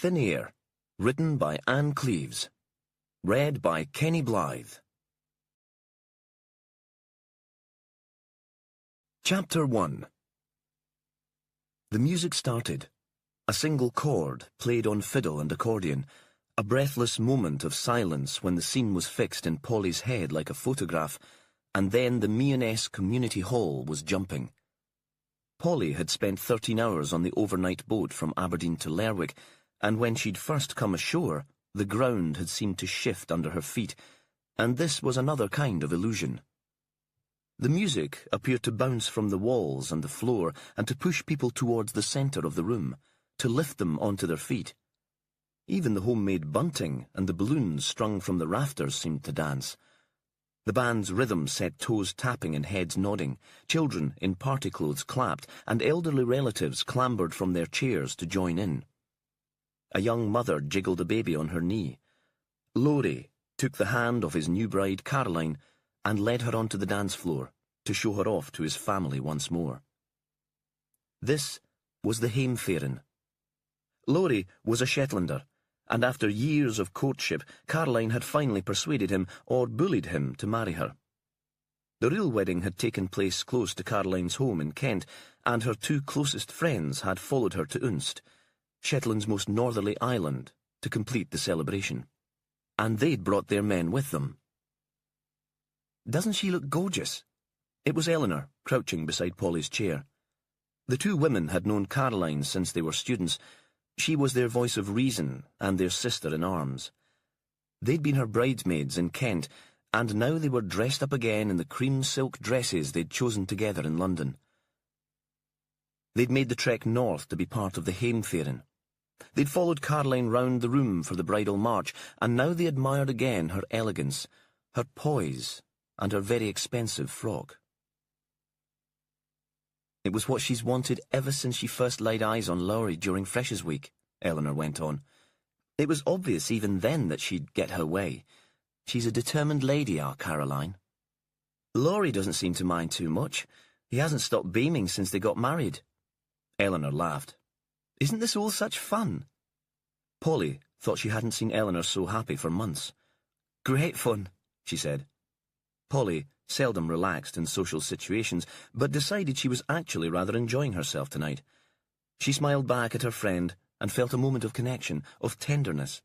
Thin Air, written by Anne Cleeves. Read by Kenny Blythe. Chapter 1. The music started. A single chord played on fiddle and accordion, a breathless moment of silence when the scene was fixed in Polly's head like a photograph, and then the Meoness Community Hall was jumping. Polly had spent 13 hours on the overnight boat from Aberdeen to Lerwick, and when she'd first come ashore, the ground had seemed to shift under her feet, and this was another kind of illusion. The music appeared to bounce from the walls and the floor and to push people towards the centre of the room, to lift them onto their feet. Even the homemade bunting and the balloons strung from the rafters seemed to dance. The band's rhythm set toes tapping and heads nodding, children in party clothes clapped, and elderly relatives clambered from their chairs to join in. A young mother jiggled a baby on her knee. Laurie took the hand of his new bride Caroline and led her onto the dance floor to show her off to his family once more. This was the Heimferien. Laurie was a Shetlander, and after years of courtship, Caroline had finally persuaded him, or bullied him, to marry her. The real wedding had taken place close to Caroline's home in Kent, and her two closest friends had followed her to Unst, Shetland's most northerly island, to complete the celebration. And they'd brought their men with them. "Doesn't she look gorgeous?" It was Eleanor, crouching beside Polly's chair. The two women had known Caroline since they were students. She was their voice of reason and their sister in arms. They'd been her bridesmaids in Kent, and now they were dressed up again in the cream silk dresses they'd chosen together in London. They'd made the trek north to be part of the Heimferien. They'd followed Caroline round the room for the bridal march, and now they admired again her elegance, her poise, and her very expensive frock. "It was what she's wanted ever since she first laid eyes on Laurie during Freshers' Week," Eleanor went on. "It was obvious even then that she'd get her way. She's a determined lady, our Caroline. Laurie doesn't seem to mind too much. He hasn't stopped beaming since they got married." Eleanor laughed. "Isn't this all such fun?" Polly thought she hadn't seen Eleanor so happy for months. "Great fun," she said. Polly seldom relaxed in social situations, but decided she was actually rather enjoying herself tonight. She smiled back at her friend and felt a moment of connection, of tenderness.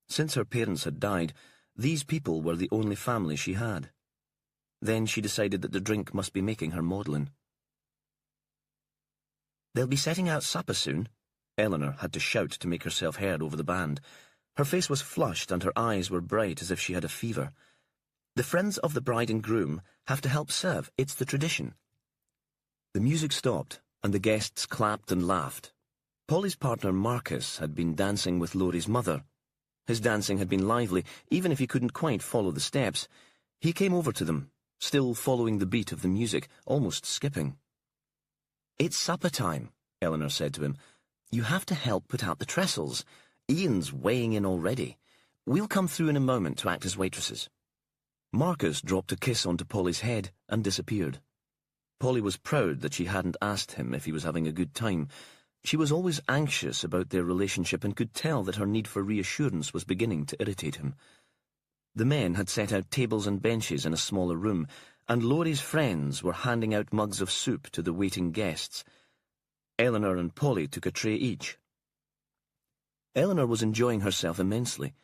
Since her parents had died, these people were the only family she had. Then she decided that the drink must be making her maudlin. "They'll be setting out supper soon," Eleanor had to shout to make herself heard over the band. Her face was flushed and her eyes were bright as if she had a fever. "The friends of the bride and groom have to help serve. It's the tradition." The music stopped, and the guests clapped and laughed. Polly's partner Marcus had been dancing with Laurie's mother. His dancing had been lively, even if he couldn't quite follow the steps. He came over to them, still following the beat of the music, almost skipping. "It's supper time," Eleanor said to him. "You have to help put out the trestles. Ian's weighing in already. We'll come through in a moment to act as waitresses." Marcus dropped a kiss onto Polly's head and disappeared. Polly was proud that she hadn't asked him if he was having a good time. She was always anxious about their relationship and could tell that her need for reassurance was beginning to irritate him. The men had set out tables and benches in a smaller room, and Laurie's friends were handing out mugs of soup to the waiting guests. Eleanor and Polly took a tray each. Eleanor was enjoying herself immensely.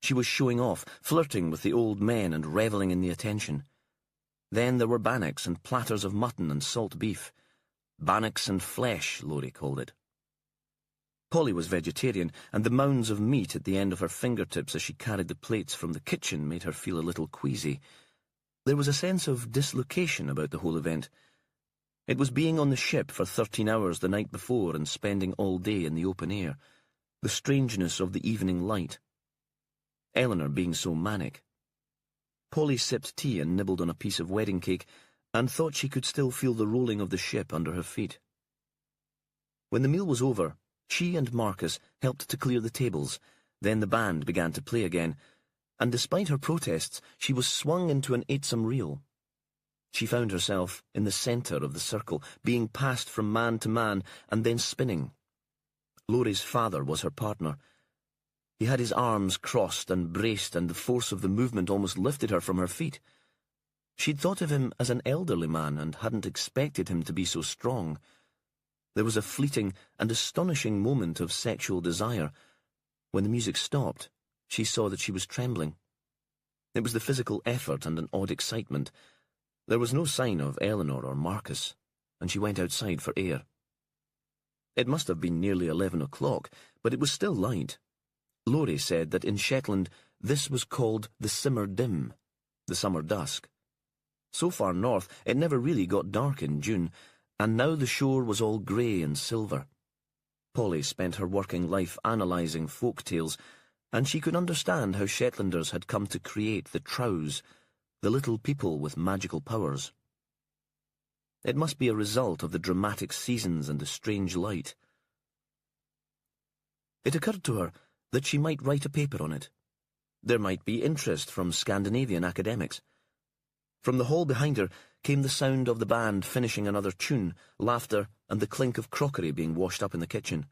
She was showing off, flirting with the old men and revelling in the attention. Then there were bannocks and platters of mutton and salt beef. Bannocks and flesh, Laurie called it. Polly was vegetarian, and the mounds of meat at the end of her fingertips as she carried the plates from the kitchen made her feel a little queasy. There was a sense of dislocation about the whole event. It was being on the ship for 13 hours the night before and spending all day in the open air, the strangeness of the evening light. Eleanor being so manic. Polly sipped tea and nibbled on a piece of wedding cake and thought she could still feel the rolling of the ship under her feet. When the meal was over, she and Marcus helped to clear the tables. Then the band began to play again, and despite her protests, she was swung into an eightsome reel. She found herself in the centre of the circle, being passed from man to man and then spinning. Laurie's father was her partner. He had his arms crossed and braced, and the force of the movement almost lifted her from her feet. She'd thought of him as an elderly man and hadn't expected him to be so strong. There was a fleeting and astonishing moment of sexual desire. When the music stopped, she saw that she was trembling. It was the physical effort and an odd excitement. There was no sign of Eleanor or Marcus, and she went outside for air. It must have been nearly 11 o'clock, but it was still light. Laurie said that in Shetland this was called the simmer dim, the summer dusk. So far north it never really got dark in June, and now the shore was all grey and silver. Polly spent her working life analysing folk tales, and she could understand how Shetlanders had come to create the Trows, the little people with magical powers. It must be a result of the dramatic seasons and the strange light. It occurred to her that she might write a paper on it. There might be interest from Scandinavian academics. From the hall behind her came the sound of the band finishing another tune, laughter, and the clink of crockery being washed up in the kitchen.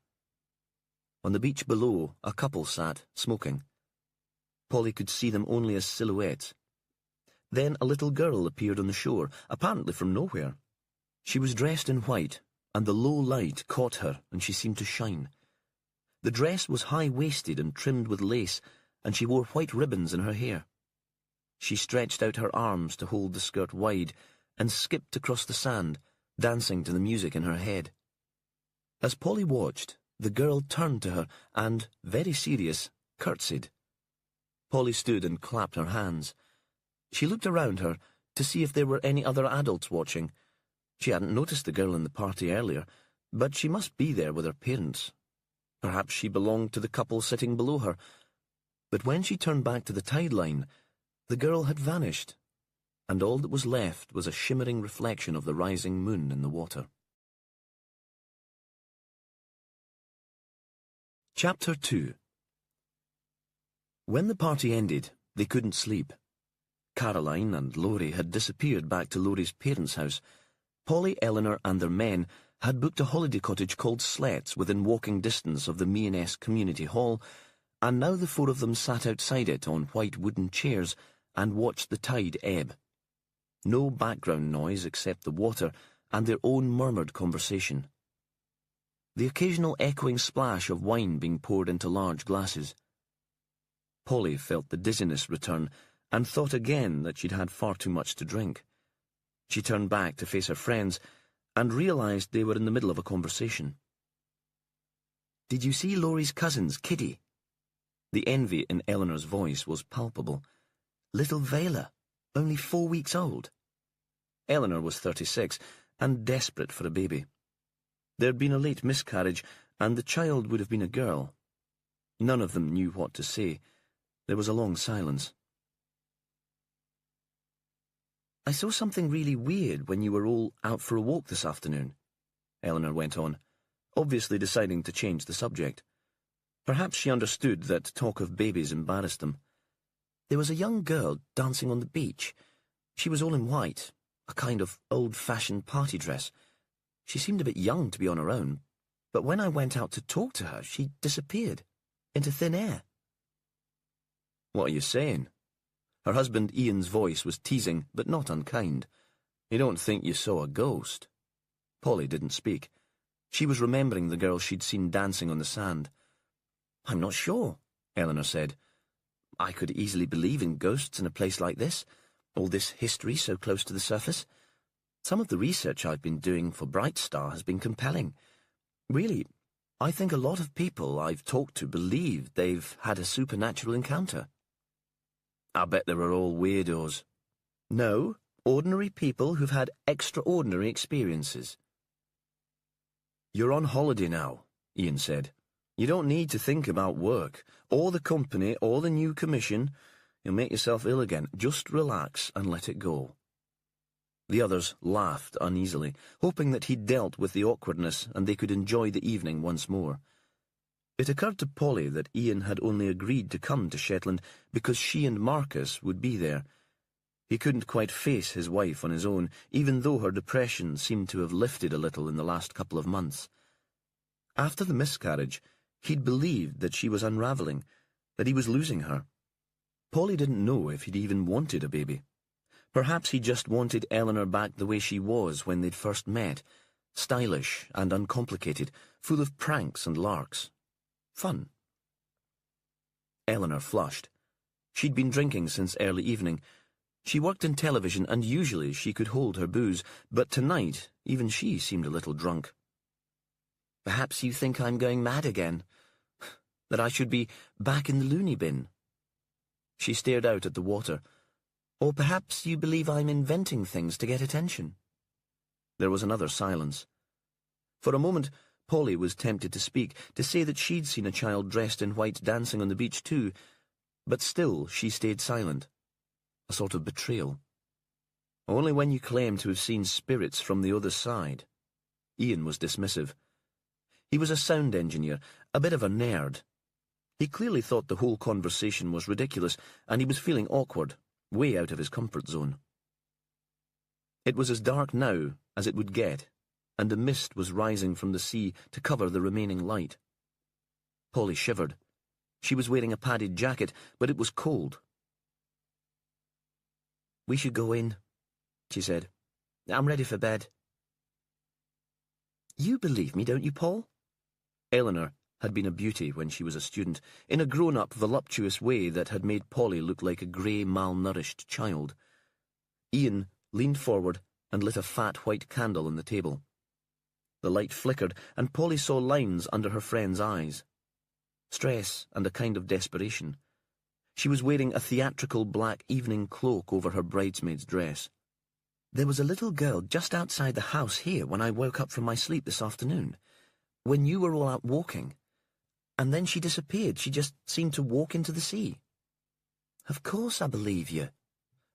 On the beach below, a couple sat, smoking. Polly could see them only as silhouettes. Then a little girl appeared on the shore, apparently from nowhere. She was dressed in white, and the low light caught her, and she seemed to shine. The dress was high-waisted and trimmed with lace, and she wore white ribbons in her hair. She stretched out her arms to hold the skirt wide, and skipped across the sand, dancing to the music in her head. As Polly watched, the girl turned to her and, very serious, curtsied. Polly stood and clapped her hands. She looked around her to see if there were any other adults watching. She hadn't noticed the girl in the party earlier, but she must be there with her parents. Perhaps she belonged to the couple sitting below her. But when she turned back to the tide line, the girl had vanished, and all that was left was a shimmering reflection of the rising moon in the water. Chapter 2. When the party ended, they couldn't sleep. Caroline and Laurie had disappeared back to Laurie's parents' house. Polly, Eleanor, and their men had booked a holiday cottage called Slet's within walking distance of the Meoness Community Hall, and now the four of them sat outside it on white wooden chairs and watched the tide ebb. No background noise except the water and their own murmured conversation. The occasional echoing splash of wine being poured into large glasses. Polly felt the dizziness return and thought again that she'd had far too much to drink. She turned back to face her friends and realised they were in the middle of a conversation. "Did you see Laurie's cousins, Kitty?" The envy in Eleanor's voice was palpable. "Little Vela, only 4 weeks old." Eleanor was 36 and desperate for a baby. There had been a late miscarriage, and the child would have been a girl. None of them knew what to say. There was a long silence. "I saw something really weird when you were all out for a walk this afternoon," Eleanor went on, obviously deciding to change the subject. Perhaps she understood that talk of babies embarrassed them. "There was a young girl dancing on the beach. She was all in white, a kind of old-fashioned party dress. She seemed a bit young to be on her own, but when I went out to talk to her, she disappeared into thin air." "What are you saying?" Her husband Ian's voice was teasing, but not unkind. "You don't think you saw a ghost?" Polly didn't speak. She was remembering the girl she'd seen dancing on the sand. "I'm not sure," Eleanor said. "I could easily believe in ghosts in a place like this, all this history so close to the surface. Some of the research I've been doing for Bright Star has been compelling. Really, I think a lot of people I've talked to believe they've had a supernatural encounter." "I bet they were all weirdos." "No, ordinary people who've had extraordinary experiences." "You're on holiday now," Ian said. "You don't need to think about work, or the company, or the new commission. You'll make yourself ill again. Just relax and let it go." The others laughed uneasily, hoping that he'd dealt with the awkwardness and they could enjoy the evening once more. It occurred to Polly that Ian had only agreed to come to Shetland because she and Marcus would be there. He couldn't quite face his wife on his own, even though her depression seemed to have lifted a little in the last couple of months. After the miscarriage, he'd believed that she was unravelling, that he was losing her. Polly didn't know if he'd even wanted a baby. Perhaps he just wanted Eleanor back the way she was when they'd first met, stylish and uncomplicated, full of pranks and larks. Fun. Eleanor flushed. She'd been drinking since early evening. She worked in television and usually she could hold her booze, but tonight even she seemed a little drunk. "Perhaps you think I'm going mad again, that I should be back in the loony bin." She stared out at the water. "Or perhaps you believe I'm inventing things to get attention." There was another silence. For a moment, Polly was tempted to speak, to say that she'd seen a child dressed in white dancing on the beach too, but still she stayed silent. A sort of betrayal. Only when you claim to have seen spirits from the other side. Ian was dismissive. He was a sound engineer, a bit of a nerd. He clearly thought the whole conversation was ridiculous, and he was feeling awkward, way out of his comfort zone. It was as dark now as it would get, and a mist was rising from the sea to cover the remaining light. Polly shivered. She was wearing a padded jacket, but it was cold. "We should go in," she said. "I'm ready for bed." "You believe me, don't you, Paul?" Eleanor had been a beauty when she was a student, in a grown-up, voluptuous way that had made Polly look like a grey, malnourished child. Ian leaned forward and lit a fat white candle on the table. The light flickered, and Polly saw lines under her friend's eyes. Stress and a kind of desperation. She was wearing a theatrical black evening cloak over her bridesmaid's dress. "There was a little girl just outside the house here when I woke up from my sleep this afternoon, when you were all out walking. And then she disappeared. She just seemed to walk into the sea." "Of course I believe you."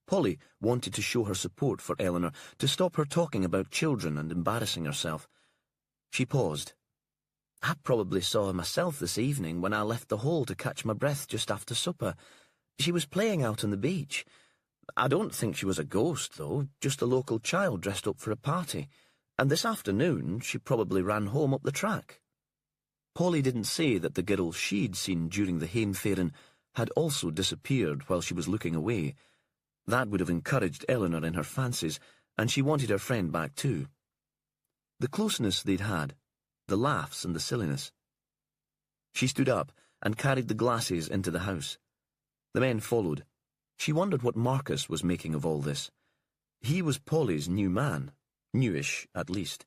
Polly wanted to show her support for Eleanor, to stop her talking about children and embarrassing herself. She paused. "I probably saw her myself this evening when I left the hall to catch my breath just after supper. She was playing out on the beach. I don't think she was a ghost, though, just a local child dressed up for a party. And this afternoon she probably ran home up the track." Polly didn't say that the girl she'd seen during the Haimfaring had also disappeared while she was looking away. That would have encouraged Eleanor in her fancies, and she wanted her friend back too. The closeness they'd had, the laughs and the silliness. She stood up and carried the glasses into the house. The men followed. She wondered what Marcus was making of all this. He was Polly's new man, newish at least,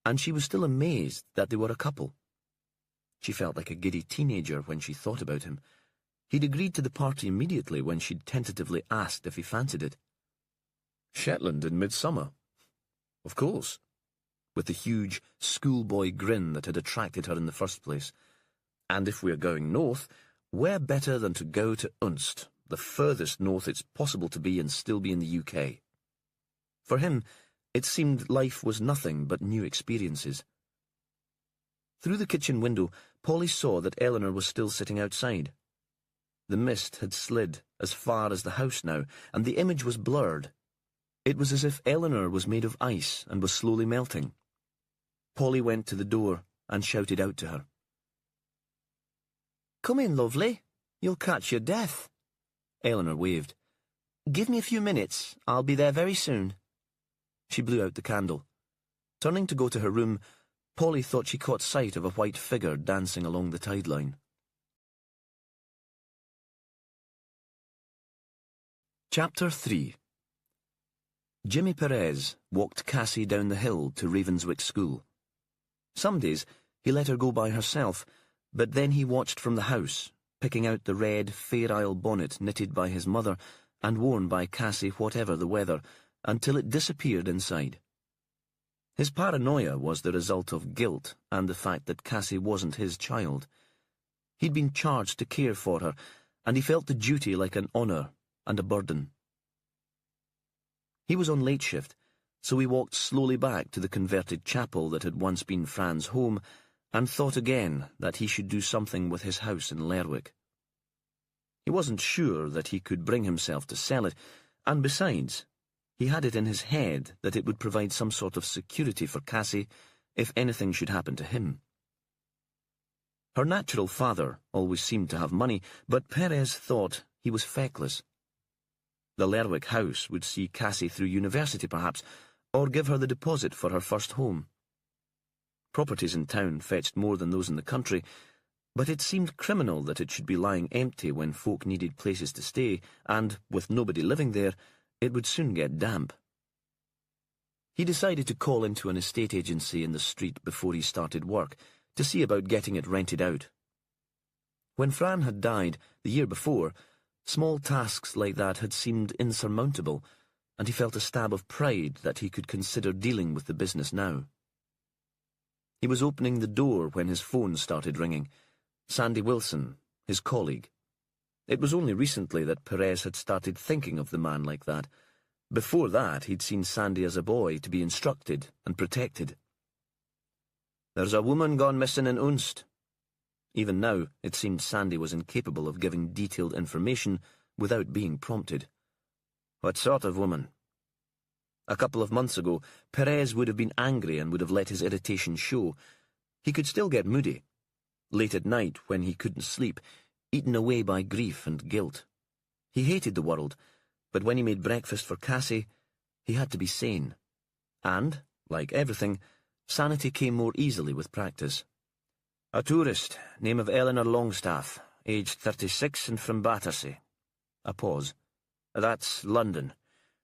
and she was still amazed that they were a couple. She felt like a giddy teenager when she thought about him. He'd agreed to the party immediately when she'd tentatively asked if he fancied it. Shetland in midsummer. Of course. With the huge schoolboy grin that had attracted her in the first place. And if we're going north, where better than to go to Unst, the furthest north it's possible to be and still be in the UK. For him, it seemed life was nothing but new experiences. Through the kitchen window, Polly saw that Eleanor was still sitting outside. The mist had slid as far as the house now, and the image was blurred. It was as if Eleanor was made of ice and was slowly melting. Polly went to the door and shouted out to her. "Come in, lovely. You'll catch your death." Eleanor waved. "Give me a few minutes. I'll be there very soon." She blew out the candle. Turning to go to her room, Polly thought she caught sight of a white figure dancing along the tide line. Chapter 3. Jimmy Perez walked Cassie down the hill to Ravenswick School. Some days he let her go by herself, but then he watched from the house, picking out the red Fair Isle bonnet knitted by his mother and worn by Cassie whatever the weather, until it disappeared inside. His paranoia was the result of guilt and the fact that Cassie wasn't his child. He'd been charged to care for her, and he felt the duty like an honour and a burden. He was on late shift, so he walked slowly back to the converted chapel that had once been Fran's home, and thought again that he should do something with his house in Lerwick. He wasn't sure that he could bring himself to sell it, and besides, he had it in his head that it would provide some sort of security for Cassie if anything should happen to him. Her natural father always seemed to have money, but Perez thought he was feckless. The Lerwick house would see Cassie through university, perhaps, or give her the deposit for her first home. Properties in town fetched more than those in the country, but it seemed criminal that it should be lying empty when folk needed places to stay, and, with nobody living there, it would soon get damp. He decided to call into an estate agency in the street before he started work, to see about getting it rented out. When Fran had died, the year before, small tasks like that had seemed insurmountable, and he felt a stab of pride that he could consider dealing with the business now. He was opening the door when his phone started ringing. Sandy Wilson, his colleague. It was only recently that Perez had started thinking of the man like that. Before that, he'd seen Sandy as a boy to be instructed and protected. "There's a woman gone missing in Unst." Even now, it seemed Sandy was incapable of giving detailed information without being prompted. "What sort of woman?" A couple of months ago, Perez would have been angry and would have let his irritation show. He could still get moody. Late at night, when he couldn't sleep, eaten away by grief and guilt. He hated the world, but when he made breakfast for Cassie, he had to be sane. And, like everything, sanity came more easily with practice. "A tourist, name of Eleanor Longstaff, aged 36 and from Battersea." A pause. "That's London.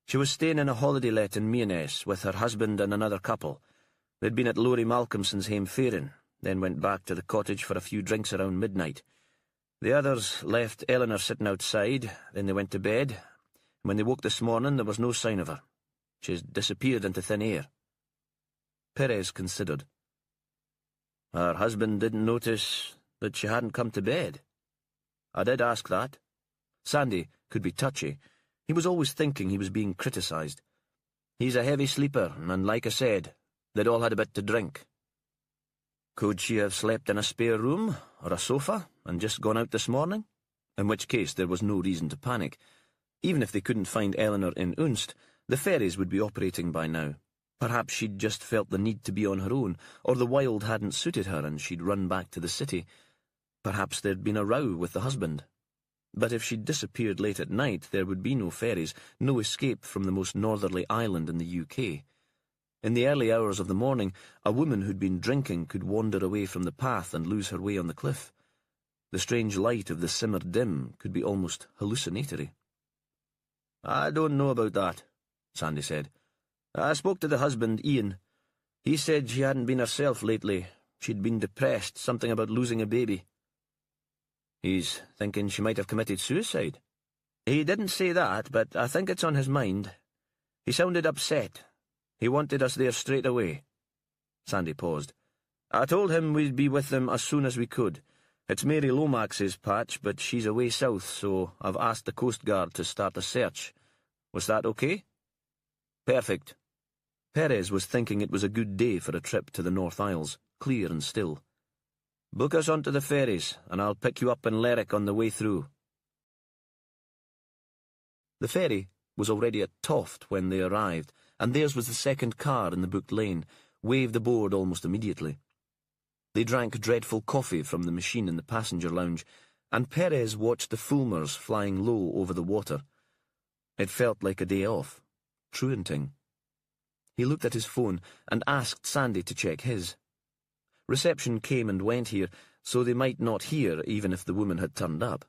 She was staying in a holiday let in Mearness with her husband and another couple. They'd been at Laurie Malcolmson's hame fairing, then went back to the cottage for a few drinks around midnight. The others left Eleanor sitting outside, then they went to bed, and when they woke this morning there was no sign of her. She's disappeared into thin air." Perez considered. "Her husband didn't notice that she hadn't come to bed?" "I did ask that." Sandy could be touchy. He was always thinking he was being criticised. "He's a heavy sleeper, and like I said, they'd all had a bit to drink." "Could she have slept in a spare room, or a sofa, and just gone out this morning?" In which case there was no reason to panic. Even if they couldn't find Eleanor in Unst, the ferries would be operating by now. Perhaps she'd just felt the need to be on her own, or the wild hadn't suited her and she'd run back to the city. Perhaps there'd been a row with the husband. But if she'd disappeared late at night, there would be no ferries, no escape from the most northerly island in the UK. In the early hours of the morning, a woman who'd been drinking could wander away from the path and lose her way on the cliff. The strange light of the simmer dim could be almost hallucinatory. "I don't know about that," Sandy said. "I spoke to the husband, Ian. He said she hadn't been herself lately. She'd been depressed, something about losing a baby." "He's thinking she might have committed suicide." "He didn't say that, but I think it's on his mind. He sounded upset. He wanted us there straight away." Sandy paused. "I told him we'd be with them as soon as we could. It's Mary Lomax's patch, but she's away south, so I've asked the Coast Guard to start a search. Was that okay?" "Perfect." Perez was thinking it was a good day for a trip to the North Isles, clear and still. "Book us onto the ferries, and I'll pick you up in Lerwick on the way through." The ferry was already at Toft when they arrived, and theirs was the second car in the booked lane, waved aboard almost immediately. They drank dreadful coffee from the machine in the passenger lounge, and Perez watched the Fulmers flying low over the water. It felt like a day off. Truanting. He looked at his phone and asked Sandy to check his. Reception came and went here, so they might not hear even if the woman had turned up.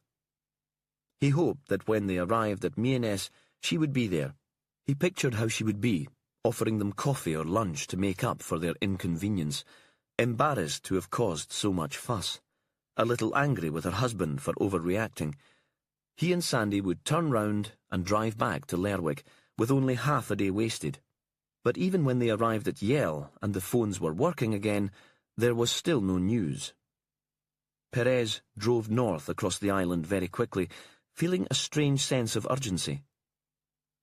He hoped that when they arrived at Mearness, she would be there. He pictured how she would be, offering them coffee or lunch to make up for their inconvenience, embarrassed to have caused so much fuss, a little angry with her husband for overreacting. He and Sandy would turn round and drive back to Lerwick, with only half a day wasted. But even when they arrived at Yell and the phones were working again, there was still no news. Perez drove north across the island very quickly, feeling a strange sense of urgency.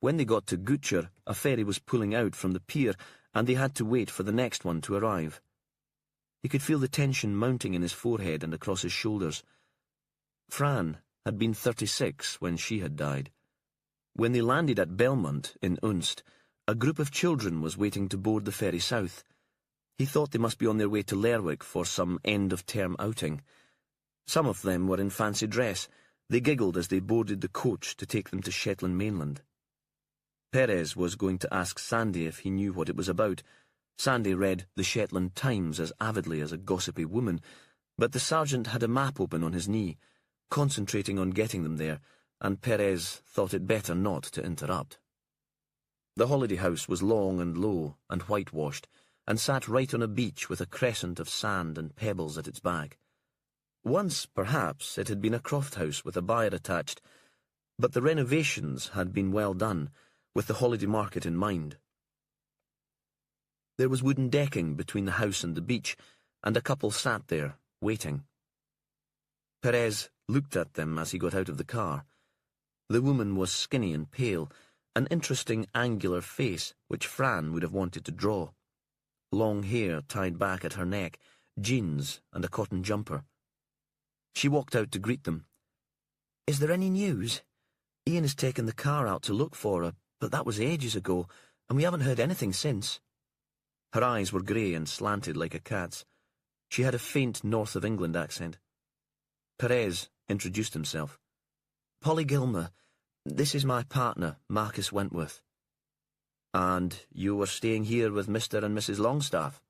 When they got to Gutcher, a ferry was pulling out from the pier, and they had to wait for the next one to arrive. He could feel the tension mounting in his forehead and across his shoulders. Fran had been 36 when she had died. When they landed at Belmont, in Unst, a group of children was waiting to board the ferry south. He thought they must be on their way to Lerwick for some end-of-term outing. Some of them were in fancy dress. They giggled as they boarded the coach to take them to Shetland mainland. Perez was going to ask Sandy if he knew what it was about. Sandy read the Shetland Times as avidly as a gossipy woman, but the sergeant had a map open on his knee, concentrating on getting them there, and Perez thought it better not to interrupt. The holiday house was long and low and whitewashed, and sat right on a beach with a crescent of sand and pebbles at its back. Once, perhaps, it had been a croft house with a byre attached, but the renovations had been well done, with the holiday market in mind. There was wooden decking between the house and the beach, and a couple sat there, waiting. Perez looked at them as he got out of the car. The woman was skinny and pale, an interesting angular face which Fran would have wanted to draw. Long hair tied back at her neck, jeans and a cotton jumper. She walked out to greet them. "Is there any news? Ian has taken the car out to look for her, but that was ages ago, and we haven't heard anything since." Her eyes were grey and slanted like a cat's. She had a faint north of England accent. Perez introduced himself. "Polly Gilmer. This is my partner, Marcus Wentworth." "And you were staying here with Mr. and Mrs. Longstaff?"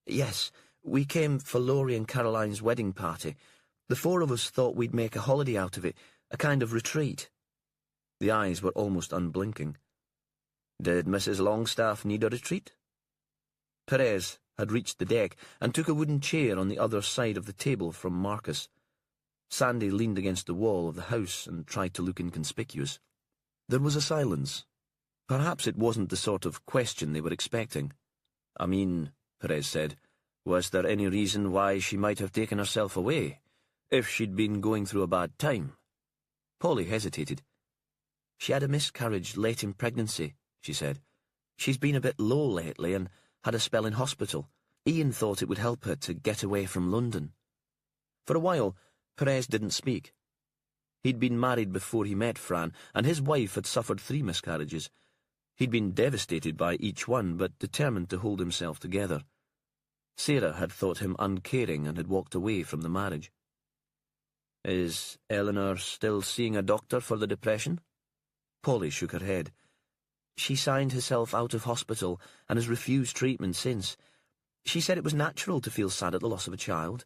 "Yes, we came for Laurie and Caroline's wedding party. The four of us thought we'd make a holiday out of it, a kind of retreat." The eyes were almost unblinking. "Did Mrs. Longstaff need a retreat?" Perez had reached the deck and took a wooden chair on the other side of the table from Marcus. Sandy leaned against the wall of the house and tried to look inconspicuous. There was a silence. Perhaps it wasn't the sort of question they were expecting. "I mean," Perez said, "was there any reason why she might have taken herself away, if she'd been going through a bad time?" Polly hesitated. "She had a miscarriage late in pregnancy," she said. "She's been a bit low lately and had a spell in hospital. Ian thought it would help her to get away from London." For a while, Perez didn't speak. He'd been married before he met Fran, and his wife had suffered 3 miscarriages. He'd been devastated by each one, but determined to hold himself together. Sarah had thought him uncaring and had walked away from the marriage. "Is Eleanor still seeing a doctor for the depression?" Polly shook her head. "She signed herself out of hospital and has refused treatment since. She said it was natural to feel sad at the loss of a child.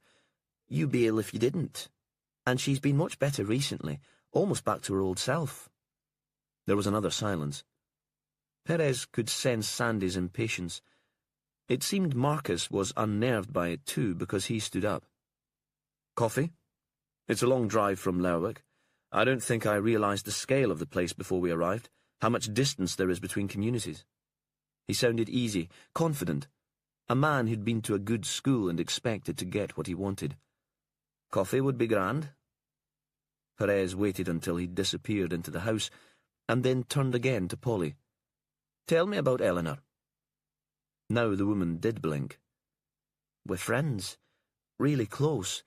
You'd be ill if you didn't. And she's been much better recently, almost back to her old self." There was another silence. Perez could sense Sandy's impatience. It seemed Marcus was unnerved by it too, because he stood up. "Coffee? It's a long drive from Lerwick. I don't think I realised the scale of the place before we arrived, how much distance there is between communities." He sounded easy, confident, a man who'd been to a good school and expected to get what he wanted. "Coffee would be grand." Perez waited until he'd disappeared into the house, and then turned again to Polly. "Tell me about Eleanor." Now the woman did blink. "We're friends. Really close.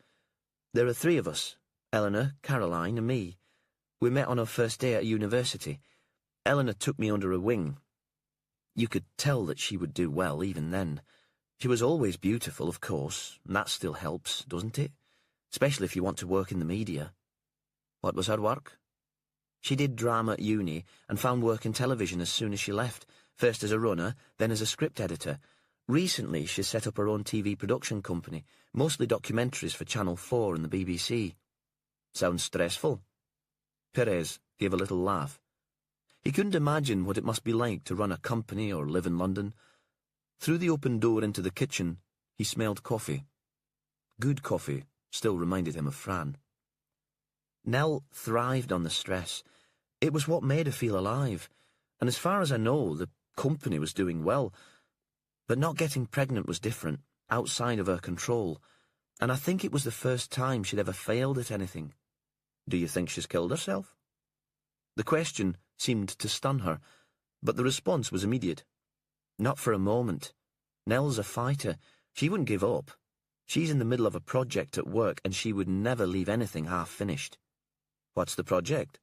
There are 3 of us, Eleanor, Caroline, and me. We met on our first day at university. Eleanor took me under her wing. You could tell that she would do well even then. She was always beautiful, of course, and that still helps, doesn't it? Especially if you want to work in the media." "What was her work?" "She did drama at uni and found work in television as soon as she left, first as a runner, then as a script editor. Recently she set up her own TV production company, mostly documentaries for Channel 4 and the BBC. "Sounds stressful." Perez gave a little laugh. He couldn't imagine what it must be like to run a company or live in London. Through the open door into the kitchen, he smelled coffee. Good coffee still reminded him of Fran. Nell thrived on the stress. It was what made her feel alive, and as far as I know, the company was doing well. But not getting pregnant was different, outside of her control, and I think it was the first time she'd ever failed at anything. "Do you think she's killed herself?" The question seemed to stun her, but the response was immediate. "Not for a moment. Nell's a fighter. She wouldn't give up. She's in the middle of a project at work, and she would never leave anything half-finished." "What's the project?"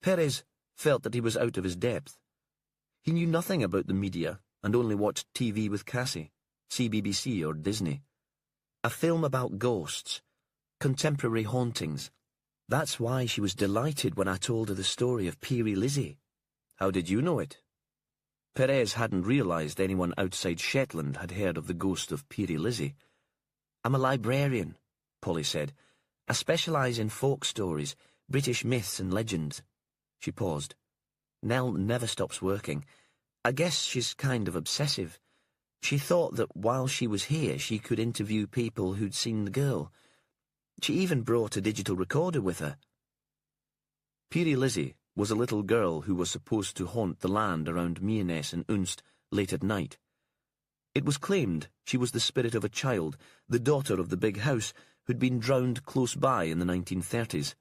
Perez felt that he was out of his depth. He knew nothing about the media and only watched TV with Cassie, CBBC or Disney. A film about ghosts. contemporary hauntings. That's why she was delighted when I told her the story of Peary Lizzie. How did you know it? Perez hadn't realised anyone outside Shetland had heard of the ghost of Peary Lizzie. I'm a librarian, Polly said. I specialise in folk stories, British myths and legends. She paused. Nell never stops working. I guess she's kind of obsessive. She thought that while she was here she could interview people who'd seen the girl. She even brought a digital recorder with her. Peary Lizzie was a little girl who was supposed to haunt the land around Mearness and Unst late at night. It was claimed she was the spirit of a child, the daughter of the big house, who'd been drowned close by in the 1930s.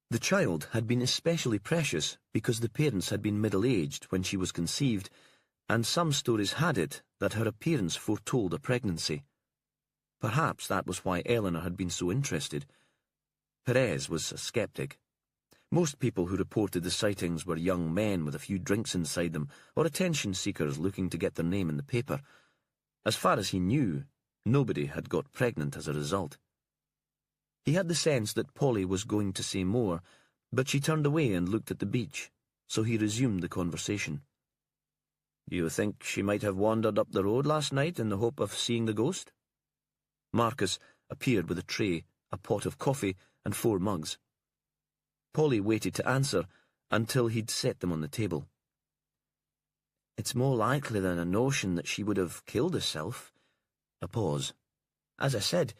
The child had been especially precious because the parents had been middle-aged when she was conceived, and some stories had it that her appearance foretold a pregnancy. Perhaps that was why Eleanor had been so interested. Perez was a sceptic. Most people who reported the sightings were young men with a few drinks inside them, or attention-seekers looking to get their name in the paper. As far as he knew, nobody had got pregnant as a result. He had the sense that Polly was going to say more, but she turned away and looked at the beach, so he resumed the conversation. You think she might have wandered up the road last night in the hope of seeing the ghost? Marcus appeared with a tray, a pot of coffee, and 4 mugs. Polly waited to answer until he'd set them on the table. It's more likely than a notion that she would have killed herself. A pause. As I said,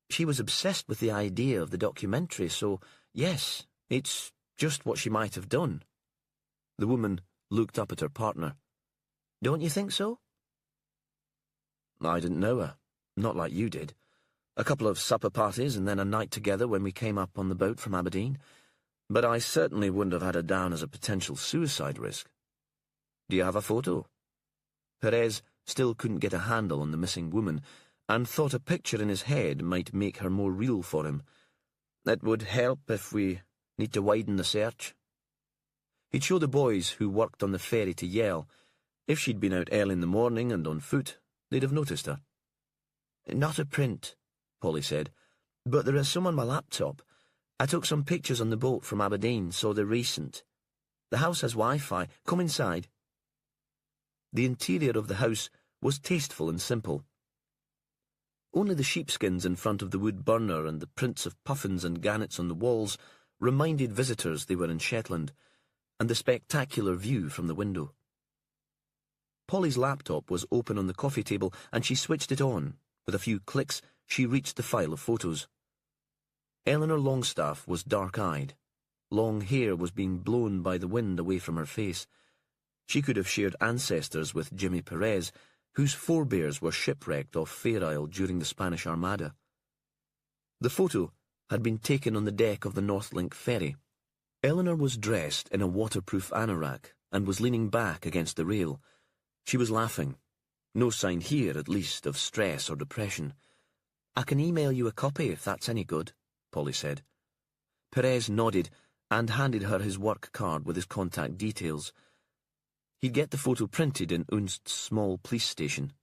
she was obsessed with the idea of the documentary, so, yes, it's just what she might have done. The woman looked up at her partner. Don't you think so? I didn't know her. Not like you did. A couple of supper parties and then a night together when we came up on the boat from Aberdeen. But I certainly wouldn't have had her down as a potential suicide risk. Do you have a photo? Perez still couldn't get a handle on the missing woman, and thought a picture in his head might make her more real for him. It would help if we need to widen the search. He'd show the boys who worked on the ferry to Yell. If she'd been out early in the morning and on foot, they'd have noticed her. Not a print, Polly said, but there is some on my laptop. I took some pictures on the boat from Aberdeen, so they're recent. The house has Wi-Fi. Come inside. The interior of the house was tasteful and simple. Only the sheepskins in front of the wood burner and the prints of puffins and gannets on the walls reminded visitors they were in Shetland, and the spectacular view from the window. Polly's laptop was open on the coffee table, and she switched it on. With a few clicks, she reached the file of photos. Eleanor Longstaff was dark-eyed. Long hair was being blown by the wind away from her face. She could have shared ancestors with Jimmy Perez, whose forebears were shipwrecked off Fair Isle during the Spanish Armada. The photo had been taken on the deck of the Northlink ferry. Eleanor was dressed in a waterproof anorak and was leaning back against the rail. She was laughing. No sign here, at least, of stress or depression. I can email you a copy if that's any good, Polly said. Perez nodded and handed her his work card with his contact details. He'd get the photo printed in Unst's small police station.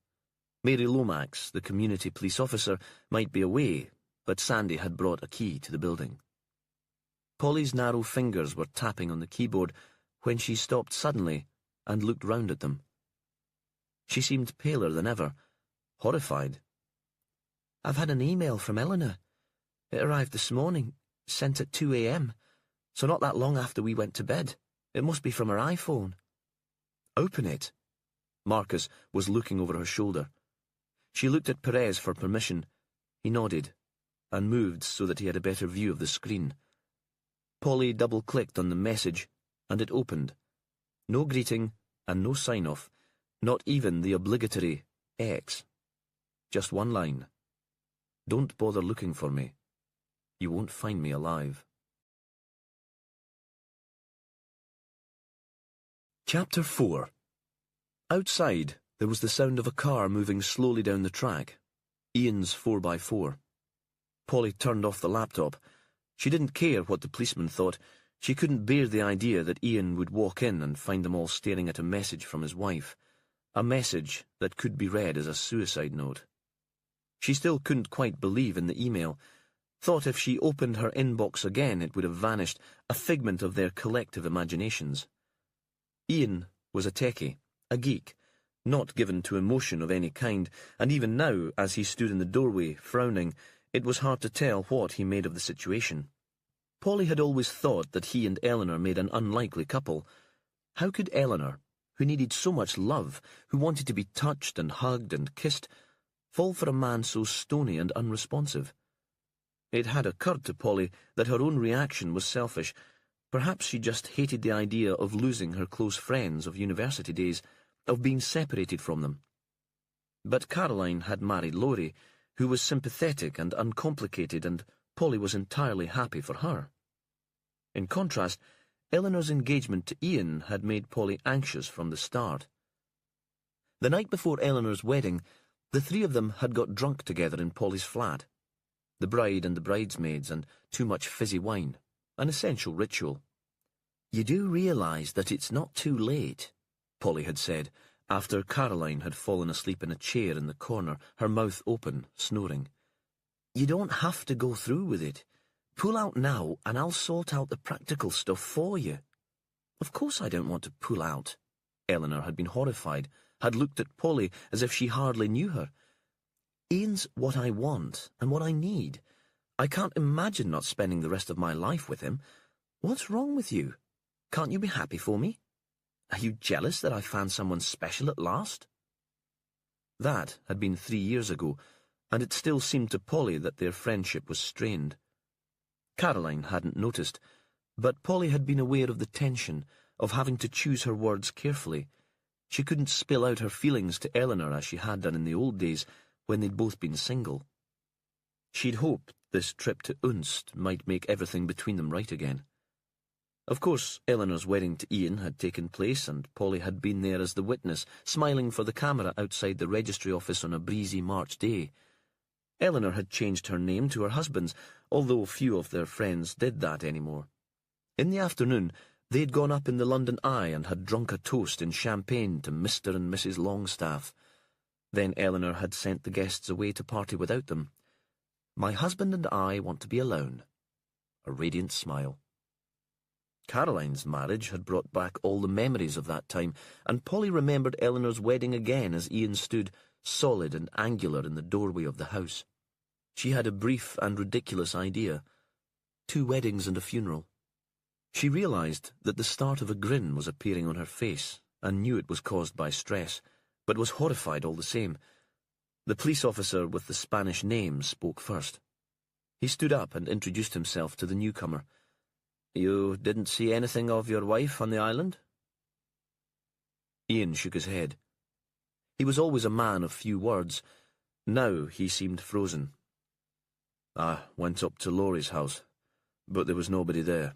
Mary Lomax, the community police officer, might be away, but Sandy had brought a key to the building. Polly's narrow fingers were tapping on the keyboard when she stopped suddenly and looked round at them. She seemed paler than ever, horrified. I've had an email from Eleanor. It arrived this morning, sent at 2 a.m, so not that long after we went to bed. It must be from her iPhone. Open it. Marcus was looking over her shoulder. She looked at Perez for permission. He nodded, and moved so that he had a better view of the screen. Polly double-clicked on the message, and it opened. No greeting, and no sign-off, not even the obligatory X. Just one line. Don't bother looking for me. You won't find me alive. Chapter 4. Outside, there was the sound of a car moving slowly down the track. Ian's 4x4. Polly turned off the laptop. She didn't care what the policeman thought. She couldn't bear the idea that Ian would walk in and find them all staring at a message from his wife. A message that could be read as a suicide note. She still couldn't quite believe in the email. thought if she opened her inbox again it would have vanished, a figment of their collective imaginations. Ian was a techie, a geek, not given to emotion of any kind, and even now, as he stood in the doorway, frowning, it was hard to tell what he made of the situation. Polly had always thought that he and Eleanor made an unlikely couple. How could Eleanor, who needed so much love, who wanted to be touched and hugged and kissed, fall for a man so stony and unresponsive? It had occurred to Polly that her own reaction was selfish. Perhaps she just hated the idea of losing her close friends of university days, of being separated from them. But Caroline had married Laurie, who was sympathetic and uncomplicated, and Polly was entirely happy for her. In contrast, Eleanor's engagement to Ian had made Polly anxious from the start. The night before Eleanor's wedding, the three of them had got drunk together in Polly's flat. The bride and the bridesmaids and too much fizzy wine, an essential ritual. "You do realise that it's not too late," Polly had said, after Caroline had fallen asleep in a chair in the corner, her mouth open, snoring. "You don't have to go through with it. Pull out now, and I'll sort out the practical stuff for you." "Of course I don't want to pull out." Eleanor had been horrified, had looked at Polly as if she hardly knew her. "Ian's what I want and what I need. I can't imagine not spending the rest of my life with him. What's wrong with you? Can't you be happy for me? Are you jealous that I found someone special at last?" That had been 3 years ago, and it still seemed to Polly that their friendship was strained. Caroline hadn't noticed, but Polly had been aware of the tension, of having to choose her words carefully. She couldn't spill out her feelings to Eleanor as she had done in the old days when they'd both been single. She'd hoped this trip to Unst might make everything between them right again. Of course, Eleanor's wedding to Ian had taken place, and Polly had been there as the witness, smiling for the camera outside the registry office on a breezy March day. Eleanor had changed her name to her husband's, although few of their friends did that anymore. In the afternoon, they'd gone up in the London Eye and had drunk a toast in champagne to Mr. and Mrs. Longstaff. Then Eleanor had sent the guests away to party without them. "My husband and I want to be alone." A radiant smile. Caroline's marriage had brought back all the memories of that time, and Polly remembered Eleanor's wedding again as Ian stood, solid and angular, in the doorway of the house. She had a brief and ridiculous idea. 2 weddings and a funeral. She realised that the start of a grin was appearing on her face, and knew it was caused by stress, but was horrified all the same. The police officer with the Spanish name spoke first. He stood up and introduced himself to the newcomer. "You didn't see anything of your wife on the island?" Ian shook his head. He was always a man of few words. Now he seemed frozen. "I went up to Laurie's house, but there was nobody there.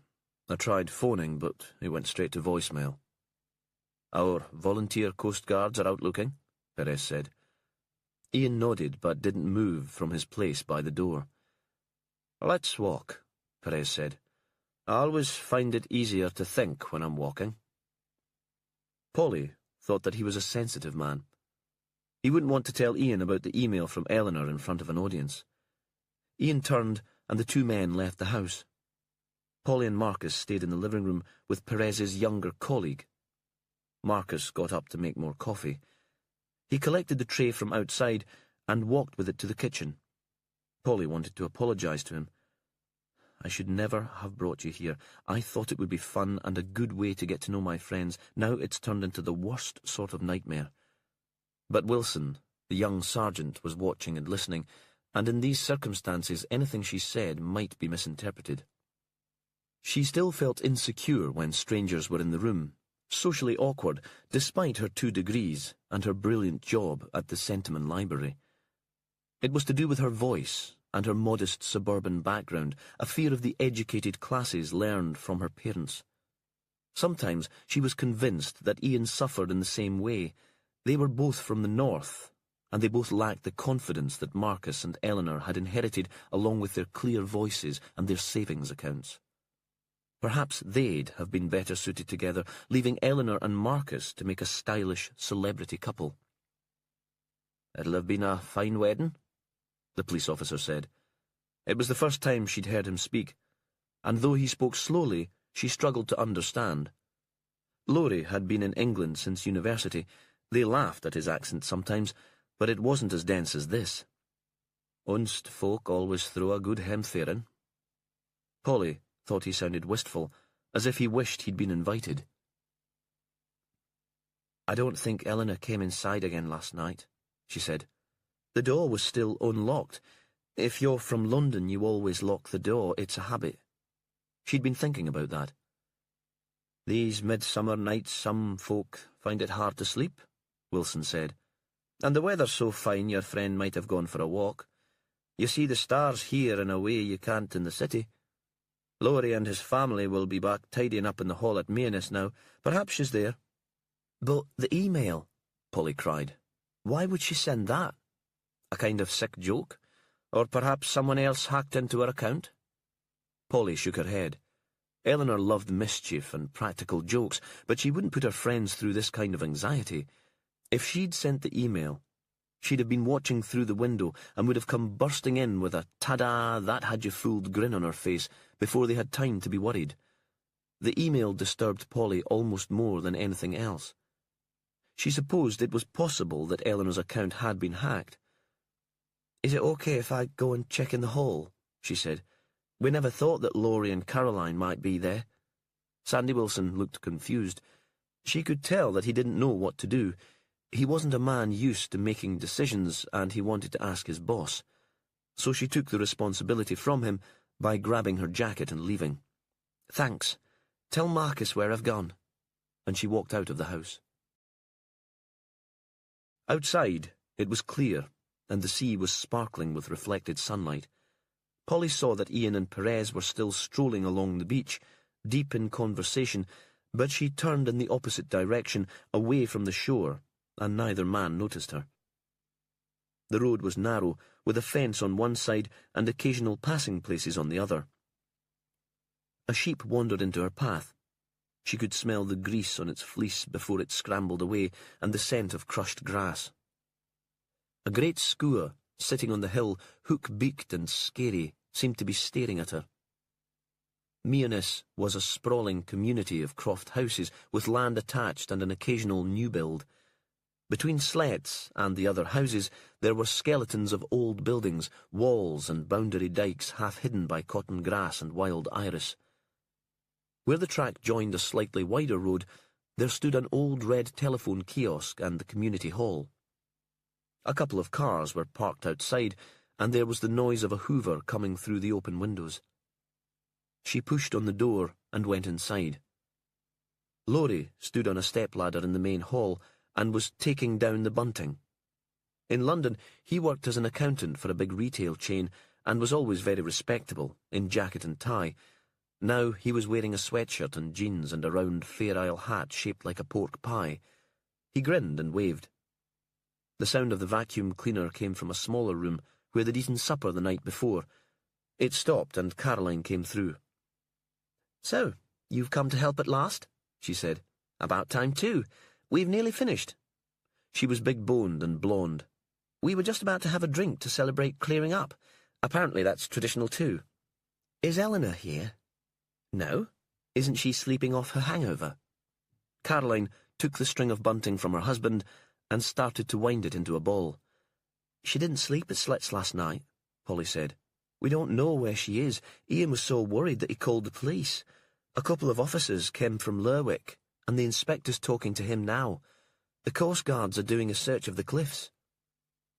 I tried phoning, but it went straight to voicemail." "Our volunteer coast guards are out looking," Perez said. Ian nodded, but didn't move from his place by the door. "Let's walk," Perez said. "I always find it easier to think when I'm walking." Polly thought that he was a sensitive man. He wouldn't want to tell Ian about the email from Eleanor in front of an audience. Ian turned, and the 2 men left the house. Polly and Marcus stayed in the living room with Perez's younger colleague. Marcus got up to make more coffee. He collected the tray from outside and walked with it to the kitchen. Polly wanted to apologise to him. "I should never have brought you here. I thought it would be fun and a good way to get to know my friends. Now it's turned into the worst sort of nightmare." But Wilson, the young sergeant, was watching and listening, and in these circumstances anything she said might be misinterpreted. She still felt insecure when strangers were in the room, socially awkward, despite her 2 degrees and her brilliant job at the Sentimen Library. It was to do with her voice and her modest suburban background, a fear of the educated classes learned from her parents. Sometimes she was convinced that Ian suffered in the same way. They were both from the north, and they both lacked the confidence that Marcus and Eleanor had inherited, along with their clear voices and their savings accounts. Perhaps they'd have been better suited together, leaving Eleanor and Marcus to make a stylish celebrity couple. "It'll have been a fine wedding," the police officer said. It was the first time she'd heard him speak, and though he spoke slowly, she struggled to understand. Laurie had been in England since university. They laughed at his accent sometimes, but it wasn't as dense as this. "Unst folk always throw a good hemfarin." Polly thought he sounded wistful, as if he wished he'd been invited. "I don't think Eleanor came inside again last night," she said. "The door was still unlocked. If you're from London, you always lock the door. It's a habit." She'd been thinking about that. "These midsummer nights some folk find it hard to sleep," Wilson said. "And the weather's so fine your friend might have gone for a walk. You see the stars here in a way you can't in the city. Laurie and his family will be back tidying up in the hall at Mearness now. Perhaps she's there." "But the email," Polly cried. "Why would she send that? A kind of sick joke? Or perhaps someone else hacked into her account?" Polly shook her head. Eleanor loved mischief and practical jokes, but she wouldn't put her friends through this kind of anxiety. If she'd sent the email, she'd have been watching through the window and would have come bursting in with a "ta-da, that had you fooled" grin on her face before they had time to be worried. The email disturbed Polly almost more than anything else. She supposed it was possible that Eleanor's account had been hacked. "Is it okay if I go and check in the hall?" she said. "We never thought that Laurie and Caroline might be there." Sandy Wilson looked confused. She could tell that he didn't know what to do. He wasn't a man used to making decisions, and he wanted to ask his boss. So she took the responsibility from him by grabbing her jacket and leaving. "Thanks. Tell Marcus where I've gone." And she walked out of the house. Outside, it was clear, and the sea was sparkling with reflected sunlight. Polly saw that Ian and Perez were still strolling along the beach, deep in conversation, but she turned in the opposite direction, away from the shore, and neither man noticed her. The road was narrow, with a fence on one side and occasional passing places on the other. A sheep wandered into her path. She could smell the grease on its fleece before it scrambled away, and the scent of crushed grass. A great skua, sitting on the hill, hook-beaked and scary, seemed to be staring at her. Mearness was a sprawling community of croft houses, with land attached and an occasional new build. Between slets and the other houses there were skeletons of old buildings, walls and boundary dikes half hidden by cotton grass and wild iris. Where the track joined a slightly wider road, there stood an old red telephone kiosk and the community hall. A couple of cars were parked outside, and there was the noise of a hoover coming through the open windows. She pushed on the door and went inside. Laurie stood on a stepladder in the main hall and was taking down the bunting. In London, he worked as an accountant for a big retail chain and was always very respectable, in jacket and tie. Now he was wearing a sweatshirt and jeans and a round Fair Isle hat shaped like a pork pie. He grinned and waved. The sound of the vacuum cleaner came from a smaller room where they'd eaten supper the night before. It stopped and Caroline came through. "So, you've come to help at last?" she said. "About time too. We've nearly finished." She was big-boned and blonde. "We were just about to have a drink to celebrate clearing up. Apparently that's traditional too." "Is Eleanor here?" "No. Isn't she sleeping off her hangover?" Caroline took the string of bunting from her husband and started to wind it into a ball. "She didn't sleep at Slits last night," Polly said. "We don't know where she is. Ian was so worried that he called the police. A couple of officers came from Lerwick, and the inspector's talking to him now. The Coast Guards are doing a search of the cliffs."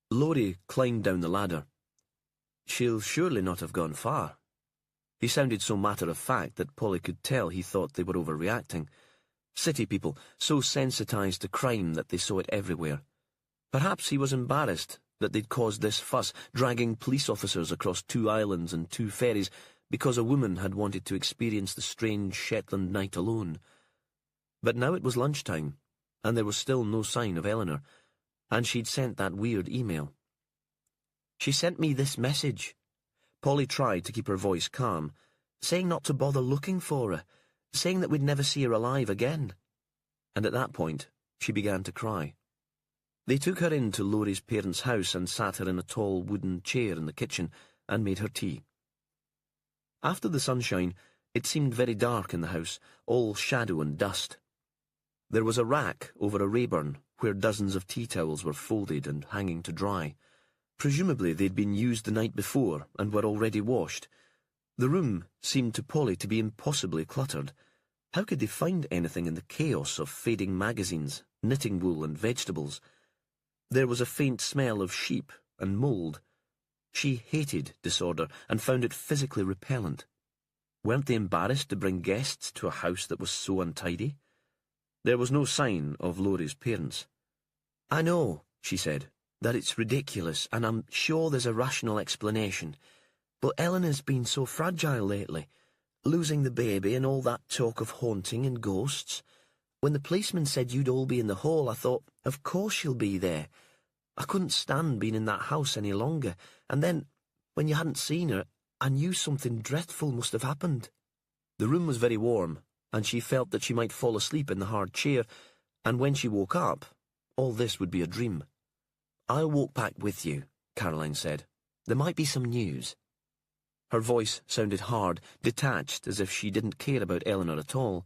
Laurie climbed down the ladder. "She'll surely not have gone far." He sounded so matter-of-fact that Polly could tell he thought they were overreacting. City people, so sensitized to crime that they saw it everywhere. Perhaps he was embarrassed that they'd caused this fuss, dragging police officers across 2 islands and 2 ferries, because a woman had wanted to experience the strange Shetland night alone. But now it was lunchtime, and there was still no sign of Eleanor, and she'd sent that weird email. "She sent me this message." Polly tried to keep her voice calm, saying not to bother looking for her, saying that we'd never see her alive again. And at that point, she began to cry. They took her into Laurie's parents' house and sat her in a tall wooden chair in the kitchen and made her tea. After the sunshine, it seemed very dark in the house, all shadow and dust. There was a rack over a Rayburn where dozens of tea towels were folded and hanging to dry. Presumably they'd been used the night before and were already washed. The room seemed to Polly to be impossibly cluttered. How could they find anything in the chaos of fading magazines, knitting wool and vegetables? There was a faint smell of sheep and mould. She hated disorder and found it physically repellent. Weren't they embarrassed to bring guests to a house that was so untidy? There was no sign of Laurie's parents. "I know," she said, "that it's ridiculous, and I'm sure there's a rational explanation. But Eleanor's been so fragile lately, losing the baby and all that talk of haunting and ghosts. When the policeman said you'd all be in the hall, I thought, of course she'll be there. I couldn't stand being in that house any longer, and then, when you hadn't seen her, I knew something dreadful must have happened." The room was very warm, and she felt that she might fall asleep in the hard chair, and when she woke up, all this would be a dream. "I'll walk back with you," Caroline said. "There might be some news." Her voice sounded hard, detached, as if she didn't care about Eleanor at all.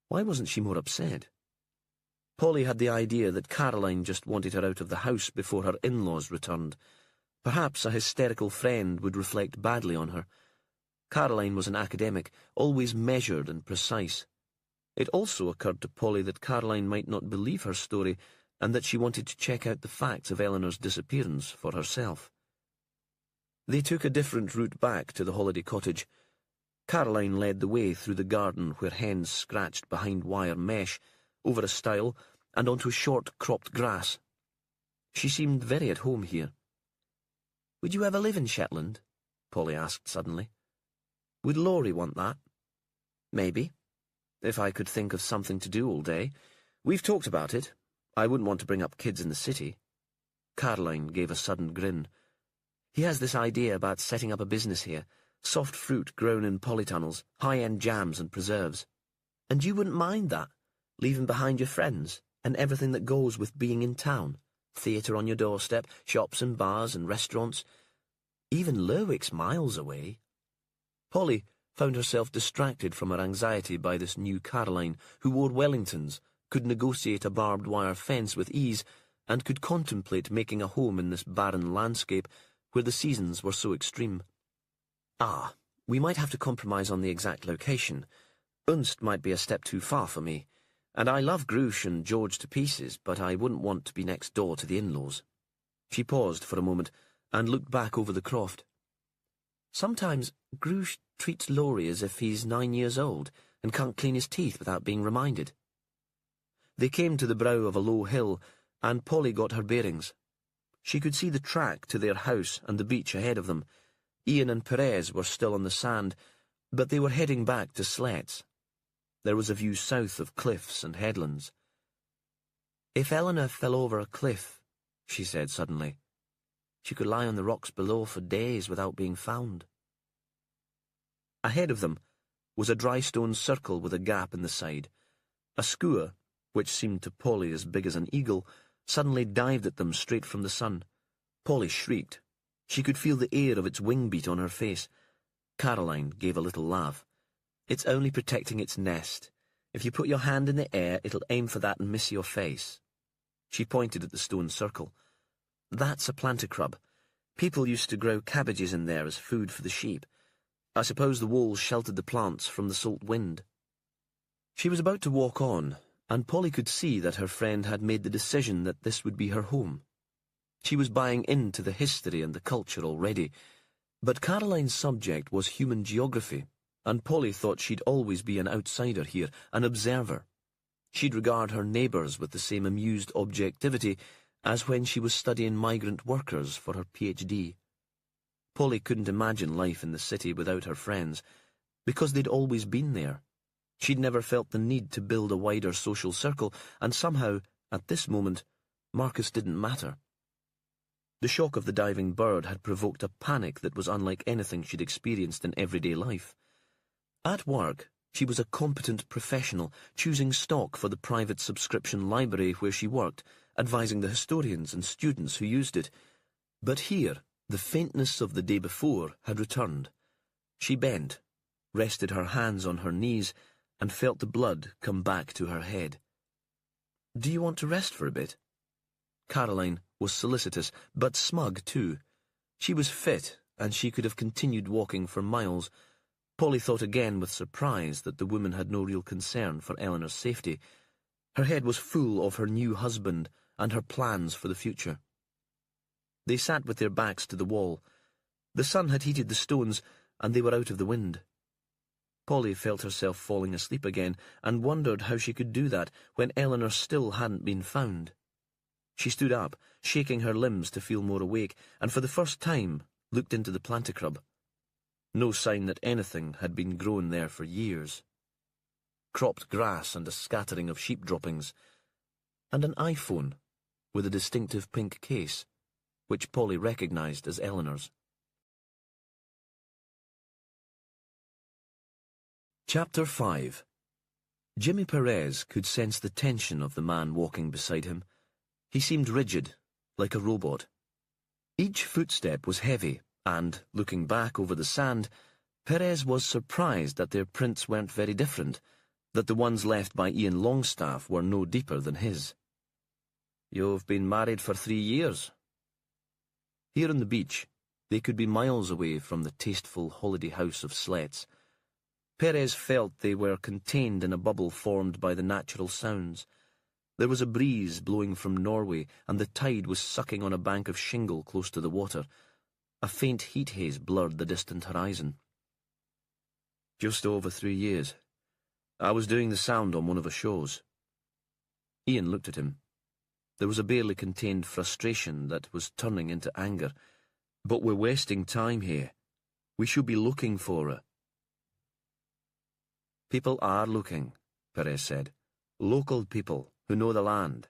Why wasn't she more upset? Polly had the idea that Caroline just wanted her out of the house before her in-laws returned. Perhaps a hysterical friend would reflect badly on her. Caroline was an academic, always measured and precise. It also occurred to Polly that Caroline might not believe her story and that she wanted to check out the facts of Eleanor's disappearance for herself. They took a different route back to the holiday cottage. Caroline led the way through the garden where hens scratched behind wire mesh, over a stile, and onto short cropped grass. She seemed very at home here. "Would you ever live in Shetland?" Polly asked suddenly. "Would Laurie want that?" "Maybe. If I could think of something to do all day. We've talked about it. I wouldn't want to bring up kids in the city." Caroline gave a sudden grin. "He has this idea about setting up a business here. Soft fruit grown in polytunnels, high-end jams and preserves. And you wouldn't mind that, leaving behind your friends and everything that goes with being in town. Theatre on your doorstep, shops and bars and restaurants. Even Lerwick's miles away." Polly found herself distracted from her anxiety by this new Caroline, who wore Wellingtons, could negotiate a barbed wire fence with ease, and could contemplate making a home in this barren landscape where the seasons were so extreme. "Ah, we might have to compromise on the exact location. Unst might be a step too far for me, and I love Grush and George to pieces, but I wouldn't want to be next door to the in-laws." She paused for a moment and looked back over the croft. "Sometimes Grush treats Laurie as if he's 9 years old and can't clean his teeth without being reminded." They came to the brow of a low hill, and Polly got her bearings. She could see the track to their house and the beach ahead of them. Ian and Perez were still on the sand, but they were heading back to Slets. There was a view south of cliffs and headlands. "If Eleanor fell over a cliff," she said suddenly, "she could lie on the rocks below for days without being found." Ahead of them was a dry stone circle with a gap in the side. A skua, which seemed to Polly as big as an eagle, suddenly dived at them straight from the sun. Polly shrieked. She could feel the air of its wing beat on her face. Caroline gave a little laugh. "It's only protecting its nest. If you put your hand in the air, it'll aim for that and miss your face." She pointed at the stone circle. "That's a planticrub. People used to grow cabbages in there as food for the sheep. I suppose the walls sheltered the plants from the salt wind." She was about to walk on, and Polly could see that her friend had made the decision that this would be her home. She was buying into the history and the culture already, but Caroline's subject was human geography, and Polly thought she'd always be an outsider here, an observer. She'd regard her neighbours with the same amused objectivity as when she was studying migrant workers for her PhD. Polly couldn't imagine life in the city without her friends, because they'd always been there. She'd never felt the need to build a wider social circle, and somehow, at this moment, Marcus didn't matter. The shock of the diving bird had provoked a panic that was unlike anything she'd experienced in everyday life. At work, she was a competent professional, choosing stock for the private subscription library where she worked, advising the historians and students who used it. But here, the faintness of the day before had returned. She bent, rested her hands on her knees, and felt the blood come back to her head. "Do you want to rest for a bit?" Caroline was solicitous, but smug too. She was fit, and she could have continued walking for miles. Polly thought again with surprise that the woman had no real concern for Eleanor's safety. Her head was full of her new husband and her plans for the future. They sat with their backs to the wall. The sun had heated the stones, and they were out of the wind. Polly felt herself falling asleep again, and wondered how she could do that when Eleanor still hadn't been found. She stood up, shaking her limbs to feel more awake, and for the first time looked into the planticrub. No sign that anything had been grown there for years. Cropped grass and a scattering of sheep droppings, and an iPhone with a distinctive pink case, which Polly recognised as Eleanor's. Chapter 5. Jimmy Perez could sense the tension of the man walking beside him. He seemed rigid, like a robot. Each footstep was heavy, and, looking back over the sand, Perez was surprised that their prints weren't very different, that the ones left by Ian Longstaff were no deeper than his. "You've been married for 3 years. Here on the beach, they could be miles away from the tasteful holiday house of sleds. Perez felt they were contained in a bubble formed by the natural sounds. There was a breeze blowing from Norway, and the tide was sucking on a bank of shingle close to the water. A faint heat haze blurred the distant horizon. "Just over 3 years. I was doing the sound on one of the shows." Ian looked at him. There was a barely contained frustration that was turning into anger. "But we're wasting time here. We should be looking for her." "People are looking," Perez said. "Local people who know the land.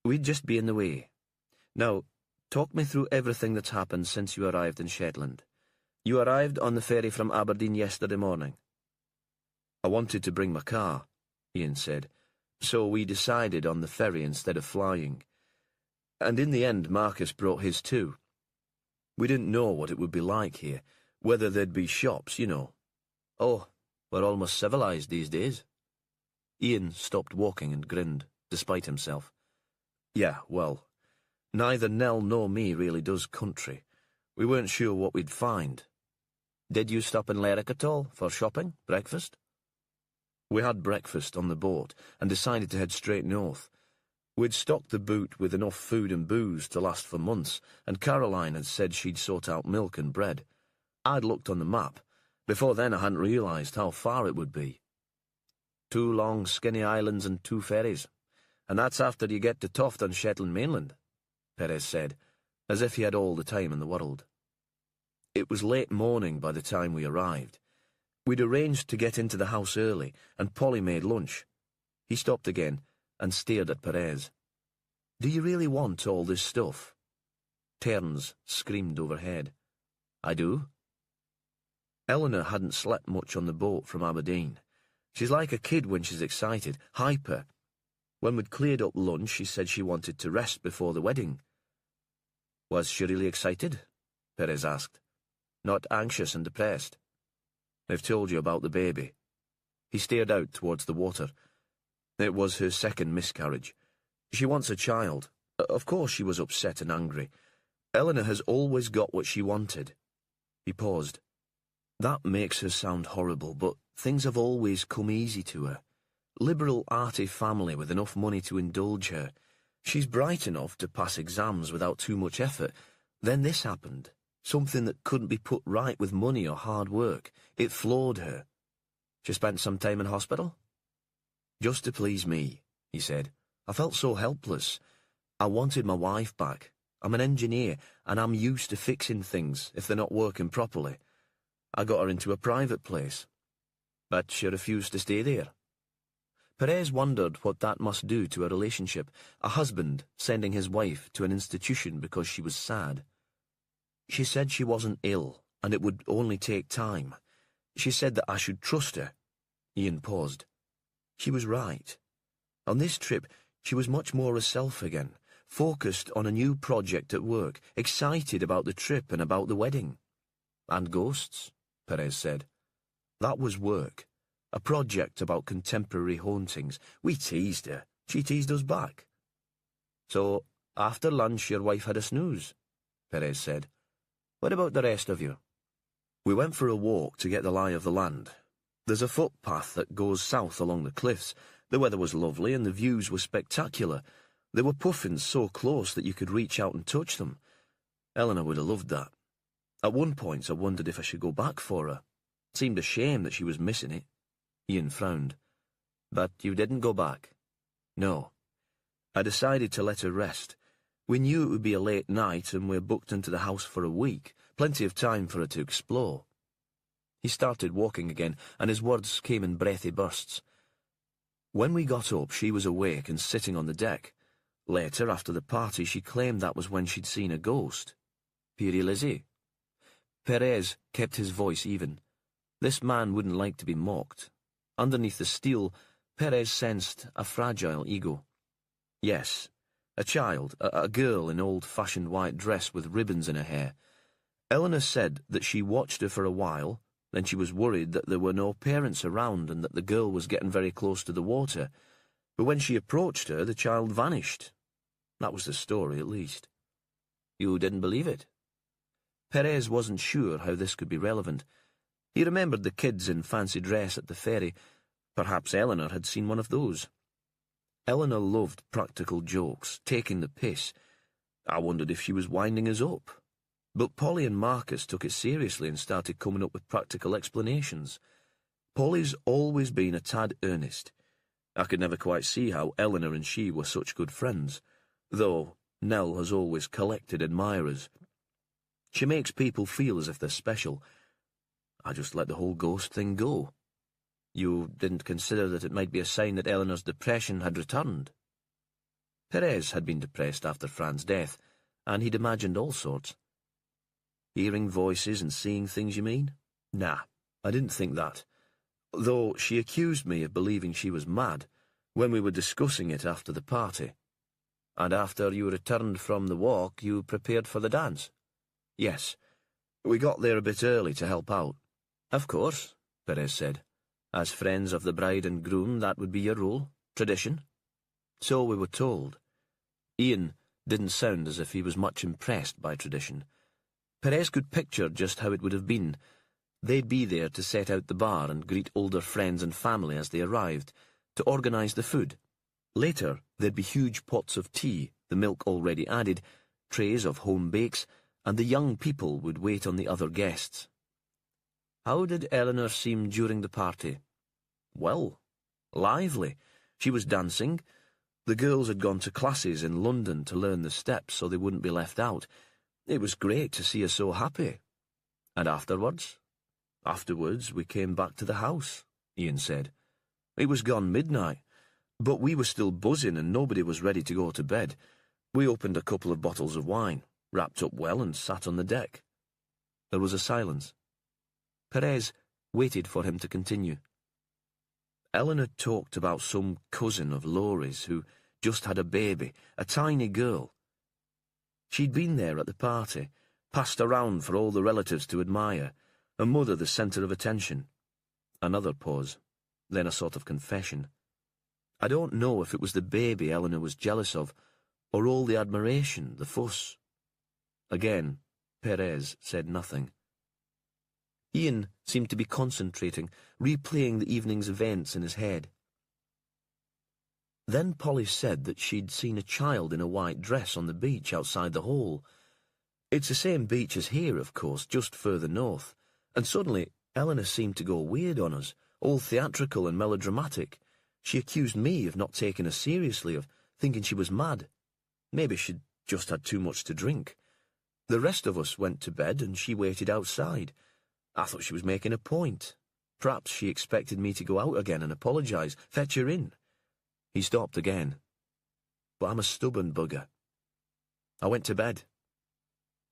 We'd just be in the way. Now, talk me through everything that's happened since you arrived in Shetland. You arrived on the ferry from Aberdeen yesterday morning." "I wanted to bring my car," Ian said, "so we decided on the ferry instead of flying. And in the end, Marcus brought his too. We didn't know what it would be like here, whether there'd be shops, you know. Oh, we're almost civilized these days." Ian stopped walking and grinned, despite himself. "Yeah, well, neither Nell nor me really does country. We weren't sure what we'd find. Did you stop in Lerwick at all, for shopping, breakfast?" "We had breakfast on the boat, and decided to head straight north. We'd stocked the boot with enough food and booze to last for months, and Caroline had said she'd sort out milk and bread. I'd looked on the map. Before then I hadn't realised how far it would be. 2 long, skinny islands and 2 ferries. And that's after you get to Toft on Shetland mainland," Perez said, as if he had all the time in the world. It was late morning by the time we arrived. We'd arranged to get into the house early, and Polly made lunch. He stopped again and stared at Perez. "Do you really want all this stuff?" Terns screamed overhead. "I do." Eleanor hadn't slept much on the boat from Aberdeen. She's like a kid when she's excited, hyper. When we'd cleared up lunch, she said she wanted to rest before the wedding. "Was she really excited?" Perez asked. "Not anxious and depressed?" "They've told you about the baby." He stared out towards the water. "It was her second miscarriage. She wants a child. Of course she was upset and angry. Eleanor has always got what she wanted." He paused. "That makes her sound horrible, but things have always come easy to her. Liberal, arty family with enough money to indulge her. She's bright enough to pass exams without too much effort. Then this happened. Something that couldn't be put right with money or hard work. It floored her. She spent some time in hospital?" "Just to please me," he said. "I felt so helpless. I wanted my wife back. I'm an engineer, and I'm used to fixing things if they're not working properly. I got her into a private place. But she refused to stay there." Perez wondered what that must do to a relationship, a husband sending his wife to an institution because she was sad. "She said she wasn't ill, and it would only take time. She said that I should trust her." Ian paused. She was right. On this trip, she was much more herself again, focused on a new project at work, excited about the trip and about the wedding. "And ghosts?" Perez said. That was work. A project about contemporary hauntings. We teased her. She teased us back. So, after lunch your wife had a snooze, Perez said. What about the rest of you? We went for a walk to get the lie of the land. There's a footpath that goes south along the cliffs. The weather was lovely and the views were spectacular. There were puffins so close that you could reach out and touch them. Eleanor would have loved that. At one point I wondered if I should go back for her. It seemed a shame that she was missing it. Ian frowned. But you didn't go back? No. I decided to let her rest. We knew it would be a late night and we're booked into the house for a week, plenty of time for her to explore. He started walking again, and his words came in breathy bursts. When we got up, she was awake and sitting on the deck. Later, after the party, she claimed that was when she'd seen a ghost. Piri Lizzie. Perez kept his voice even. This man wouldn't like to be mocked. Underneath the steel, Perez sensed a fragile ego. Yes, a child, a girl in old-fashioned white dress with ribbons in her hair. Eleanor said that she watched her for a while, then she was worried that there were no parents around and that the girl was getting very close to the water. But when she approached her, the child vanished. That was the story, at least. You didn't believe it? Perez wasn't sure how this could be relevant. He remembered the kids in fancy dress at the ferry. Perhaps Eleanor had seen one of those. Eleanor loved practical jokes, taking the piss. I wondered if she was winding us up. But Polly and Marcus took it seriously and started coming up with practical explanations. Polly's always been a tad earnest. I could never quite see how Eleanor and she were such good friends, though Nell has always collected admirers. She makes people feel as if they're special. I just let the whole ghost thing go. You didn't consider that it might be a sign that Eleanor's depression had returned? Perez had been depressed after Fran's death, and he'd imagined all sorts. Hearing voices and seeing things, you mean? Nah, I didn't think that. Though she accused me of believing she was mad when we were discussing it after the party. And after you returned from the walk, you prepared for the dance? Yes. We got there a bit early to help out. Of course, Perez said. As friends of the bride and groom, that would be your role, tradition. So we were told. Ian didn't sound as if he was much impressed by tradition. Perez could picture just how it would have been. They'd be there to set out the bar and greet older friends and family as they arrived, to organise the food. Later, there'd be huge pots of tea, the milk already added, trays of home bakes, and the young people would wait on the other guests. How did Eleanor seem during the party? Well, lively. She was dancing. The girls had gone to classes in London to learn the steps so they wouldn't be left out. It was great to see her so happy. And afterwards? Afterwards, we came back to the house, Ian said. It was gone midnight, but we were still buzzing and nobody was ready to go to bed. We opened a couple of bottles of wine, wrapped up well, and sat on the deck. There was a silence. Perez waited for him to continue. Eleanor talked about some cousin of Laurie's who just had a baby, a tiny girl. She'd been there at the party, passed around for all the relatives to admire, her mother the centre of attention. Another pause, then a sort of confession. I don't know if it was the baby Eleanor was jealous of, or all the admiration, the fuss. Again, Perez said nothing. Ian seemed to be concentrating, replaying the evening's events in his head. Then Polly said that she'd seen a child in a white dress on the beach outside the hall. It's the same beach as here, of course, just further north. And suddenly, Eleanor seemed to go weird on us, all theatrical and melodramatic. She accused me of not taking her seriously, of thinking she was mad. Maybe she'd just had too much to drink. The rest of us went to bed and she waited outside. I thought she was making a point. Perhaps she expected me to go out again and apologise, fetch her in. He stopped again. But I'm a stubborn bugger. I went to bed.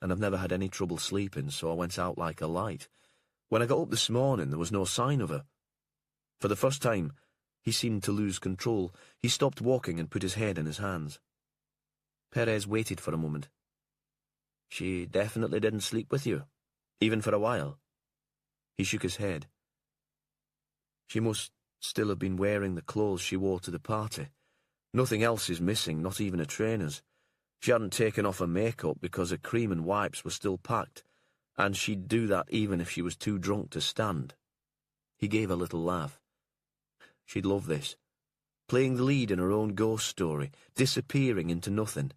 And I've never had any trouble sleeping, so I went out like a light. When I got up this morning, there was no sign of her. For the first time, he seemed to lose control. He stopped walking and put his head in his hands. Perez waited for a moment. She definitely didn't sleep with you, even for a while. He shook his head. She must still have been wearing the clothes she wore to the party. Nothing else is missing, not even her trainers. She hadn't taken off her makeup because her cream and wipes were still packed, and she'd do that even if she was too drunk to stand. He gave a little laugh. She'd love this. Playing the lead in her own ghost story, disappearing into nothing.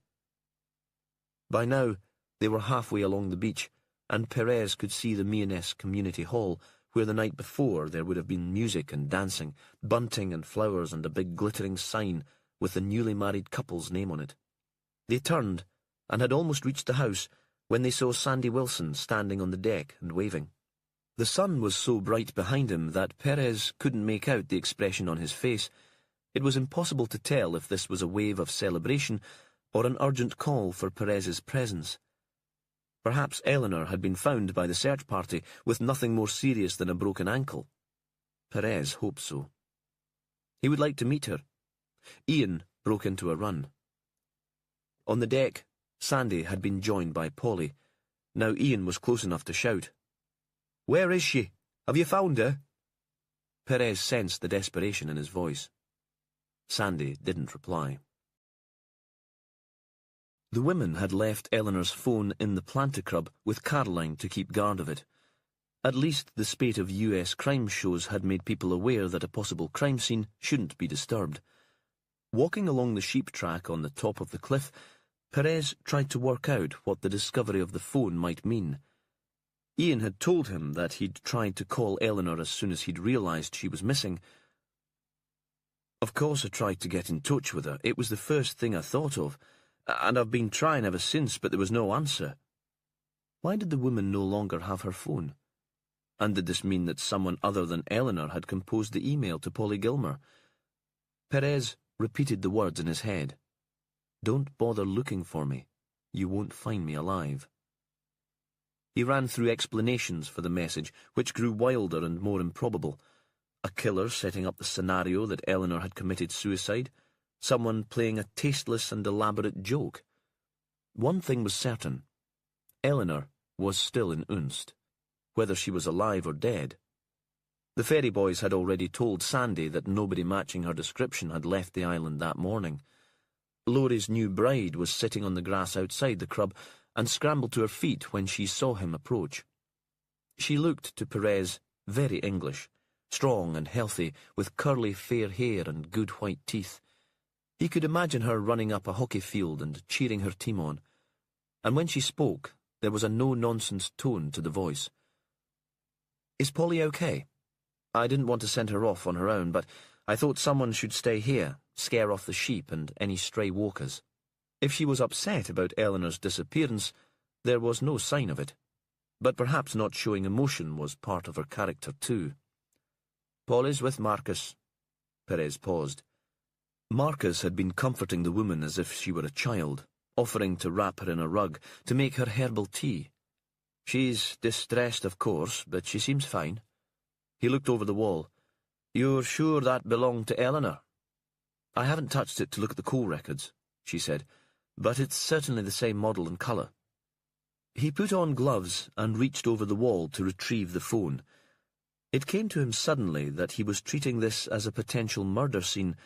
By now, they were halfway along the beach, and Perez could see the Mianese Community Hall, where the night before there would have been music and dancing, bunting and flowers and a big glittering sign with the newly married couple's name on it. They turned, and had almost reached the house, when they saw Sandy Wilson standing on the deck and waving. The sun was so bright behind him that Perez couldn't make out the expression on his face. It was impossible to tell if this was a wave of celebration or an urgent call for Perez's presence. Perhaps Eleanor had been found by the search party with nothing more serious than a broken ankle. Perez hoped so. He would like to meet her. Ian broke into a run. On the deck, Sandy had been joined by Polly. Now Ian was close enough to shout, "Where is she? Have you found her?" Perez sensed the desperation in his voice. Sandy didn't reply. The women had left Eleanor's phone in the Planticrub with Caroline to keep guard of it. At least the spate of US crime shows had made people aware that a possible crime scene shouldn't be disturbed. Walking along the sheep track on the top of the cliff, Perez tried to work out what the discovery of the phone might mean. Ian had told him that he'd tried to call Eleanor as soon as he'd realised she was missing. "Of course I tried to get in touch with her. It was the first thing I thought of. And I've been trying ever since, but there was no answer." Why did the woman no longer have her phone? And did this mean that someone other than Eleanor had composed the email to Polly Gilmer? Perez repeated the words in his head. "Don't bother looking for me. You won't find me alive." He ran through explanations for the message, which grew wilder and more improbable. A killer setting up the scenario that Eleanor had committed suicide. Someone playing a tasteless and elaborate joke. One thing was certain. Eleanor was still in Unst, whether she was alive or dead. The ferry boys had already told Sandy that nobody matching her description had left the island that morning. Laurie's new bride was sitting on the grass outside the crub and scrambled to her feet when she saw him approach. She looked to Perez very English, strong and healthy, with curly fair hair and good white teeth. He could imagine her running up a hockey field and cheering her team on. And when she spoke, there was a no-nonsense tone to the voice. "Is Polly okay? I didn't want to send her off on her own, but I thought someone should stay here, scare off the sheep and any stray walkers." If she was upset about Eleanor's disappearance, there was no sign of it. But perhaps not showing emotion was part of her character too. "Polly's with Marcus." Perez paused. Marcus had been comforting the woman as if she were a child, offering to wrap her in a rug, to make her herbal tea. "She's distressed, of course, but she seems fine." He looked over the wall. "You're sure that belonged to Eleanor?" "I haven't touched it to look at the call records," she said, "but it's certainly the same model and colour." He put on gloves and reached over the wall to retrieve the phone. It came to him suddenly that he was treating this as a potential murder scene,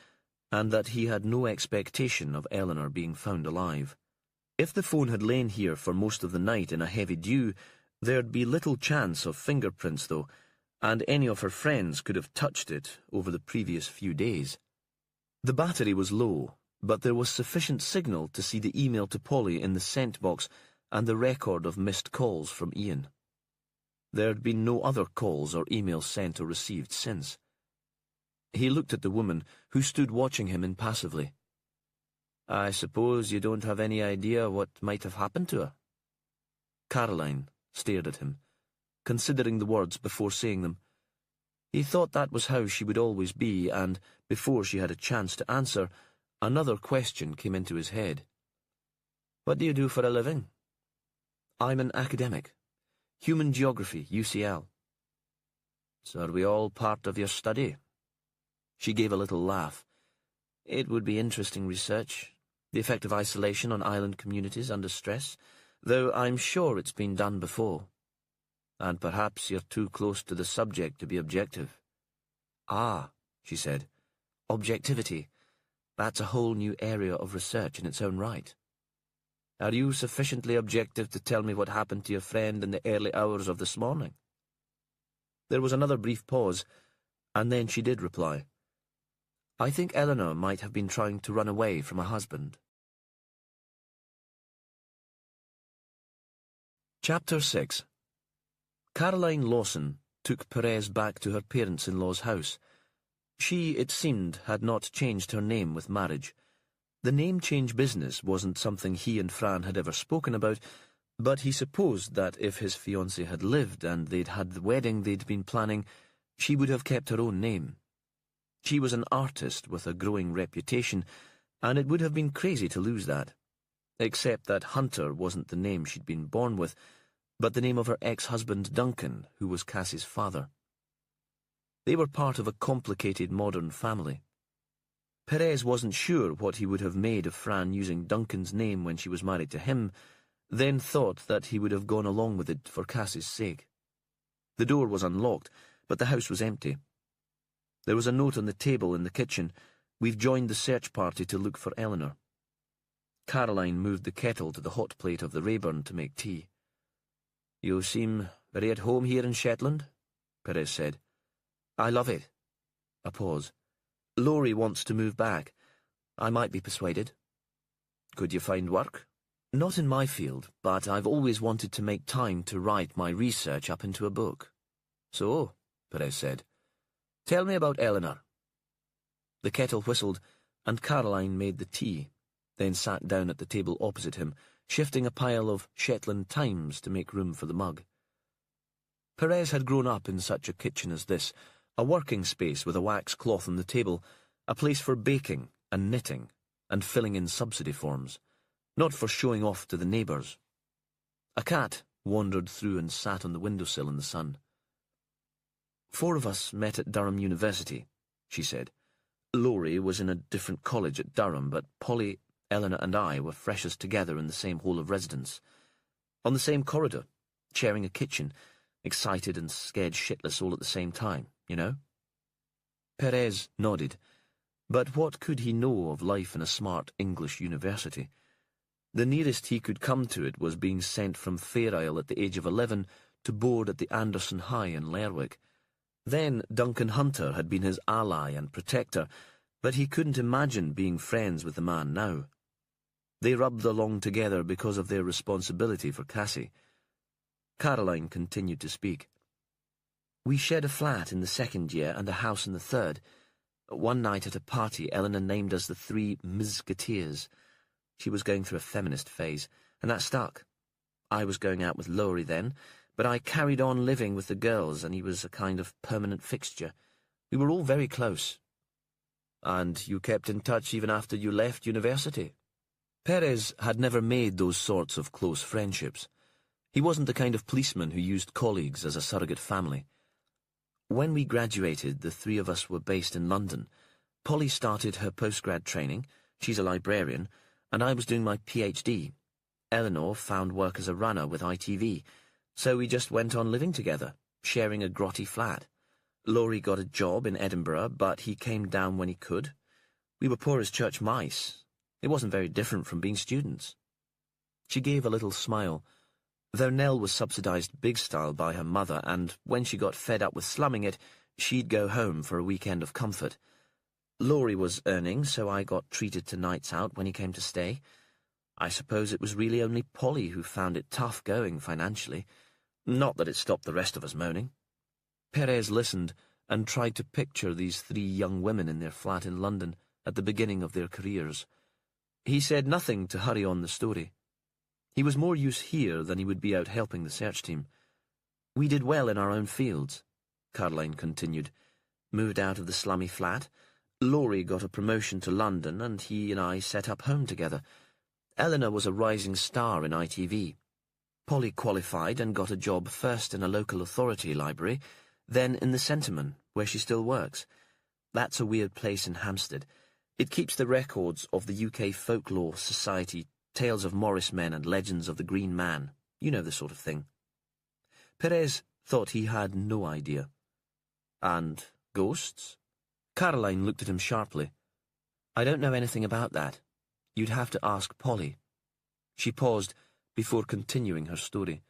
and that he had no expectation of Eleanor being found alive. If the phone had lain here for most of the night in a heavy dew, there'd be little chance of fingerprints, though, and any of her friends could have touched it over the previous few days. The battery was low, but there was sufficient signal to see the email to Polly in the sent box and the record of missed calls from Ian. There'd been no other calls or emails sent or received since. He looked at the woman, who stood watching him impassively. "I suppose you don't have any idea what might have happened to her?" Caroline stared at him, considering the words before saying them. He thought that was how she would always be, and, before she had a chance to answer, another question came into his head. "What do you do for a living?" "I'm an academic. Human Geography, UCL. "So are we all part of your study?" She gave a little laugh. "It would be interesting research. The effect of isolation on island communities under stress, though I'm sure it's been done before." and perhaps you're too close to the subject to be objective." "Ah," she said, "objectivity. That's a whole new area of research in its own right. Are you sufficiently objective to tell me what happened to your friend in the early hours of this morning?" There was another brief pause, and then she did reply. "I think Eleanor might have been trying to run away from her husband." Chapter 6. Caroline Lawson took Perez back to her parents-in-law's house. She, it seemed, had not changed her name with marriage. The name change business wasn't something he and Fran had ever spoken about, but he supposed that if his fiancée had lived and they'd had the wedding they'd been planning, she would have kept her own name. She was an artist with a growing reputation, and it would have been crazy to lose that. Except that Hunter wasn't the name she'd been born with, but the name of her ex-husband Duncan, who was Cassie's father. They were part of a complicated modern family. Perez wasn't sure what he would have made of Fran using Duncan's name when she was married to him, then thought that he would have gone along with it for Cassie's sake. The door was unlocked, but the house was empty. There was a note on the table in the kitchen: "We've joined the search party to look for Eleanor." Caroline moved the kettle to the hot plate of the Rayburn to make tea. "You seem very at home here in Shetland," Perez said. "I love it." A pause. "Laurie wants to move back. I might be persuaded." "Could you find work?" "Not in my field, but I've always wanted to make time to write my research up into a book." "So," Perez said. "Tell me about Eleanor." The kettle whistled, and Caroline made the tea, then sat down at the table opposite him, shifting a pile of Shetland Times to make room for the mug. Perez had grown up in such a kitchen as this, a working space with a wax cloth on the table, a place for baking and knitting and filling in subsidy forms, not for showing off to the neighbours. A cat wandered through and sat on the windowsill in the sun. "4 of us met at Durham University," she said. "Laurie was in a different college at Durham, but Polly, Eleanor and I were freshers together in the same hall of residence. On the same corridor, sharing a kitchen, excited and scared shitless all at the same time, you know?" Perez nodded, but what could he know of life in a smart English university? The nearest he could come to it was being sent from Fair Isle at the age of 11 to board at the Anderson High in Lerwick. Then Duncan Hunter had been his ally and protector, but he couldn't imagine being friends with the man now. They rubbed along together because of their responsibility for Cassie. Caroline continued to speak. "We shared a flat in the 2nd year and a house in the 3rd. One night at a party, Eleanor named us the 3 Musketeers. She was going through a feminist phase, and that stuck. I was going out with Laurie then, but I carried on living with the girls, and he was a kind of permanent fixture. We were all very close." "And you kept in touch even after you left university?" Perez had never made those sorts of close friendships. He wasn't the kind of policeman who used colleagues as a surrogate family. "When we graduated, the 3 of us were based in London. Polly started her postgrad training, she's a librarian, and I was doing my PhD. Eleanor found work as a runner with ITV, so we just went on living together, sharing a grotty flat. Laurie got a job in Edinburgh, but he came down when he could. We were poor as church mice. It wasn't very different from being students." She gave a little smile. Their Nell was subsidised big style by her mother, and when she got fed up with slumming it, she'd go home for a weekend of comfort. Laurie was earning, so I got treated to nights out when he came to stay. I suppose it was really only Polly who found it tough going financially. Not that it stopped the rest of us moaning. Perez listened and tried to picture these 3 young women in their flat in London at the beginning of their careers. He said nothing to hurry on the story. He was more use here than he would be out helping the search team. "We did well in our own fields," Caroline continued. "Moved out of the slummy flat. Laurie got a promotion to London, and he and I set up home together. Eleanor was a rising star in ITV. Polly qualified and got a job first in a local authority library, then in the Centreman, where she still works. That's a weird place in Hampstead. It keeps the records of the UK Folklore Society, Tales of Morris Men and Legends of the Green Man. You know the sort of thing." Perez thought he had no idea. And ghosts? Caroline looked at him sharply. I don't know anything about that. You'd have to ask Polly. She paused before continuing her story.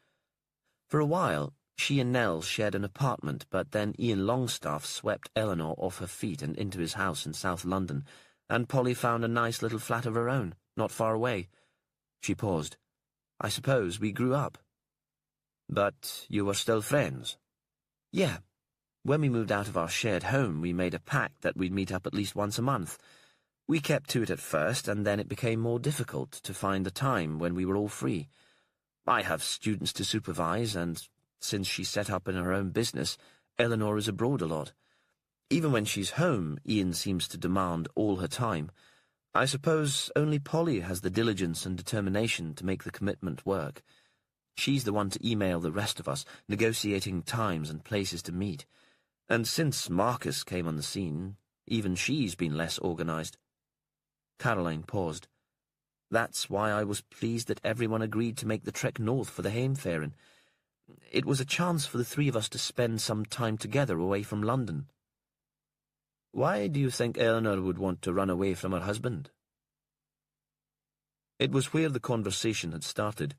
For a while, she and Nell shared an apartment, but then Ian Longstaff swept Eleanor off her feet and into his house in South London, and Polly found a nice little flat of her own, not far away. She paused. I suppose we grew up. But you were still friends? Yeah. When we moved out of our shared home, we made a pact that we'd meet up at least once a month. We kept to it at first, and then it became more difficult to find a time when we were all free. I have students to supervise, and since she set up in her own business, Eleanor is abroad a lot. Even when she's home, Ian seems to demand all her time. I suppose only Polly has the diligence and determination to make the commitment work. She's the one to email the rest of us, negotiating times and places to meet. And since Marcus came on the scene, even she's been less organised. Caroline paused. That's why I was pleased that everyone agreed to make the trek north for the Heimferien. It was a chance for the three of us to spend some time together away from London. Why do you think Eleanor would want to run away from her husband? It was where the conversation had started.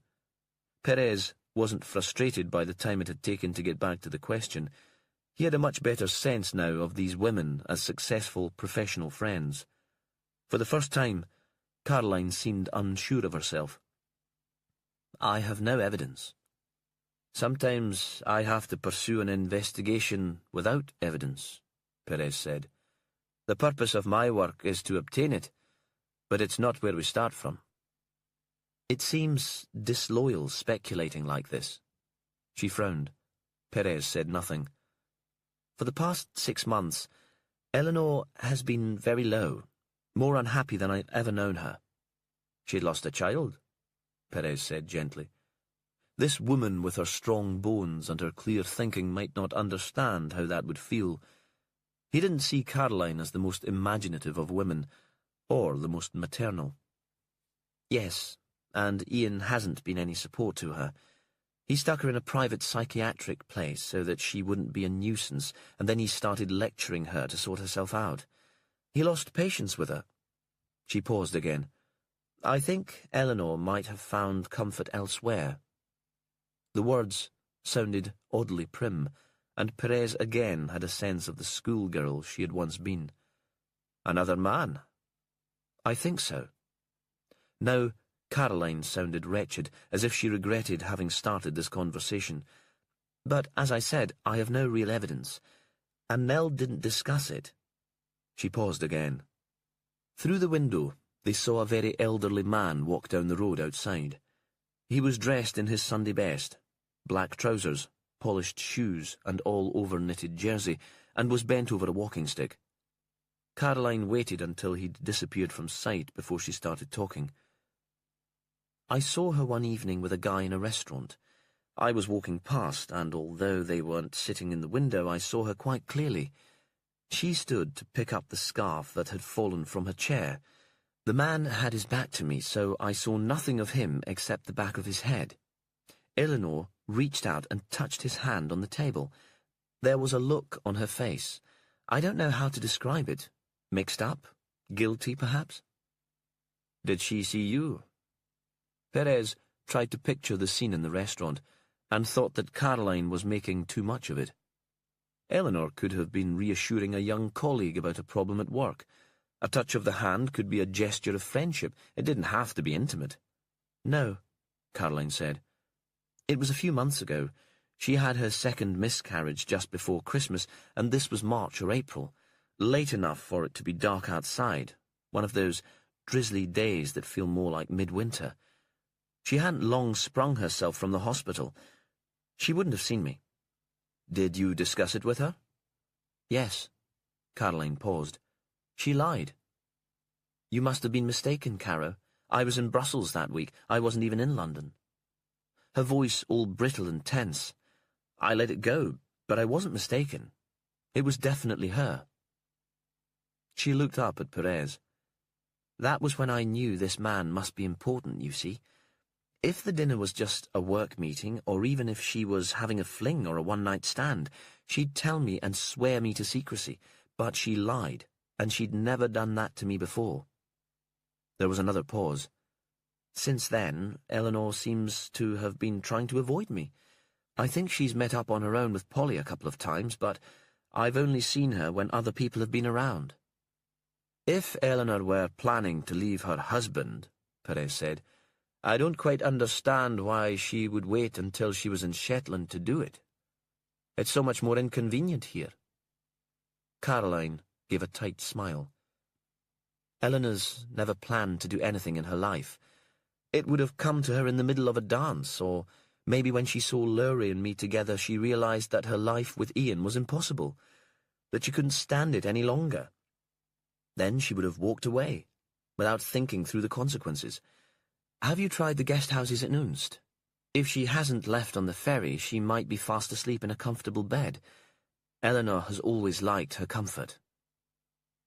Perez wasn't frustrated by the time it had taken to get back to the question. He had a much better sense now of these women as successful professional friends. For the first time, Caroline seemed unsure of herself. I have no evidence. Sometimes I have to pursue an investigation without evidence, Perez said. The purpose of my work is to obtain it, but it's not where we start from. It seems disloyal speculating like this. She frowned. Perez said nothing. For the past 6 months, Eleanor has been very low, more unhappy than I've ever known her. She had lost a child, Perez said gently. This woman with her strong bones and her clear thinking might not understand how that would feel. He didn't see Caroline as the most imaginative of women, or the most maternal. Yes, and Ian hasn't been any support to her. He stuck her in a private psychiatric place so that she wouldn't be a nuisance, and then he started lecturing her to sort herself out. He lost patience with her. She paused again. I think Eleanor might have found comfort elsewhere. The words sounded oddly prim, and Perez again had a sense of the schoolgirl she had once been. Another man? I think so. Now, Caroline sounded wretched, as if she regretted having started this conversation. But, as I said, I have no real evidence, and Nell didn't discuss it. She paused again. Through the window, they saw a very elderly man walk down the road outside. He was dressed in his Sunday best, black trousers, polished shoes, and all-over-knitted jersey, and was bent over a walking stick. Caroline waited until he'd disappeared from sight before she started talking. I saw her one evening with a guy in a restaurant. I was walking past, and although they weren't sitting in the window, I saw her quite clearly. She stood to pick up the scarf that had fallen from her chair. The man had his back to me, so I saw nothing of him except the back of his head. Eleanor reached out and touched his hand on the table. There was a look on her face. I don't know how to describe it. Mixed up? Guilty, perhaps? Did she see you? Perez tried to picture the scene in the restaurant, and thought that Caroline was making too much of it. Eleanor could have been reassuring a young colleague about a problem at work. A touch of the hand could be a gesture of friendship. It didn't have to be intimate. No, Caroline said. It was a few months ago. She had her second miscarriage just before Christmas, and this was March or April, late enough for it to be dark outside, one of those drizzly days that feel more like midwinter. She hadn't long sprung herself from the hospital. She wouldn't have seen me. Did you discuss it with her? Yes. Caroline paused. She lied. You must have been mistaken, Caro. I was in Brussels that week. I wasn't even in London. Her voice all brittle and tense. I let it go, but I wasn't mistaken. It was definitely her. She looked up at Perez. That was when I knew this man must be important, you see. If the dinner was just a work meeting, or even if she was having a fling or a one-night stand, she'd tell me and swear me to secrecy, but she lied, and she'd never done that to me before. There was another pause. Since then, Eleanor seems to have been trying to avoid me. I think she's met up on her own with Polly a couple of times, but I've only seen her when other people have been around. If Eleanor were planning to leave her husband, Perez said, I don't quite understand why she would wait until she was in Shetland to do it. It's so much more inconvenient here. Caroline gave a tight smile. Eleanor's never planned to do anything in her life. It would have come to her in the middle of a dance, or maybe when she saw Lowry and me together she realised that her life with Ian was impossible, that she couldn't stand it any longer. Then she would have walked away, without thinking through the consequences. Have you tried the guest houses at Noonst? If she hasn't left on the ferry, she might be fast asleep in a comfortable bed. Eleanor has always liked her comfort.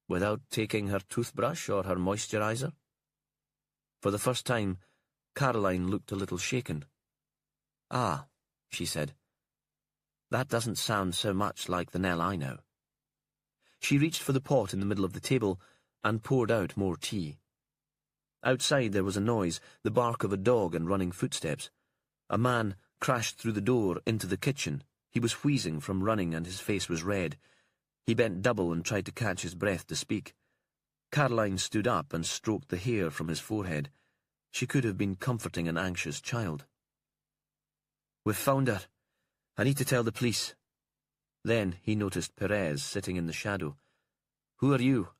Without taking her toothbrush or her moisturiser? For the first time, Caroline looked a little shaken. Ah, she said. That doesn't sound so much like the Nell I know. She reached for the pot in the middle of the table and poured out more tea. Outside there was a noise, the bark of a dog and running footsteps. A man crashed through the door into the kitchen. He was wheezing from running and his face was red. He bent double and tried to catch his breath to speak. Caroline stood up and stroked the hair from his forehead. She could have been comforting an anxious child. We've found her. I need to tell the police. Then he noticed Perez sitting in the shadow. Who are you?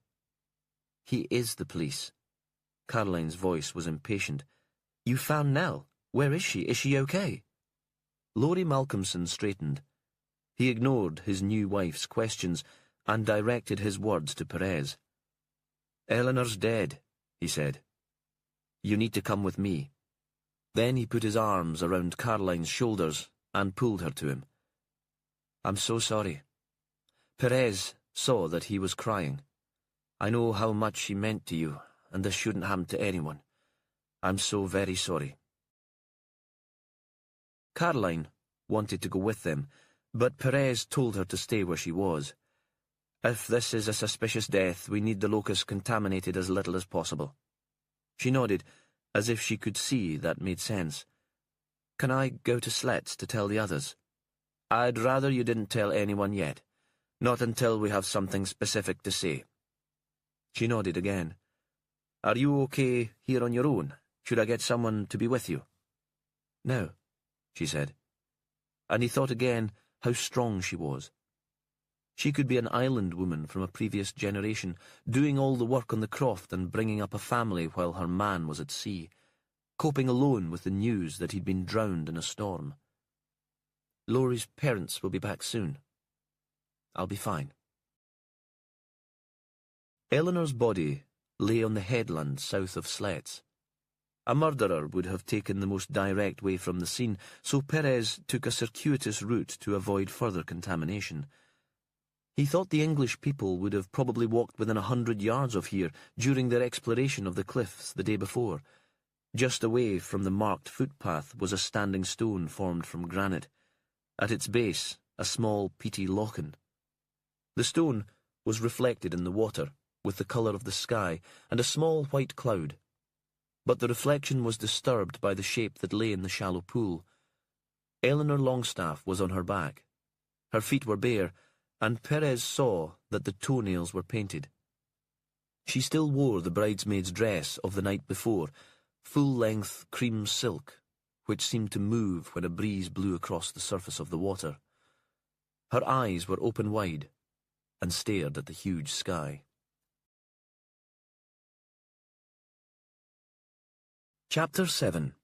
He is the police. Caroline's voice was impatient. You found Nell. Where is she? Is she okay? Laurie Malcolmson straightened. He ignored his new wife's questions and directed his words to Perez. Eleanor's dead, he said. You need to come with me. Then he put his arms around Caroline's shoulders and pulled her to him. I'm so sorry. Perez saw that he was crying. I know how much she meant to you, and this shouldn't happen to anyone. I'm so very sorry. Caroline wanted to go with them, but Perez told her to stay where she was. If this is a suspicious death, we need the locus contaminated as little as possible. She nodded, as if she could see that made sense. Can I go to Slet's to tell the others? I'd rather you didn't tell anyone yet. Not until we have something specific to say. She nodded again. Are you okay here on your own? Should I get someone to be with you? No, she said. And he thought again how strong she was. She could be an island woman from a previous generation, doing all the work on the croft and bringing up a family while her man was at sea, coping alone with the news that he'd been drowned in a storm. Laurie's parents will be back soon. I'll be fine. Eleanor's body lay on the headland south of Slet's. A murderer would have taken the most direct way from the scene, so Perez took a circuitous route to avoid further contamination. He thought the English people would have probably walked within 100 yards of here during their exploration of the cliffs the day before. Just away from the marked footpath was a standing stone formed from granite. At its base, a small peaty lochen. The stone was reflected in the water, with the colour of the sky and a small white cloud. But the reflection was disturbed by the shape that lay in the shallow pool. Eleanor Longstaff was on her back. Her feet were bare, and Perez saw that the toenails were painted. She still wore the bridesmaid's dress of the night before, full-length cream silk, which seemed to move when a breeze blew across the surface of the water. Her eyes were open wide and stared at the huge sky. Chapter 7.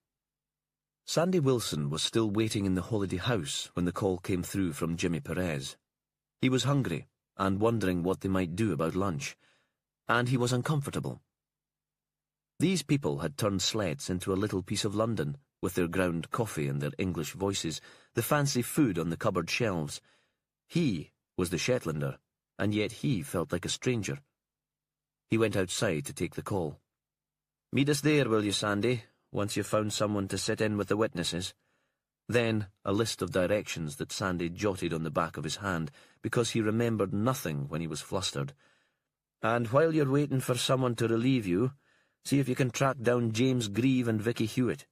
Sandy Wilson was still waiting in the holiday house when the call came through from Jimmy Perez. He was hungry and wondering what they might do about lunch, and he was uncomfortable. These people had turned Slet's into a little piece of London, with their ground coffee and their English voices, the fancy food on the cupboard shelves. He was the Shetlander, and yet he felt like a stranger. He went outside to take the call. "Meet us there, will you, Sandy? once you've found someone to sit in with the witnesses." Then a list of directions that Sandy jotted on the back of his hand, because he remembered nothing when he was flustered. "And while you're waiting for someone to relieve you, see if you can track down James Grieve and Vicky Hewitt.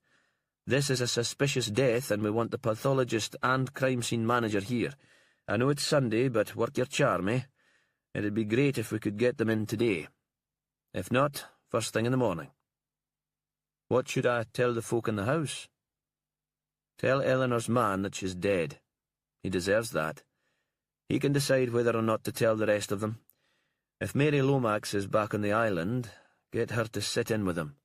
This is a suspicious death, and we want the pathologist and crime scene manager here. I know it's Sunday, but work your charm, eh? It'd be great if we could get them in today. If not, first thing in the morning." "What should I tell the folk in the house?" "Tell Eleanor's man that she's dead. He deserves that. He can decide whether or not to tell the rest of them. If Mary Lomax is back on the island, get her to sit in with him."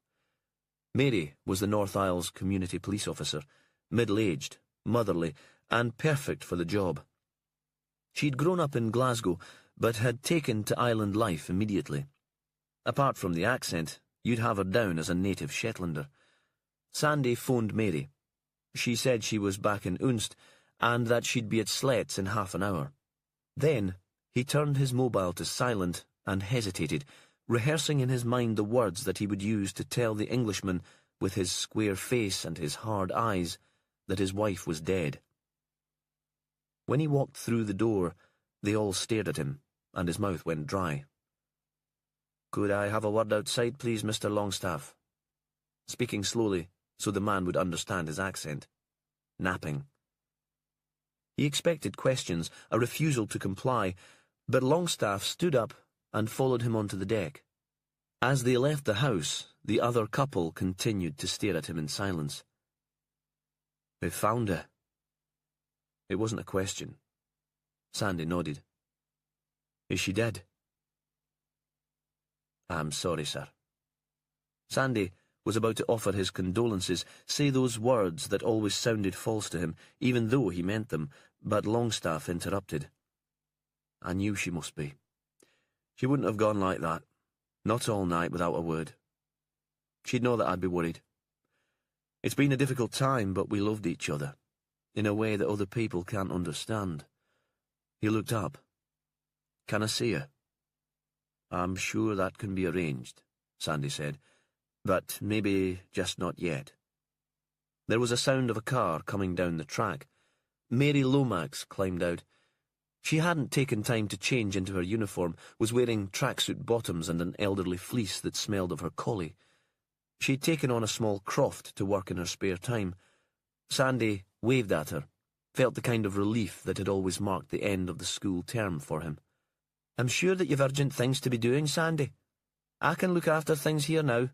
Mary was the North Isles community police officer, middle-aged, motherly, and perfect for the job. She'd grown up in Glasgow, but had taken to island life immediately. Apart from the accent, you'd have her down as a native Shetlander. Sandy phoned Mary. She said she was back in Unst, and that she'd be at Slet's in half an hour. Then he turned his mobile to silent and hesitated, rehearsing in his mind the words that he would use to tell the Englishman, with his square face and his hard eyes, that his wife was dead. When he walked through the door, they all stared at him, and his mouth went dry. "Could I have a word outside, please, Mr. Longstaff?" Speaking slowly, so the man would understand his accent. Napping. He expected questions, a refusal to comply, but Longstaff stood up and followed him onto the deck. As they left the house, the other couple continued to stare at him in silence. "They've found her." It wasn't a question. Sandy nodded. "Is she dead?" "I'm sorry, sir." Sandy was about to offer his condolences, say those words that always sounded false to him, even though he meant them, but Longstaff interrupted. "I knew she must be. She wouldn't have gone like that, not all night without a word. She'd know that I'd be worried. It's been a difficult time, but we loved each other, in a way that other people can't understand." He looked up. "Can I see her?" "I'm sure that can be arranged," Sandy said, "but maybe just not yet." There was a sound of a car coming down the track. Mary Lomax climbed out. She hadn't taken time to change into her uniform, was wearing tracksuit bottoms and an elderly fleece that smelled of her collie. She'd taken on a small croft to work in her spare time. Sandy waved at her, felt the kind of relief that had always marked the end of the school term for him. "I'm sure that you've urgent things to be doing, Sandy. I can look after things here now."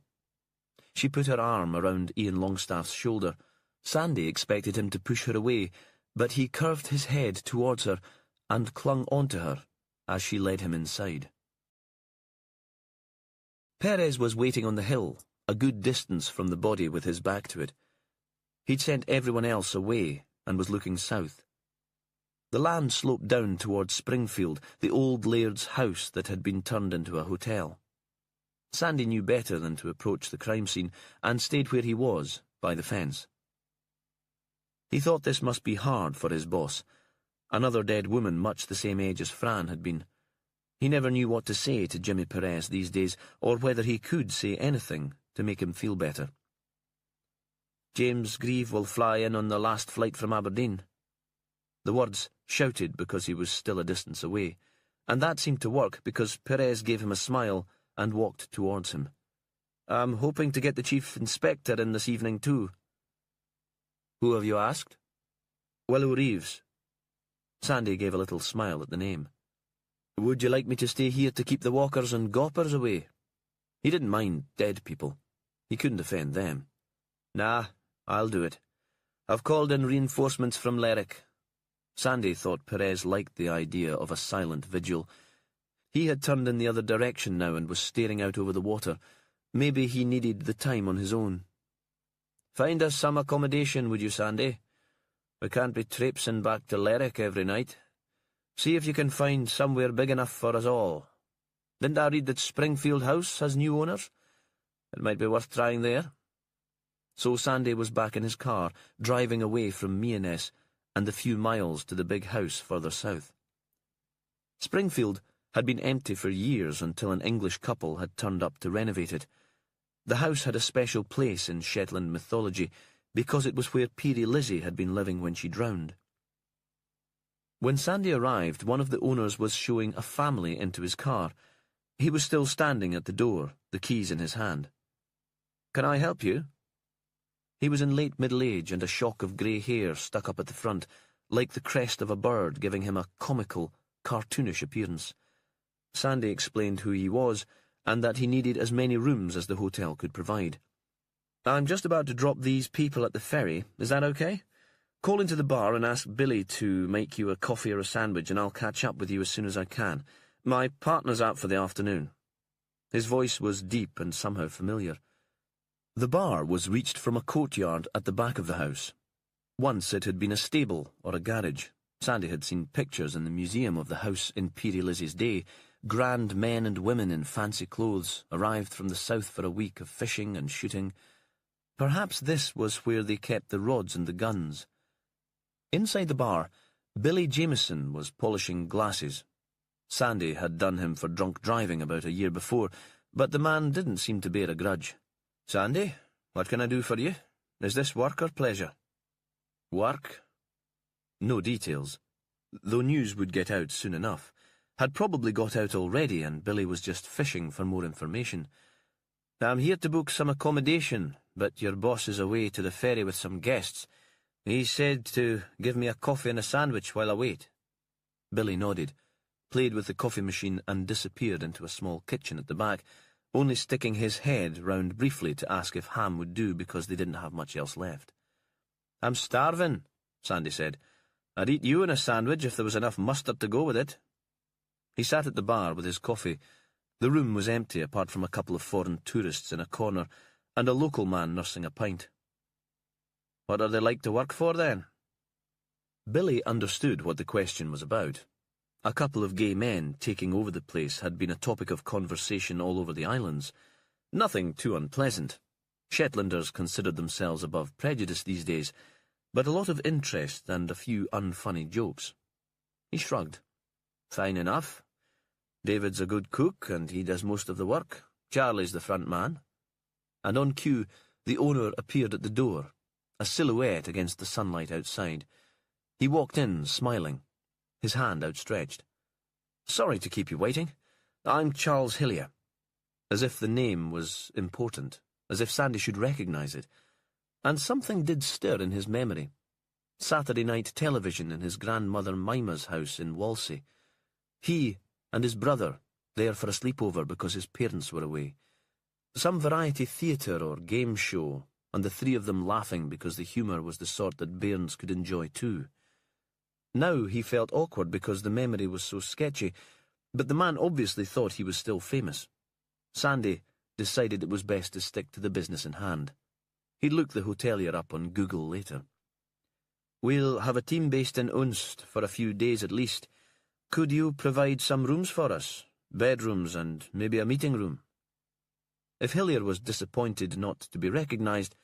She put her arm around Ian Longstaff's shoulder. Sandy expected him to push her away, but he curved his head towards her and clung onto her as she led him inside. Perez was waiting on the hill, a good distance from the body with his back to it. He'd sent everyone else away and was looking south. The land sloped down towards Springfield, the old laird's house that had been turned into a hotel. Sandy knew better than to approach the crime scene and stayed where he was, by the fence. He thought this must be hard for his boss, another dead woman much the same age as Fran had been. He never knew what to say to Jimmy Perez these days, or whether he could say anything to make him feel better. "James Grieve will fly in on the last flight from Aberdeen." The words shouted because he was still a distance away, and that seemed to work because Perez gave him a smile and walked towards him. "I'm hoping to get the Chief Inspector in this evening too." "Who have you asked?" "Willow Reeves." Sandy gave a little smile at the name. "Would you like me to stay here to keep the walkers and goppers away?" He didn't mind dead people. He couldn't offend them. "Nah, I'll do it. I've called in reinforcements from Lerwick." Sandy thought Perez liked the idea of a silent vigil. He had turned in the other direction now and was staring out over the water. Maybe he needed the time on his own. "Find us some accommodation, would you, Sandy? We can't be traipsing back to Lerwick every night. See if you can find somewhere big enough for us all. Didn't I read that Springfield House has new owners? It might be worth trying there." So Sandy was back in his car, driving away from Meanes and the few miles to the big house further south. Springfield had been empty for years until an English couple had turned up to renovate it. The house had a special place in Shetland mythology because it was where Peary Lizzie had been living when she drowned. When Sandy arrived, one of the owners was showing a family into his car. He was still standing at the door, the keys in his hand. "Can I help you?" He was in late middle age, and a shock of grey hair stuck up at the front, like the crest of a bird, giving him a comical, cartoonish appearance. Sandy explained who he was, and that he needed as many rooms as the hotel could provide. "I'm just about to drop these people at the ferry. Is that okay? Call into the bar and ask Billy to make you a coffee or a sandwich, and I'll catch up with you as soon as I can. My partner's out for the afternoon." His voice was deep and somehow familiar. The bar was reached from a courtyard at the back of the house. Once it had been a stable or a garage. Sandy had seen pictures in the museum of the house in Peary Lizzie's day. Grand men and women in fancy clothes arrived from the south for a week of fishing and shooting. Perhaps this was where they kept the rods and the guns. Inside the bar, Billy Jameson was polishing glasses. Sandy had done him for drunk driving about a year before, but the man didn't seem to bear a grudge. "Sandy, what can I do for you? Is this work or pleasure?" "Work?" No details, though news would get out soon enough. Had probably got out already, and Billy was just fishing for more information. "I'm here to book some accommodation, but your boss is away to the ferry with some guests. He said to give me a coffee and a sandwich while I wait." Billy nodded, played with the coffee machine and disappeared into a small kitchen at the back, only sticking his head round briefly to ask if ham would do because they didn't have much else left. "I'm starving," Sandy said. "I'd eat you in a sandwich if there was enough mustard to go with it." He sat at the bar with his coffee. The room was empty apart from a couple of foreign tourists in a corner and a local man nursing a pint. "What are they like to work for, then?" Billy understood what the question was about. A couple of gay men taking over the place had been a topic of conversation all over the islands. Nothing too unpleasant. Shetlanders considered themselves above prejudice these days, but a lot of interest and a few unfunny jokes. He shrugged. "Fine enough. David's a good cook, and he does most of the work. Charlie's the front man." And on cue, the owner appeared at the door, a silhouette against the sunlight outside. He walked in, smiling, his hand outstretched. "Sorry to keep you waiting. I'm Charles Hillier." As if the name was important, as if Sandy should recognize it. And something did stir in his memory. Saturday night television in his grandmother Mima's house in Walsey. He and his brother there for a sleepover because his parents were away. Some variety theatre or game show, and the three of them laughing because the humour was the sort that bairns could enjoy too. Now he felt awkward because the memory was so sketchy, but the man obviously thought he was still famous. Sandy decided it was best to stick to the business in hand. He'd look the hotelier up on Google later. "We'll have a team based in Unst for a few days at least. Could you provide some rooms for us? Bedrooms and maybe a meeting room?" If Hillier was disappointed not to be recognised,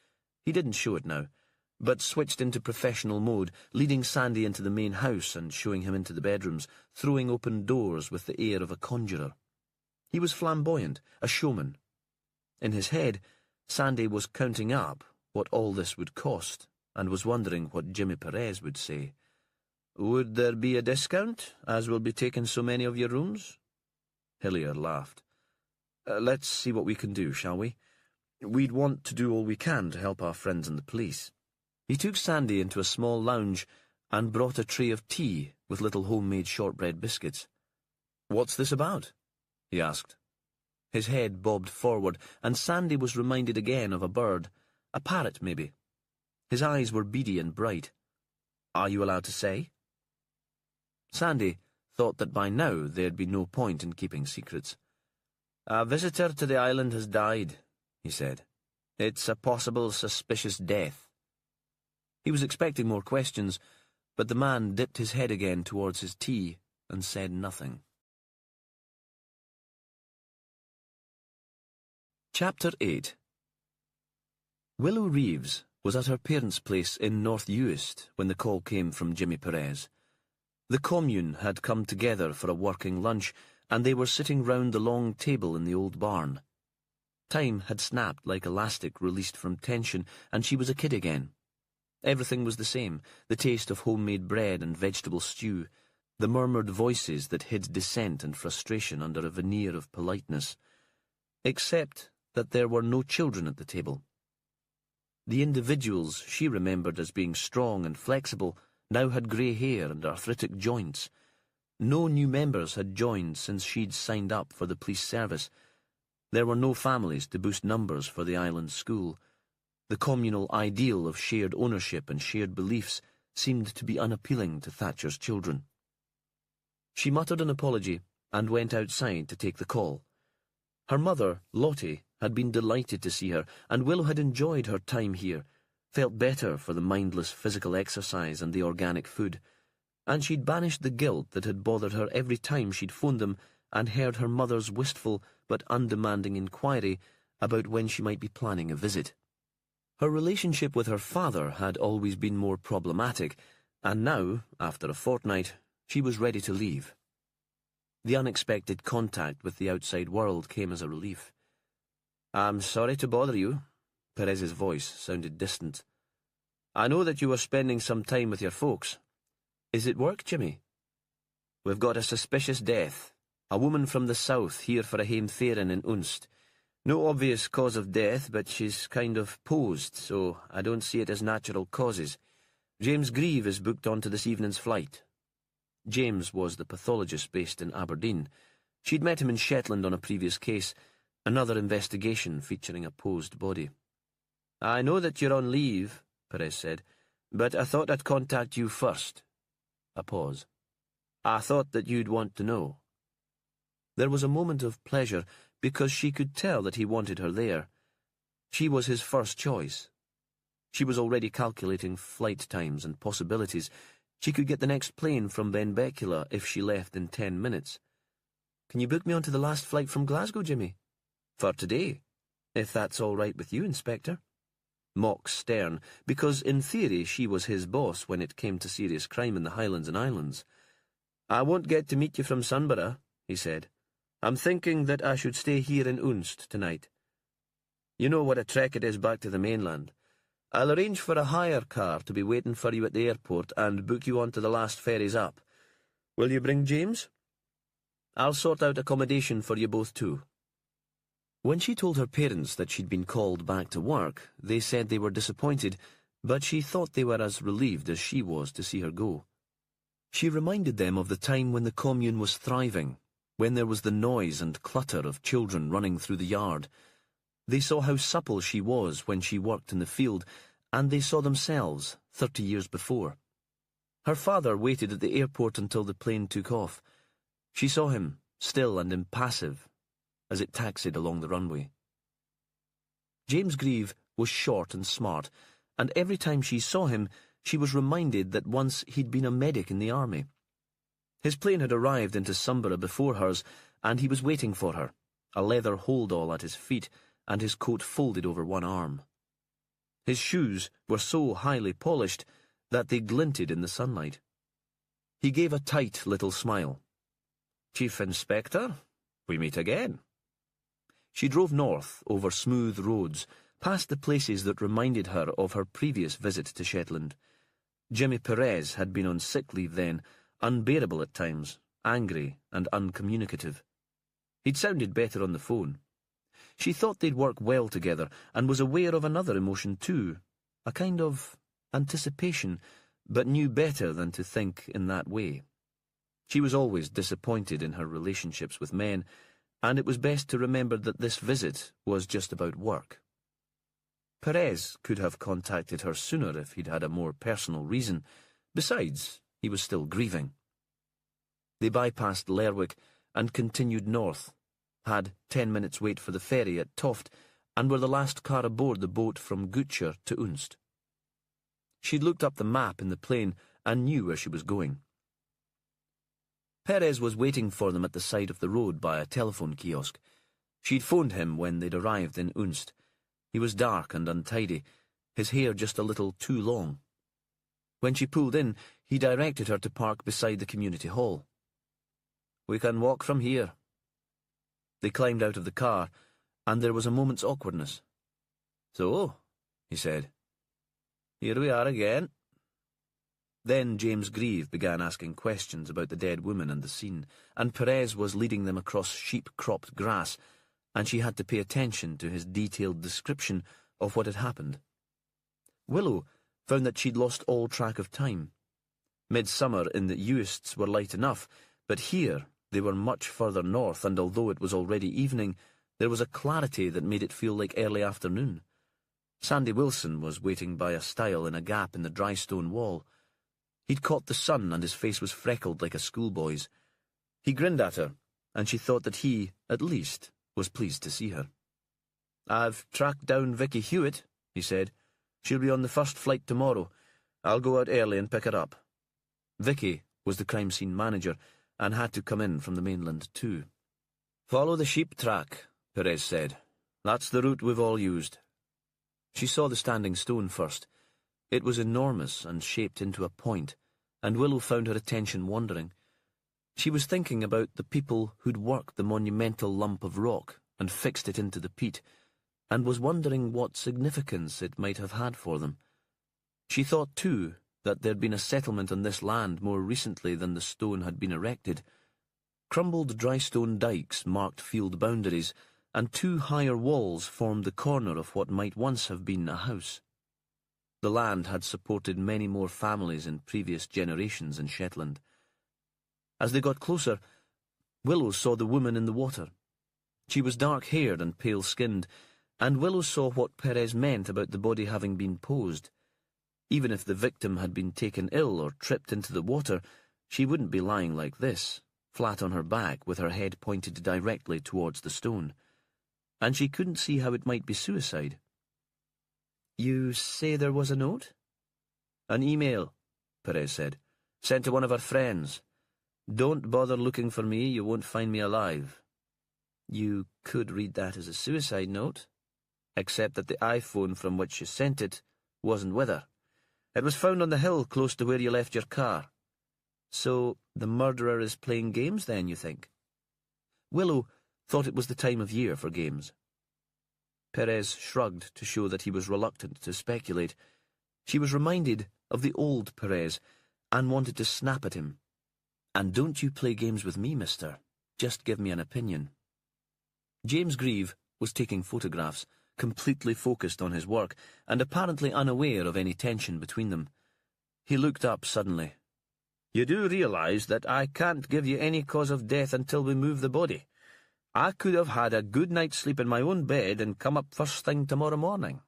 he didn't show it now, but switched into professional mode, leading Sandy into the main house and showing him into the bedrooms, throwing open doors with the air of a conjurer. He was flamboyant, a showman. In his head, Sandy was counting up what all this would cost, and was wondering what Jimmy Perez would say. "Would there be a discount, as we'll be taking so many of your rooms?" Hillier laughed. Let's see what we can do, shall we? We'd want to do all we can to help our friends in the police." He took Sandy into a small lounge and brought a tray of tea with little homemade shortbread biscuits. "What's this about?" he asked. His head bobbed forward, and Sandy was reminded again of a bird, a parrot maybe. His eyes were beady and bright. "Are you allowed to say?" Sandy thought that by now there'd be no point in keeping secrets. "A visitor to the island has died," he said. "It's a possible suspicious death." He was expecting more questions, but the man dipped his head again towards his tea and said nothing. Chapter 8. Willow Reeves was at her parents' place in North Uist when the call came from Jimmy Perez. The commune had come together for a working lunch, and they were sitting round the long table in the old barn. Time had snapped like elastic released from tension, and she was a kid again. Everything was the same, the taste of homemade bread and vegetable stew, the murmured voices that hid dissent and frustration under a veneer of politeness. Except that there were no children at the table. The individuals she remembered as being strong and flexible now had grey hair and arthritic joints. No new members had joined since she'd signed up for the police service. There were no families to boost numbers for the island school. The communal ideal of shared ownership and shared beliefs seemed to be unappealing to Thatcher's children. She muttered an apology and went outside to take the call. Her mother, Lottie, had been delighted to see her, and Willow had enjoyed her time here, felt better for the mindless physical exercise and the organic food, and she'd banished the guilt that had bothered her every time she'd phoned them and heard her mother's wistful but undemanding inquiry about when she might be planning a visit. Her relationship with her father had always been more problematic, and now, after a fortnight, she was ready to leave. The unexpected contact with the outside world came as a relief. "I'm sorry to bother you." Perez's voice sounded distant. "I know that you were spending some time with your folks. Is it work, Jimmy?" "We've got a suspicious death. A woman from the south here for a heimferin in Unst. No obvious cause of death, but she's kind of posed, so I don't see it as natural causes. James Grieve is booked onto this evening's flight." James was the pathologist based in Aberdeen. She'd met him in Shetland on a previous case, another investigation featuring a posed body. "I know that you're on leave," Perez said, "but I thought I'd contact you first." A pause. "I thought that you'd want to know." There was a moment of pleasure, because she could tell that he wanted her there. She was his first choice. She was already calculating flight times and possibilities. She could get the next plane from Benbecula if she left in 10 minutes. "Can you book me onto the last flight from Glasgow, Jimmy?" "For today, if that's all right with you, Inspector." Mock stern, because in theory she was his boss when it came to serious crime in the Highlands and Islands. "I won't get to meet you from Sunborough," he said. "I'm thinking that I should stay here in Unst tonight. You know what a trek it is back to the mainland. I'll arrange for a hire car to be waiting for you at the airport and book you onto the last ferries up. Will you bring James? I'll sort out accommodation for you both too." When she told her parents that she'd been called back to work, they said they were disappointed, but she thought they were as relieved as she was to see her go. She reminded them of the time when the commune was thriving, when there was the noise and clutter of children running through the yard. They saw how supple she was when she worked in the field, and they saw themselves 30 years before. Her father waited at the airport until the plane took off. She saw him, still and impassive, as it taxied along the runway. James Grieve was short and smart, and every time she saw him, she was reminded that once he'd been a medic in the army. His plane had arrived into Sunborough before hers, and he was waiting for her, a leather holdall at his feet, and his coat folded over one arm. His shoes were so highly polished that they glinted in the sunlight. He gave a tight little smile. "Chief Inspector, we meet again." She drove north over smooth roads, past the places that reminded her of her previous visit to Shetland. Jimmy Perez had been on sick leave then, unbearable at times, angry and uncommunicative. He'd sounded better on the phone. She thought they'd work well together, and was aware of another emotion too, a kind of anticipation, but knew better than to think in that way. She was always disappointed in her relationships with men, and it was best to remember that this visit was just about work. Perez could have contacted her sooner if he'd had a more personal reason. Besides, he was still grieving. They bypassed Lerwick and continued north, had 10 minutes wait for the ferry at Toft, and were the last car aboard the boat from Gutcher to Unst. She'd looked up the map in the plane and knew where she was going. Perez was waiting for them at the side of the road by a telephone kiosk. She'd phoned him when they'd arrived in Unst. He was dark and untidy, his hair just a little too long. When she pulled in, he directed her to park beside the community hall. "We can walk from here." They climbed out of the car, and there was a moment's awkwardness. "So," he said, "here we are again." Then James Grieve began asking questions about the dead woman and the scene, and Perez was leading them across sheep-cropped grass, and she had to pay attention to his detailed description of what had happened. Willow found that she'd lost all track of time. Midsummer in the Uists were light enough, but here they were much further north, and although it was already evening, there was a clarity that made it feel like early afternoon. Sandy Wilson was waiting by a stile in a gap in the dry stone wall. He'd caught the sun, and his face was freckled like a schoolboy's. He grinned at her, and she thought that he, at least, was pleased to see her. "I've tracked down Vicky Hewitt," he said. "She'll be on the first flight tomorrow. I'll go out early and pick her up." Vicky was the crime scene manager, and had to come in from the mainland too. "Follow the sheep track," Perez said. "That's the route we've all used." She saw the standing stone first. It was enormous and shaped into a point, and Willow found her attention wandering. She was thinking about the people who'd worked the monumental lump of rock and fixed it into the peat, and was wondering what significance it might have had for them. She thought, too, that there'd been a settlement on this land more recently than the stone had been erected. Crumbled dry stone dikes marked field boundaries, and two higher walls formed the corner of what might once have been a house. The land had supported many more families in previous generations in Shetland. As they got closer, Willow saw the woman in the water. She was dark-haired and pale-skinned, and Willow saw what Perez meant about the body having been posed. Even if the victim had been taken ill or tripped into the water, she wouldn't be lying like this, flat on her back with her head pointed directly towards the stone. And she couldn't see how it might be suicide. "You say there was a note?" "An email," Perez said. "Sent to one of her friends. Don't bother looking for me, you won't find me alive." "You could read that as a suicide note, except that the iPhone from which you sent it wasn't with her. It was found on the hill close to where you left your car." "So the murderer is playing games then, you think?" Willow thought it was the time of year for games. Perez shrugged to show that he was reluctant to speculate. She was reminded of the old Perez, and wanted to snap at him. "And don't you play games with me, mister. Just give me an opinion." James Grieve was taking photographs, completely focused on his work, and apparently unaware of any tension between them. He looked up suddenly. "You do realize that I can't give you any cause of death until we move the body. I could have had a good night's sleep in my own bed and come up first thing tomorrow morning."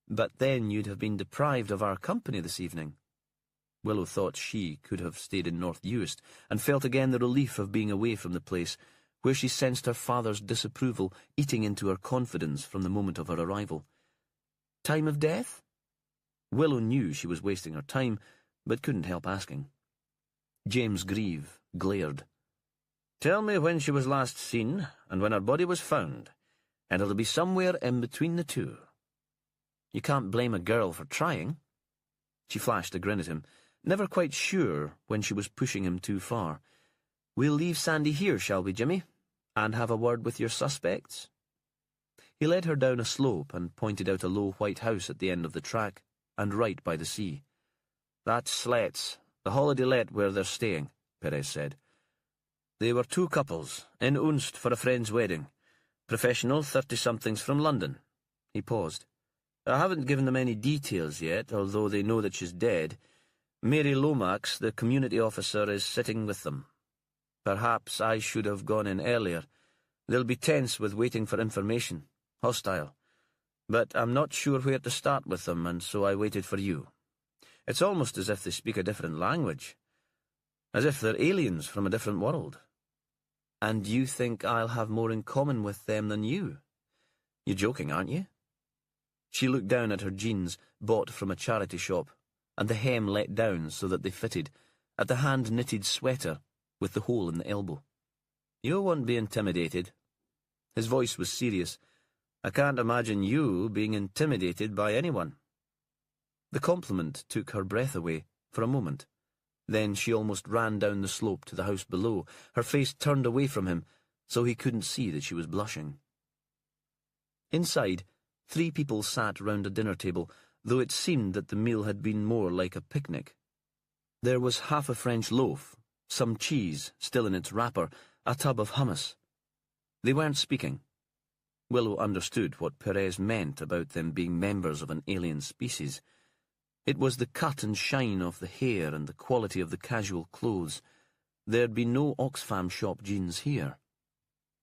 "But then you'd have been deprived of our company this evening." Willow thought she could have stayed in North Uist, and felt again the relief of being away from the place, where she sensed her father's disapproval eating into her confidence from the moment of her arrival. "Time of death?" Willow knew she was wasting her time, but couldn't help asking. James Grieve glared. "Tell me when she was last seen, and when her body was found, and it'll be somewhere in between the two." "You can't blame a girl for trying." She flashed a grin at him, never quite sure when she was pushing him too far. "We'll leave Sandy here, shall we, Jimmy, and have a word with your suspects?" He led her down a slope and pointed out a low white house at the end of the track, and right by the sea. "That's Slet's, the holiday let where they're staying," Perez said. "They were two couples, in Unst for a friend's wedding. Professional 30-somethings from London." He paused. "I haven't given them any details yet, although they know that she's dead. Mary Lomax, the community officer, is sitting with them. Perhaps I should have gone in earlier. They'll be tense with waiting for information, hostile. But I'm not sure where to start with them, and so I waited for you. It's almost as if they speak a different language, as if they're aliens from a different world." "And you think I'll have more in common with them than you? You're joking, aren't you?" She looked down at her jeans, bought from a charity shop, and the hem let down so that they fitted, at the hand-knitted sweater with the hole in the elbow. "You won't be intimidated." His voice was serious. "I can't imagine you being intimidated by anyone." The compliment took her breath away for a moment. Then she almost ran down the slope to the house below, her face turned away from him, so he couldn't see that she was blushing. Inside, 3 people sat round a dinner table, though it seemed that the meal had been more like a picnic. There was half a French loaf, some cheese still in its wrapper, a tub of hummus. They weren't speaking. Willow understood what Perez meant about them being members of an alien species. It was the cut and shine of the hair and the quality of the casual clothes. There'd be no Oxfam shop jeans here.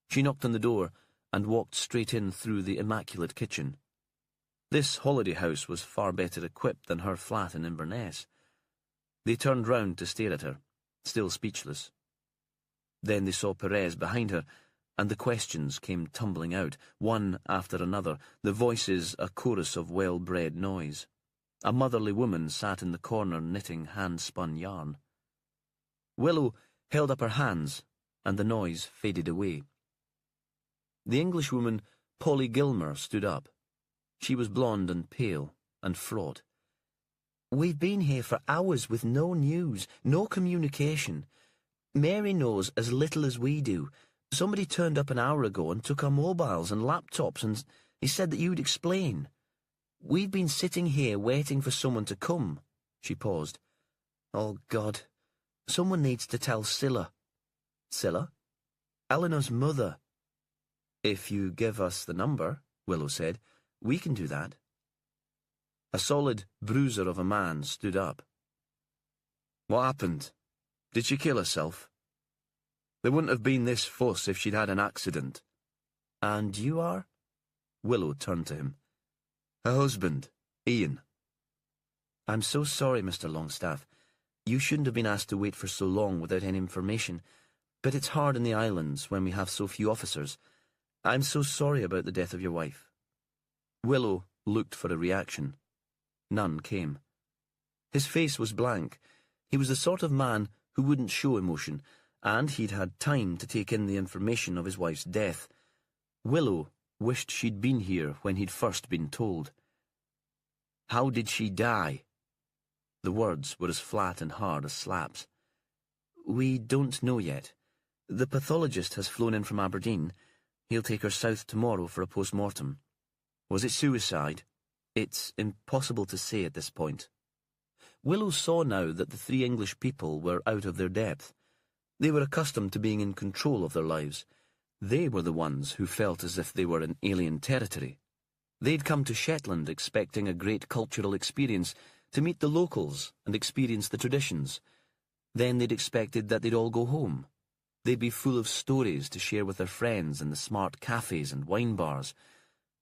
She knocked on the door and walked straight in through the immaculate kitchen. This holiday house was far better equipped than her flat in Inverness. They turned round to stare at her, still speechless. Then they saw Perez behind her, and the questions came tumbling out, one after another, the voices a chorus of well-bred noise. A motherly woman sat in the corner knitting hand-spun yarn. Willow held up her hands, and the noise faded away. The Englishwoman, Polly Gilmer, stood up. She was blonde and pale and fraught. "We've been here for hours with no news, no communication. Mary knows as little as we do. Somebody turned up an hour ago and took our mobiles and laptops, and he said that you'd explain. We've been sitting here waiting for someone to come." She paused. "Oh, God. Someone needs to tell Cilla." "Cilla?" "Eleanor's mother." "If you give us the number," Willow said, "we can do that." A solid bruiser of a man stood up. "What happened? Did she kill herself? There wouldn't have been this fuss if she'd had an accident." "And you are?" Willow turned to him. "Her husband, Ian." "I'm so sorry, Mr. Longstaff. You shouldn't have been asked to wait for so long without any information, but it's hard in the islands when we have so few officers. I'm so sorry about the death of your wife." Willow looked for a reaction. None came. His face was blank. He was the sort of man who wouldn't show emotion, and he'd had time to take in the information of his wife's death. Willow wished she'd been here when he'd first been told. "How did she die?" The words were as flat and hard as slaps. "We don't know yet. The pathologist has flown in from Aberdeen. He'll take her south tomorrow for a post-mortem. Was it suicide? It's impossible to say at this point." Willow saw now that the 3 English people were out of their depth. They were accustomed to being in control of their lives. They were the ones who felt as if they were in alien territory. They'd come to Shetland expecting a great cultural experience, to meet the locals and experience the traditions. Then they'd expected that they'd all go home. They'd be full of stories to share with their friends in the smart cafes and wine bars.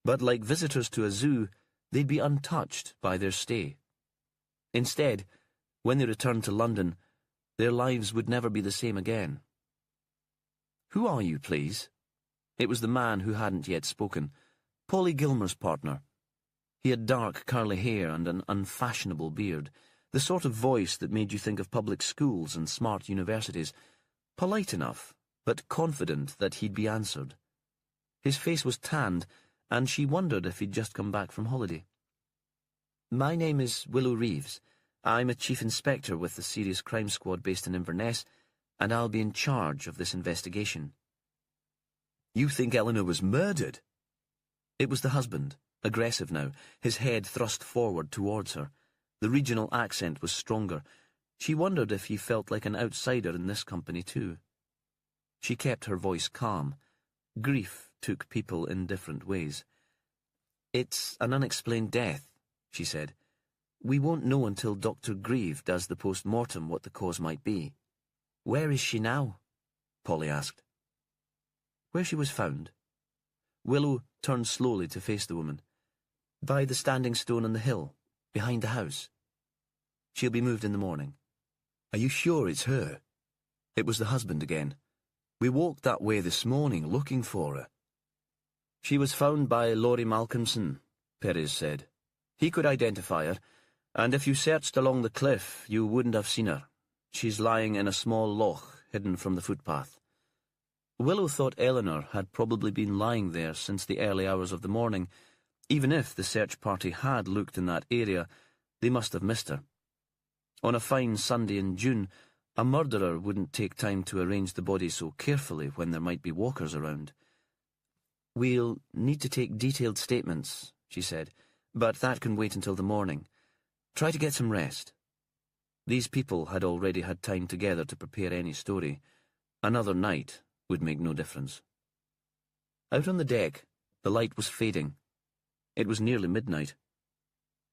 But like visitors to a zoo, they'd be untouched by their stay. Instead, when they returned to London, their lives would never be the same again. "Who are you, please?" It was the man who hadn't yet spoken, Polly Gilmer's partner. He had dark curly hair and an unfashionable beard, the sort of voice that made you think of public schools and smart universities, polite enough, but confident that he'd be answered. His face was tanned, and she wondered if he'd just come back from holiday. "My name is Willow Reeves. I'm a chief inspector with the Serious Crime Squad based in Inverness, and I'll be in charge of this investigation." "You think Eleanor was murdered?" It was the husband, aggressive now, his head thrust forward towards her. The regional accent was stronger. She wondered if he felt like an outsider in this company too. She kept her voice calm. Grief took people in different ways. "It's an unexplained death," she said. "We won't know until Dr. Grieve does the post-mortem what the cause might be." "Where is she now?" Polly asked. "Where she was found." Willow turned slowly to face the woman. "By the standing stone on the hill, behind the house. She'll be moved in the morning." "Are you sure it's her?" It was the husband again. "We walked that way this morning looking for her." "She was found by Laurie Malcolmson," Perez said. "He could identify her, and if you searched along the cliff, you wouldn't have seen her. She's lying in a small loch hidden from the footpath." Willow thought Eleanor had probably been lying there since the early hours of the morning. Even if the search party had looked in that area, they must have missed her. On a fine Sunday in June, a murderer wouldn't take time to arrange the body so carefully when there might be walkers around. "We'll need to take detailed statements," she said, "but that can wait until the morning. Try to get some rest." These people had already had time together to prepare any story. Another night would make no difference. Out on the deck, the light was fading. It was nearly midnight.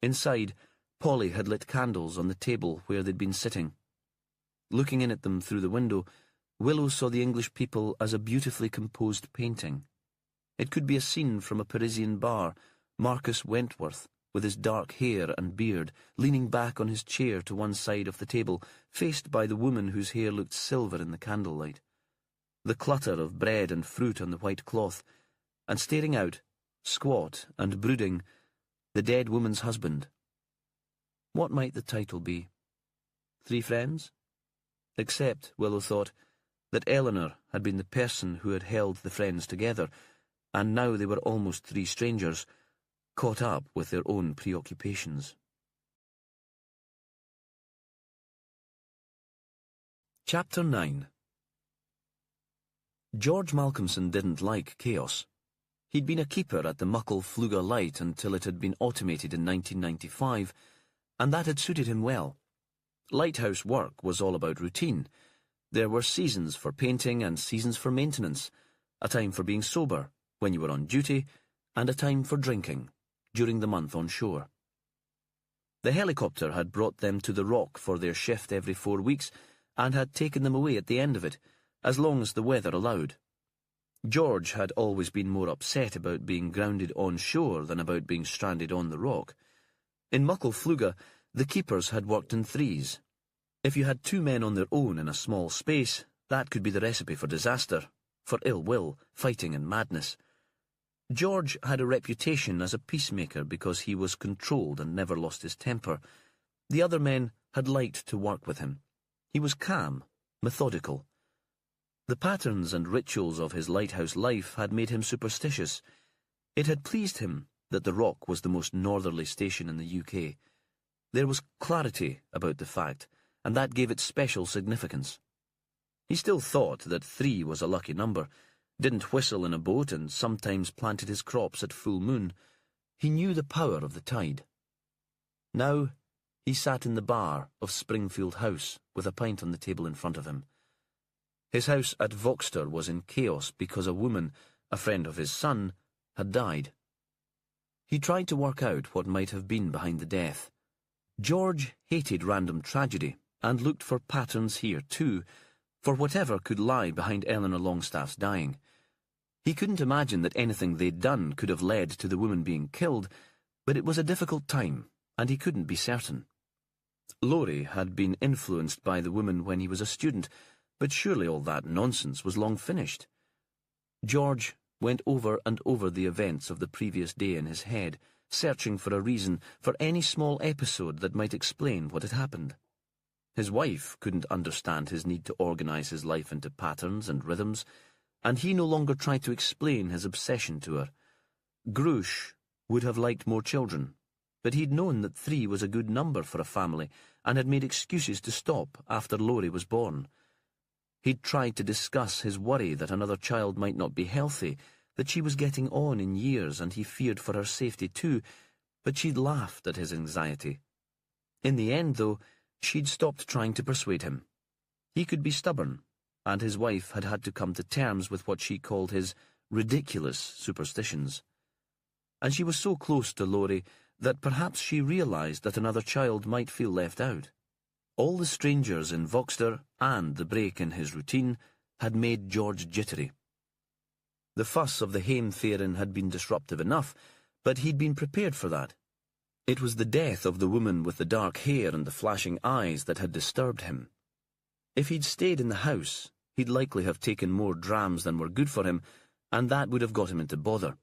Inside, Polly had lit candles on the table where they'd been sitting. Looking in at them through the window, Willow saw the English people as a beautifully composed painting. It could be a scene from a Parisian bar, Marcus Wentworth, with his dark hair and beard, leaning back on his chair to one side of the table, faced by the woman whose hair looked silver in the candlelight. The clutter of bread and fruit on the white cloth, and staring out, squat and brooding, the dead woman's husband. What might the title be? 3 Friends? Except, Willow thought, that Eleanor had been the person who had held the friends together, and now they were almost 3 strangers, caught up with their own preoccupations. Chapter 9. George Malcolmson didn't like chaos. He'd been a keeper at the Muckle Fluga Light until it had been automated in 1995, and that had suited him well. Lighthouse work was all about routine. There were seasons for painting and seasons for maintenance, a time for being sober, when you were on duty, and a time for drinking, during the month on shore. The helicopter had brought them to the Rock for their shift every 4 weeks, and had taken them away at the end of it, as long as the weather allowed. George had always been more upset about being grounded on shore than about being stranded on the Rock. In Muckle Fluga, the keepers had worked in 3s. If you had 2 men on their own in a small space, that could be the recipe for disaster, for ill will, fighting and madness. George had a reputation as a peacemaker because he was controlled and never lost his temper. The other men had liked to work with him. He was calm, methodical. The patterns and rituals of his lighthouse life had made him superstitious. It had pleased him that the Rock was the most northerly station in the UK. There was clarity about the fact, and that gave it special significance. He still thought that 3 was a lucky number, didn't whistle in a boat, and sometimes planted his crops at full moon. He knew the power of the tide. Now he sat in the bar of Springfield House with a pint on the table in front of him. His house at Voxter was in chaos because a woman, a friend of his son, had died. He tried to work out what might have been behind the death. George hated random tragedy, and looked for patterns here too, for whatever could lie behind Eleanor Longstaff's dying. He couldn't imagine that anything they'd done could have led to the woman being killed, but it was a difficult time, and he couldn't be certain. Laurie had been influenced by the woman when he was a student, but surely all that nonsense was long finished. George went over and over the events of the previous day in his head, searching for a reason, for any small episode that might explain what had happened. His wife couldn't understand his need to organize his life into patterns and rhythms, and he no longer tried to explain his obsession to her. Grush would have liked more children, but he'd known that 3 was a good number for a family, and had made excuses to stop after Laurie was born. He'd tried to discuss his worry that another child might not be healthy, that she was getting on in years, and he feared for her safety too, but she'd laughed at his anxiety. In the end, though, she'd stopped trying to persuade him. He could be stubborn, and his wife had had to come to terms with what she called his ridiculous superstitions. And she was so close to Laurie that perhaps she realized that another child might feel left out. All the strangers in Voxter and the break in his routine had made George jittery. The fuss of the Heimferin had been disruptive enough, but he'd been prepared for that. It was the death of the woman with the dark hair and the flashing eyes that had disturbed him. If he'd stayed in the house, he'd likely have taken more drams than were good for him, and that would have got him into bother.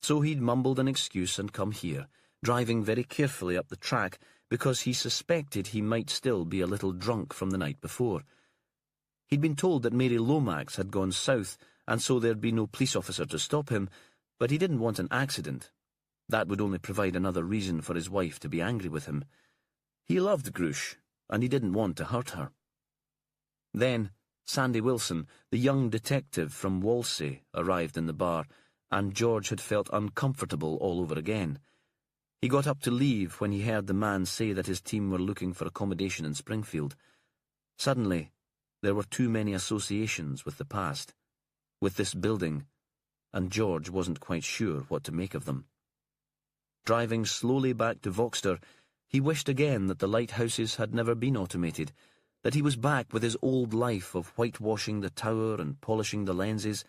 So he'd mumbled an excuse and come here, driving very carefully up the track because he suspected he might still be a little drunk from the night before. He'd been told that Mary Lomax had gone south, and so there'd be no police officer to stop him, but he didn't want an accident. That would only provide another reason for his wife to be angry with him. He loved Grush, and he didn't want to hurt her. Then Sandy Wilson, the young detective from Walsey, arrived in the bar, and George had felt uncomfortable all over again. He got up to leave when he heard the man say that his team were looking for accommodation in Springfield. Suddenly, there were too many associations with the past, with this building, and George wasn't quite sure what to make of them. Driving slowly back to Voxter, he wished again that the lighthouses had never been automated, that he was back with his old life of whitewashing the tower and polishing the lenses,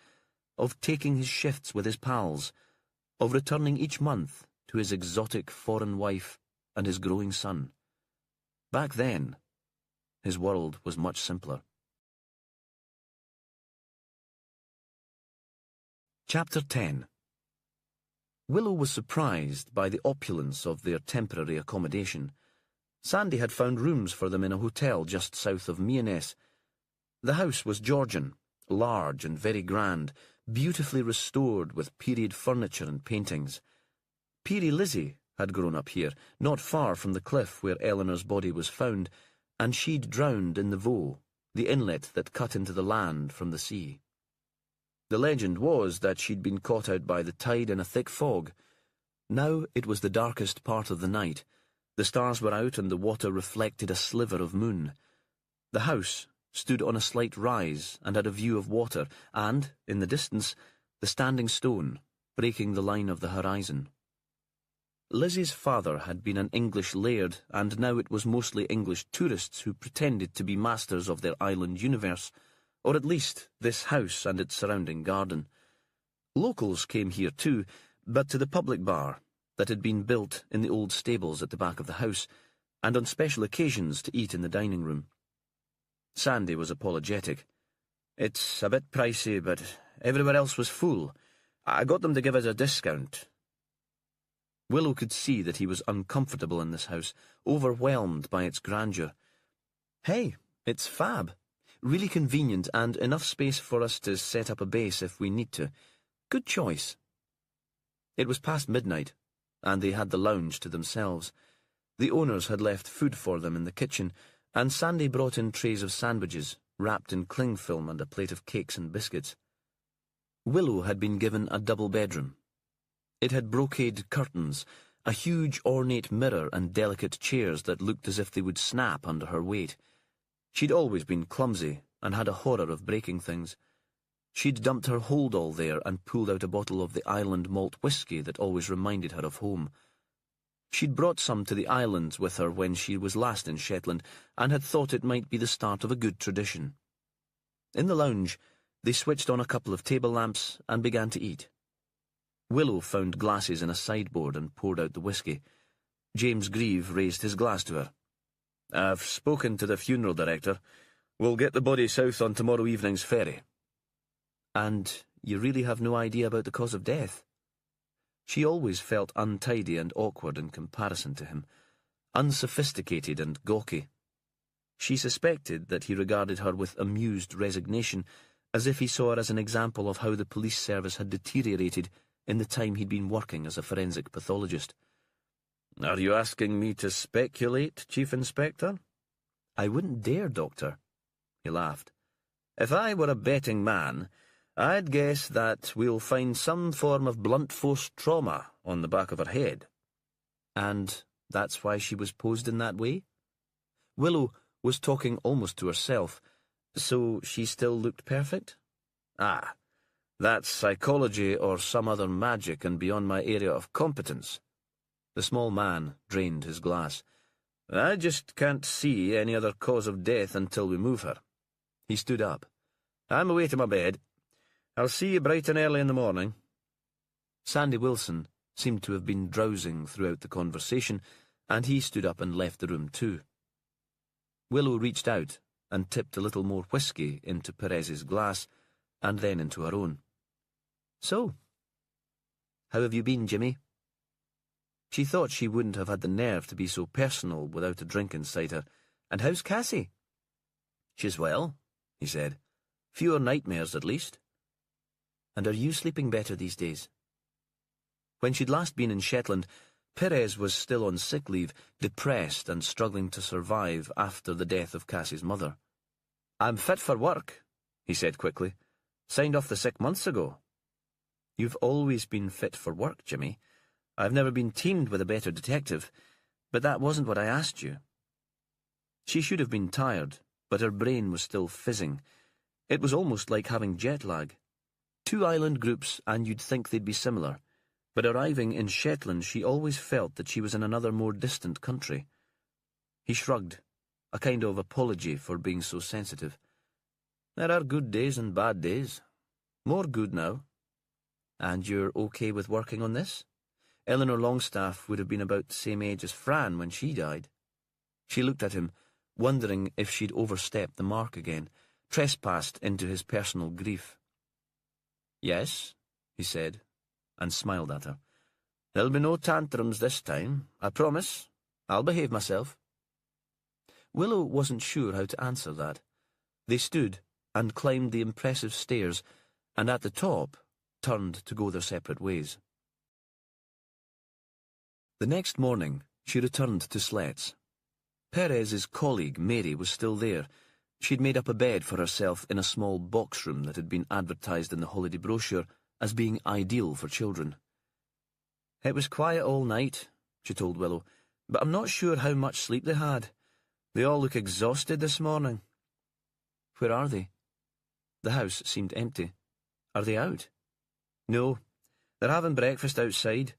of taking his shifts with his pals, of returning each month to his exotic foreign wife and his growing son. Back then, his world was much simpler. Chapter 10. Willow was surprised by the opulence of their temporary accommodation. Sandy had found rooms for them in a hotel just south of Meanes. The house was Georgian, large and very grand, beautifully restored with period furniture and paintings. Peary Lizzie had grown up here, not far from the cliff where Eleanor's body was found, and she'd drowned in the Vaux, the inlet that cut into the land from the sea. The legend was that she'd been caught out by the tide in a thick fog. Now it was the darkest part of the night. The stars were out and the water reflected a sliver of moon. The house stood on a slight rise and had a view of water, and, in the distance, the standing stone, breaking the line of the horizon. Lizzie's father had been an English laird, and now it was mostly English tourists who pretended to be masters of their island universe, or at least this house and its surrounding garden. Locals came here too, but to the public bar that had been built in the old stables at the back of the house, and on special occasions to eat in the dining room. Sandy was apologetic. "It's a bit pricey, but everywhere else was full. I got them to give us a discount." Willow could see that he was uncomfortable in this house, overwhelmed by its grandeur. "Hey, it's fab. Really convenient and enough space for us to set up a base if we need to. Good choice." It was past midnight, and they had the lounge to themselves. The owners had left food for them in the kitchen, and Sandy brought in trays of sandwiches, wrapped in cling film, and a plate of cakes and biscuits. Willow had been given a double bedroom. It had brocade curtains, a huge ornate mirror, and delicate chairs that looked as if they would snap under her weight. She'd always been clumsy and had a horror of breaking things. She'd dumped her hold-all there and pulled out a bottle of the island malt whisky that always reminded her of home. She'd brought some to the islands with her when she was last in Shetland, and had thought it might be the start of a good tradition. In the lounge, they switched on a couple of table lamps and began to eat. Willow found glasses in a sideboard and poured out the whisky. James Grieve raised his glass to her. "I've spoken to the funeral director. We'll get the body south on tomorrow evening's ferry." "And you really have no idea about the cause of death?" She always felt untidy and awkward in comparison to him, unsophisticated and gawky. She suspected that he regarded her with amused resignation, as if he saw her as an example of how the police service had deteriorated in the time he'd been working as a forensic pathologist. "Are you asking me to speculate, Chief Inspector?" "I wouldn't dare, Doctor." He laughed. "If I were a betting man, I'd guess that we'll find some form of blunt force trauma on the back of her head." "And that's why she was posed in that way?" Willow was talking almost to herself. "So she still looked perfect?" "Ah, that's psychology or some other magic and beyond my area of competence." The small man drained his glass. "I just can't see any other cause of death until we move her." He stood up. "I'm away to my bed. I'll see you bright and early in the morning." Sandy Wilson seemed to have been drowsing throughout the conversation, and he stood up and left the room too. Willow reached out and tipped a little more whisky into Perez's glass, and then into her own. "So, how have you been, Jimmy?" She thought she wouldn't have had the nerve to be so personal without a drink inside her. "And how's Cassie?" "She's well," he said. "Fewer nightmares, at least." "And are you sleeping better these days?" When she'd last been in Shetland, Perez was still on sick leave, depressed and struggling to survive after the death of Cassie's mother. "I'm fit for work," he said quickly. "Signed off the sick months ago." You've always been fit for work, Jimmy. I've never been teamed with a better detective, but that wasn't what I asked you. She should have been tired, but her brain was still fizzing. It was almost like having jet lag. 2 island groups, and you'd think they'd be similar, but arriving in Shetland she always felt that she was in another more distant country. He shrugged, a kind of apology for being so sensitive. There are good days and bad days. More good now. And you're okay with working on this? Eleanor Longstaff would have been about the same age as Fran when she died. She looked at him, wondering if she'd overstepped the mark again, trespassed into his personal grief. Yes, he said, and smiled at her. There'll be no tantrums this time, I promise. I'll behave myself. Willow wasn't sure how to answer that. They stood and climbed the impressive stairs, and at the top turned to go their separate ways. The next morning she returned to Slet's. Perez's colleague, Mary, was still there. She'd made up a bed for herself in a small box room that had been advertised in the holiday brochure as being ideal for children. It was quiet all night, she told Willow, but I'm not sure how much sleep they had. They all look exhausted this morning. Where are they? The house seemed empty. Are they out? No, they're having breakfast outside.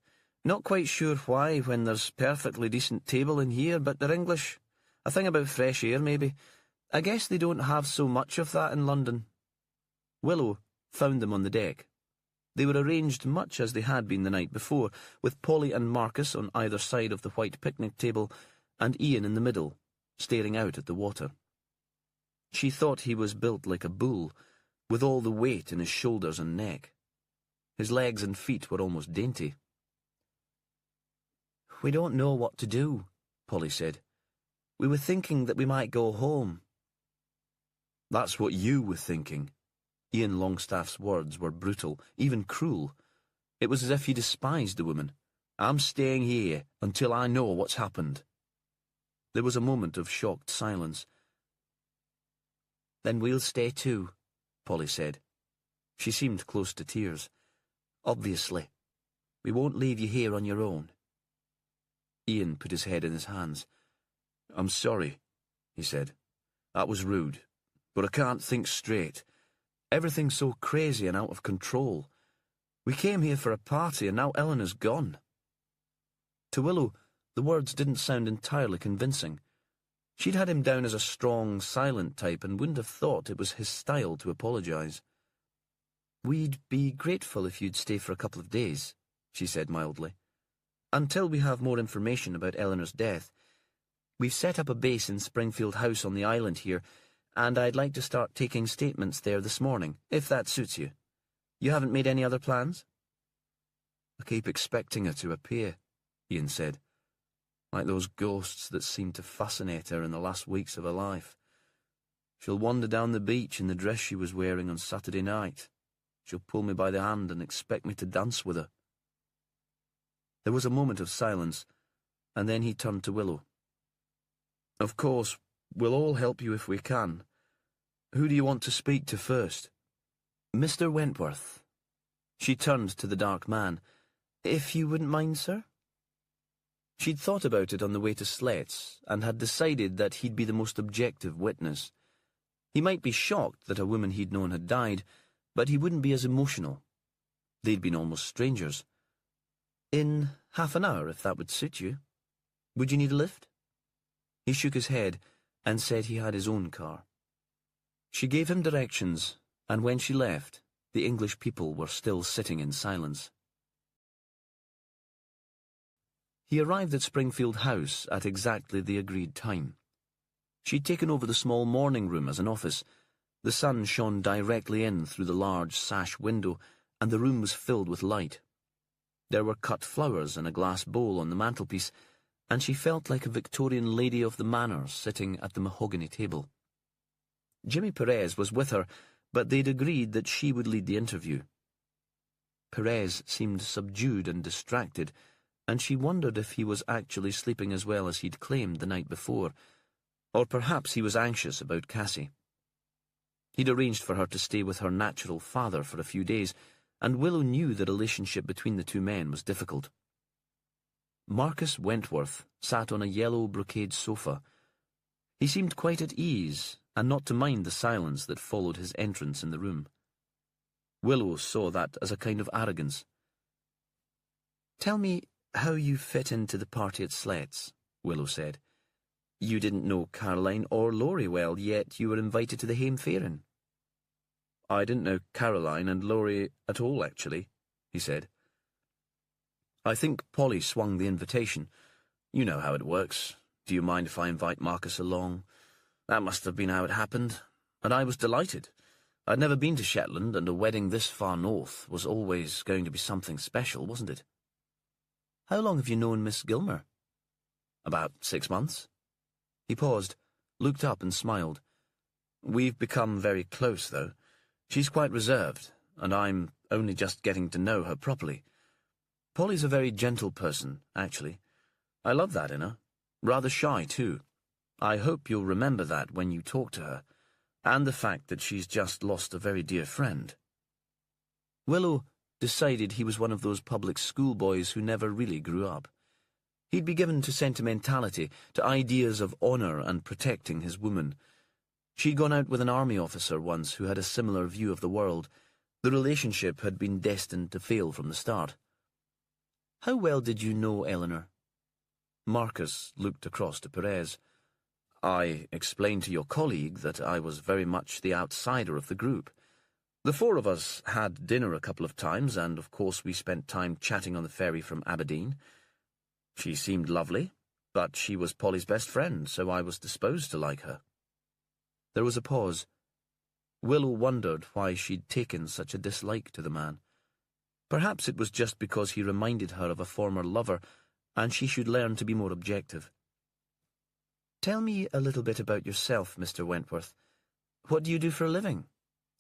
Not quite sure why when there's perfectly decent table in here, but they're English. A thing about fresh air, maybe. I guess they don't have so much of that in London. Willow found them on the deck. They were arranged much as they had been the night before, with Polly and Marcus on either side of the white picnic table, and Ian in the middle, staring out at the water. She thought he was built like a bull, with all the weight in his shoulders and neck. His legs and feet were almost dainty. We don't know what to do, Polly said. We were thinking that we might go home. That's what you were thinking. Ian Longstaff's words were brutal, even cruel. It was as if he despised the woman. I'm staying here until I know what's happened. There was a moment of shocked silence. Then we'll stay too, Polly said. She seemed close to tears. Obviously. We won't leave you here on your own. Ian put his head in his hands. I'm sorry, he said. That was rude, but I can't think straight. Everything's so crazy and out of control. We came here for a party and now Eleanor's gone. To Willow, the words didn't sound entirely convincing. She'd had him down as a strong, silent type and wouldn't have thought it was his style to apologise. We'd be grateful if you'd stay for a couple of days, she said mildly. Until we have more information about Eleanor's death. We've set up a base in Springfield House on the island here, and I'd like to start taking statements there this morning, if that suits you. You haven't made any other plans? I keep expecting her to appear, Ian said, like those ghosts that seemed to fascinate her in the last weeks of her life. She'll wander down the beach in the dress she was wearing on Saturday night. She'll pull me by the hand and expect me to dance with her. There was a moment of silence, and then he turned to Willow. Of course, we'll all help you if we can. Who do you want to speak to first? Mr. Wentworth. She turned to the dark man. If you wouldn't mind, sir? She'd thought about it on the way to Slet's, and had decided that he'd be the most objective witness. He might be shocked that a woman he'd known had died, but he wouldn't be as emotional. They'd been almost strangers. In half an hour, if that would suit you. Would you need a lift? He shook his head and said he had his own car. She gave him directions, and when she left, the English people were still sitting in silence. He arrived at Springfield House at exactly the agreed time. She'd taken over the small morning room as an office. The sun shone directly in through the large sash window, and the room was filled with light. There were cut flowers in a glass bowl on the mantelpiece, and she felt like a Victorian lady of the manor sitting at the mahogany table. Jimmy Perez was with her, but they'd agreed that she would lead the interview. Perez seemed subdued and distracted, and she wondered if he was actually sleeping as well as he'd claimed the night before, or perhaps he was anxious about Cassie. He'd arranged for her to stay with her natural father for a few days, and Willow knew the relationship between the two men was difficult. Marcus Wentworth sat on a yellow brocade sofa. He seemed quite at ease, and not to mind the silence that followed his entrance in the room. Willow saw that as a kind of arrogance. "Tell me how you fit into the party at Slet's," Willow said. "You didn't know Caroline or Laurie well, yet you were invited to the Haim-Faring." "I didn't know Caroline and Laurie at all, actually," he said. "I think Polly swung the invitation. You know how it works. Do you mind if I invite Marcus along?" That must have been how it happened, and I was delighted. I'd never been to Shetland, and a wedding this far north was always going to be something special, wasn't it? "How long have you known Miss Gilmer?" "About 6 months." He paused, looked up and smiled. "We've become very close, though. She's quite reserved, and I'm only just getting to know her properly. Polly's a very gentle person, actually. I love that in her. Rather shy, too. I hope you'll remember that when you talk to her, and the fact that she's just lost a very dear friend." Willow decided he was one of those public schoolboys who never really grew up. He'd be given to sentimentality, to ideas of honour and protecting his woman. She'd gone out with an army officer once who had a similar view of the world. The relationship had been destined to fail from the start. "How well did you know Eleanor?" Marcus looked across to Perez. "I explained to your colleague that I was very much the outsider of the group. The four of us had dinner a couple of times, and of course we spent time chatting on the ferry from Aberdeen. She seemed lovely, but she was Polly's best friend, so I was disposed to like her." There was a pause. Willow wondered why she'd taken such a dislike to the man. Perhaps it was just because he reminded her of a former lover, and she should learn to be more objective. "Tell me a little bit about yourself, Mr. Wentworth. What do you do for a living?"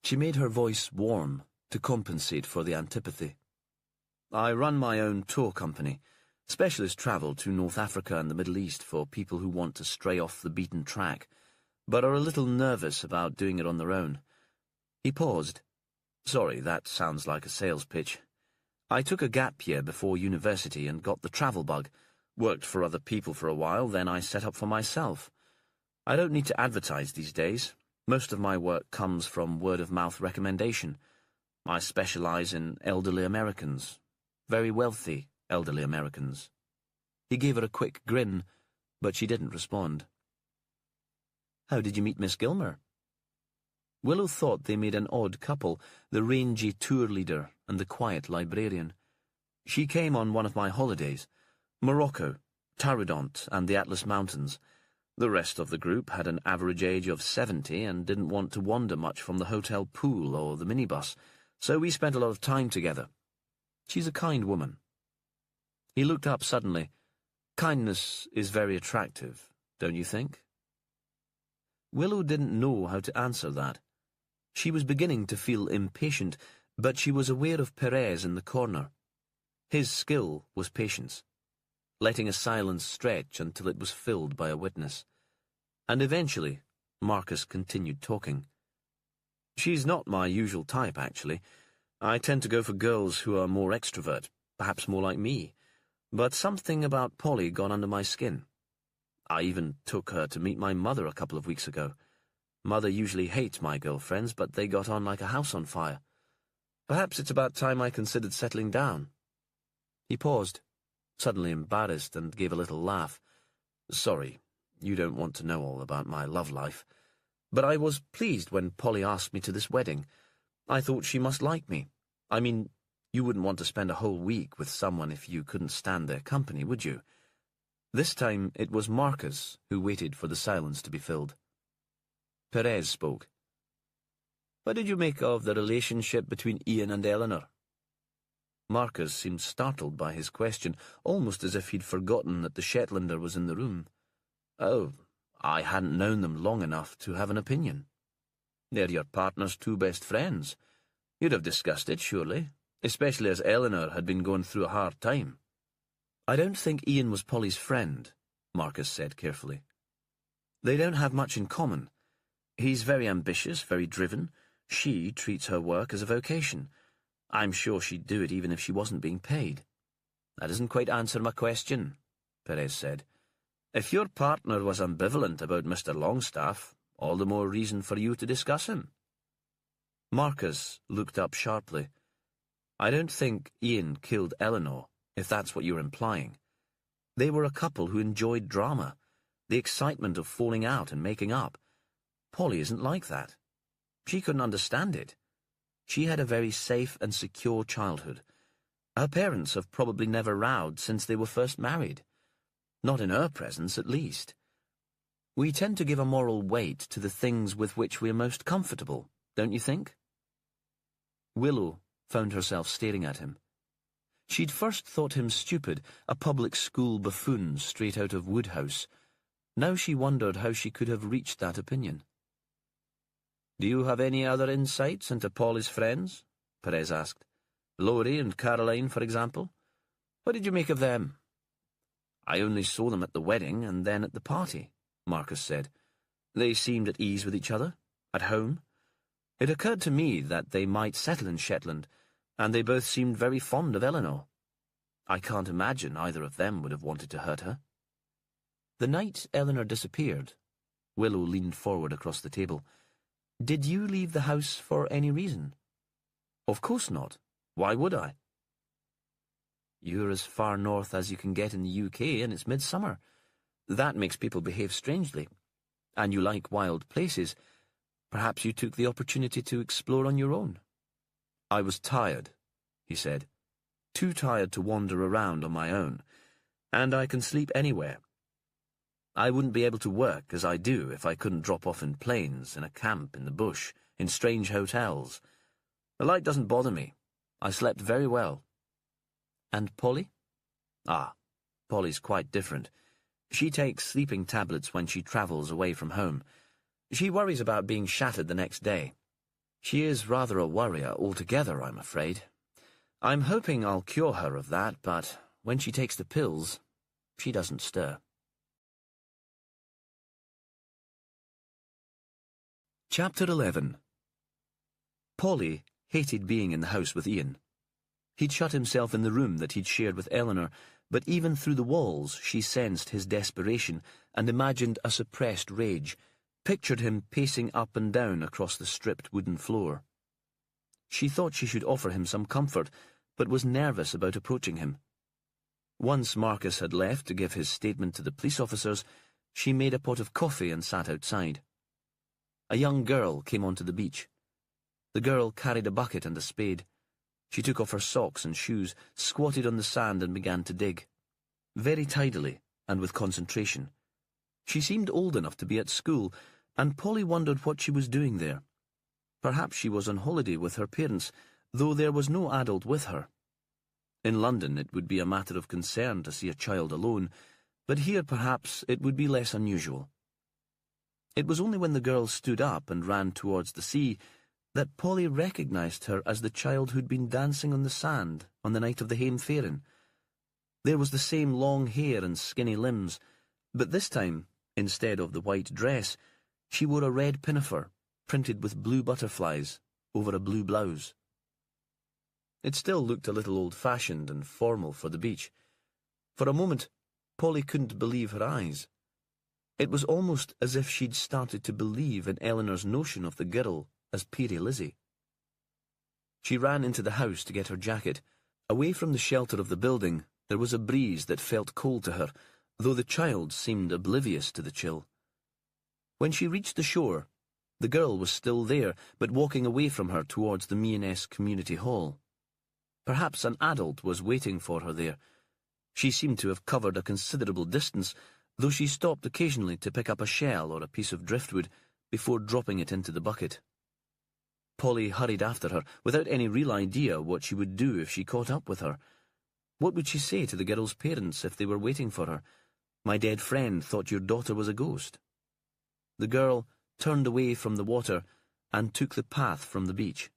She made her voice warm to compensate for the antipathy. "I run my own tour company, specialist travel to North Africa and the Middle East for people who want to stray off the beaten track, but are a little nervous about doing it on their own." He paused. "Sorry, that sounds like a sales pitch. I took a gap year before university and got the travel bug. Worked for other people for a while, then I set up for myself. I don't need to advertise these days. Most of my work comes from word-of-mouth recommendation. I specialize in elderly Americans. Very wealthy elderly Americans." He gave her a quick grin, but she didn't respond. "How did you meet Miss Gilmer?" Willow thought they made an odd couple, the rangy tour leader and the quiet librarian. "She came on one of my holidays. Morocco, Taroudant, and the Atlas Mountains. The rest of the group had an average age of 70 and didn't want to wander much from the hotel pool or the minibus, so we spent a lot of time together. She's a kind woman." He looked up suddenly. "Kindness is very attractive, don't you think?" Willow didn't know how to answer that. She was beginning to feel impatient, but she was aware of Perez in the corner. His skill was patience, letting a silence stretch until it was filled by a witness. And eventually, Marcus continued talking. "She's not my usual type, actually. I tend to go for girls who are more extrovert, perhaps more like me. But something about Polly got under my skin. I even took her to meet my mother a couple of weeks ago. Mother usually hates my girlfriends, but they got on like a house on fire. Perhaps it's about time I considered settling down." He paused, suddenly embarrassed, and gave a little laugh. "Sorry, you don't want to know all about my love life. But I was pleased when Polly asked me to this wedding. I thought she must like me. I mean, you wouldn't want to spend a whole week with someone if you couldn't stand their company, would you?" This time it was Marcus who waited for the silence to be filled. Perez spoke. "What did you make of the relationship between Ian and Eleanor?" Marcus seemed startled by his question, almost as if he'd forgotten that the Shetlander was in the room. "Oh, I hadn't known them long enough to have an opinion. They're your partner's two best friends. You'd have discussed it, surely, especially as Eleanor had been going through a hard time." "I don't think Ian was Polly's friend," Marcus said carefully. "They don't have much in common. He's very ambitious, very driven. She treats her work as a vocation. I'm sure she'd do it even if she wasn't being paid. That doesn't quite answer my question, Perez said. If your partner was ambivalent about Mr. Longstaff, all the more reason for you to discuss him. Marcus looked up sharply. I don't think Ian killed Eleanor, if that's what you're implying. They were a couple who enjoyed drama, the excitement of falling out and making up. Polly isn't like that. She couldn't understand it. She had a very safe and secure childhood. Her parents have probably never rowed since they were first married. Not in her presence, at least. We tend to give a moral weight to the things with which we are most comfortable, don't you think? Willow found herself staring at him. She'd first thought him stupid, a public school buffoon straight out of Woodhouse. Now she wondered how she could have reached that opinion. Do you have any other insights into Polly's friends? Perez asked. Laurie and Caroline, for example. What did you make of them? I only saw them at the wedding and then at the party, Marcus said. They seemed at ease with each other, at home. It occurred to me that they might settle in Shetland, and they both seemed very fond of Eleanor. I can't imagine either of them would have wanted to hurt her. The night Eleanor disappeared, Willow leaned forward across the table. Did you leave the house for any reason? Of course not. Why would I? You're as far north as you can get in the UK, and it's midsummer. That makes people behave strangely. And you like wild places. Perhaps you took the opportunity to explore on your own. I was tired, he said. Too tired to wander around on my own. And I can sleep anywhere. I wouldn't be able to work as I do if I couldn't drop off in planes, in a camp, in the bush, in strange hotels. The light doesn't bother me. I slept very well. And Polly? Ah, Polly's quite different. She takes sleeping tablets when she travels away from home. She worries about being shattered the next day. She is rather a worrier altogether, I'm afraid. I'm hoping I'll cure her of that, but when she takes the pills, she doesn't stir. Chapter 11. Polly hated being in the house with Ian. He'd shut himself in the room that he'd shared with Eleanor, but even through the walls she sensed his desperation and imagined a suppressed rage, pictured him pacing up and down across the stripped wooden floor. She thought she should offer him some comfort, but was nervous about approaching him. Once Marcus had left to give his statement to the police officers, she made a pot of coffee and sat outside. A young girl came onto the beach. The girl carried a bucket and a spade. She took off her socks and shoes, squatted on the sand and began to dig. Very tidily and with concentration. She seemed old enough to be at school, and Polly wondered what she was doing there. Perhaps she was on holiday with her parents, though there was no adult with her. In London it would be a matter of concern to see a child alone, but here perhaps it would be less unusual. It was only when the girl stood up and ran towards the sea that Polly recognised her as the child who'd been dancing on the sand on the night of the Haimfarin. There was the same long hair and skinny limbs, but this time, instead of the white dress, she wore a red pinafore, printed with blue butterflies, over a blue blouse. It still looked a little old-fashioned and formal for the beach. For a moment, Polly couldn't believe her eyes. It was almost as if she'd started to believe in Eleanor's notion of the girl as Peerie Lizzie. She ran into the house to get her jacket. Away from the shelter of the building, there was a breeze that felt cold to her, though the child seemed oblivious to the chill. When she reached the shore, the girl was still there, but walking away from her towards the Meoness Community Hall. Perhaps an adult was waiting for her there. She seemed to have covered a considerable distance, though she stopped occasionally to pick up a shell or a piece of driftwood before dropping it into the bucket. Polly hurried after her, without any real idea what she would do if she caught up with her. What would she say to the girl's parents if they were waiting for her? My dead friend thought your daughter was a ghost. The girl turned away from the water and took the path from the beach.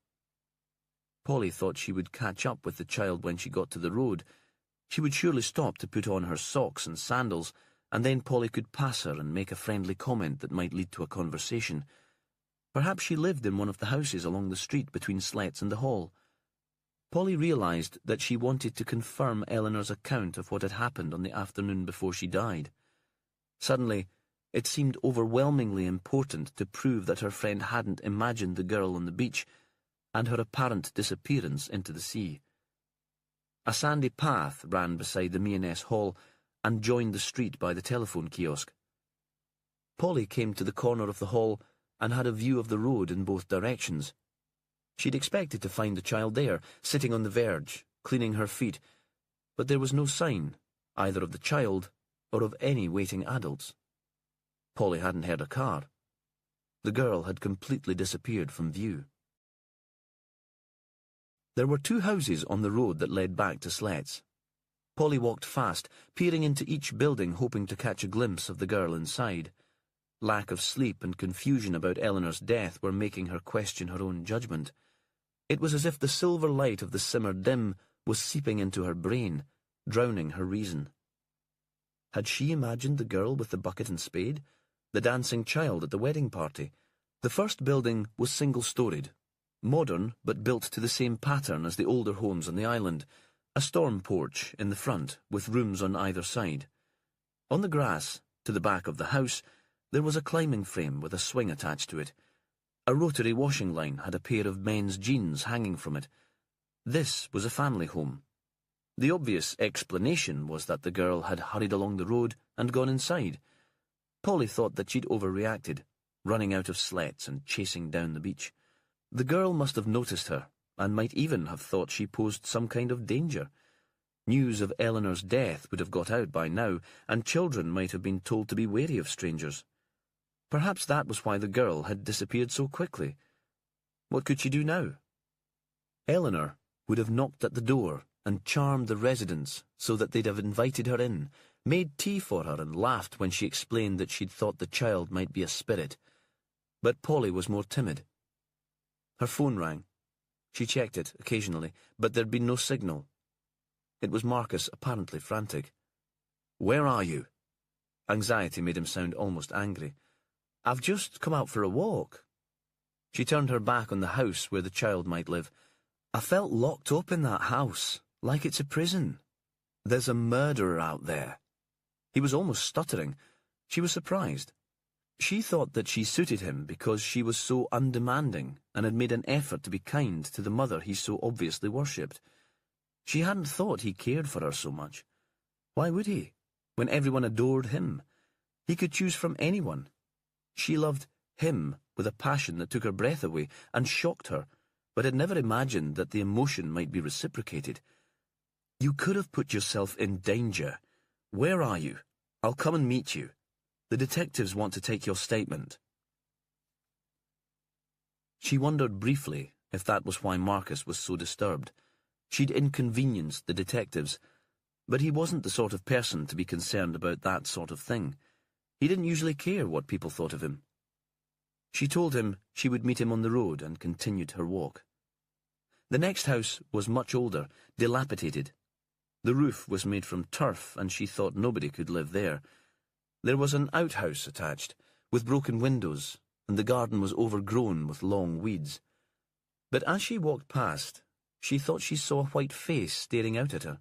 Polly thought she would catch up with the child when she got to the road. She would surely stop to put on her socks and sandals, and then Polly could pass her and make a friendly comment that might lead to a conversation. Perhaps she lived in one of the houses along the street between Sletts and the Hall. Polly realised that she wanted to confirm Eleanor's account of what had happened on the afternoon before she died. Suddenly, it seemed overwhelmingly important to prove that her friend hadn't imagined the girl on the beach and her apparent disappearance into the sea. A sandy path ran beside the Meoness Hall and joined the street by the telephone kiosk. Polly came to the corner of the hall and had a view of the road in both directions. She'd expected to find the child there, sitting on the verge, cleaning her feet, but there was no sign, either of the child or of any waiting adults. Polly hadn't heard a car. The girl had completely disappeared from view. There were 2 houses on the road that led back to Sletts. Polly walked fast, peering into each building, hoping to catch a glimpse of the girl inside. Lack of sleep and confusion about Eleanor's death were making her question her own judgment. It was as if the silver light of the simmer dim was seeping into her brain, drowning her reason. Had she imagined the girl with the bucket and spade, the dancing child at the wedding party? The first building was single-storied, modern but built to the same pattern as the older homes on the island, a storm porch in the front with rooms on either side. On the grass, to the back of the house, there was a climbing frame with a swing attached to it. A rotary washing line had a pair of men's jeans hanging from it. This was a family home. The obvious explanation was that the girl had hurried along the road and gone inside. Polly thought that she'd overreacted, running out of Sletts and chasing down the beach. The girl must have noticed her, and might even have thought she posed some kind of danger. News of Eleanor's death would have got out by now, and children might have been told to be wary of strangers. Perhaps that was why the girl had disappeared so quickly. What could she do now? Eleanor would have knocked at the door and charmed the residents so that they'd have invited her in, made tea for her and laughed when she explained that she'd thought the child might be a spirit. But Polly was more timid. Her phone rang. She checked it occasionally, but there'd been no signal. It was Marcus, apparently frantic. "Where are you?" Anxiety made him sound almost angry. "I've just come out for a walk." She turned her back on the house where the child might live. "I felt locked up in that house, like it's a prison. There's a murderer out there." He was almost stuttering. She was surprised. She thought that she suited him because she was so undemanding and had made an effort to be kind to the mother he so obviously worshipped. She hadn't thought he cared for her so much. Why would he, when everyone adored him? He could choose from anyone. She loved him with a passion that took her breath away and shocked her, but had never imagined that the emotion might be reciprocated. "You could have put yourself in danger. Where are you? I'll come and meet you. The detectives want to take your statement." She wondered briefly if that was why Marcus was so disturbed. She'd inconvenienced the detectives, but he wasn't the sort of person to be concerned about that sort of thing. He didn't usually care what people thought of him. She told him she would meet him on the road and continued her walk. The next house was much older, dilapidated. The roof was made from turf, and she thought nobody could live there. There was an outhouse attached, with broken windows, and the garden was overgrown with long weeds. But as she walked past, she thought she saw a white face staring out at her.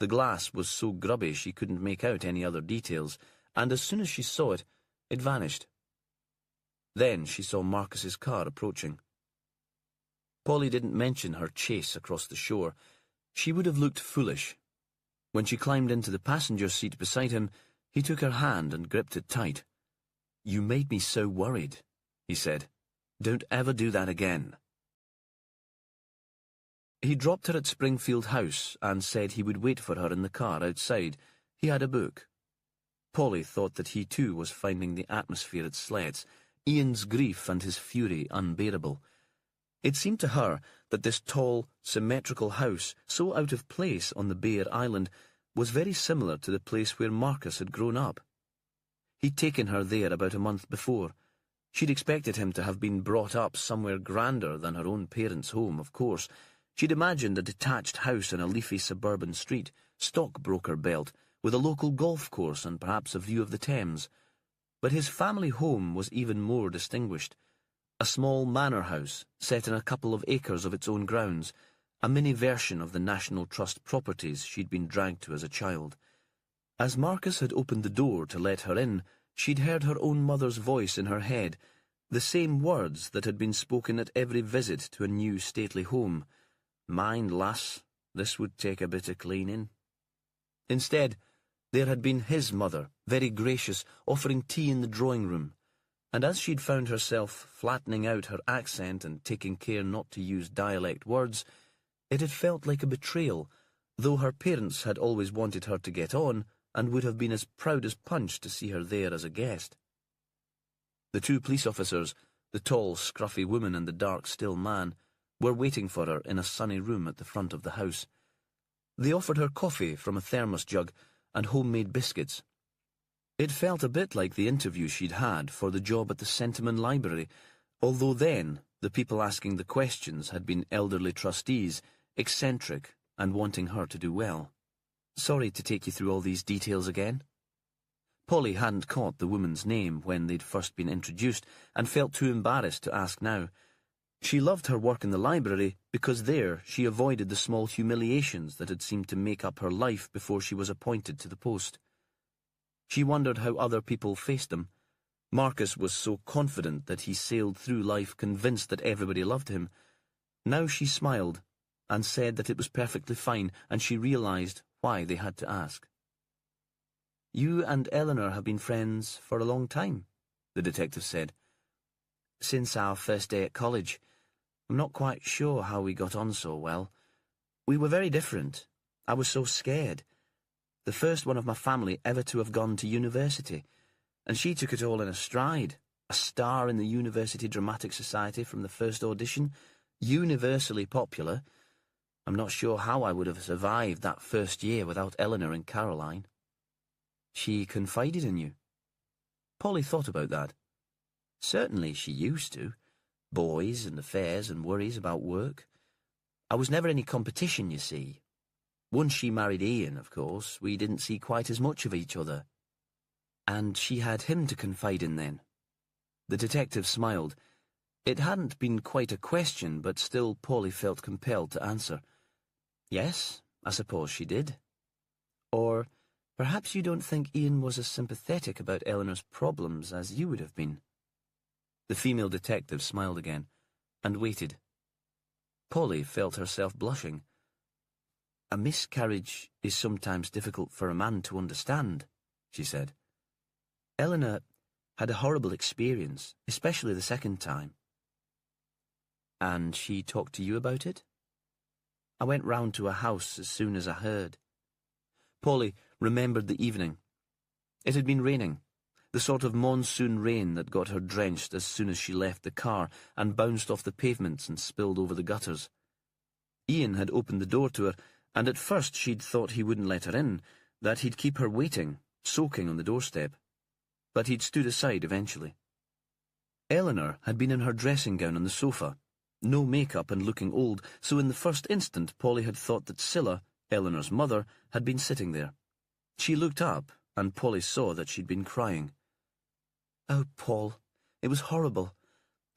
The glass was so grubby she couldn't make out any other details, and as soon as she saw it, it vanished. Then she saw Marcus's car approaching. Polly didn't mention her chase across the shore. She would have looked foolish. When she climbed into the passenger seat beside him, he took her hand and gripped it tight. "You made me so worried," he said. "Don't ever do that again." He dropped her at Springfield House and said he would wait for her in the car outside. He had a book. Polly thought that he too was finding the atmosphere at Sletts, Ian's grief and his fury unbearable. It seemed to her that this tall, symmetrical house, so out of place on the bare island, was very similar to the place where Marcus had grown up. He'd taken her there about a month before. She'd expected him to have been brought up somewhere grander than her own parents' home, of course. She'd imagined a detached house in a leafy suburban street, stockbroker belt, with a local golf course and perhaps a view of the Thames. But his family home was even more distinguished. A small manor house, set in a couple of acres of its own grounds, a mini version of the National Trust properties she'd been dragged to as a child. As Marcus had opened the door to let her in, she'd heard her own mother's voice in her head, the same words that had been spoken at every visit to a new stately home. "Mind, lass, this would take a bit of cleaning." Instead, there had been his mother, very gracious, offering tea in the drawing-room, and as she'd found herself flattening out her accent and taking care not to use dialect words, it had felt like a betrayal, though her parents had always wanted her to get on and would have been as proud as Punch to see her there as a guest. The two police officers, the tall, scruffy woman and the dark, still man, were waiting for her in a sunny room at the front of the house. They offered her coffee from a thermos jug and homemade biscuits. It felt a bit like the interview she'd had for the job at the Sentiment Library, although then the people asking the questions had been elderly trustees, eccentric and wanting her to do well. "Sorry to take you through all these details again." Polly hadn't caught the woman's name when they'd first been introduced and felt too embarrassed to ask now. She loved her work in the library because there she avoided the small humiliations that had seemed to make up her life before she was appointed to the post. She wondered how other people faced them. Marcus was so confident that he sailed through life convinced that everybody loved him. Now she smiled and said that it was perfectly fine, and she realized why they had to ask. "You and Eleanor have been friends for a long time," the detective said. "Since our first day at college. I'm not quite sure how we got on so well. We were very different. I was so scared. The first one of my family ever to have gone to university, and she took it all in a stride. A star in the University Dramatic Society from the first audition, universally popular. I'm not sure how I would have survived that first year without Eleanor and Caroline." "She confided in you?" Polly thought about that. Certainly she used to. Boys and affairs and worries about work. I was never any competition, you see. Once she married Ian, of course, we didn't see quite as much of each other. And she had him to confide in then? The detective smiled. It hadn't been quite a question, but still Polly felt compelled to answer. "Yes, I suppose she did. Or perhaps you don't think Ian was as sympathetic about Eleanor's problems as you would have been." The female detective smiled again, and waited. Polly felt herself blushing. "A miscarriage is sometimes difficult for a man to understand," she said. "Eleanor had a horrible experience, especially the second time." "And she talked to you about it?" "I went round to her house as soon as I heard." Polly remembered the evening. It had been raining, the sort of monsoon rain that got her drenched as soon as she left the car and bounced off the pavements and spilled over the gutters. Ian had opened the door to her, and at first she'd thought he wouldn't let her in, that he'd keep her waiting, soaking on the doorstep. But he'd stood aside eventually. Eleanor had been in her dressing gown on the sofa, no makeup and looking old, so in the first instant Polly had thought that Scylla, Eleanor's mother, had been sitting there. She looked up, and Polly saw that she'd been crying. "Oh, Paul, it was horrible.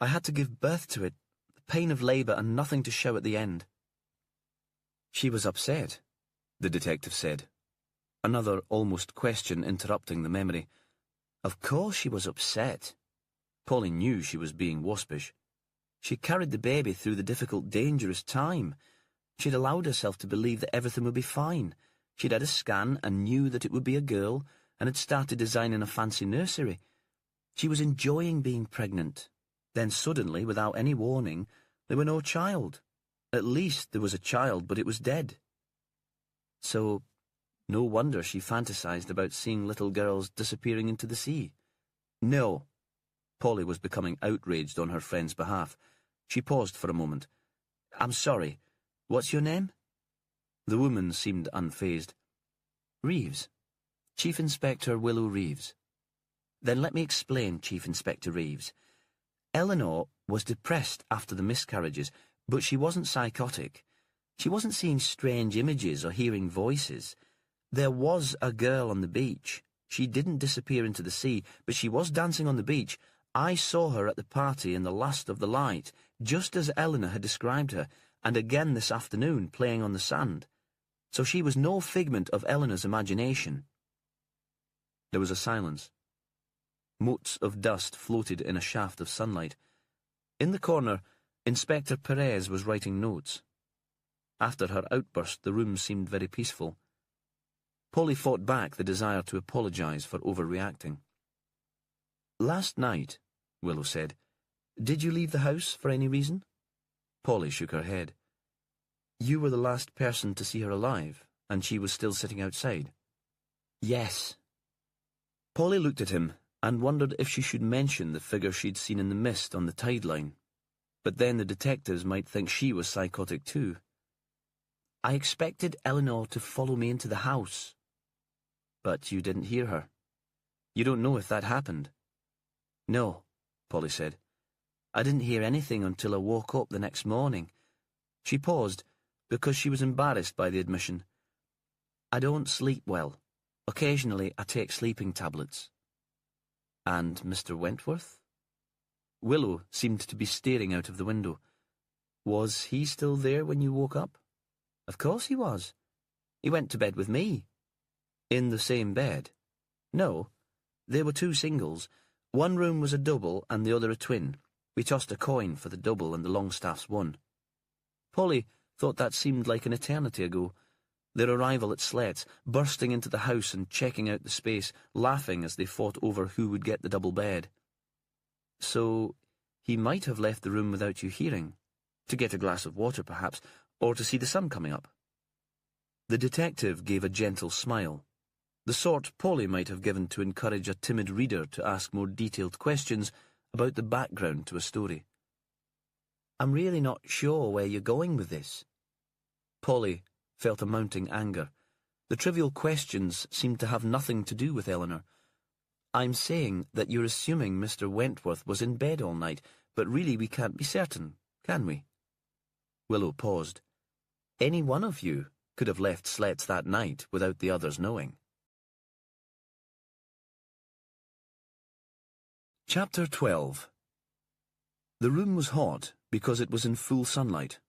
I had to give birth to it, the pain of labour and nothing to show at the end." "She was upset," the detective said, another almost question interrupting the memory. Of course she was upset. Polly knew she was being waspish. She carried the baby through the difficult, dangerous time. She'd allowed herself to believe that everything would be fine. She'd had a scan and knew that it would be a girl, and had started designing a fancy nursery. She was enjoying being pregnant. Then suddenly, without any warning, there were no child. At least there was a child, but it was dead. So, no wonder she fantasized about seeing little girls disappearing into the sea. No. Polly was becoming outraged on her friend's behalf. She paused for a moment. "I'm sorry. What's your name?" The woman seemed unfazed. "Reeves. Chief Inspector Willow Reeves." "Then let me explain, Chief Inspector Reeves. Eleanor was depressed after the miscarriages, but she wasn't psychotic. She wasn't seeing strange images or hearing voices. There was a girl on the beach. She didn't disappear into the sea, but she was dancing on the beach. I saw her at the party in the last of the light, just as Eleanor had described her, and again this afternoon playing on the sand, so she was no figment of Eleanor's imagination. There was a silence. Motes of dust floated in a shaft of sunlight. In the corner, Inspector Perez was writing notes. After her outburst, the room seemed very peaceful. Polly fought back the desire to apologize for overreacting. "Last night," Willow said, "did you leave the house for any reason?" Polly shook her head. "You were the last person to see her alive, and she was still sitting outside?" "Yes." Polly looked at him and wondered if she should mention the figure she'd seen in the mist on the tide line. But then the detectives might think she was psychotic too. "I expected Eleanor to follow me into the house." "But you didn't hear her. You don't know if that happened?" "No," Polly said. "I didn't hear anything until I woke up the next morning." She paused, because she was embarrassed by the admission. "I don't sleep well. Occasionally I take sleeping tablets." "And Mr. Wentworth?" Willow seemed to be staring out of the window. "Was he still there when you woke up?" "Of course he was. He went to bed with me." "In the same bed?" "No. There were two singles. One room was a double and the other a twin. We tossed a coin for the double and the Longstaffs won." Polly thought that seemed like an eternity ago. Their arrival at Slet's, bursting into the house and checking out the space, laughing as they fought over who would get the double bed. "So he might have left the room without you hearing, to get a glass of water perhaps, or to see the sun coming up." The detective gave a gentle smile, the sort Polly might have given to encourage a timid reader to ask more detailed questions about the background to a story. "I'm really not sure where you're going with this." Polly felt a mounting anger. The trivial questions seemed to have nothing to do with Eleanor. "I'm saying that you're assuming Mr. Wentworth was in bed all night, but really we can't be certain, can we?" Willow paused. "Any one of you could have left Slet's that night without the others knowing." Chapter 12. The room was hot because it was in full sunlight.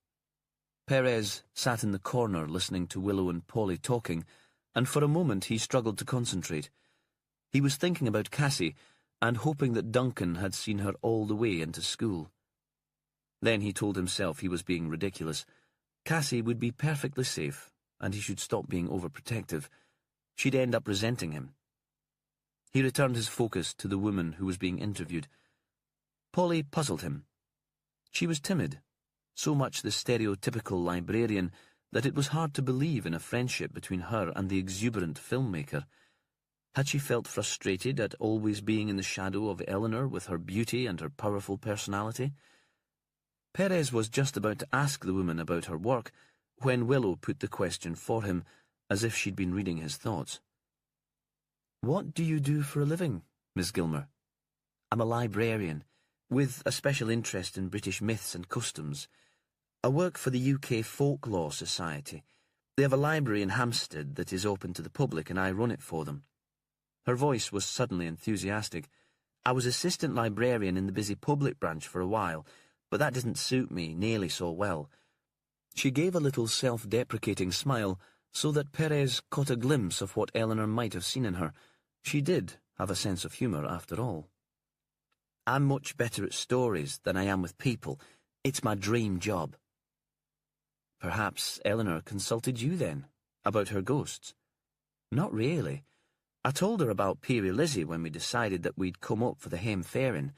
Perez sat in the corner listening to Willow and Polly talking, and for a moment he struggled to concentrate. He was thinking about Cassie and hoping that Duncan had seen her all the way into school. Then he told himself he was being ridiculous. Cassie would be perfectly safe, and he should stop being overprotective. She'd end up resenting him. He returned his focus to the woman who was being interviewed. Polly puzzled him. She was timid, so much the stereotypical librarian that it was hard to believe in a friendship between her and the exuberant filmmaker. Had she felt frustrated at always being in the shadow of Eleanor with her beauty and her powerful personality? Perez was just about to ask the woman about her work when Willow put the question for him, as if she'd been reading his thoughts. "What do you do for a living, Miss Gilmer?" "I'm a librarian, with a special interest in British myths and customs. I work for the UK Folklore Society. They have a library in Hampstead that is open to the public, and I run it for them." Her voice was suddenly enthusiastic. "I was assistant librarian in the busy public branch for a while, but that didn't suit me nearly so well." She gave a little self-deprecating smile, so that Perez caught a glimpse of what Eleanor might have seen in her. She did have a sense of humour, after all. "I'm much better at stories than I am with people. It's my dream job." "Perhaps Eleanor consulted you then, about her ghosts?" "Not really. I told her about Peary Lizzie when we decided that we'd come up for the Hame Fairin.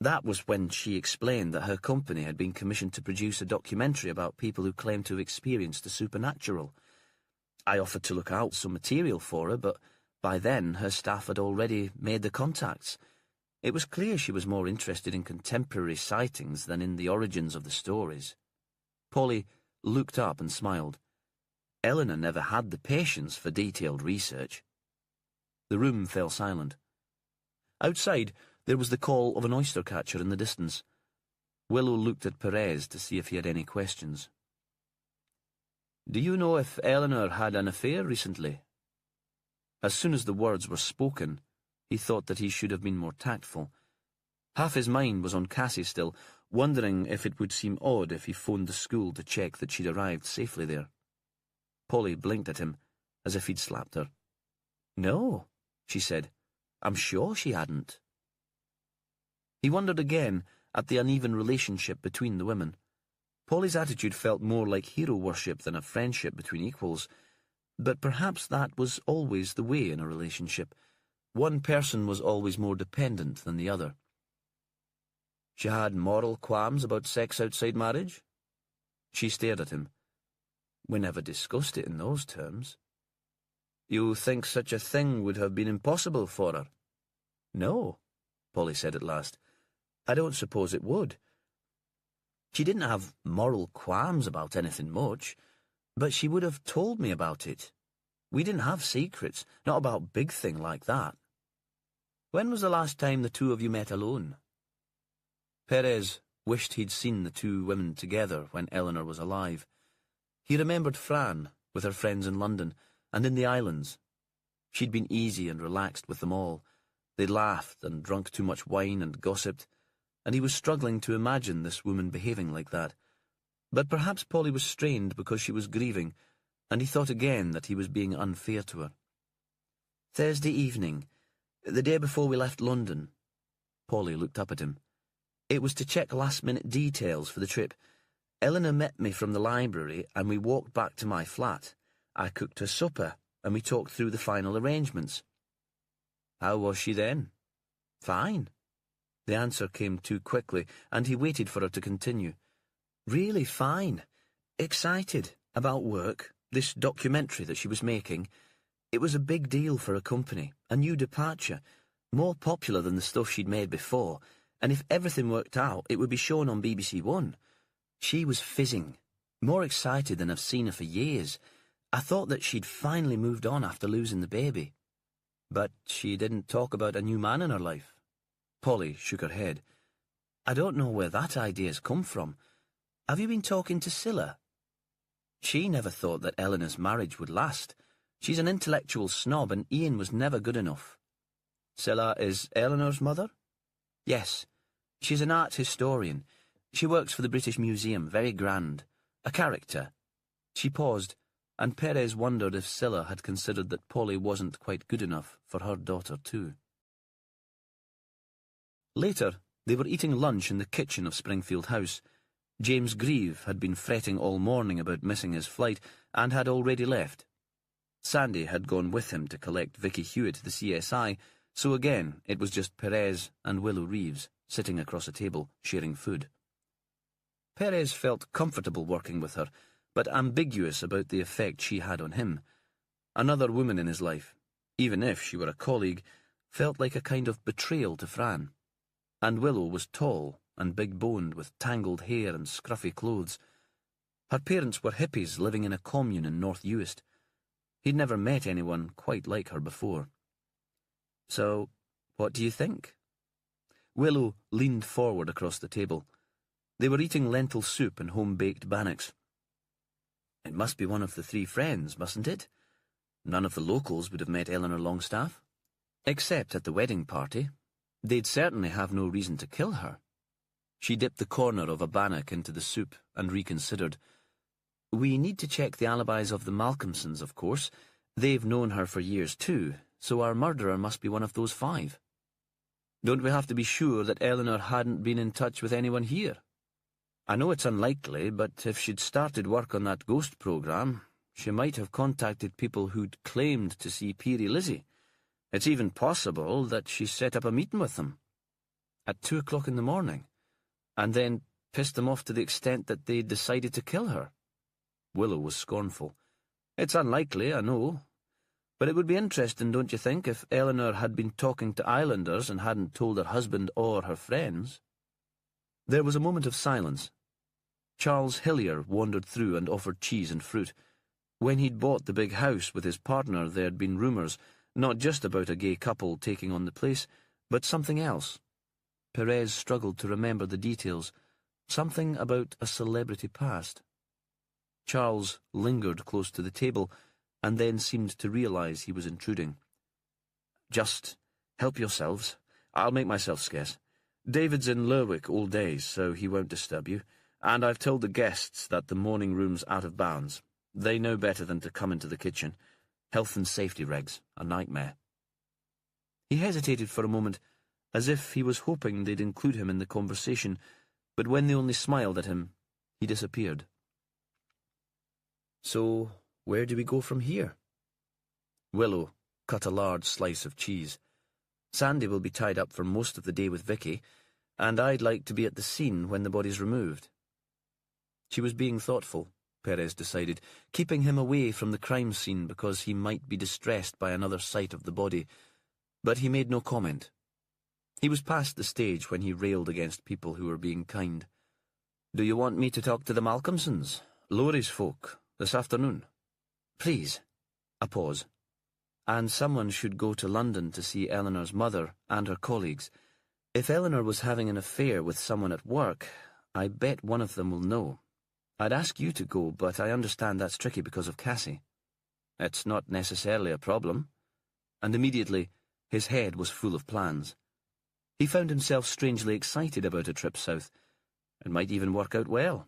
That was when she explained that her company had been commissioned to produce a documentary about people who claimed to have experienced the supernatural. I offered to look out some material for her, but by then her staff had already made the contacts. It was clear she was more interested in contemporary sightings than in the origins of the stories." Polly looked up and smiled. Eleanor never had the patience for detailed research. The room fell silent. Outside, there was the call of an oyster catcher in the distance. Willow looked at Perez to see if he had any questions. "Do you know if Eleanor had an affair recently?" As soon as the words were spoken, he thought that he should have been more tactful. Half his mind was on Cassie still, wondering if it would seem odd if he phoned the school to check that she'd arrived safely there. Polly blinked at him, as if he'd slapped her. "No," she said. "I'm sure she hadn't." He wondered again at the uneven relationship between the women. Polly's attitude felt more like hero worship than a friendship between equals, but perhaps that was always the way in a relationship. One person was always more dependent than the other. She had moral qualms about sex outside marriage? She stared at him. "We never discussed it in those terms." "You think such a thing would have been impossible for her?" "No," Polly said at last. "I don't suppose it would. She didn't have moral qualms about anything much, but she would have told me about it. We didn't have secrets, not about big thing like that." "When was the last time the two of you met alone?" Perez wished he'd seen the two women together when Eleanor was alive. He remembered Fran, with her friends in London, and in the islands. She'd been easy and relaxed with them all. They'd laughed and drunk too much wine and gossiped, and he was struggling to imagine this woman behaving like that. But perhaps Polly was strained because she was grieving, and he thought again that he was being unfair to her. "Thursday evening, the day before we left London." Polly looked up at him. "It was to check last-minute details for the trip. Eleanor met me from the library, and we walked back to my flat. I cooked her supper, and we talked through the final arrangements." "How was she then?" "Fine." The answer came too quickly, and he waited for her to continue. "Really fine. Excited about work, this documentary that she was making. It was a big deal for a company, a new departure, more popular than the stuff she'd made before, and if everything worked out, it would be shown on BBC One. She was fizzing, more excited than I've seen her for years. I thought that she'd finally moved on after losing the baby." "But she didn't talk about a new man in her life?" Polly shook her head. "I don't know where that idea's come from. Have you been talking to Scylla?" "She never thought that Eleanor's marriage would last. She's an intellectual snob, and Ian was never good enough." "Scylla is Eleanor's mother?" "Yes. She's an art historian. She works for the British Museum, very grand. A character." She paused, and Perez wondered if Scylla had considered that Polly wasn't quite good enough for her daughter too. Later, they were eating lunch in the kitchen of Springfield House. James Grieve had been fretting all morning about missing his flight, and had already left. Sandy had gone with him to collect Vicky Hewitt, the CSI, so again it was just Perez and Willow Reeves, sitting across a table, sharing food. Perez felt comfortable working with her, but ambiguous about the effect she had on him. Another woman in his life, even if she were a colleague, felt like a kind of betrayal to Fran. And Willow was tall and big-boned, with tangled hair and scruffy clothes. Her parents were hippies living in a commune in North Uist. He'd never met anyone quite like her before. "So, what do you think?" Willow leaned forward across the table. They were eating lentil soup and home-baked bannocks. "It must be one of the three friends, mustn't it? None of the locals would have met Eleanor Longstaff. Except at the wedding party. They'd certainly have no reason to kill her." She dipped the corner of a bannock into the soup and reconsidered. "We need to check the alibis of the Malcolmsons, of course. They've known her for years too, so our murderer must be one of those five." "Don't we have to be sure that Eleanor hadn't been in touch with anyone here? I know it's unlikely, but if she'd started work on that ghost program, she might have contacted people who'd claimed to see Peary Lizzie. It's even possible that she set up a meeting with them at 2 o'clock in the morning, and then pissed them off to the extent that they decided to kill her." Willow was scornful. "It's unlikely, I know. But it would be interesting, don't you think, if Eleanor had been talking to islanders and hadn't told her husband or her friends?" There was a moment of silence. Charles Hillier wandered through and offered cheese and fruit. When he'd bought the big house with his partner, there'd been rumours, not just about a gay couple taking on the place, but something else. Perez struggled to remember the details. Something about a celebrity past. Charles lingered close to the table, and then seemed to realise he was intruding. "Just help yourselves. I'll make myself scarce. David's in Lerwick all day, so he won't disturb you, and I've told the guests that the morning room's out of bounds. They know better than to come into the kitchen. Health and safety regs, a nightmare." He hesitated for a moment, as if he was hoping they'd include him in the conversation, but when they only smiled at him, he disappeared. "So, where do we go from here?" Willow cut a large slice of cheese. "Sandy will be tied up for most of the day with Vicky, and I'd like to be at the scene when the body's removed." She was being thoughtful, Perez decided, keeping him away from the crime scene because he might be distressed by another sight of the body, but he made no comment. He was past the stage when he railed against people who were being kind. "Do you want me to talk to the Malcolmsons, Laurie's folk, this afternoon?" "Please." A pause. "And someone should go to London to see Eleanor's mother and her colleagues. If Eleanor was having an affair with someone at work, I bet one of them will know. I'd ask you to go, but I understand that's tricky because of Cassie." "It's not necessarily a problem." And immediately his head was full of plans. He found himself strangely excited about a trip south. It might even work out well.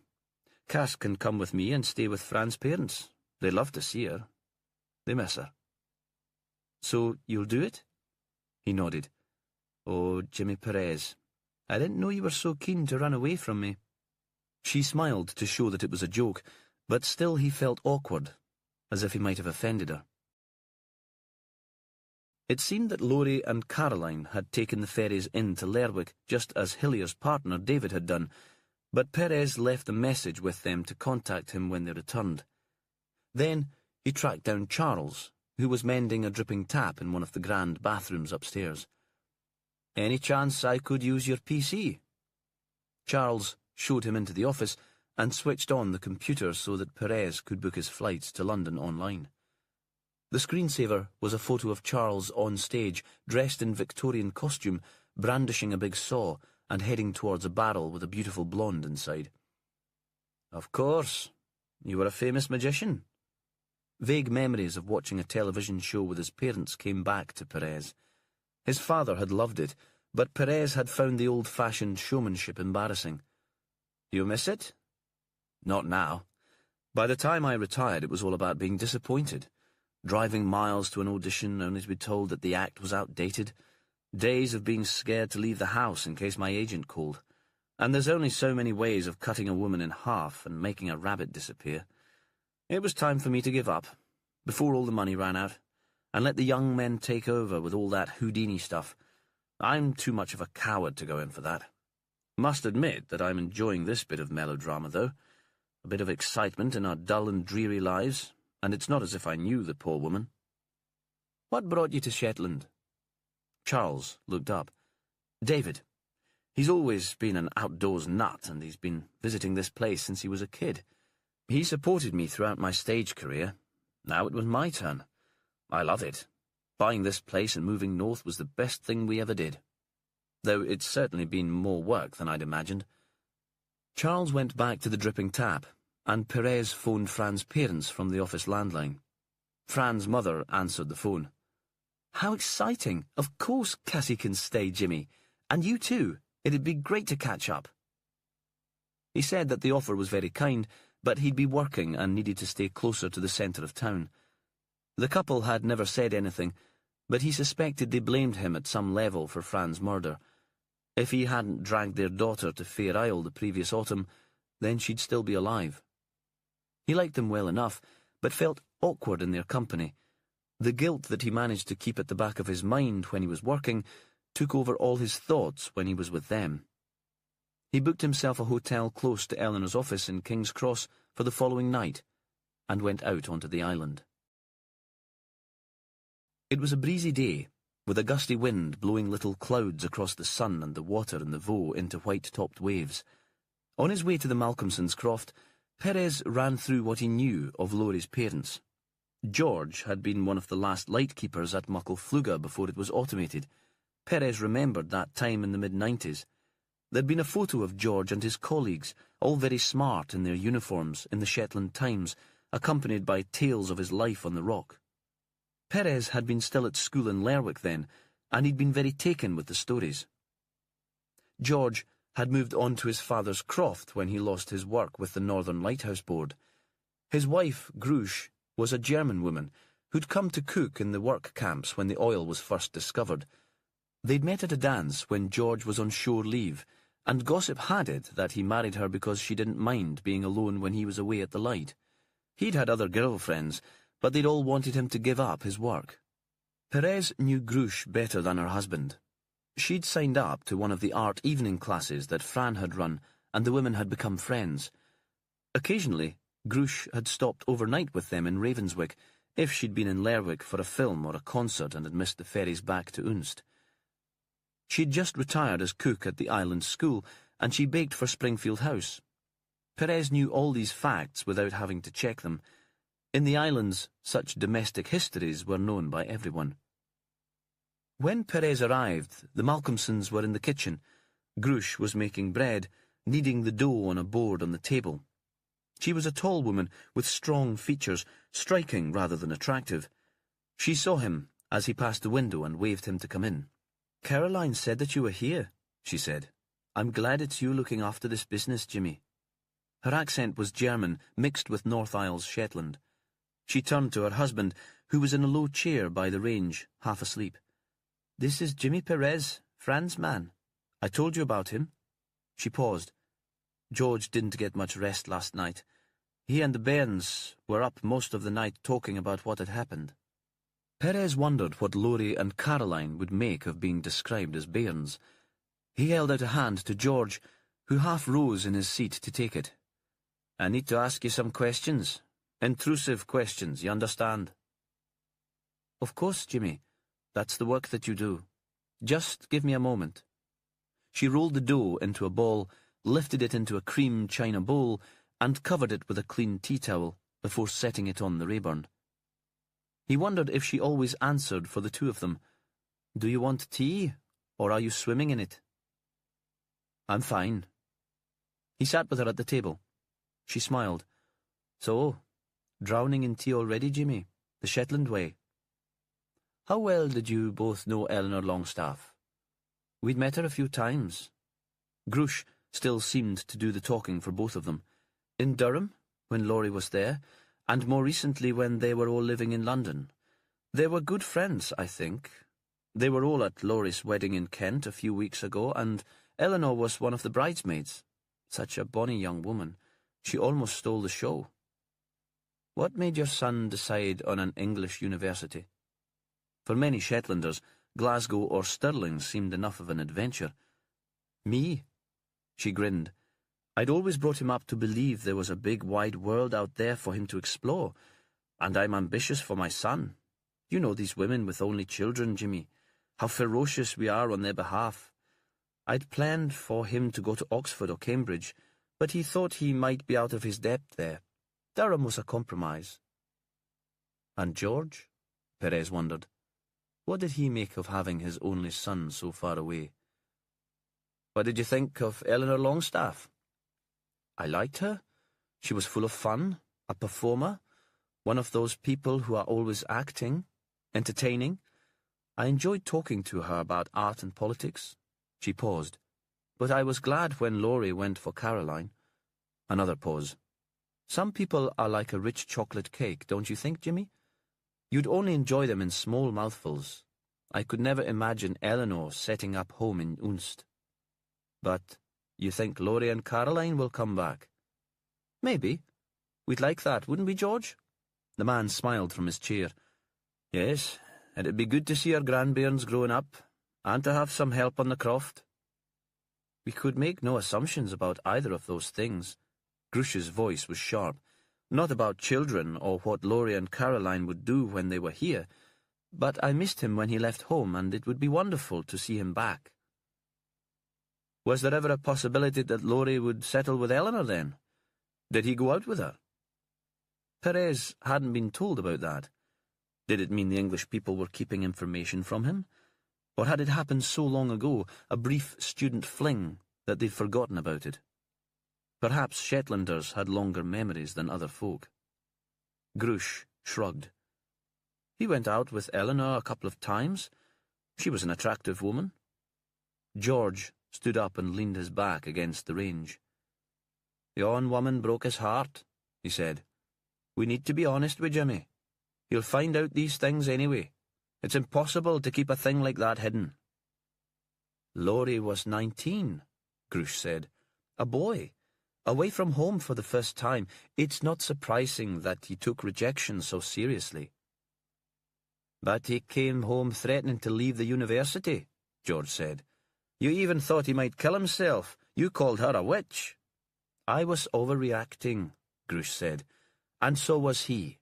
Cass can come with me and stay with Fran's parents. They love to see her. They miss her. "So you'll do it?" He nodded. "Oh, Jimmy Perez, I didn't know you were so keen to run away from me." She smiled to show that it was a joke, but still he felt awkward, as if he might have offended her. It seemed that Laurie and Caroline had taken the ferries in to Lerwick just as Hillier's partner David had done, but Perez left a message with them to contact him when they returned. Then he tracked down Charles, who was mending a dripping tap in one of the grand bathrooms upstairs. "Any chance I could use your PC?" Charles showed him into the office and switched on the computer so that Perez could book his flights to London online. The screensaver was a photo of Charles on stage, dressed in Victorian costume, brandishing a big saw and heading towards a barrel with a beautiful blonde inside. "Of course. You were a famous magician." Vague memories of watching a television show with his parents came back to Perez. His father had loved it, but Perez had found the old-fashioned showmanship embarrassing. "Do you miss it?" "Not now. By the time I retired, it was all about being disappointed. Driving miles to an audition only to be told that the act was outdated. Days of being scared to leave the house in case my agent called. And there's only so many ways of cutting a woman in half and making a rabbit disappear. It was time for me to give up, before all the money ran out, and let the young men take over with all that Houdini stuff. I'm too much of a coward to go in for that. Must admit that I'm enjoying this bit of melodrama, though. A bit of excitement in our dull and dreary lives, and it's not as if I knew the poor woman." "What brought you to Shetland?" Charles looked up. "David. He's always been an outdoors nut, and he's been visiting this place since he was a kid. He supported me throughout my stage career. Now it was my turn. I love it. Buying this place and moving north was the best thing we ever did. Though it's certainly been more work than I'd imagined." Charles went back to the dripping tap, and Perez phoned Fran's parents from the office landline. Fran's mother answered the phone. "How exciting! Of course Cassie can stay, Jimmy. And you too. It'd be great to catch up." He said that the offer was very kind, but he'd be working and needed to stay closer to the centre of town. The couple had never said anything, but he suspected they blamed him at some level for Fran's murder. If he hadn't dragged their daughter to Fair Isle the previous autumn, then she'd still be alive. He liked them well enough, but felt awkward in their company. The guilt that he managed to keep at the back of his mind when he was working took over all his thoughts when he was with them. He booked himself a hotel close to Eleanor's office in King's Cross for the following night, and went out onto the island. It was a breezy day, with a gusty wind blowing little clouds across the sun and the water in the Vaugh into white-topped waves. On his way to the Malcolmsons' croft, Perez ran through what he knew of Laurie's parents. George had been one of the last lightkeepers at Mucklefluga before it was automated. Perez remembered that time in the mid-90s. There'd been a photo of George and his colleagues, all very smart in their uniforms, in the Shetland Times, accompanied by tales of his life on the rock. Perez had been still at school in Lerwick then, and he'd been very taken with the stories. George had moved on to his father's croft when he lost his work with the Northern Lighthouse Board. His wife, Grush, was a German woman who'd come to cook in the work camps when the oil was first discovered. They'd met at a dance when George was on shore leave, and gossip had it that he married her because she didn't mind being alone when he was away at the light. He'd had other girlfriends, but they'd all wanted him to give up his work. Perez knew Grush better than her husband. She'd signed up to one of the art evening classes that Fran had run, and the women had become friends. Occasionally, Grush had stopped overnight with them in Ravenswick, if she'd been in Lerwick for a film or a concert and had missed the ferries back to Unst. She'd just retired as cook at the island school, and she baked for Springfield House. Perez knew all these facts without having to check them. In the islands, such domestic histories were known by everyone. When Perez arrived, the Malcolmsons were in the kitchen. Grush was making bread, kneading the dough on a board on the table. She was a tall woman with strong features, striking rather than attractive. She saw him as he passed the window and waved him to come in. "Caroline said that you were here," she said. "I'm glad it's you looking after this business, Jimmy." Her accent was German, mixed with North Isles Shetland. She turned to her husband, who was in a low chair by the range, half asleep. "This is Jimmy Perez, Fran's man. I told you about him." She paused. "George didn't get much rest last night. He and the bairns were up most of the night talking about what had happened." Perez wondered what Laurie and Caroline would make of being described as bairns. He held out a hand to George, who half rose in his seat to take it. "I need to ask you some questions. Intrusive questions, you understand?" "Of course, Jimmy. That's the work that you do. Just give me a moment." She rolled the dough into a ball, lifted it into a cream china bowl, and covered it with a clean tea towel before setting it on the Rayburn. He wondered if she always answered for the two of them. "Do you want tea, or are you swimming in it?" "I'm fine." He sat with her at the table. She smiled. "So, drowning in tea already, Jimmy? The Shetland way?" "How well did you both know Eleanor Longstaff?" "We'd met her a few times." Grush still seemed to do the talking for both of them. "In Durham, when Laurie was there, and more recently when they were all living in London. They were good friends, I think. They were all at Laurie's wedding in Kent a few weeks ago, and Eleanor was one of the bridesmaids. Such a bonny young woman. She almost stole the show." "What made your son decide on an English university?" For many Shetlanders, Glasgow or Stirling seemed enough of an adventure. "Me?" She grinned. "I'd always brought him up to believe there was a big wide world out there for him to explore, and I'm ambitious for my son. You know these women with only children, Jimmy, how ferocious we are on their behalf. I'd planned for him to go to Oxford or Cambridge, but he thought he might be out of his depth there. Durham was a compromise." "And George?" Perez wondered. What did he make of having his only son so far away? "What did you think of Eleanor Longstaff?" "I liked her. She was full of fun, a performer, one of those people who are always acting, entertaining. I enjoyed talking to her about art and politics." She paused. "But I was glad when Laurie went for Caroline." Another pause. "Some people are like a rich chocolate cake, don't you think, Jimmy? You'd only enjoy them in small mouthfuls. I could never imagine Eleanor setting up home in Unst." "But you think Laurie and Caroline will come back?" "Maybe. We'd like that, wouldn't we, George?" The man smiled from his chair. "Yes, and it'd be good to see our grandbairns growing up, and to have some help on the croft." "We could make no assumptions about either of those things." Grush's voice was sharp. "Not about children or what Laurie and Caroline would do when they were here, but I missed him when he left home, and it would be wonderful to see him back." "Was there ever a possibility that Laurie would settle with Eleanor then? Did he go out with her?" Perez hadn't been told about that. Did it mean the English people were keeping information from him? Or had it happened so long ago, a brief student fling, that they'd forgotten about it? Perhaps Shetlanders had longer memories than other folk. Grush shrugged. "He went out with Eleanor a couple of times. She was an attractive woman." George stood up and leaned his back against the range. "Yon woman broke his heart," he said. "We need to be honest with Jimmy. He'll find out these things anyway. It's impossible to keep a thing like that hidden." "Laurie was 19, Grush said. "A boy, away from home for the first time. It's not surprising that he took rejection so seriously." "But he came home threatening to leave the university," George said. "You even thought he might kill himself. You called her a witch." "I was overreacting," Grush said. "And so was he.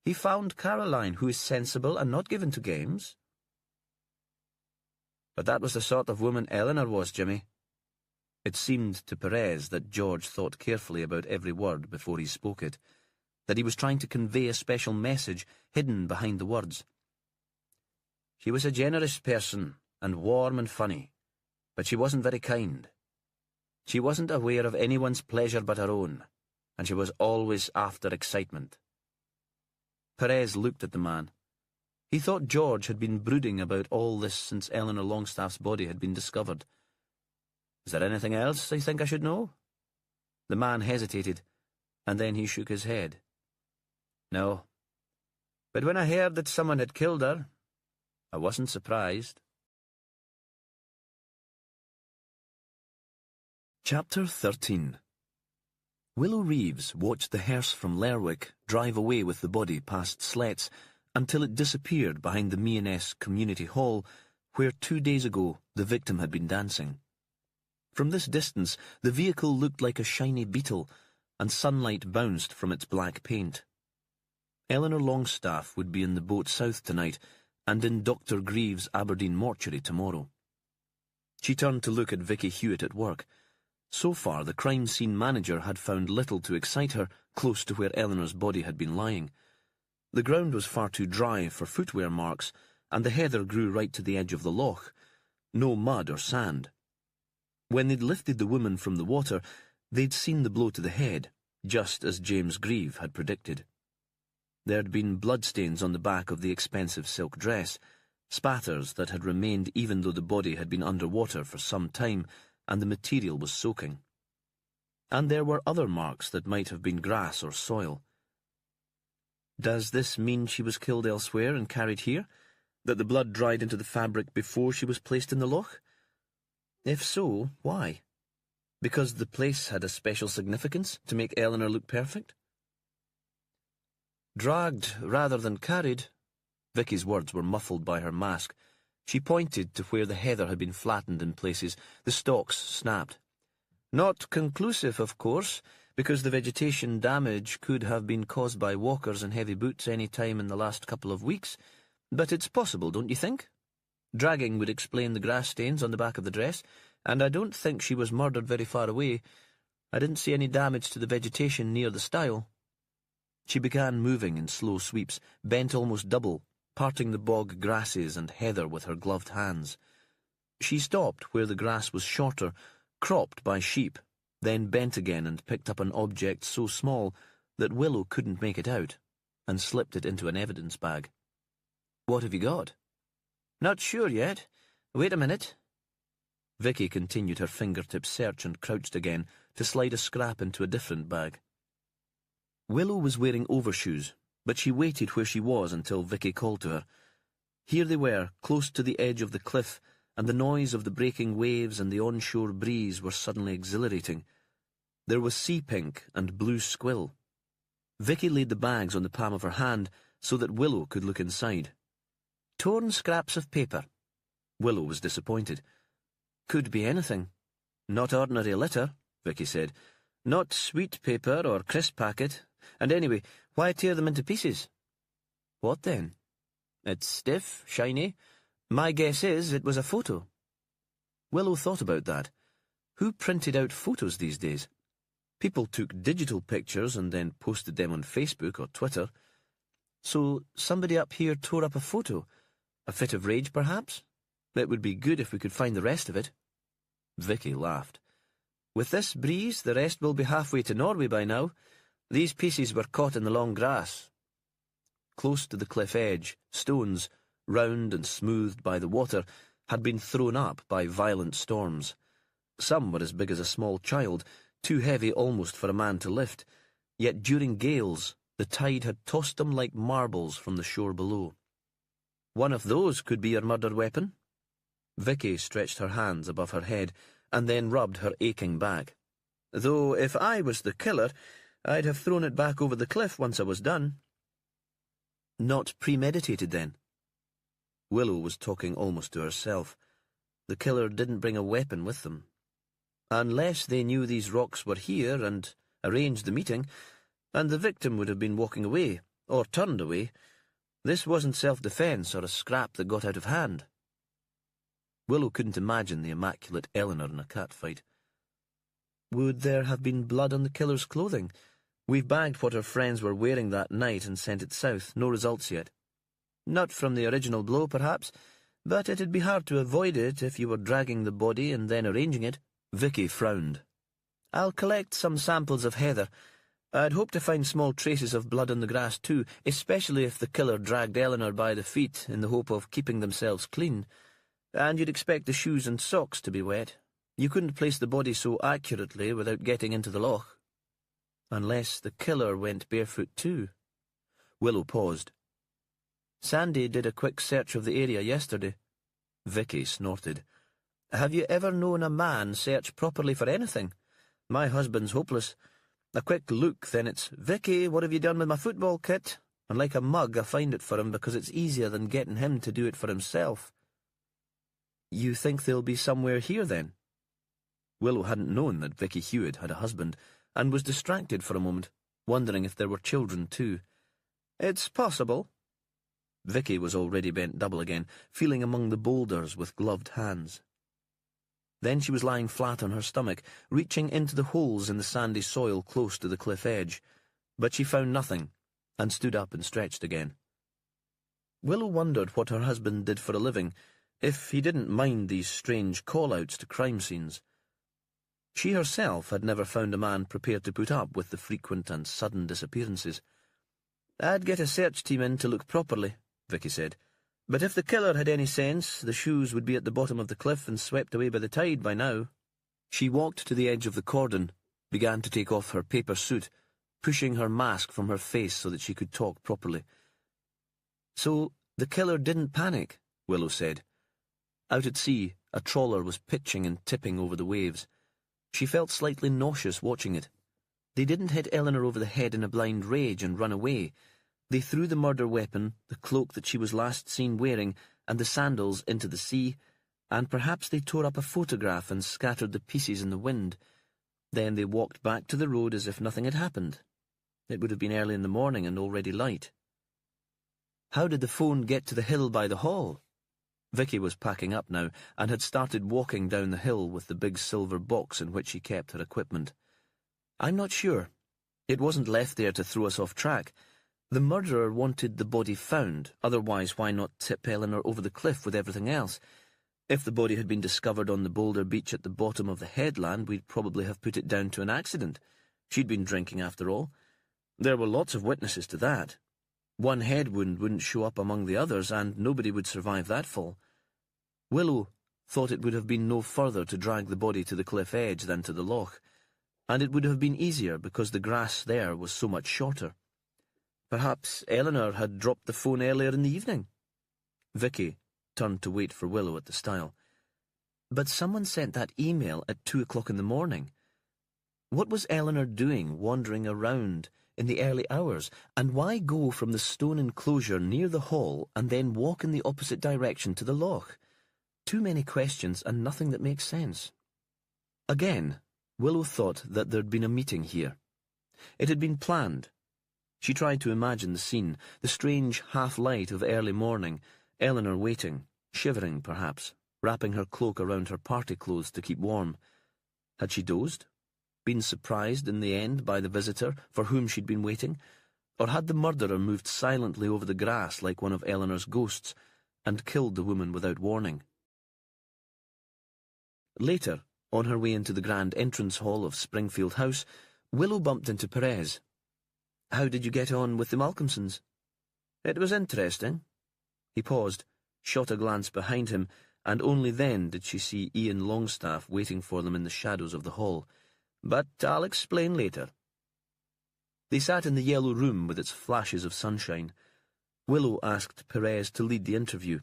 He found Caroline, who is sensible and not given to games." "But that was the sort of woman Eleanor was, Jimmy." It seemed to Perez that George thought carefully about every word before he spoke it, that he was trying to convey a special message hidden behind the words. "She was a generous person, and warm and funny, but she wasn't very kind. She wasn't aware of anyone's pleasure but her own, and she was always after excitement." Perez looked at the man. He thought George had been brooding about all this since Eleanor Longstaff's body had been discovered. "Is there anything else I think I should know?" The man hesitated, and then he shook his head. "No. But when I heard that someone had killed her, I wasn't surprised." Chapter 13. Willow Reeves watched the hearse from Lerwick drive away with the body past Sletts until it disappeared behind the Meoness Community Hall, where 2 days ago the victim had been dancing. From this distance, the vehicle looked like a shiny beetle, and sunlight bounced from its black paint. Eleanor Longstaff would be in the boat south tonight, and in Dr. Greaves' Aberdeen mortuary tomorrow. She turned to look at Vicky Hewitt at work. So far, the crime scene manager had found little to excite her close to where Eleanor's body had been lying. The ground was far too dry for footwear marks, and the heather grew right to the edge of the loch. No mud or sand. When they'd lifted the woman from the water, they'd seen the blow to the head, just as James Grieve had predicted. There'd been bloodstains on the back of the expensive silk dress, spatters that had remained even though the body had been under water for some time, and the material was soaking. And there were other marks that might have been grass or soil. Does this mean she was killed elsewhere and carried here? That the blood dried into the fabric before she was placed in the loch? If so, why? Because the place had a special significance to make Eleanor look perfect? Dragged rather than carried. Vicky's words were muffled by her mask. She pointed to where the heather had been flattened in places, the stalks snapped. Not conclusive, of course, because the vegetation damage could have been caused by walkers in heavy boots any time in the last couple of weeks, but it's possible, don't you think? Dragging would explain the grass stains on the back of the dress, and I don't think she was murdered very far away. I didn't see any damage to the vegetation near the stile. She began moving in slow sweeps, bent almost double, parting the bog grasses and heather with her gloved hands. She stopped where the grass was shorter, cropped by sheep, then bent again and picked up an object so small that Willow couldn't make it out, and slipped it into an evidence bag. "What have you got?" "Not sure yet. Wait a minute." Vicky continued her fingertip search and crouched again to slide a scrap into a different bag. Willow was wearing overshoes, but she waited where she was until Vicky called to her. Here they were, close to the edge of the cliff, and the noise of the breaking waves and the onshore breeze were suddenly exhilarating. There was sea pink and blue squill. Vicky laid the bags on the palm of her hand so that Willow could look inside. Torn scraps of paper. Willow was disappointed. Could be anything. Not ordinary litter, Vicky said. Not sweet paper or crisp packet. And anyway, why tear them into pieces? What then? It's stiff, shiny. My guess is it was a photo. Willow thought about that. Who printed out photos these days? People took digital pictures and then posted them on Facebook or Twitter. So somebody up here tore up a photo. A fit of rage, perhaps? It would be good if we could find the rest of it. Vicky laughed. With this breeze, the rest will be halfway to Norway by now. These pieces were caught in the long grass. Close to the cliff edge, stones, round and smoothed by the water, had been thrown up by violent storms. Some were as big as a small child, too heavy almost for a man to lift, yet during gales the tide had tossed them like marbles from the shore below. "One of those could be your murder weapon." Vicky stretched her hands above her head and then rubbed her aching back. "Though if I was the killer, I'd have thrown it back over the cliff once I was done." "Not premeditated, then?" Willow was talking almost to herself. The killer didn't bring a weapon with them. Unless they knew these rocks were here and arranged the meeting, and the victim would have been walking away, or turned away. This wasn't self-defence or a scrap that got out of hand. Willow couldn't imagine the immaculate Eleanor in a catfight. "Would there have been blood on the killer's clothing? We've bagged what her friends were wearing that night and sent it south. No results yet." "Not from the original blow, perhaps, but it'd be hard to avoid it if you were dragging the body and then arranging it." Vicky frowned. "I'll collect some samples of heather. I'd hope to find small traces of blood on the grass too, especially if the killer dragged Eleanor by the feet in the hope of keeping themselves clean. And you'd expect the shoes and socks to be wet. You couldn't place the body so accurately without getting into the loch. Unless the killer went barefoot too." Willow paused. "Sandy did a quick search of the area yesterday." Vicky snorted. "Have you ever known a man search properly for anything? My husband's hopeless. A quick look, then it's, 'Vicky, what have you done with my football kit?' And like a mug I find it for him because it's easier than getting him to do it for himself." "You think they'll be somewhere here, then?" Willow hadn't known that Vicky Hewitt had a husband, and was distracted for a moment, wondering if there were children too. "It's possible." Vicky was already bent double again, feeling among the boulders with gloved hands. Then she was lying flat on her stomach, reaching into the holes in the sandy soil close to the cliff edge. But she found nothing, and stood up and stretched again. Willow wondered what her husband did for a living, if he didn't mind these strange call-outs to crime scenes. She herself had never found a man prepared to put up with the frequent and sudden disappearances. "I'd get a search team in to look properly," Vicky said. "But if the killer had any sense, the shoes would be at the bottom of the cliff and swept away by the tide by now." She walked to the edge of the cordon, began to take off her paper suit, pushing her mask from her face so that she could talk properly. "So the killer didn't panic," Willow said. Out at sea, a trawler was pitching and tipping over the waves. She felt slightly nauseous watching it. They didn't hit Eleanor over the head in a blind rage and run away. They threw the murder weapon, the cloak that she was last seen wearing, and the sandals into the sea, and perhaps they tore up a photograph and scattered the pieces in the wind. Then they walked back to the road as if nothing had happened. It would have been early in the morning and already light. "How did the phone get to the hill by the hall?" Vicky was packing up now, and had started walking down the hill with the big silver box in which she kept her equipment. "I'm not sure. It wasn't left there to throw us off track. The murderer wanted the body found, otherwise why not tip Eleanor over the cliff with everything else? If the body had been discovered on the boulder beach at the bottom of the headland, we'd probably have put it down to an accident. She'd been drinking after all. There were lots of witnesses to that. One head wound wouldn't show up among the others, and nobody would survive that fall. Willow thought it would have been no further to drag the body to the cliff edge than to the loch, and it would have been easier because the grass there was so much shorter. Perhaps Eleanor had dropped the phone earlier in the evening." Vicky turned to wait for Willow at the stile. "But someone sent that email at 2 o'clock in the morning. What was Eleanor doing wandering around in the early hours, and why go from the stone enclosure near the hall and then walk in the opposite direction to the loch? Too many questions and nothing that makes sense." Again, Willow thought that there'd been a meeting here. It had been planned. She tried to imagine the scene, the strange half-light of early morning, Eleanor waiting, shivering perhaps, wrapping her cloak around her party clothes to keep warm. Had she dozed? Been surprised in the end by the visitor for whom she'd been waiting? Or had the murderer moved silently over the grass like one of Eleanor's ghosts, and killed the woman without warning? Later, on her way into the grand entrance hall of Springfield House, Willow bumped into Perez. "How did you get on with the Malcolmsons?" "It was interesting." He paused, shot a glance behind him, and only then did she see Ian Longstaff waiting for them in the shadows of the hall. But I'll explain later. They sat in the yellow room with its flashes of sunshine. Willow asked Perez to lead the interview.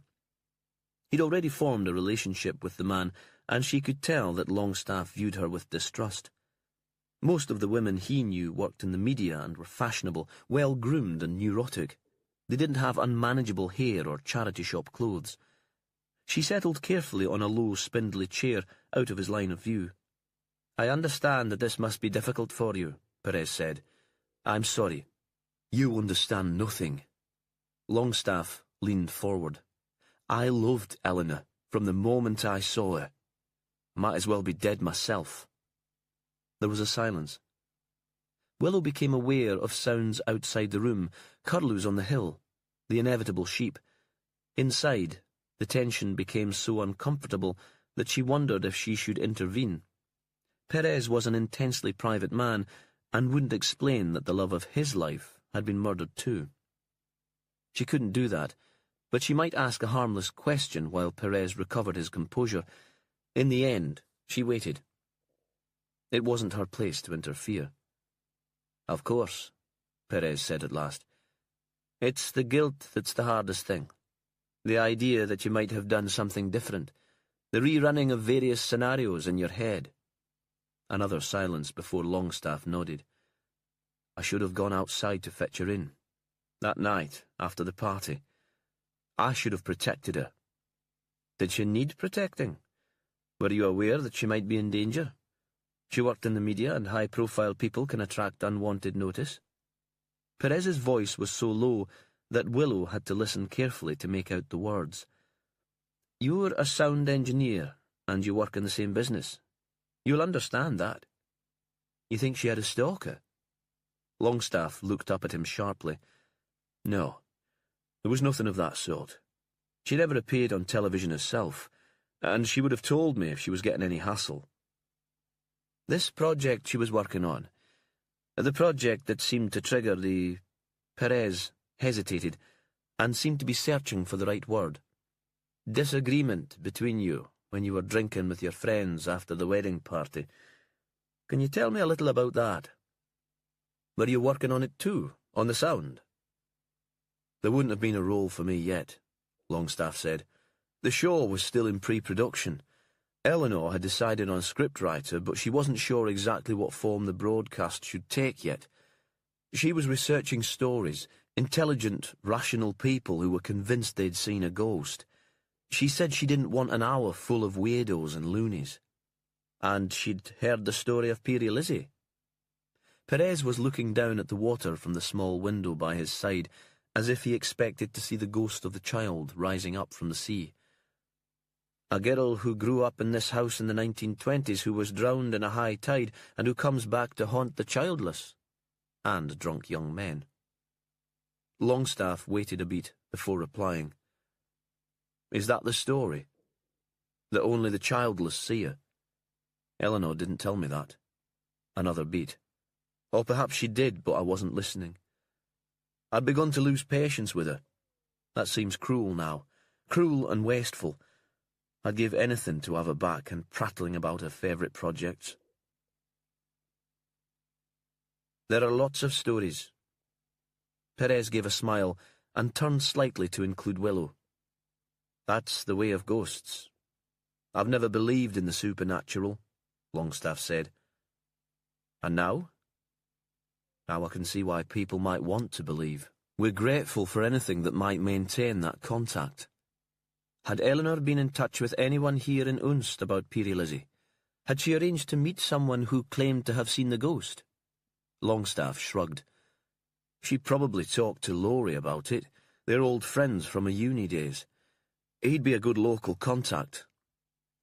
He'd already formed a relationship with the man, and she could tell that Longstaff viewed her with distrust. Most of the women he knew worked in the media and were fashionable, well-groomed and neurotic. They didn't have unmanageable hair or charity shop clothes. She settled carefully on a low, spindly chair out of his line of view. "I understand that this must be difficult for you," Perez said. "I'm sorry. You understand nothing." Longstaff leaned forward. "I loved Eleanor from the moment I saw her. Might as well be dead myself." There was a silence. Willow became aware of sounds outside the room, curlews on the hill, the inevitable sheep. Inside, the tension became so uncomfortable that she wondered if she should intervene. Perez was an intensely private man, and wouldn't explain that the love of his life had been murdered too. She couldn't do that, but she might ask a harmless question while Perez recovered his composure. In the end, she waited. It wasn't her place to interfere. "Of course," Perez said at last. "It's the guilt that's the hardest thing. The idea that you might have done something different. The rerunning of various scenarios in your head." Another silence before Longstaff nodded. "I should have gone outside to fetch her in. That night, after the party. I should have protected her." "Did she need protecting? Were you aware that she might be in danger? She worked in the media, and high-profile people can attract unwanted notice." Perez's voice was so low that Willow had to listen carefully to make out the words. "You're a sound engineer, and you work in the same business. You'll understand that. You think she had a stalker?" Longstaff looked up at him sharply. "No, there was nothing of that sort. She never appeared on television herself, and she would have told me if she was getting any hassle. This project she was working on, the project that seemed to trigger the—" Perez hesitated, and seemed to be searching for the right word. "Disagreement between you when you were drinking with your friends after the wedding party. Can you tell me a little about that? Were you working on it too, on the sound?" "There wouldn't have been a role for me yet," Longstaff said. "The show was still in pre-production. Eleanor had decided on a scriptwriter, but she wasn't sure exactly what form the broadcast should take yet. She was researching stories, intelligent, rational people who were convinced they'd seen a ghost. She said she didn't want an hour full of weirdos and loonies. And she'd heard the story of Peary Lizzie." Perez was looking down at the water from the small window by his side, as if he expected to see the ghost of the child rising up from the sea. "A girl who grew up in this house in the 1920s, who was drowned in a high tide, and who comes back to haunt the childless and drunk young men." Longstaff waited a beat before replying. "Is that the story? That only the childless see her? Eleanor didn't tell me that." Another beat. "Or perhaps she did, but I wasn't listening. I'd begun to lose patience with her. That seems cruel now. Cruel and wasteful. I'd give anything to have her back and prattling about her favourite projects." "There are lots of stories." Perez gave a smile and turned slightly to include Willow. "That's the way of ghosts. I've never believed in the supernatural," Longstaff said. "And now?" "Now I can see why people might want to believe. We're grateful for anything that might maintain that contact. Had Eleanor been in touch with anyone here in Unst about Peary Lizzie? Had she arranged to meet someone who claimed to have seen the ghost?" Longstaff shrugged. "She probably talked to Laurie about it. They're old friends from her uni days. He'd be a good local contact.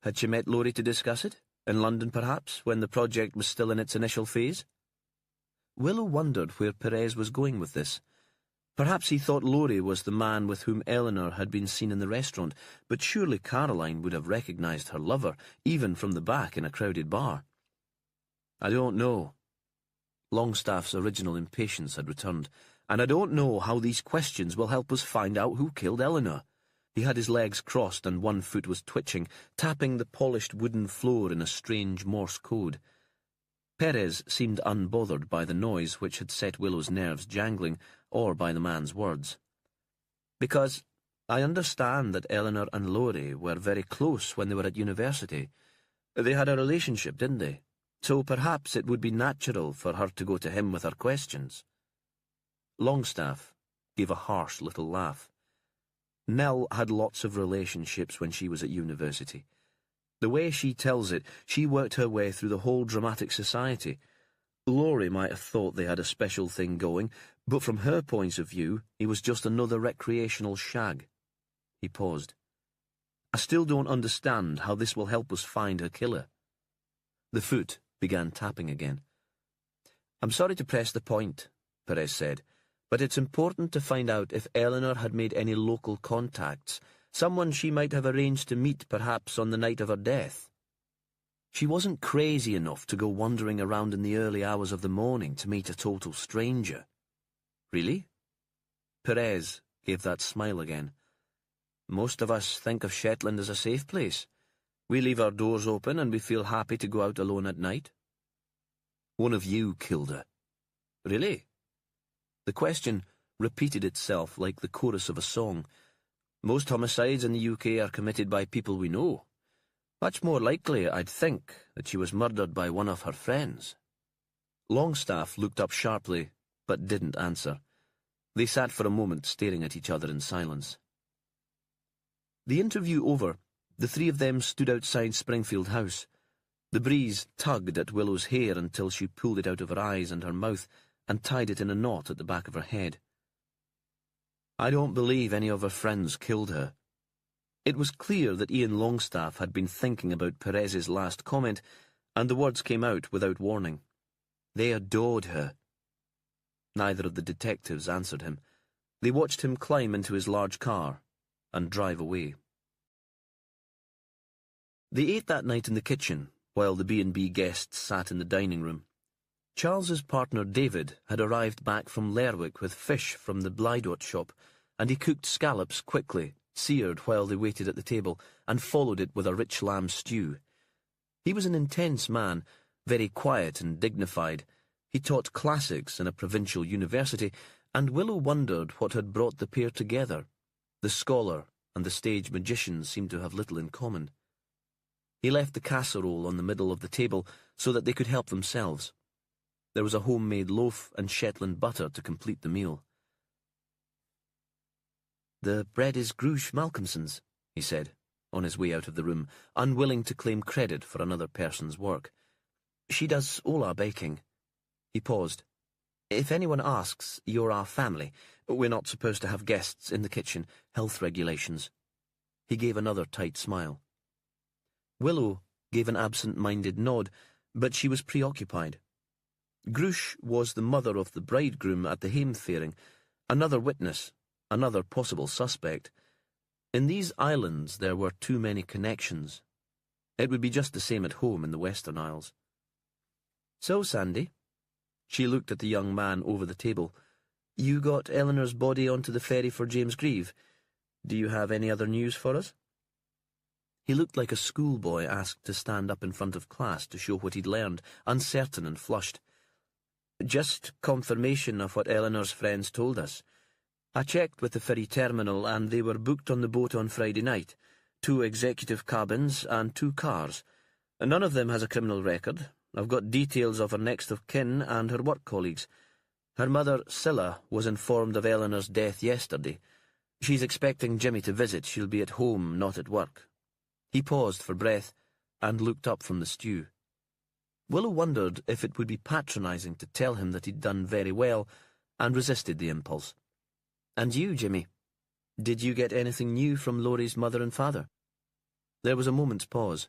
Had she met Laurie to discuss it? In London, perhaps, when the project was still in its initial phase?" Willow wondered where Perez was going with this. Perhaps he thought Laurie was the man with whom Eleanor had been seen in the restaurant, but surely Caroline would have recognised her lover, even from the back in a crowded bar. "I don't know." Longstaff's original impatience had returned. "And I don't know how these questions will help us find out who killed Eleanor. He had his legs crossed and one foot was twitching, tapping the polished wooden floor in a strange Morse code. Perez seemed unbothered by the noise which had set Willow's nerves jangling, or by the man's words. "Because I understand that Eleanor and Laurie were very close when they were at university. They had a relationship, didn't they? So perhaps it would be natural for her to go to him with her questions." Longstaff gave a harsh little laugh. Nell had lots of relationships when she was at university. The way she tells it, she worked her way through the whole dramatic society. Laurie might have thought they had a special thing going, but from her point of view, he was just another recreational shag. He paused. "I still don't understand how this will help us find her killer." The foot began tapping again. "I'm sorry to press the point," Perez said, "but it's important to find out if Eleanor had made any local contacts, someone she might have arranged to meet perhaps on the night of her death. She wasn't crazy enough to go wandering around in the early hours of the morning to meet a total stranger." "Really?" Perez gave that smile again. "Most of us think of Shetland as a safe place. We leave our doors open and we feel happy to go out alone at night." "One of you killed her." "Really?" The question repeated itself like the chorus of a song. "Most homicides in the UK are committed by people we know. Much more likely, I'd think, that she was murdered by one of her friends." Longstaff looked up sharply, but didn't answer. They sat for a moment staring at each other in silence. The interview over, the three of them stood outside Springfield House. The breeze tugged at Willow's hair until she pulled it out of her eyes and her mouth and tied it in a knot at the back of her head. "I don't believe any of her friends killed her." It was clear that Ian Longstaff had been thinking about Perez's last comment, and the words came out without warning. "They adored her." Neither of the detectives answered him. They watched him climb into his large car and drive away. They ate that night in the kitchen, while the B&B guests sat in the dining room. Charles's partner David had arrived back from Lerwick with fish from the Blydot shop, and he cooked scallops quickly, seared while they waited at the table, and followed it with a rich lamb stew. He was an intense man, very quiet and dignified. He taught classics in a provincial university, and Willow wondered what had brought the pair together. The scholar and the stage magician seemed to have little in common. He left the casserole on the middle of the table so that they could help themselves. There was a homemade loaf and Shetland butter to complete the meal. "The bread is Grush Malcolmson's," he said, on his way out of the room, unwilling to claim credit for another person's work. "She does all our baking." He paused. "If anyone asks, you're our family. We're not supposed to have guests in the kitchen. Health regulations." He gave another tight smile. Willow gave an absent-minded nod, but she was preoccupied. Grush was the mother of the bridegroom at the Haimfairing, another witness, another possible suspect. In these islands there were too many connections. It would be just the same at home in the Western Isles. "So, Sandy," she looked at the young man over the table, "you got Eleanor's body onto the ferry for James Grieve. Do you have any other news for us?" He looked like a schoolboy asked to stand up in front of class to show what he'd learned, uncertain and flushed. "Just confirmation of what Eleanor's friends told us. I checked with the ferry terminal and they were booked on the boat on Friday night. 2 executive cabins and 2 cars. None of them has a criminal record. I've got details of her next of kin and her work colleagues. Her mother, Scylla, was informed of Eleanor's death yesterday. She's expecting Jimmy to visit. She'll be at home, not at work." He paused for breath and looked up from the stew. Willow wondered if it would be patronising to tell him that he'd done very well, and resisted the impulse. "And you, Jimmy? Did you get anything new from Laurie's mother and father?" There was a moment's pause.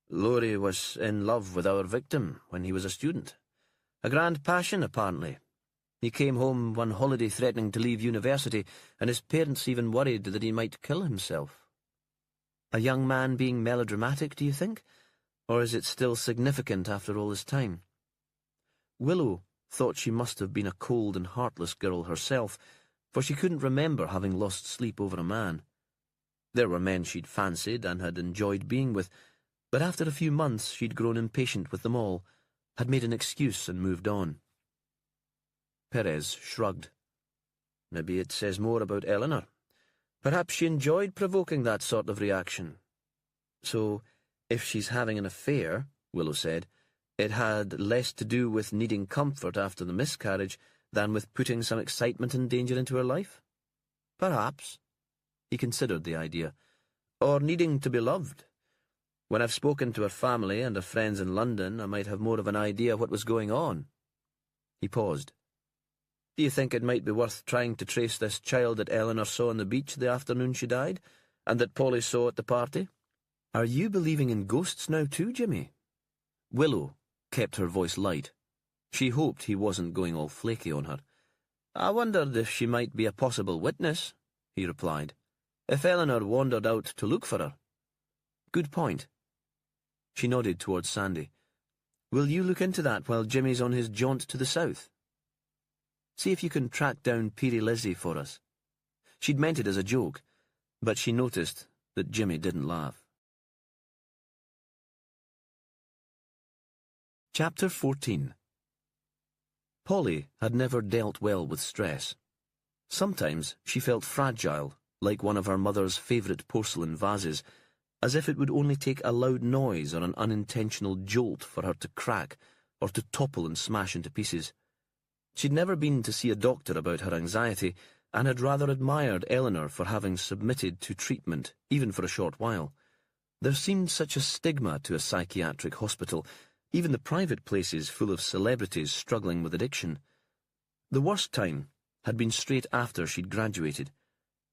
"Laurie was in love with our victim when he was a student. A grand passion, apparently. He came home one holiday threatening to leave university, and his parents even worried that he might kill himself. A young man being melodramatic, do you think? Or is it still significant after all this time?" Willow thought she must have been a cold and heartless girl herself, for she couldn't remember having lost sleep over a man. There were men she'd fancied and had enjoyed being with, but after a few months she'd grown impatient with them all, had made an excuse and moved on. Perez shrugged. Maybe it says more about Eleanor. Perhaps she enjoyed provoking that sort of reaction. So, if she's having an affair, Willow said, it had less to do with needing comfort after the miscarriage than with putting some excitement and danger into her life? Perhaps. He considered the idea. Or needing to be loved. When I've spoken to her family and her friends in London, I might have more of an idea what was going on. He paused. Do you think it might be worth trying to trace this child that Eleanor saw on the beach the afternoon she died, and that Polly saw at the party? Are you believing in ghosts now too, Jimmy? Willow kept her voice light. She hoped he wasn't going all flaky on her. I wondered if she might be a possible witness, he replied. If Eleanor wandered out to look for her. Good point. She nodded towards Sandy. Will you look into that while Jimmy's on his jaunt to the south? See if you can track down Peary Lizzie for us. She'd meant it as a joke, but she noticed that Jimmy didn't laugh. Chapter 14. Polly had never dealt well with stress. Sometimes she felt fragile, like one of her mother's favourite porcelain vases, as if it would only take a loud noise or an unintentional jolt for her to crack or to topple and smash into pieces. She'd never been to see a doctor about her anxiety, and had rather admired Eleanor for having submitted to treatment, even for a short while. There seemed such a stigma to a psychiatric hospital, even the private places full of celebrities struggling with addiction. The worst time had been straight after she'd graduated.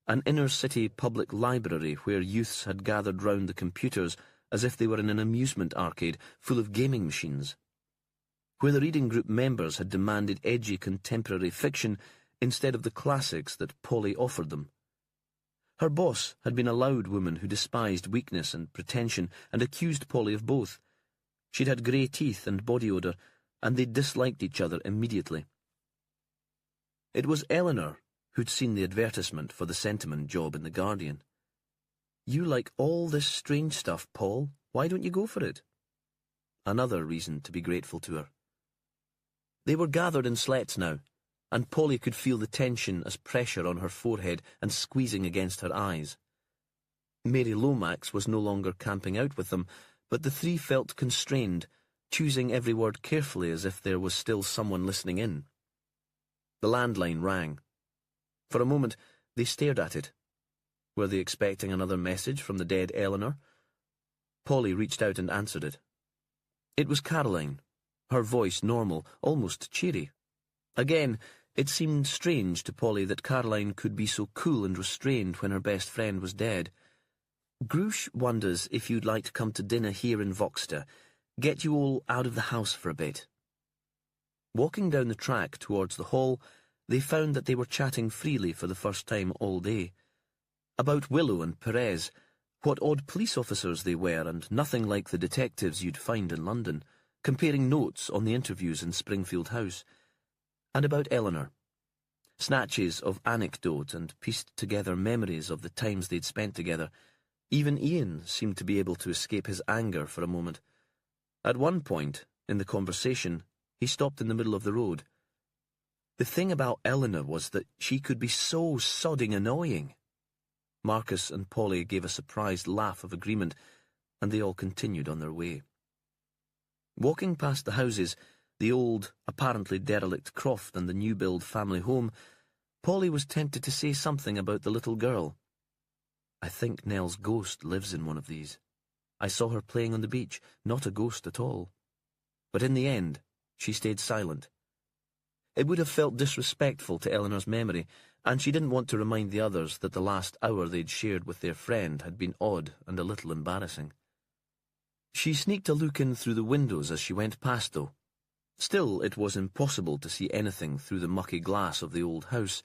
An inner-city public library where youths had gathered round the computers as if they were in an amusement arcade full of gaming machines. Where the reading group members had demanded edgy contemporary fiction instead of the classics that Polly offered them. Her boss had been a loud woman who despised weakness and pretension and accused Polly of both. She'd had grey teeth and body odour, and they disliked each other immediately. It was Eleanor who'd seen the advertisement for the sentiment job in The Guardian. You like all this strange stuff, Paul. Why don't you go for it? Another reason to be grateful to her. They were gathered in slets now, and Polly could feel the tension as pressure on her forehead and squeezing against her eyes. Mary Lomax was no longer camping out with them, but the three felt constrained, choosing every word carefully as if there was still someone listening in. The landline rang. For a moment, they stared at it. Were they expecting another message from the dead Eleanor? Polly reached out and answered it. It was Caroline, her voice normal, almost cheery. Again, it seemed strange to Polly that Caroline could be so cool and restrained when her best friend was dead. Grush wonders if you'd like to come to dinner here in Voxter. Get you all out of the house for a bit. Walking down the track towards the hall, they found that they were chatting freely for the first time all day. About Willow and Perez, what odd police officers they were and nothing like the detectives you'd find in London, comparing notes on the interviews in Springfield House. And about Eleanor. Snatches of anecdote and pieced together memories of the times they'd spent together. Even Ian seemed to be able to escape his anger for a moment. At one point, in the conversation, he stopped in the middle of the road. The thing about Eleanor was that she could be so sodding annoying. Marcus and Polly gave a surprised laugh of agreement, and they all continued on their way. Walking past the houses, the old, apparently derelict croft and the new-build family home, Polly was tempted to say something about the little girl. I think Nell's ghost lives in one of these. I saw her playing on the beach, not a ghost at all. But in the end, she stayed silent. It would have felt disrespectful to Eleanor's memory, and she didn't want to remind the others that the last hour they'd shared with their friend had been odd and a little embarrassing. She sneaked a look in through the windows as she went past, though. Still, it was impossible to see anything through the mucky glass of the old house.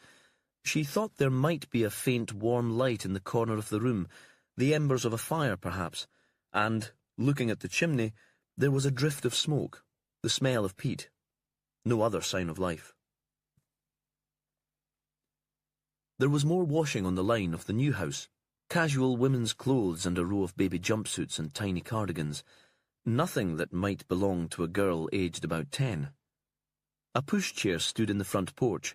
She thought there might be a faint warm light in the corner of the room, the embers of a fire perhaps, and, looking at the chimney, there was a drift of smoke, the smell of peat. No other sign of life. There was more washing on the line of the new house, Casual women's clothes and a row of baby jumpsuits and tiny cardigans. Nothing that might belong to a girl aged about 10. A pushchair stood in the front porch.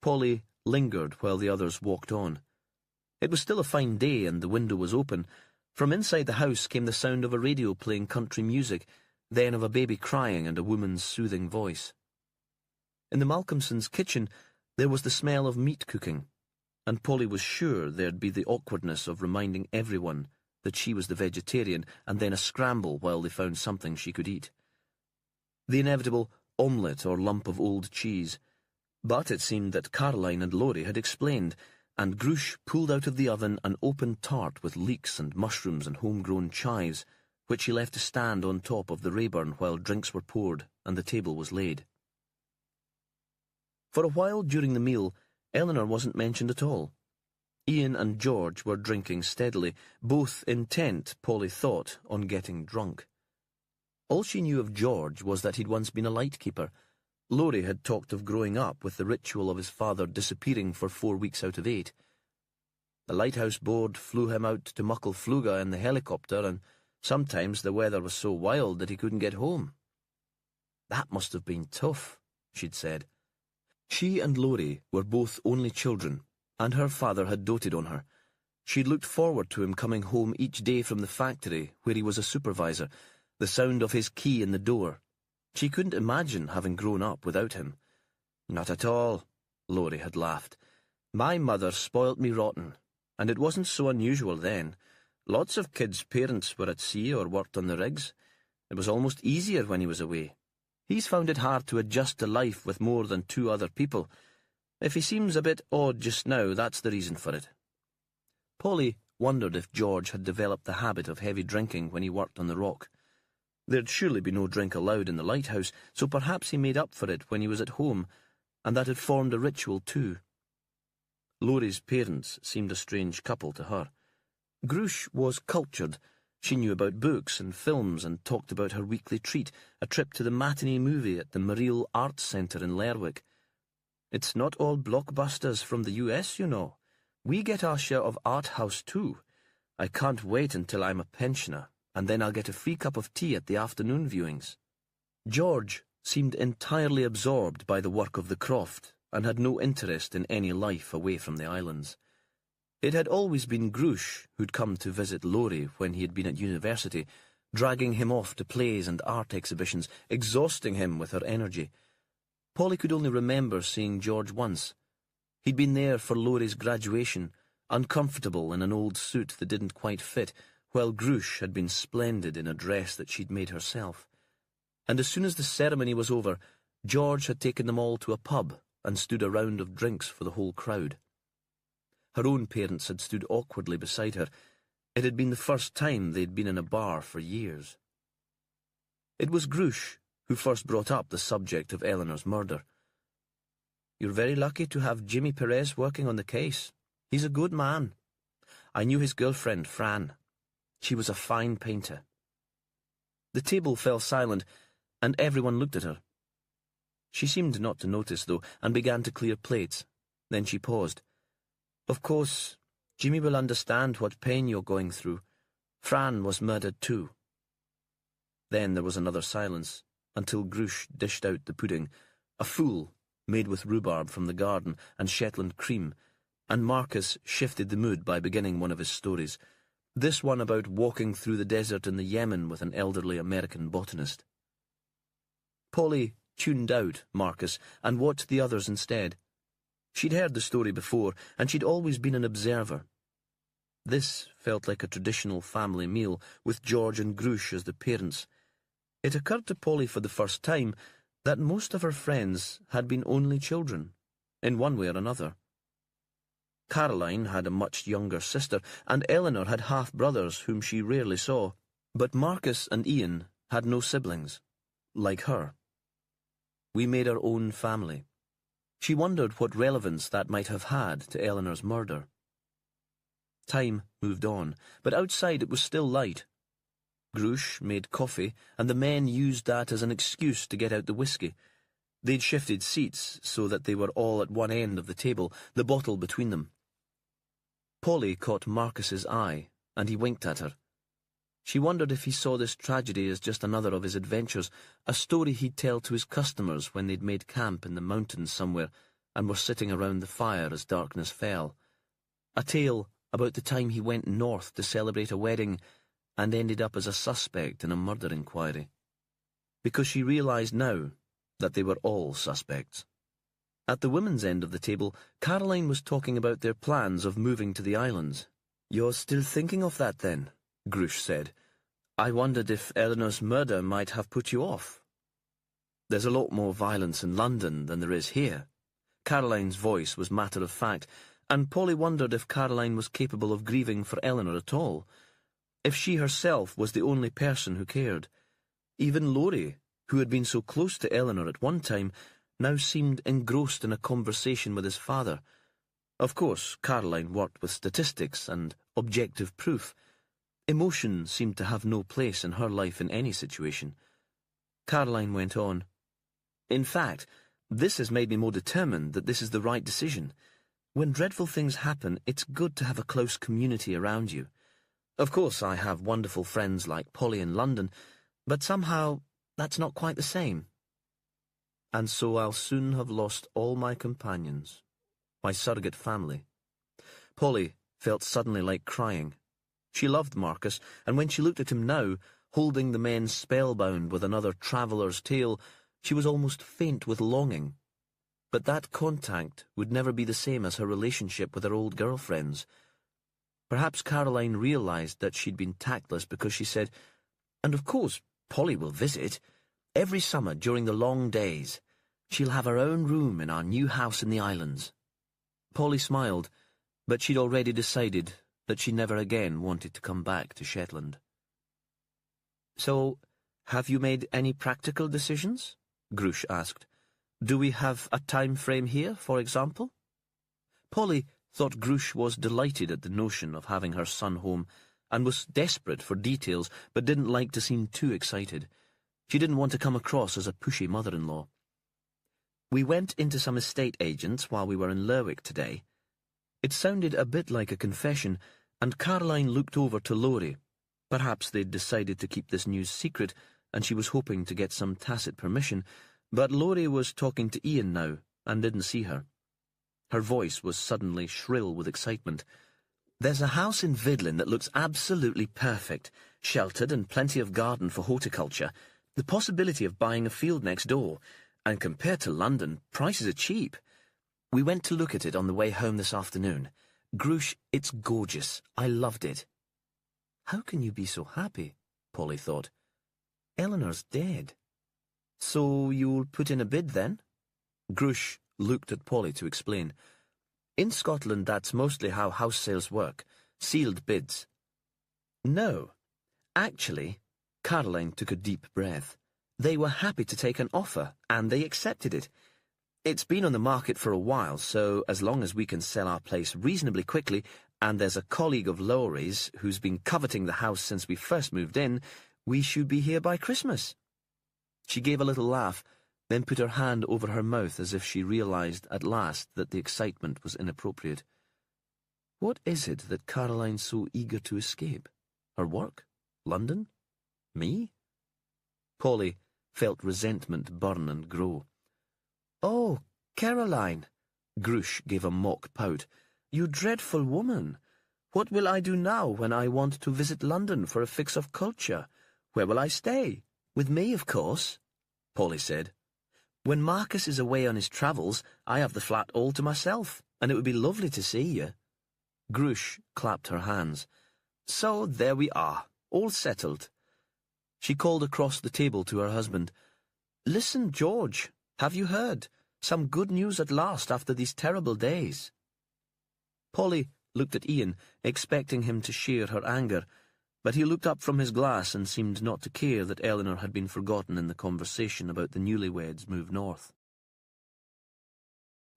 Polly lingered while the others walked on. It was still a fine day and the window was open. From inside the house came the sound of a radio playing country music, then of a baby crying and a woman's soothing voice. In the Malcolmsons' kitchen there was the smell of meat cooking, and Polly was sure there'd be the awkwardness of reminding everyone that she was the vegetarian and then a scramble while they found something she could eat. The inevitable omelette or lump of old cheese. But it seemed that Caroline and Laurie had explained, and Grush pulled out of the oven an open tart with leeks and mushrooms and homegrown chives, which he left to stand on top of the Rayburn while drinks were poured and the table was laid. For a while during the meal, Eleanor wasn't mentioned at all. Ian and George were drinking steadily, both intent, Polly thought, on getting drunk. All she knew of George was that he'd once been a lightkeeper. Laurie had talked of growing up with the ritual of his father disappearing for 4 weeks out of 8. The lighthouse board flew him out to Mucklefluga in the helicopter, and sometimes the weather was so wild that he couldn't get home. That must have been tough, she'd said. She and Laurie were both only children, and her father had doted on her. She'd looked forward to him coming home each day from the factory, where he was a supervisor, the sound of his key in the door. She couldn't imagine having grown up without him. Not at all, Laurie had laughed. My mother spoilt me rotten, and it wasn't so unusual then. Lots of kids' parents were at sea or worked on the rigs. It was almost easier when he was away. He's found it hard to adjust to life with more than 2 other people. If he seems a bit odd just now, that's the reason for it. Polly wondered if George had developed the habit of heavy drinking when he worked on the Rock. There'd surely be no drink allowed in the lighthouse, so perhaps he made up for it when he was at home, and that had formed a ritual too. Laurie's parents seemed a strange couple to her. Grush was cultured. She knew about books and films and talked about her weekly treat, a trip to the matinee movie at the Mareel Arts Centre in Lerwick. It's not all blockbusters from the US, you know. We get our share of art house too. I can't wait until I'm a pensioner, and then I'll get a free cup of tea at the afternoon viewings. George seemed entirely absorbed by the work of the Croft and had no interest in any life away from the islands. It had always been Grush who'd come to visit Laurie when he had been at university, dragging him off to plays and art exhibitions, exhausting him with her energy. Polly could only remember seeing George once. He'd been there for Laurie's graduation, uncomfortable in an old suit that didn't quite fit, while Grush had been splendid in a dress that she'd made herself. And as soon as the ceremony was over, George had taken them all to a pub and stood a round of drinks for the whole crowd. Her own parents had stood awkwardly beside her. It had been the first time they'd been in a bar for years. It was Grush who first brought up the subject of Eleanor's murder. You're very lucky to have Jimmy Perez working on the case. He's a good man. I knew his girlfriend, Fran. She was a fine painter. The table fell silent, and everyone looked at her. She seemed not to notice, though, and began to clear plates. Then she paused. Of course, Jimmy will understand what pain you're going through. Fran was murdered too. Then there was another silence, until Grush dished out the pudding, a fool made with rhubarb from the garden and Shetland cream, and Marcus shifted the mood by beginning one of his stories, this one about walking through the desert in the Yemen with an elderly American botanist. Polly tuned out Marcus and watched the others instead. She'd heard the story before, and she'd always been an observer. This felt like a traditional family meal, with George and Grush as the parents. It occurred to Polly for the first time that most of her friends had been only children, in one way or another. Caroline had a much younger sister, and Eleanor had half-brothers whom she rarely saw, but Marcus and Ian had no siblings, like her. We made our own family. She wondered what relevance that might have had to Eleanor's murder. Time moved on, but outside it was still light. Grush made coffee, and the men used that as an excuse to get out the whiskey. They'd shifted seats so that they were all at one end of the table, the bottle between them. Polly caught Marcus's eye, and he winked at her. She wondered if he saw this tragedy as just another of his adventures, a story he'd tell to his customers when they'd made camp in the mountains somewhere and were sitting around the fire as darkness fell. A tale about the time he went north to celebrate a wedding and ended up as a suspect in a murder inquiry. Because she realised now that they were all suspects. At the women's end of the table, Caroline was talking about their plans of moving to the islands. "You're still thinking of that, then?" Grush said. "I wondered if Eleanor's murder might have put you off." "There's a lot more violence in London than there is here." Caroline's voice was matter-of-fact, and Polly wondered if Caroline was capable of grieving for Eleanor at all, if she herself was the only person who cared. Even Laurie, who had been so close to Eleanor at one time, now seemed engrossed in a conversation with his father. Of course, Caroline worked with statistics and objective proof. Emotion seemed to have no place in her life in any situation. Caroline went on. "In fact, this has made me more determined that this is the right decision. When dreadful things happen, it's good to have a close community around you. Of course, I have wonderful friends like Polly in London, but somehow that's not quite the same. And so I'll soon have lost all my companions, my surrogate family." Polly felt suddenly like crying. She loved Marcus, and when she looked at him now, holding the men spellbound with another traveller's tale, she was almost faint with longing. But that contact would never be the same as her relationship with her old girlfriends. Perhaps Caroline realised that she'd been tactless because she said, "And of course, Polly will visit. Every summer during the long days. She'll have her own room in our new house in the islands." Polly smiled, but she'd already decided that she never again wanted to come back to Shetland. "So, have you made any practical decisions?" Grush asked. "Do we have a time frame here, for example?" Polly thought Grush was delighted at the notion of having her son home, and was desperate for details, but didn't like to seem too excited. She didn't want to come across as a pushy mother-in-law. "We went into some estate agents while we were in Lerwick today." It sounded a bit like a confession, and Caroline looked over to Laurie. Perhaps they'd decided to keep this news secret, and she was hoping to get some tacit permission, but Laurie was talking to Ian now, and didn't see her. Her voice was suddenly shrill with excitement. "There's a house in Vidlin that looks absolutely perfect, sheltered and plenty of garden for horticulture, the possibility of buying a field next door, and compared to London, prices are cheap. We went to look at it on the way home this afternoon. Grush, it's gorgeous. I loved it." "How can you be so happy?" Polly thought. "Eleanor's dead." "So you'll put in a bid then?" Grush looked at Polly to explain. "In Scotland, that's mostly how house sales work. Sealed bids." "No. Actually," Caroline took a deep breath, "they were happy to take an offer, and they accepted it. It's been on the market for a while, so as long as we can sell our place reasonably quickly, and there's a colleague of Laurie's who's been coveting the house since we first moved in, we should be here by Christmas." She gave a little laugh, then put her hand over her mouth as if she realised at last that the excitement was inappropriate. What is it that Caroline's so eager to escape? Her work? London? Me? Polly felt resentment burn and grow. "Oh, Caroline," Grush gave a mock pout, "you dreadful woman. What will I do now when I want to visit London for a fix of culture? Where will I stay? With me, of course," Polly said. "When Marcus is away on his travels, I have the flat all to myself, and it would be lovely to see you." Grush clapped her hands. "So there we are, all settled." She called across the table to her husband. "Listen, George. Have you heard? Some good news at last after these terrible days." Polly looked at Ian, expecting him to share her anger, but he looked up from his glass and seemed not to care that Eleanor had been forgotten in the conversation about the newlyweds' move north.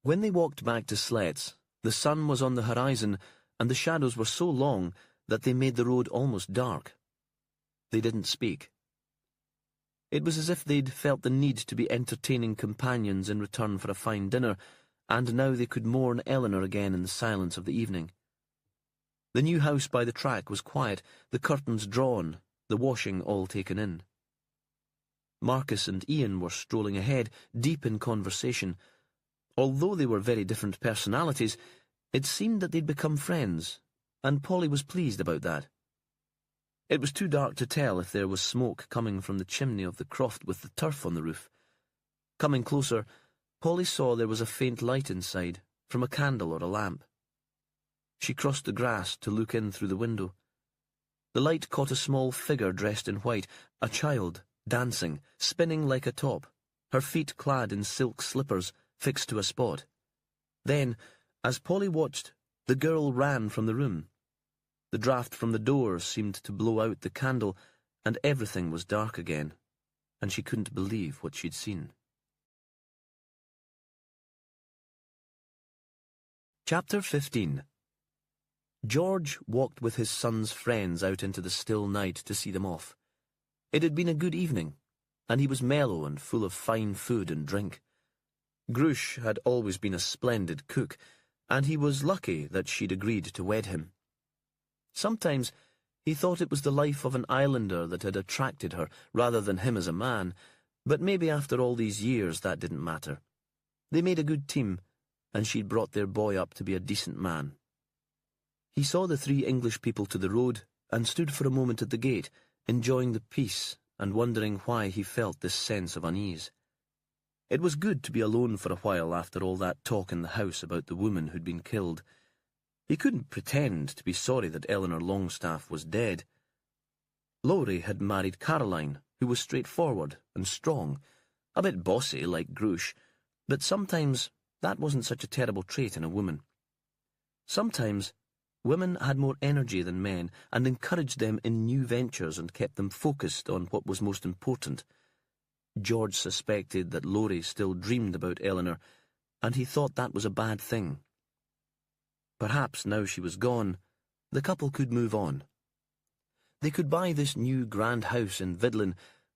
When they walked back to Sletts, the sun was on the horizon, and the shadows were so long that they made the road almost dark. They didn't speak. It was as if they'd felt the need to be entertaining companions in return for a fine dinner, and now they could mourn Eleanor again in the silence of the evening. The new house by the track was quiet, the curtains drawn, the washing all taken in. Marcus and Ian were strolling ahead, deep in conversation. Although they were very different personalities, it seemed that they'd become friends, and Polly was pleased about that. It was too dark to tell if there was smoke coming from the chimney of the croft with the turf on the roof. Coming closer, Polly saw there was a faint light inside, from a candle or a lamp. She crossed the grass to look in through the window. The light caught a small figure dressed in white, a child, dancing, spinning like a top, her feet clad in silk slippers, fixed to a spot. Then, as Polly watched, the girl ran from the room. The draught from the door seemed to blow out the candle, and everything was dark again, and she couldn't believe what she'd seen. Chapter 15. George walked with his son's friends out into the still night to see them off. It had been a good evening, and he was mellow and full of fine food and drink. Grush had always been a splendid cook, and he was lucky that she'd agreed to wed him. Sometimes he thought it was the life of an islander that had attracted her, rather than him as a man, but maybe after all these years that didn't matter. They made a good team, and she'd brought their boy up to be a decent man. He saw the 3 English people to the road, and stood for a moment at the gate, enjoying the peace and wondering why he felt this sense of unease. It was good to be alone for a while after all that talk in the house about the woman who'd been killed. He couldn't pretend to be sorry that Eleanor Longstaff was dead. Laurie had married Caroline, who was straightforward and strong, a bit bossy like Grush, but sometimes that wasn't such a terrible trait in a woman. Sometimes women had more energy than men and encouraged them in new ventures and kept them focused on what was most important. George suspected that Laurie still dreamed about Eleanor, and he thought that was a bad thing. Perhaps now she was gone, the couple could move on. They could buy this new grand house in Vidlin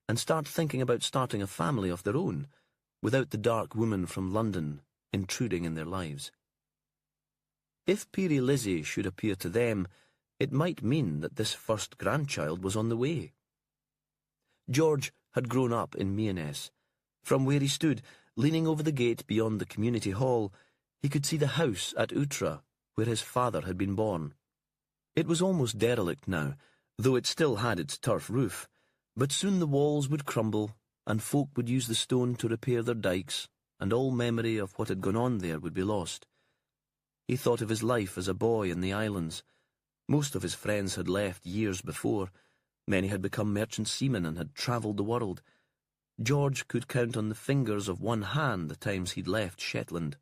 and start thinking about starting a family of their own, without the dark woman from London intruding in their lives. If Peerie Lizzie should appear to them, it might mean that this first grandchild was on the way. George had grown up in Mearness. From where he stood, leaning over the gate beyond the community hall, he could see the house at Outra, where his father had been born. It was almost derelict now, though it still had its turf roof, but soon the walls would crumble, and folk would use the stone to repair their dikes, and all memory of what had gone on there would be lost. He thought of his life as a boy in the islands. Most of his friends had left years before. Many had become merchant seamen and had travelled the world. George could count on the fingers of one hand the times he'd left Shetland.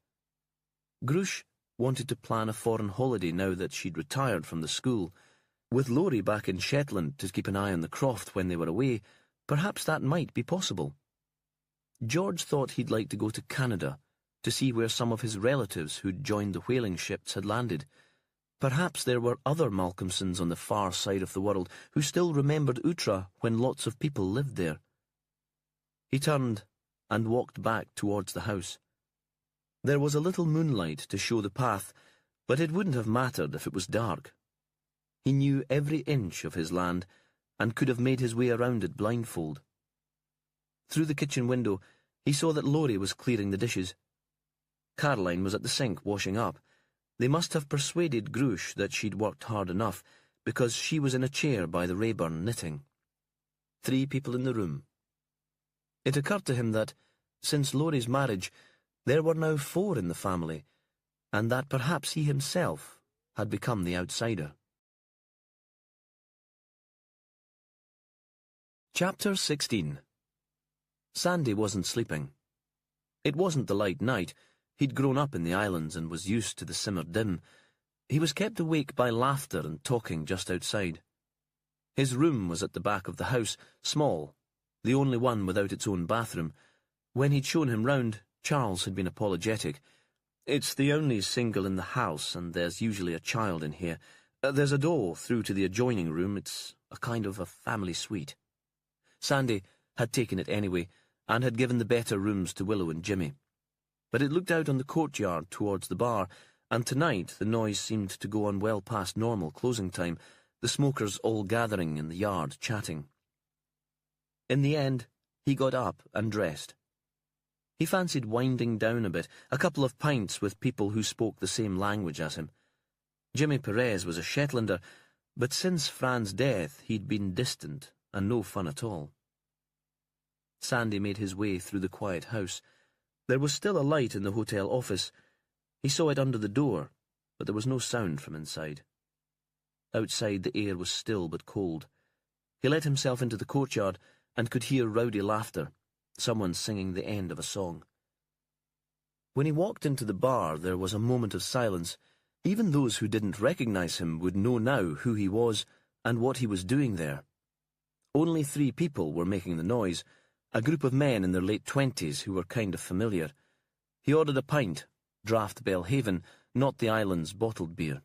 Grush wanted to plan a foreign holiday now that she'd retired from the school. With Laurie back in Shetland to keep an eye on the croft when they were away, perhaps that might be possible. George thought he'd like to go to Canada, to see where some of his relatives who'd joined the whaling ships had landed. Perhaps there were other Malcolmsons on the far side of the world who still remembered Outra when lots of people lived there. He turned and walked back towards the house. There was a little moonlight to show the path, but it wouldn't have mattered if it was dark. He knew every inch of his land and could have made his way around it blindfold. Through the kitchen window, he saw that Laurie was clearing the dishes. Caroline was at the sink washing up. They must have persuaded Grush that she'd worked hard enough, because she was in a chair by the Rayburn knitting. 3 people in the room. It occurred to him that, since Laurie's marriage, there were now 4 in the family, and that perhaps he himself had become the outsider. Chapter 16. Sandy wasn't sleeping. It wasn't the light night. He'd grown up in the islands and was used to the simmer dim. He was kept awake by laughter and talking just outside. His room was at the back of the house, small, the only one without its own bathroom. When he'd shown him round, Charles had been apologetic. "It's the only single in the house, and there's usually a child in here. There's a door through to the adjoining room. It's a kind of a family suite." Sandy had taken it anyway, and had given the better rooms to Willow and Jimmy. But it looked out on the courtyard towards the bar, and tonight the noise seemed to go on well past normal closing time, the smokers all gathering in the yard chatting. In the end, he got up and dressed. He fancied winding down a bit, a couple of pints with people who spoke the same language as him. Jimmy Perez was a Shetlander, but since Fran's death he'd been distant and no fun at all. Sandy made his way through the quiet house. There was still a light in the hotel office. He saw it under the door, but there was no sound from inside. Outside the air was still but cold. He let himself into the courtyard and could hear rowdy laughter, someone singing the end of a song. When he walked into the bar, there was a moment of silence. Even those who didn't recognize him would know now who he was and what he was doing there. Only 3 people were making the noise, a group of men in their late 20s who were kind of familiar. He ordered a pint, draft Belhaven, not the island's bottled beer.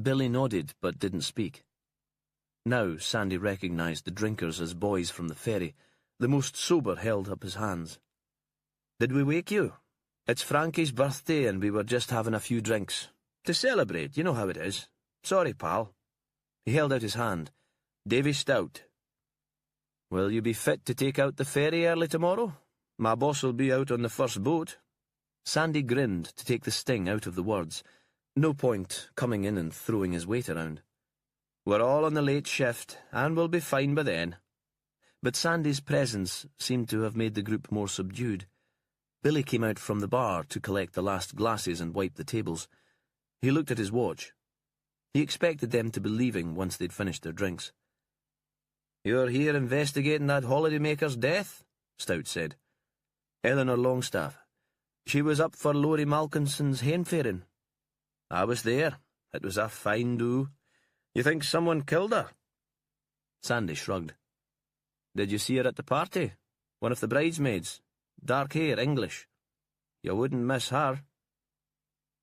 Billy nodded but didn't speak. Now Sandy recognized the drinkers as boys from the ferry. The most sober held up his hands. "Did we wake you? It's Frankie's birthday and we were just having a few drinks. To celebrate, you know how it is. Sorry, pal." He held out his hand. "Davy Stout." "Will you be fit to take out the ferry early tomorrow? My boss will be out on the first boat." Sandy grinned to take the sting out of the words. No point coming in and throwing his weight around. "We're all on the late shift, and we'll be fine by then." But Sandy's presence seemed to have made the group more subdued. Billy came out from the bar to collect the last glasses and wipe the tables. He looked at his watch. He expected them to be leaving once they'd finished their drinks. "You're here investigating that holidaymaker's death?" Stout said. "Eleanor Longstaff. She was up for Laurie Malkinson's hainfaring." "I was there. It was a fine do. You think someone killed her?" Sandy shrugged. "Did you see her at the party? One of the bridesmaids. Dark hair, English. You wouldn't miss her."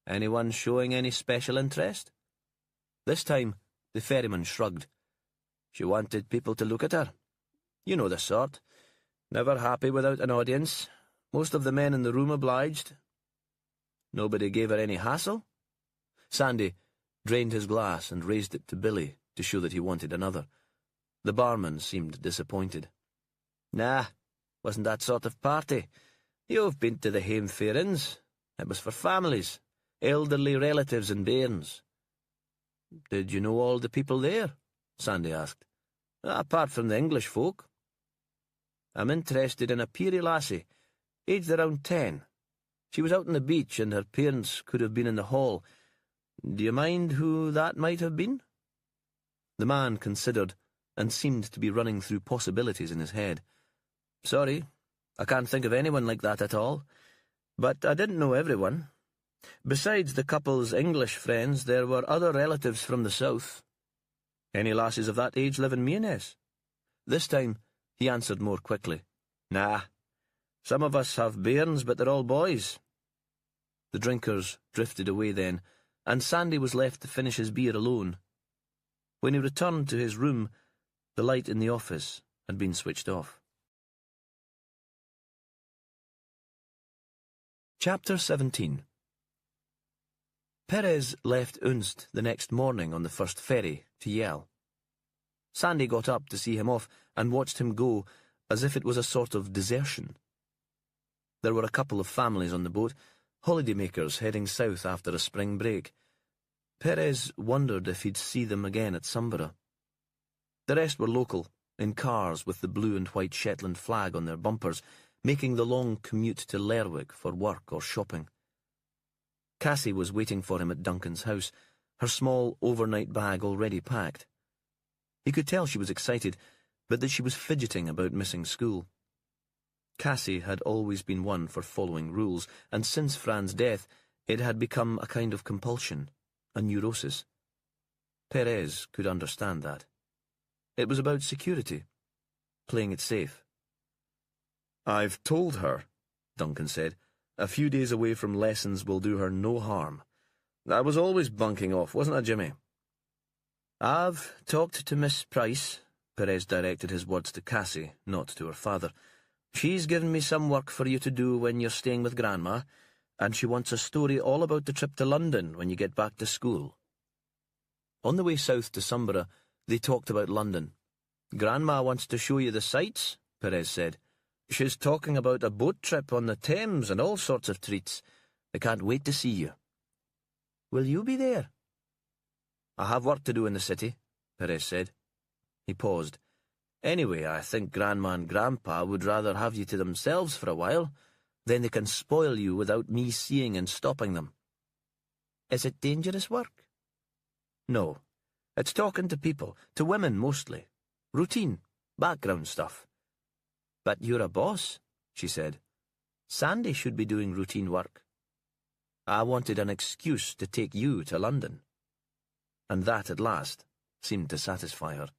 "Anyone showing any special interest?" This time, the ferryman shrugged. "She wanted people to look at her. You know the sort. Never happy without an audience. Most of the men in the room obliged." "Nobody gave her any hassle?" Sandy drained his glass and raised it to Billy to show that he wanted another. The barman seemed disappointed. "Nah, wasn't that sort of party. You've been to the hainfairings. It was for families, elderly relatives and bairns." "Did you know all the people there?" Sandy asked. "Apart from the English folk." "I'm interested in a peerie lassie, aged around 10. She was out on the beach and her parents could have been in the hall. Do you mind who that might have been?" The man considered and seemed to be running through possibilities in his head. "Sorry, I can't think of anyone like that at all. But I didn't know everyone. Besides the couple's English friends, there were other relatives from the south." "Any lasses of that age live in Mearness?" This time he answered more quickly. "Nah. Some of us have bairns, but they're all boys." The drinkers drifted away then, and Sandy was left to finish his beer alone. When he returned to his room, the light in the office had been switched off. Chapter 17. Perez left Unst the next morning on the first ferry to Yell. Sandy got up to see him off and watched him go as if it was a sort of desertion. There were a couple of families on the boat, holidaymakers heading south after a spring break. Perez wondered if he'd see them again at Sumborough. The rest were local, in cars with the blue and white Shetland flag on their bumpers, making the long commute to Lerwick for work or shopping. Cassie was waiting for him at Duncan's house, her small overnight bag already packed. He could tell she was excited, but that she was fidgeting about missing school. Cassie had always been one for following rules, and since Fran's death, it had become a kind of compulsion, a neurosis. Perez could understand that. It was about security, playing it safe. "I've told her," Duncan said. "A few days away from lessons will do her no harm. I was always bunking off, wasn't I, Jimmy?" "I've talked to Miss Price," Perez directed his words to Cassie, not to her father. "She's given me some work for you to do when you're staying with Grandma. and she wants a story all about the trip to London when you get back to school." On the way south to Sumborough, they talked about London. "Grandma wants to show you the sights," Perez said. "She's talking about a boat trip on the Thames and all sorts of treats. I can't wait to see you." "Will you be there?" "I have work to do in the city," Perez said. He paused. "Anyway, I think Grandma and Grandpa would rather have you to themselves for a while. Then they can spoil you without me seeing and stopping them." "Is it dangerous work?" "No. It's talking to people, to women mostly. Routine, background stuff." "But you're a boss," she said. "Sandy should be doing routine work." "I wanted an excuse to take you to London." And that, at last, seemed to satisfy her.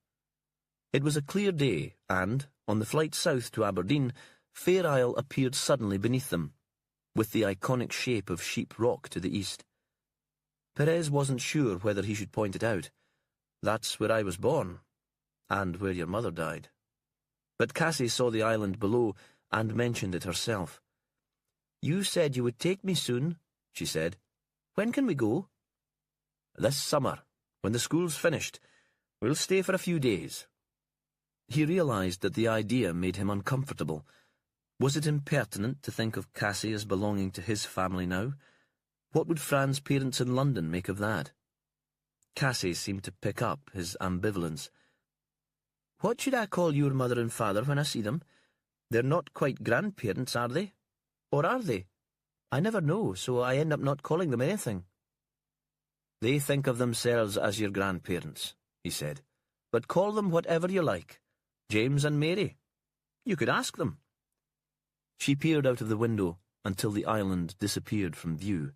It was a clear day, and, on the flight south to Aberdeen, Fair Isle appeared suddenly beneath them, with the iconic shape of Sheep Rock to the east. Perez wasn't sure whether he should point it out. "That's where I was born, and where your mother died." But Cassie saw the island below and mentioned it herself. "You said you would take me soon," she said. "When can we go?" "This summer, when the school's finished. We'll stay for a few days." He realized that the idea made him uncomfortable. Was it impertinent to think of Cassie as belonging to his family now? What would Fran's parents in London make of that? Cassie seemed to pick up his ambivalence. "What should I call your mother and father when I see them? They're not quite grandparents, are they? Or are they? I never know, so I end up not calling them anything." "They think of themselves as your grandparents," he said. "But call them whatever you like. James and Mary. You could ask them." She peered out of the window until the island disappeared from view.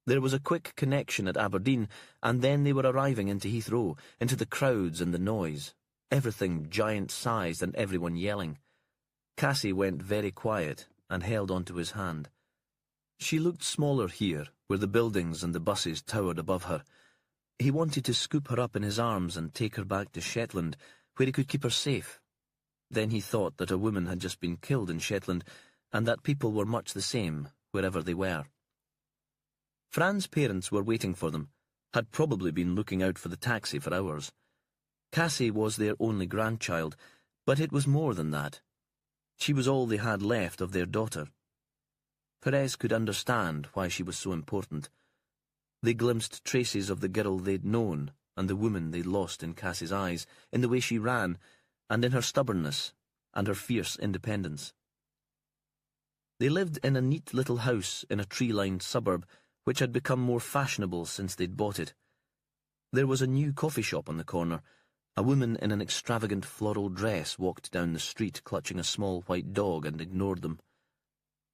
There was a quick connection at Aberdeen, and then they were arriving into Heathrow, into the crowds and the noise, everything giant-sized and everyone yelling. Cassie went very quiet and held onto his hand. She looked smaller here, where the buildings and the buses towered above her. He wanted to scoop her up in his arms and take her back to Shetland, where he could keep her safe. Then he thought that a woman had just been killed in Shetland, and that people were much the same, wherever they were. Fran's parents were waiting for them, had probably been looking out for the taxi for hours. Cassie was their only grandchild, but it was more than that. She was all they had left of their daughter. Perez could understand why she was so important. They glimpsed traces of the girl they'd known and the woman they'd lost in Cassie's eyes, in the way she ran, and in her stubbornness, and her fierce independence. They lived in a neat little house in a tree-lined suburb, which had become more fashionable since they'd bought it. There was a new coffee shop on the corner. A woman in an extravagant floral dress walked down the street clutching a small white dog and ignored them.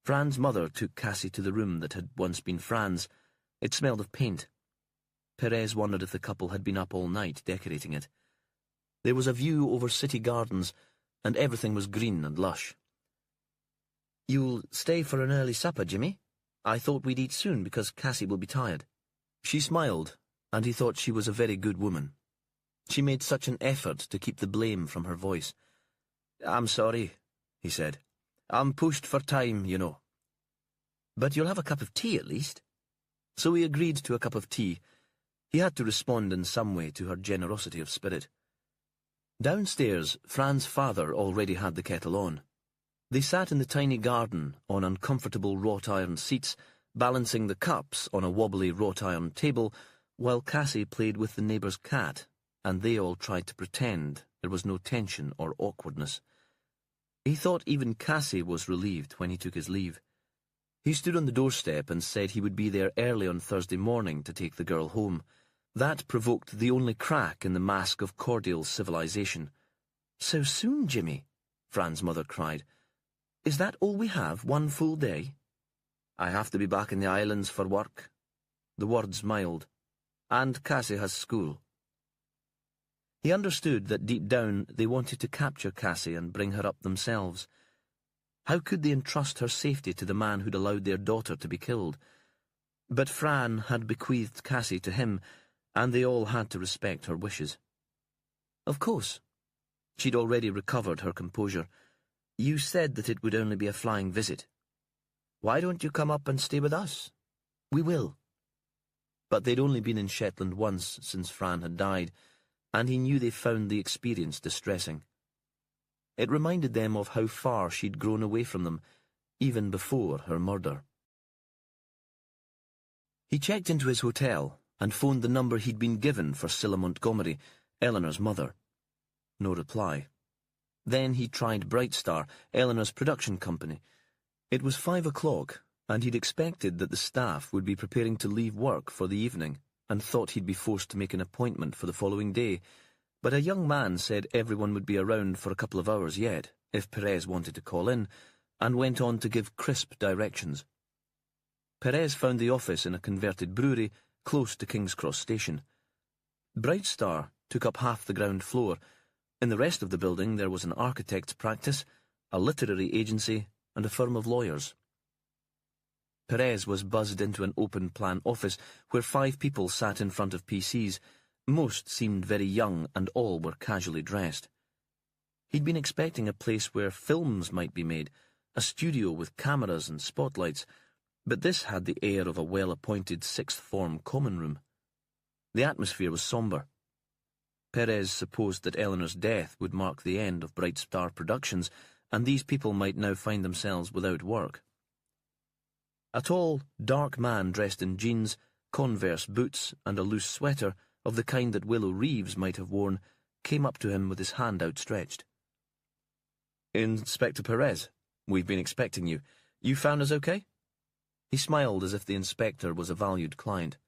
Fran's mother took Cassie to the room that had once been Fran's. It smelled of paint. Perez wondered if the couple had been up all night decorating it. There was a view over city gardens, and everything was green and lush. "You'll stay for an early supper, Jimmy? I thought we'd eat soon because Cassie will be tired." She smiled, and he thought she was a very good woman. She made such an effort to keep the blame from her voice. "I'm sorry," he said. "I'm pushed for time, you know." "But you'll have a cup of tea at least." So he agreed to a cup of tea. He had to respond in some way to her generosity of spirit. Downstairs, Fran's father already had the kettle on. They sat in the tiny garden on uncomfortable wrought-iron seats, balancing the cups on a wobbly wrought-iron table, while Cassie played with the neighbour's cat, and they all tried to pretend there was no tension or awkwardness. He thought even Cassie was relieved when he took his leave. He stood on the doorstep and said he would be there early on Thursday morning to take the girl home. That provoked the only crack in the mask of cordial civilization. "So soon, Jimmy?" Fran's mother cried. "Is that all we have, one full day?" "I have to be back in the islands for work." The words mild. "And Cassie has school." He understood that deep down they wanted to capture Cassie and bring her up themselves. How could they entrust her safety to the man who'd allowed their daughter to be killed? But Fran had bequeathed Cassie to him, and they all had to respect her wishes. "Of course." She'd already recovered her composure. "You said that it would only be a flying visit." "Why don't you come up and stay with us?" "We will." But they'd only been in Shetland once since Fran had died, and he knew they found the experience distressing. It reminded them of how far she'd grown away from them, even before her murder. He checked into his hotel and phoned the number he'd been given for Cilla Montgomery, Eleanor's mother. No reply. Then he tried Brightstar, Eleanor's production company. It was 5 o'clock, and he'd expected that the staff would be preparing to leave work for the evening, and thought he'd be forced to make an appointment for the following day. But a young man said everyone would be around for a couple of hours yet, if Perez wanted to call in, and went on to give crisp directions. Perez found the office in a converted brewery close to King's Cross Station. Brightstar took up half the ground floor. In the rest of the building there was an architect's practice, a literary agency, and a firm of lawyers. Perez was buzzed into an open-plan office where 5 people sat in front of PCs. Most seemed very young and all were casually dressed. He'd been expecting a place where films might be made, a studio with cameras and spotlights, but this had the air of a well-appointed sixth-form common room. The atmosphere was sombre. Perez supposed that Eleanor's death would mark the end of Brightstar Productions, and these people might now find themselves without work. A tall, dark man dressed in jeans, Converse boots, and a loose sweater, of the kind that Willow Reeves might have worn, came up to him with his hand outstretched. "Inspector Perez, we've been expecting you. You found us okay?" He smiled as if the inspector was a valued client.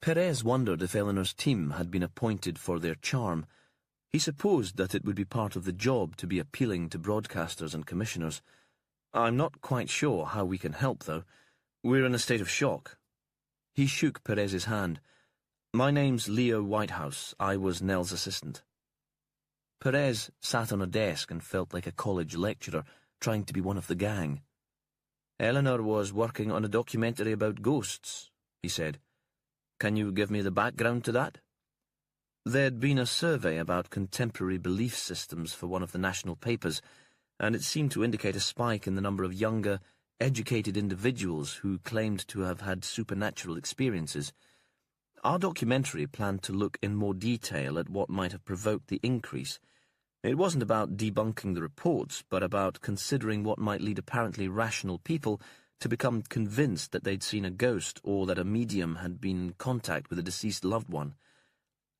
Perez wondered if Eleanor's team had been appointed for their charm. He supposed that it would be part of the job to be appealing to broadcasters and commissioners. "I'm not quite sure how we can help, though. We're in a state of shock." He shook Perez's hand. "My name's Leo Whitehouse. I was Nell's assistant." Perez sat on a desk and felt like a college lecturer trying to be one of the gang. "Eleanor was working on a documentary about ghosts," he said. "Can you give me the background to that?" There'd been a survey about contemporary belief systems for one of the national papers, and it seemed to indicate a spike in the number of younger, educated individuals who claimed to have had supernatural experiences. Our documentary planned to look in more detail at what might have provoked the increase. It wasn't about debunking the reports, but about considering what might lead apparently rational people to become convinced that they'd seen a ghost or that a medium had been in contact with a deceased loved one.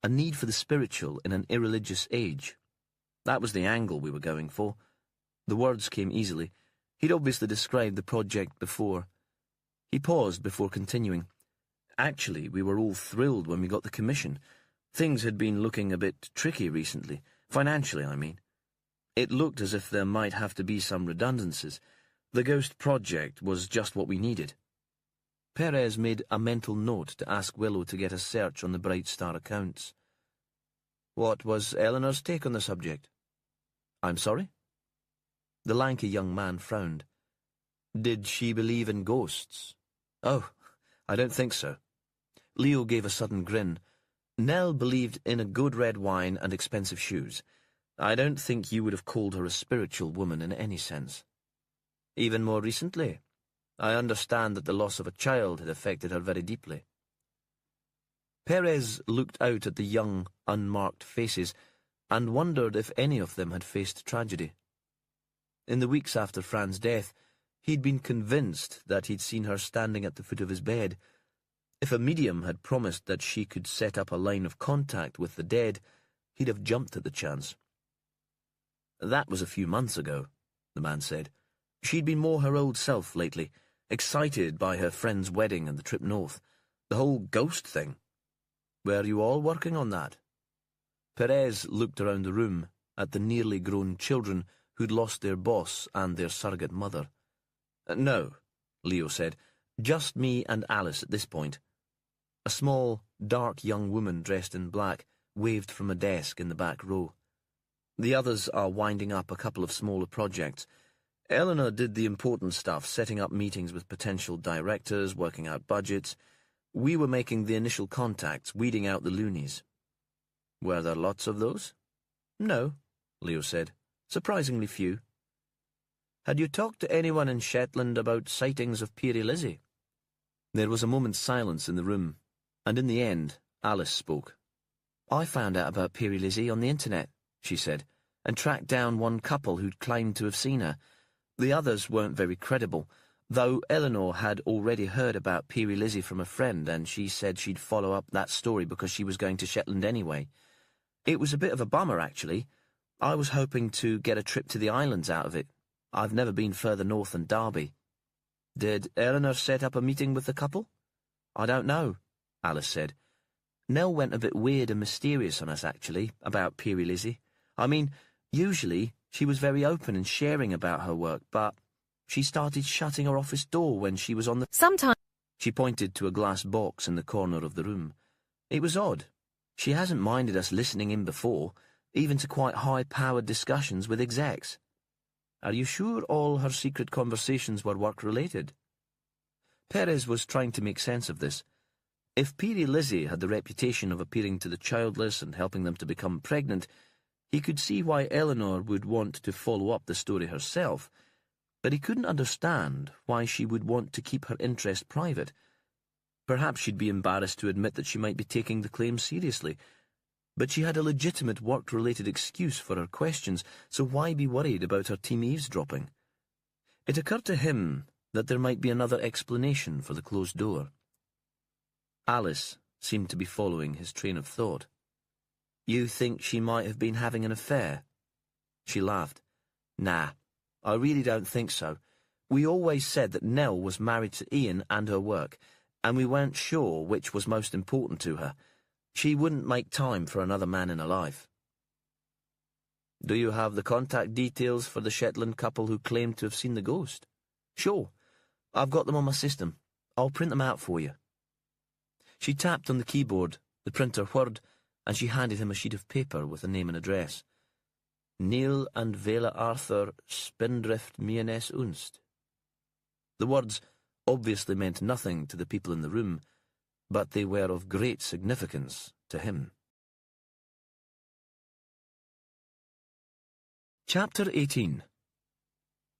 A need for the spiritual in an irreligious age. That was the angle we were going for. The words came easily. He'd obviously described the project before. He paused before continuing. "Actually, we were all thrilled when we got the commission. Things had been looking a bit tricky recently. Financially, I mean. It looked as if there might have to be some redundancies. The Ghost Project was just what we needed." Perez made a mental note to ask Willow to get a search on the Brightstar accounts. "What was Eleanor's take on the subject?" "I'm sorry?" The lanky young man frowned. "Did she believe in ghosts?" "Oh, I don't think so." Leo gave a sudden grin. "Nell believed in a good red wine and expensive shoes. I don't think you would have called her a spiritual woman in any sense." "Even more recently? I understand that the loss of a child had affected her very deeply." Perez looked out at the young, unmarked faces and wondered if any of them had faced tragedy. In the weeks after Fran's death, he'd been convinced that he'd seen her standing at the foot of his bed. If a medium had promised that she could set up a line of contact with the dead, he'd have jumped at the chance. "That was a few months ago," the man said. "She'd been more her old self lately, excited by her friend's wedding and the trip north. The whole ghost thing. Were you all working on that?" Perez looked around the room at the nearly grown children who'd lost their boss and their surrogate mother. "No," Leo said. "Just me and Alice at this point." A small, dark young woman dressed in black waved from a desk in the back row. "The others are winding up a couple of smaller projects. Eleanor did the important stuff, setting up meetings with potential directors, working out budgets. We were making the initial contacts, weeding out the loonies." "Were there lots of those?" "No," Leo said. "Surprisingly few." Had you talked to anyone in Shetland about sightings of Peary Lizzie? There was a moment's silence in the room, and in the end, Alice spoke. I found out about Peary Lizzie on the internet, she said, and tracked down one couple who'd claimed to have seen her. The others weren't very credible, though Eleanor had already heard about Peary Lizzie from a friend, and she said she'd follow up that story because she was going to Shetland anyway. It was a bit of a bummer, actually. I was hoping to get a trip to the islands out of it. I've never been further north than Derby. Did Eleanor set up a meeting with the couple? I don't know, Alice said. Nell went a bit weird and mysterious on us, actually, about Peary Lizzie. I mean, usually she was very open and sharing about her work, but she started shutting her office door when she was on the... Sometimes... She pointed to a glass box in the corner of the room. It was odd. She hasn't minded us listening in before, even to quite high-powered discussions with execs. Are you sure all her secret conversations were work-related? Perez was trying to make sense of this. If Peary Lizzie had the reputation of appearing to the childless and helping them to become pregnant, he could see why Eleanor would want to follow up the story herself, but he couldn't understand why she would want to keep her interest private. Perhaps she'd be embarrassed to admit that she might be taking the claim seriously, but she had a legitimate work-related excuse for her questions, so why be worried about her team eavesdropping? It occurred to him that there might be another explanation for the closed door. Alice seemed to be following his train of thought. You think she might have been having an affair? She laughed. Nah, I really don't think so. We always said that Nell was married to Ian and her work, and we weren't sure which was most important to her. She wouldn't make time for another man in her life. Do you have the contact details for the Shetland couple who claimed to have seen the ghost? Sure. I've got them on my system. I'll print them out for you. She tapped on the keyboard, the printer whirred, and she handed him a sheet of paper with a name and address. Neil and Vela Arthur Spindrift Mienes Unst. The words obviously meant nothing to the people in the room, but they were of great significance to him. Chapter 18.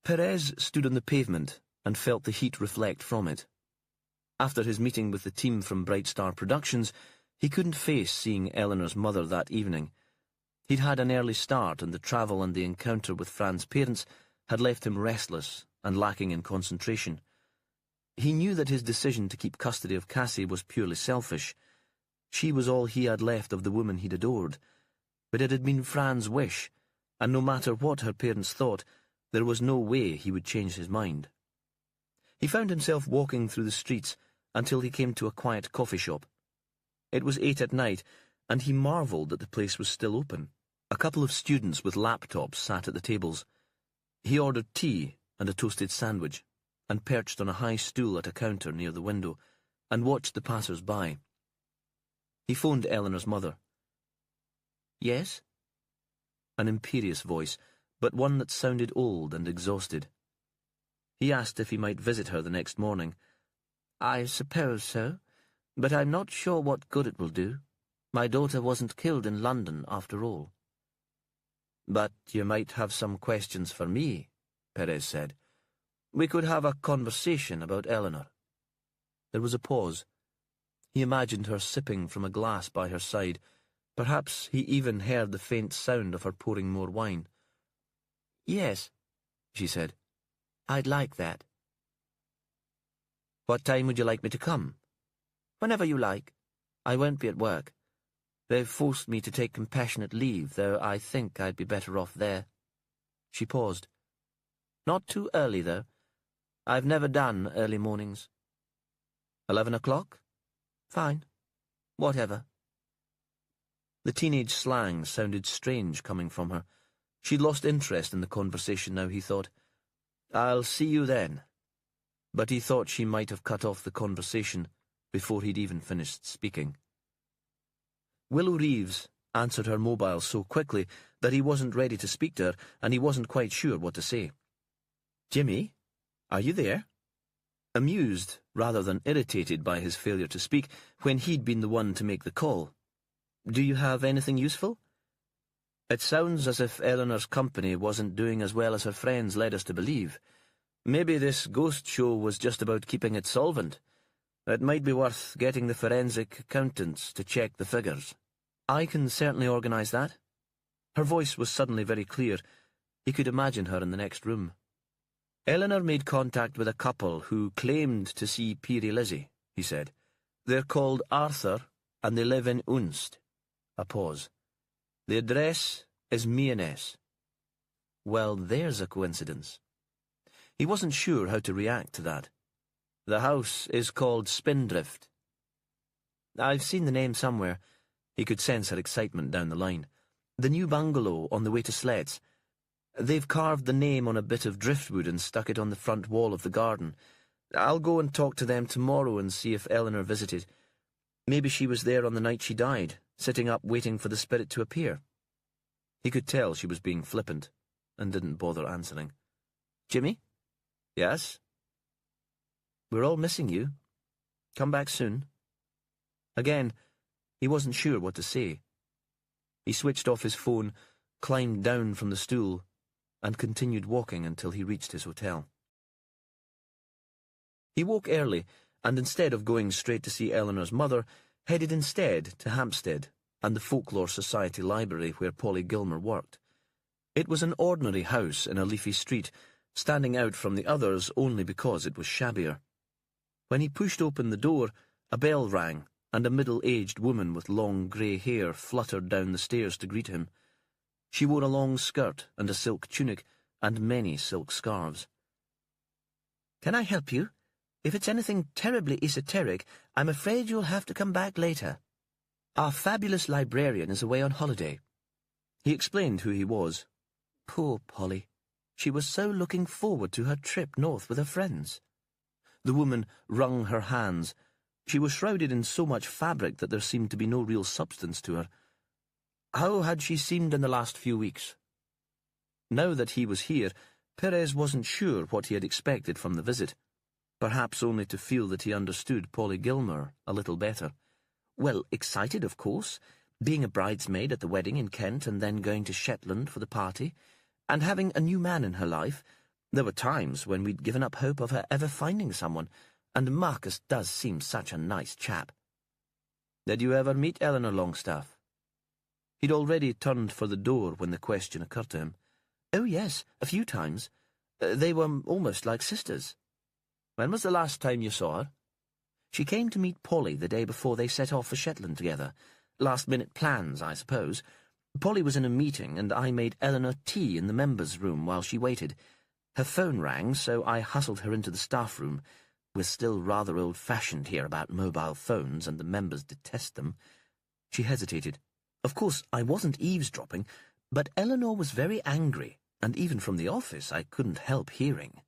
Perez stood on the pavement and felt the heat reflect from it. After his meeting with the team from Bright Star Productions, he couldn't face seeing Eleanor's mother that evening. He'd had an early start, and the travel and the encounter with Fran's parents had left him restless and lacking in concentration. He knew that his decision to keep custody of Cassie was purely selfish. She was all he had left of the woman he'd adored, but it had been Fran's wish, and no matter what her parents thought, there was no way he would change his mind. He found himself walking through the streets until he came to a quiet coffee shop. It was 8 at night, and he marvelled that the place was still open. A couple of students with laptops sat at the tables. He ordered tea and a toasted sandwich, and perched on a high stool at a counter near the window, and watched the passers-by. He phoned Eleanor's mother. Yes? An imperious voice, but one that sounded old and exhausted. He asked if he might visit her the next morning. I suppose so, but I'm not sure what good it will do. My daughter wasn't killed in London, after all. But you might have some questions for me, Perez said. We could have a conversation about Eleanor. There was a pause. He imagined her sipping from a glass by her side. Perhaps he even heard the faint sound of her pouring more wine. Yes, she said. I'd like that. What time would you like me to come? Whenever you like. I won't be at work. They've forced me to take compassionate leave, though I think I'd be better off there. She paused. Not too early, though. I've never done early mornings. 11 o'clock? Fine. Whatever. The teenage slang sounded strange coming from her. She'd lost interest in the conversation now, he thought. I'll see you then. But he thought she might have cut off the conversation before he'd even finished speaking. Willow Reeves answered her mobile so quickly that he wasn't ready to speak to her, and he wasn't quite sure what to say. Jimmy, are you there? Amused, rather than irritated by his failure to speak, when he'd been the one to make the call. Do you have anything useful? It sounds as if Eleanor's company wasn't doing as well as her friends led us to believe. Maybe this ghost show was just about keeping it solvent. It might be worth getting the forensic accountants to check the figures. I can certainly organise that. Her voice was suddenly very clear. He could imagine her in the next room. Eleanor made contact with a couple who claimed to see Peary Lizzie, he said. They're called Arthur, and they live in Unst. A pause. The address is Mearness. Well, there's a coincidence. He wasn't sure how to react to that. The house is called Spindrift. I've seen the name somewhere. He could sense her excitement down the line. The new bungalow on the way to Slet's. They've carved the name on a bit of driftwood and stuck it on the front wall of the garden. I'll go and talk to them tomorrow and see if Eleanor visited. Maybe she was there on the night she died, sitting up waiting for the spirit to appear. He could tell she was being flippant, and didn't bother answering. Jimmy? Yes? We're all missing you. Come back soon. Again, he wasn't sure what to say. He switched off his phone, climbed down from the stool, and continued walking until he reached his hotel. He woke early, and instead of going straight to see Eleanor's mother, headed instead to Hampstead and the Folklore Society Library where Polly Gilmer worked. It was an ordinary house in a leafy street, standing out from the others only because it was shabbier. When he pushed open the door, a bell rang, and a middle-aged woman with long grey hair fluttered down the stairs to greet him. She wore a long skirt and a silk tunic, and many silk scarves. "Can I help you? If it's anything terribly esoteric, I'm afraid you'll have to come back later. Our fabulous librarian is away on holiday." He explained who he was. Poor Polly. She was so looking forward to her trip north with her friends. The woman wrung her hands. She was shrouded in so much fabric that there seemed to be no real substance to her. How had she seemed in the last few weeks? Now that he was here, Perez wasn't sure what he had expected from the visit. Perhaps only to feel that he understood Polly Gilmer a little better. Well, excited, of course, being a bridesmaid at the wedding in Kent and then going to Shetland for the party, and having a new man in her life. There were times when we'd given up hope of her ever finding someone, and Marcus does seem such a nice chap. Did you ever meet Eleanor Longstaff? He'd already turned for the door when the question occurred to him. Oh, yes, a few times. They were almost like sisters. When was the last time you saw her? She came to meet Polly the day before they set off for Shetland together. Last-minute plans, I suppose. Polly was in a meeting, and I made Eleanor tea in the members' room while she waited. Her phone rang, so I hustled her into the staff room. We're still rather old-fashioned here about mobile phones, and the members detest them. She hesitated. Of course, I wasn't eavesdropping, but Eleanor was very angry, and even from the office I couldn't help hearing.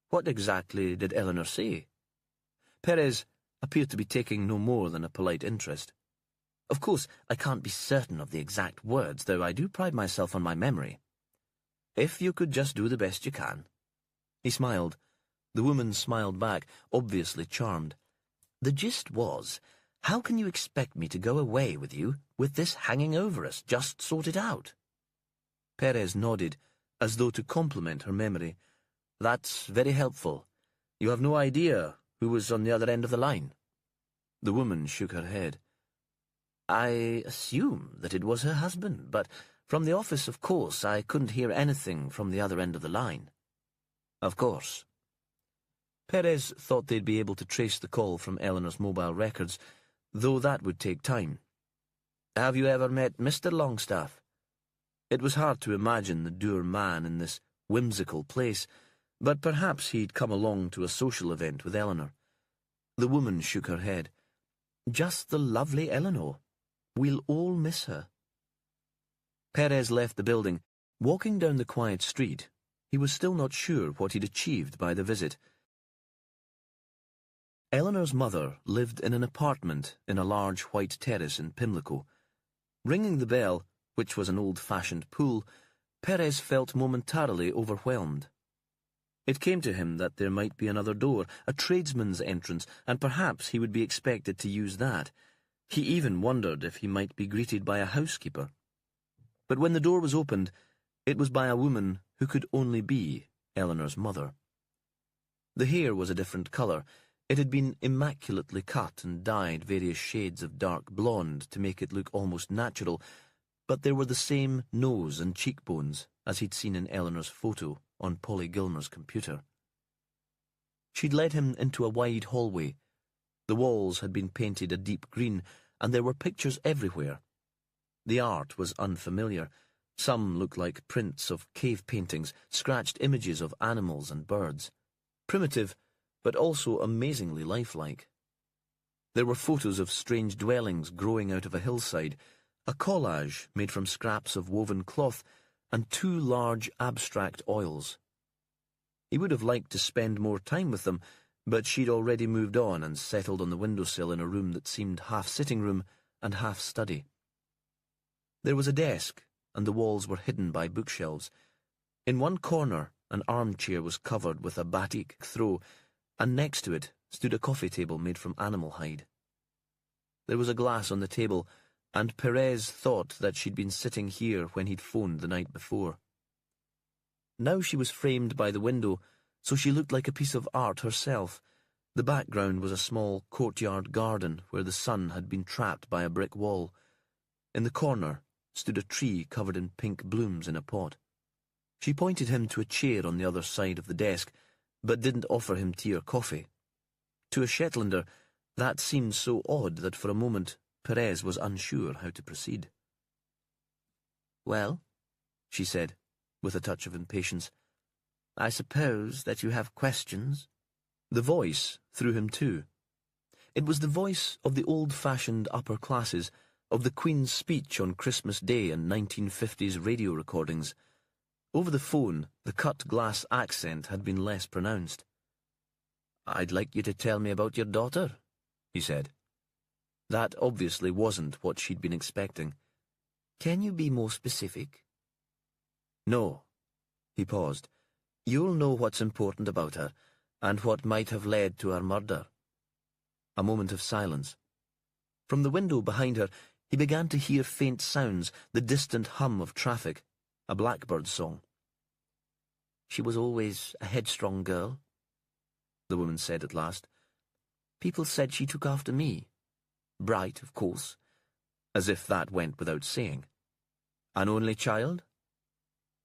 What exactly did Eleanor say? Perez appeared to be taking no more than a polite interest. Of course, I can't be certain of the exact words, though I do pride myself on my memory. If you could just do the best you can. He smiled. The woman smiled back, obviously charmed. The gist was, how can you expect me to go away with you with this hanging over us, just sorted out? Perez nodded, as though to compliment her memory. That's very helpful. You have no idea who was on the other end of the line? The woman shook her head. I assume that it was her husband, but from the office, of course, I couldn't hear anything from the other end of the line. Of course. Perez thought they'd be able to trace the call from Eleanor's mobile records, though that would take time. Have you ever met Mr. Longstaff? It was hard to imagine the dour man in this whimsical place, but perhaps he'd come along to a social event with Eleanor. The woman shook her head. Just the lovely Eleanor. We'll all miss her. Perez left the building. Walking down the quiet street, he was still not sure what he'd achieved by the visit. Eleanor's mother lived in an apartment in a large white terrace in Pimlico. Ringing the bell, which was an old-fashioned pool, Perez felt momentarily overwhelmed. It came to him that there might be another door, a tradesman's entrance, and perhaps he would be expected to use that. He even wondered if he might be greeted by a housekeeper. But when the door was opened, it was by a woman who could only be Eleanor's mother. The hair was a different colour. It had been immaculately cut and dyed various shades of dark blonde to make it look almost natural, but there were the same nose and cheekbones as he'd seen in Eleanor's photo on Polly Gilmer's computer. She'd led him into a wide hallway. The walls had been painted a deep green, and there were pictures everywhere. The art was unfamiliar. Some looked like prints of cave paintings, scratched images of animals and birds. Primitive, but also amazingly lifelike. There were photos of strange dwellings growing out of a hillside, a collage made from scraps of woven cloth, and 2 large abstract oils. He would have liked to spend more time with them, but she'd already moved on and settled on the windowsill in a room that seemed half sitting room and half study. There was a desk, and the walls were hidden by bookshelves. In one corner, an armchair was covered with a batik throw, and next to it stood a coffee table made from animal hide. There was a glass on the table, and Perez thought that she'd been sitting here when he'd phoned the night before. Now she was framed by the window, so she looked like a piece of art herself. The background was a small courtyard garden where the sun had been trapped by a brick wall. In the corner stood a tree covered in pink blooms in a pot. She pointed him to a chair on the other side of the desk, but didn't offer him tea or coffee. To a Shetlander, that seemed so odd that for a moment Perez was unsure how to proceed. "Well," she said, with a touch of impatience, "I suppose that you have questions?" The voice threw him too. It was the voice of the old-fashioned upper classes, of the Queen's speech on Christmas Day and 1950s radio recordings. Over the phone, the cut-glass accent had been less pronounced. "I'd like you to tell me about your daughter," he said. That obviously wasn't what she'd been expecting. "Can you be more specific?" "No." He paused. "You'll know what's important about her, and what might have led to her murder." A moment of silence. From the window behind her, he began to hear faint sounds, the distant hum of traffic, a blackbird song. "She was always a headstrong girl," the woman said at last. "People said she took after me. Bright, of course." As if that went without saying. "An only child?"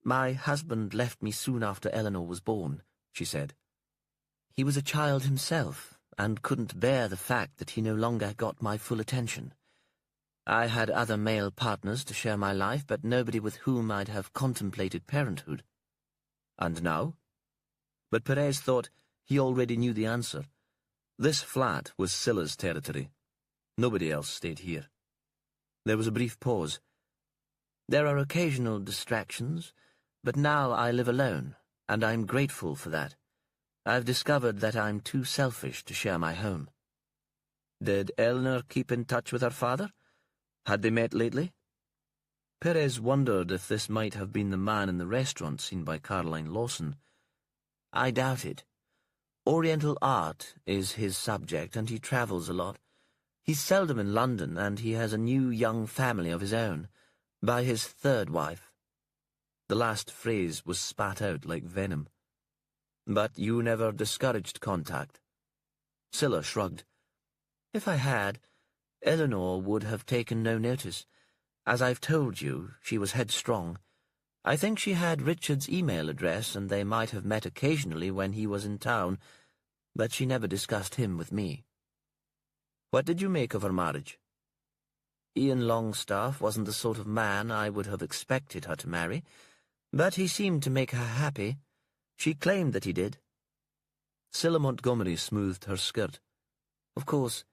"My husband left me soon after Eleanor was born," she said. "He was a child himself, and couldn't bear the fact that he no longer got my full attention. I had other male partners to share my life, but nobody with whom I'd have contemplated parenthood." "And now?" But Perez thought he already knew the answer. This flat was Scylla's territory. Nobody else stayed here. There was a brief pause. "There are occasional distractions, but now I live alone, and I'm grateful for that. I've discovered that I'm too selfish to share my home." "Did Eleanor keep in touch with her father? Had they met lately?" Perez wondered if this might have been the man in the restaurant seen by Caroline Lawson. "I doubt it. Oriental art is his subject, and he travels a lot. He's seldom in London, and he has a new young family of his own, by his 3rd wife." The last phrase was spat out like venom. "But you never discouraged contact?" Scylla shrugged. "If I had, Eleanor would have taken no notice. As I've told you, she was headstrong. I think she had Richard's email address, and they might have met occasionally when he was in town, but she never discussed him with me." "What did you make of her marriage?" "Ian Longstaff wasn't the sort of man I would have expected her to marry, but he seemed to make her happy. She claimed that he did." Scylla Montgomery smoothed her skirt. "Of course,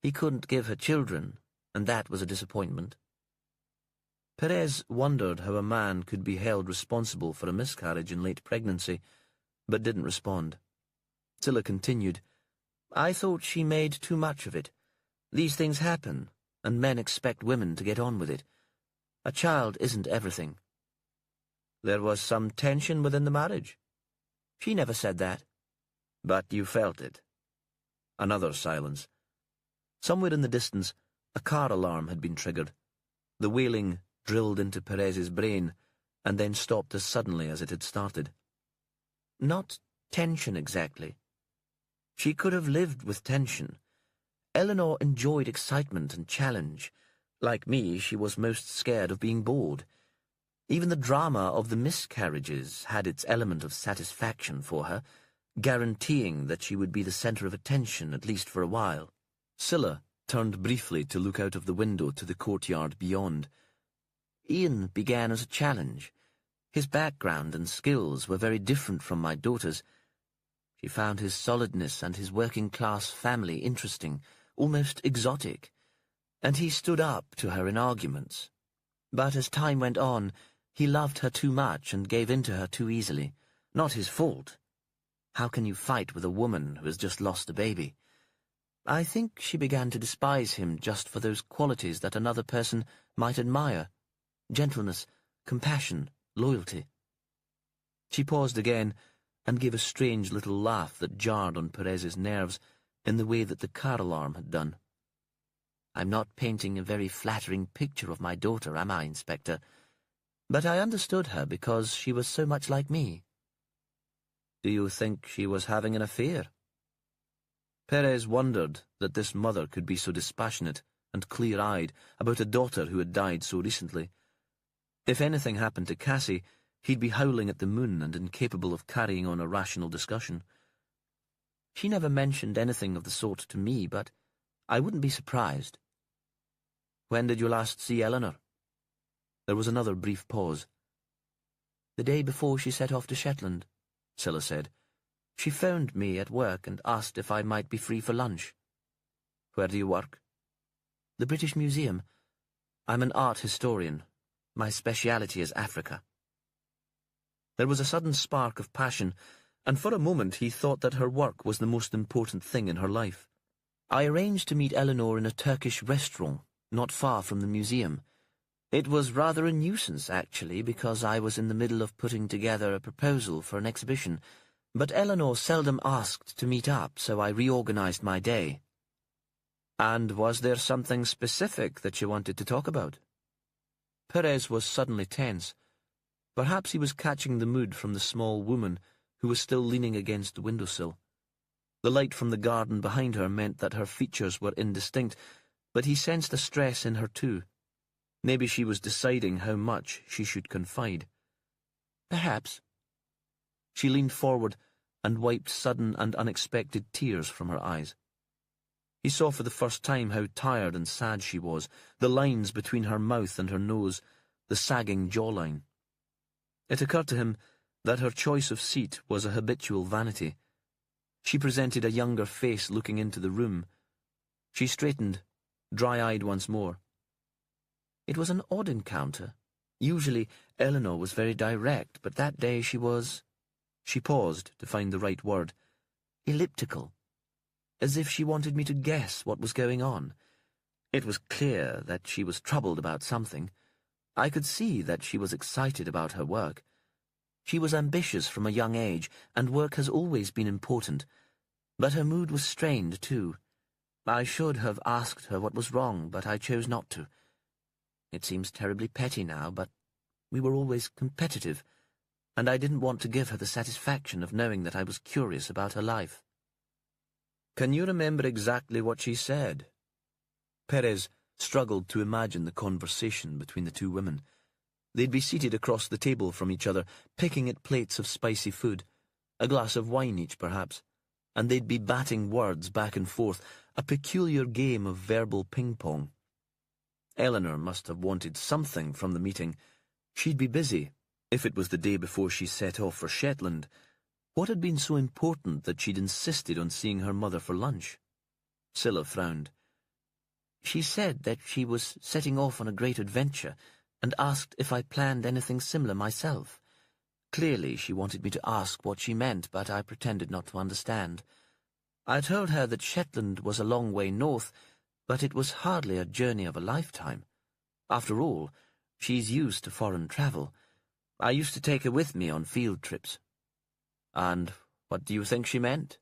he couldn't give her children, and that was a disappointment." Perez wondered how a man could be held responsible for a miscarriage in late pregnancy, but didn't respond. Scylla continued, "I thought she made too much of it. These things happen, and men expect women to get on with it. A child isn't everything." "There was some tension within the marriage?" "She never said that." "But you felt it?" Another silence. Somewhere in the distance, a car alarm had been triggered. The wailing, drilled into Perez's brain, and then stopped as suddenly as it had started. Not tension exactly. She could have lived with tension. Eleanor enjoyed excitement and challenge. Like me, she was most scared of being bored. Even the drama of the miscarriages had its element of satisfaction for her, guaranteeing that she would be the centre of attention at least for a while. Scylla turned briefly to look out of the window to the courtyard beyond. Ian began as a challenge. His background and skills were very different from my daughter's. She found his solidness and his working-class family interesting, almost exotic, and he stood up to her in arguments. But as time went on, he loved her too much and gave in to her too easily. Not his fault. How can you fight with a woman who has just lost a baby? I think she began to despise him just for those qualities that another person might admire: gentleness, compassion, loyalty. She paused again and gave a strange little laugh that jarred on Perez's nerves in the way that the car alarm had done. I'm not painting a very flattering picture of my daughter, am I, Inspector? But I understood her because she was so much like me. Do you think she was having an affair? Perez wondered that this mother could be so dispassionate and clear-eyed about a daughter who had died so recently. If anything happened to Cassie, he'd be howling at the moon and incapable of carrying on a rational discussion. She never mentioned anything of the sort to me, but I wouldn't be surprised. When did you last see Eleanor? There was another brief pause. The day before she set off to Shetland, Scylla said. She phoned me at work and asked if I might be free for lunch. Where do you work? The British Museum. I'm an art historian. My speciality is Africa. There was a sudden spark of passion, and for a moment he thought that her work was the most important thing in her life. I arranged to meet Eleanor in a Turkish restaurant, not far from the museum. It was rather a nuisance, actually, because I was in the middle of putting together a proposal for an exhibition, but Eleanor seldom asked to meet up, so I reorganized my day. And was there something specific that you wanted to talk about? Perez was suddenly tense. Perhaps he was catching the mood from the small woman who was still leaning against the windowsill. The light from the garden behind her meant that her features were indistinct, but he sensed a stress in her too. Maybe she was deciding how much she should confide. Perhaps. She leaned forward and wiped sudden and unexpected tears from her eyes. He saw for the first time how tired and sad she was, the lines between her mouth and her nose, the sagging jawline. It occurred to him that her choice of seat was a habitual vanity. She presented a younger face looking into the room. She straightened, dry-eyed once more. It was an odd encounter. Usually Eleanor was very direct, but that day she was— She paused to find the right word. Elliptical. As if she wanted me to guess what was going on. It was clear that she was troubled about something. I could see that she was excited about her work. She was ambitious from a young age, and work has always been important. But her mood was strained, too. I should have asked her what was wrong, but I chose not to. It seems terribly petty now, but we were always competitive, and I didn't want to give her the satisfaction of knowing that I was curious about her life. Can you remember exactly what she said? Perez struggled to imagine the conversation between the two women. They'd be seated across the table from each other, picking at plates of spicy food, a glass of wine each perhaps, and they'd be batting words back and forth, a peculiar game of verbal ping-pong. Eleanor must have wanted something from the meeting. She'd be busy, if it was the day before she set off for Shetland. What had been so important that she'd insisted on seeing her mother for lunch? Scylla frowned. She said that she was setting off on a great adventure, and asked if I planned anything similar myself. Clearly she wanted me to ask what she meant, but I pretended not to understand. I told her that Shetland was a long way north, but it was hardly a journey of a lifetime. After all, she's used to foreign travel. I used to take her with me on field trips. And what do you think she meant?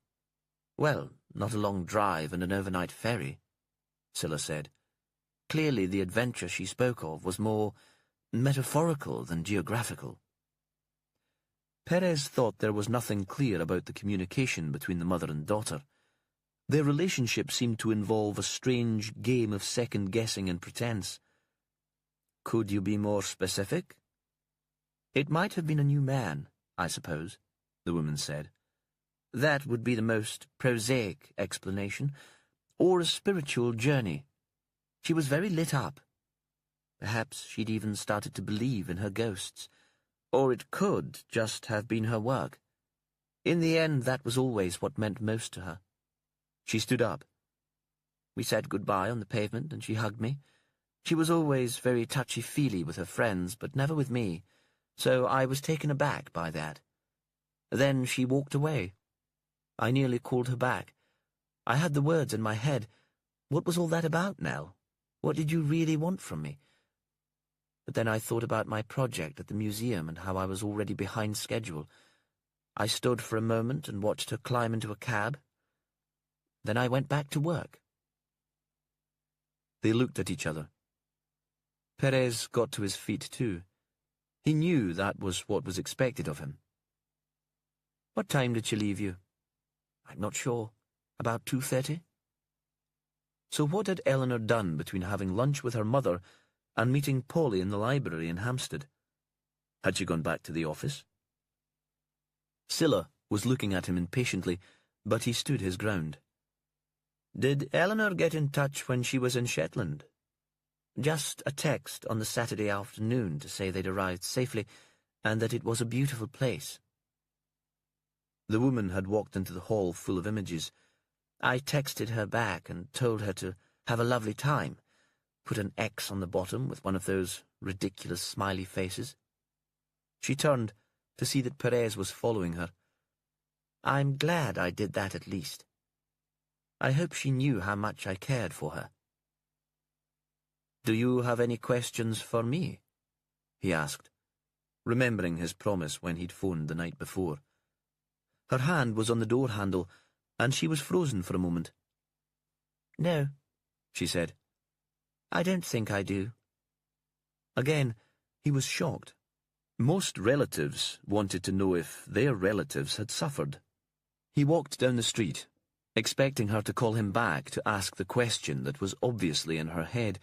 Well, not a long drive and an overnight ferry, Scylla said. Clearly the adventure she spoke of was more metaphorical than geographical. Perez thought there was nothing clear about the communication between the mother and daughter. Their relationship seemed to involve a strange game of second-guessing and pretense. "Could you be more specific?" "It might have been a new man, I suppose," the woman said. "That would be the most prosaic explanation. Or a spiritual journey. She was very lit up. Perhaps she'd even started to believe in her ghosts. Or it could just have been her work. In the end, that was always what meant most to her." She stood up. We said goodbye on the pavement, and she hugged me. She was always very touchy-feely with her friends, but never with me, so I was taken aback by that. Then she walked away. I nearly called her back. I had the words in my head. What was all that about, Nell? What did you really want from me? But then I thought about my project at the museum and how I was already behind schedule. I stood for a moment and watched her climb into a cab. Then I went back to work. They looked at each other. Perez got to his feet too. He knew that was what was expected of him. "What time did she leave you?" "I'm not sure. About 2:30. So what had Eleanor done between having lunch with her mother and meeting Polly in the library in Hampstead? Had she gone back to the office? Scylla was looking at him impatiently, but he stood his ground. "Did Eleanor get in touch when she was in Shetland?" "Just a text on the Saturday afternoon to say they'd arrived safely and that it was a beautiful place." The woman had walked into the hall full of images. I texted her back and told her to have a lovely time, put an X on the bottom with one of those ridiculous smiley faces. She turned to see that Perez was following her. "I'm glad I did that at least. I hope she knew how much I cared for her." "Do you have any questions for me?" he asked, remembering his promise when he'd phoned the night before. Her hand was on the door handle, and she was frozen for a moment. "No," she said. "I don't think I do." Again, he was shocked. Most relatives wanted to know if their relatives had suffered. He walked down the street, expecting her to call him back to ask the question that was obviously in her head,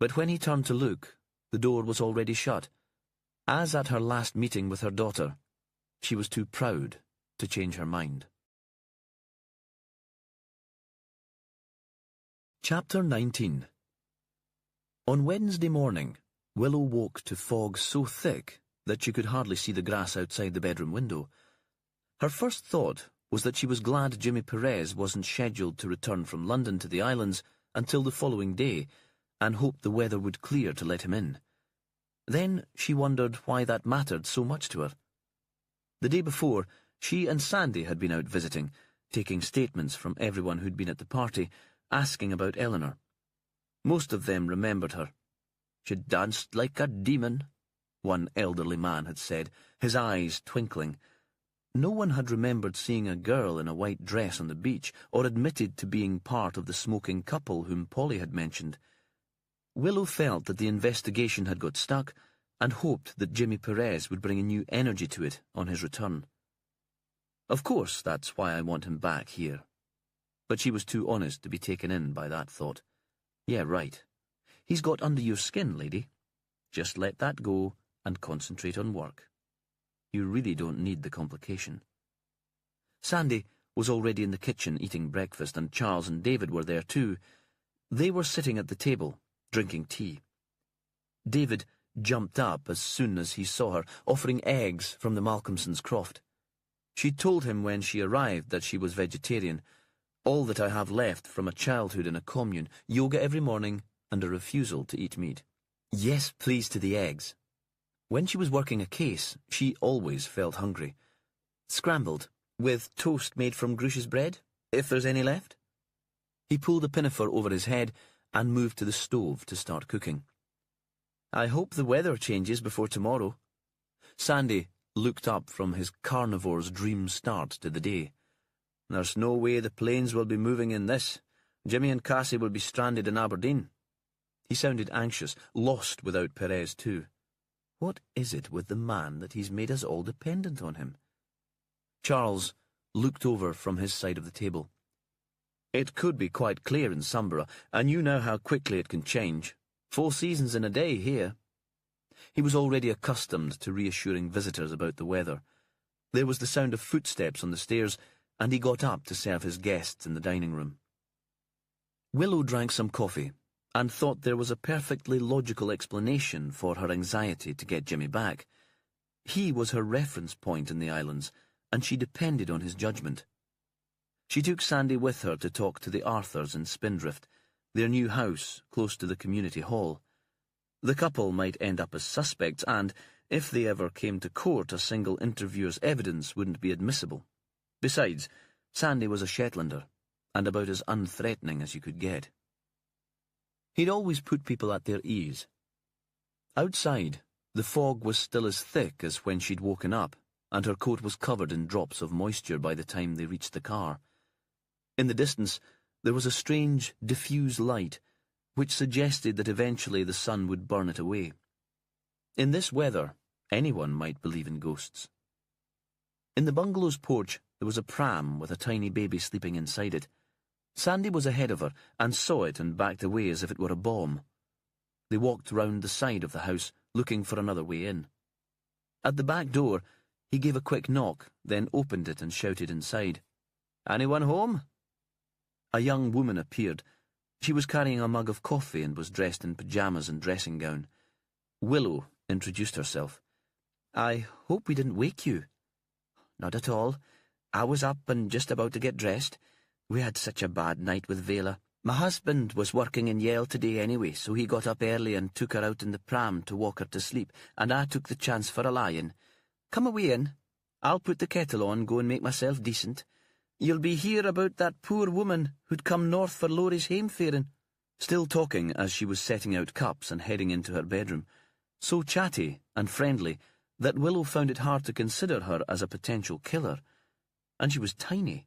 but when he turned to look, the door was already shut. As at her last meeting with her daughter, she was too proud to change her mind. Chapter 19. On Wednesday morning, Willow woke to fog so thick that she could hardly see the grass outside the bedroom window. Her first thought was that she was glad Jimmy Perez wasn't scheduled to return from London to the islands until the following day, and hoped the weather would clear to let him in. Then she wondered why that mattered so much to her. The day before, she and Sandy had been out visiting, taking statements from everyone who'd been at the party, asking about Eleanor. Most of them remembered her. "She danced like a demon," one elderly man had said, his eyes twinkling. No one had remembered seeing a girl in a white dress on the beach, or admitted to being part of the smoking couple whom Polly had mentioned. Willow felt that the investigation had got stuck, and hoped that Jimmy Perez would bring a new energy to it on his return. "Of course, that's why I want him back here." But she was too honest to be taken in by that thought. "Yeah, right. He's got under your skin, lady. Just let that go and concentrate on work. You really don't need the complication." Sandy was already in the kitchen eating breakfast, and Charles and David were there too. They were sitting at the table, drinking tea. David jumped up as soon as he saw her, offering eggs from the Malcolmsons' croft. She told him when she arrived that she was vegetarian. "All that I have left from a childhood in a commune, yoga every morning, and a refusal to eat meat. Yes, please to the eggs." When she was working a case, she always felt hungry. "Scrambled, with toast made from Grush's bread, if there's any left." He pulled a pinafore over his head and moved to the stove to start cooking. "I hope the weather changes before tomorrow." Sandy looked up from his carnivore's dream start to the day. "There's no way the planes will be moving in this. Jimmy and Cassie will be stranded in Aberdeen." He sounded anxious, lost without Perez too. What is it with the man that he's made us all dependent on him? Charles looked over from his side of the table. It could be quite clear in Sunborough, and you know how quickly it can change. 4 seasons in a day here. He was already accustomed to reassuring visitors about the weather. There was the sound of footsteps on the stairs, and he got up to serve his guests in the dining room. Willow drank some coffee, and thought there was a perfectly logical explanation for her anxiety to get Jimmy back. He was her reference point in the islands, and she depended on his judgment. She took Sandy with her to talk to the Arthurs in Spindrift, their new house close to the community hall. The couple might end up as suspects, and, if they ever came to court, a single interviewer's evidence wouldn't be admissible. Besides, Sandy was a Shetlander, and about as unthreatening as you could get. He'd always put people at their ease. Outside, the fog was still as thick as when she'd woken up, and her coat was covered in drops of moisture by the time they reached the car. In the distance, there was a strange, diffuse light, which suggested that eventually the sun would burn it away. In this weather, anyone might believe in ghosts. In the bungalow's porch, there was a pram with a tiny baby sleeping inside it. Sandy was ahead of her and saw it and backed away as if it were a bomb. They walked round the side of the house, looking for another way in. At the back door, he gave a quick knock, then opened it and shouted inside, "Anyone home?" A young woman appeared. She was carrying a mug of coffee and was dressed in pyjamas and dressing gown. Willow introduced herself. "I hope we didn't wake you." "Not at all. I was up and just about to get dressed. We had such a bad night with Vela. My husband was working in Yale today anyway, so he got up early and took her out in the pram to walk her to sleep, and I took the chance for a lie-in. Come away in. I'll put the kettle on, go and make myself decent. You'll be here about that poor woman who'd come north for Laurie's hamefaring." Still talking as she was setting out cups and heading into her bedroom, so chatty and friendly that Willow found it hard to consider her as a potential killer. And she was tiny.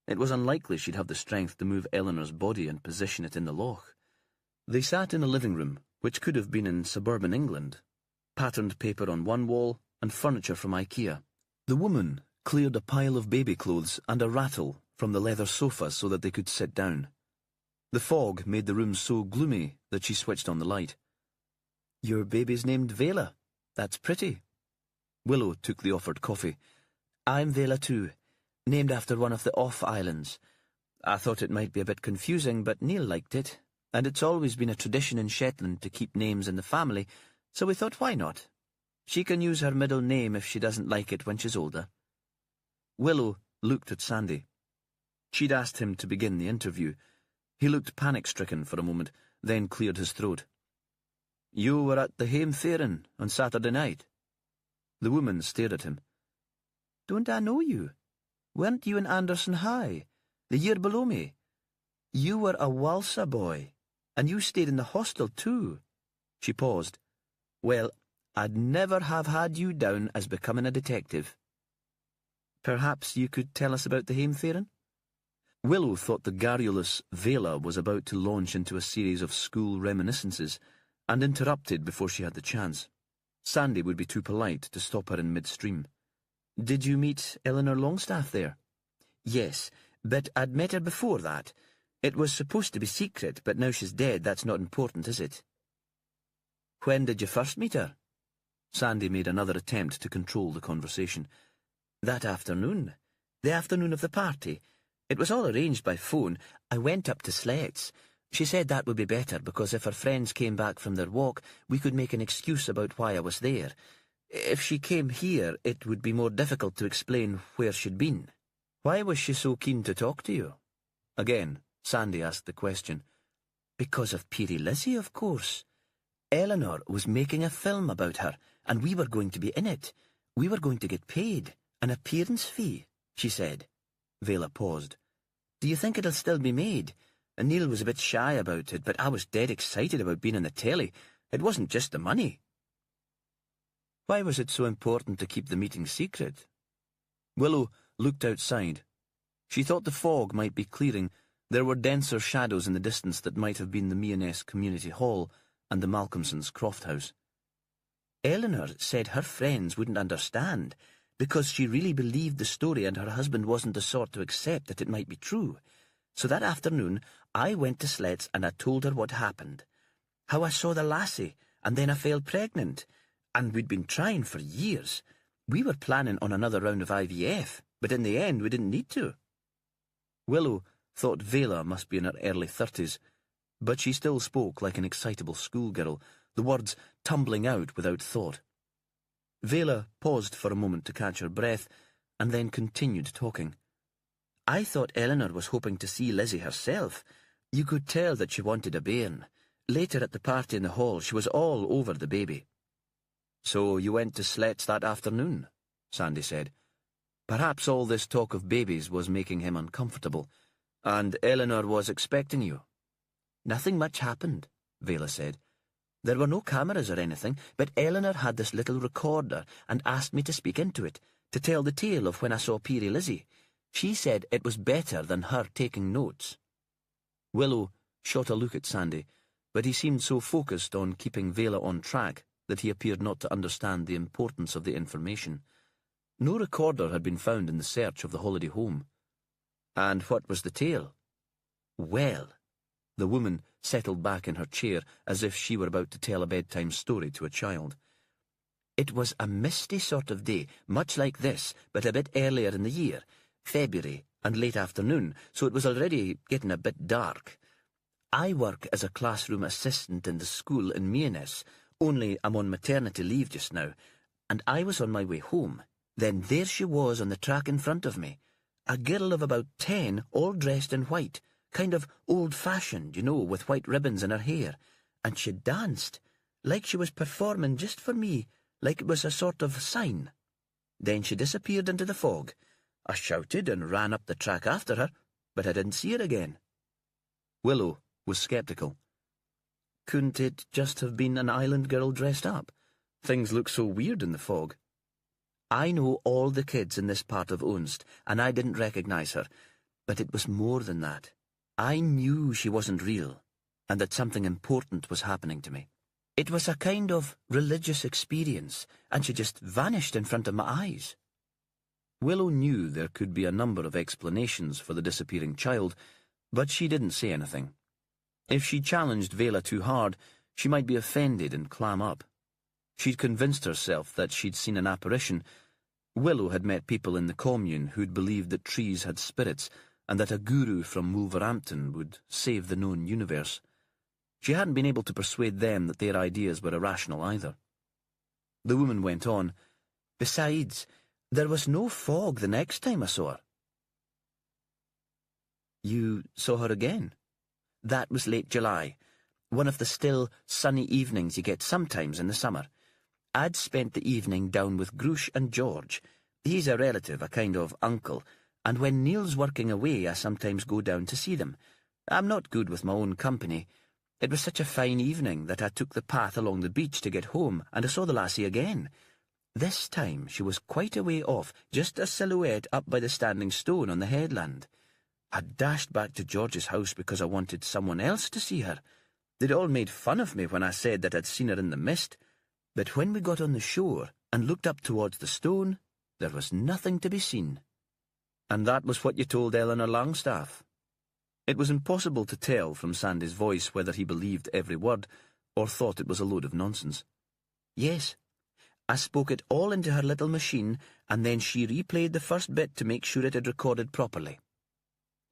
It was unlikely she'd have the strength to move Eleanor's body and position it in the loch. They sat in a living room, which could have been in suburban England. Patterned paper on one wall and furniture from IKEA. The woman cleared a pile of baby clothes and a rattle from the leather sofa so that they could sit down. The fog made the room so gloomy that she switched on the light. "Your baby's named Vela. That's pretty." Willow took the offered coffee. "I'm Vela too. Named after one of the off islands. I thought it might be a bit confusing, but Neil liked it, and it's always been a tradition in Shetland to keep names in the family, so we thought why not? She can use her middle name if she doesn't like it when she's older." Willow looked at Sandy. She'd asked him to begin the interview. He looked panic-stricken for a moment, then cleared his throat. "You were at the hamefaring on Saturday night?" The woman stared at him. "Don't I know you? Weren't you in Anderson High, the year below me? You were a Walsa boy, and you stayed in the hostel too." She paused. "Well, I'd never have had you down as becoming a detective." "Perhaps you could tell us about the hamefaring?" Willow thought the garrulous Vela was about to launch into a series of school reminiscences, and interrupted before she had the chance. Sandy would be too polite to stop her in midstream. "Did you meet Eleanor Longstaff there?" "Yes, but I'd met her before that. It was supposed to be secret, but now she's dead, that's not important, is it?" "When did you first meet her?" Sandy made another attempt to control the conversation. "That afternoon. The afternoon of the party. It was all arranged by phone. I went up to Slet's. She said that would be better, because if her friends came back from their walk, we could make an excuse about why I was there. If she came here, it would be more difficult to explain where she'd been." "Why was she so keen to talk to you?" Again, Sandy asked the question. "Because of Peary Lizzie, of course. Eleanor was making a film about her, and we were going to be in it. We were going to get paid, an appearance fee," she said. Vela paused. "Do you think it'll still be made?" And Neil was a bit shy about it, but I was dead excited about being on the telly. It wasn't just the money. "Why was it so important to keep the meeting secret?" Willow looked outside. She thought the fog might be clearing. There were denser shadows in the distance that might have been the Meoness Community Hall and the Malcolmsons' Croft House. Eleanor said her friends wouldn't understand, because she really believed the story and her husband wasn't the sort to accept that it might be true. So that afternoon, I went to Slet's and I told her what happened. How I saw the lassie, and then I fell pregnant. And we'd been trying for years. We were planning on another round of IVF, but in the end we didn't need to. Willow thought Vela must be in her early 30s, but she still spoke like an excitable schoolgirl, the words tumbling out without thought. Vela paused for a moment to catch her breath, and then continued talking. I thought Eleanor was hoping to see Lizzie herself. You could tell that she wanted a bairn. Later at the party in the hall, she was all over the baby. So you went to Slet's that afternoon, Sandy said. Perhaps all this talk of babies was making him uncomfortable, and Eleanor was expecting you. Nothing much happened, Vela said. There were no cameras or anything, but Eleanor had this little recorder and asked me to speak into it, to tell the tale of when I saw Peerie Lizzie. She said it was better than her taking notes. Willow shot a look at Sandy, but he seemed so focused on keeping Vela on track that he appeared not to understand the importance of the information. No recorder had been found in the search of the holiday home. And what was the tale? Well, the woman settled back in her chair as if she were about to tell a bedtime story to a child. It was a misty sort of day, much like this, but a bit earlier in the year, February and late afternoon, so it was already getting a bit dark. I work as a classroom assistant in the school in Meanes, only I'm on maternity leave just now, and I was on my way home. Then there she was on the track in front of me, a girl of about 10, all dressed in white, kind of old-fashioned, you know, with white ribbons in her hair, and she danced, like she was performing just for me, like it was a sort of sign. Then she disappeared into the fog. I shouted and ran up the track after her, but I didn't see her again. Willow was sceptical. Couldn't it just have been an island girl dressed up? Things look so weird in the fog. I know all the kids in this part of Unst, and I didn't recognise her, but it was more than that. I knew she wasn't real, and that something important was happening to me. It was a kind of religious experience, and she just vanished in front of my eyes. Willow knew there could be a number of explanations for the disappearing child, but she didn't say anything. If she challenged Vela too hard, she might be offended and clam up. She'd convinced herself that she'd seen an apparition. Willow had met people in the commune who'd believed that trees had spirits and that a guru from Wolverhampton would save the known universe. She hadn't been able to persuade them that their ideas were irrational either. The woman went on. Besides, there was no fog the next time I saw her. You saw her again? That was late July, one of the still, sunny evenings you get sometimes in the summer. I'd spent the evening down with Grush and George. He's a relative, a kind of uncle, and when Neil's working away I sometimes go down to see them. I'm not good with my own company. It was such a fine evening that I took the path along the beach to get home, and I saw the lassie again. This time she was quite a way off, just a silhouette up by the standing stone on the headland. I dashed back to George's house because I wanted someone else to see her. They'd all made fun of me when I said that I'd seen her in the mist, but when we got on the shore and looked up towards the stone, there was nothing to be seen. And that was what you told Eleanor Langstaff? It was impossible to tell from Sandy's voice whether he believed every word or thought it was a load of nonsense. Yes. I spoke it all into her little machine, and then she replayed the first bit to make sure it had recorded properly.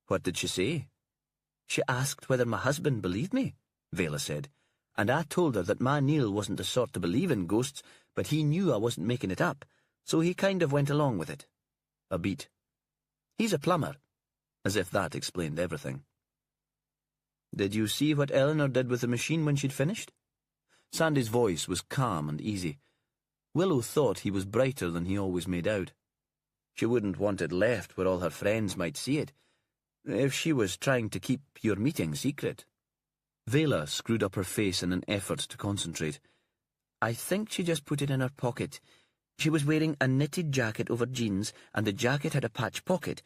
What did she say? She asked whether my husband believed me, Vela said, and I told her that my Neil wasn't the sort to believe in ghosts, but he knew I wasn't making it up, so he kind of went along with it. A beat. He's a plumber, as if that explained everything. Did you see what Eleanor did with the machine when she'd finished? Sandy's voice was calm and easy. Willow thought he was brighter than he always made out. She wouldn't want it left where all her friends might see it, if she was trying to keep your meeting secret. Vela screwed up her face in an effort to concentrate. I think she just put it in her pocket. She was wearing a knitted jacket over jeans, and the jacket had a patch pocket.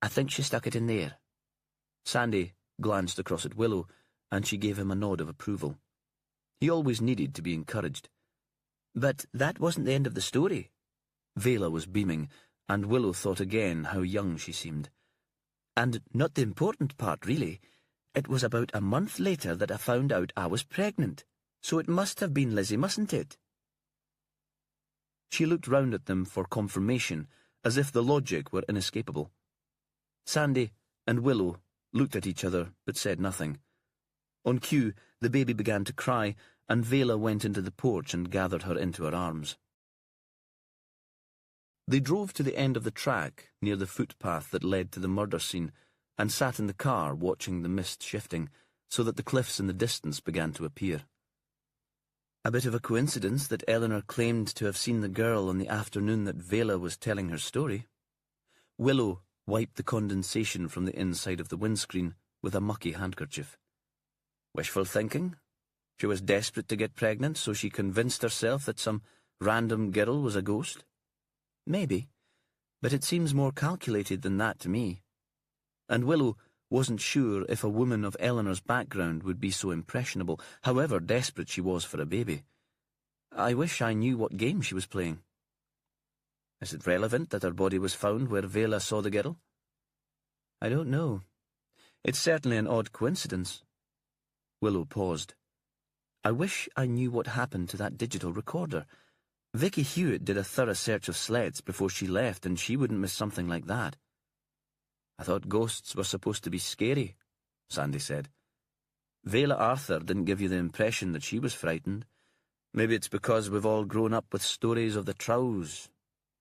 I think she stuck it in there. Sandy glanced across at Willow, and she gave him a nod of approval. He always needed to be encouraged. But that wasn't the end of the story. Vela was beaming, and Willow thought again how young she seemed. And not the important part, really. It was about a month later that I found out I was pregnant, so it must have been Lizzie, mustn't it? She looked round at them for confirmation, as if the logic were inescapable. Sandy and Willow looked at each other, but said nothing. On cue, the baby began to cry, and Vela went into the porch and gathered her into her arms. They drove to the end of the track, near the footpath that led to the murder scene, and sat in the car watching the mist shifting, so that the cliffs in the distance began to appear. A bit of a coincidence that Eleanor claimed to have seen the girl on the afternoon that Vela was telling her story. Willow wiped the condensation from the inside of the windscreen with a mucky handkerchief. Wishful thinking? She was desperate to get pregnant, so she convinced herself that some random girl was a ghost? Maybe, but it seems more calculated than that to me. And Willow wasn't sure if a woman of Eleanor's background would be so impressionable, however desperate she was for a baby. I wish I knew what game she was playing. Is it relevant that her body was found where Vela saw the girl? I don't know. It's certainly an odd coincidence. Willow paused. I wish I knew what happened to that digital recorder. Vicky Hewitt did a thorough search of sleds before she left, and she wouldn't miss something like that. I thought ghosts were supposed to be scary, Sandy said. Vela Arthur didn't give you the impression that she was frightened. Maybe it's because we've all grown up with stories of the Trows,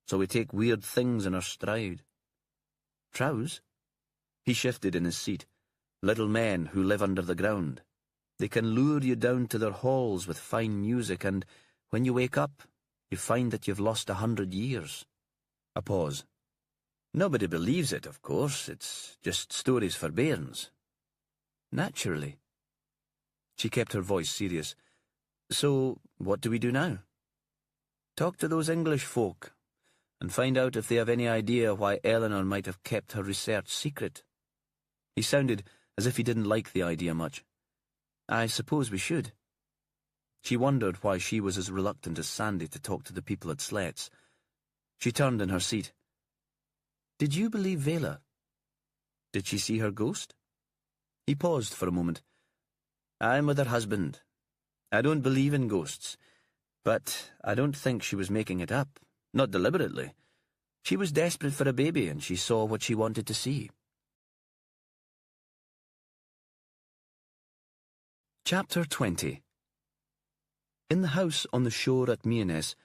so we take weird things in our stride. Trows? He shifted in his seat. Little men who live under the ground. They can lure you down to their halls with fine music, and when you wake up, you find that you've lost 100 years. A pause. Nobody believes it, of course. It's just stories for bairns. Naturally. She kept her voice serious. So, what do we do now? Talk to those English folk, and find out if they have any idea why Eleanor might have kept her research secret. He sounded as if he didn't like the idea much. I suppose we should. She wondered why she was as reluctant as Sandy to talk to the people at Slet's. She turned in her seat. Did you believe Vela? Did she see her ghost? He paused for a moment. I'm with her husband. I don't believe in ghosts, but I don't think she was making it up. Not deliberately. She was desperate for a baby, and she saw what she wanted to see. Chapter 20. In the house on the shore at Meanes,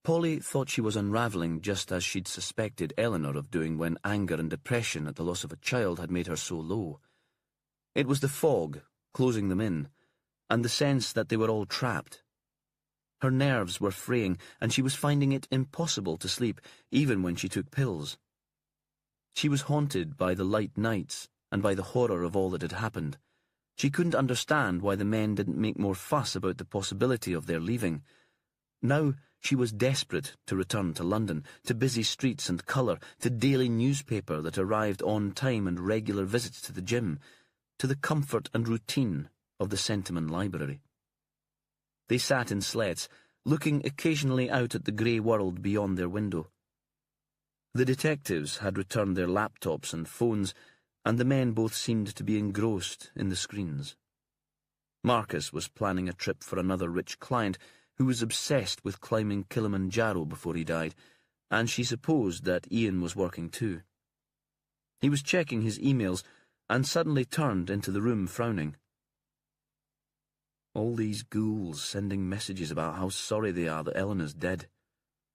Polly thought she was unravelling just as she'd suspected Eleanor of doing when anger and depression at the loss of a child had made her so low. It was the fog, closing them in, and the sense that they were all trapped. Her nerves were fraying, and she was finding it impossible to sleep, even when she took pills. She was haunted by the light nights and by the horror of all that had happened. She couldn't understand why the men didn't make more fuss about the possibility of their leaving. Now she was desperate to return to London, to busy streets and colour, to daily newspaper that arrived on time and regular visits to the gym, to the comfort and routine of the Sentimen Library. They sat in Slet's, looking occasionally out at the grey world beyond their window. The detectives had returned their laptops and phones, and the men both seemed to be engrossed in the screens. Marcus was planning a trip for another rich client who was obsessed with climbing Kilimanjaro before he died, and she supposed that Ian was working too. He was checking his emails and suddenly turned into the room frowning. All these ghouls sending messages about how sorry they are that Eleanor's dead.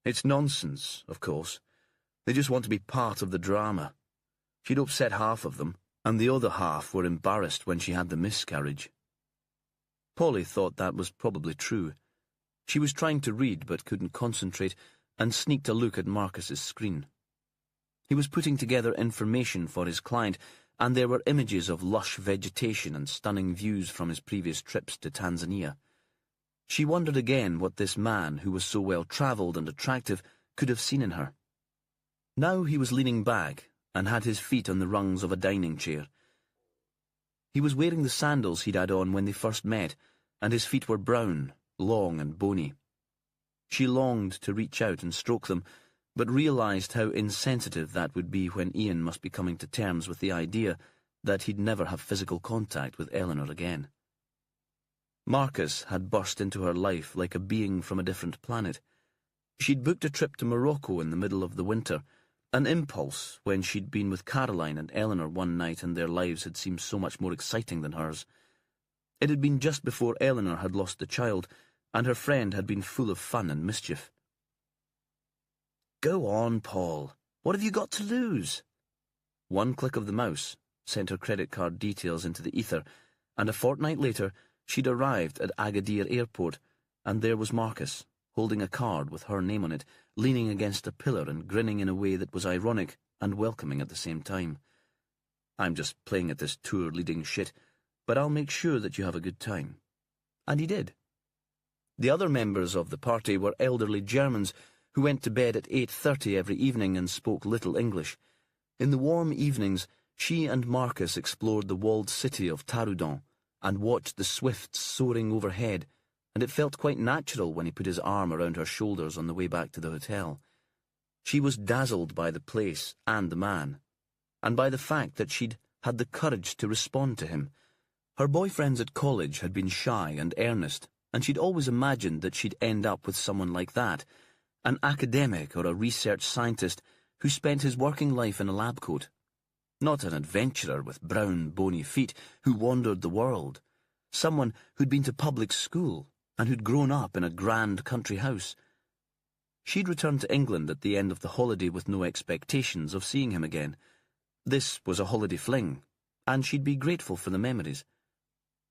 It's nonsense, of course. They just want to be part of the drama. She'd upset half of them, and the other half were embarrassed when she had the miscarriage. Polly thought that was probably true. She was trying to read but couldn't concentrate, and sneaked a look at Marcus's screen. He was putting together information for his client, and there were images of lush vegetation and stunning views from his previous trips to Tanzania. She wondered again what this man, who was so well-travelled and attractive, could have seen in her. Now he was leaning back and had his feet on the rungs of a dining chair. He was wearing the sandals he'd had on when they first met, and his feet were brown, long and bony. She longed to reach out and stroke them, but realised how insensitive that would be when Ian must be coming to terms with the idea that he'd never have physical contact with Eleanor again. Marcus had burst into her life like a being from a different planet. She'd booked a trip to Morocco in the middle of the winter, an impulse when she'd been with Caroline and Eleanor one night and their lives had seemed so much more exciting than hers. It had been just before Eleanor had lost the child, and her friend had been full of fun and mischief. "Go on, Paul. What have you got to lose?" One click of the mouse sent her credit card details into the ether, and a fortnight later she'd arrived at Agadir Airport, and there was Marcus, holding a card with her name on it, leaning against a pillar and grinning in a way that was ironic and welcoming at the same time. "I'm just playing at this tour-leading shit, but I'll make sure that you have a good time." And he did. The other members of the party were elderly Germans who went to bed at 8:30 every evening and spoke little English. In the warm evenings, she and Marcus explored the walled city of Taroudant and watched the swifts soaring overhead, and it felt quite natural when he put his arm around her shoulders on the way back to the hotel. She was dazzled by the place and the man, and by the fact that she'd had the courage to respond to him. Her boyfriends at college had been shy and earnest, and she'd always imagined that she'd end up with someone like that, an academic or a research scientist who spent his working life in a lab coat. Not an adventurer with brown, bony feet who wandered the world. Someone who'd been to public school and who'd grown up in a grand country house. She'd returned to England at the end of the holiday with no expectations of seeing him again. This was a holiday fling, and she'd be grateful for the memories.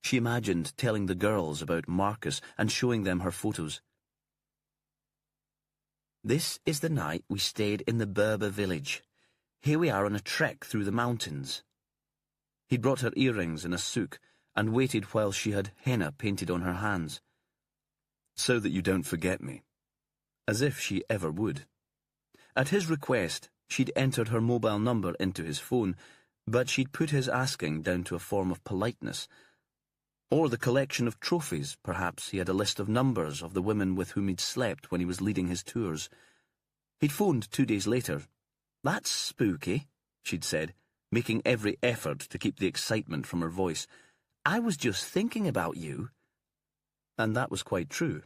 She imagined telling the girls about Marcus and showing them her photos. "This is the night we stayed in the Berber village. Here we are on a trek through the mountains." He'd brought her earrings and a souk and waited while she had henna painted on her hands. "So that you don't forget me." As if she ever would. At his request, she'd entered her mobile number into his phone, but she'd put his asking down to a form of politeness. Or the collection of trophies. Perhaps he had a list of numbers of the women with whom he'd slept when he was leading his tours. He'd phoned 2 days later. "That's spooky," she'd said, making every effort to keep the excitement from her voice. "I was just thinking about you." And that was quite true.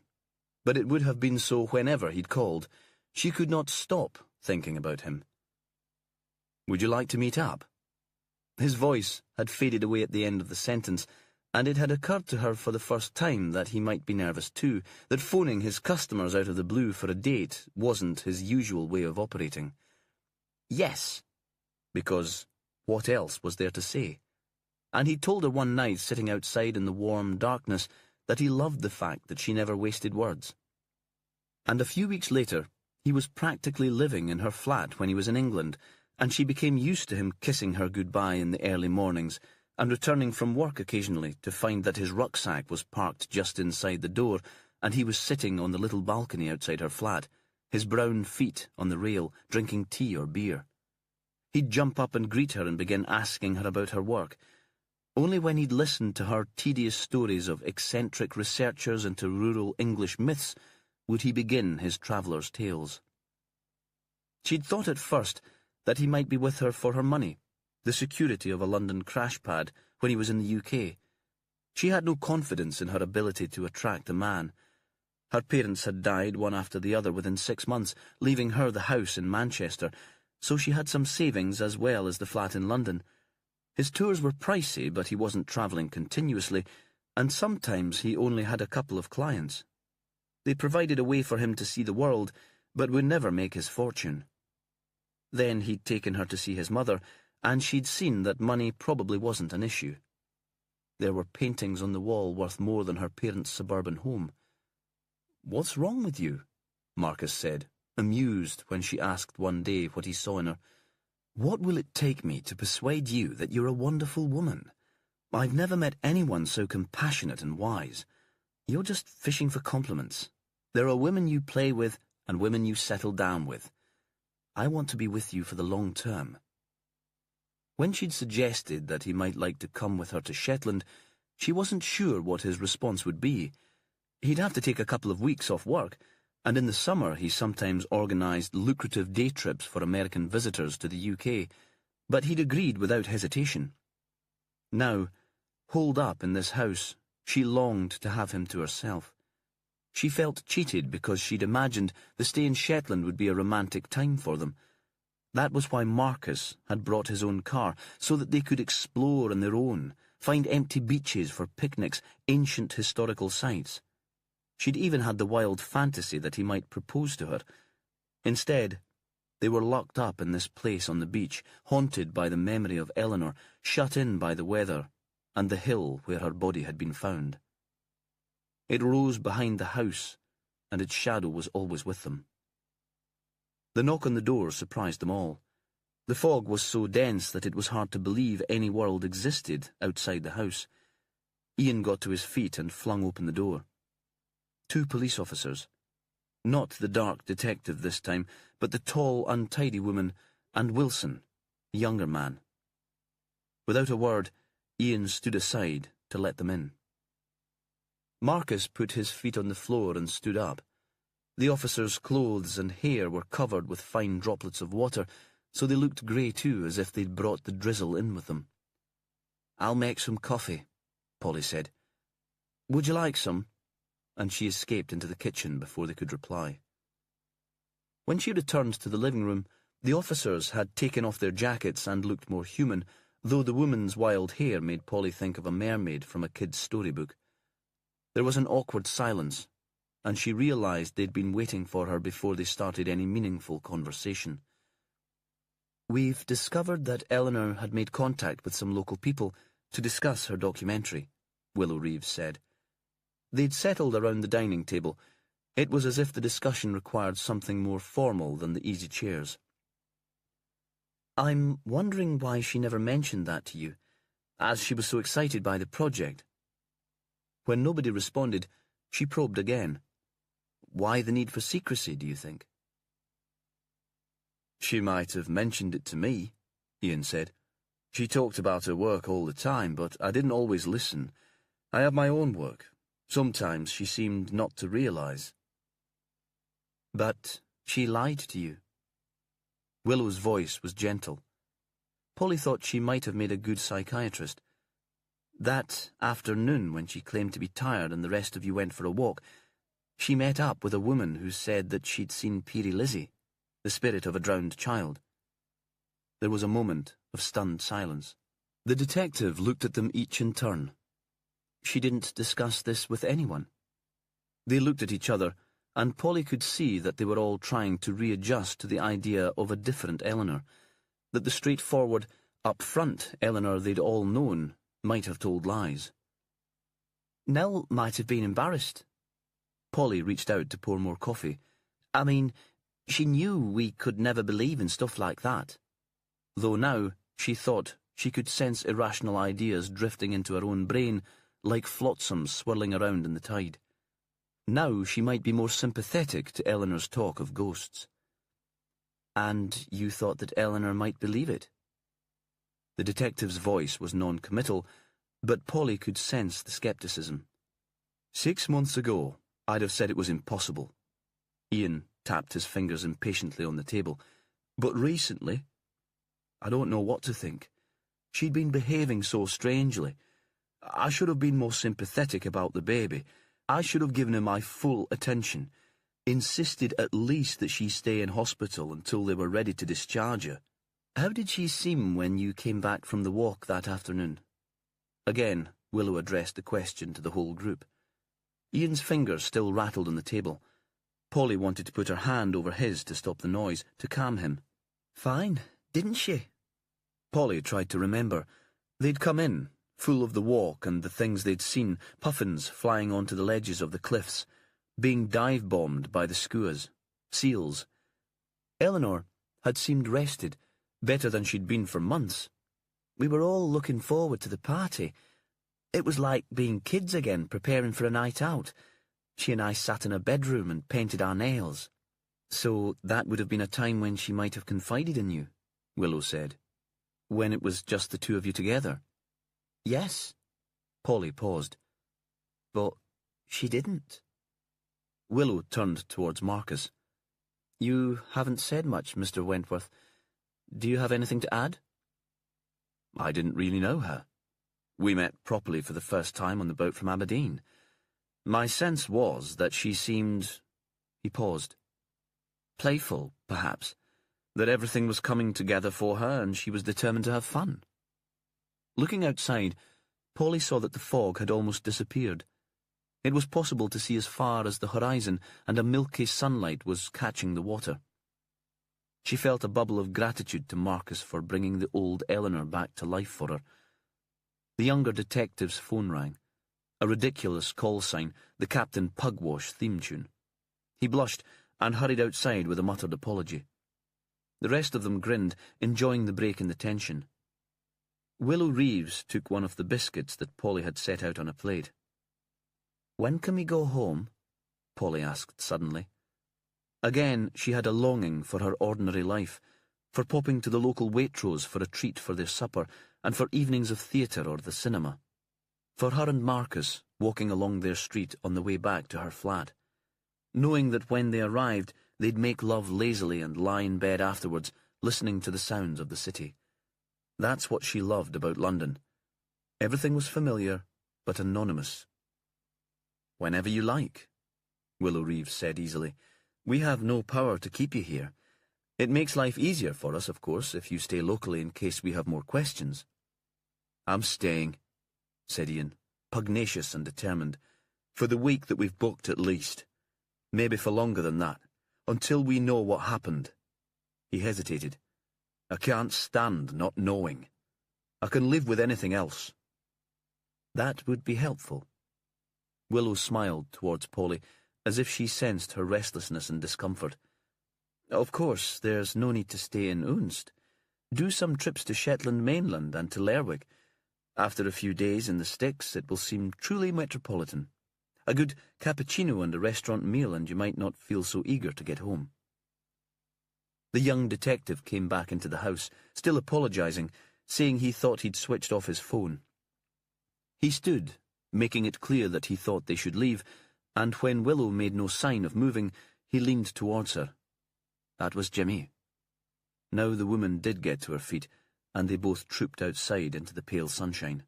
But it would have been so whenever he'd called. She could not stop thinking about him. "Would you like to meet up?" His voice had faded away at the end of the sentence, and it had occurred to her for the first time that he might be nervous too, that phoning his customers out of the blue for a date wasn't his usual way of operating. Yes, because what else was there to say? And he told her one night, sitting outside in the warm darkness, that he loved the fact that she never wasted words. And a few weeks later, he was practically living in her flat when he was in England, and she became used to him kissing her goodbye in the early mornings, and returning from work occasionally to find that his rucksack was parked just inside the door, and he was sitting on the little balcony outside her flat, his brown feet on the rail, drinking tea or beer. He'd jump up and greet her and begin asking her about her work. Only when he'd listened to her tedious stories of eccentric researchers into rural English myths would he begin his traveller's tales. She'd thought at first that he might be with her for her money, the security of a London crash pad when he was in the UK. She had no confidence in her ability to attract a man. Her parents had died one after the other within 6 months, leaving her the house in Manchester, so she had some savings as well as the flat in London. His tours were pricey, but he wasn't travelling continuously, and sometimes he only had a couple of clients. They provided a way for him to see the world, but would never make his fortune. Then he'd taken her to see his mother, and she'd seen that money probably wasn't an issue. There were paintings on the wall worth more than her parents' suburban home. "What's wrong with you?" Marcus said, amused when she asked one day what he saw in her. "What will it take me to persuade you that you're a wonderful woman? I've never met anyone so compassionate and wise. You're just fishing for compliments. There are women you play with and women you settle down with. I want to be with you for the long term." When she'd suggested that he might like to come with her to Shetland, she wasn't sure what his response would be. He'd have to take a couple of weeks off work, and in the summer he sometimes organised lucrative day trips for American visitors to the UK, but he'd agreed without hesitation. Now, holed up in this house, she longed to have him to herself. She felt cheated because she'd imagined the stay in Shetland would be a romantic time for them. That was why Marcus had brought his own car, so that they could explore on their own, find empty beaches for picnics, ancient historical sites. She'd even had the wild fantasy that he might propose to her. Instead, they were locked up in this place on the beach, haunted by the memory of Eleanor, shut in by the weather, and the hill where her body had been found. It rose behind the house, and its shadow was always with them. The knock on the door surprised them all. The fog was so dense that it was hard to believe any world existed outside the house. Ian got to his feet and flung open the door. 2 police officers. Not the dark detective this time, but the tall, untidy woman, and Wilson, the younger man. Without a word, Ian stood aside to let them in. Marcus put his feet on the floor and stood up. The officers' clothes and hair were covered with fine droplets of water, so they looked grey too, as if they'd brought the drizzle in with them. "I'll make some coffee," Polly said. "Would you like some?" And she escaped into the kitchen before they could reply. When she returned to the living room, the officers had taken off their jackets and looked more human, though the woman's wild hair made Polly think of a mermaid from a kid's storybook. There was an awkward silence, and she realised they'd been waiting for her before they started any meaningful conversation. "We've discovered that Eleanor had made contact with some local people to discuss her documentary," Willow Reeves said. They'd settled around the dining table. It was as if the discussion required something more formal than the easy chairs. "I'm wondering why she never mentioned that to you, as she was so excited by the project." When nobody responded, she probed again. "Why the need for secrecy, do you think?" "She might have mentioned it to me," Ian said. "She talked about her work all the time, but I didn't always listen. I have my own work. Sometimes she seemed not to realise." "But she lied to you." Willow's voice was gentle. Polly thought she might have made a good psychiatrist. That afternoon, when she claimed to be tired and the rest of you went for a walk, she met up with a woman who said that she'd seen Peary Lizzie, the spirit of a drowned child. There was a moment of stunned silence. The detective looked at them each in turn. She didn't discuss this with anyone. They looked at each other, and Polly could see that they were all trying to readjust to the idea of a different Eleanor, that the straightforward, up-front Eleanor they'd all known might have told lies. Nell might have been embarrassed. Polly reached out to pour more coffee. I mean, she knew we could never believe in stuff like that. Though now she thought she could sense irrational ideas drifting into her own brain like flotsam swirling around in the tide. Now she might be more sympathetic to Eleanor's talk of ghosts. "And you thought that Eleanor might believe it?" The detective's voice was non-committal, but Polly could sense the scepticism. 6 months ago, I'd have said it was impossible. Ian tapped his fingers impatiently on the table. But recently, I don't know what to think. She'd been behaving so strangely. I should have been more sympathetic about the baby. I should have given her my full attention, insisted at least that she stay in hospital until they were ready to discharge her. How did she seem when you came back from the walk that afternoon? Again, Willow addressed the question to the whole group. Ian's fingers still rattled on the table. Polly wanted to put her hand over his to stop the noise, to calm him. Fine, didn't she? Polly tried to remember. They'd come in, full of the walk and the things they'd seen, puffins flying onto the ledges of the cliffs, being dive-bombed by the skuas, seals. Eleanor had seemed rested, better than she'd been for months. We were all looking forward to the party. It was like being kids again, preparing for a night out. She and I sat in a bedroom and painted our nails. So that would have been a time when she might have confided in you, Willow said. When it was just the two of you together. Yes. Polly paused. But she didn't. Willow turned towards Marcus. "You haven't said much, Mr. Wentworth. Do you have anything to add?" "I didn't really know her. We met properly for the first time on the boat from Aberdeen. My sense was that she seemed—" He paused. "Playful, perhaps. That everything was coming together for her and she was determined to have fun." Looking outside, Polly saw that the fog had almost disappeared. It was possible to see as far as the horizon, and a milky sunlight was catching the water. She felt a bubble of gratitude to Marcus for bringing the old Eleanor back to life for her. The younger detective's phone rang. A ridiculous call sign, the Captain Pugwash theme tune. He blushed and hurried outside with a muttered apology. The rest of them grinned, enjoying the break in the tension. Willow Reeves took one of the biscuits that Polly had set out on a plate. "When can we go home?" Polly asked suddenly. Again, she had a longing for her ordinary life, for popping to the local Waitrose for a treat for their supper, and for evenings of theatre or the cinema. For her and Marcus, walking along their street on the way back to her flat. Knowing that when they arrived, they'd make love lazily and lie in bed afterwards, listening to the sounds of the city. That's what she loved about London. Everything was familiar, but anonymous. "Whenever you like," Willow Reeves said easily. "We have no power to keep you here. It makes life easier for us, of course, if you stay locally in case we have more questions." "I'm staying," said Ian, pugnacious and determined. "For the week that we've booked at least. Maybe for longer than that, until we know what happened." He hesitated. "I can't stand not knowing. I can live with anything else." "That would be helpful." Willow smiled towards Polly, as if she sensed her restlessness and discomfort. "Of course, there's no need to stay in Unst. Do some trips to Shetland mainland and to Lerwick. After a few days in the sticks, it will seem truly metropolitan. A good cappuccino and a restaurant meal, and you might not feel so eager to get home." The young detective came back into the house, still apologising, saying he thought he'd switched off his phone. He stood, making it clear that he thought they should leave, and when Willow made no sign of moving, he leaned towards her. That was Jimmy. Now the woman did get to her feet, and they both trooped outside into the pale sunshine.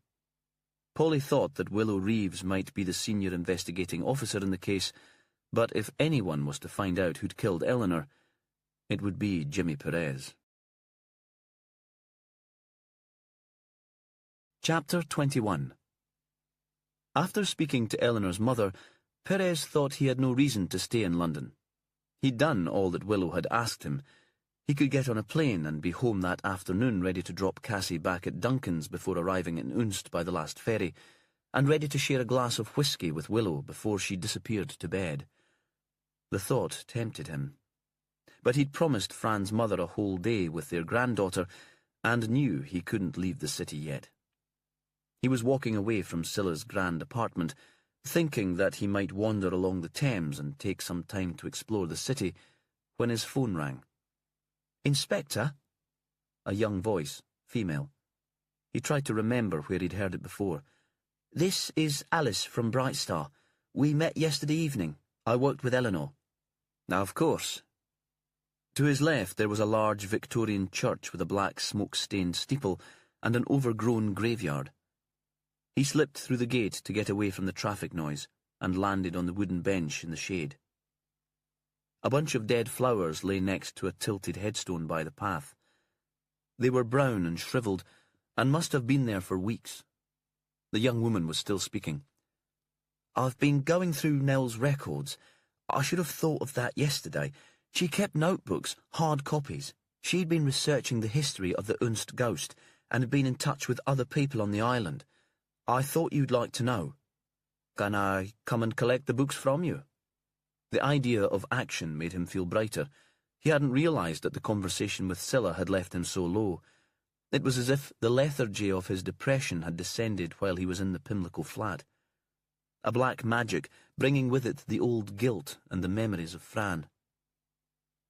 Polly thought that Willow Reeves might be the senior investigating officer in the case, but if anyone was to find out who'd killed Eleanor, it would be Jimmy Perez. Chapter 21. After speaking to Eleanor's mother, Perez thought he had no reason to stay in London. He'd done all that Willow had asked him. He could get on a plane and be home that afternoon, ready to drop Cassie back at Duncan's before arriving in Unst by the last ferry, and ready to share a glass of whisky with Willow before she disappeared to bed. The thought tempted him. But he'd promised Fran's mother a whole day with their granddaughter, and knew he couldn't leave the city yet. He was walking away from Scylla's grand apartment, thinking that he might wander along the Thames and take some time to explore the city, when his phone rang. "Inspector?" A young voice, female. He tried to remember where he'd heard it before. "This is Alice from Bright Star. We met yesterday evening. I worked with Eleanor." "Now, of course." To his left there was a large Victorian church with a black smoke-stained steeple and an overgrown graveyard. He slipped through the gate to get away from the traffic noise and landed on the wooden bench in the shade. A bunch of dead flowers lay next to a tilted headstone by the path. They were brown and shriveled, and must have been there for weeks. The young woman was still speaking. "I've been going through Nell's records. I should have thought of that yesterday. She kept notebooks, hard copies. She'd been researching the history of the Unst ghost, and had been in touch with other people on the island. I thought you'd like to know. Can I come and collect the books from you?" The idea of action made him feel brighter. He hadn't realised that the conversation with Scylla had left him so low. It was as if the lethargy of his depression had descended while he was in the Pimlico flat. A black magic, bringing with it the old guilt and the memories of Fran.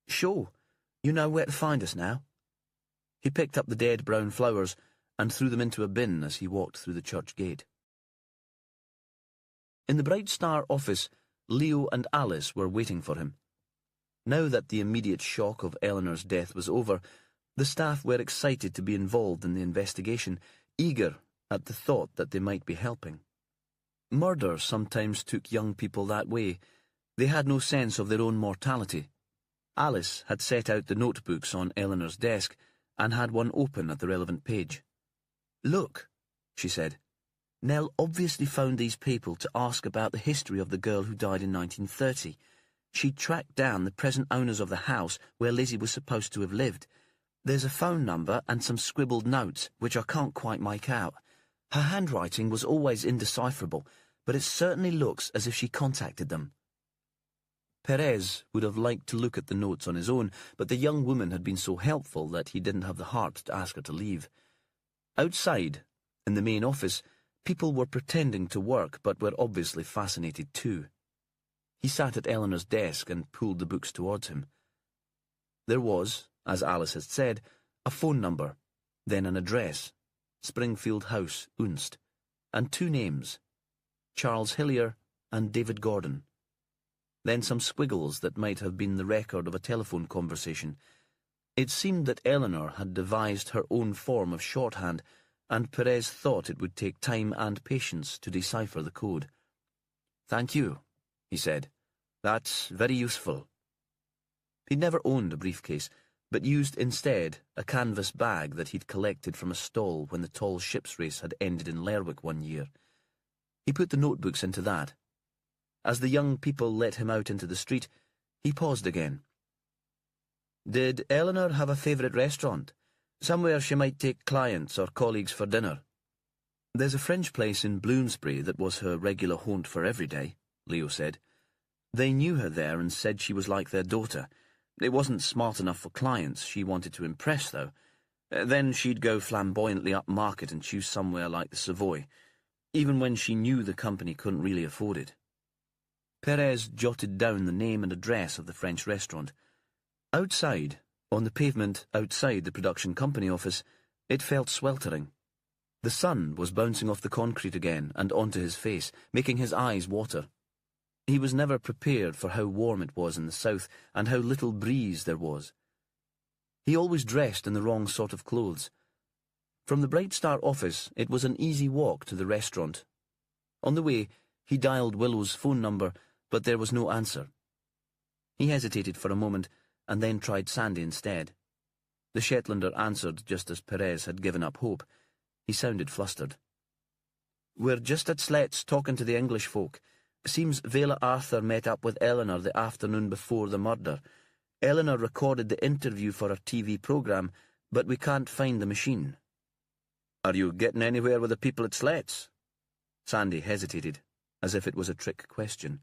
"Sure, you know where to find us now." He picked up the dead brown flowers and threw them into a bin as he walked through the church gate. In the Bright Star office, Leo and Alice were waiting for him. Now that the immediate shock of Eleanor's death was over, the staff were excited to be involved in the investigation, eager at the thought that they might be helping. Murder sometimes took young people that way. They had no sense of their own mortality. Alice had set out the notebooks on Eleanor's desk and had one open at the relevant page. "Look," she said. "Nell obviously found these people to ask about the history of the girl who died in 1930. She tracked down the present owners of the house where Lizzie was supposed to have lived. There's a phone number and some scribbled notes, which I can't quite make out. Her handwriting was always indecipherable, but it certainly looks as if she contacted them." Perez would have liked to look at the notes on his own, but the young woman had been so helpful that he didn't have the heart to ask her to leave. Outside, in the main office, people were pretending to work but were obviously fascinated too. He sat at Eleanor's desk and pulled the books towards him. There was, as Alice had said, a phone number, then an address, Springfield House, Unst, and two names, Charles Hillier and David Gordon. Then some squiggles that might have been the record of a telephone conversation. It seemed that Eleanor had devised her own form of shorthand, and Perez thought it would take time and patience to decipher the code. "Thank you," he said. "That's very useful." He'd never owned a briefcase, but used instead a canvas bag that he'd collected from a stall when the tall ships race had ended in Lerwick one year. He put the notebooks into that. As the young people let him out into the street, he paused again. "Did Eleanor have a favourite restaurant? Somewhere she might take clients or colleagues for dinner?" "There's a French place in Bloomsbury that was her regular haunt for every day," Leo said. "They knew her there and said she was like their daughter. It wasn't smart enough for clients she wanted to impress, though. Then she'd go flamboyantly upmarket and choose somewhere like the Savoy, even when she knew the company couldn't really afford it." Perez jotted down the name and address of the French restaurant. Outside, on the pavement outside the production company office, it felt sweltering. The sun was bouncing off the concrete again and onto his face, making his eyes water. He was never prepared for how warm it was in the south and how little breeze there was. He always dressed in the wrong sort of clothes. From the Bright Star office, it was an easy walk to the restaurant. On the way, he dialed Willow's phone number, but there was no answer. He hesitated for a moment and then tried Sandy instead. The Shetlander answered just as Perez had given up hope. He sounded flustered. "We're just at Slet's talking to the English folk. Seems Vela Arthur met up with Eleanor the afternoon before the murder. Eleanor recorded the interview for her TV programme, but we can't find the machine." "Are you getting anywhere with the people at Slet's?" Sandy hesitated, as if it was a trick question.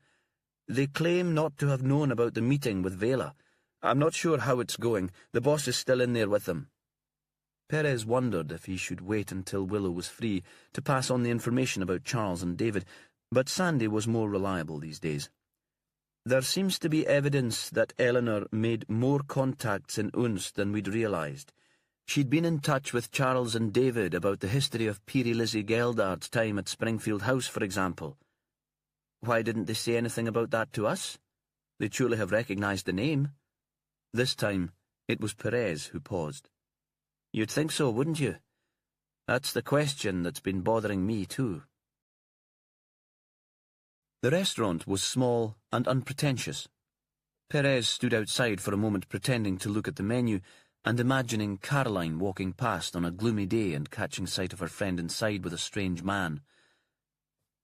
"They claim not to have known about the meeting with Vela. I'm not sure how it's going. The boss is still in there with them." Perez wondered if he should wait until Willow was free to pass on the information about Charles and David, but Sandy was more reliable these days. "There seems to be evidence that Eleanor made more contacts in Unst than we'd realised. She'd been in touch with Charles and David about the history of Peerie Lizzie Geldard's time at Springfield House, for example." "Why didn't they say anything about that to us? They'd surely have recognised the name." This time, it was Perez who paused. "You'd think so, wouldn't you? That's the question that's been bothering me too." The restaurant was small and unpretentious. Perez stood outside for a moment pretending to look at the menu and imagining Caroline walking past on a gloomy day and catching sight of her friend inside with a strange man.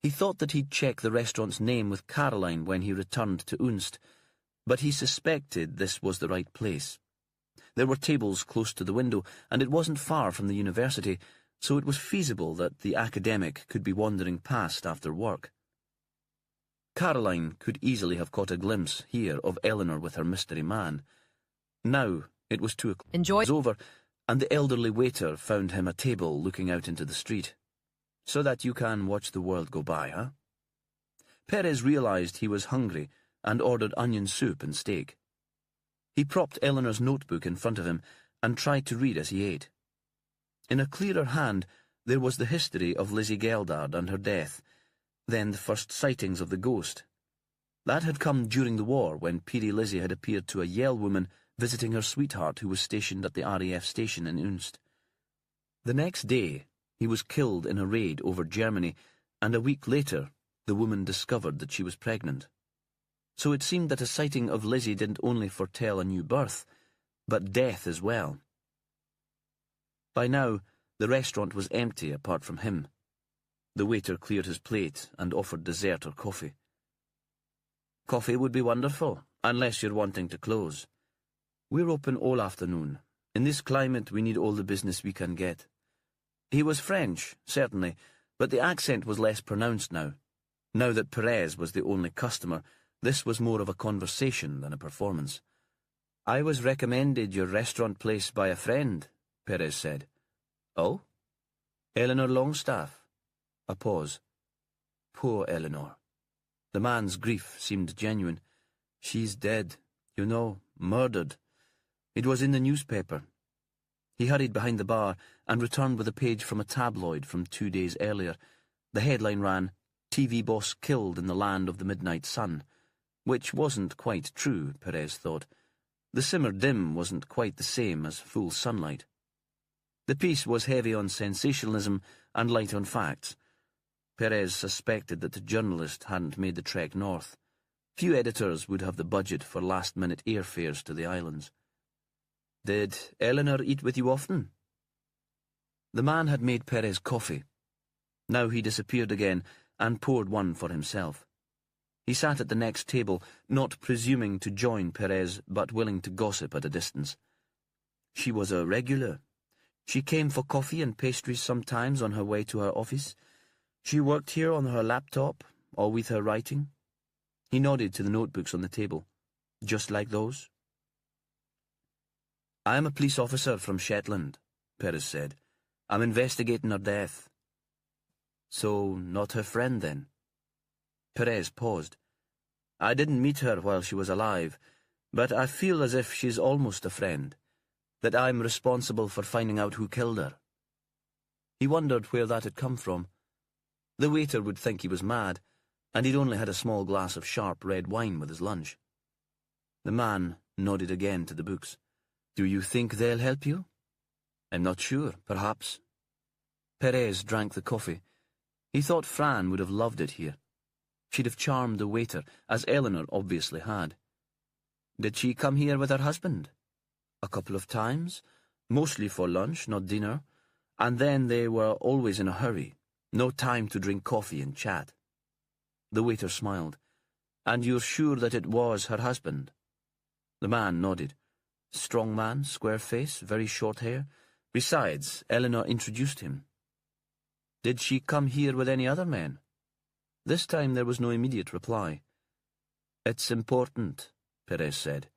He thought that he'd check the restaurant's name with Caroline when he returned to Unst, but he suspected this was the right place. There were tables close to the window, and it wasn't far from the university, so it was feasible that the academic could be wandering past after work. Caroline could easily have caught a glimpse here of Eleanor with her mystery man. Now it was 2 o'clock. Enjoy. It was over, and the elderly waiter found him a table looking out into the street. "So that you can watch the world go by, huh?" Perez realised he was hungry and ordered onion soup and steak. He propped Eleanor's notebook in front of him and tried to read as he ate. In a clearer hand, there was the history of Lizzie Geldard and her death, then the first sightings of the ghost. That had come during the war, when Peary Lizzie had appeared to a Yale woman visiting her sweetheart who was stationed at the RAF station in Unst. The next day, he was killed in a raid over Germany, and a week later, the woman discovered that she was pregnant. So it seemed that a sighting of Lizzie didn't only foretell a new birth, but death as well. By now, the restaurant was empty apart from him. The waiter cleared his plate and offered dessert or coffee. "Coffee would be wonderful, unless you're wanting to close. We're open all afternoon. In this climate, we need all the business we can get." He was French, certainly, but the accent was less pronounced now. Now that Perez was the only customer, this was more of a conversation than a performance. "I was recommended your restaurant place by a friend," Perez said. "Oh?" "Eleanor Longstaff." A pause. Poor Eleanor. The man's grief seemed genuine. "She's dead, you know, murdered. It was in the newspaper." He hurried behind the bar and returned with a page from a tabloid from 2 days earlier. The headline ran, "TV boss killed in the land of the midnight sun," which wasn't quite true, Perez thought. The simmer dim wasn't quite the same as full sunlight. The piece was heavy on sensationalism and light on facts. Perez suspected that the journalist hadn't made the trek north. Few editors would have the budget for last-minute airfares to the islands. "Did Eleanor eat with you often?" The man had made Perez coffee. Now he disappeared again and poured one for himself. He sat at the next table, not presuming to join Perez, but willing to gossip at a distance. "She was a regular. She came for coffee and pastries sometimes on her way to her office. She worked here on her laptop, or with her writing." He nodded to the notebooks on the table. "Just like those?" "I am a police officer from Shetland," Perez said. "I'm investigating her death." "So, not her friend, then?" Perez paused. "I didn't meet her while she was alive, but I feel as if she's almost a friend, that I'm responsible for finding out who killed her." He wondered where that had come from. The waiter would think he was mad, and he'd only had a small glass of sharp red wine with his lunch. The man nodded again to the books. "Do you think they'll help you?" "I'm not sure. Perhaps." Perez drank the coffee. He thought Fran would have loved it here. She'd have charmed the waiter, as Eleanor obviously had. "Did she come here with her husband?" "A couple of times. Mostly for lunch, not dinner. And then they were always in a hurry. No time to drink coffee and chat." The waiter smiled. "And you're sure that it was her husband?" The man nodded. "Strong man, square face, very short hair. Besides, Eleanor introduced him." "Did she come here with any other men?" This time there was no immediate reply. "It's important," Perez said.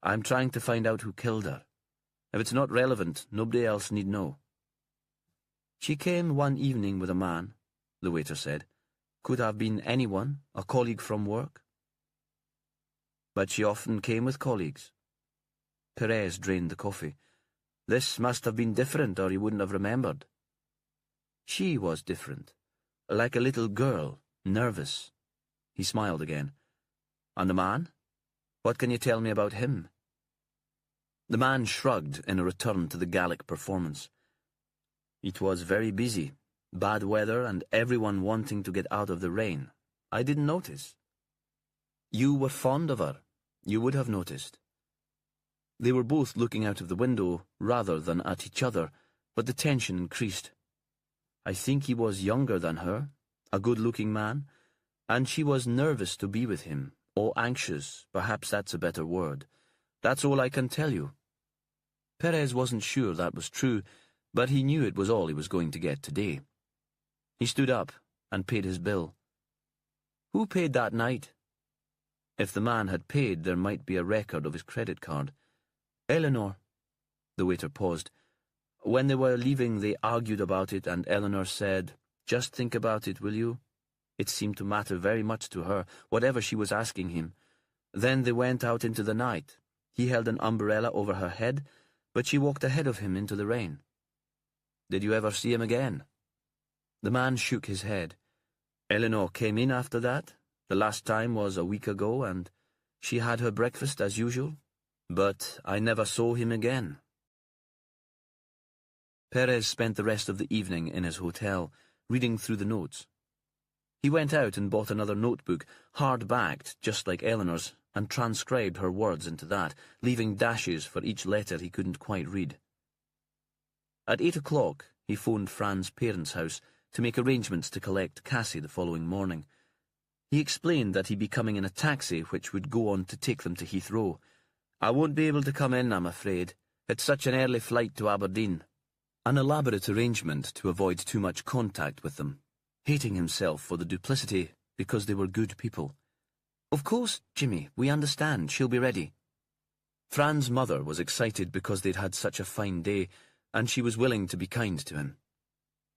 "I'm trying to find out who killed her. If it's not relevant, nobody else need know." "She came one evening with a man," the waiter said. "Could have been anyone, a colleague from work." "But she often came with colleagues." Perez drained the coffee. "This must have been different, or he wouldn't have remembered." "She was different. Like a little girl, nervous." He smiled again. "And the man? What can you tell me about him?" The man shrugged in a return to the Gallic performance. "It was very busy. Bad weather and everyone wanting to get out of the rain. I didn't notice." "You were fond of her. You would have noticed." They were both looking out of the window rather than at each other, but the tension increased. "I think he was younger than her, a good-looking man, and she was nervous to be with him, or anxious, perhaps that's a better word. That's all I can tell you." Perez wasn't sure that was true, but he knew it was all he was going to get today. He stood up and paid his bill. "Who paid that night?" If the man had paid, there might be a record of his credit card. "Eleanor." The waiter paused. When they were leaving, they argued about it, and Eleanor said, "Just think about it, will you?" It seemed to matter very much to her, whatever she was asking him. Then they went out into the night. He held an umbrella over her head, but she walked ahead of him into the rain. "Did you ever see him again?" The man shook his head. "Eleanor came in after that, The last time was a week ago, and she had her breakfast as usual, but I never saw him again." Perez spent the rest of the evening in his hotel, reading through the notes. He went out and bought another notebook, hard-backed, just like Eleanor's, and transcribed her words into that, leaving dashes for each letter he couldn't quite read. At 8 o'clock, he phoned Fran's parents' house to make arrangements to collect Cassie the following morning. He explained that he'd be coming in a taxi which would go on to take them to Heathrow. "I won't be able to come in, I'm afraid. It's such an early flight to Aberdeen." An elaborate arrangement to avoid too much contact with them, hating himself for the duplicity because they were good people. "Of course, Jimmy, we understand. She'll be ready." Fran's mother was excited because they'd had such a fine day, and she was willing to be kind to him.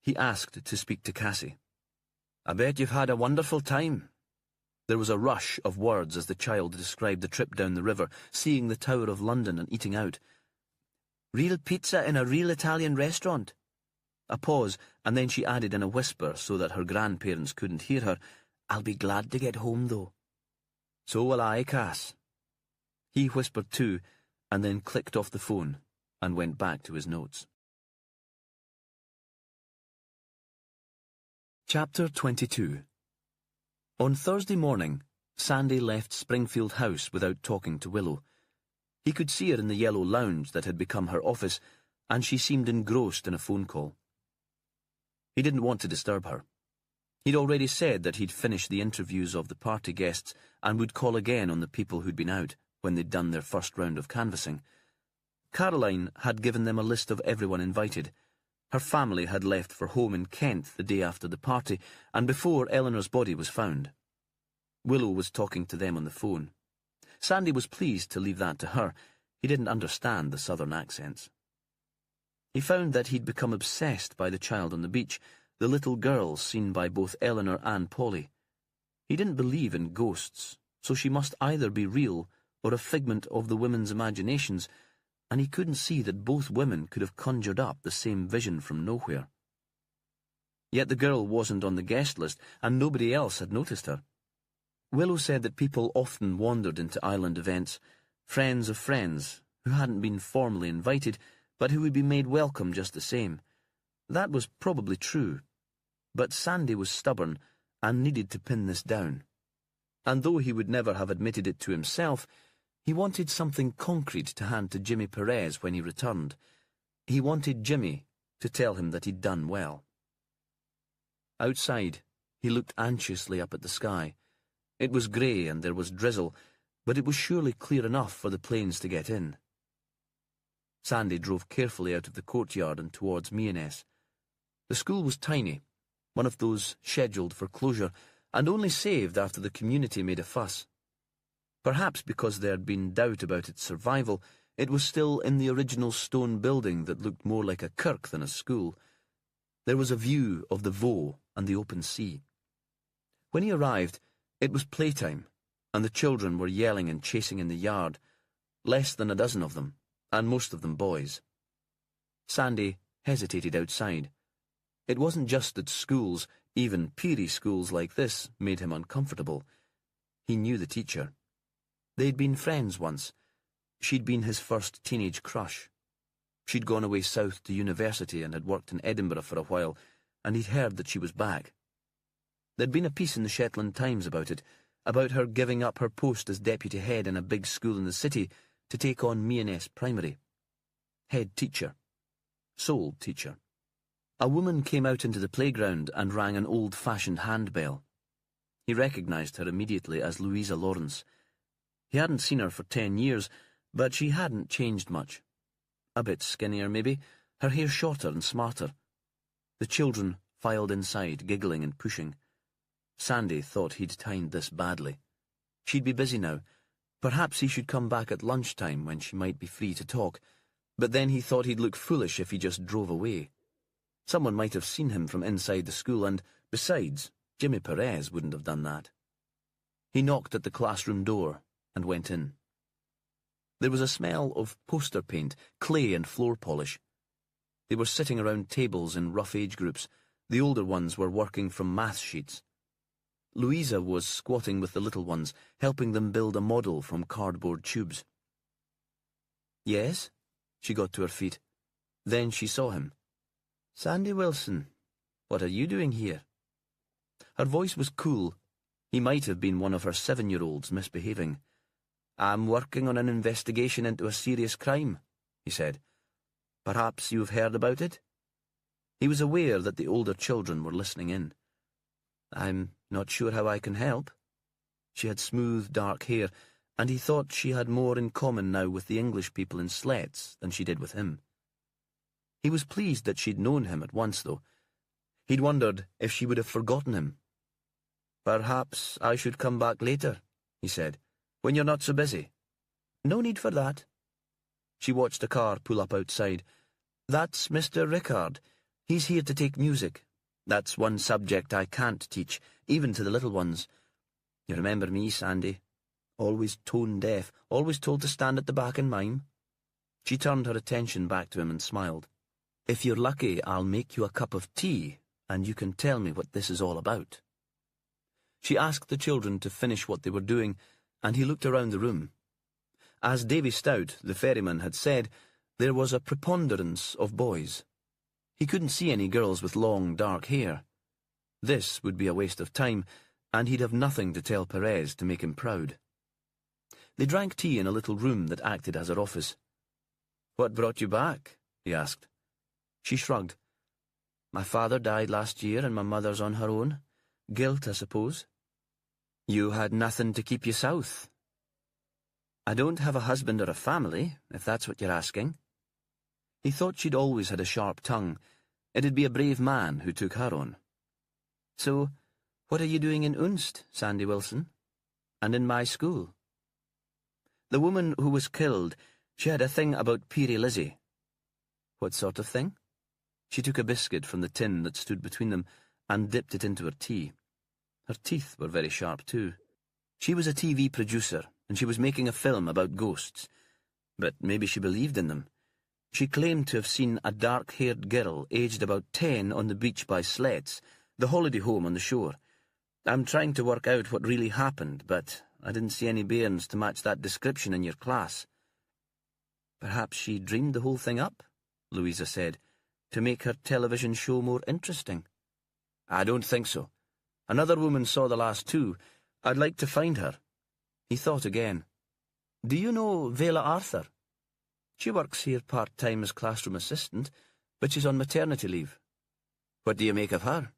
He asked to speak to Cassie. "I bet you've had a wonderful time." There was a rush of words as the child described the trip down the river, seeing the Tower of London and eating out. "Real pizza in a real Italian restaurant." A pause, and then she added in a whisper so that her grandparents couldn't hear her, "I'll be glad to get home, though." "So will I, Cass." He whispered too, and then clicked off the phone and went back to his notes. Chapter 22. On Thursday morning, Sandy left Springfield House without talking to Willow. He could see her in the yellow lounge that had become her office, and she seemed engrossed in a phone call. He didn't want to disturb her. He'd already said that he'd finished the interviews of the party guests and would call again on the people who'd been out when they'd done their first round of canvassing. Caroline had given them a list of everyone invited. Her family had left for home in Kent the day after the party, and before Eleanor's body was found. Willow was talking to them on the phone. Sandy was pleased to leave that to her. He didn't understand the southern accents. He found that he'd become obsessed by the child on the beach, the little girl seen by both Eleanor and Polly. He didn't believe in ghosts, so she must either be real or a figment of the women's imaginations, and he couldn't see that both women could have conjured up the same vision from nowhere. Yet the girl wasn't on the guest list, and nobody else had noticed her. Willow said that people often wandered into island events, friends of friends, who hadn't been formally invited, but who would be made welcome just the same. That was probably true, but Sandy was stubborn and needed to pin this down. And though he would never have admitted it to himself, he wanted something concrete to hand to Jimmy Perez when he returned. He wanted Jimmy to tell him that he'd done well. Outside, he looked anxiously up at the sky. It was grey and there was drizzle, but it was surely clear enough for the planes to get in. Sandy drove carefully out of the courtyard and towards Meanes. The school was tiny, one of those scheduled for closure, and only saved after the community made a fuss. Perhaps because there had been doubt about its survival, it was still in the original stone building that looked more like a kirk than a school. There was a view of the Vaud and the open sea. When he arrived, it was playtime, and the children were yelling and chasing in the yard, less than a dozen of them, and most of them boys. Sandy hesitated outside. It wasn't just that schools, even peery schools like this, made him uncomfortable. He knew the teacher. They'd been friends once. She'd been his first teenage crush. She'd gone away south to university and had worked in Edinburgh for a while, and he'd heard that she was back. There'd been a piece in the Shetland Times about it, about her giving up her post as deputy head in a big school in the city to take on Meanes Primary. Head teacher. Sole teacher. A woman came out into the playground and rang an old-fashioned handbell. He recognised her immediately as Louisa Lawrence. He hadn't seen her for 10 years, but she hadn't changed much. A bit skinnier, maybe, her hair shorter and smarter. The children filed inside, giggling and pushing. Sandy thought he'd timed this badly. She'd be busy now. Perhaps he should come back at lunchtime when she might be free to talk, but then he thought he'd look foolish if he just drove away. Someone might have seen him from inside the school, and, besides, Jimmy Perez wouldn't have done that. He knocked at the classroom door and went in. There was a smell of poster paint, clay and floor polish. They were sitting around tables in rough age groups. The older ones were working from math sheets. Louisa was squatting with the little ones, helping them build a model from cardboard tubes. "Yes?" She got to her feet. Then she saw him. "Sandy Wilson, what are you doing here?" Her voice was cool. He might have been one of her 7-year-olds misbehaving. "I'm working on an investigation into a serious crime," he said. "Perhaps you've heard about it?" He was aware that the older children were listening in. "I'm not sure how I can help." She had smooth, dark hair, and he thought she had more in common now with the English people in Sletts than she did with him. He was pleased that she'd known him at once, though. He'd wondered if she would have forgotten him. "Perhaps I should come back later," he said, "when you're not so busy." "No need for that." She watched a car pull up outside. "That's Mr. Rickard. He's here to take music. That's one subject I can't teach, even to the little ones. You remember me, Sandy? Always tone-deaf, always told to stand at the back and mime." She turned her attention back to him and smiled. "If you're lucky, I'll make you a cup of tea, and you can tell me what this is all about." She asked the children to finish what they were doing, and he looked around the room. As Davy Stout, the ferryman, had said, there was a preponderance of boys. He couldn't see any girls with long, dark hair. This would be a waste of time, and he'd have nothing to tell Perez to make him proud. They drank tea in a little room that acted as her office. "What brought you back?" he asked. She shrugged. "My father died last year, and my mother's on her own. Guilt, I suppose." "You had nothing to keep you south." "I don't have a husband or a family, if that's what you're asking." He thought she'd always had a sharp tongue. It'd be a brave man who took her on. "So, what are you doing in Unst, Sandy Wilson? And in my school?" "The woman who was killed, she had a thing about Peary Lizzie." "What sort of thing?" She took a biscuit from the tin that stood between them and dipped it into her tea. Her teeth were very sharp, too. She was a TV producer, and she was making a film about ghosts. But maybe she believed in them. She claimed to have seen a dark-haired girl aged about 10 on the beach by Sletts, the holiday home on the shore. I'm trying to work out what really happened, but I didn't see any bairns to match that description in your class. "Perhaps she dreamed the whole thing up," Louisa said, "to make her television show more interesting." "I don't think so. Another woman saw the last two. I'd like to find her." He thought again. "Do you know Vela Arthur?" "She works here part-time as classroom assistant, but she's on maternity leave." "What do you make of her?"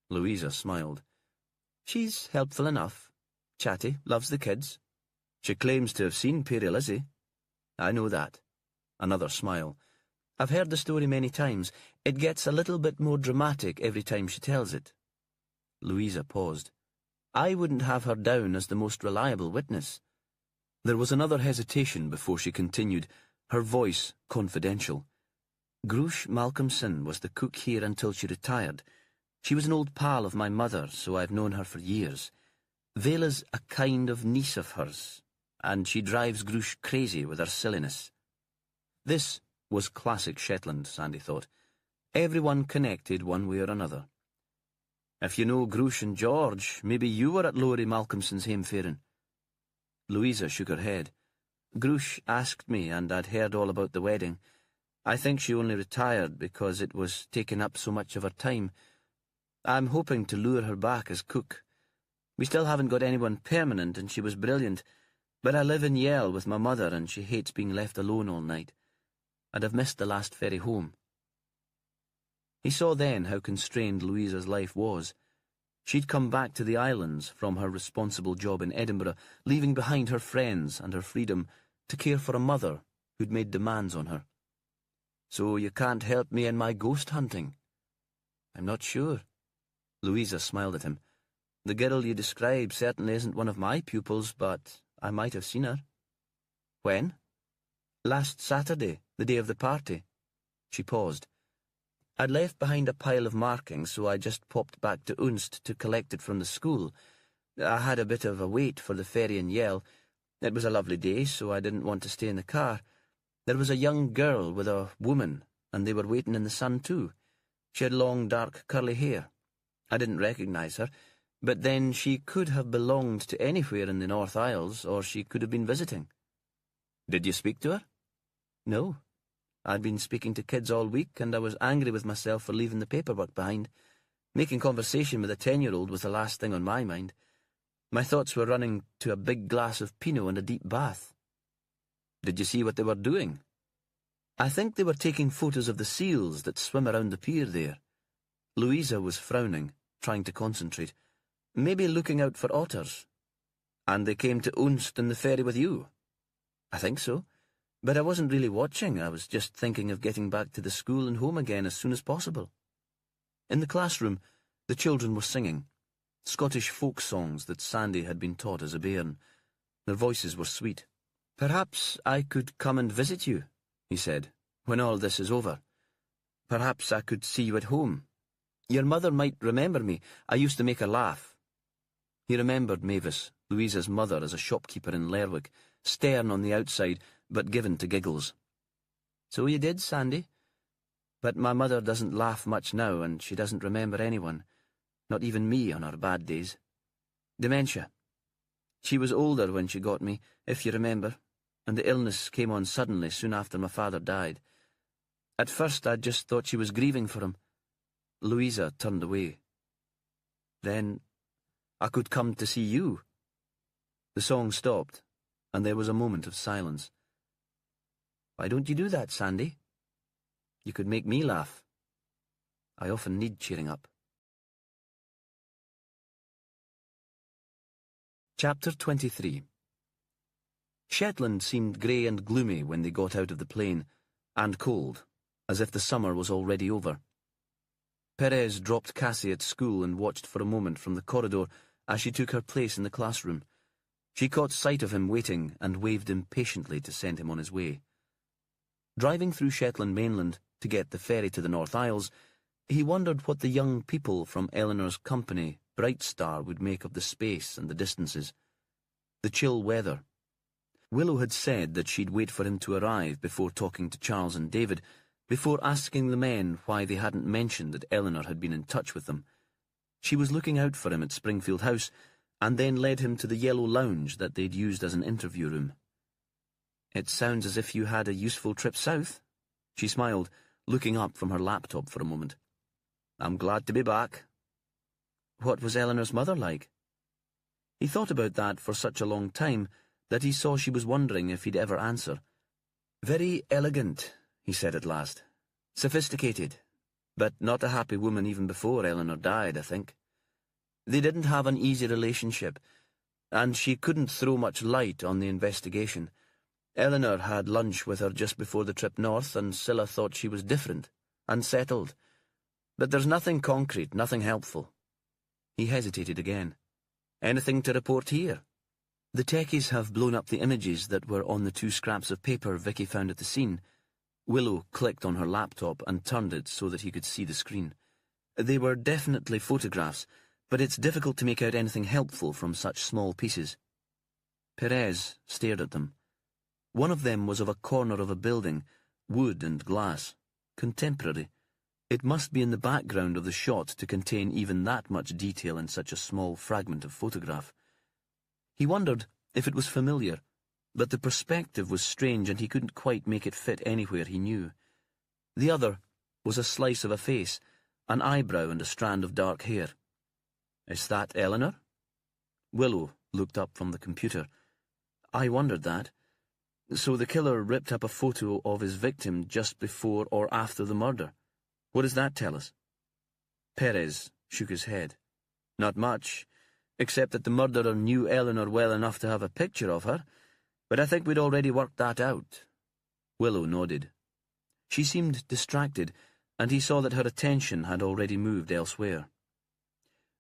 Louisa smiled. "She's helpful enough. Chatty, loves the kids. She claims to have seen Peary Lizzie." "I know that." Another smile. "I've heard the story many times. It gets a little bit more dramatic every time she tells it." Louisa paused. "I wouldn't have her down as the most reliable witness." There was another hesitation before she continued, her voice confidential. "Grush Malcolmson was the cook here until she retired. She was an old pal of my mother, so I've known her for years. Vela's a kind of niece of hers, and she drives Grush crazy with her silliness." This was classic Shetland, Sandy thought. Everyone connected one way or another. "If you know Grush and George, maybe you were at Laurie Malcolmson's heimfaring." Louisa shook her head. "Grush asked me, and I'd heard all about the wedding. I think she only retired because it was taking up so much of her time. I'm hoping to lure her back as cook. We still haven't got anyone permanent, and she was brilliant, but I live in Yell with my mother, and she hates being left alone all night. I'd have missed the last ferry home." He saw then how constrained Louisa's life was. She'd come back to the islands from her responsible job in Edinburgh, leaving behind her friends and her freedom to care for a mother who'd made demands on her. "So you can't help me in my ghost hunting?" "I'm not sure." Louisa smiled at him. "The girl you describe certainly isn't one of my pupils, but I might have seen her." "When?" "Last Saturday, the day of the party." She paused. "I'd left behind a pile of markings, so I just popped back to Unst to collect it from the school. I had a bit of a wait for the ferry in Yell. It was a lovely day, so I didn't want to stay in the car. There was a young girl with a woman, and they were waiting in the sun too. She had long, dark, curly hair. I didn't recognize her. But then she could have belonged to anywhere in the North Isles, or she could have been visiting. Did you speak to her? No. I'd been speaking to kids all week, and I was angry with myself for leaving the paperwork behind. Making conversation with a 10-year-old was the last thing on my mind. My thoughts were running to a big glass of Pinot and a deep bath. Did you see what they were doing? I think they were taking photos of the seals that swim around the pier there. Louisa was frowning, trying to concentrate. Maybe looking out for otters. And they came to Unst in the ferry with you? I think so. But I wasn't really watching. I was just thinking of getting back to the school and home again as soon as possible. In the classroom, the children were singing. Scottish folk songs that Sandy had been taught as a bairn. Their voices were sweet. Perhaps I could come and visit you, he said, when all this is over. Perhaps I could see you at home. Your mother might remember me. I used to make her laugh. He remembered Mavis, Louisa's mother, as a shopkeeper in Lerwick, stern on the outside, but given to giggles. So you did, Sandy. But my mother doesn't laugh much now, and she doesn't remember anyone, not even me on her bad days. Dementia. She was older when she got me, if you remember, and the illness came on suddenly soon after my father died. At first I just thought she was grieving for him. Louisa turned away. Then I could come to see you. The song stopped, and there was a moment of silence. Why don't you do that, Sandy? You could make me laugh. I often need cheering up. Chapter 23. Shetland seemed grey and gloomy when they got out of the plane, and cold, as if the summer was already over. Perez dropped Cassie at school and watched for a moment from the corridor as she took her place in the classroom. She caught sight of him waiting and waved impatiently to send him on his way. Driving through Shetland mainland to get the ferry to the North Isles, he wondered what the young people from Eleanor's company, Bright Star, would make of the space and the distances. The chill weather. Willow had said that she'd wait for him to arrive before talking to Charles and David, before asking the men why they hadn't mentioned that Eleanor had been in touch with them. She was looking out for him at Springfield House, and then led him to the yellow lounge that they'd used as an interview room. It sounds as if you had a useful trip south, she smiled, looking up from her laptop for a moment. I'm glad to be back. What was Eleanor's mother like? He thought about that for such a long time that he saw she was wondering if he'd ever answer. Very elegant, he said at last. Sophisticated, but not a happy woman even before Eleanor died, I think. They didn't have an easy relationship, and she couldn't throw much light on the investigation. Eleanor had lunch with her just before the trip north, and Scylla thought she was different, unsettled. But there's nothing concrete, nothing helpful. He hesitated again. Anything to report here? The techies have blown up the images that were on the 2 scraps of paper Vicky found at the scene. Willow clicked on her laptop and turned it so that he could see the screen. They were definitely photographs, but it's difficult to make out anything helpful from such small pieces. Perez stared at them. One of them was of a corner of a building, wood and glass, contemporary. It must be in the background of the shot to contain even that much detail in such a small fragment of photograph. He wondered if it was familiar, but the perspective was strange and he couldn't quite make it fit anywhere he knew. The other was a slice of a face, an eyebrow and a strand of dark hair. Is that Eleanor? Willow looked up from the computer. I wondered that. So the killer ripped up a photo of his victim just before or after the murder. What does that tell us? Perez shook his head. Not much, except that the murderer knew Eleanor well enough to have a picture of her, but I think we'd already worked that out. Willow nodded. She seemed distracted, and he saw that her attention had already moved elsewhere.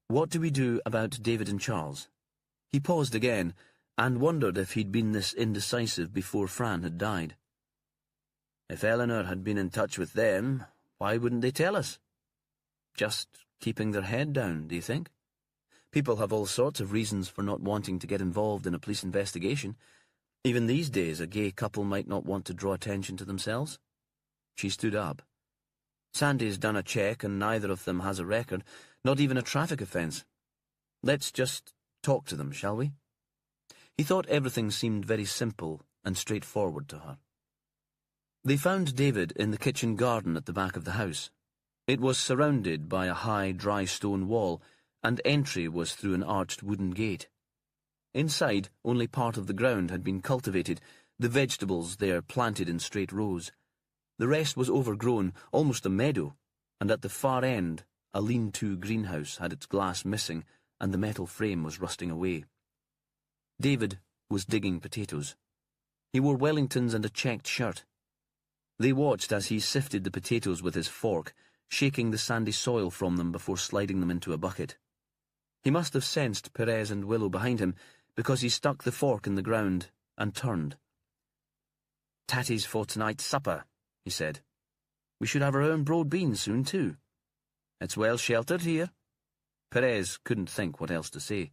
What do we do about David and Charles? He paused again, and wondered if he'd been this indecisive before Fran had died. If Eleanor had been in touch with them, why wouldn't they tell us? Just keeping their head down, do you think? People have all sorts of reasons for not wanting to get involved in a police investigation. Even these days, a gay couple might not want to draw attention to themselves. She stood up. Sandy's done a check and neither of them has a record, not even a traffic offence. Let's just talk to them, shall we? He thought everything seemed very simple and straightforward to her. They found David in the kitchen garden at the back of the house. It was surrounded by a high, dry stone wall, and entry was through an arched wooden gate. Inside, only part of the ground had been cultivated, the vegetables there planted in straight rows. The rest was overgrown, almost a meadow, and at the far end, a lean-to greenhouse had its glass missing, and the metal frame was rusting away. David was digging potatoes. He wore Wellingtons and a checked shirt. They watched as he sifted the potatoes with his fork, shaking the sandy soil from them before sliding them into a bucket. He must have sensed Perez and Willow behind him, because he stuck the fork in the ground and turned. "Tatty's for tonight's supper," he said. "We should have our own broad beans soon, too. It's well sheltered here." Perez couldn't think what else to say.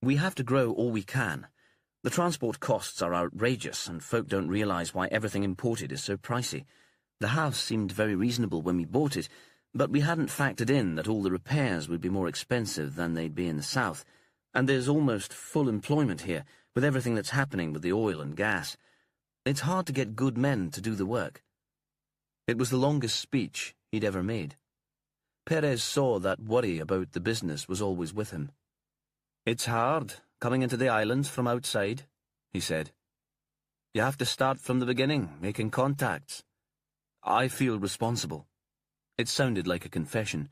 "We have to grow all we can. The transport costs are outrageous, and folk don't realise why everything imported is so pricey. The house seemed very reasonable when we bought it, but we hadn't factored in that all the repairs would be more expensive than they'd be in the south, and there's almost full employment here, with everything that's happening with the oil and gas. It's hard to get good men to do the work." It was the longest speech he'd ever made. Perez saw that worry about the business was always with him. "It's hard, coming into the islands from outside," he said. "You have to start from the beginning, making contacts. I feel responsible." It sounded like a confession.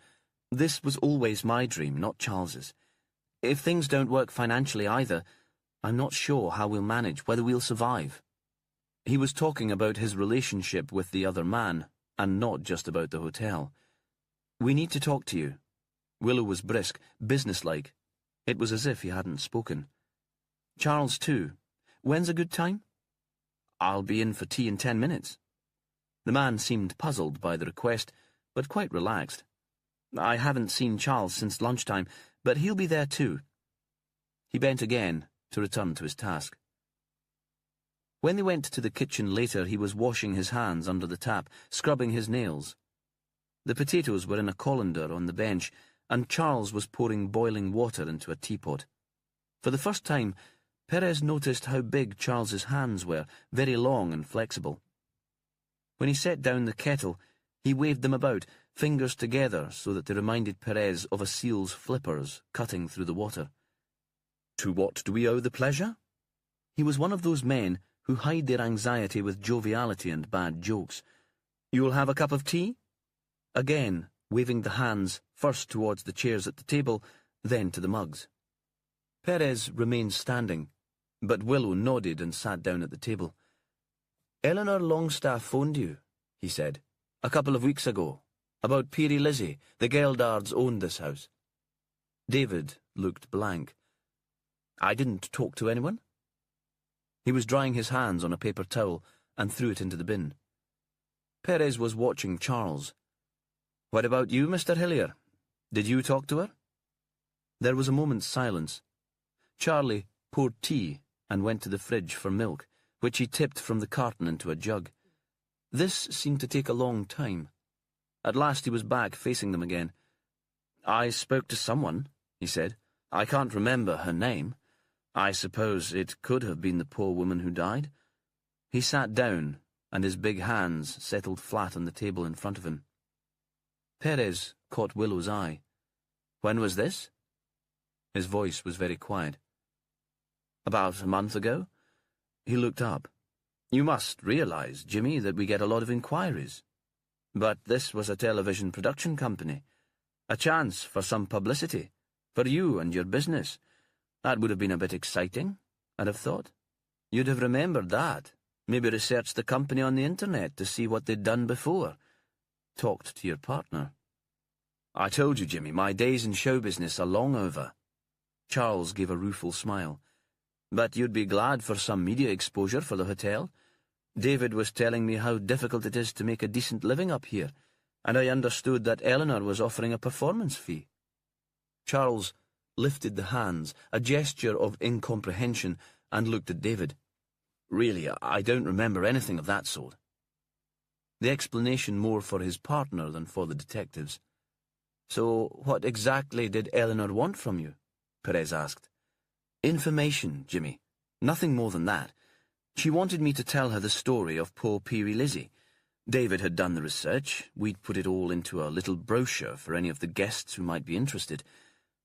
"This was always my dream, not Charles's. If things don't work financially either, I'm not sure how we'll manage, whether we'll survive." He was talking about his relationship with the other man, and not just about the hotel. "We need to talk to you." Willow was brisk, businesslike. It was as if he hadn't spoken. "Charles, too. When's a good time?" "I'll be in for tea in 10 minutes. The man seemed puzzled by the request, but quite relaxed. "I haven't seen Charles since lunchtime, but he'll be there too." He bent again to return to his task. When they went to the kitchen later, he was washing his hands under the tap, scrubbing his nails. The potatoes were in a colander on the bench, and Charles was pouring boiling water into a teapot. For the first time, Perez noticed how big Charles's hands were, very long and flexible. When he set down the kettle, he waved them about, fingers together so that they reminded Perez of a seal's flippers cutting through the water. "To what do we owe the pleasure?" He was one of those men who hide their anxiety with joviality and bad jokes. "You'll have a cup of tea?" Again, waving the hands first towards the chairs at the table, then to the mugs. Perez remained standing, but Willow nodded and sat down at the table. "Eleanor Longstaff phoned you," he said, "a couple of weeks ago, about Peary Lizzie. The Geldards owned this house." David looked blank. "I didn't talk to anyone." He was drying his hands on a paper towel and threw it into the bin. Perez was watching Charles. "What about you, Mr. Hillier? Did you talk to her?" There was a moment's silence. Charlie poured tea and went to the fridge for milk, which he tipped from the carton into a jug. This seemed to take a long time. At last he was back, facing them again. "I spoke to someone," he said. "I can't remember her name. I suppose it could have been the poor woman who died." He sat down, and his big hands settled flat on the table in front of him. Perez caught Willow's eye. "When was this?" His voice was very quiet. "About a month ago." He looked up. "You must realize, Jimmy, that we get a lot of inquiries. But this was a television production company. A chance for some publicity, for you and your business. That would have been a bit exciting, I'd have thought. You'd have remembered that. Maybe researched the company on the internet to see what they'd done before. Talked to your partner." "I told you, Jimmy, my days in show business are long over." Charles gave a rueful smile. "But you'd be glad for some media exposure for the hotel. David was telling me how difficult it is to make a decent living up here, and I understood that Eleanor was offering a performance fee." Charles lifted the hands, a gesture of incomprehension, and looked at David. "Really, I don't remember anything of that sort." The explanation more for his partner than for the detectives. "So what exactly did Eleanor want from you?" Perez asked. Information, Jimmy. Nothing more than that. She wanted me to tell her the story of poor Peary Lizzie. David had done the research. We'd put it all into a little brochure for any of the guests who might be interested.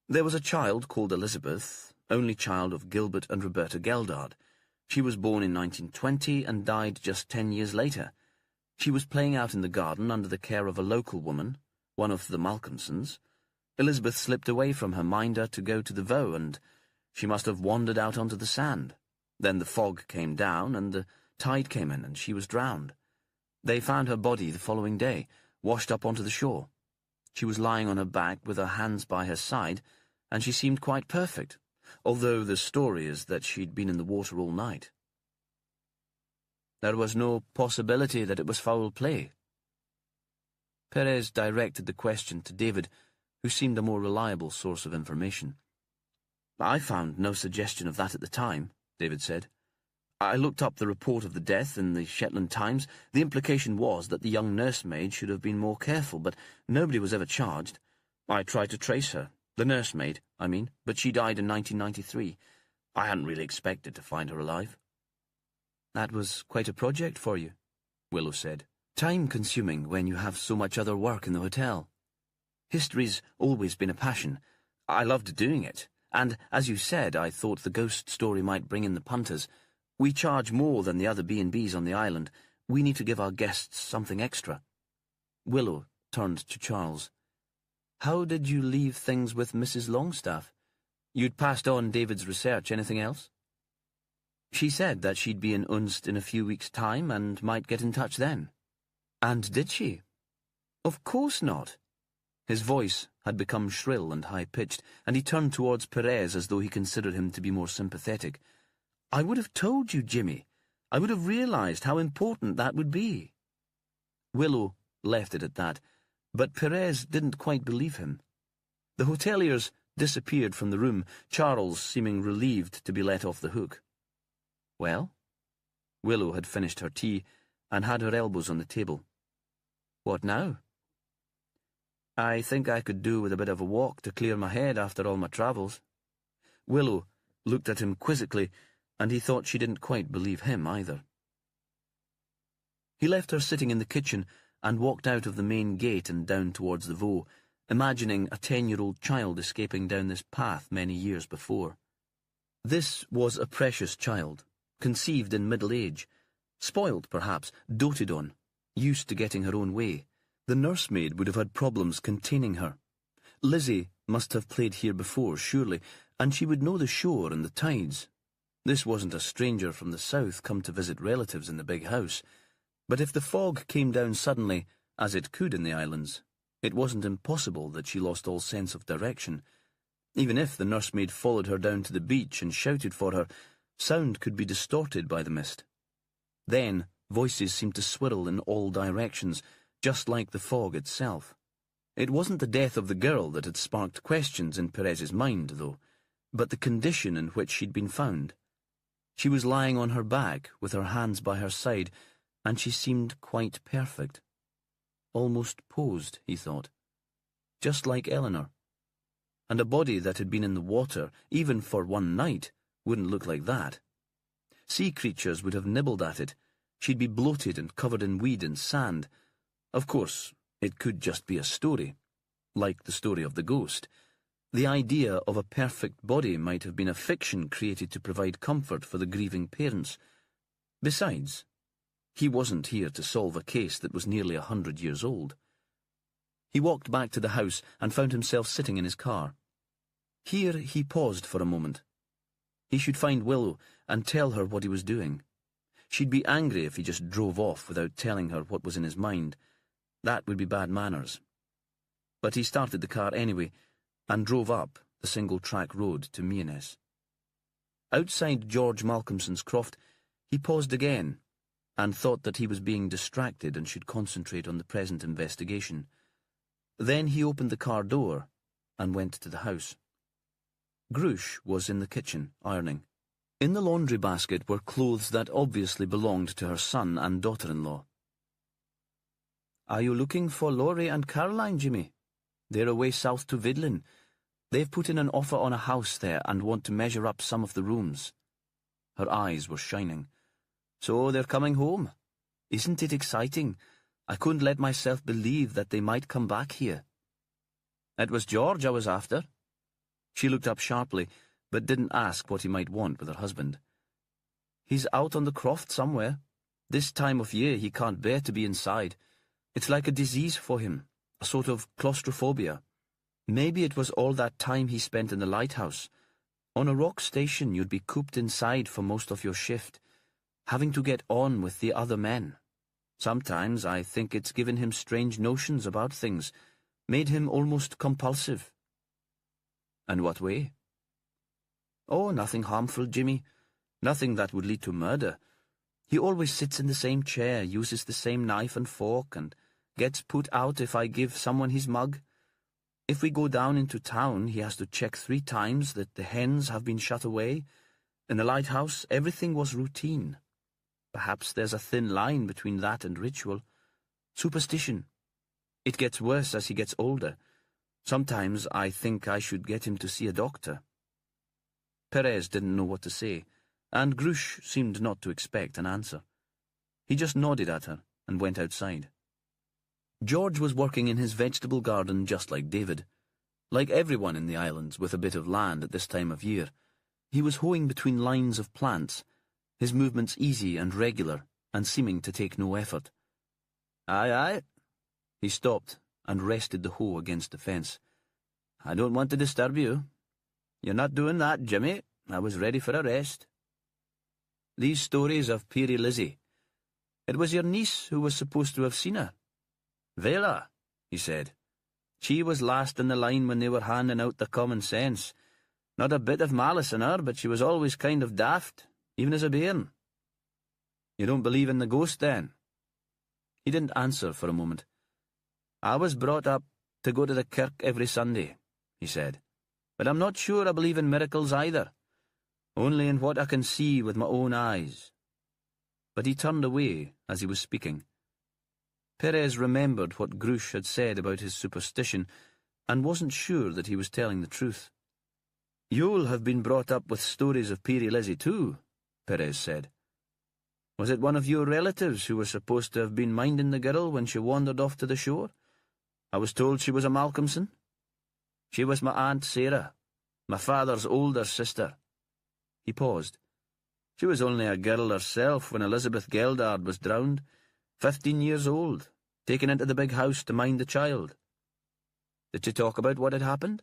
There was a child called Elizabeth, only child of Gilbert and Roberta Geldard. She was born in 1920 and died just 10 years later. She was playing out in the garden under the care of a local woman, one of the Malcolmsons. Elizabeth slipped away from her minder to go to the Vaux, and she must have wandered out onto the sand. Then the fog came down, and the tide came in, and she was drowned. They found her body the following day, washed up onto the shore. She was lying on her back with her hands by her side, and she seemed quite perfect, although the story is that she'd been in the water all night. There was no possibility that it was foul play. Perez directed the question to David, who seemed a more reliable source of information. I found no suggestion of that at the time, David said. I looked up the report of the death in the Shetland Times. The implication was that the young nursemaid should have been more careful, but nobody was ever charged. I tried to trace her, the nursemaid, I mean, but she died in 1993. I hadn't really expected to find her alive. That was quite a project for you, Willow said. Time-consuming when you have so much other work in the hotel. History's always been a passion. I loved doing it. And, as you said, I thought the ghost story might bring in the punters. We charge more than the other B&Bs on the island. We need to give our guests something extra. Willow turned to Charles. How did you leave things with Mrs. Longstaff? You'd passed on David's research. Anything else? She said that she'd be in Unst in a few weeks' time and might get in touch then. And did she? Of course not. His voice had become shrill and high-pitched, and he turned towards Perez as though he considered him to be more sympathetic. I would have told you, Jimmy. I would have realized how important that would be. Willow left it at that, but Perez didn't quite believe him. The hoteliers disappeared from the room, Charles seeming relieved to be let off the hook. Well? Willow had finished her tea and had her elbows on the table. What now? I think I could do with a bit of a walk to clear my head after all my travels. Willow looked at him quizzically, and he thought she didn't quite believe him either. He left her sitting in the kitchen and walked out of the main gate and down towards the Vaux, imagining a 10-year-old child escaping down this path many years before. This was a precious child, conceived in middle age, spoilt perhaps, doted on, used to getting her own way. The nursemaid would have had problems containing her. Lizzie must have played here before, surely, and she would know the shore and the tides. This wasn't a stranger from the south come to visit relatives in the big house. But if the fog came down suddenly, as it could in the islands, it wasn't impossible that she lost all sense of direction. Even if the nursemaid followed her down to the beach and shouted for her, sound could be distorted by the mist. Then voices seemed to swirl in all directions, just like the fog itself. It wasn't the death of the girl that had sparked questions in Perez's mind, though, but the condition in which she'd been found. She was lying on her back, with her hands by her side, and she seemed quite perfect. Almost posed, he thought. Just like Eleanor. And a body that had been in the water, even for one night, wouldn't look like that. Sea creatures would have nibbled at it. She'd be bloated and covered in weed and sand. Of course, it could just be a story, like the story of the ghost. The idea of a perfect body might have been a fiction created to provide comfort for the grieving parents. Besides, he wasn't here to solve a case that was nearly 100 years old. He walked back to the house and found himself sitting in his car. Here he paused for a moment. He should find Willow and tell her what he was doing. She'd be angry if he just drove off without telling her what was in his mind. That would be bad manners. But he started the car anyway and drove up the single-track road to Meanes. Outside George Malcolmson's croft, he paused again and thought that he was being distracted and should concentrate on the present investigation. Then he opened the car door and went to the house. Grush was in the kitchen, ironing. In the laundry basket were clothes that obviously belonged to her son and daughter-in-law. Are you looking for Laurie and Caroline, Jimmy? They're away south to Vidlin. They've put in an offer on a house there and want to measure up some of the rooms." Her eyes were shining. "So they're coming home. Isn't it exciting? I couldn't let myself believe that they might come back here." "It was George I was after." She looked up sharply, but didn't ask what he might want with her husband. "He's out on the croft somewhere. This time of year he can't bear to be inside. It's like a disease for him, a sort of claustrophobia. Maybe it was all that time he spent in the lighthouse. On a rock station you'd be cooped inside for most of your shift, having to get on with the other men. Sometimes I think it's given him strange notions about things, made him almost compulsive." "And what way?" "Oh, nothing harmful, Jimmy. Nothing that would lead to murder. He always sits in the same chair, uses the same knife and fork, and gets put out if I give someone his mug. If we go down into town, he has to check 3 times that the hens have been shut away. In the lighthouse, everything was routine. Perhaps there's a thin line between that and ritual. Superstition. It gets worse as he gets older. Sometimes I think I should get him to see a doctor." Perez didn't know what to say, and Grush seemed not to expect an answer. He just nodded at her and went outside. George was working in his vegetable garden just like David. Like everyone in the islands with a bit of land at this time of year, he was hoeing between lines of plants, his movements easy and regular, and seeming to take no effort. "Aye, aye." He stopped and rested the hoe against the fence. "I don't want to disturb you." "You're not doing that, Jimmy. I was ready for a rest." "These stories of Peary Lizzie. It was your niece who was supposed to have seen her." "Vela," he said. "She was last in the line when they were handing out the common sense. Not a bit of malice in her, but she was always kind of daft, even as a bairn." "You don't believe in the ghost, then?" He didn't answer for a moment. "I was brought up to go to the kirk every Sunday," he said. "But I'm not sure I believe in miracles either. Only in what I can see with my own eyes." But he turned away as he was speaking. Perez remembered what Grush had said about his superstition, and wasn't sure that he was telling the truth. "You'll have been brought up with stories of Peary Lizzie too," Perez said. "Was it one of your relatives who was supposed to have been minding the girl when she wandered off to the shore? I was told she was a Malcolmson." "She was my Aunt Sarah, my father's older sister." He paused. "She was only a girl herself when Elizabeth Geldard was drowned, 15 years old, taken into the big house to mind the child." "Did she talk about what had happened?"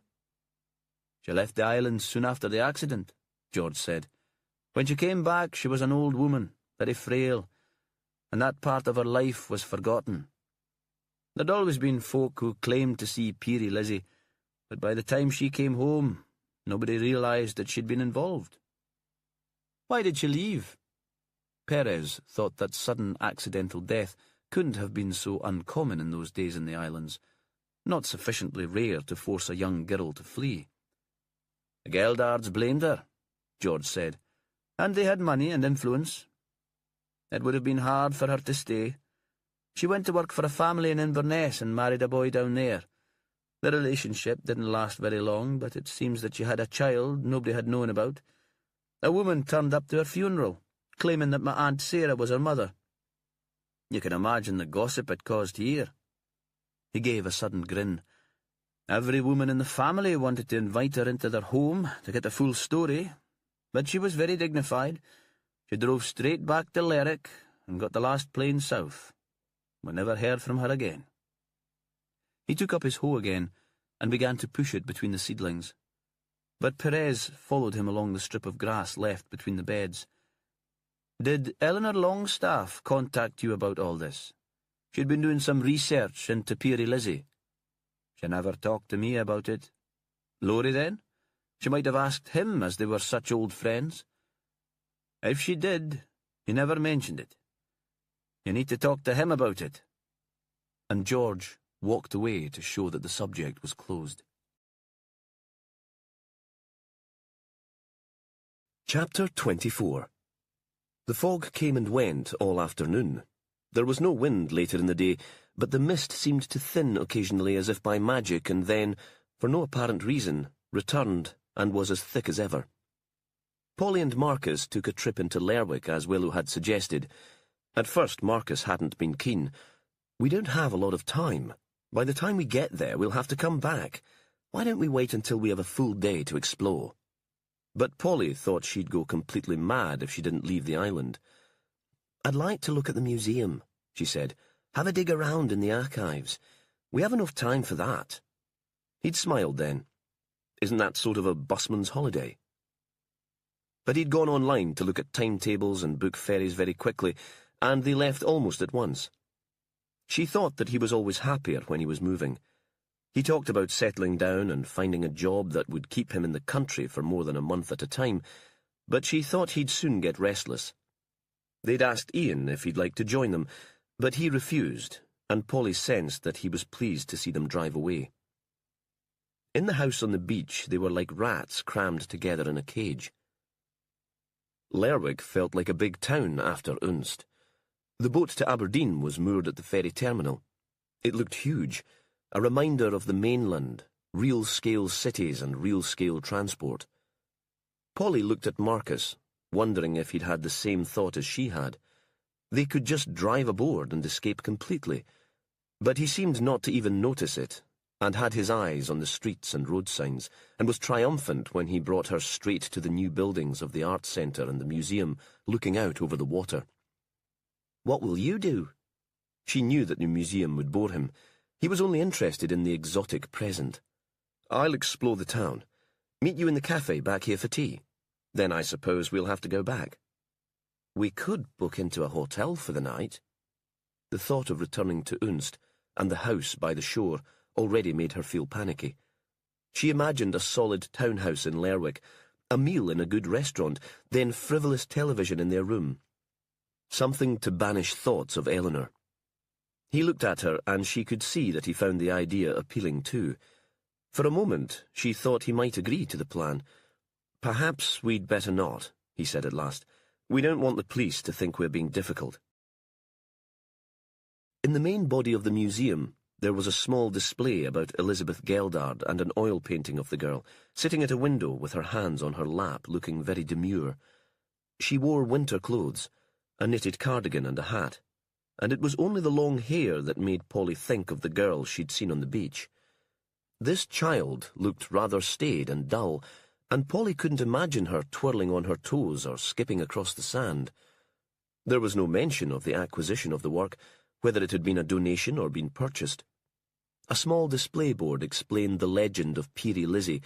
"She left the island soon after the accident," George said. "When she came back, she was an old woman, very frail, and that part of her life was forgotten. There'd always been folk who claimed to see Peary Lizzie, but by the time she came home, nobody realised that she'd been involved." "Why did she leave?" Perez thought that sudden accidental death couldn't have been so uncommon in those days in the islands, not sufficiently rare to force a young girl to flee. "The Geldards blamed her," George said, "and they had money and influence. It would have been hard for her to stay. She went to work for a family in Inverness and married a boy down there. The relationship didn't last very long, but it seems that she had a child nobody had known about. A woman turned up to her funeral, claiming that my Aunt Sarah was her mother. You can imagine the gossip it caused here." He gave a sudden grin. "Every woman in the family wanted to invite her into their home to get the full story, but she was very dignified. She drove straight back to Lerwick and got the last plane south. We never heard from her again." He took up his hoe again and began to push it between the seedlings. But Perez followed him along the strip of grass left between the beds. "Did Eleanor Longstaff contact you about all this? She'd been doing some research into Peary Lizzie." "She never talked to me about it." "Laurie, then? She might have asked him, as they were such old friends." "If she did, he never mentioned it. You need to talk to him about it." And George walked away to show that the subject was closed. Chapter 24. The fog came and went all afternoon. There was no wind later in the day, but the mist seemed to thin occasionally as if by magic, and then, for no apparent reason, returned, and was as thick as ever. Polly and Marcus took a trip into Lerwick, as Willow had suggested. At first, Marcus hadn't been keen. "We don't have a lot of time. By the time we get there, we'll have to come back. Why don't we wait until we have a full day to explore?" But Polly thought she'd go completely mad if she didn't leave the island. "I'd like to look at the museum," she said. "Have a dig around in the archives. We have enough time for that." He'd smiled then. Isn't that sort of a busman's holiday? But he'd gone online to look at timetables and book ferries very quickly, and they left almost at once. She thought that he was always happier when he was moving. He talked about settling down and finding a job that would keep him in the country for more than a month at a time, but she thought he'd soon get restless. They'd asked Ian if he'd like to join them, but he refused, and Polly sensed that he was pleased to see them drive away. In the house on the beach, they were like rats crammed together in a cage. Lerwick felt like a big town after Unst. The boat to Aberdeen was moored at the ferry terminal. It looked huge, a reminder of the mainland, real-scale cities and real-scale transport. Polly looked at Marcus, wondering if he'd had the same thought as she had. They could just drive aboard and escape completely, but he seemed not to even notice it, and had his eyes on the streets and road signs, and was triumphant when he brought her straight to the new buildings of the art centre and the museum, looking out over the water. "What will you do?" She knew that the museum would bore him. He was only interested in the exotic present. "I'll explore the town. Meet you in the cafe back here for tea. Then I suppose we'll have to go back." "We could book into a hotel for the night." The thought of returning to Unst and the house by the shore already made her feel panicky. She imagined a solid townhouse in Lerwick, a meal in a good restaurant, then frivolous television in their room. Something to banish thoughts of Eleanor. He looked at her, and she could see that he found the idea appealing too. For a moment, she thought he might agree to the plan. "Perhaps we'd better not," he said at last. "We don't want the police to think we're being difficult." In the main body of the museum, there was a small display about Elizabeth Geldard and an oil painting of the girl, sitting at a window with her hands on her lap, looking very demure. She wore winter clothes, a knitted cardigan and a hat, and it was only the long hair that made Polly think of the girl she'd seen on the beach. This child looked rather staid and dull, and Polly couldn't imagine her twirling on her toes or skipping across the sand. There was no mention of the acquisition of the work, whether it had been a donation or been purchased. A small display board explained the legend of Peerie Lizzie,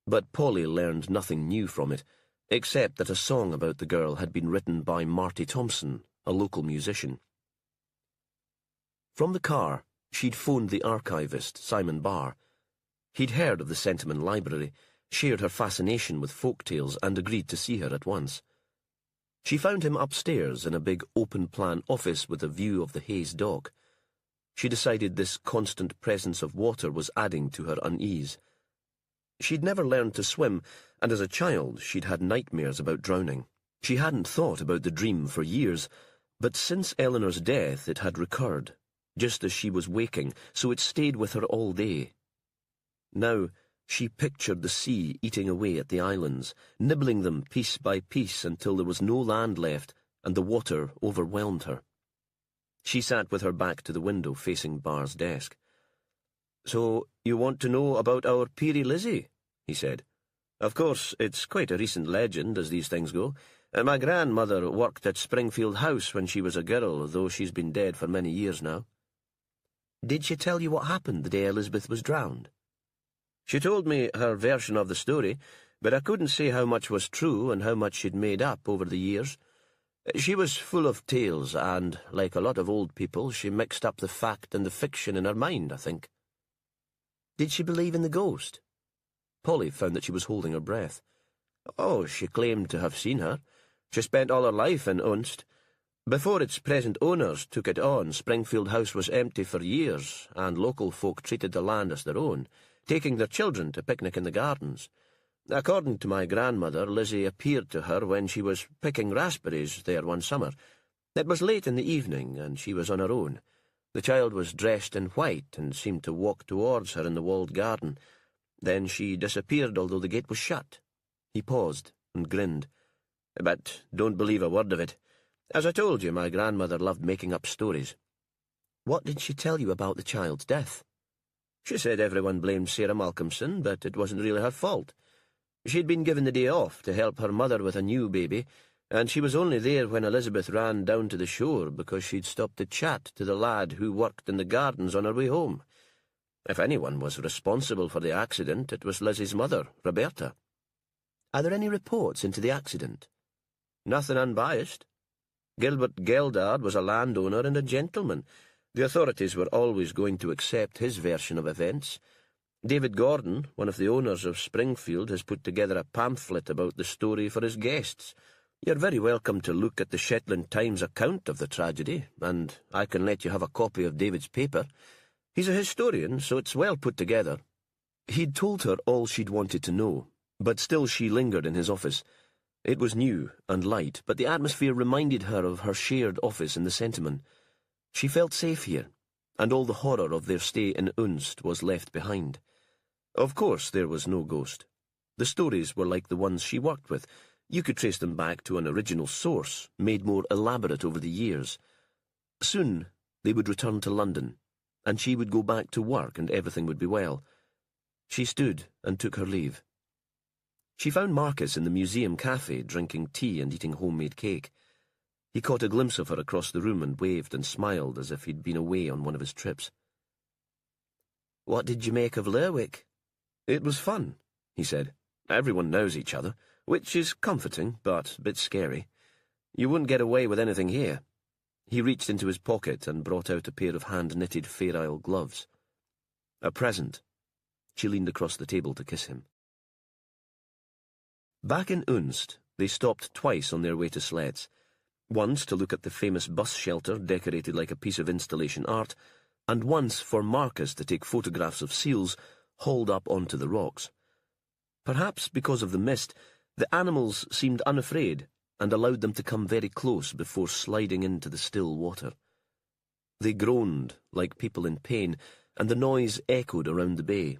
but Polly learned nothing new from it, except that a song about the girl had been written by Marty Thompson, a local musician. From the car, she'd phoned the archivist, Simon Barr. He'd heard of the Sentiment Library, shared her fascination with folk tales, and agreed to see her at once. She found him upstairs in a big open-plan office with a view of the Hayes dock. She decided this constant presence of water was adding to her unease. She'd never learned to swim, and as a child she'd had nightmares about drowning. She hadn't thought about the dream for years, but since Eleanor's death it had recurred, just as she was waking, so it stayed with her all day. Now she pictured the sea eating away at the islands, nibbling them piece by piece until there was no land left, and the water overwhelmed her. She sat with her back to the window facing Barr's desk. "So you want to know about our Peerie Lizzie?" he said. "Of course, it's quite a recent legend, as these things go. My grandmother worked at Springfield House when she was a girl, though she's been dead for many years now." "Did she tell you what happened the day Elizabeth was drowned?" "She told me her version of the story, but I couldn't say how much was true and how much she'd made up over the years. She was full of tales, and, like a lot of old people, she mixed up the fact and the fiction in her mind, I think." "Did she believe in the ghost?" Polly found that she was holding her breath. "Oh, she claimed to have seen her. She spent all her life in Unst. Before its present owners took it on, Springfield House was empty for years, and local folk treated the land as their own, taking their children to picnic in the gardens. According to my grandmother, Lizzie appeared to her when she was picking raspberries there one summer. It was late in the evening, and she was on her own. The child was dressed in white and seemed to walk towards her in the walled garden. Then she disappeared, although the gate was shut." He paused and grinned. "But don't believe a word of it. As I told you, my grandmother loved making up stories." "What did she tell you about the child's death?" "She said everyone blamed Sarah Malcolmson, but it wasn't really her fault. She'd been given the day off to help her mother with a new baby, and she was only there when Elizabeth ran down to the shore because she'd stopped to chat to the lad who worked in the gardens on her way home. If anyone was responsible for the accident, it was Lizzie's mother, Roberta." "Are there any reports into the accident?" "Nothing unbiased. Gilbert Geldard was a landowner and a gentleman. The authorities were always going to accept his version of events. David Gordon, one of the owners of Springfield, has put together a pamphlet about the story for his guests. You're very welcome to look at the Shetland Times account of the tragedy, and I can let you have a copy of David's paper. He's a historian, so it's well put together." He'd told her all she'd wanted to know, but still she lingered in his office. It was new and light, but the atmosphere reminded her of her shared office in the Sentiment. She felt safe here, and all the horror of their stay in Unst was left behind. Of course there was no ghost. The stories were like the ones she worked with. You could trace them back to an original source, made more elaborate over the years. Soon they would return to London, and she would go back to work and everything would be well. She stood and took her leave. She found Marcus in the museum cafe, drinking tea and eating homemade cake. He caught a glimpse of her across the room and waved and smiled as if he'd been away on one of his trips. "What did you make of Lerwick?" "It was fun," he said. "Everyone knows each other, which is comforting, but a bit scary. You wouldn't get away with anything here." He reached into his pocket and brought out a pair of hand-knitted Fair Isle gloves. "A present." She leaned across the table to kiss him. Back in Unst, they stopped twice on their way to Sletts. Once to look at the famous bus shelter decorated like a piece of installation art, and once for Marcus to take photographs of seals hauled up onto the rocks. Perhaps because of the mist, the animals seemed unafraid and allowed them to come very close before sliding into the still water. They groaned like people in pain, and the noise echoed around the bay.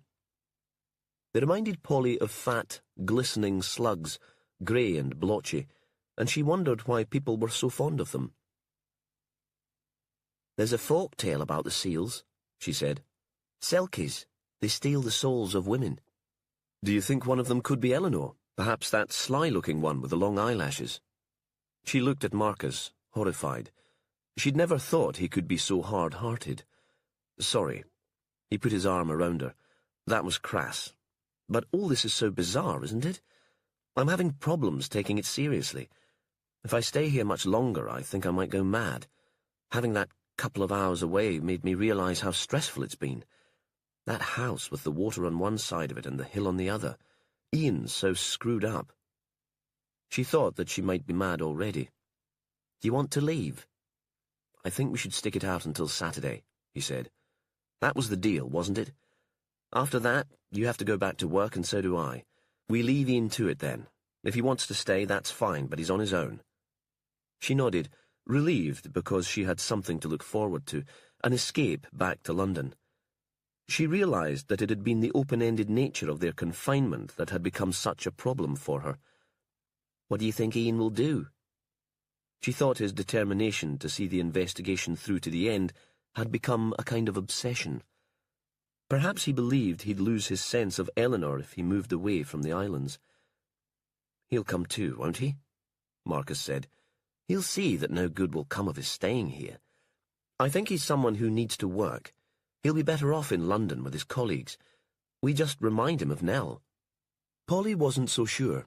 They reminded Polly of fat, glistening slugs, grey and blotchy, and she wondered why people were so fond of them. "There's a folk tale about the seals," she said. "Selkies. They steal the souls of women." "Do you think one of them could be Eleanor? Perhaps that sly-looking one with the long eyelashes?" She looked at Marcus, horrified. She'd never thought he could be so hard-hearted. "Sorry." He put his arm around her. "That was crass. But all this is so bizarre, isn't it? I'm having problems taking it seriously. If I stay here much longer, I think I might go mad. Having that couple of hours away made me realize how stressful it's been. That house with the water on one side of it and the hill on the other. Ian's so screwed up." She thought that she might be mad already. "Do you want to leave?" "I think we should stick it out until Saturday," he said. "That was the deal, wasn't it? After that, you have to go back to work and so do I. We leave Ian to it then. If he wants to stay, that's fine, but he's on his own." She nodded, relieved because she had something to look forward to, an escape back to London. She realized that it had been the open-ended nature of their confinement that had become such a problem for her. "What do you think Ian will do?" She thought his determination to see the investigation through to the end had become a kind of obsession. Perhaps he believed he'd lose his sense of Eleanor if he moved away from the islands. "He'll come too, won't he?" Marcus said. "He'll see that no good will come of his staying here. I think he's someone who needs to work. He'll be better off in London with his colleagues. We just remind him of Nell." Polly wasn't so sure.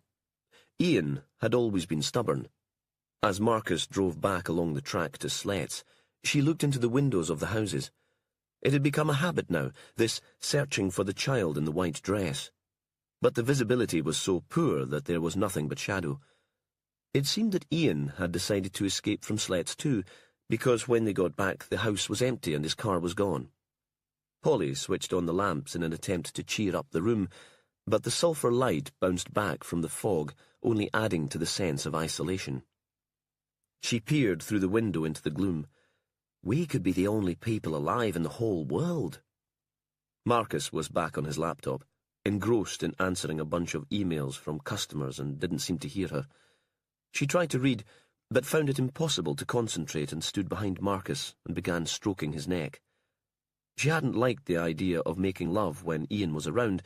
Ian had always been stubborn. As Marcus drove back along the track to Sletts, she looked into the windows of the houses. It had become a habit now, this searching for the child in the white dress. But the visibility was so poor that there was nothing but shadow. It seemed that Ian had decided to escape from Sletts too, because when they got back the house was empty and his car was gone. Polly switched on the lamps in an attempt to cheer up the room, but the sulphur light bounced back from the fog, only adding to the sense of isolation. She peered through the window into the gloom. We could be the only people alive in the whole world. Marcus was back on his laptop. engrossed in answering a bunch of emails from customers and didn't seem to hear her. She tried to read, but found it impossible to concentrate and stood behind Marcus and began stroking his neck. She hadn't liked the idea of making love when Ian was around,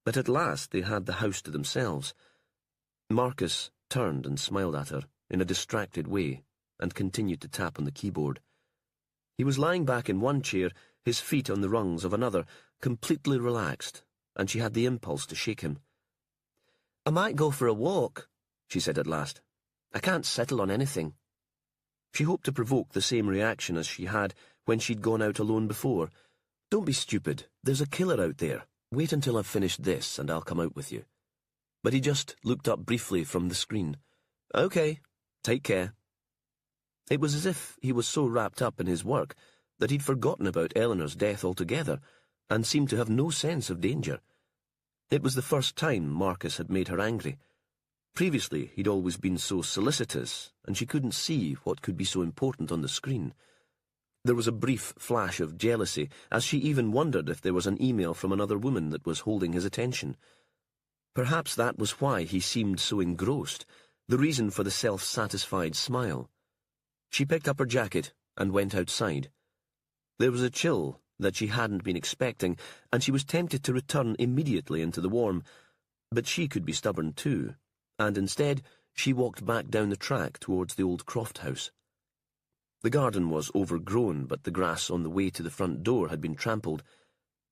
but at last they had the house to themselves. Marcus turned and smiled at her in a distracted way and continued to tap on the keyboard. He was lying back in one chair, his feet on the rungs of another, completely relaxed, and she had the impulse to shake him. "I might go for a walk," she said at last. "I can't settle on anything." She hoped to provoke the same reaction as she had when she'd gone out alone before. "Don't be stupid. There's a killer out there. Wait until I've finished this and I'll come out with you." But he just looked up briefly from the screen. "Okay, take care." It was as if he was so wrapped up in his work that he'd forgotten about Eleanor's death altogether and seemed to have no sense of danger. It was the first time Marcus had made her angry. Previously, he'd always been so solicitous, and she couldn't see what could be so important on the screen. There was a brief flash of jealousy, as she even wondered if there was an email from another woman that was holding his attention. Perhaps that was why he seemed so engrossed, the reason for the self-satisfied smile. She picked up her jacket and went outside. There was a chill that she hadn't been expecting, and she was tempted to return immediately into the warm, but she could be stubborn too, and instead she walked back down the track towards the old Croft house. The garden was overgrown, but the grass on the way to the front door had been trampled.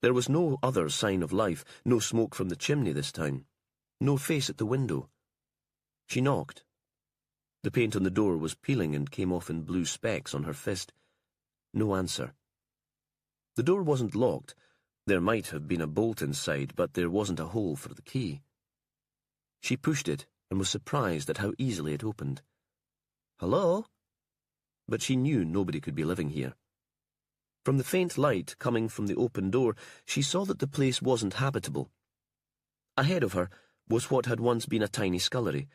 There was no other sign of life, no smoke from the chimney this time, no face at the window. She knocked. The paint on the door was peeling and came off in blue specks on her fist. No answer. The door wasn't locked. There might have been a bolt inside, but there wasn't a hole for the key. She pushed it and was surprised at how easily it opened. "Hello?" But she knew nobody could be living here. From the faint light coming from the open door, she saw that the place wasn't habitable. Ahead of her was what had once been a tiny scullery,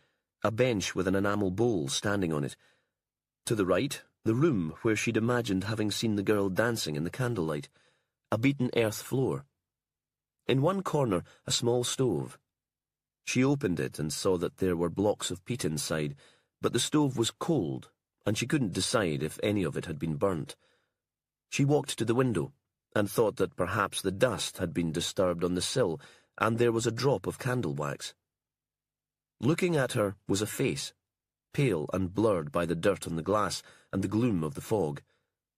a bench with an enamel bowl standing on it. To the right, the room where she'd imagined having seen the girl dancing in the candlelight, a beaten earth floor. In one corner, a small stove. She opened it and saw that there were blocks of peat inside, but the stove was cold, and she couldn't decide if any of it had been burnt. She walked to the window and thought that perhaps the dust had been disturbed on the sill, and there was a drop of candle wax. Looking at her was a face, pale and blurred by the dirt on the glass and the gloom of the fog.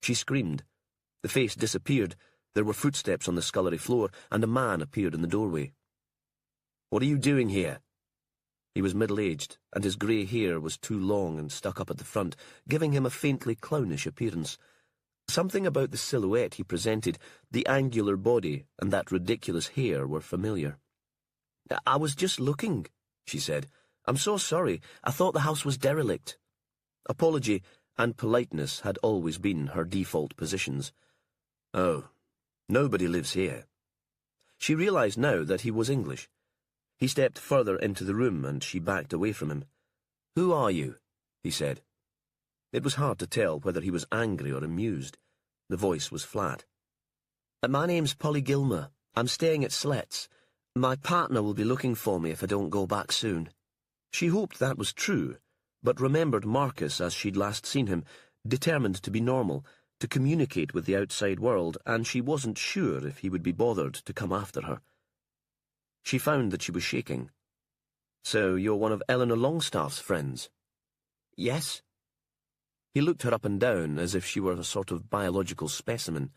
She screamed. The face disappeared, there were footsteps on the scullery floor, and a man appeared in the doorway. "What are you doing here?" He was middle-aged, and his grey hair was too long and stuck up at the front, giving him a faintly clownish appearance. Something about the silhouette he presented, the angular body and that ridiculous hair were familiar. "I was just looking," she said. "I'm so sorry. I thought the house was derelict." Apology and politeness had always been her default positions. "Oh, nobody lives here." She realized now that he was English. He stepped further into the room and she backed away from him. "Who are you?" he said. It was hard to tell whether he was angry or amused. The voice was flat. "My name's Polly Gilmer. I'm staying at Slet's. My partner will be looking for me if I don't go back soon." She hoped that was true, but remembered Marcus as she'd last seen him, determined to be normal, to communicate with the outside world, and she wasn't sure if he would be bothered to come after her. She found that she was shaking. "So you're one of Eleanor Longstaff's friends?" "Yes." He looked her up and down as if she were a sort of biological specimen,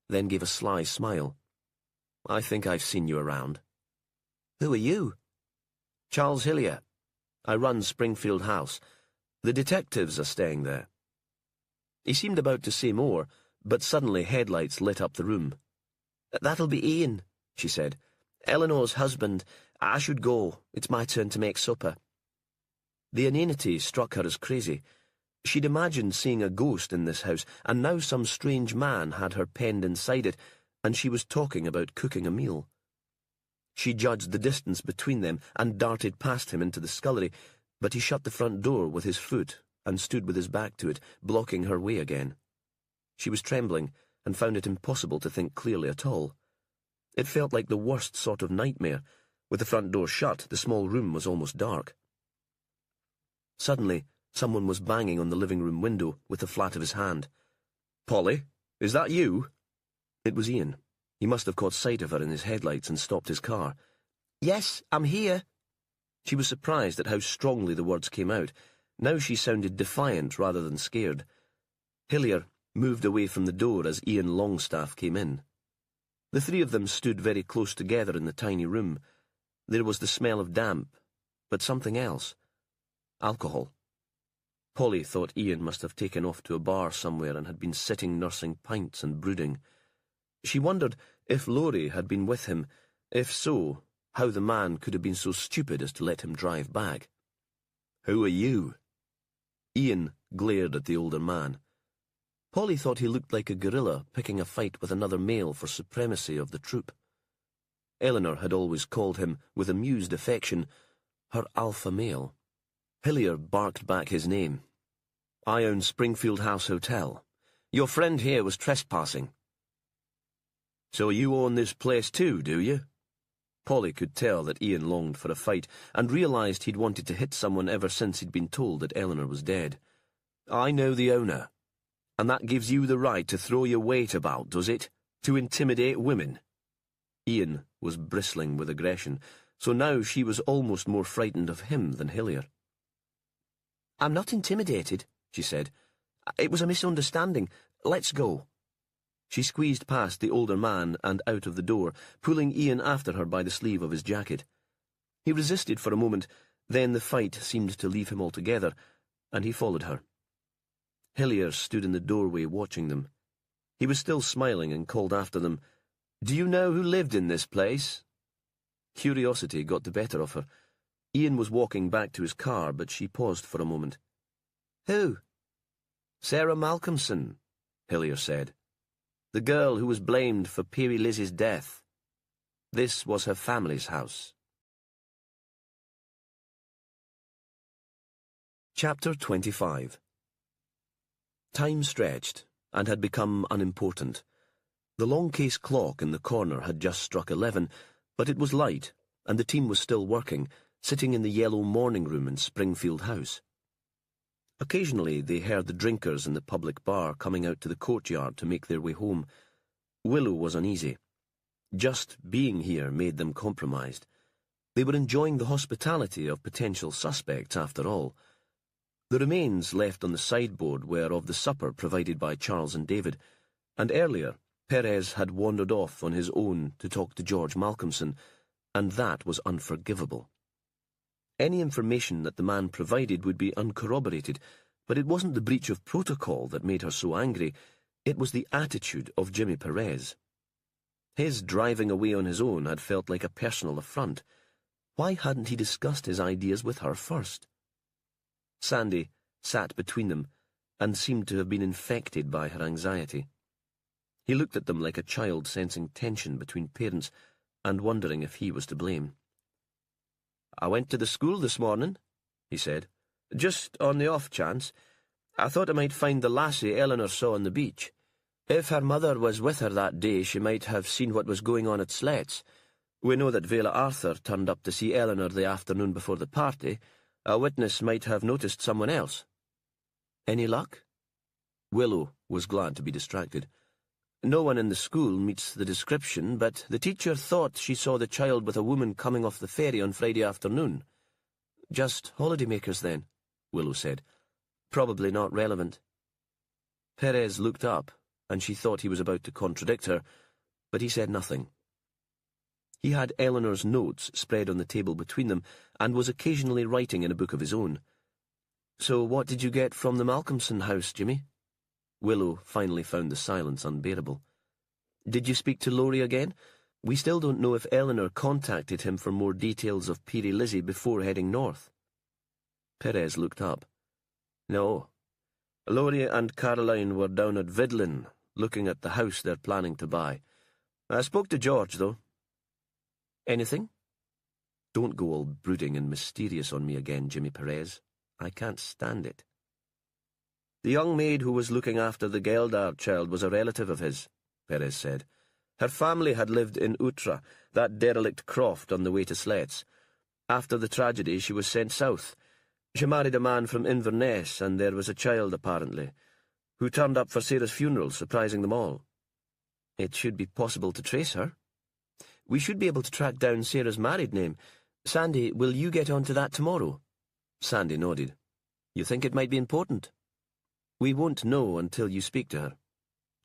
then gave a sly smile. "I think I've seen you around." "Who are you?" "Charles Hillier. I run Springfield House. The detectives are staying there." He seemed about to say more, but suddenly headlights lit up the room. "That'll be Ian," she said. "Eleanor's husband. I should go. It's my turn to make supper." The inanity struck her as crazy. She'd imagined seeing a ghost in this house, and now some strange man had her penned inside it, and she was talking about cooking a meal. She judged the distance between them and darted past him into the scullery, but he shut the front door with his foot and stood with his back to it, blocking her way again. She was trembling and found it impossible to think clearly at all. It felt like the worst sort of nightmare. With the front door shut, the small room was almost dark. Suddenly, someone was banging on the living room window with the flat of his hand. "Polly, is that you?" It was Ian. He must have caught sight of her in his headlights and stopped his car. "Yes, I'm here." She was surprised at how strongly the words came out. Now she sounded defiant rather than scared. Hillier moved away from the door as Ian Longstaff came in. The three of them stood very close together in the tiny room. There was the smell of damp, but something else. Alcohol. Polly thought Ian must have taken off to a bar somewhere and had been sitting nursing pints and brooding. She wondered if Laurie had been with him. If so, how the man could have been so stupid as to let him drive back. "Who are you?" Ian glared at the older man. Polly thought he looked like a gorilla picking a fight with another male for supremacy of the troop. Eleanor had always called him, with amused affection, her alpha male. Hillier barked back his name. "I own Springfield House Hotel. Your friend here was trespassing." "So you own this place too, do you?" Polly could tell that Ian longed for a fight, and realised he'd wanted to hit someone ever since he'd been told that Eleanor was dead. "I know the owner. And that gives you the right to throw your weight about, does it? To intimidate women?" Ian was bristling with aggression, so now she was almost more frightened of him than Hillier. "I'm not intimidated," she said. "It was a misunderstanding. Let's go." She squeezed past the older man and out of the door, pulling Ian after her by the sleeve of his jacket. He resisted for a moment, then the fight seemed to leave him altogether, and he followed her. Hillier stood in the doorway watching them. He was still smiling and called after them, "Do you know who lived in this place?" Curiosity got the better of her. Ian was walking back to his car, but she paused for a moment. "Who?" "Sarah Malcolmson," Hillier said. "The girl who was blamed for Peary Lizzie's death. This was her family's house." Chapter 25. Time stretched, and had become unimportant. The long case clock in the corner had just struck 11, but it was light, and the team was still working, sitting in the yellow morning room in Springfield House. Occasionally they heard the drinkers in the public bar coming out to the courtyard to make their way home. Willow was uneasy. Just being here made them compromised. They were enjoying the hospitality of potential suspects, after all. The remains left on the sideboard were of the supper provided by Charles and David, and earlier Perez had wandered off on his own to talk to George Malcolmson, and that was unforgivable. Any information that the man provided would be uncorroborated, but it wasn't the breach of protocol that made her so angry, it was the attitude of Jimmy Perez. His driving away on his own had felt like a personal affront. Why hadn't he discussed his ideas with her first? Sandy sat between them and seemed to have been infected by her anxiety. He looked at them like a child sensing tension between parents and wondering if he was to blame. "I went to the school this morning," he said. "Just on the off chance. I thought I might find the lassie Eleanor saw on the beach. If her mother was with her that day, she might have seen what was going on at Slet's. We know that Vela Arthur turned up to see Eleanor the afternoon before the party. A witness might have noticed someone else." "Any luck?" Willow was glad to be distracted. "No one in the school meets the description, but the teacher thought she saw the child with a woman coming off the ferry on Friday afternoon." "Just holidaymakers, then," Willow said. "Probably not relevant." Perez looked up, and she thought he was about to contradict her, but he said nothing. He had Eleanor's notes spread on the table between them, and was occasionally writing in a book of his own. "So what did you get from the Malcolmson house, Jimmy?" Willow finally found the silence unbearable. "Did you speak to Laurie again? We still don't know if Eleanor contacted him for more details of Peary Lizzie before heading north." Perez looked up. "No. Laurie and Caroline were down at Vidlin, looking at the house they're planning to buy. I spoke to George, though." "Anything?" "Don't go all brooding and mysterious on me again, Jimmy Perez. I can't stand it." "The young maid who was looking after the Geldard child was a relative of his," Perez said. Her family had lived in Utra, that derelict croft on the way to Sletts. After the tragedy, she was sent south. She married a man from Inverness, and there was a child, apparently, who turned up for Sarah's funeral, surprising them all. It should be possible to trace her. We should be able to track down Sarah's married name. Sandy, will you get on to that tomorrow? Sandy nodded. You think it might be important? We won't know until you speak to her.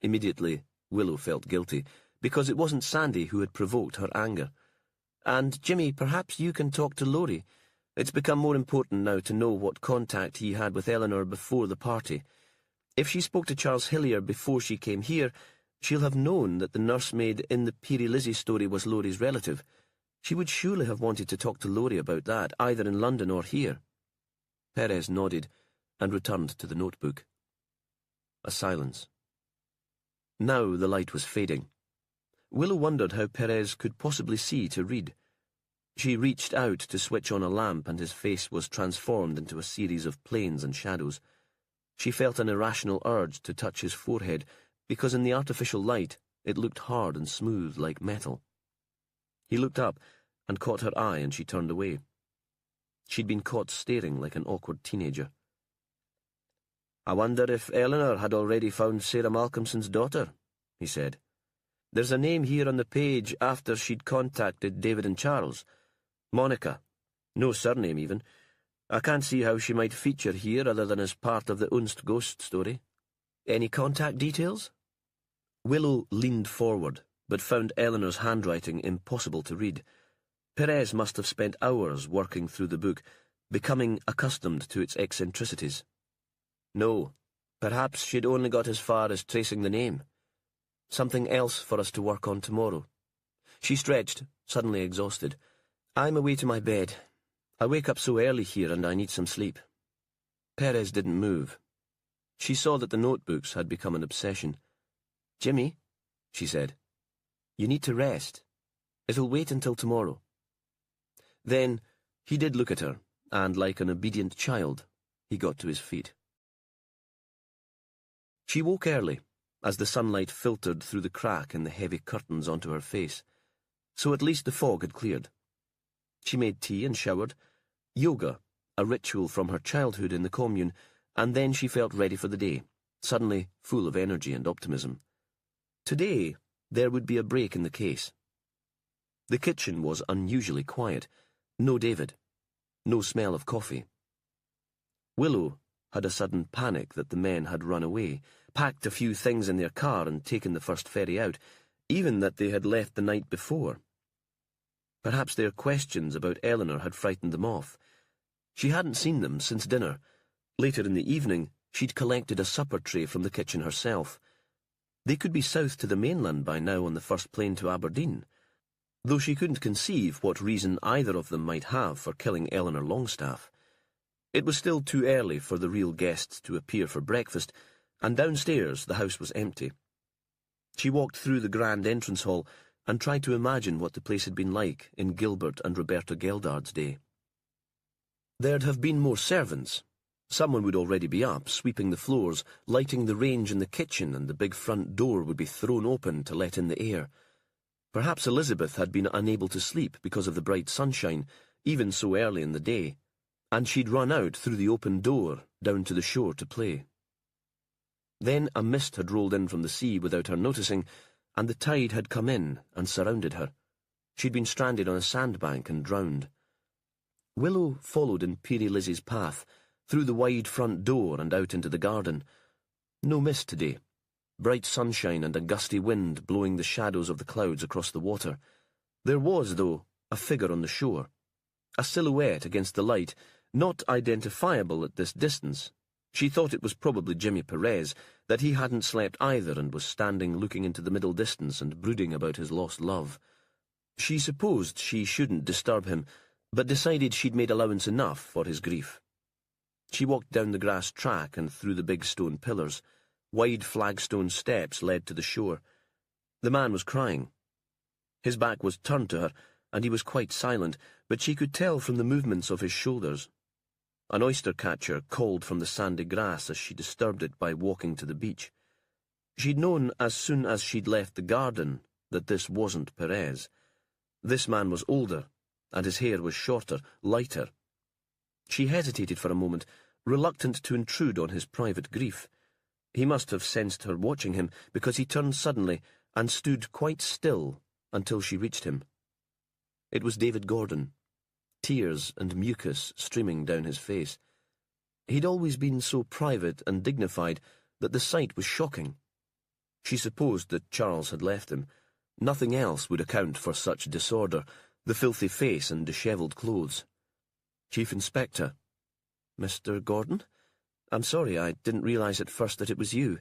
Immediately, Willow felt guilty, because it wasn't Sandy who had provoked her anger. And, Jimmy, perhaps you can talk to Laurie. It's become more important now to know what contact he had with Eleanor before the party. If she spoke to Charles Hillier before she came here, she'll have known that the nursemaid in the Peary Lizzie story was Laurie's relative. She would surely have wanted to talk to Laurie about that, either in London or here. Perez nodded and returned to the notebook. A silence. Now the light was fading. Willow wondered how Perez could possibly see to read. She reached out to switch on a lamp, and his face was transformed into a series of planes and shadows. She felt an irrational urge to touch his forehead, because in the artificial light it looked hard and smooth like metal. He looked up and caught her eye, and she turned away. She'd been caught staring like an awkward teenager. I wonder if Eleanor had already found Sarah Malcolmson's daughter, he said. There's a name here on the page after she'd contacted David and Charles. Monica. No surname, even. I can't see how she might feature here other than as part of the Unst ghost story. Any contact details? Willow leaned forward, but found Eleanor's handwriting impossible to read. Perez must have spent hours working through the book, becoming accustomed to its eccentricities. No, perhaps she'd only got as far as tracing the name. Something else for us to work on tomorrow. She stretched, suddenly exhausted. I'm away to my bed. I wake up so early here and I need some sleep. Perez didn't move. She saw that the notebooks had become an obsession. Jimmy, she said, you need to rest. It'll wait until tomorrow. Then he did look at her, and like an obedient child, he got to his feet. She woke early, as the sunlight filtered through the crack in the heavy curtains onto her face, so at least the fog had cleared. She made tea and showered, yoga, a ritual from her childhood in the commune, and then she felt ready for the day, suddenly full of energy and optimism. Today, there would be a break in the case. The kitchen was unusually quiet. No David. No smell of coffee. Willow had a sudden panic that the men had run away, packed a few things in their car and taken the first ferry out, even that they had left the night before. Perhaps their questions about Eleanor had frightened them off. She hadn't seen them since dinner. Later in the evening, she'd collected a supper tray from the kitchen herself. They could be south to the mainland by now on the first plane to Aberdeen, though she couldn't conceive what reason either of them might have for killing Eleanor Longstaff. It was still too early for the real guests to appear for breakfast, and downstairs the house was empty. She walked through the grand entrance hall and tried to imagine what the place had been like in Gilbert and Roberta Geldard's day. There'd have been more servants. Someone would already be up, sweeping the floors, lighting the range in the kitchen, and the big front door would be thrown open to let in the air. Perhaps Elizabeth had been unable to sleep because of the bright sunshine, even so early in the day, and she'd run out through the open door down to the shore to play. Then a mist had rolled in from the sea without her noticing, and the tide had come in and surrounded her. She'd been stranded on a sandbank and drowned. Willow followed in Peary Lizzie's path, through the wide front door and out into the garden. No mist today. Bright sunshine and a gusty wind blowing the shadows of the clouds across the water. There was, though, a figure on the shore. A silhouette against the light, not identifiable at this distance. She thought it was probably Jimmy Perez, that he hadn't slept either and was standing looking into the middle distance and brooding about his lost love. She supposed she shouldn't disturb him, but decided she'd made allowance enough for his grief. She walked down the grass track and through the big stone pillars. Wide flagstone steps led to the shore. The man was crying. His back was turned to her, and he was quite silent, but she could tell from the movements of his shoulders. An oyster-catcher called from the sandy grass as she disturbed it by walking to the beach. She'd known as soon as she'd left the garden that this wasn't Perez. This man was older, and his hair was shorter, lighter. She hesitated for a moment, reluctant to intrude on his private grief. He must have sensed her watching him, because he turned suddenly and stood quite still until she reached him. It was David Gordon, tears and mucus streaming down his face. He'd always been so private and dignified that the sight was shocking. She supposed that Charles had left him. Nothing else would account for such disorder, the filthy face and dishevelled clothes. "Chief Inspector." "Mr. Gordon? I'm sorry, I didn't realize at first that it was you.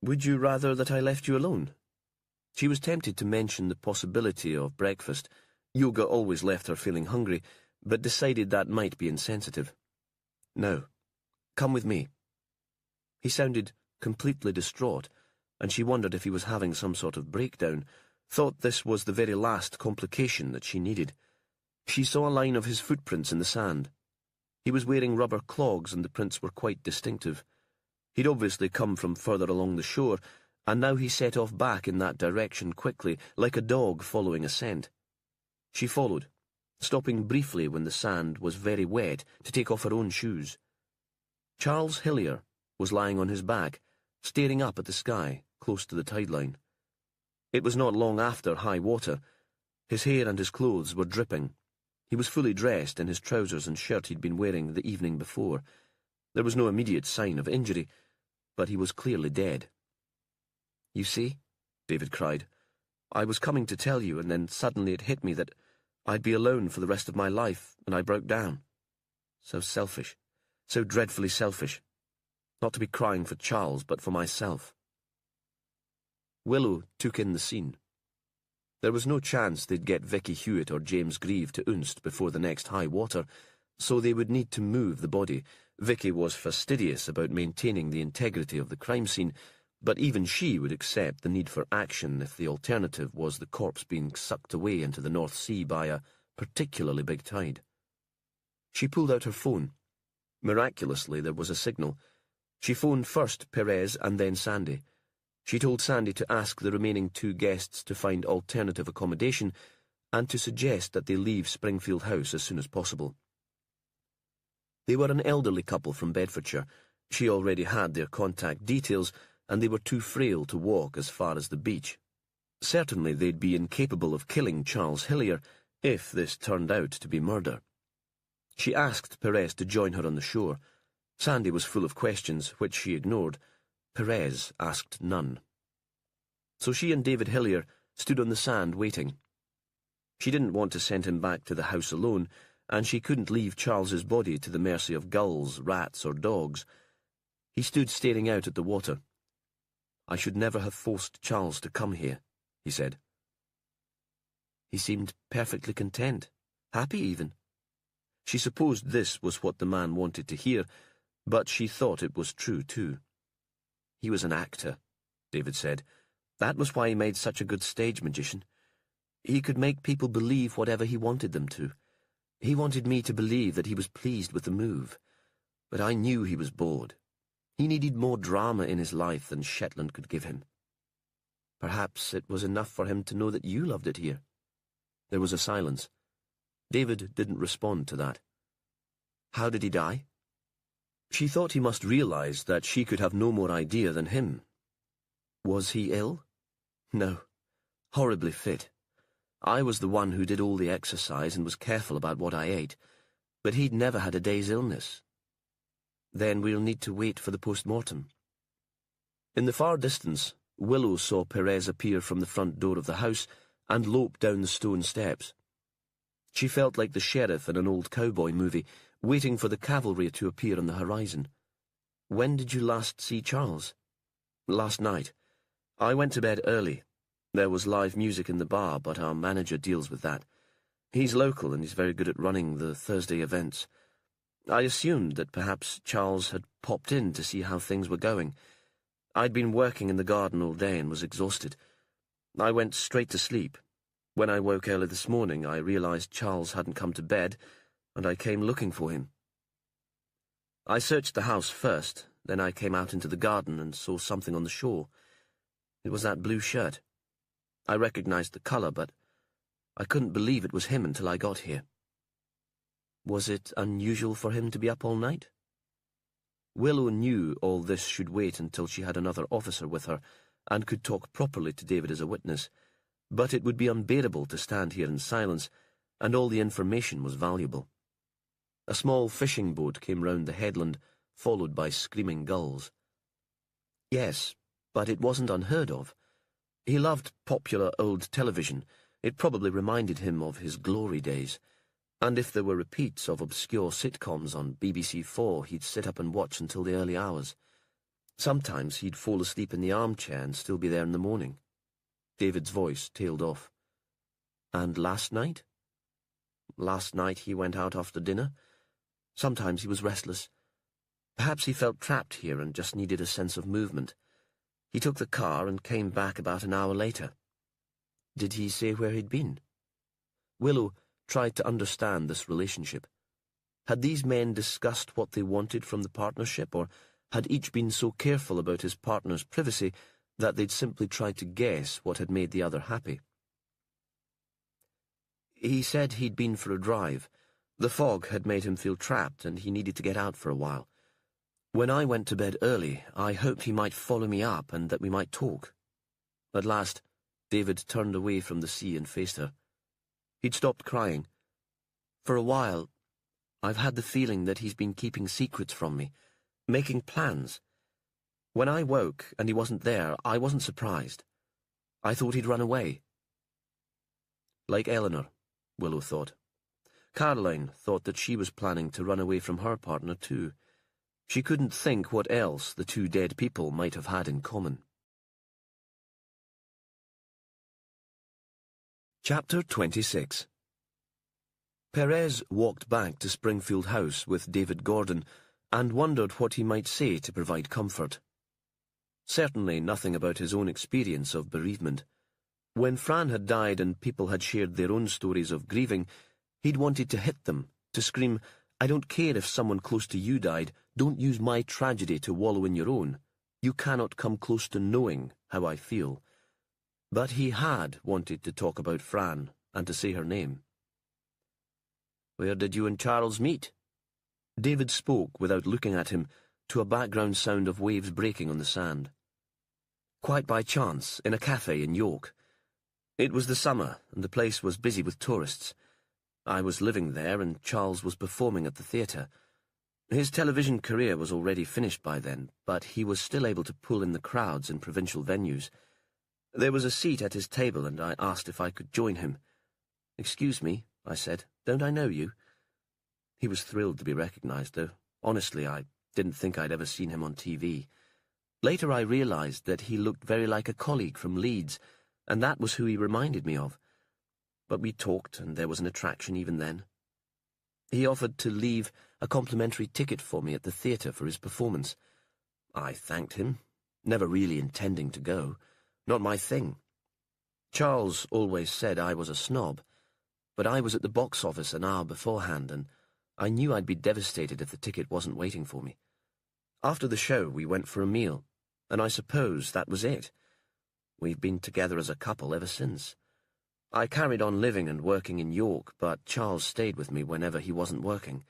Would you rather that I left you alone?" She was tempted to mention the possibility of breakfast. Yoga always left her feeling hungry, but decided that might be insensitive. "No. Come with me." He sounded completely distraught, and she wondered if he was having some sort of breakdown, thought this was the very last complication that she needed. She saw a line of his footprints in the sand. He was wearing rubber clogs, and the prints were quite distinctive. He'd obviously come from further along the shore, and now he set off back in that direction quickly, like a dog following a scent. She followed, stopping briefly when the sand was very wet to take off her own shoes. Charles Hillier was lying on his back, staring up at the sky, close to the tide line. It was not long after high water. His hair and his clothes were dripping. He was fully dressed in his trousers and shirt he'd been wearing the evening before. There was no immediate sign of injury, but he was clearly dead. "You see?" David cried. "I was coming to tell you, and then suddenly it hit me that I'd be alone for the rest of my life, and I broke down. So selfish, so dreadfully selfish. Not to be crying for Charles, but for myself." Willow took in the scene. There was no chance they'd get Vicky Hewitt or James Grieve to Unst before the next high water, so they would need to move the body. Vicky was fastidious about maintaining the integrity of the crime scene, but even she would accept the need for action if the alternative was the corpse being sucked away into the North Sea by a particularly big tide. She pulled out her phone. Miraculously, there was a signal. She phoned first Perez and then Sandy. She told Sandy to ask the remaining 2 guests to find alternative accommodation and to suggest that they leave Springfield House as soon as possible. They were an elderly couple from Bedfordshire. She already had their contact details, and they were too frail to walk as far as the beach. Certainly they'd be incapable of killing Charles Hillier if this turned out to be murder. She asked Perez to join her on the shore. Sandy was full of questions, which she ignored. Perez asked none. So she and David Hillier stood on the sand waiting. She didn't want to send him back to the house alone, and she couldn't leave Charles's body to the mercy of gulls, rats, or dogs. He stood staring out at the water. "I should never have forced Charles to come here," he said. He seemed perfectly content, happy even. She supposed this was what the man wanted to hear, but she thought it was true too. "He was an actor," David said. "That was why he made such a good stage magician. He could make people believe whatever he wanted them to. He wanted me to believe that he was pleased with the move, but I knew he was bored. He needed more drama in his life than Shetland could give him. Perhaps it was enough for him to know that you loved it here." There was a silence. David didn't respond to that. "How did he die?" She thought he must realize that she could have no more idea than him. "Was he ill?" "No. Horribly fit. I was the one who did all the exercise and was careful about what I ate, but he'd never had a day's illness." "Then we'll need to wait for the post-mortem." In the far distance, Willow saw Perez appear from the front door of the house and lope down the stone steps. She felt like the sheriff in an old cowboy movie, waiting for the cavalry to appear on the horizon. "When did you last see Charles?" "Last night. I went to bed early. There was live music in the bar, but our manager deals with that. He's local and he's very good at running the Thursday events. I assumed that perhaps Charles had popped in to see how things were going. I'd been working in the garden all day and was exhausted. I went straight to sleep. When I woke early this morning, I realized Charles hadn't come to bed, and I came looking for him. I searched the house first, then I came out into the garden and saw something on the shore. It was that blue shirt. I recognized the colour, but I couldn't believe it was him until I got here. Was it unusual for him to be up all night? Willow knew all this should wait until she had another officer with her and could talk properly to David as a witness, but it would be unbearable to stand here in silence, and all the information was valuable. A small fishing boat came round the headland, followed by screaming gulls. Yes, but it wasn't unheard of. He loved popular old television. It probably reminded him of his glory days, and if there were repeats of obscure sitcoms on BBC4, he'd sit up and watch until the early hours. Sometimes he'd fall asleep in the armchair and still be there in the morning. David's voice tailed off. And last night? Last night he went out after dinner. Sometimes he was restless. Perhaps he felt trapped here and just needed a sense of movement. He took the car and came back about an hour later. Did he say where he'd been? Willow tried to understand this relationship. Had these men discussed what they wanted from the partnership, or had each been so careful about his partner's privacy that they'd simply tried to guess what had made the other happy? He said he'd been for a drive. The fog had made him feel trapped, and he needed to get out for a while. When I went to bed early, I hoped he might follow me up and that we might talk. At last, David turned away from the sea and faced her. He'd stopped crying. For a while, I've had the feeling that he's been keeping secrets from me, making plans. When I woke and he wasn't there, I wasn't surprised. I thought he'd run away. Like Eleanor, Willow thought. Caroline thought that she was planning to run away from her partner too. She couldn't think what else the two dead people might have had in common. Chapter 26. Perez walked back to Springfield House with David Gordon and wondered what he might say to provide comfort. Certainly nothing about his own experience of bereavement. When Fran had died and people had shared their own stories of grieving, he'd wanted to hit them, to scream, "I don't care if someone close to you died, don't use my tragedy to wallow in your own. You cannot come close to knowing how I feel." But he had wanted to talk about Fran and to say her name. "Where did you and Charles meet?" David spoke without looking at him, to a background sound of waves breaking on the sand. "Quite by chance, in a cafe in York. It was the summer, and the place was busy with tourists. I was living there, and Charles was performing at the theatre. His television career was already finished by then, but he was still able to pull in the crowds in provincial venues. There was a seat at his table, and I asked if I could join him. 'Excuse me,' I said, 'don't I know you?' He was thrilled to be recognized, though. Honestly, I didn't think I'd ever seen him on TV. Later I realized that he looked very like a colleague from Leeds, and that was who he reminded me of. But we talked, and there was an attraction even then. He offered to leave a complimentary ticket for me at the theatre for his performance. I thanked him, never really intending to go. Not my thing. Charles always said I was a snob, but I was at the box office an hour beforehand, and I knew I'd be devastated if the ticket wasn't waiting for me. After the show, we went for a meal, and I suppose that was it. We've been together as a couple ever since. I carried on living and working in York, but Charles stayed with me whenever he wasn't working.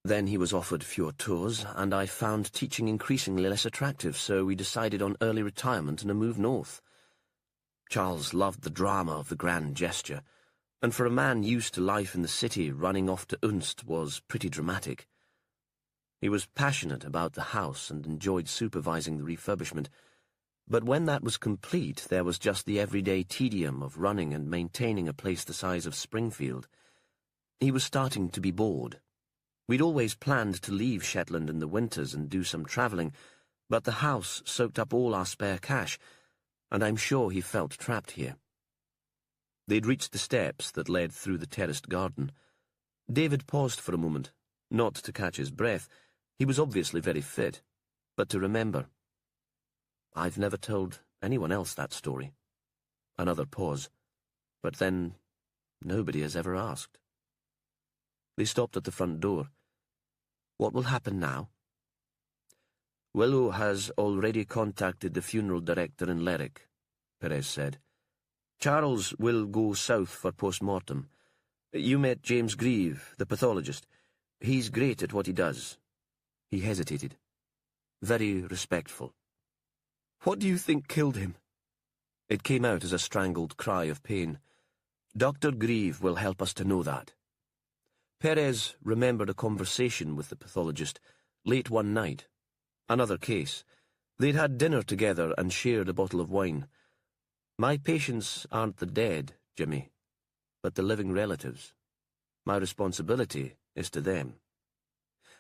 Then he was offered fewer tours, and I found teaching increasingly less attractive, so we decided on early retirement and a move north. Charles loved the drama of the grand gesture, and for a man used to life in the city, running off to Unst was pretty dramatic. He was passionate about the house and enjoyed supervising the refurbishment, but when that was complete, there was just the everyday tedium of running and maintaining a place the size of Springfield. He was starting to be bored. We'd always planned to leave Shetland in the winters and do some travelling, but the house soaked up all our spare cash, and I'm sure he felt trapped here. They'd reached the steps that led through the terraced garden. David paused for a moment, not to catch his breath. He was obviously very fit, but to remember. I've never told anyone else that story. Another pause, but then nobody has ever asked. They stopped at the front door. What will happen now? Willow has already contacted the funeral director in Lerwick, Perez said. Charles will go south for post-mortem. You met James Grieve, the pathologist. He's great at what he does." He hesitated. Very respectful. "What do you think killed him?" It came out as a strangled cry of pain. "Dr. Grieve will help us to know that." Perez remembered a conversation with the pathologist late one night. Another case. They'd had dinner together and shared a bottle of wine. "My patients aren't the dead, Jimmy, but the living relatives. My responsibility is to them."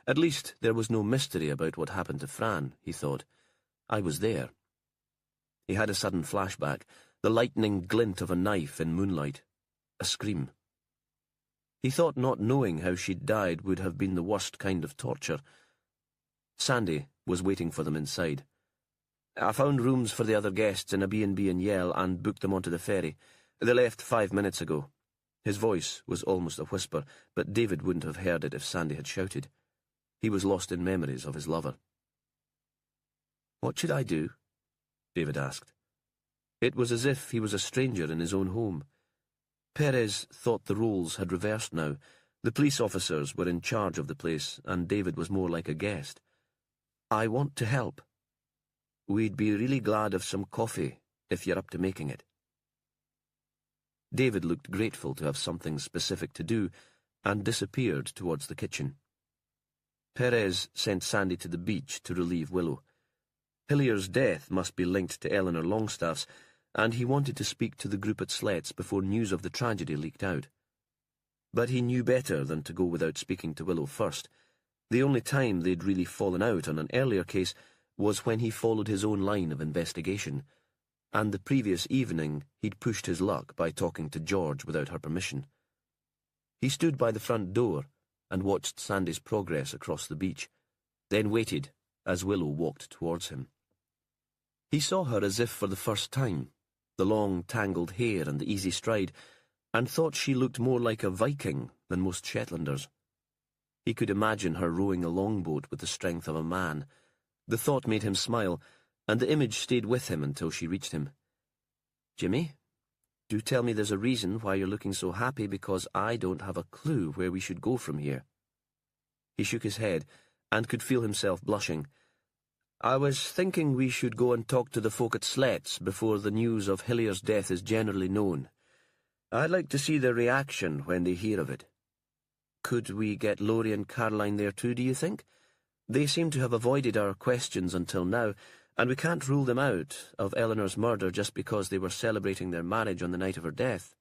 At least there was no mystery about what happened to Fran, he thought. I was there. He had a sudden flashback, the lightning glint of a knife in moonlight. A scream. He thought not knowing how she'd died would have been the worst kind of torture. Sandy was waiting for them inside. "I found rooms for the other guests in a B&B in Yell and booked them onto the ferry. They left 5 minutes ago." His voice was almost a whisper, but David wouldn't have heard it if Sandy had shouted. He was lost in memories of his lover. "What should I do?" David asked. It was as if he was a stranger in his own home. Perez thought the roles had reversed now. The police officers were in charge of the place, and David was more like a guest. "I want to help." "We'd be really glad of some coffee, if you're up to making it." David looked grateful to have something specific to do, and disappeared towards the kitchen. Perez sent Sandy to the beach to relieve Willow. Hillier's death must be linked to Eleanor Longstaff's, and he wanted to speak to the group at Slet's before news of the tragedy leaked out. But he knew better than to go without speaking to Willow first. The only time they'd really fallen out on an earlier case was when he followed his own line of investigation, and the previous evening he'd pushed his luck by talking to George without her permission. He stood by the front door and watched Sandy's progress across the beach, then waited as Willow walked towards him. He saw her as if for the first time, the long, tangled hair and the easy stride, and thought she looked more like a Viking than most Shetlanders. He could imagine her rowing a longboat with the strength of a man. The thought made him smile, and the image stayed with him until she reached him. "Jimmy, do tell me there's a reason why you're looking so happy, because I don't have a clue where we should go from here." He shook his head, and could feel himself blushing. "I was thinking we should go and talk to the folk at Slet's before the news of Hillier's death is generally known. I'd like to see their reaction when they hear of it." "Could we get Laurie and Caroline there too, do you think? They seem to have avoided our questions until now, and we can't rule them out of Eleanor's murder just because they were celebrating their marriage on the night of her death."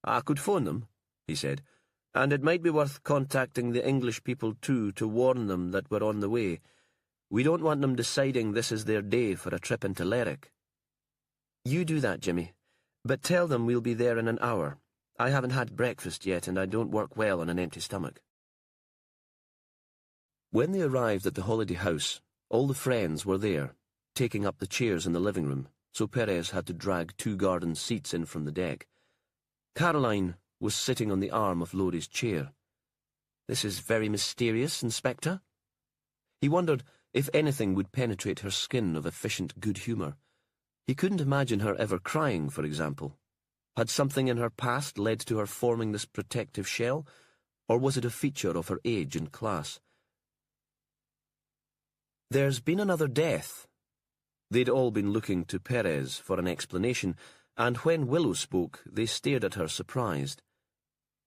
"I could phone them," he said, "and it might be worth contacting the English people too to warn them that we're on the way. We don't want them deciding this is their day for a trip into Lerwick." "You do that, Jimmy, but tell them we'll be there in an hour. I haven't had breakfast yet, and I don't work well on an empty stomach." When they arrived at the holiday house, all the friends were there, taking up the chairs in the living room, so Perez had to drag 2 garden seats in from the deck. Caroline was sitting on the arm of Laurie's chair. "This is very mysterious, Inspector." He wondered if anything would penetrate her skin of efficient good humour. He couldn't imagine her ever crying, for example. Had something in her past led to her forming this protective shell, or was it a feature of her age and class? "There's been another death." They'd all been looking to Perez for an explanation, and when Willow spoke, they stared at her surprised.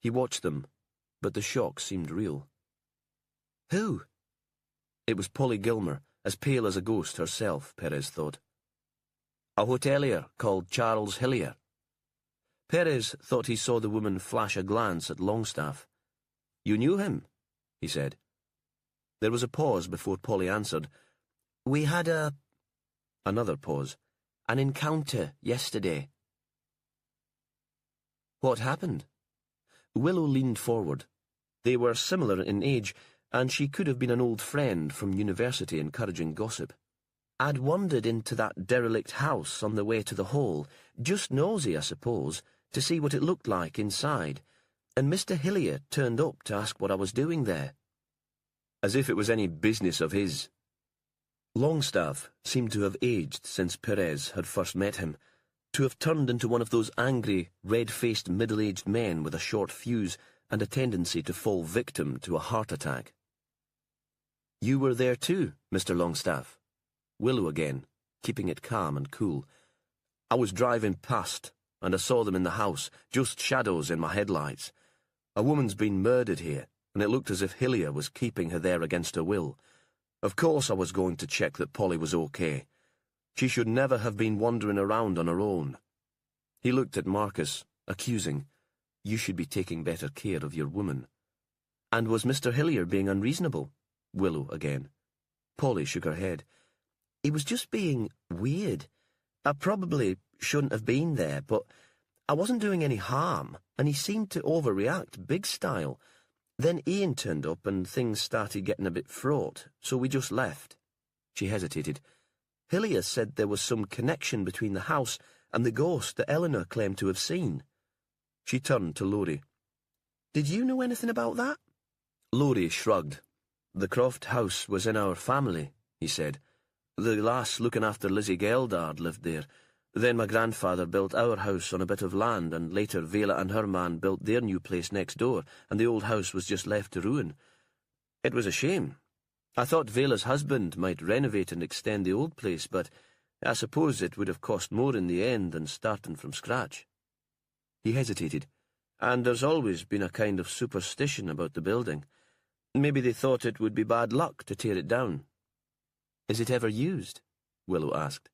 He watched them, but the shock seemed real. "Who?" It was Polly Gilmer, as pale as a ghost herself, Perez thought. "A hotelier called Charles Hillier." Perez thought he saw the woman flash a glance at Longstaff. "You knew him?" he said. There was a pause before Polly answered. "We had Another pause. "An encounter yesterday." "What happened?" Willow leaned forward. They were similar in age, and she could have been an old friend from university encouraging gossip. "I'd wandered into that derelict house on the way to the hall, just nosy, I suppose, to see what it looked like inside, and Mr. Hillier turned up to ask what I was doing there." As if it was any business of his. Longstaff seemed to have aged since Perez had first met him. to have turned into one of those angry, red-faced middle-aged men with a short fuse and a tendency to fall victim to a heart attack. "You were there too, Mr. Longstaff." Willow again, keeping it calm and cool. "I was driving past, and I saw them in the house, just shadows in my headlights. A woman's been murdered here, and it looked as if Hillier was keeping her there against her will. Of course I was going to check that Polly was okay. She should never have been wandering around on her own." He looked at Marcus, accusing. "You should be taking better care of your woman." "And was Mr. Hillier being unreasonable?" Willow again. Polly shook her head. "He was just being weird. I probably shouldn't have been there, but I wasn't doing any harm, and he seemed to overreact big style. Then Ian turned up and things started getting a bit fraught, so we just left." She hesitated. "Hillier said there was some connection between the house and the ghost that Eleanor claimed to have seen." She turned to Laurie. "Did you know anything about that?" Laurie shrugged. "The Croft house was in our family," he said. "The lass looking after Lizzie Geldard lived there. Then my grandfather built our house on a bit of land, and later Vela and her man built their new place next door, and the old house was just left to ruin. It was a shame. I thought Vela's husband might renovate and extend the old place, but I suppose it would have cost more in the end than starting from scratch." He hesitated. "And there's always been a kind of superstition about the building. Maybe they thought it would be bad luck to tear it down." "Is it ever used?" Willow asked.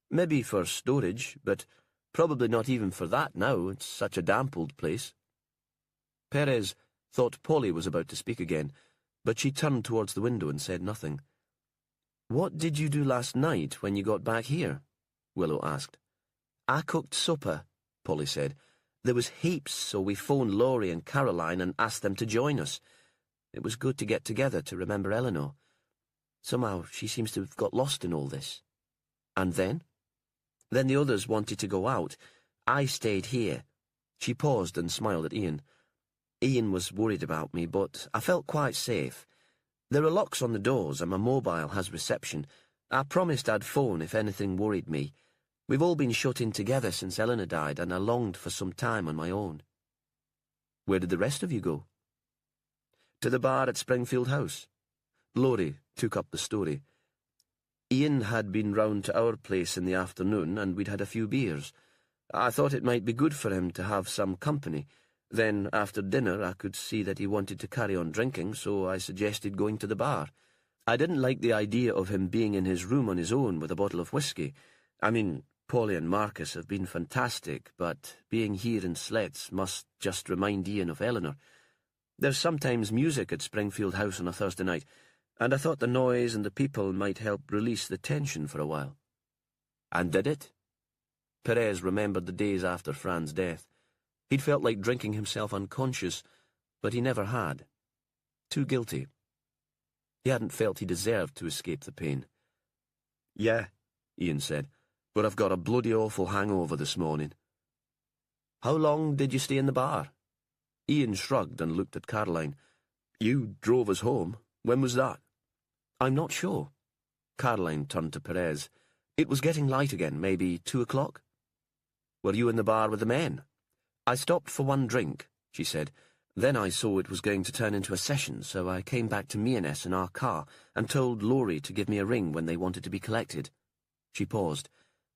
"Maybe for storage, but probably not even for that now. It's such a damp old place." Perez thought Polly was about to speak again, but she turned towards the window and said nothing. "What did you do last night when you got back here?" Willow asked. "I cooked supper," Polly said. "There was heaps, so we phoned Laurie and Caroline and asked them to join us. It was good to get together to remember Eleanor. Somehow she seems to have got lost in all this." "And then?" "Then the others wanted to go out. I stayed here." She paused and smiled at Ian. "Ian was worried about me, but I felt quite safe. There are locks on the doors and my mobile has reception. I promised I'd phone if anything worried me. We've all been shut in together since Eleanor died, and I longed for some time on my own." "Where did the rest of you go?" "To the bar at Springfield House." Laurie took up the story. "Ian had been round to our place in the afternoon, and we'd had a few beers. I thought it might be good for him to have some company. Then, after dinner, I could see that he wanted to carry on drinking, so I suggested going to the bar. I didn't like the idea of him being in his room on his own with a bottle of whiskey. I mean, Polly and Marcus have been fantastic, but being here in Sletts must just remind Ian of Eleanor. There's sometimes music at Springfield House on a Thursday night, and I thought the noise and the people might help release the tension for a while." "And did it?" Perez remembered the days after Fran's death. He'd felt like drinking himself unconscious, but he never had. Too guilty. He hadn't felt he deserved to escape the pain. "Yeah," Ian said, "but I've got a bloody awful hangover this morning." "How long did you stay in the bar?" Ian shrugged and looked at Caroline. "You drove us home. When was that?" "I'm not sure." Caroline turned to Perez. "It was getting light again, maybe 2 o'clock." "Were you in the bar with the men?" "I stopped for one drink," she said. "Then I saw it was going to turn into a session, so I came back to Mearness in our car and told Laurie to give me a ring when they wanted to be collected." She paused.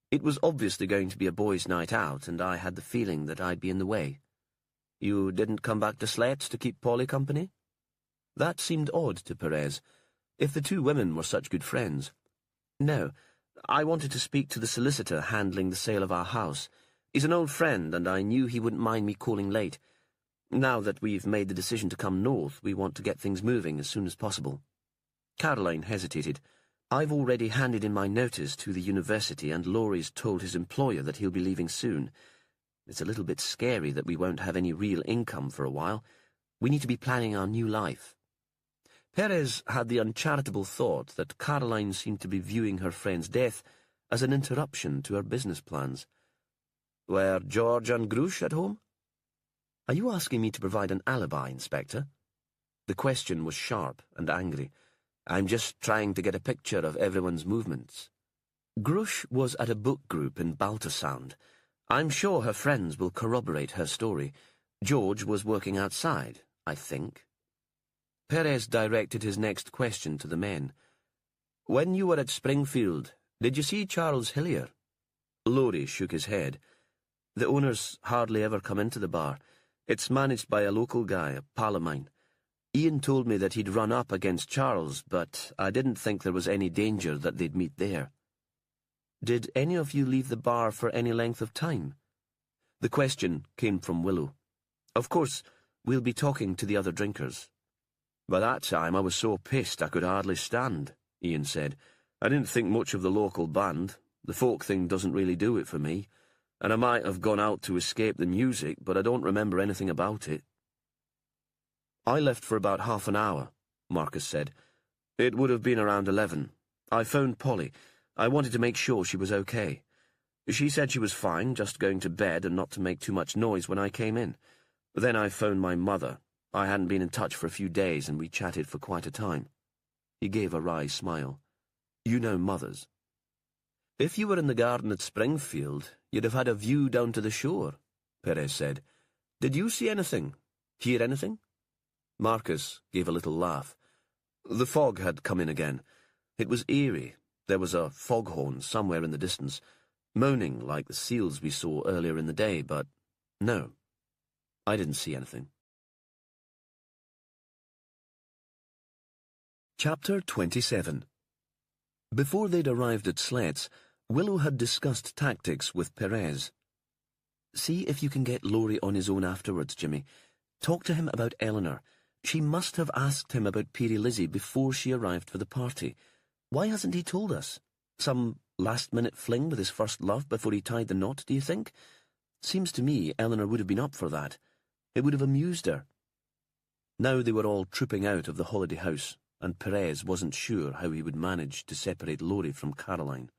"It was obviously going to be a boys' night out, and I had the feeling that I'd be in the way." "You didn't come back to Sletts to keep Polly company?" That seemed odd to Perez, if the two women were such good friends. "No, I wanted to speak to the solicitor handling the sale of our house. He's an old friend, and I knew he wouldn't mind me calling late. Now that we've made the decision to come north, we want to get things moving as soon as possible." Caroline hesitated. "I've already handed in my notice to the university, and Laurie's told his employer that he'll be leaving soon. It's a little bit scary that we won't have any real income for a while. We need to be planning our new life." Perez had the uncharitable thought that Caroline seemed to be viewing her friend's death as an interruption to her business plans. "Were George and Grush at home?" "Are you asking me to provide an alibi, Inspector?" The question was sharp and angry. "I'm just trying to get a picture of everyone's movements." Grush was at a book group in Baltersound. I'm sure her friends will corroborate her story. George was working outside, I think. Perez directed his next question to the men. When you were at Springfield, did you see Charles Hillier? Laurie shook his head. The owners hardly ever come into the bar. It's managed by a local guy, a pal of mine. Ian told me that he'd run up against Charles, but I didn't think there was any danger that they'd meet there. Did any of you leave the bar for any length of time? The question came from Willow. Of course, we'll be talking to the other drinkers. By that time I was so pissed I could hardly stand, Ian said. I didn't think much of the local band. The folk thing doesn't really do it for me, and I might have gone out to escape the music, but I don't remember anything about it. I left for about half an hour, Marcus said. It would have been around 11. I phoned Polly. I wanted to make sure she was okay. She said she was fine, just going to bed and not to make too much noise when I came in. Then I phoned my mother. I hadn't been in touch for a few days, and we chatted for quite a time. He gave a wry smile. You know mothers. If you were in the garden at Springfield, you'd have had a view down to the shore, Perez said. Did you see anything? Hear anything? Marcus gave a little laugh. The fog had come in again. It was eerie. There was a foghorn somewhere in the distance, moaning like the seals we saw earlier in the day, but no, I didn't see anything. Chapter 27. Before they'd arrived at Slet's, Willow had discussed tactics with Perez. See if you can get Laurie on his own afterwards, Jimmy. Talk to him about Eleanor. She must have asked him about Peary Lizzie before she arrived for the party. Why hasn't he told us? Some last-minute fling with his first love before he tied the knot, do you think? Seems to me Eleanor would have been up for that. It would have amused her. Now they were all trooping out of the holiday house, and Perez wasn't sure how he would manage to separate Laurie from Caroline.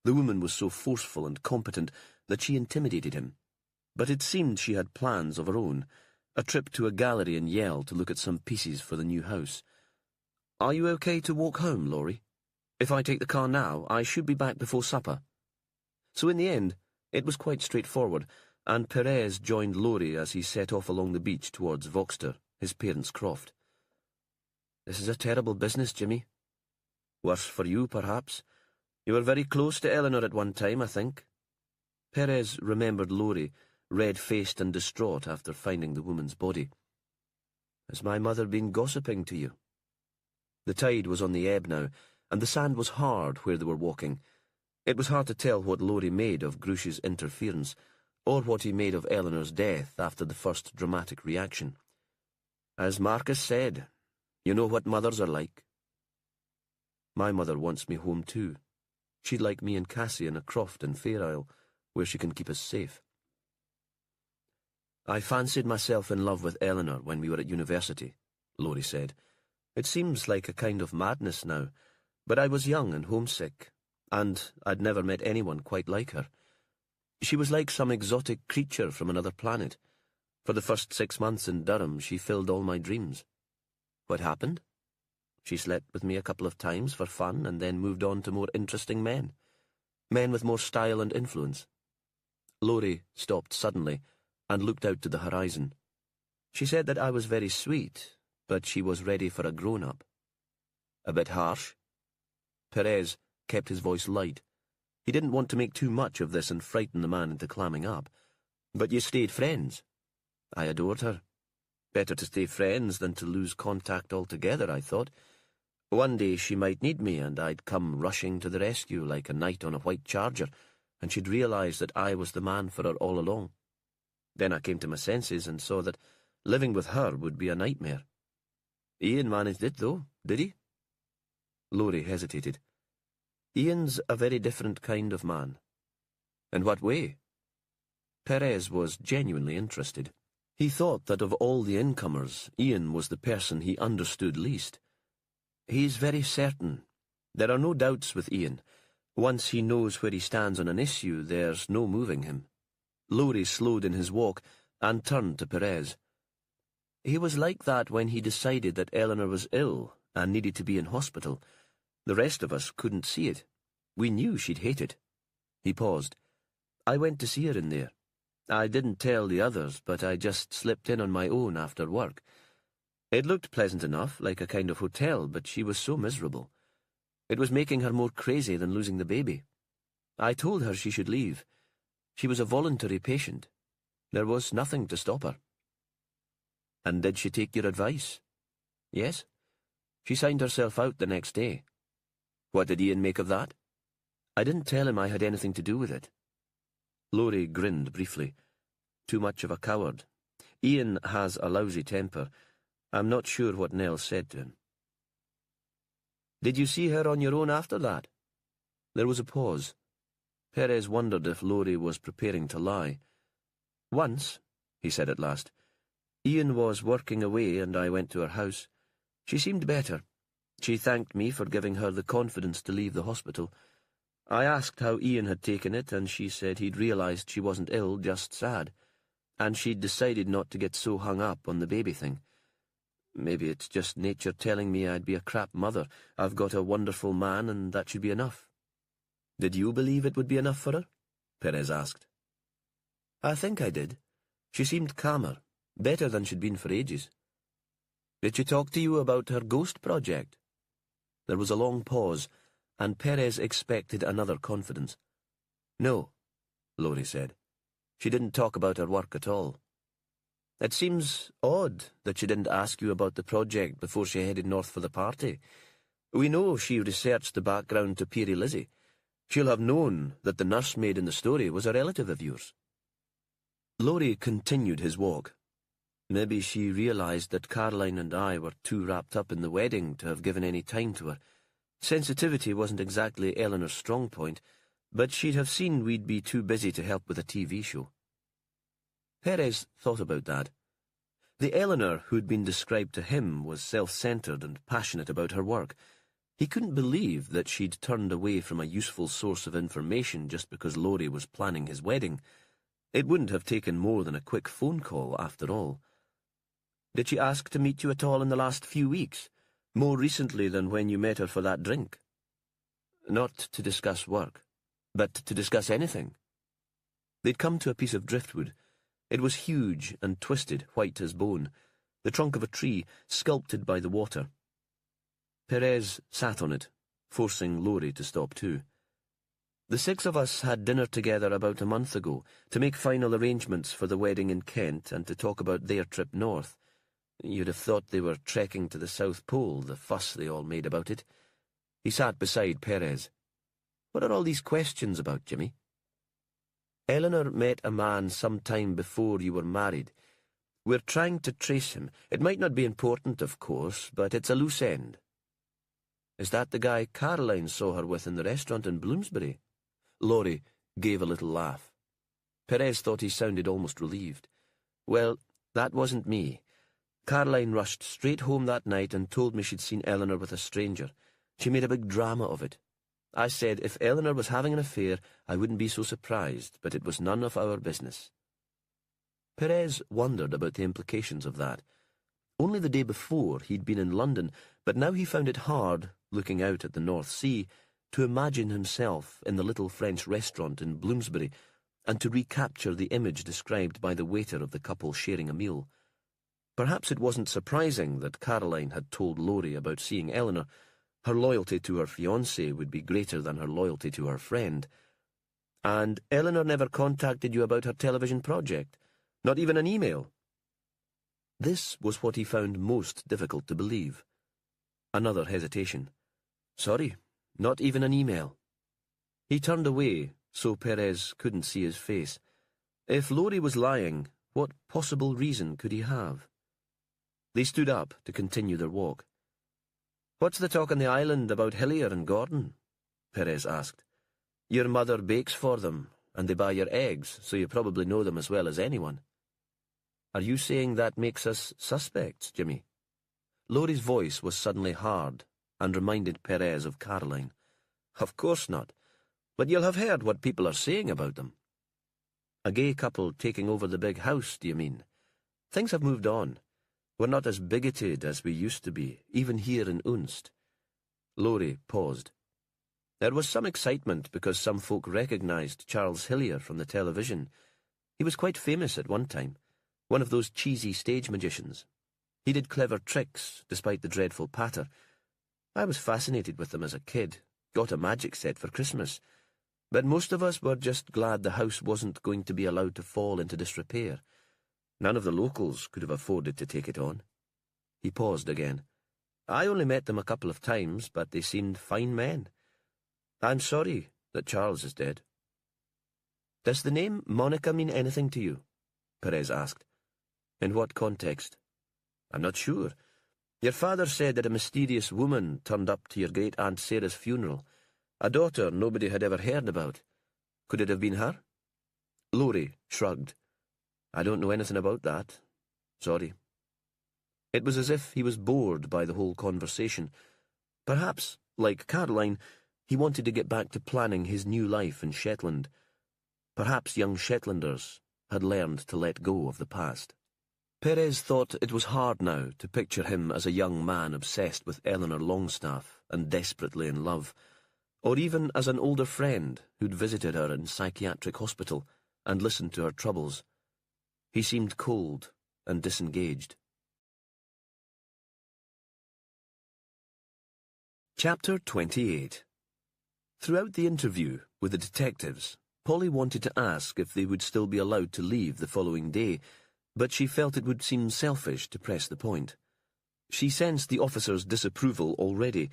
The woman was so forceful and competent that she intimidated him. But it seemed she had plans of her own, a trip to a gallery in Yale to look at some pieces for the new house. Are you okay to walk home, Laurie? If I take the car now, I should be back before supper. So in the end, it was quite straightforward, and Perez joined Laurie as he set off along the beach towards Voxter, his parents' croft. This is a terrible business, Jimmy. Worse for you, perhaps. You were very close to Eleanor at one time, I think. Perez remembered Laurie, red-faced and distraught after finding the woman's body. Has my mother been gossiping to you? The tide was on the ebb now, and the sand was hard where they were walking. It was hard to tell what Laurie made of Grush's interference, or what he made of Eleanor's death after the first dramatic reaction. As Marcus said, you know what mothers are like. My mother wants me home too. She'd like me and Cassie in a croft in Fair Isle, where she can keep us safe. I fancied myself in love with Eleanor when we were at university, Laurie said. It seems like a kind of madness now, but I was young and homesick, and I'd never met anyone quite like her. She was like some exotic creature from another planet. For the first 6 months in Durham, she filled all my dreams. What happened? She slept with me a couple of times for fun and then moved on to more interesting men. Men with more style and influence. Laurie stopped suddenly and looked out to the horizon. She said that I was very sweet, but she was ready for a grown-up. A bit harsh? Perez kept his voice light. He didn't want to make too much of this and frighten the man into clamming up. But you stayed friends. I adored her. Better to stay friends than to lose contact altogether, I thought. One day she might need me, and I'd come rushing to the rescue like a knight on a white charger, and she'd realise that I was the man for her all along. Then I came to my senses and saw that living with her would be a nightmare. Ian managed it, though, did he? Laurie hesitated. Ian's a very different kind of man. In what way? Perez was genuinely interested. He thought that of all the incomers, Ian was the person he understood least. He's very certain. There are no doubts with Ian. Once he knows where he stands on an issue, there's no moving him. Laurie slowed in his walk and turned to Perez. He was like that when he decided that Eleanor was ill and needed to be in hospital. The rest of us couldn't see it. We knew she'd hate it. He paused. I went to see her in there. I didn't tell the others, but I just slipped in on my own after work. It looked pleasant enough, like a kind of hotel, but she was so miserable. It was making her more crazy than losing the baby. I told her she should leave. She was a voluntary patient. There was nothing to stop her. And did she take your advice? Yes. She signed herself out the next day. What did Ian make of that? I didn't tell him I had anything to do with it. Laurie grinned briefly. Too much of a coward. Ian has a lousy temper. I'm not sure what Nell said to him. Did you see her on your own after that? There was a pause. Perez wondered if Laurie was preparing to lie. Once, he said at last. Ian was working away and I went to her house. She seemed better. She thanked me for giving her the confidence to leave the hospital. I asked how Ian had taken it, and she said he'd realised she wasn't ill, just sad, and she'd decided not to get so hung up on the baby thing. Maybe it's just nature telling me I'd be a crap mother. I've got a wonderful man, and that should be enough. Did you believe it would be enough for her? Perez asked. I think I did. She seemed calmer, better than she'd been for ages. Did she talk to you about her ghost project? There was a long pause, and Perez expected another confidence. No, Laurie said. She didn't talk about her work at all. It seems odd that she didn't ask you about the project before she headed north for the party. We know she researched the background to Peary Lizzie. She'll have known that the nursemaid in the story was a relative of yours. Laurie continued his walk. Maybe she realised that Caroline and I were too wrapped up in the wedding to have given any time to her. Sensitivity wasn't exactly Eleanor's strong point, but she'd have seen we'd be too busy to help with a TV show. Perez thought about that. The Eleanor who'd been described to him was self-centred and passionate about her work. He couldn't believe that she'd turned away from a useful source of information just because Laurie was planning his wedding. It wouldn't have taken more than a quick phone call, after all. Did she ask to meet you at all in the last few weeks? More recently than when you met her for that drink? Not to discuss work, but to discuss anything. They'd come to a piece of driftwood. It was huge and twisted, white as bone, the trunk of a tree sculpted by the water. Perez sat on it, forcing Laurie to stop too. The six of us had dinner together about a month ago to make final arrangements for the wedding in Kent and to talk about their trip north. You'd have thought they were trekking to the South Pole, the fuss they all made about it. He sat beside Perez. What are all these questions about, Jimmy? Eleanor met a man some time before you were married. We're trying to trace him. It might not be important, of course, but it's a loose end. Is that the guy Caroline saw her with in the restaurant in Bloomsbury? Laurie gave a little laugh. Perez thought he sounded almost relieved. Well, that wasn't me. Caroline rushed straight home that night and told me she'd seen Eleanor with a stranger. She made a big drama of it. I said if Eleanor was having an affair, I wouldn't be so surprised, but it was none of our business. Perez wondered about the implications of that. Only the day before he'd been in London, but now he found it hard, looking out at the North Sea, to imagine himself in the little French restaurant in Bloomsbury and to recapture the image described by the waiter of the couple sharing a meal. Perhaps it wasn't surprising that Caroline had told Laurie about seeing Eleanor. Her loyalty to her fiancé would be greater than her loyalty to her friend. And Eleanor never contacted you about her television project? Not even an email? This was what he found most difficult to believe. Another hesitation. Sorry, not even an email. He turned away, so Perez couldn't see his face. If Laurie was lying, what possible reason could he have? They stood up to continue their walk. What's the talk on the island about Hillier and Gordon? Perez asked. Your mother bakes for them, and they buy your eggs, so you probably know them as well as anyone. Are you saying that makes us suspects, Jimmy? Laurie's voice was suddenly hard and reminded Perez of Caroline. Of course not, but you'll have heard what people are saying about them. A gay couple taking over the big house, do you mean? Things have moved on. We're not as bigoted as we used to be, even here in Unst. Laurie paused. There was some excitement because some folk recognised Charles Hillier from the television. He was quite famous at one time, one of those cheesy stage magicians. He did clever tricks, despite the dreadful patter. I was fascinated with them as a kid, got a magic set for Christmas. But most of us were just glad the house wasn't going to be allowed to fall into disrepair. None of the locals could have afforded to take it on. He paused again. I only met them a couple of times, but they seemed fine men. I'm sorry that Charles is dead. Does the name Monica mean anything to you? Perez asked. In what context? I'm not sure. Your father said that a mysterious woman turned up to your great-aunt Sarah's funeral, a daughter nobody had ever heard about. Could it have been her? Laurie shrugged. I don't know anything about that. Sorry. It was as if he was bored by the whole conversation. Perhaps, like Caroline, he wanted to get back to planning his new life in Shetland. Perhaps young Shetlanders had learned to let go of the past. Perez thought it was hard now to picture him as a young man obsessed with Eleanor Longstaff and desperately in love, or even as an older friend who'd visited her in psychiatric hospital and listened to her troubles. He seemed cold and disengaged. Chapter 28. Throughout the interview with the detectives, Polly wanted to ask if they would still be allowed to leave the following day, but she felt it would seem selfish to press the point. She sensed the officers' disapproval already.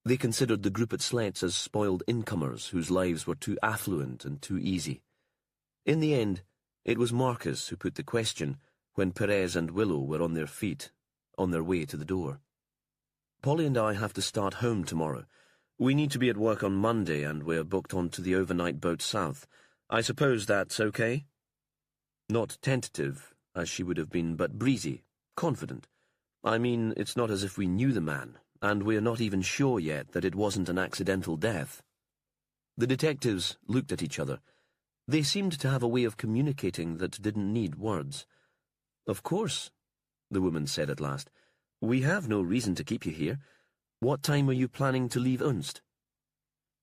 They considered the group at Sletts as spoiled incomers whose lives were too affluent and too easy. In the end, it was Marcus who put the question when Perez and Willow were on their feet, on their way to the door. Polly and I have to start home tomorrow. We need to be at work on Monday, and we're booked onto the overnight boat south. I suppose that's okay? Not tentative, as she would have been, but breezy, confident. I mean, it's not as if we knew the man, and we're not even sure yet that it wasn't an accidental death. The detectives looked at each other. They seemed to have a way of communicating that didn't need words. Of course, the woman said at last. We have no reason to keep you here. What time are you planning to leave Unst?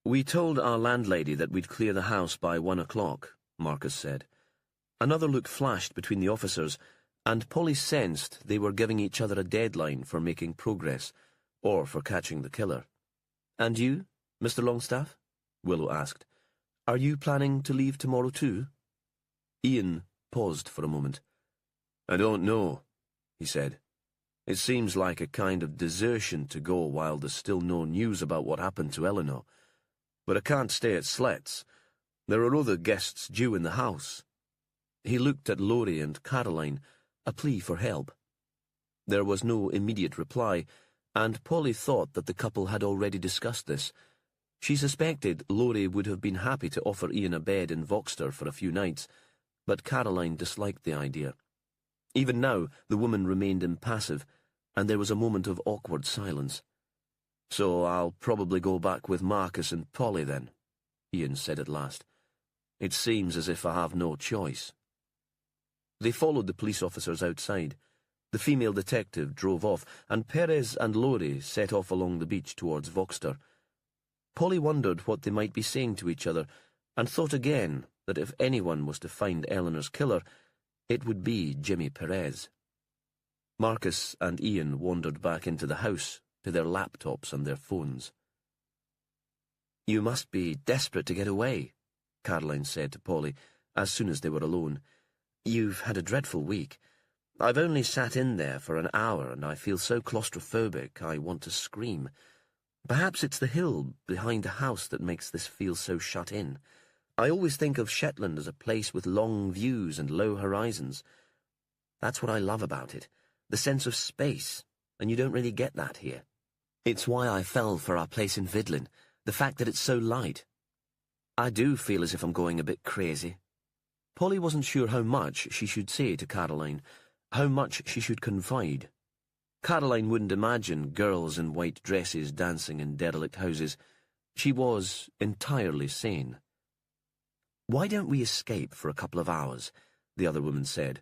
We told our landlady that we'd clear the house by 1 o'clock, Marcus said. Another look flashed between the officers, and Polly sensed they were giving each other a deadline for making progress, or for catching the killer. And you, Mr. Longstaff? Willow asked. Are you planning to leave tomorrow too? Ian paused for a moment. I don't know, he said. It seems like a kind of desertion to go while there's still no news about what happened to Eleanor. But I can't stay at Sletts. There are other guests due in the house. He looked at Laurie and Caroline, a plea for help. There was no immediate reply, and Polly thought that the couple had already discussed this. She suspected Laurie would have been happy to offer Ian a bed in Voxter for a few nights, but Caroline disliked the idea. Even now, the woman remained impassive, and there was a moment of awkward silence. So I'll probably go back with Marcus and Polly then, Ian said at last. It seems as if I have no choice. They followed the police officers outside. The female detective drove off, and Perez and Laurie set off along the beach towards Voxter. Polly wondered what they might be saying to each other, and thought again that if anyone was to find Eleanor's killer, it would be Jimmy Perez. Marcus and Ian wandered back into the house to their laptops and their phones. You must be desperate to get away, Caroline said to Polly as soon as they were alone. You've had a dreadful week. I've only sat in there for an hour and I feel so claustrophobic I want to scream. Perhaps it's the hill behind the house that makes this feel so shut in. I always think of Shetland as a place with long views and low horizons. That's what I love about it, the sense of space, and you don't really get that here. It's why I fell for our place in Vidlin, the fact that it's so light. I do feel as if I'm going a bit crazy. Polly wasn't sure how much she should say to Caroline, how much she should confide. Caroline wouldn't imagine girls in white dresses dancing in derelict houses. She was entirely sane. Why don't we escape for a couple of hours? The other woman said.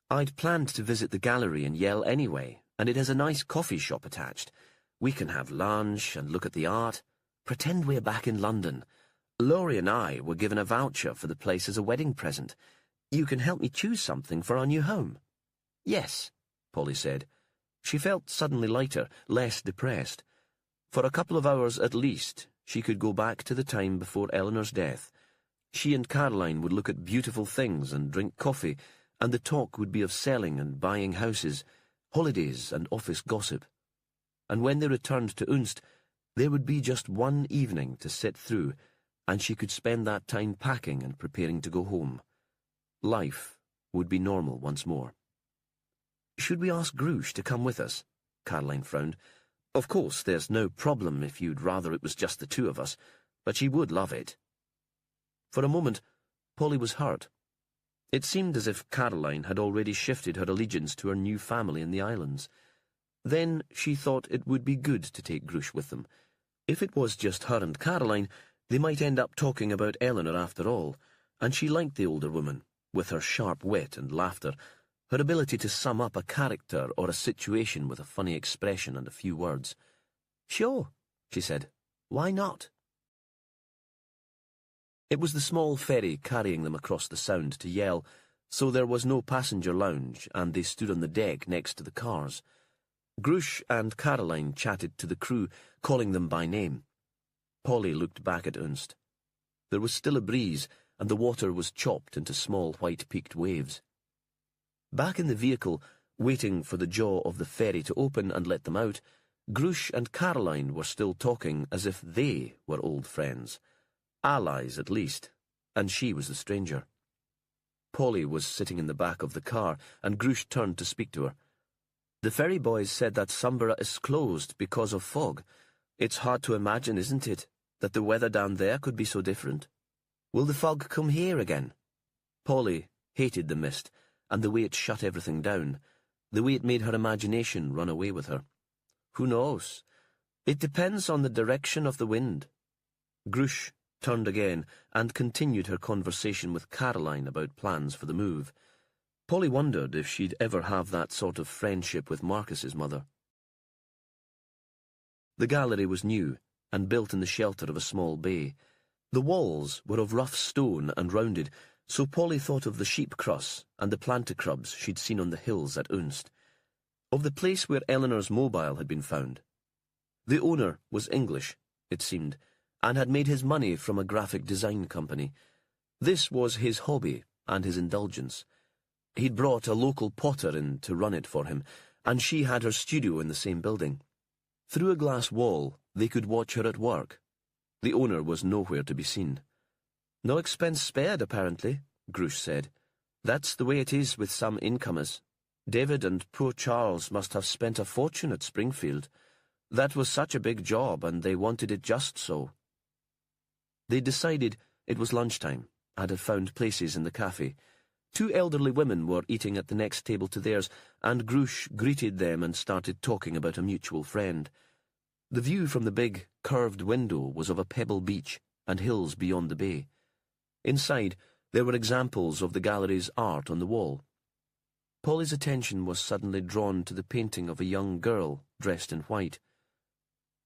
I'd planned to visit the gallery in Yell anyway, and it has a nice coffee shop attached. We can have lunch and look at the art. Pretend we're back in London. Laurie and I were given a voucher for the place as a wedding present. You can help me choose something for our new home." "Yes," Polly said. She felt suddenly lighter, less depressed. For a couple of hours at least, she could go back to the time before Eleanor's death. She and Caroline would look at beautiful things and drink coffee, and the talk would be of selling and buying houses, holidays and office gossip. And when they returned to Unst, there would be just one evening to sit through, and she could spend that time packing and preparing to go home. Life would be normal once more. "Should we ask Grush to come with us?" Caroline frowned. "Of course, there's no problem if you'd rather it was just the two of us, but she would love it." For a moment, Polly was hurt. It seemed as if Caroline had already shifted her allegiance to her new family in the islands. Then she thought it would be good to take Grush with them. If it was just her and Caroline, they might end up talking about Eleanor after all, and she liked the older woman, with her sharp wit and laughter, her ability to sum up a character or a situation with a funny expression and a few words. "Sure," she said. "Why not?" It was the small ferry carrying them across the Sound to Yell, so there was no passenger lounge, and they stood on the deck next to the cars. Grush and Caroline chatted to the crew, calling them by name. Polly looked back at Unst. There was still a breeze, and the water was chopped into small white-peaked waves. Back in the vehicle, waiting for the jaw of the ferry to open and let them out, Grush and Caroline were still talking as if they were old friends. Allies, at least, and she was the stranger. Polly was sitting in the back of the car, and Grush turned to speak to her. "The ferry boys said that Sunborough is closed because of fog. It's hard to imagine, isn't it, that the weather down there could be so different? Will the fog come here again?" Polly hated the mist, and the way it shut everything down, the way it made her imagination run away with her. "Who knows? It depends on the direction of the wind." Grush turned again and continued her conversation with Caroline about plans for the move. Polly wondered if she'd ever have that sort of friendship with Marcus's mother. The gallery was new and built in the shelter of a small bay. The walls were of rough stone and rounded, so Polly thought of the sheep cross and the planticrubs she'd seen on the hills at Unst, of the place where Eleanor's mobile had been found. The owner was English, it seemed, and had made his money from a graphic design company. This was his hobby and his indulgence. He'd brought a local potter in to run it for him, and she had her studio in the same building. Through a glass wall, they could watch her at work. The owner was nowhere to be seen. "No expense spared, apparently," Grush said. "That's the way it is with some incomers. David and poor Charles must have spent a fortune at Springfield. That was such a big job, and they wanted it just so." They decided it was lunchtime and had found places in the cafe. Two elderly women were eating at the next table to theirs, and Grush greeted them and started talking about a mutual friend. The view from the big, curved window was of a pebble beach and hills beyond the bay. Inside, there were examples of the gallery's art on the wall. Polly's attention was suddenly drawn to the painting of a young girl dressed in white.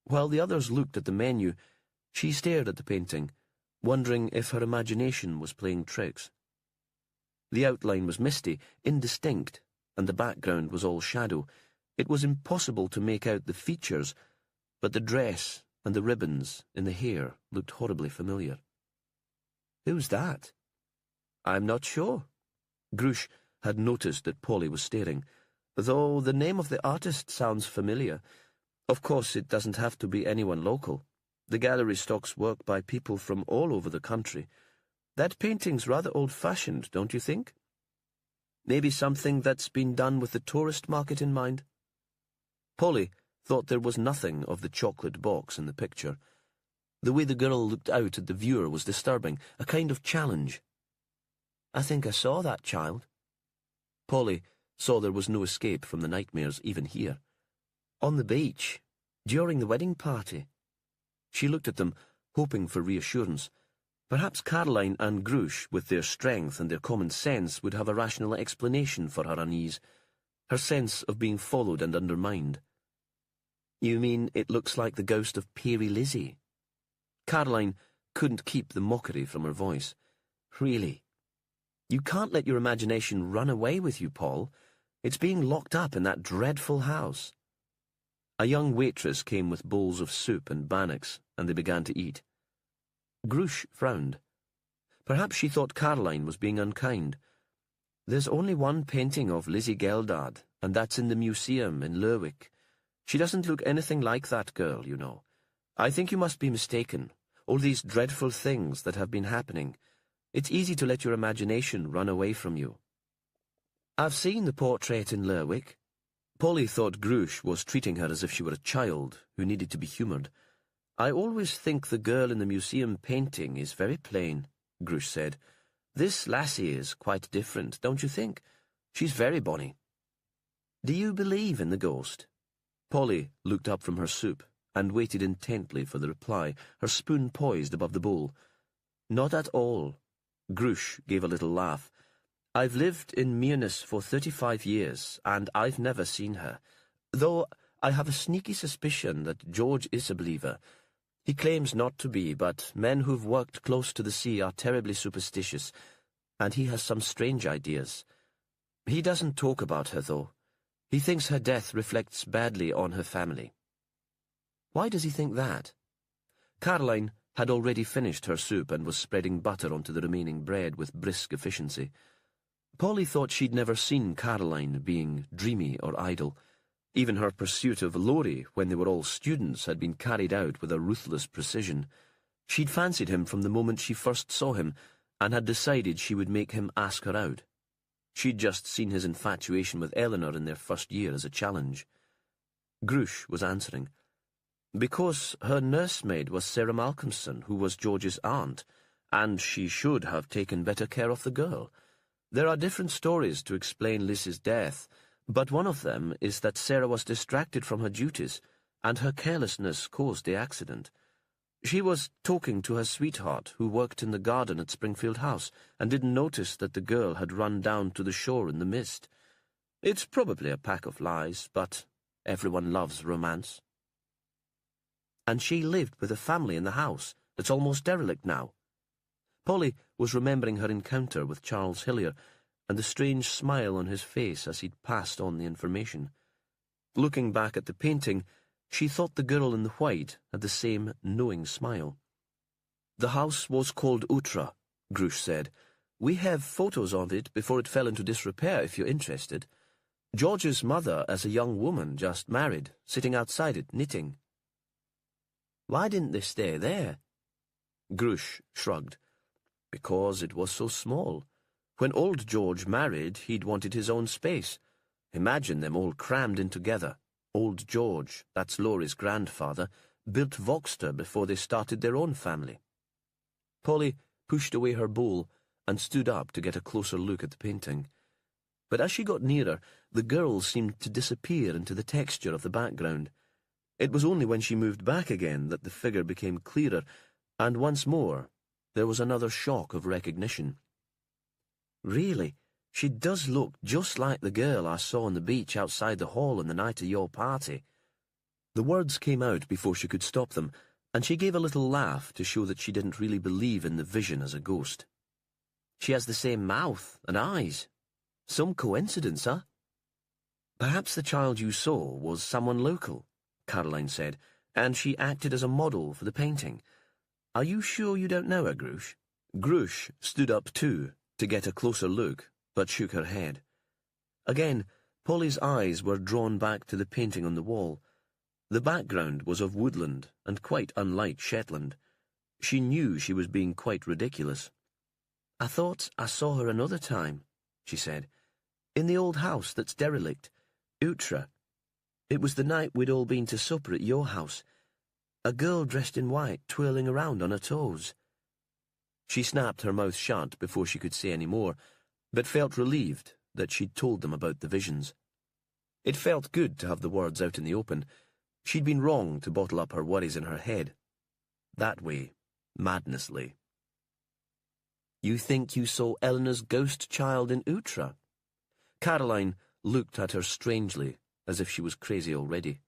While the others looked at the menu, she stared at the painting, wondering if her imagination was playing tricks. The outline was misty, indistinct, and the background was all shadow. It was impossible to make out the features, but the dress and the ribbons in the hair looked horribly familiar. "Who's that?" "I'm not sure." Grush had noticed that Polly was staring, "though the name of the artist sounds familiar. Of course, it doesn't have to be anyone local. The gallery stocks work by people from all over the country. That painting's rather old-fashioned, don't you think? Maybe something that's been done with the tourist market in mind?" Polly thought there was nothing of the chocolate box in the picture. The way the girl looked out at the viewer was disturbing, a kind of challenge. "I think I saw that child." Polly saw there was no escape from the nightmares even here. "On the beach, during the wedding party." She looked at them, hoping for reassurance. Perhaps Caroline and Grush, with their strength and their common sense, would have a rational explanation for her unease, her sense of being followed and undermined. "You mean it looks like the ghost of Peary Lizzie?" Caroline couldn't keep the mockery from her voice. Really? You can't let your imagination run away with you, Paul. It's being locked up in that dreadful house. A young waitress came with bowls of soup and bannocks, and they began to eat. Grush frowned. Perhaps she thought Caroline was being unkind. There's only one painting of Lizzie Geldard, and that's in the museum in Lerwick. She doesn't look anything like that girl, you know. I think you must be mistaken. All these dreadful things that have been happening. It's easy to let your imagination run away from you. I've seen the portrait in Lerwick. Polly thought Grush was treating her as if she were a child who needed to be humoured. I always think the girl in the museum painting is very plain, Grush said. This lassie is quite different, don't you think? She's very bonny. Do you believe in the ghost? Polly looked up from her soup and waited intently for the reply, her spoon poised above the bowl. Not at all. Grush gave a little laugh. I've lived in Mearness for 35 years, and I've never seen her, though I have a sneaky suspicion that George is a believer. He claims not to be, but men who've worked close to the sea are terribly superstitious, and he has some strange ideas. He doesn't talk about her, though. He thinks her death reflects badly on her family. Why does he think that? Caroline had already finished her soup and was spreading butter onto the remaining bread with brisk efficiency. Polly thought she'd never seen Caroline being dreamy or idle. Even her pursuit of Laurie when they were all students had been carried out with a ruthless precision. She'd fancied him from the moment she first saw him and had decided she would make him ask her out. She'd just seen his infatuation with Eleanor in their first year as a challenge. Grush was answering. Because her nursemaid was Sarah Malcolmson, who was George's aunt, and she should have taken better care of the girl. There are different stories to explain Liz's death, but one of them is that Sarah was distracted from her duties, and her carelessness caused the accident. She was talking to her sweetheart, who worked in the garden at Springfield House, and didn't notice that the girl had run down to the shore in the mist. It's probably a pack of lies, but everyone loves romance. And she lived with a family in the house that's almost derelict now. Polly was remembering her encounter with Charles Hillier and the strange smile on his face as he'd passed on the information. Looking back at the painting, she thought the girl in the white had the same knowing smile. The house was called Utra, Grush said. We have photos of it before it fell into disrepair, if you're interested. George's mother, as a young woman, just married, sitting outside it, knitting. Why didn't they stay there? Grush shrugged. Because it was so small. When old George married, he'd wanted his own space. Imagine them all crammed in together. Old George, that's Laurie's grandfather, built Voxter before they started their own family. Polly pushed away her bowl and stood up to get a closer look at the painting. But as she got nearer, the girl seemed to disappear into the texture of the background. It was only when she moved back again that the figure became clearer, and once more there was another shock of recognition. Really, she does look just like the girl I saw on the beach outside the hall on the night of your party. The words came out before she could stop them, and she gave a little laugh to show that she didn't really believe in the vision as a ghost. She has the same mouth and eyes. Some coincidence, huh? Perhaps the child you saw was someone local, Caroline said, and she acted as a model for the painting. Are you sure you don't know her, Grush? Grush stood up too, to get a closer look, but shook her head. Again, Polly's eyes were drawn back to the painting on the wall. The background was of woodland, and quite unlike Shetland. She knew she was being quite ridiculous. I thought I saw her another time, she said. In the old house that's derelict, Utra. It was the night we'd all been to supper at your house. A girl dressed in white twirling around on her toes. She snapped her mouth shut before she could say any more, but felt relieved that she'd told them about the visions. It felt good to have the words out in the open. She'd been wrong to bottle up her worries in her head. That way, madnessly. You think you saw Eleanor's ghost child in Utra? Caroline looked at her strangely, as if she was crazy already.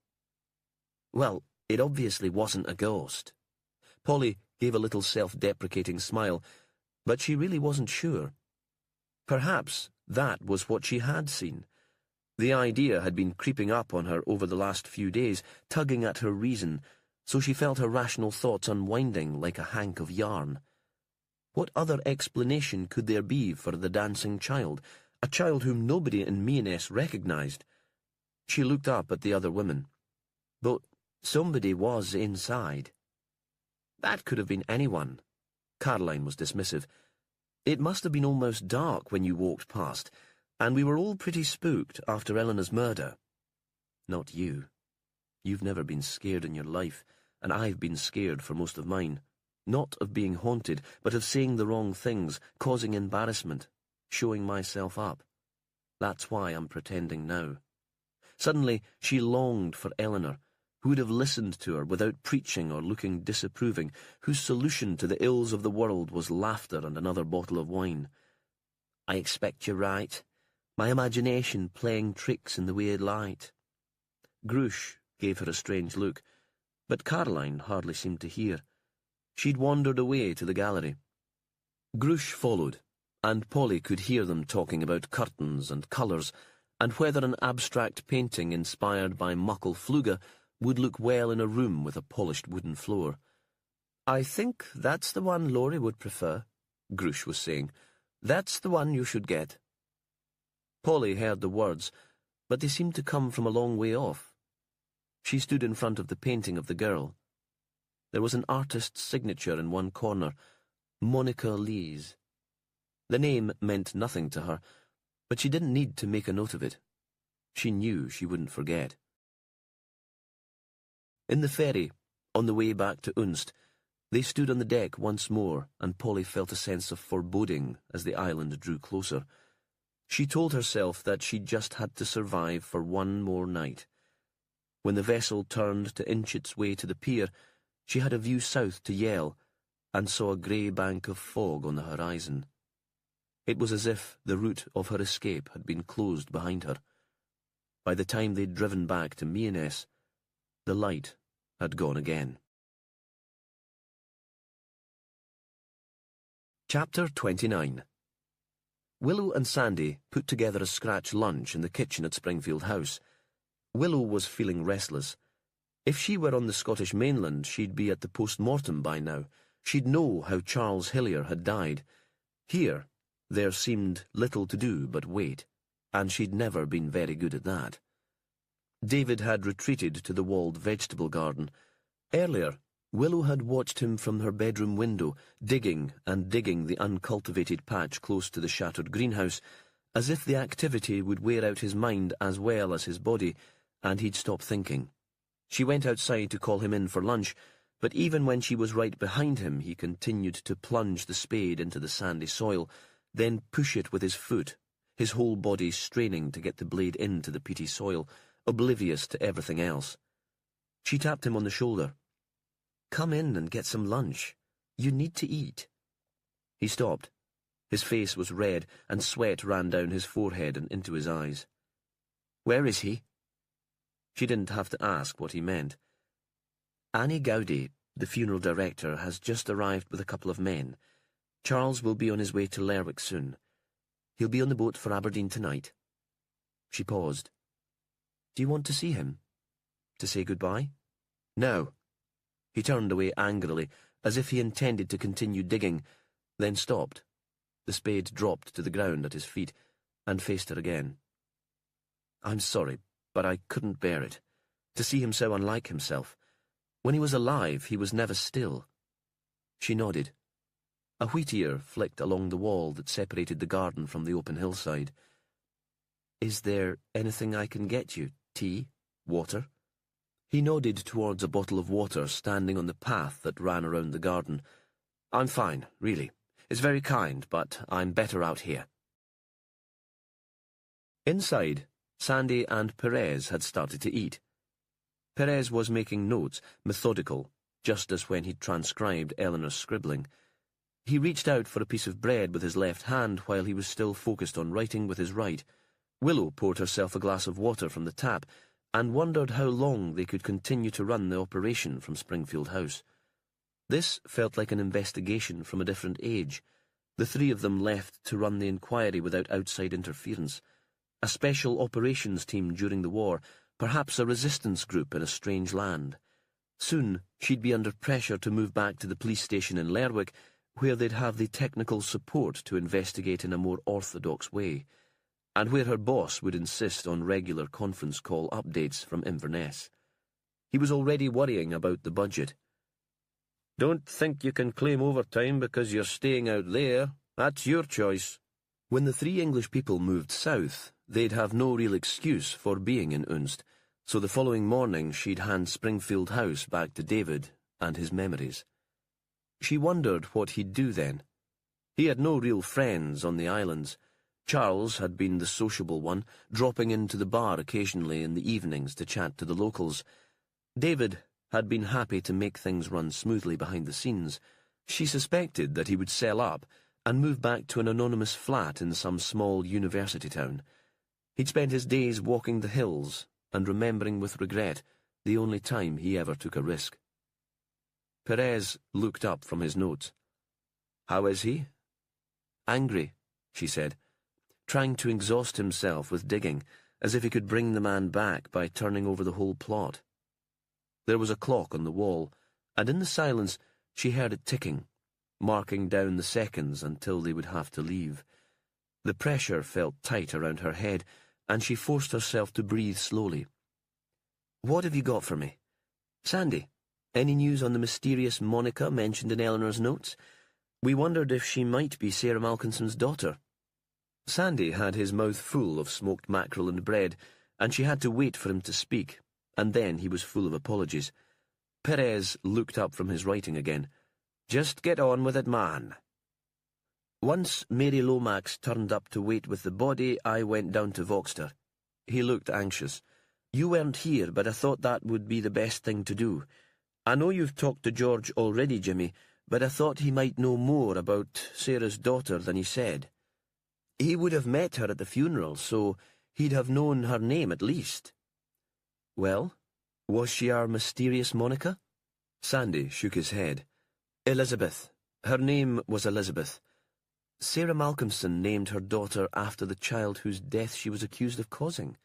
Well, it obviously wasn't a ghost. Polly gave a little self-deprecating smile, but she really wasn't sure. Perhaps that was what she had seen. The idea had been creeping up on her over the last few days, tugging at her reason, so she felt her rational thoughts unwinding like a hank of yarn. What other explanation could there be for the dancing child, a child whom nobody in Meanes recognised? She looked up at the other women. But somebody was inside. That could have been anyone. Caroline was dismissive. It must have been almost dark when you walked past, and we were all pretty spooked after Eleanor's murder. Not you. You've never been scared in your life, and I've been scared for most of mine. Not of being haunted, but of saying the wrong things, causing embarrassment, showing myself up. That's why I'm pretending now. Suddenly she longed for Eleanor, who would have listened to her without preaching or looking disapproving, whose solution to the ills of the world was laughter and another bottle of wine. I expect you're right. My imagination playing tricks in the weird light. Grush gave her a strange look, but Caroline hardly seemed to hear. She'd wandered away to the gallery. Grush followed, and Polly could hear them talking about curtains and colours, and whether an abstract painting inspired by Muckle Fluga would look well in a room with a polished wooden floor. I think that's the one Laurie would prefer, Grush was saying. That's the one you should get. Polly heard the words, but they seemed to come from a long way off. She stood in front of the painting of the girl. There was an artist's signature in one corner, Monica Lees. The name meant nothing to her, but she didn't need to make a note of it. She knew she wouldn't forget. In the ferry, on the way back to Unst, they stood on the deck once more, and Polly felt a sense of foreboding as the island drew closer. She told herself that she'd just had to survive for one more night. When the vessel turned to inch its way to the pier, she had a view south to Yell, and saw a grey bank of fog on the horizon. It was as if the route of her escape had been closed behind her. By the time they'd driven back to Meanes, the light had gone again. Chapter 29. Willow and Sandy put together a scratch lunch in the kitchen at Springfield House. Willow was feeling restless. If she were on the Scottish mainland, she'd be at the post-mortem by now. She'd know how Charles Hillier had died. Here, there seemed little to do but wait, and she'd never been very good at that. David had retreated to the walled vegetable garden. Earlier, Willow had watched him from her bedroom window, digging and digging the uncultivated patch close to the shattered greenhouse, as if the activity would wear out his mind as well as his body, and he'd stop thinking. She went outside to call him in for lunch, but even when she was right behind him, he continued to plunge the spade into the sandy soil, then push it with his foot, his whole body straining to get the blade into the peaty soil, oblivious to everything else. She tapped him on the shoulder. "Come in and get some lunch. You need to eat." He stopped. His face was red, and sweat ran down his forehead and into his eyes. "Where is he?" She didn't have to ask what he meant. "Annie Gowdy, the funeral director, has just arrived with a couple of men. Charles will be on his way to Lerwick soon. He'll be on the boat for Aberdeen tonight." She paused. "Do you want to see him? To say goodbye?" "No." He turned away angrily, as if he intended to continue digging, then stopped. The spade dropped to the ground at his feet, and faced her again. "I'm sorry, but I couldn't bear it. To see him so unlike himself. When he was alive, he was never still." She nodded. A wheatear flicked along the wall that separated the garden from the open hillside. "Is there anything I can get you? Tea? Water?" He nodded towards a bottle of water standing on the path that ran around the garden. "I'm fine, really. It's very kind, but I'm better out here." Inside, Sandy and Perez had started to eat. Perez was making notes, methodical, just as when he'd transcribed Eleanor's scribbling. He reached out for a piece of bread with his left hand while he was still focused on writing with his right. Willow poured herself a glass of water from the tap and wondered how long they could continue to run the operation from Springfield House. This felt like an investigation from a different age. The three of them left to run the inquiry without outside interference. A special operations team during the war, perhaps a resistance group in a strange land. Soon, she'd be under pressure to move back to the police station in Lerwick, where they'd have the technical support to investigate in a more orthodox way, and where her boss would insist on regular conference call updates from Inverness. He was already worrying about the budget. "Don't think you can claim overtime because you're staying out there. That's your choice." When the three English people moved south, they'd have no real excuse for being in Unst, so the following morning she'd hand Springfield House back to David and his memories. She wondered what he'd do then. He had no real friends on the islands. Charles had been the sociable one, dropping into the bar occasionally in the evenings to chat to the locals. David had been happy to make things run smoothly behind the scenes. She suspected that he would sell up and move back to an anonymous flat in some small university town. He'd spent his days walking the hills and remembering with regret the only time he ever took a risk. Perez looked up from his notes. "How is he?" "Angry," she said, trying to exhaust himself with digging, as if he could bring the man back by turning over the whole plot. There was a clock on the wall, and in the silence she heard it ticking, marking down the seconds until they would have to leave. The pressure felt tight around her head, and she forced herself to breathe slowly. "What have you got for me? Sandy, any news on the mysterious Monica mentioned in Eleanor's notes? We wondered if she might be Sarah Malkinson's daughter." Sandy had his mouth full of smoked mackerel and bread, and she had to wait for him to speak, and then he was full of apologies. Perez looked up from his writing again. "Just get on with it, man." "Once Mary Lomax turned up to wait with the body, I went down to Voxter." He looked anxious. "You weren't here, but I thought that would be the best thing to do. I know you've talked to George already, Jimmy, but I thought he might know more about Sarah's daughter than he said. He would have met her at the funeral, so he'd have known her name at least." "Well, was she our mysterious Monica?" Sandy shook his head. "Elizabeth. Her name was Elizabeth. Sarah Malcolmson named her daughter after the child whose death she was accused of causing."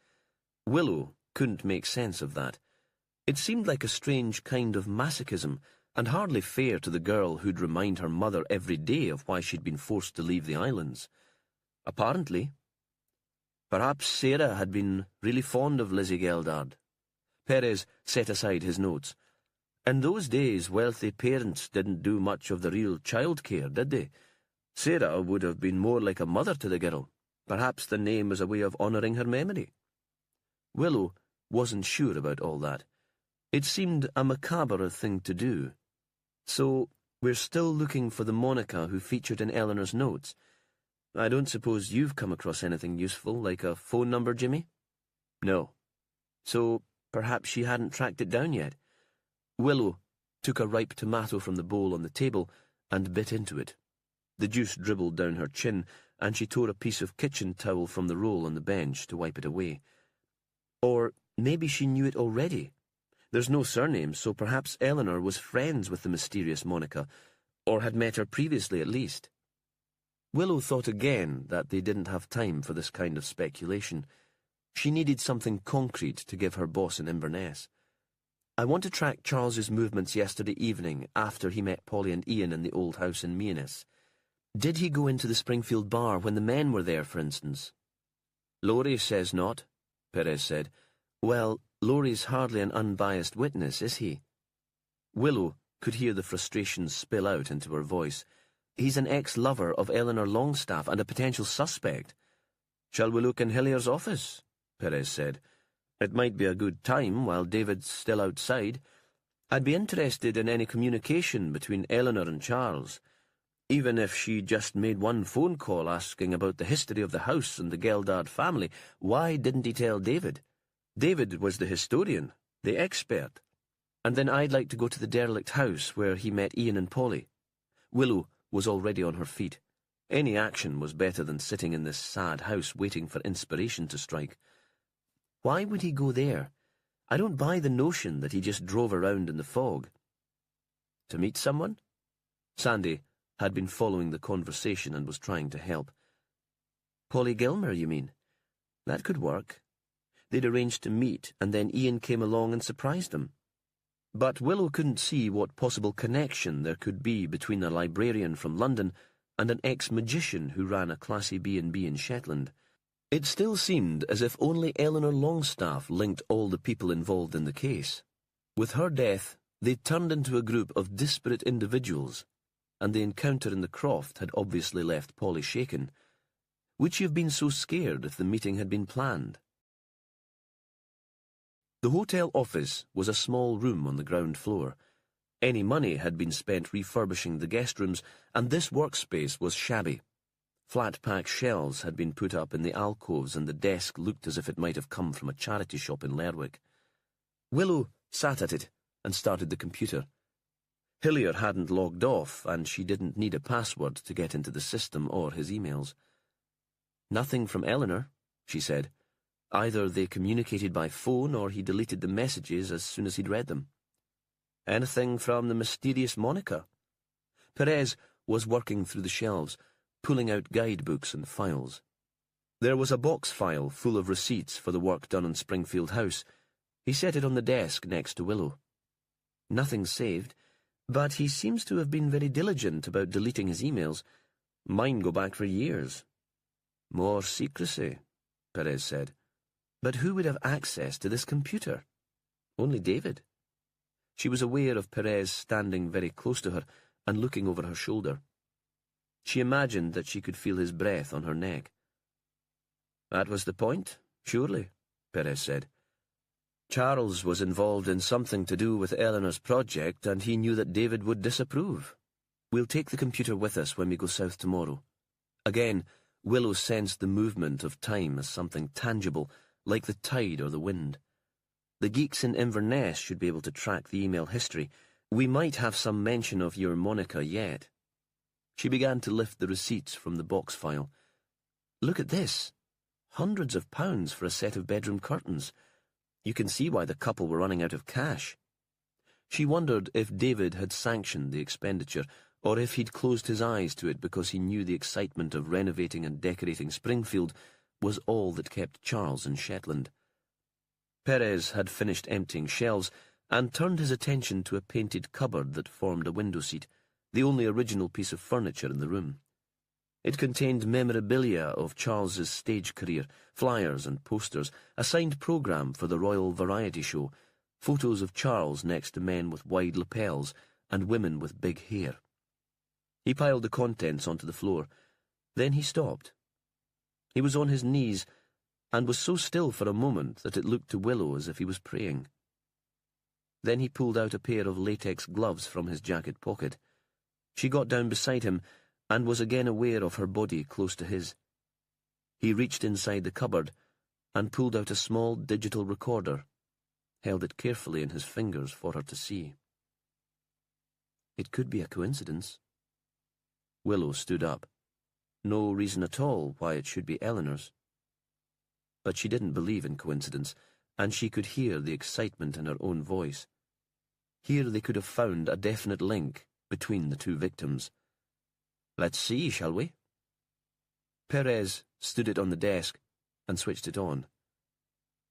Willow couldn't make sense of that. It seemed like a strange kind of masochism, and hardly fair to the girl who'd remind her mother every day of why she'd been forced to leave the islands. Apparently. Perhaps Sarah had been really fond of Lizzie Geldard. Perez set aside his notes. In those days, wealthy parents didn't do much of the real child care, did they? Sarah would have been more like a mother to the girl. Perhaps the name was a way of honouring her memory. Willow wasn't sure about all that. It seemed a macabre thing to do. "So, we're still looking for the Monica who featured in Eleanor's notes. I don't suppose you've come across anything useful, like a phone number, Jimmy?" "No." "So, perhaps she hadn't tracked it down yet." Willow took a ripe tomato from the bowl on the table and bit into it. The juice dribbled down her chin, and she tore a piece of kitchen towel from the roll on the bench to wipe it away. Or maybe she knew it already. There's no surname, so perhaps Eleanor was friends with the mysterious Monica, or had met her previously at least. Willow thought again that they didn't have time for this kind of speculation. She needed something concrete to give her boss in Inverness. "I want to track Charles's movements yesterday evening after he met Polly and Ian in the old house in Meanis. Did he go into the Springfield bar when the men were there, for instance?" "Laurie says not," Perez said. "Well, Laurie's hardly an unbiased witness, is he?" Willow could hear the frustration spill out into her voice. "He's an ex-lover of Eleanor Longstaff and a potential suspect." "Shall we look in Hillier's office?" Perez said. "It might be a good time while David's still outside. I'd be interested in any communication between Eleanor and Charles. Even if she just made one phone call asking about the history of the house and the Geldard family, why didn't he tell David? David was the historian, the expert. And then I'd like to go to the derelict house where he met Ian and Polly." Willow was already on her feet. Any action was better than sitting in this sad house waiting for inspiration to strike. Why would he go there? I don't buy the notion that he just drove around in the fog. To meet someone? Sandy had been following the conversation and was trying to help. Polly Gilmer, you mean? That could work. They'd arranged to meet, and then Ian came along and surprised them. But Willow couldn't see what possible connection there could be between a librarian from London and an ex-magician who ran a classy B&B in Shetland. It still seemed as if only Eleanor Longstaff linked all the people involved in the case. With her death, they'd turned into a group of disparate individuals, and the encounter in the croft had obviously left Polly shaken. Would she have been so scared if the meeting had been planned? The hotel office was a small room on the ground floor. Any money had been spent refurbishing the guest rooms, and this workspace was shabby. Flat-pack shelves had been put up in the alcoves, and the desk looked as if it might have come from a charity shop in Lerwick. Willow sat at it and started the computer. Hillier hadn't logged off, and she didn't need a password to get into the system or his emails. "Nothing from Eleanor," she said. Either they communicated by phone or he deleted the messages as soon as he'd read them. "Anything from the mysterious Monica?" Perez was working through the shelves, pulling out guidebooks and files. There was a box file full of receipts for the work done on Springfield House. He set it on the desk next to Willow. "Nothing saved, but he seems to have been very diligent about deleting his emails. Mine go back for years." "More secrecy," Perez said. "But who would have access to this computer?" "Only David." She was aware of Perez standing very close to her and looking over her shoulder. She imagined that she could feel his breath on her neck. "That was the point, surely," Perez said. "Charles was involved in something to do with Eleanor's project, and he knew that David would disapprove. We'll take the computer with us when we go south tomorrow." Again, Willow sensed the movement of time as something tangible, like the tide or the wind. The geeks in Inverness should be able to track the email history. We might have some mention of your Monica yet. She began to lift the receipts from the box file. "Look at this. Hundreds of pounds for a set of bedroom curtains. You can see why the couple were running out of cash." She wondered if David had sanctioned the expenditure, or if he'd closed his eyes to it because he knew the excitement of renovating and decorating Springfield was all that kept Charles in Shetland. Perez had finished emptying shelves and turned his attention to a painted cupboard that formed a window seat, the only original piece of furniture in the room. It contained memorabilia of Charles's stage career, flyers and posters, a signed programme for the Royal Variety Show, photos of Charles next to men with wide lapels and women with big hair. He piled the contents onto the floor. Then he stopped. He was on his knees and was so still for a moment that it looked to Willow as if he was praying. Then he pulled out a pair of latex gloves from his jacket pocket. She got down beside him and was again aware of her body close to his. He reached inside the cupboard and pulled out a small digital recorder, held it carefully in his fingers for her to see. It could be a coincidence. Willow stood up. No reason at all why it should be Eleanor's. But she didn't believe in coincidence, and she could hear the excitement in her own voice. Here they could have found a definite link between the two victims. "Let's see, shall we?" Perez stood it on the desk and switched it on.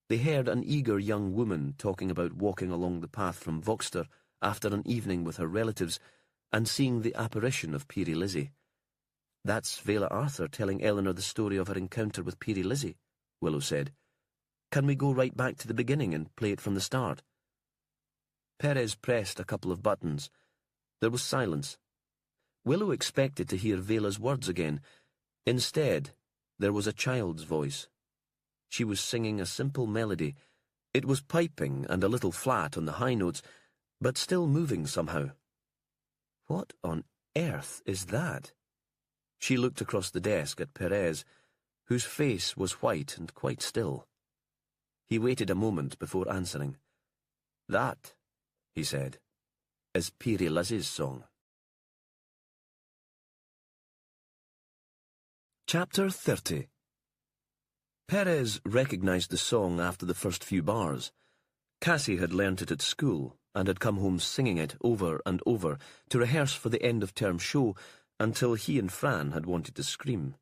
They heard an eager young woman talking about walking along the path from Voxter after an evening with her relatives and seeing the apparition of Peary Lizzie. "That's Vela Arthur telling Eleanor the story of her encounter with Peary Lizzie," Willow said. "Can we go right back to the beginning and play it from the start?" Perez pressed a couple of buttons. There was silence. Willow expected to hear Vela's words again. Instead, there was a child's voice. She was singing a simple melody. It was piping and a little flat on the high notes, but still moving somehow. "What on earth is that?" She looked across the desk at Perez, whose face was white and quite still. He waited a moment before answering. "That," he said, "is Peary Lizzie's song." Chapter 30. Perez recognized the song after the first few bars. Cassie had learnt it at school, and had come home singing it over and over to rehearse for the end-of-term show until he and Fran had wanted to scream.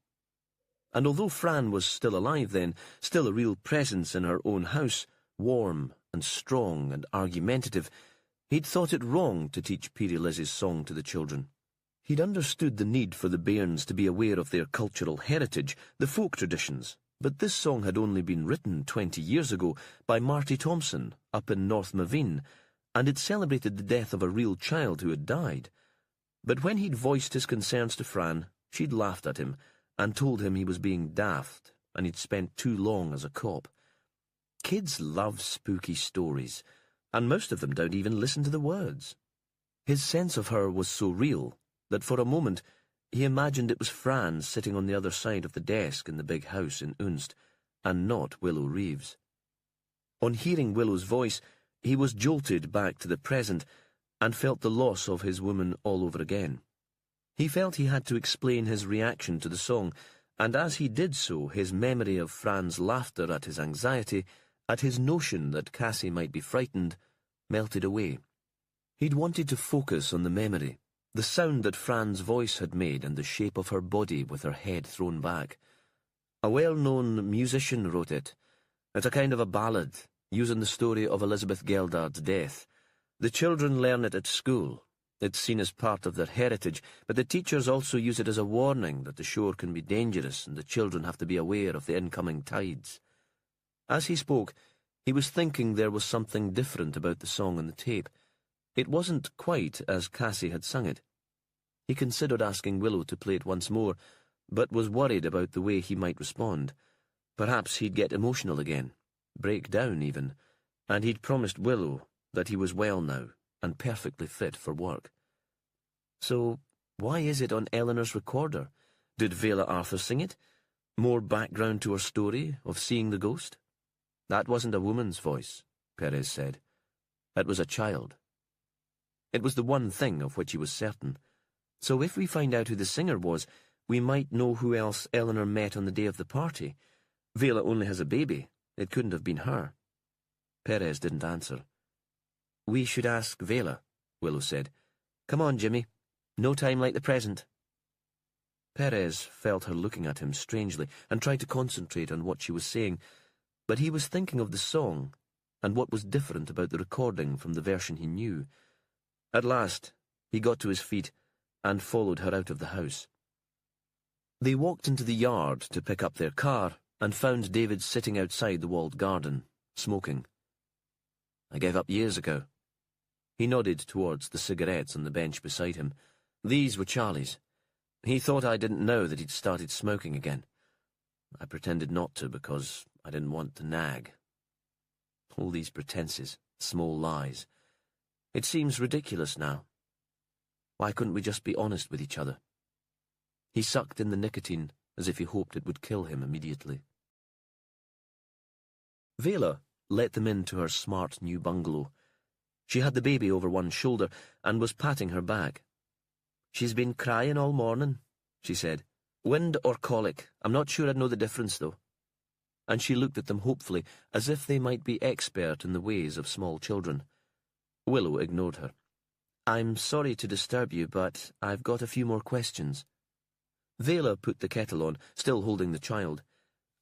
And although Fran was still alive then, still a real presence in her own house, warm and strong and argumentative, he'd thought it wrong to teach Peerie Liz's song to the children. He'd understood the need for the bairns to be aware of their cultural heritage, the folk traditions, but this song had only been written 20 years ago by Marty Thompson up in North Maveen, and it celebrated the death of a real child who had died. But when he'd voiced his concerns to Fran, she'd laughed at him and told him he was being daft and he'd spent too long as a cop. Kids love spooky stories, and most of them don't even listen to the words. His sense of her was so real that for a moment he imagined it was Fran sitting on the other side of the desk in the big house in Unst, and not Willow Reeves. On hearing Willow's voice, he was jolted back to the present and felt the loss of his woman all over again. He felt he had to explain his reaction to the song, and as he did so, his memory of Fran's laughter at his anxiety, at his notion that Cassie might be frightened, melted away. He'd wanted to focus on the memory, the sound that Fran's voice had made and the shape of her body with her head thrown back. A well-known musician wrote it. It's a kind of a ballad, using the story of Elizabeth Geldard's death. The children learn it at school. It's seen as part of their heritage, but the teachers also use it as a warning that the shore can be dangerous and the children have to be aware of the incoming tides. As he spoke, he was thinking there was something different about the song on the tape. It wasn't quite as Cassie had sung it. He considered asking Willow to play it once more, but was worried about the way he might respond. Perhaps he'd get emotional again, break down even, and he'd promised Willow that he was well now and perfectly fit for work. So, why is it on Eleanor's recorder? Did Vela Arthur sing it? More background to her story of seeing the ghost? That wasn't a woman's voice, Perez said. It was a child. It was the one thing of which he was certain. So if we find out who the singer was, we might know who else Eleanor met on the day of the party. Vela only has a baby. It couldn't have been her. Perez didn't answer. We should ask Vela, Willow said. Come on, Jimmy. No time like the present. Perez felt her looking at him strangely and tried to concentrate on what she was saying, but he was thinking of the song and what was different about the recording from the version he knew. At last, he got to his feet and followed her out of the house. They walked into the yard to pick up their car and found David sitting outside the walled garden, smoking. I gave up years ago. He nodded towards the cigarettes on the bench beside him. These were Charlie's. He thought I didn't know that he'd started smoking again. I pretended not to because I didn't want to nag. All these pretenses, small lies. It seems ridiculous now. Why couldn't we just be honest with each other? He sucked in the nicotine as if he hoped it would kill him immediately. Vela let them into her smart new bungalow. She had the baby over one shoulder and was patting her back. She's been crying all morning, she said. Wind or colic, I'm not sure I'd know the difference, though. And she looked at them hopefully, as if they might be expert in the ways of small children. Willow ignored her. I'm sorry to disturb you, but I've got a few more questions. Vela put the kettle on, still holding the child.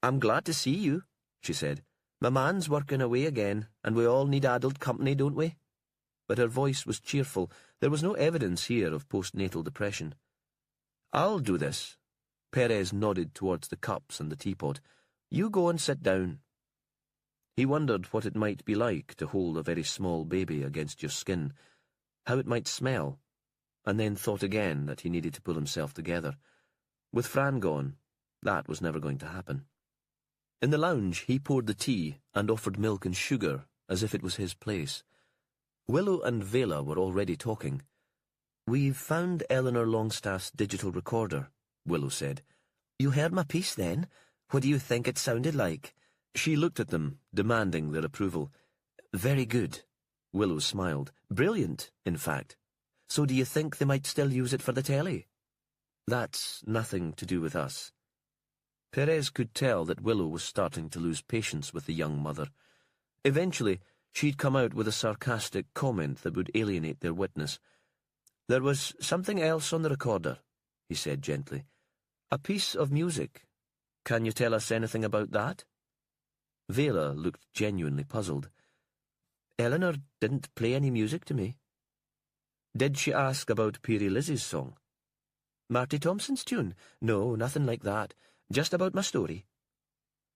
I'm glad to see you, she said. My man's working away again, and we all need adult company, don't we? But her voice was cheerful. There was no evidence here of postnatal depression. I'll do this. Perez nodded towards the cups and the teapot. You go and sit down. He wondered what it might be like to hold a very small baby against your skin, how it might smell, and then thought again that he needed to pull himself together. With Fran gone, that was never going to happen. In the lounge, he poured the tea and offered milk and sugar, as if it was his place. Willow and Vela were already talking. We've found Eleanor Longstaff's digital recorder, Willow said. You heard my piece then? What do you think it sounded like? She looked at them, demanding their approval. Very good, Willow smiled. Brilliant, in fact. So do you think they might still use it for the telly? That's nothing to do with us. Perez could tell that Willow was starting to lose patience with the young mother. Eventually, She'd come out with a sarcastic comment that would alienate their witness. "There was something else on the recorder," he said gently. "A piece of music. Can you tell us anything about that?" Vela looked genuinely puzzled. "Eleanor didn't play any music to me." "Did she ask about Peary Lizzie's song?" "Marty Thompson's tune? No, nothing like that. Just about my story."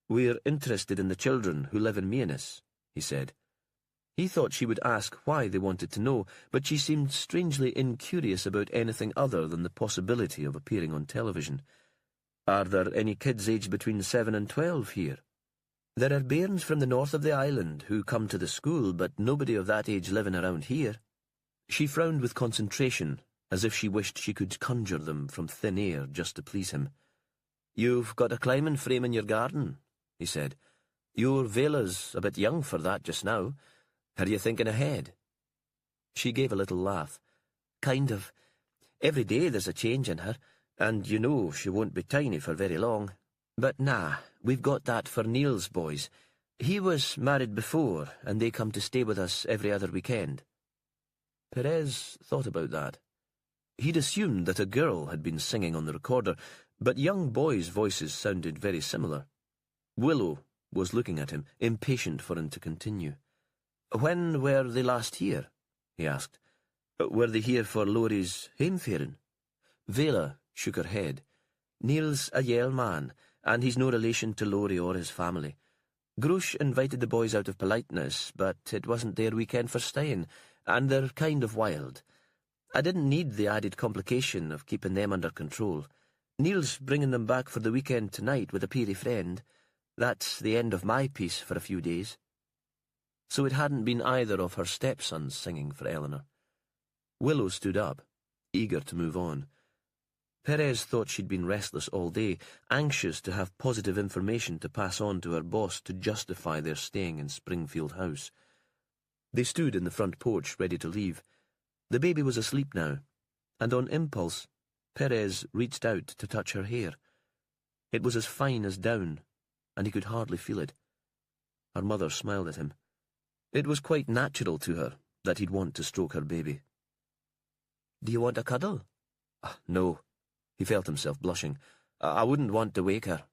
"We're interested in the children who live in Meanis," he said. He thought she would ask why they wanted to know, but she seemed strangely incurious about anything other than the possibility of appearing on television. "Are there any kids aged between 7 and 12 here?" "There are bairns from the north of the island who come to the school, but nobody of that age living around here." She frowned with concentration, as if she wished she could conjure them from thin air just to please him. "You've got a climbing frame in your garden," he said. "Your Vela's a bit young for that just now. Are you thinking ahead?" She gave a little laugh. "Kind of. Every day there's a change in her, and you know she won't be tiny for very long. But nah, we've got that for Neil's boys. He was married before, and they come to stay with us every other weekend." Perez thought about that. He'd assumed that a girl had been singing on the recorder, but young boys' voices sounded very similar. Willow was looking at him, impatient for him to continue. "When were they last here?" he asked. "Were they here for Laurie's heimfaring?" Vela shook her head. "Neil's a Yale man, and he's no relation to Laurie or his family. Grush invited the boys out of politeness, but it wasn't their weekend for staying, and they're kind of wild. I didn't need the added complication of keeping them under control. Neil's bringing them back for the weekend tonight with a Peary friend. That's the end of my piece for a few days." So it hadn't been either of her stepsons singing for Eleanor. Willow stood up, eager to move on. Perez thought she'd been restless all day, anxious to have positive information to pass on to her boss to justify their staying in Springfield House. They stood in the front porch, ready to leave. The baby was asleep now, and on impulse, Perez reached out to touch her hair. It was as fine as down, and he could hardly feel it. Her mother smiled at him. It was quite natural to her that he'd want to stroke her baby. "Do you want a cuddle?" No. He felt himself blushing. "I wouldn't want to wake her."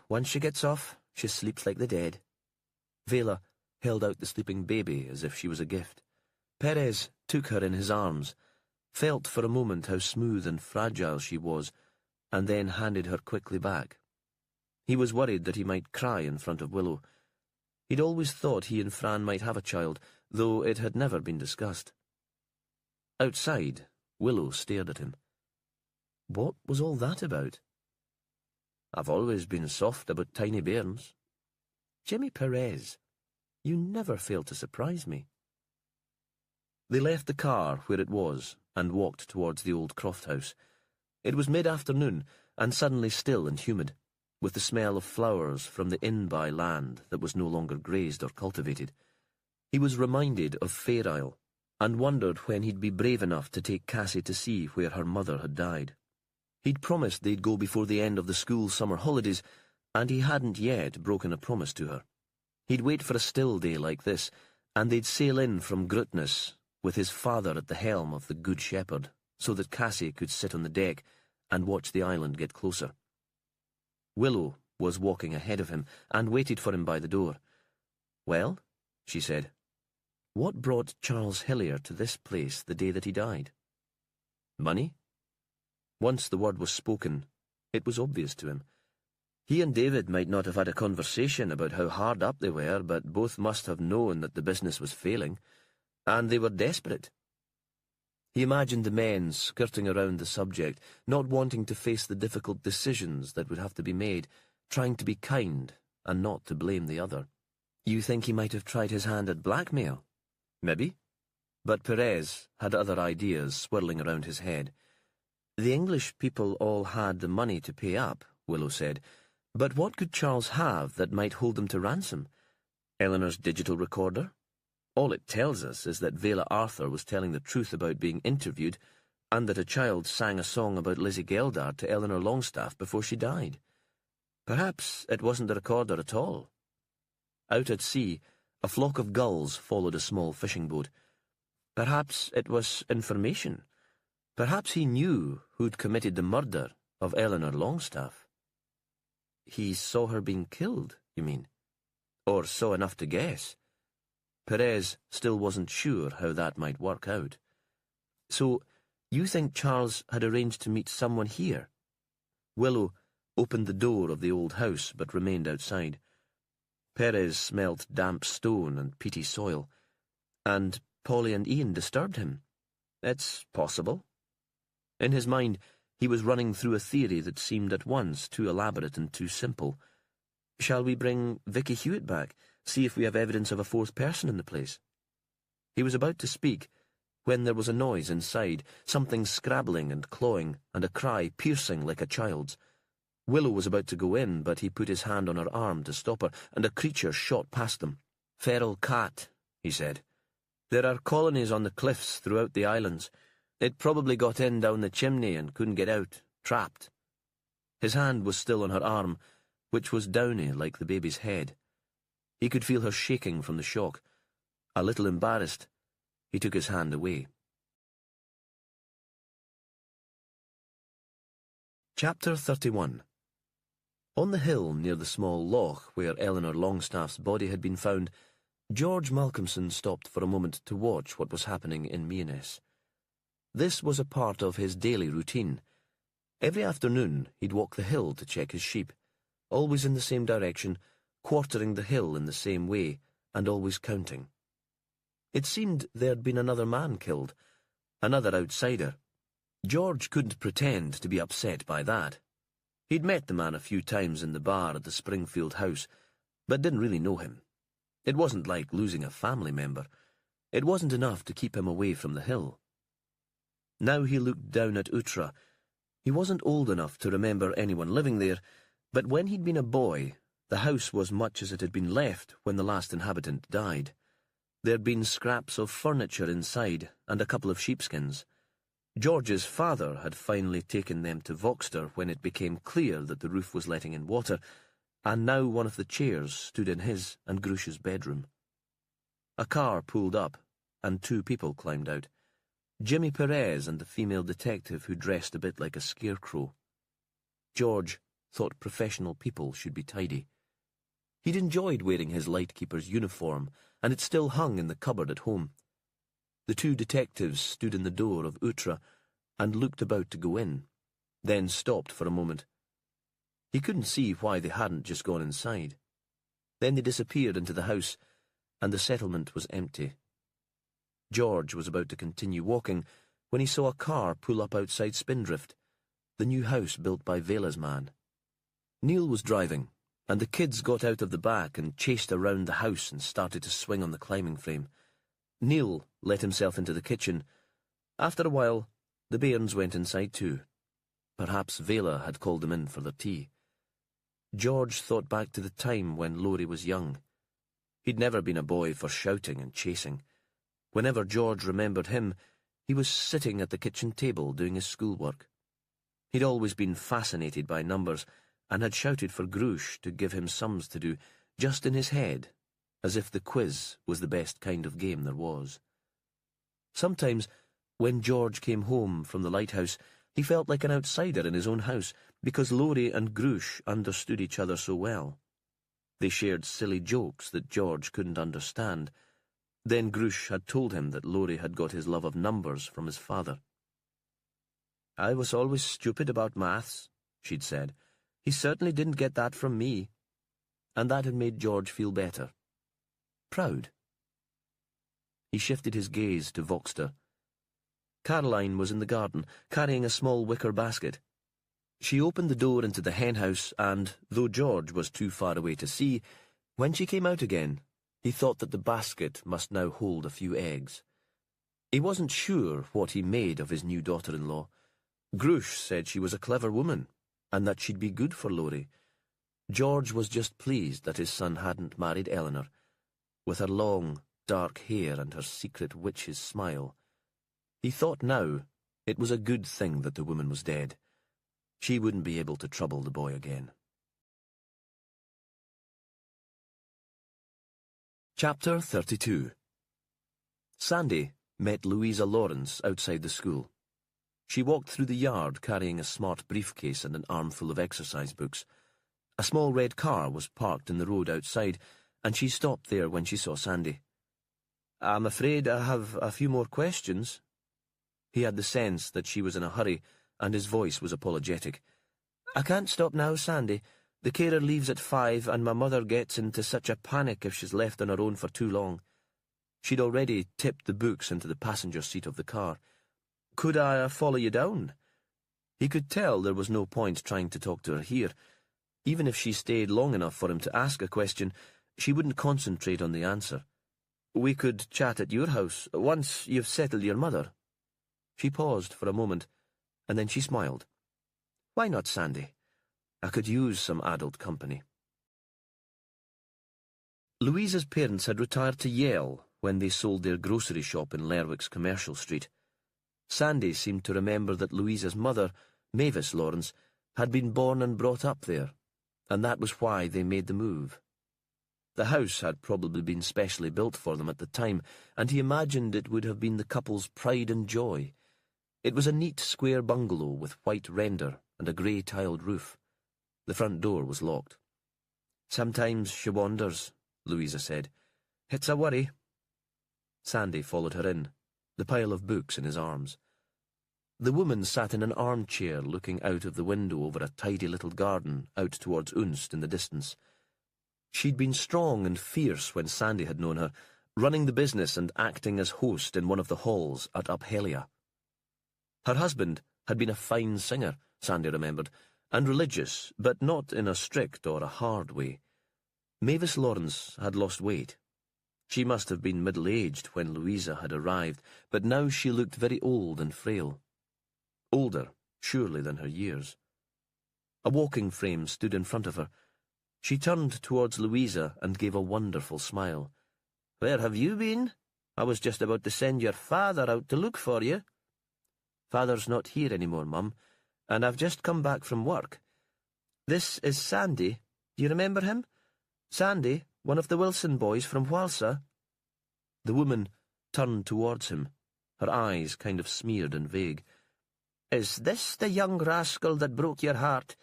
Once she gets off, she sleeps like the dead." Vela held out the sleeping baby as if she was a gift. Perez took her in his arms, felt for a moment how smooth and fragile she was, and then handed her quickly back. He was worried that he might cry in front of Willow. He'd always thought he and Fran might have a child, though it had never been discussed. Outside, Willow stared at him. What was all that about? "I've always been soft about tiny bairns." "Jimmy Perez, you never fail to surprise me." They left the car where it was and walked towards the old Croft house. It was mid-afternoon and suddenly still and humid, with the smell of flowers from the in-by land that was no longer grazed or cultivated. He was reminded of Fair Isle, and wondered when he'd be brave enough to take Cassie to see where her mother had died. He'd promised they'd go before the end of the school summer holidays, and he hadn't yet broken a promise to her. He'd wait for a still day like this, and they'd sail in from Grutness with his father at the helm of the Good Shepherd, so that Cassie could sit on the deck and watch the island get closer. Willow was walking ahead of him and waited for him by the door. "Well," she said, "what brought Charles Hillier to this place the day that he died?" "Money?" Once the word was spoken, it was obvious to him. He and David might not have had a conversation about how hard up they were, but both must have known that the business was failing, and they were desperate. He imagined the men skirting around the subject, not wanting to face the difficult decisions that would have to be made, trying to be kind and not to blame the other. "You think he might have tried his hand at blackmail?" "Maybe." But Perez had other ideas swirling around his head. "The English people all had the money to pay up," Willow said, "but what could Charles have that might hold them to ransom? Eleanor's digital recorder? All it tells us is that Vela Arthur was telling the truth about being interviewed, and that a child sang a song about Lizzie Geldard to Eleanor Longstaff before she died. Perhaps it wasn't the recorder at all." Out at sea, A flock of gulls followed a small fishing boat. Perhaps it was information. Perhaps he knew who'd committed the murder of Eleanor Longstaff. He saw her being killed, you mean? Or saw enough to guess? Perez still wasn't sure how that might work out. So, you think Charles had arranged to meet someone here? Willow opened the door of the old house but remained outside. Perez smelt damp stone and peaty soil. And Polly and Ian disturbed him. It's possible. In his mind, he was running through a theory that seemed at once too elaborate and too simple. Shall we bring Vicky Hewitt back, see if we have evidence of a fourth person in the place? He was about to speak when there was a noise inside, something scrabbling and clawing, and a cry piercing like a child's. Willow was about to go in, but he put his hand on her arm to stop her, and a creature shot past them. "Feral cat," he said. "There are colonies on the cliffs throughout the islands. It probably got in down the chimney and couldn't get out, trapped." His hand was still on her arm, which was downy like the baby's head. He could feel her shaking from the shock. A little embarrassed, he took his hand away. Chapter 31. On the hill near the small loch where Eleanor Longstaff's body had been found, George Malcolmson stopped for a moment to watch what was happening in Meanes. This was a part of his daily routine. Every afternoon he'd walk the hill to check his sheep, always in the same direction, quartering the hill in the same way, and always counting. It seemed there'd been another man killed, another outsider. George couldn't pretend to be upset by that. He'd met the man a few times in the bar at the Springfield house, but didn't really know him. It wasn't like losing a family member. It wasn't enough to keep him away from the hill. Now he looked down at Utra. He wasn't old enough to remember anyone living there, but when he'd been a boy, the house was much as it had been left when the last inhabitant died. There'd been scraps of furniture inside and a couple of sheepskins. George's father had finally taken them to Voxter when it became clear that the roof was letting in water, and now one of the chairs stood in his and Grush's bedroom. A car pulled up, and two people climbed out. Jimmy Perez and the female detective who dressed a bit like a scarecrow. George thought professional people should be tidy. He'd enjoyed wearing his lightkeeper's uniform, and it still hung in the cupboard at home. The two detectives stood in the door of Utra and looked about to go in, then stopped for a moment. He couldn't see why they hadn't just gone inside. Then they disappeared into the house, and the settlement was empty. George was about to continue walking when he saw a car pull up outside Spindrift, the new house built by Vela's man. Neil was driving, and the kids got out of the back and chased around the house and started to swing on the climbing frame. Neil let himself into the kitchen. After a while, the bairns went inside too. Perhaps Vela had called them in for their tea. George thought back to the time when Laurie was young. He'd never been a boy for shouting and chasing. Whenever George remembered him, he was sitting at the kitchen table doing his schoolwork. He'd always been fascinated by numbers and had shouted for Grush to give him sums to do, just in his head, as if the quiz was the best kind of game there was. Sometimes, when George came home from the lighthouse, he felt like an outsider in his own house because Laurie and Grush understood each other so well. They shared silly jokes that George couldn't understand. Then Grush had told him that Laurie had got his love of numbers from his father. "I was always stupid about maths," she'd said. "He certainly didn't get that from me." And that had made George feel better. Proud. He shifted his gaze to Voxter. Caroline was in the garden, carrying a small wicker basket. She opened the door into the henhouse and, though George was too far away to see, when she came out again, he thought that the basket must now hold a few eggs. He wasn't sure what he made of his new daughter-in-law. Grush said she was a clever woman, and that she'd be good for Laurie. George was just pleased that his son hadn't married Eleanor. With her long, dark hair and her secret witch's smile. He thought now it was a good thing that the woman was dead. She wouldn't be able to trouble the boy again. Chapter 32. Sandy met Louisa Lawrence outside the school. She walked through the yard carrying a smart briefcase and an armful of exercise books. A small red car was parked in the road outside, and she stopped there when she saw Sandy. "I'm afraid I have a few more questions." He had the sense that she was in a hurry, and his voice was apologetic. "I can't stop now, Sandy. The carer leaves at 5, and my mother gets into such a panic if she's left on her own for too long." She'd already tipped the books into the passenger seat of the car. "Could I follow you down?" He could tell there was no point trying to talk to her here. Even if she stayed long enough for him to ask a question, she wouldn't concentrate on the answer. "We could chat at your house, once you've settled your mother." She paused for a moment, and then she smiled. "Why not, Sandy? I could use some adult company." Louisa's parents had retired to Yale when they sold their grocery shop in Lerwick's Commercial Street. Sandy seemed to remember that Louisa's mother, Mavis Lawrence, had been born and brought up there, and that was why they made the move. The house had probably been specially built for them at the time, and he imagined it would have been the couple's pride and joy. It was a neat square bungalow with white render and a grey tiled roof. The front door was locked. "Sometimes she wanders," Louisa said. "It's a worry." Sandy followed her in, the pile of books in his arms. The woman sat in an armchair looking out of the window over a tidy little garden out towards Unst in the distance. She'd been strong and fierce when Sandy had known her, running the business and acting as host in one of the halls at Uphelia. Her husband had been a fine singer, Sandy remembered, and religious, but not in a strict or a hard way. Mavis Lawrence had lost weight. She must have been middle-aged when Louisa had arrived, but now she looked very old and frail. Older, surely, than her years. A walking frame stood in front of her. She turned towards Louisa and gave a wonderful smile. "Where have you been? I was just about to send your father out to look for you." "Father's not here anymore, Mum, and I've just come back from work. This is Sandy. Do you remember him? Sandy, one of the Wilson boys from Whalsa." The woman turned towards him, her eyes kind of smeared and vague. "Is this the young rascal that broke your heart?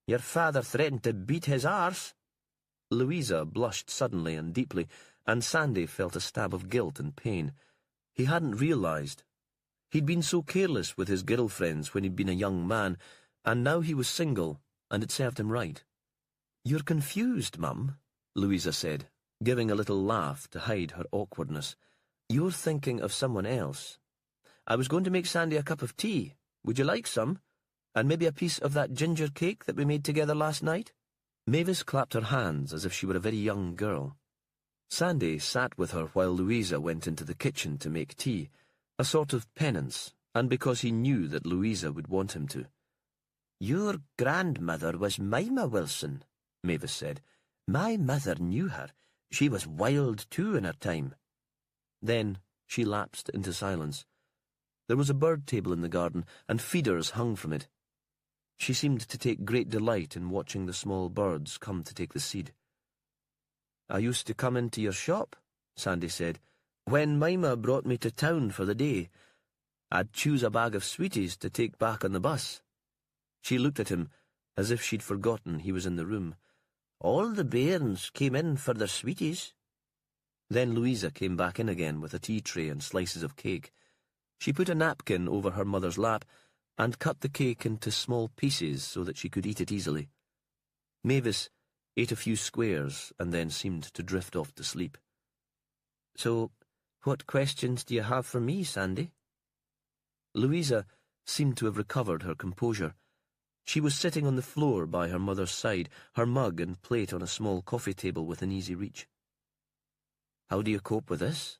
Your father threatened to beat his arse." Louisa blushed suddenly and deeply, and Sandy felt a stab of guilt and pain. He hadn't realised. He'd been so careless with his girlfriends when he'd been a young man, and now he was single, and it served him right. "You're confused, Mum," Louisa said, giving a little laugh to hide her awkwardness. "You're thinking of someone else. I was going to make Sandy a cup of tea. Would you like some? And maybe a piece of that ginger cake that we made together last night?" Mavis clapped her hands as if she were a very young girl. Sandy sat with her while Louisa went into the kitchen to make tea, a sort of penance, and because he knew that Louisa would want him to. "Your grandmother was Mima Wilson," Mavis said. "My mother knew her. She was wild too in her time." Then she lapsed into silence. There was a bird table in the garden, and feeders hung from it. She seemed to take great delight in watching the small birds come to take the seed. "I used to come into your shop," Sandy said, "when Mima brought me to town for the day. I'd choose a bag of sweeties to take back on the bus." She looked at him as if she'd forgotten he was in the room. "All the bairns came in for their sweeties." Then Louisa came back in again with a tea tray and slices of cake. She put a napkin over her mother's lap and cut the cake into small pieces so that she could eat it easily. Mavis ate a few squares and then seemed to drift off to sleep. "So, what questions do you have for me, Sandy?" Louisa seemed to have recovered her composure. She was sitting on the floor by her mother's side, her mug and plate on a small coffee table within easy reach. "How do you cope with this?"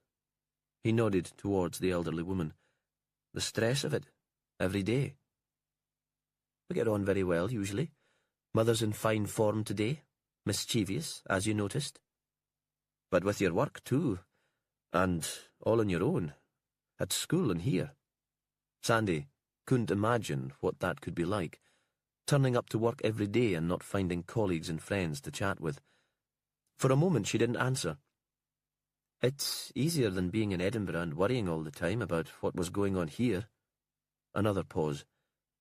He nodded towards the elderly woman. "The stress of it, every day." "We get on very well, usually. Mother's in fine form today, mischievous, as you noticed. But with your work, too, and all on your own, at school and here." Sandy couldn't imagine what that could be like, turning up to work every day and not finding colleagues and friends to chat with. For a moment she didn't answer. It's easier than being in Edinburgh and worrying all the time about what was going on here. Another pause.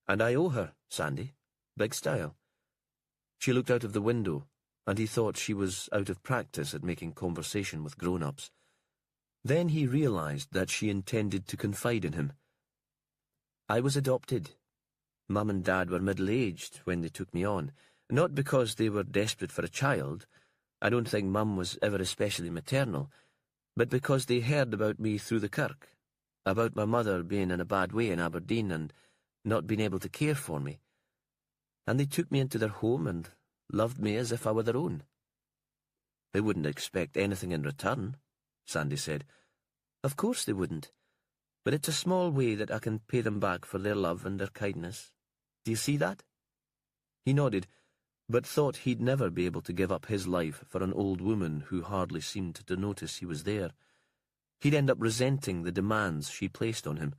And I owe her, Sandy. Big style. She looked out of the window, and he thought she was out of practice at making conversation with grown-ups. Then he realised that she intended to confide in him. I was adopted. Mum and Dad were middle-aged when they took me on, not because they were desperate for a child. I don't think Mum was ever especially maternal, but because they heard about me through the kirk, about my mother being in a bad way in Aberdeen and not being able to care for me. And they took me into their home and loved me as if I were their own. They wouldn't expect anything in return, Sandy said. Of course they wouldn't, but it's a small way that I can pay them back for their love and their kindness. Do you see that? He nodded, but thought he'd never be able to give up his life for an old woman who hardly seemed to notice he was there. He'd end up resenting the demands she placed on him.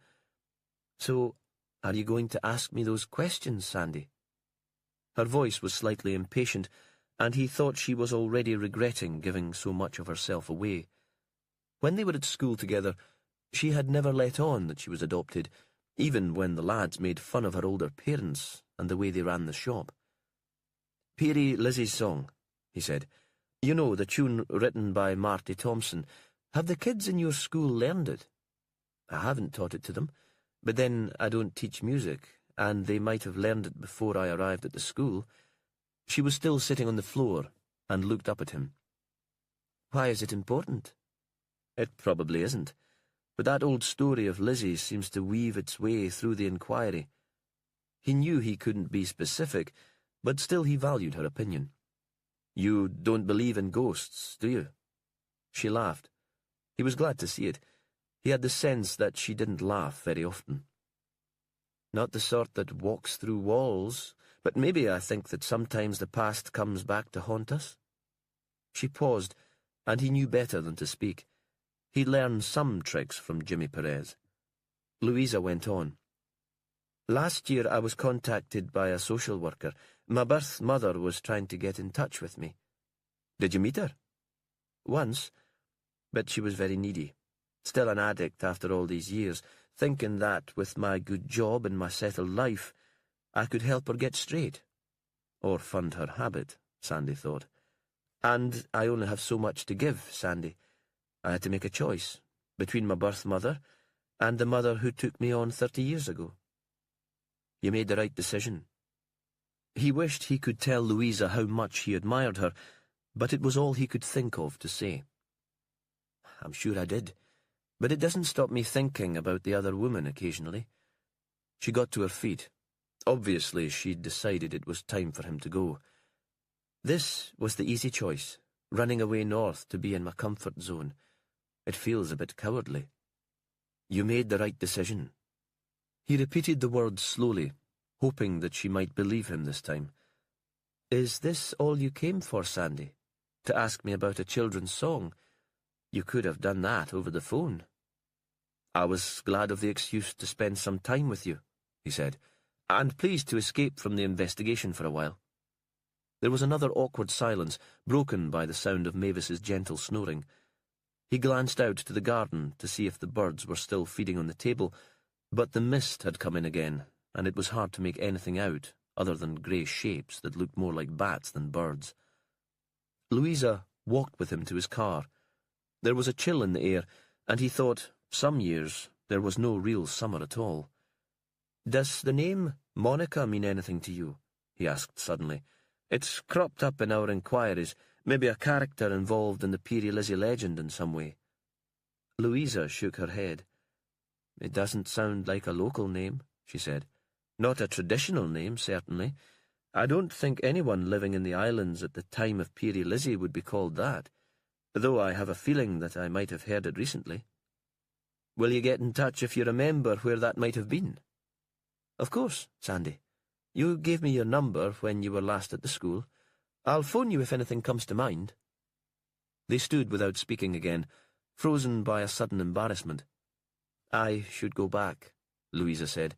So, are you going to ask me those questions, Sandy? Her voice was slightly impatient, and he thought she was already regretting giving so much of herself away. When they were at school together, she had never let on that she was adopted, even when the lads made fun of her older parents and the way they ran the shop. Peerie Lizzie's song, he said. You know, the tune written by Marty Thompson. Have the kids in your school learned it? I haven't taught it to them, but then I don't teach music, and they might have learned it before I arrived at the school. She was still sitting on the floor and looked up at him. Why is it important? It probably isn't, but that old story of Lizzie's seems to weave its way through the inquiry. He knew he couldn't be specific, but still he valued her opinion. You don't believe in ghosts, do you? She laughed. He was glad to see it. He had the sense that she didn't laugh very often. Not the sort that walks through walls, but maybe I think that sometimes the past comes back to haunt us. She paused, and he knew better than to speak. He'd learned some tricks from Jimmy Perez. Louisa went on. Last year I was contacted by a social worker. My birth mother was trying to get in touch with me. Did you meet her? Once, but she was very needy. Still an addict after all these years, thinking that with my good job and my settled life, I could help her get straight. Or fund her habit, Sandy thought. And I only have so much to give, Sandy. I had to make a choice between my birth mother and the mother who took me on 30 years ago. You made the right decision. He wished he could tell Louisa how much he admired her, but it was all he could think of to say. I'm sure I did, but it doesn't stop me thinking about the other woman occasionally. She got to her feet. Obviously, she'd decided it was time for him to go. This was the easy choice, running away north to be in my comfort zone. It feels a bit cowardly. You made the right decision. He repeated the words slowly, hoping that she might believe him this time. Is this all you came for, Sandy? To ask me about a children's song? You could have done that over the phone. I was glad of the excuse to spend some time with you, he said, and pleased to escape from the investigation for a while. There was another awkward silence, broken by the sound of Mavis's gentle snoring. He glanced out to the garden to see if the birds were still feeding on the table, but the mist had come in again, and it was hard to make anything out other than grey shapes that looked more like bats than birds. Louisa walked with him to his car. There was a chill in the air, and he thought, some years, there was no real summer at all. Does the name Monica mean anything to you? He asked suddenly. It's cropped up in our inquiries, maybe a character involved in the Peerie Lizzie legend in some way. Louisa shook her head. It doesn't sound like a local name, she said. Not a traditional name, certainly. I don't think anyone living in the islands at the time of Peerie Lizzie would be called that, though I have a feeling that I might have heard it recently. Will you get in touch if you remember where that might have been? Of course, Sandy. You gave me your number when you were last at the school. I'll phone you if anything comes to mind. They stood without speaking again, frozen by a sudden embarrassment. I should go back, Louisa said,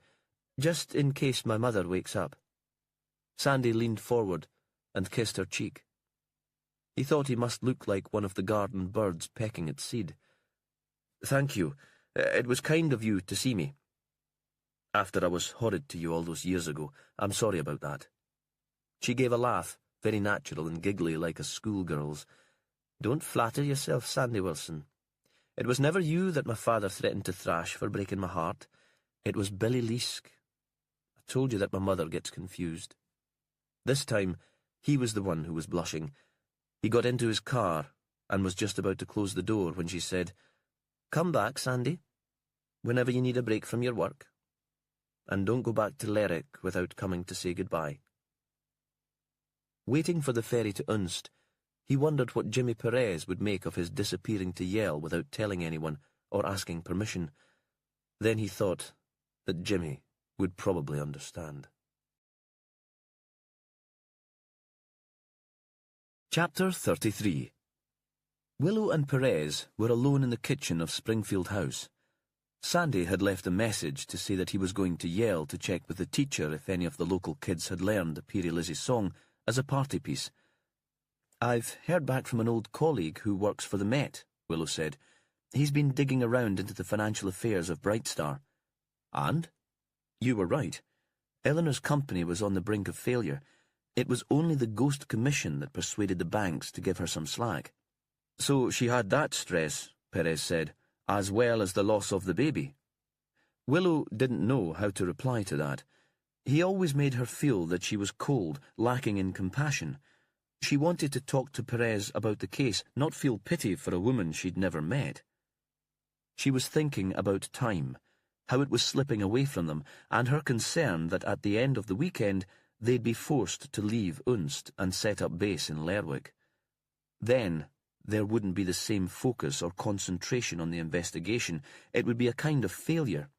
just in case my mother wakes up. Sandy leaned forward and kissed her cheek. He thought he must look like one of the garden birds pecking at seed. "Thank you. It was kind of you to see me. After I was horrid to you all those years ago, I'm sorry about that." She gave a laugh, very natural and giggly like a schoolgirl's. "Don't flatter yourself, Sandy Wilson. It was never you that my father threatened to thrash for breaking my heart. It was Billy Leask. I told you that my mother gets confused." This time, he was the one who was blushing. He got into his car and was just about to close the door when she said, "Come back, Sandy, whenever you need a break from your work. And don't go back to Lerwick without coming to say goodbye." Waiting for the ferry to Unst, he wondered what Jimmy Perez would make of his disappearing to Yell without telling anyone or asking permission. Then he thought that Jimmy would probably understand. Chapter 33. Willow and Perez were alone in the kitchen of Springfield House. Sandy had left a message to say that he was going to Yale to check with the teacher if any of the local kids had learned the Peary Lizzie song as a party piece. "I've heard back from an old colleague who works for the Met," Willow said. "He's been digging around into the financial affairs of Bright Star." "And?" "You were right. Eleanor's company was on the brink of failure. It was only the ghost commission that persuaded the banks to give her some slack." "So she had that stress," Perez said, "as well as the loss of the baby." Willow didn't know how to reply to that. He always made her feel that she was cold, lacking in compassion. She wanted to talk to Perez about the case, not feel pity for a woman she'd never met. She was thinking about time, how it was slipping away from them, and her concern that at the end of the weekend they'd be forced to leave Unst and set up base in Lerwick. Then there wouldn't be the same focus or concentration on the investigation. It would be a kind of failure.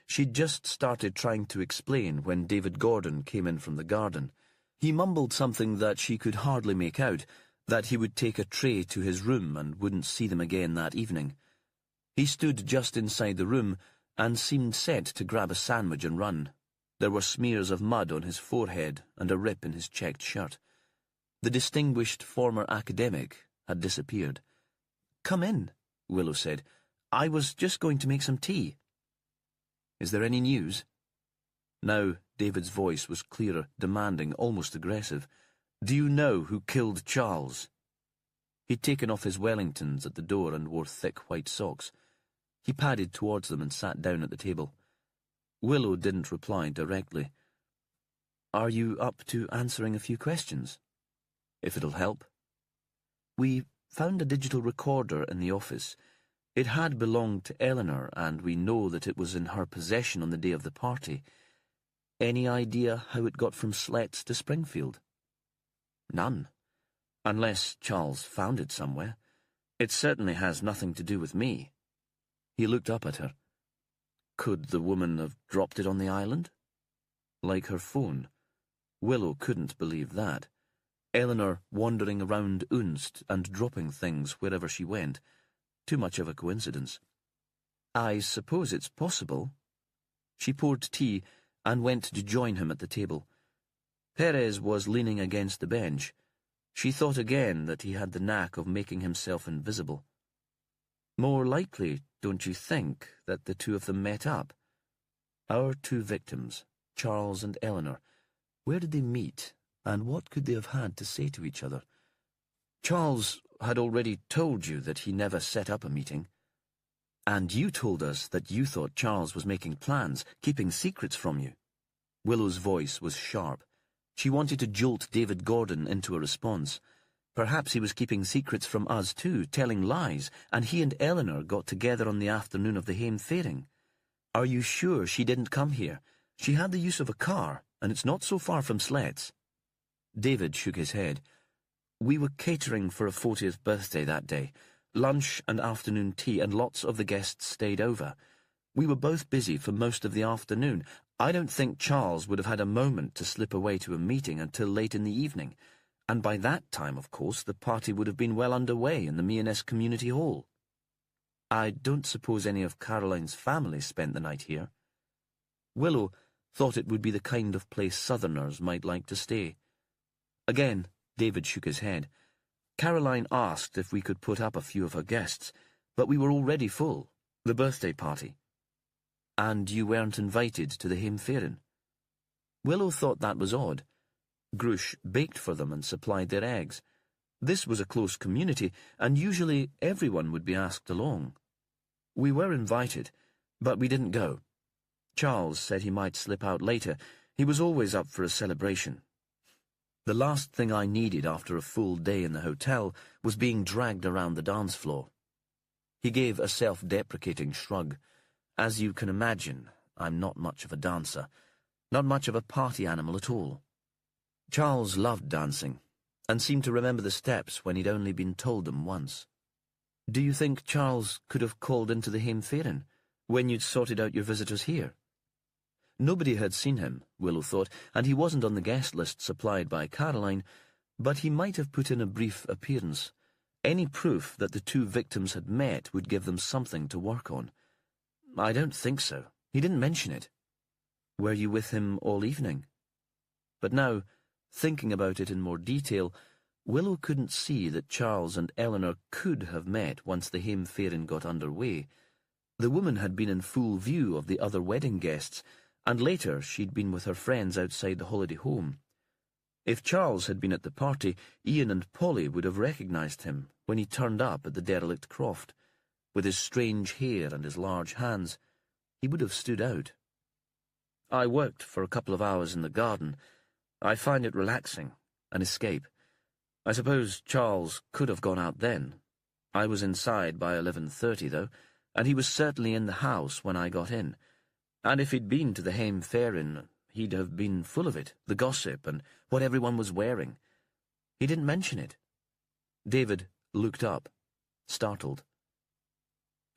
She'd just started trying to explain when David Gordon came in from the garden. He mumbled something that she could hardly make out, that he would take a tray to his room and wouldn't see them again that evening. He stood just inside the room and seemed set to grab a sandwich and run. There were smears of mud on his forehead and a rip in his checked shirt. The distinguished former academic had disappeared. "Come in," Willow said. "I was just going to make some tea." "Is there any news?" Now David's voice was clearer, demanding, almost aggressive. "Do you know who killed Charles?" He'd taken off his Wellingtons at the door and wore thick white socks. He padded towards them and sat down at the table. Willow didn't reply directly. "Are you up to answering a few questions?" "If it'll help." "We found a digital recorder in the office. It had belonged to Eleanor, and we know that it was in her possession on the day of the party. Any idea how it got from Sletts to Springfield?" "None. Unless Charles found it somewhere. It certainly has nothing to do with me." He looked up at her. "Could the woman have dropped it on the island?" Like her phone. Willow couldn't believe that. Eleanor wandering around Unst and dropping things wherever she went. Too much of a coincidence. "I suppose it's possible." She poured tea and went to join him at the table. Perez was leaning against the bench. She thought again that he had the knack of making himself invisible. "More likely, don't you think, that the two of them met up? Our two victims, Charles and Eleanor. Where did they meet, and what could they have had to say to each other? Charles had already told you that he never set up a meeting. And you told us that you thought Charles was making plans, keeping secrets from you." Willow's voice was sharp. She wanted to jolt David Gordon into a response. Perhaps he was keeping secrets from us too, telling lies, and he and Eleanor got together on the afternoon of the Haim fairing. "Are you sure she didn't come here? She had the use of a car, and it's not so far from Sletts." David shook his head. "We were catering for a 40th birthday that day. Lunch and afternoon tea, and lots of the guests stayed over. We were both busy for most of the afternoon. I don't think Charles would have had a moment to slip away to a meeting until late in the evening, and by that time, of course, the party would have been well underway in the Meoness Community Hall. I don't suppose any of Caroline's family spent the night here." Willow thought it would be the kind of place Southerners might like to stay. Again, David shook his head. Caroline asked if we could put up a few of her guests, but we were already full, the birthday party. And you weren't invited to the heimferien? Willow thought that was odd. Grush baked for them and supplied their eggs. This was a close community, and usually everyone would be asked along. We were invited, but we didn't go. Charles said he might slip out later. He was always up for a celebration. The last thing I needed after a full day in the hotel was being dragged around the dance floor. He gave a self-deprecating shrug. As you can imagine, I'm not much of a dancer, not much of a party animal at all. Charles loved dancing, and seemed to remember the steps when he'd only been told them once. Do you think Charles could have called into the heimferien when you'd sorted out your visitors here? Nobody had seen him, Willow thought, and he wasn't on the guest list supplied by Caroline, but he might have put in a brief appearance. Any proof that the two victims had met would give them something to work on. I don't think so. He didn't mention it. Were you with him all evening? But now, thinking about it in more detail, Willow couldn't see that Charles and Eleanor could have met once the heimferien got underway. The woman had been in full view of the other wedding guests, and later she'd been with her friends outside the holiday home. If Charles had been at the party, Ian and Polly would have recognised him when he turned up at the derelict croft. With his strange hair and his large hands, he would have stood out. I worked for a couple of hours in the garden. I find it relaxing, an escape. I suppose Charles could have gone out then. I was inside by 11:30, though, and he was certainly in the house when I got in. And if he'd been to the heimferien, he'd have been full of it, the gossip and what everyone was wearing. He didn't mention it. David looked up, startled.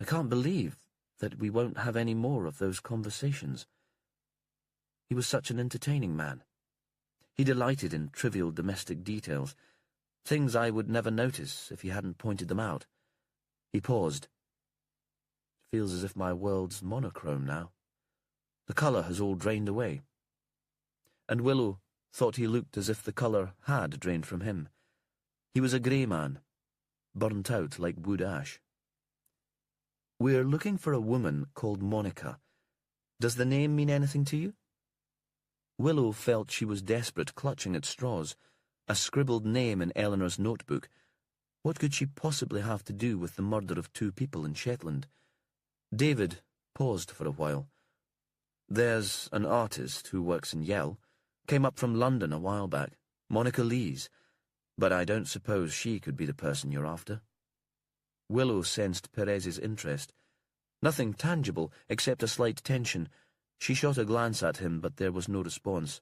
I can't believe that we won't have any more of those conversations. He was such an entertaining man. He delighted in trivial domestic details, things I would never notice if he hadn't pointed them out. He paused. Feels as if my world's monochrome now. The colour has all drained away. And Willow thought he looked as if the colour had drained from him. He was a grey man, burnt out like wood ash. We're looking for a woman called Monica. Does the name mean anything to you? Willow felt she was desperate, clutching at straws. A scribbled name in Eleanor's notebook. What could she possibly have to do with the murder of 2 people in Shetland? David paused for a while. There's an artist who works in Yell. Came up from London a while back. Monica Lees. But I don't suppose she could be the person you're after. Willow sensed Perez's interest. Nothing tangible, except a slight tension. She shot a glance at him, but there was no response.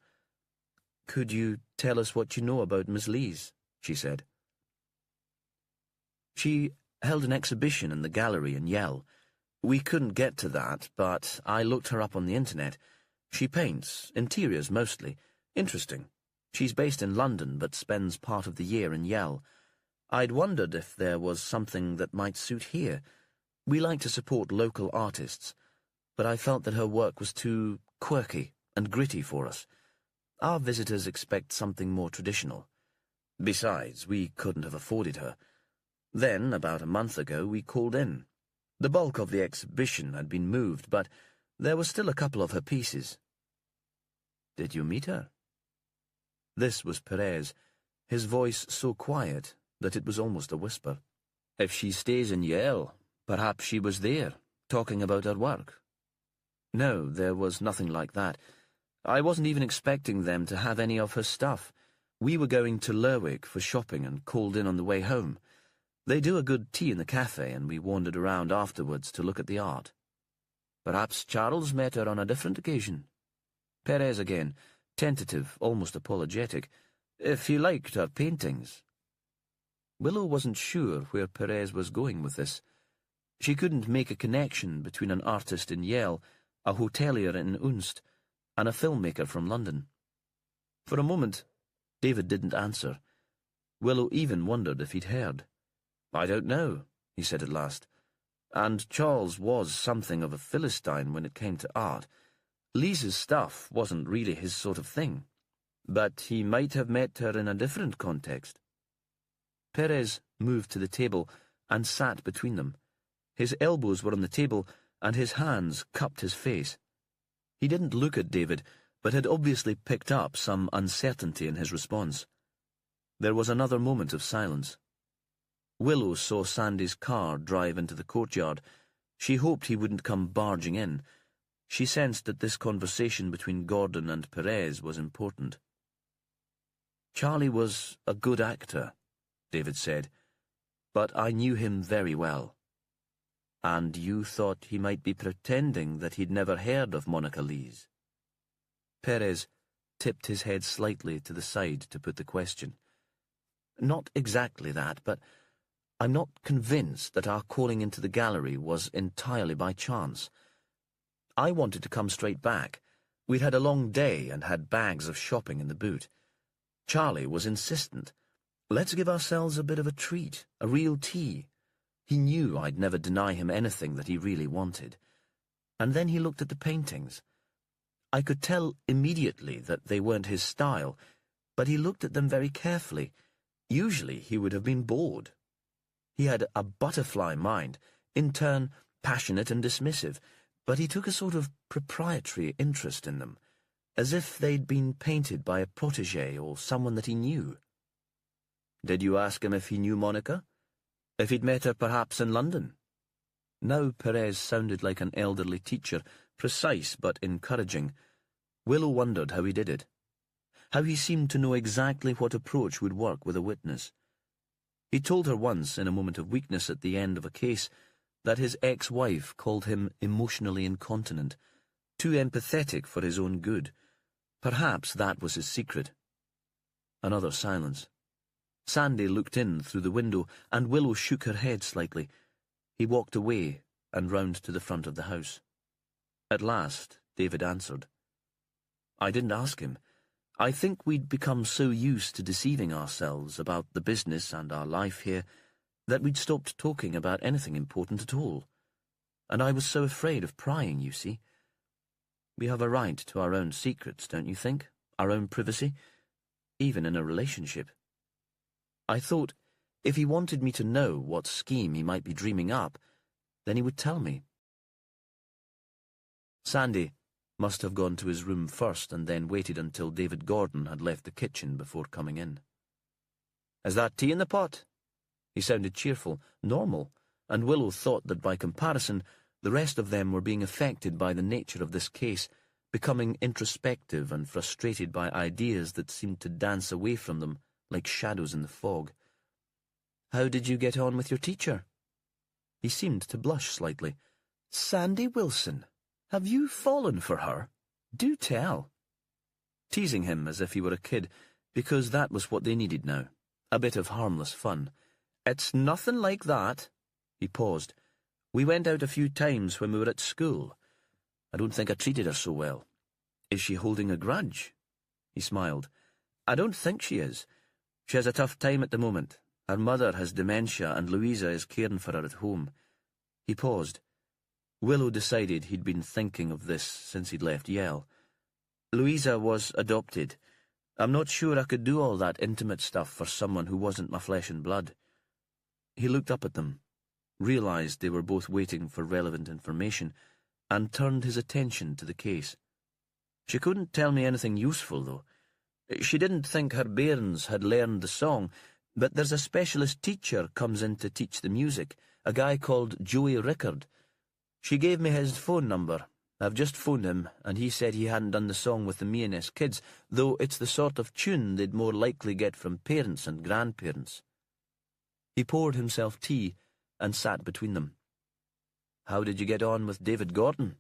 Could you tell us what you know about Miss Lees? She said. She held an exhibition in the gallery in Yell. We couldn't get to that, but I looked her up on the internet. She paints, interiors mostly. Interesting. She's based in London, but spends part of the year in Yell. I'd wondered if there was something that might suit here. We like to support local artists, but I felt that her work was too quirky and gritty for us. Our visitors expect something more traditional. Besides, we couldn't have afforded her. Then, about a month ago, we called in. The bulk of the exhibition had been moved, but there were still a couple of her pieces. Did you meet her? This was Perez, his voice so quiet that it was almost a whisper. If she stays in Yale, perhaps she was there, talking about her work. No, there was nothing like that. I wasn't even expecting them to have any of her stuff. We were going to Lerwick for shopping and called in on the way home. They do a good tea in the cafe, and we wandered around afterwards to look at the art. Perhaps Charles met her on a different occasion. Perez again, tentative, almost apologetic. If he liked her paintings. Willow wasn't sure where Perez was going with this. She couldn't make a connection between an artist in Yale, a hotelier in Unst, and a filmmaker from London. For a moment, David didn't answer. Willow even wondered if he'd heard. I don't know, he said at last. And Charles was something of a Philistine when it came to art. Lisa's stuff wasn't really his sort of thing. But he might have met her in a different context. Perez moved to the table and sat between them. His elbows were on the table, and his hands cupped his face. He didn't look at David, but had obviously picked up some uncertainty in his response. There was another moment of silence. Willow saw Sandy's car drive into the courtyard. She hoped he wouldn't come barging in. She sensed that this conversation between Gordon and Perez was important. "Charlie was a good actor," David said, "but I knew him very well." "And you thought he might be pretending that he'd never heard of Monica Lees?" Perez tipped his head slightly to the side to put the question. "Not exactly that, but I'm not convinced that our calling into the gallery was entirely by chance. I wanted to come straight back. We'd had a long day and had bags of shopping in the boot. Charlie was insistent. Let's give ourselves a bit of a treat, a real tea. He knew I'd never deny him anything that he really wanted. And then he looked at the paintings. I could tell immediately that they weren't his style, but he looked at them very carefully. Usually he would have been bored. He had a butterfly mind, in turn passionate and dismissive, but he took a sort of proprietary interest in them, as if they'd been painted by a protégé or someone that he knew." "Did you ask him if he knew Monica? If he'd met her perhaps in London?" Now Perez sounded like an elderly teacher, precise but encouraging. Willow wondered how he did it, how he seemed to know exactly what approach would work with a witness. He told her once, in a moment of weakness at the end of a case, that his ex-wife called him emotionally incontinent, too empathetic for his own good. Perhaps that was his secret. Another silence. Sandy looked in through the window, and Willow shook her head slightly. He walked away and round to the front of the house. At last, David answered. "I didn't ask him. I think we'd become so used to deceiving ourselves about the business and our life here that we'd stopped talking about anything important at all. And I was so afraid of prying, you see. We have a right to our own secrets, don't you think? Our own privacy? Even in a relationship. I thought, if he wanted me to know what scheme he might be dreaming up, then he would tell me." Sandy must have gone to his room first and then waited until David Gordon had left the kitchen before coming in. "Is that tea in the pot?" He sounded cheerful, normal, and Willow thought that by comparison the rest of them were being affected by the nature of this case, becoming introspective and frustrated by ideas that seemed to dance away from them like shadows in the fog. "How did you get on with your teacher?" He seemed to blush slightly. "Sandy Wilson, have you fallen for her? Do tell." Teasing him as if he were a kid, because that was what they needed now, a bit of harmless fun. "It's nothing like that." He paused. "We went out a few times when we were at school. I don't think I treated her so well. Is she holding a grudge?" He smiled. "I don't think she is. She has a tough time at the moment. Her mother has dementia and Louisa is caring for her at home." He paused. Willow decided he'd been thinking of this since he'd left Yale. "Louisa was adopted. I'm not sure I could do all that intimate stuff for someone who wasn't my flesh and blood." He looked up at them, realized they were both waiting for relevant information, and turned his attention to the case. "She couldn't tell me anything useful, though. She didn't think her bairns had learned the song, but there's a specialist teacher comes in to teach the music, a guy called Joey Rickard. She gave me his phone number. I've just phoned him, and he said he hadn't done the song with the Meoness kids, though it's the sort of tune they'd more likely get from parents and grandparents." He poured himself tea and sat between them. "How did you get on with David Gordon?"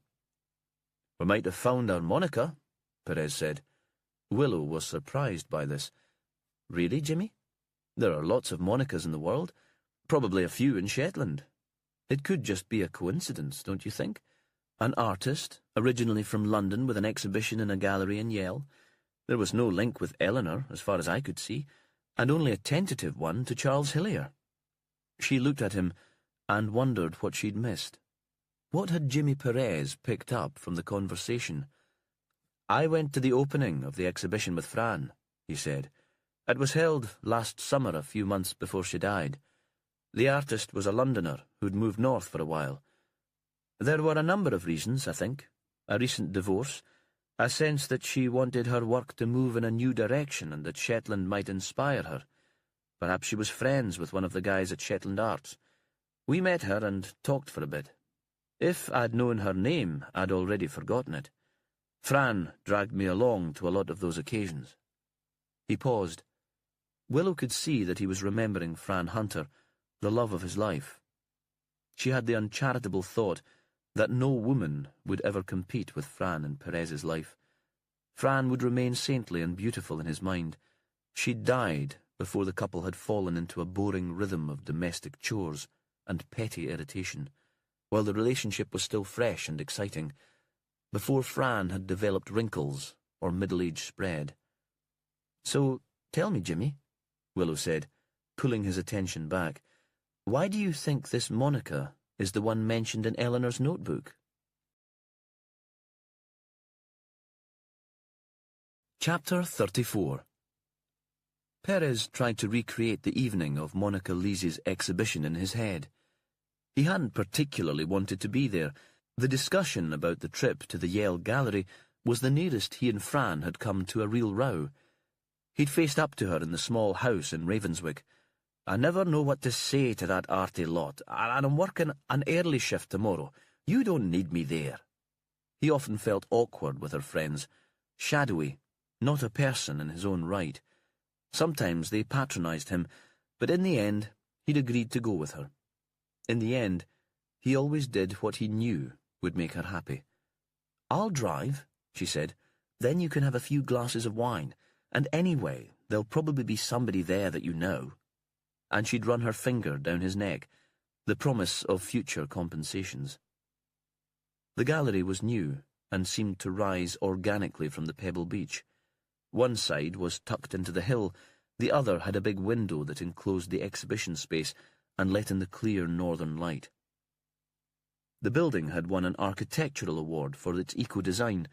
"We might have found our Monica," Perez said. Willow was surprised by this. "Really, Jimmy? There are lots of Monicas in the world, probably a few in Shetland. It could just be a coincidence, don't you think? An artist, originally from London, with an exhibition in a gallery in Yale. There was no link with Eleanor, as far as I could see, and only a tentative one to Charles Hillier." She looked at him and wondered what she'd missed. What had Jimmy Perez picked up from the conversation? "I went to the opening of the exhibition with Fran," he said. It was held last summer, a few months before she died. The artist was a Londoner who'd moved north for a while. There were a number of reasons, I think. A recent divorce, a sense that she wanted her work to move in a new direction and that Shetland might inspire her. Perhaps she was friends with one of the guys at Shetland Arts. We met her and talked for a bit. If I'd known her name, I'd already forgotten it. Fran dragged me along to a lot of those occasions. He paused. Willow could see that he was remembering Fran Hunter, the love of his life. She had the uncharitable thought that no woman would ever compete with Fran in Perez's life. Fran would remain saintly and beautiful in his mind. She'd died before the couple had fallen into a boring rhythm of domestic chores and petty irritation, while the relationship was still fresh and exciting, before Fran had developed wrinkles or middle age spread. "So, tell me, Jimmy," Willow said, pulling his attention back, "why do you think this Monica is the one mentioned in Eleanor's notebook?" Chapter 34. Perez tried to recreate the evening of Monica Leesy's exhibition in his head. He hadn't particularly wanted to be there. The discussion about the trip to the Yale Gallery was the nearest he and Fran had come to a real row. He'd faced up to her in the small house in Ravenswick. "I never know what to say to that arty lot, and I'm working an early shift tomorrow. You don't need me there." He often felt awkward with her friends, shadowy, not a person in his own right. Sometimes they patronised him, but in the end he'd agreed to go with her. In the end, he always did what he knew would make her happy. "I'll drive," she said. "Then you can have a few glasses of wine. And anyway, there'll probably be somebody there that you know." And she'd run her finger down his neck, the promise of future compensations. The gallery was new and seemed to rise organically from the pebble beach. One side was tucked into the hill, the other had a big window that enclosed the exhibition space and let in the clear northern light. The building had won an architectural award for its eco-design.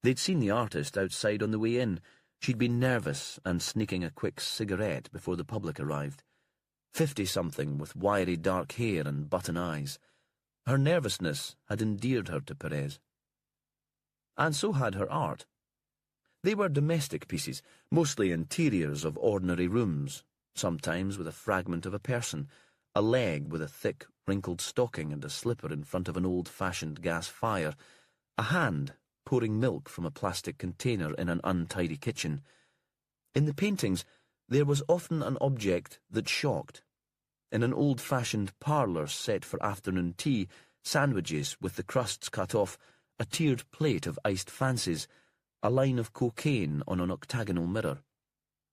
They'd seen the artist outside on the way in. She'd been nervous and sneaking a quick cigarette before the public arrived. 50-something with wiry dark hair and button eyes. Her nervousness had endeared her to Perez. And so had her art. They were domestic pieces, mostly interiors of ordinary rooms, sometimes with a fragment of a person, a leg with a thick, wrinkled stocking and a slipper in front of an old-fashioned gas fire, a hand pouring milk from a plastic container in an untidy kitchen. In the paintings, there was often an object that shocked. In an old-fashioned parlour set for afternoon tea, sandwiches with the crusts cut off, a tiered plate of iced fancies, a line of cocaine on an octagonal mirror.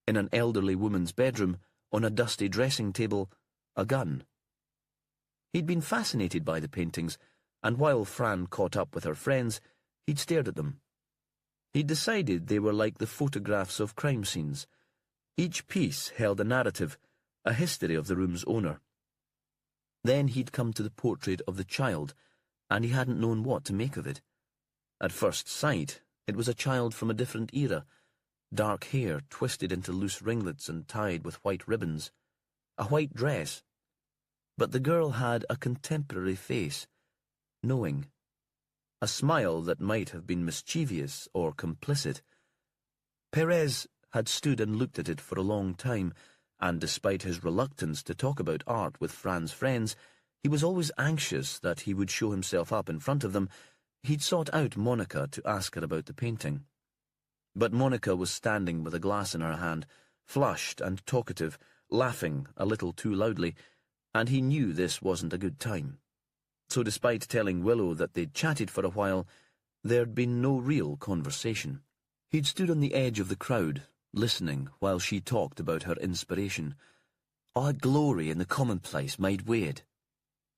In an elderly woman's bedroom, on a dusty dressing table, a gun. He'd been fascinated by the paintings, and while Fran caught up with her friends, he'd stared at them. He'd decided they were like the photographs of crime scenes. Each piece held a narrative, a history of the room's owner. Then he'd come to the portrait of the child, and he hadn't known what to make of it. At first sight, it was a child from a different era, dark hair twisted into loose ringlets and tied with white ribbons, a white dress. But the girl had a contemporary face, knowing, a smile that might have been mischievous or complicit. Perez had stood and looked at it for a long time, and despite his reluctance to talk about art with Fran's friends, he was always anxious that he would show himself up in front of them. He'd sought out Monica to ask her about the painting. But Monica was standing with a glass in her hand, flushed and talkative, laughing a little too loudly, and he knew this wasn't a good time. So despite telling Willow that they'd chatted for a while, there'd been no real conversation. He'd stood on the edge of the crowd, listening while she talked about her inspiration. "I glory in the commonplace made weird."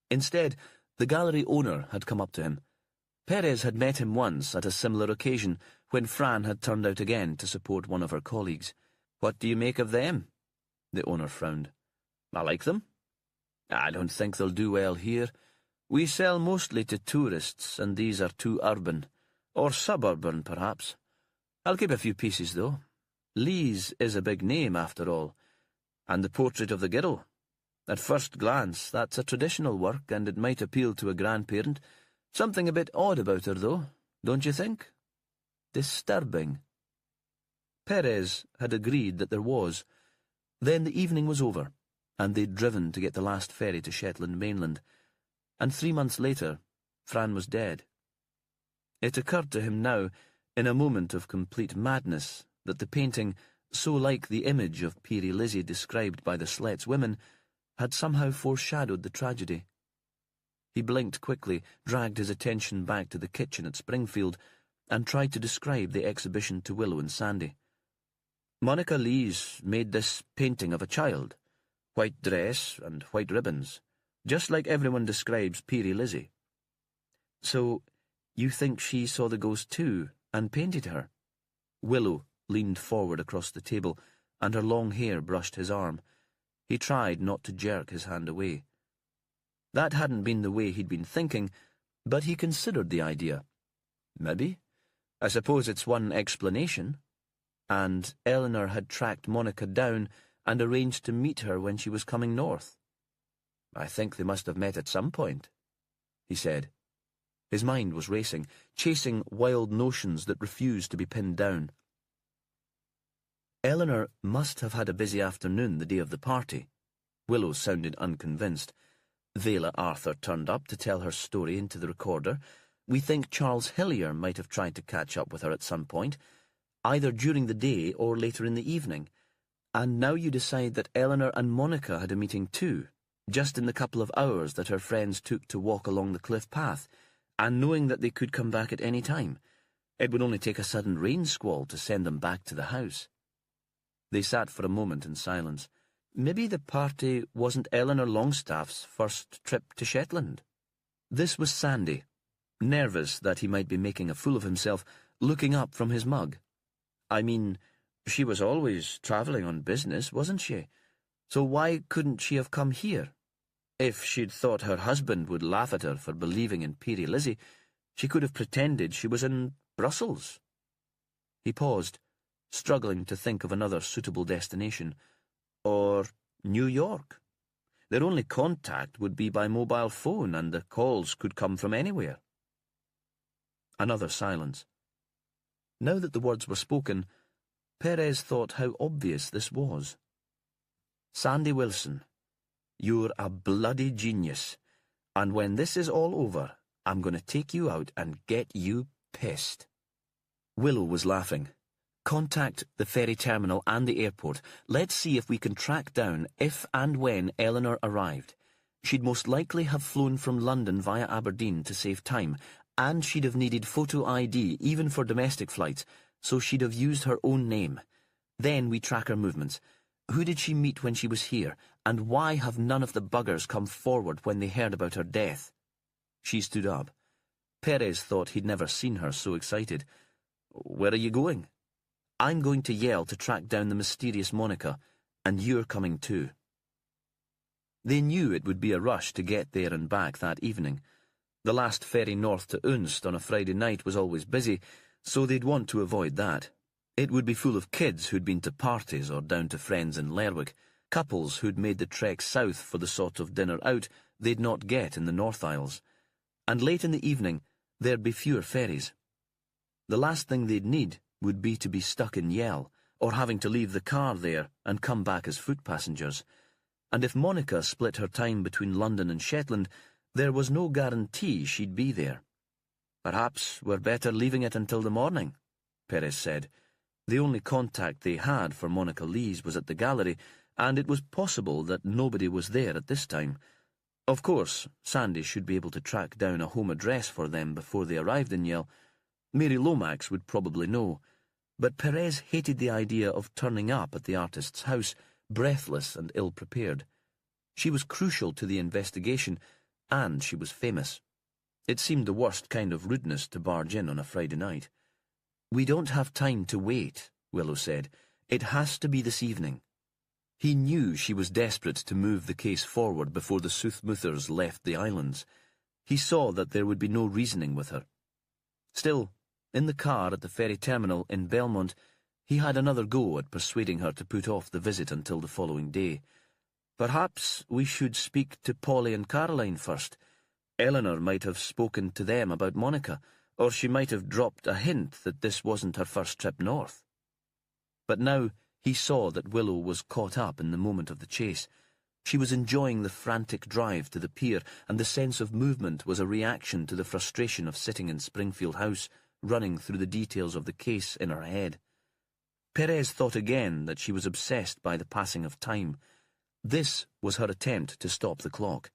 Instead, the gallery owner had come up to him. Perez had met him once at a similar occasion, when Fran had turned out again to support one of her colleagues. "What do you make of them?" The owner frowned. "I like them. I don't think they'll do well here. We sell mostly to tourists, and these are too urban. Or suburban, perhaps. I'll keep a few pieces, though. Lees is a big name, after all, and the portrait of the girl. At first glance, that's a traditional work, and it might appeal to a grandparent. Something a bit odd about her, though, don't you think? Disturbing. Perez had agreed that there was. Then the evening was over, and they'd driven to get the last ferry to Shetland mainland, and 3 months later, Fran was dead. It occurred to him now, in a moment of complete madness, that the painting, so like the image of Peerie Lizzie described by the Slet's women, had somehow foreshadowed the tragedy. He blinked quickly, dragged his attention back to the kitchen at Springfield, and tried to describe the exhibition to Willow and Sandy. Monica Lees made this painting of a child, white dress and white ribbons, just like everyone describes Peerie Lizzie. So, you think she saw the ghost too, and painted her? Willow leaned forward across the table, and her long hair brushed his arm. He tried not to jerk his hand away. That hadn't been the way he'd been thinking, but he considered the idea. Maybe. I suppose it's one explanation. And Eleanor had tracked Monica down and arranged to meet her when she was coming north. I think they must have met at some point, he said. His mind was racing, chasing wild notions that refused to be pinned down. Eleanor must have had a busy afternoon the day of the party. Willow sounded unconvinced. Vela Arthur turned up to tell her story into the recorder. We think Charles Hillier might have tried to catch up with her at some point, either during the day or later in the evening. And now you decide that Eleanor and Monica had a meeting too, just in the couple of hours that her friends took to walk along the cliff path, and knowing that they could come back at any time. It would only take a sudden rain squall to send them back to the house. They sat for a moment in silence. Maybe the party wasn't Eleanor Longstaff's first trip to Shetland. This was Sandy, nervous that he might be making a fool of himself, looking up from his mug. I mean, she was always travelling on business, wasn't she? So why couldn't she have come here? If she'd thought her husband would laugh at her for believing in Peerie Lizzie, she could have pretended she was in Brussels. He paused, struggling to think of another suitable destination. Or New York. Their only contact would be by mobile phone, and the calls could come from anywhere. Another silence. Now that the words were spoken, Perez thought how obvious this was. Sandy Wilson, you're a bloody genius, and when this is all over, I'm going to take you out and get you pissed. Willow was laughing. Contact the ferry terminal and the airport. Let's see if we can track down if and when Eleanor arrived. She'd most likely have flown from London via Aberdeen to save time, and she'd have needed photo ID even for domestic flights, so she'd have used her own name. Then we track her movements. Who did she meet when she was here, and why have none of the buggers come forward when they heard about her death? She stood up. Perez thought he'd never seen her so excited. Where are you going? I'm going to Yale to track down the mysterious Monica, and you're coming too. They knew it would be a rush to get there and back that evening. The last ferry north to Unst on a Friday night was always busy, so they'd want to avoid that. It would be full of kids who'd been to parties or down to friends in Lerwick, couples who'd made the trek south for the sort of dinner out they'd not get in the North Isles. And late in the evening, there'd be fewer ferries. The last thing they'd need would be to be stuck in Yell, or having to leave the car there and come back as foot passengers. And if Monica split her time between London and Shetland, there was no guarantee she'd be there. Perhaps we're better leaving it until the morning, Perez said. The only contact they had for Monica Lees was at the gallery, and it was possible that nobody was there at this time. Of course, Sandy should be able to track down a home address for them before they arrived in Yell. Mary Lomax would probably know, but Perez hated the idea of turning up at the artist's house, breathless and ill-prepared. She was crucial to the investigation, and she was famous. It seemed the worst kind of rudeness to barge in on a Friday night. We don't have time to wait, Willow said. It has to be this evening. He knew she was desperate to move the case forward before the Soothmouthers left the islands. He saw that there would be no reasoning with her. Still, in the car at the ferry terminal in Belmont, He had another go at persuading her to put off the visit until the following day. "Perhaps we should speak to Polly and Caroline first. Eleanor might have spoken to them about Monica, or she might have dropped a hint that this wasn't her first trip north." But now he saw that Willow was caught up in the moment of the chase. She was enjoying the frantic drive to the pier, and the sense of movement was a reaction to the frustration of sitting in Springfield House, running through the details of the case in her head. Perez thought again that she was obsessed by the passing of time. This was her attempt to stop the clock.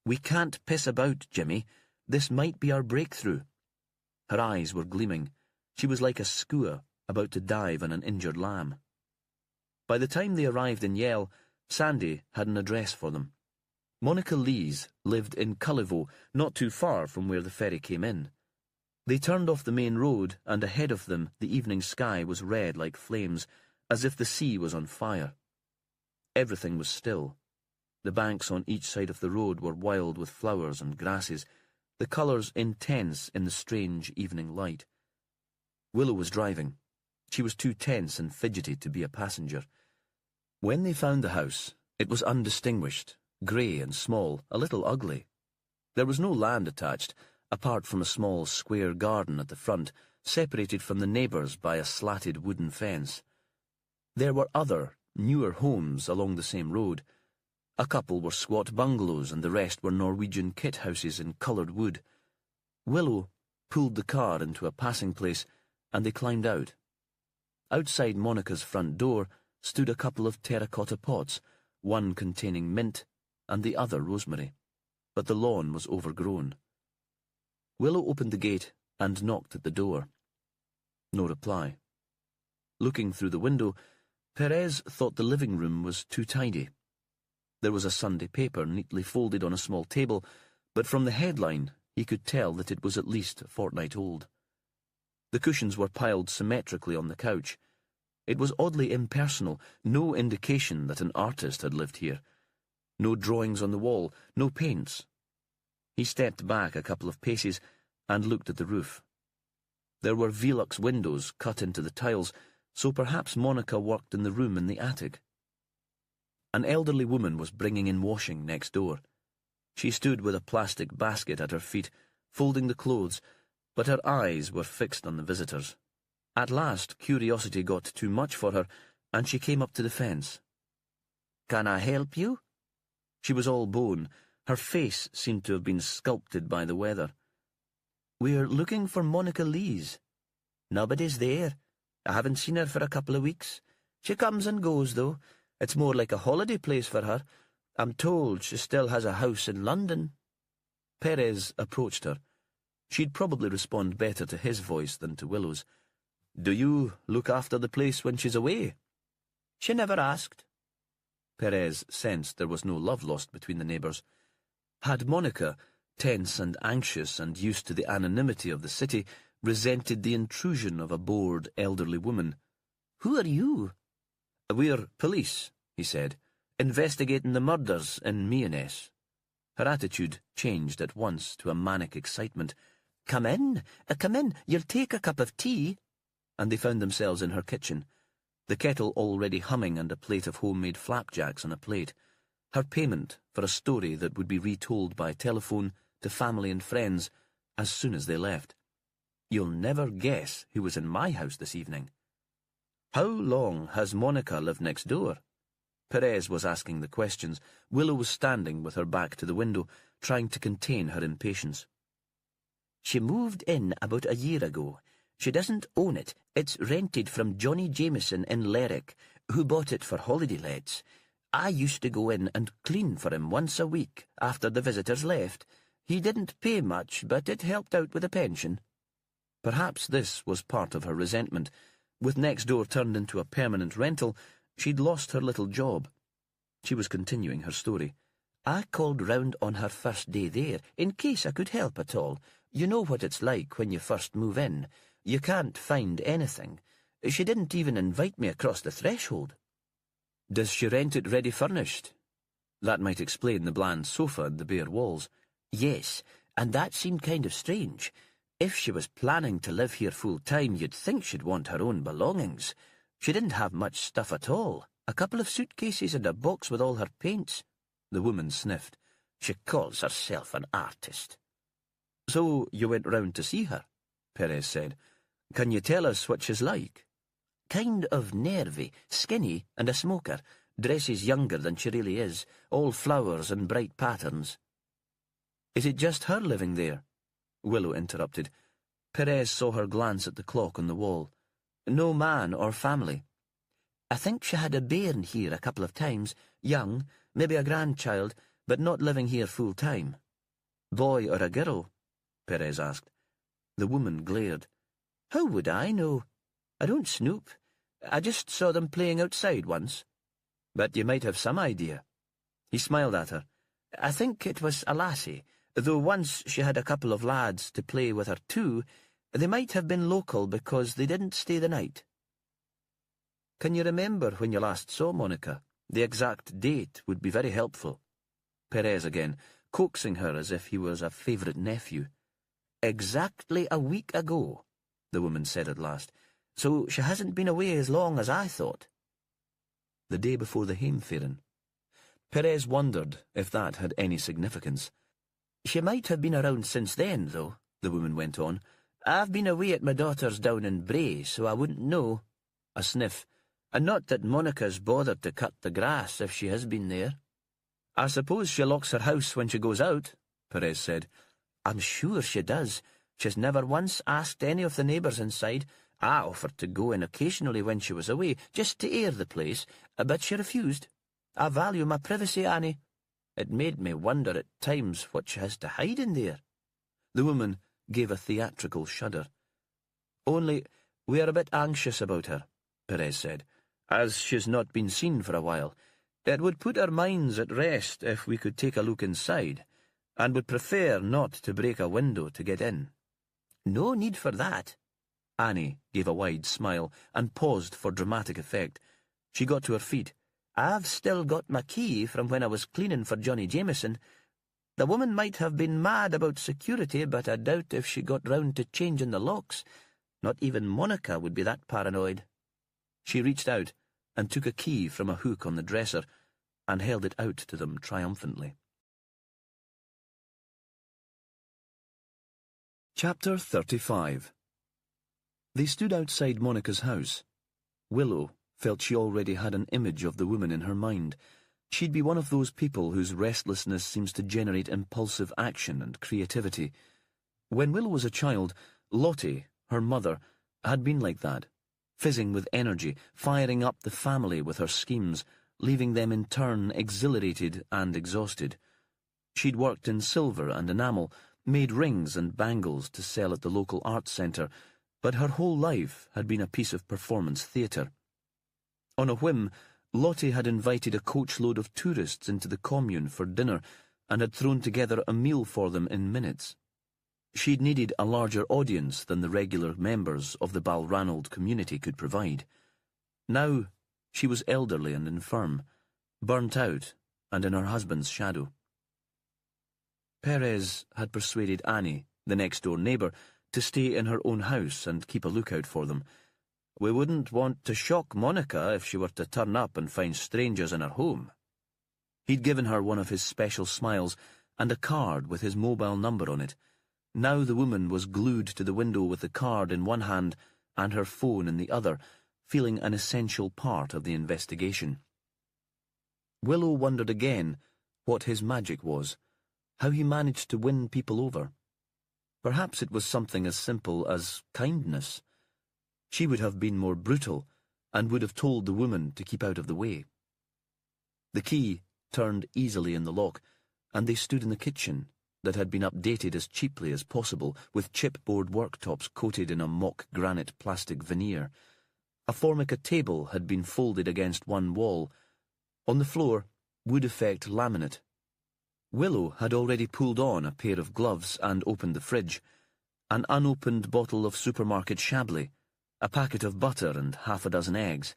"We can't piss about, Jimmy. This might be our breakthrough." Her eyes were gleaming. She was like a skua about to dive on an injured lamb. By the time they arrived in Yell, Sandy had an address for them. Monica Lees lived in Cullivo, not too far from where the ferry came in. They turned off the main road, and ahead of them the evening sky was red like flames, as if the sea was on fire. Everything was still. The banks on each side of the road were wild with flowers and grasses, the colours intense in the strange evening light. Willow was driving. She was too tense and fidgety to be a passenger. When they found the house, it was undistinguished, grey and small, a little ugly. There was no land attached, apart from a small square garden at the front, separated from the neighbours by a slatted wooden fence. There were other, newer homes along the same road. A couple were squat bungalows, and the rest were Norwegian kit houses in coloured wood. Willow pulled the car into a passing place, and they climbed out. Outside Monica's front door stood a couple of terracotta pots, one containing mint and the other rosemary, but the lawn was overgrown. Willow opened the gate and knocked at the door. No reply. Looking through the window, Perez thought the living room was too tidy. There was a Sunday paper neatly folded on a small table, but from the headline he could tell that it was at least a fortnight old. The cushions were piled symmetrically on the couch. It was oddly impersonal, no indication that an artist had lived here. No drawings on the wall, no paints. He stepped back a couple of paces and looked at the roof. There were Velux windows cut into the tiles, so perhaps Monica worked in the room in the attic. An elderly woman was bringing in washing next door. She stood with a plastic basket at her feet, folding the clothes, but her eyes were fixed on the visitors. At last, curiosity got too much for her, and she came up to the fence. "Can I help you?" She was all bone. Her face seemed to have been sculpted by the weather. "We're looking for Monica Lees." "Nobody's there. I haven't seen her for a couple of weeks. She comes and goes, though. It's more like a holiday place for her. I'm told she still has a house in London." Perez approached her. She'd probably respond better to his voice than to Willow's. "Do you look after the place when she's away?" "She never asked." Perez sensed there was no love lost between the neighbours. Had Monica, tense and anxious and used to the anonymity of the city, resented the intrusion of a bored elderly woman? "Who are you?" "We're police," he said, "investigating the murders in Meoness." Her attitude changed at once to a manic excitement. Come in, you'll take a cup of tea." And they found themselves in her kitchen, the kettle already humming and a plate of homemade flapjacks on a plate. Her payment for a story that would be retold by telephone to family and friends as soon as they left. "You'll never guess who was in my house this evening." "How long has Monica lived next door?" Perez was asking the questions. Willow was standing with her back to the window, trying to contain her impatience. "She moved in about a year ago. She doesn't own it. It's rented from Johnny Jameson in Lerwick, who bought it for holiday lets. I used to go in and clean for him once a week after the visitors left. He didn't pay much, but it helped out with a pension." Perhaps this was part of her resentment. With next door turned into a permanent rental, she'd lost her little job. She was continuing her story. "I called round on her first day there, in case I could help at all. You know what it's like when you first move in. You can't find anything. She didn't even invite me across the threshold." "Does she rent it ready furnished?" That might explain the bland sofa and the bare walls. "Yes, and that seemed kind of strange. If she was planning to live here full-time, you'd think she'd want her own belongings. She didn't have much stuff at all. A couple of suitcases and a box with all her paints. The woman sniffed. She calls herself an artist. So you went round to see her, Perez said. Can you tell us what she's like? Kind of nervy, skinny, and a smoker. Dresses younger than she really is. All flowers and bright patterns. Is it just her living there? Willow interrupted. Perez saw her glance at the clock on the wall. No man or family. I think she had a bairn here a couple of times. Young, maybe a grandchild, but not living here full time. Boy or a girl? Perez asked. The woman glared. How would I know? I don't snoop. I just saw them playing outside once. But you might have some idea. He smiled at her. I think it was a lassie, though once she had a couple of lads to play with her too. They might have been local because they didn't stay the night. Can you remember when you last saw Monica? The exact date would be very helpful. Perez again, coaxing her as if he was a favourite nephew. Exactly a week ago, the woman said at last. So she hasn't been away as long as I thought. The day before the Heimferien. Perez wondered if that had any significance. She might have been around since then, though, the woman went on. I've been away at my daughter's down in Bray, so I wouldn't know. A sniff. And not that Monica's bothered to cut the grass if she has been there. I suppose she locks her house when she goes out, Perez said. I'm sure she does. She's never once asked any of the neighbours inside. I offered to go in occasionally when she was away, just to air the place, but she refused. I value my privacy, Annie. It made me wonder at times what she has to hide in there. The woman gave a theatrical shudder. Only, we are a bit anxious about her, Perez said, as she's not been seen for a while. It would put our minds at rest if we could take a look inside, and would prefer not to break a window to get in. No need for that. Annie gave a wide smile and paused for dramatic effect. She got to her feet. I've still got my key from when I was cleaning for Johnny Jameson. The woman might have been mad about security, but I doubt if she got round to changing the locks. Not even Monica would be that paranoid. She reached out and took a key from a hook on the dresser and held it out to them triumphantly. Chapter 35. They stood outside Monica's house. Willow felt she already had an image of the woman in her mind. She'd be one of those people whose restlessness seems to generate impulsive action and creativity. When Willow was a child, Lottie, her mother, had been like that, fizzing with energy, firing up the family with her schemes, leaving them in turn exhilarated and exhausted. She'd worked in silver and enamel, made rings and bangles to sell at the local arts centre, but her whole life had been a piece of performance theatre. On a whim, Lottie had invited a coachload of tourists into the commune for dinner and had thrown together a meal for them in minutes. She'd needed a larger audience than the regular members of the Balranald community could provide. Now she was elderly and infirm, burnt out and in her husband's shadow. Perez had persuaded Annie, the next-door neighbour, to stay in her own house and keep a lookout for them. We wouldn't want to shock Monica if she were to turn up and find strangers in her home. He'd given her one of his special smiles and a card with his mobile number on it. Now the woman was glued to the window with the card in one hand and her phone in the other, feeling an essential part of the investigation. Willow wondered again what his magic was, how he managed to win people over. Perhaps it was something as simple as kindness. She would have been more brutal and would have told the woman to keep out of the way. The key turned easily in the lock, and they stood in the kitchen that had been updated as cheaply as possible, with chipboard worktops coated in a mock granite plastic veneer. A formica table had been folded against one wall. On the floor, wood-effect laminate. Willow had already pulled on a pair of gloves and opened the fridge. An unopened bottle of supermarket Chablis, a packet of butter and half a dozen eggs,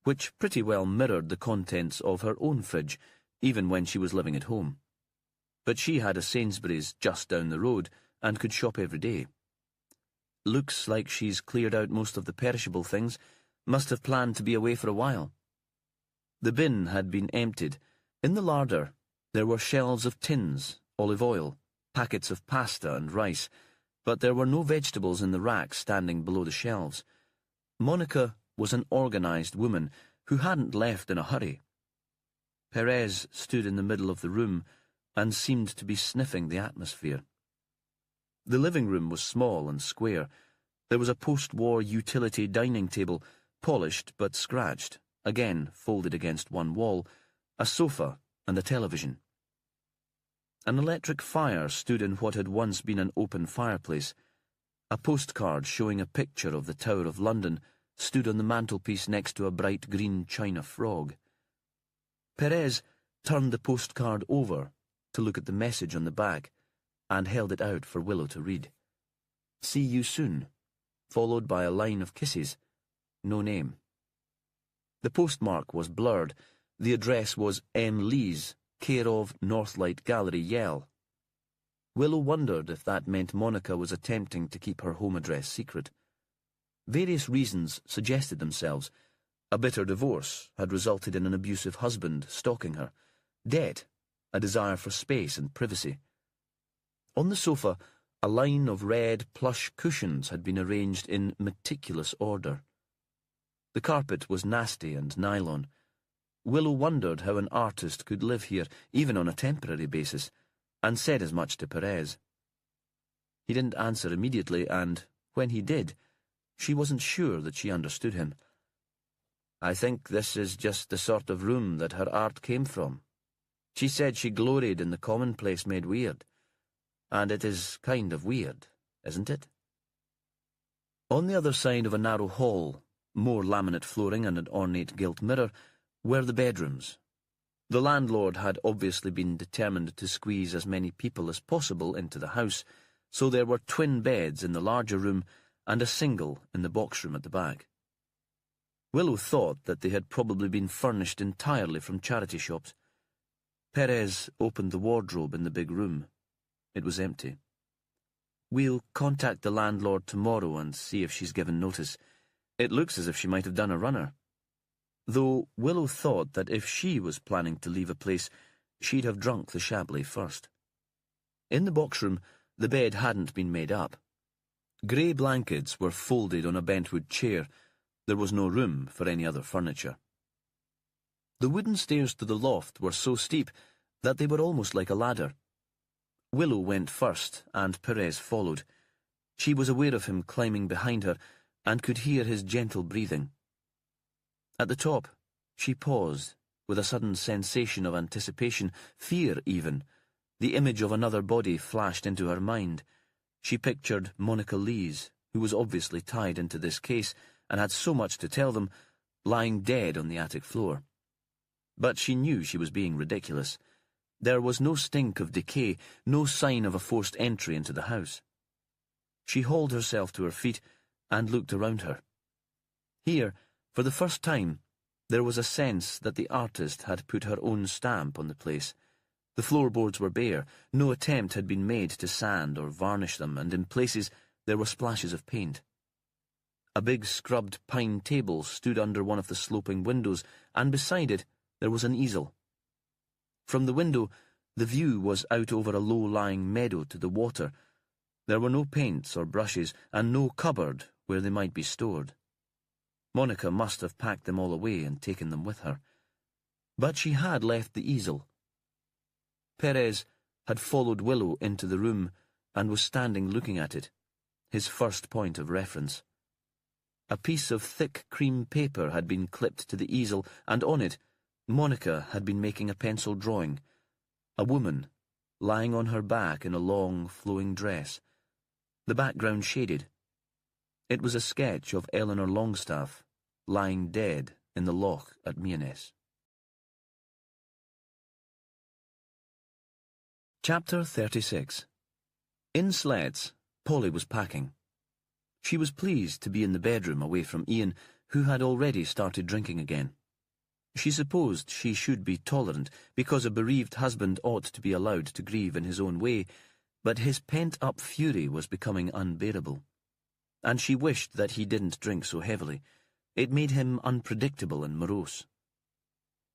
which pretty well mirrored the contents of her own fridge, even when she was living at home. But she had a Sainsbury's just down the road and could shop every day. Looks like she's cleared out most of the perishable things. Must have planned to be away for a while. The bin had been emptied. In the larder, there were shelves of tins, olive oil, packets of pasta and rice, but there were no vegetables in the racks standing below the shelves. Monica was an organised woman who hadn't left in a hurry. Perez stood in the middle of the room and seemed to be sniffing the atmosphere. The living room was small and square. There was a post-war utility dining table, polished but scratched, again folded against one wall, a sofa and a television. An electric fire stood in what had once been an open fireplace. A postcard showing a picture of the Tower of London stood on the mantelpiece next to a bright green china frog. Perez turned the postcard over to look at the message on the back and held it out for Willow to read. "See you soon," followed by a line of kisses. No name. The postmark was blurred. The address was M. Lee's, care of Northlight Gallery, Yell. Willow wondered if that meant Monica was attempting to keep her home address secret. Various reasons suggested themselves. A bitter divorce had resulted in an abusive husband stalking her. Debt, a desire for space and privacy. On the sofa, a line of red plush cushions had been arranged in meticulous order. The carpet was nasty and nylon. Willow wondered how an artist could live here, even on a temporary basis, and said as much to Perez. He didn't answer immediately, and, when he did, she wasn't sure that she understood him. "I think this is just the sort of room that her art came from. She said she gloried in the commonplace made weird. And it is kind of weird, isn't it?" On the other side of a narrow hall, more laminate flooring and an ornate gilt mirror, were the bedrooms. The landlord had obviously been determined to squeeze as many people as possible into the house, so there were twin beds in the larger room and a single in the box room at the back. Willow thought that they had probably been furnished entirely from charity shops. Perez opened the wardrobe in the big room. It was empty. "We'll contact the landlord tomorrow and see if she's given notice. It looks as if she might have done a runner." Though Willow thought that if she was planning to leave a place, she'd have drunk the Chablis first. In the box room, the bed hadn't been made up. Grey blankets were folded on a bentwood chair. There was no room for any other furniture. The wooden stairs to the loft were so steep that they were almost like a ladder. Willow went first, and Perez followed. She was aware of him climbing behind her, and could hear his gentle breathing. At the top, she paused, with a sudden sensation of anticipation, fear even. The image of another body flashed into her mind. She pictured Monica Lees, who was obviously tied into this case, and had so much to tell them, lying dead on the attic floor. But she knew she was being ridiculous. There was no stink of decay, no sign of a forced entry into the house. She hauled herself to her feet and looked around her. Here, for the first time, there was a sense that the artist had put her own stamp on the place. The floorboards were bare, no attempt had been made to sand or varnish them, and in places there were splashes of paint. A big scrubbed pine table stood under one of the sloping windows, and beside it there was an easel. From the window, the view was out over a low-lying meadow to the water. There were no paints or brushes, and no cupboard where they might be stored. Monica must have packed them all away and taken them with her. But she had left the easel. Perez had followed Willow into the room and was standing looking at it, his first point of reference. A piece of thick cream paper had been clipped to the easel, and on it, Monica had been making a pencil drawing. A woman, lying on her back in a long, flowing dress. The background shaded. It was a sketch of Eleanor Longstaff, lying dead in the loch at Mianess. Chapter 36. In Sletts, Polly was packing. She was pleased to be in the bedroom away from Ian, who had already started drinking again. She supposed she should be tolerant, because a bereaved husband ought to be allowed to grieve in his own way, but his pent-up fury was becoming unbearable, and she wished that he didn't drink so heavily. It made him unpredictable and morose.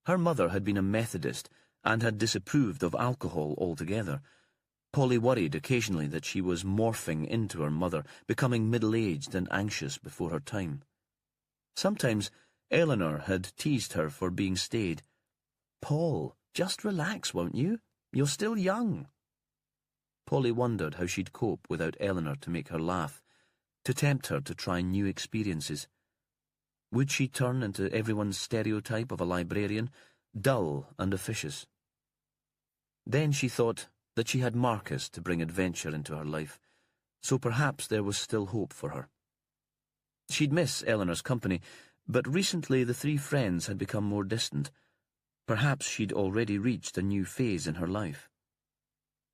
Her mother had been a Methodist and had disapproved of alcohol altogether. Polly worried occasionally that she was morphing into her mother, becoming middle-aged and anxious before her time. Sometimes Eleanor had teased her for being staid. "Paul, just relax, won't you? You're still young." Polly wondered how she'd cope without Eleanor to make her laugh, to tempt her to try new experiences. Would she turn into everyone's stereotype of a librarian, dull and officious? Then she thought that she had Marcus to bring adventure into her life, so perhaps there was still hope for her. She'd miss Eleanor's company, but recently the three friends had become more distant. Perhaps she'd already reached a new phase in her life.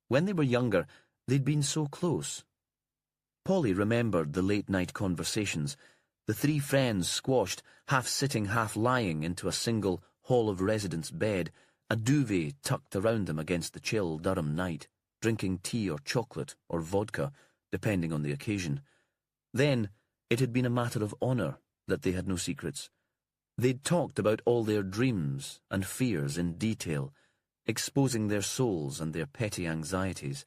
When they were younger, they'd been so close. Polly remembered the late-night conversations, the three friends squashed, half sitting, half lying into a single hall of residence bed, a duvet tucked around them against the chill Durham night, drinking tea or chocolate or vodka, depending on the occasion. Then it had been a matter of honour that they had no secrets. They'd talked about all their dreams and fears in detail, exposing their souls and their petty anxieties.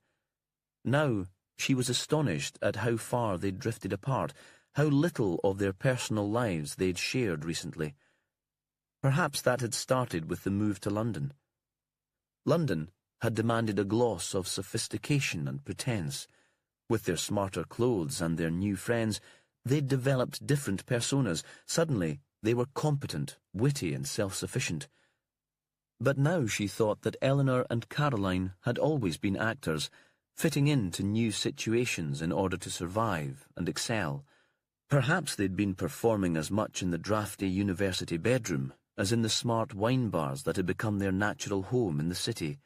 Now she was astonished at how far they'd drifted apart, how little of their personal lives they'd shared recently. Perhaps that had started with the move to London. London had demanded a gloss of sophistication and pretense. With their smarter clothes and their new friends, they'd developed different personas. Suddenly, they were competent, witty, and self-sufficient. But now she thought that Eleanor and Caroline had always been actors, fitting into new situations in order to survive and excel. Perhaps they'd been performing as much in the drafty university bedroom as in the smart wine bars that had become their natural home in the city.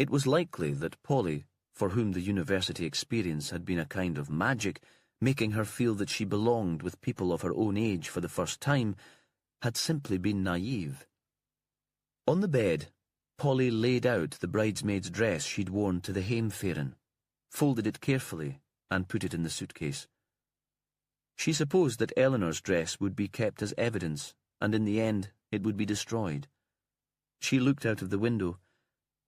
It was likely that Polly, for whom the university experience had been a kind of magic, making her feel that she belonged with people of her own age for the first time, had simply been naive. On the bed, Polly laid out the bridesmaid's dress she'd worn to the Heimferen, folded it carefully, and put it in the suitcase. She supposed that Eleanor's dress would be kept as evidence, and in the end it would be destroyed. She looked out of the window.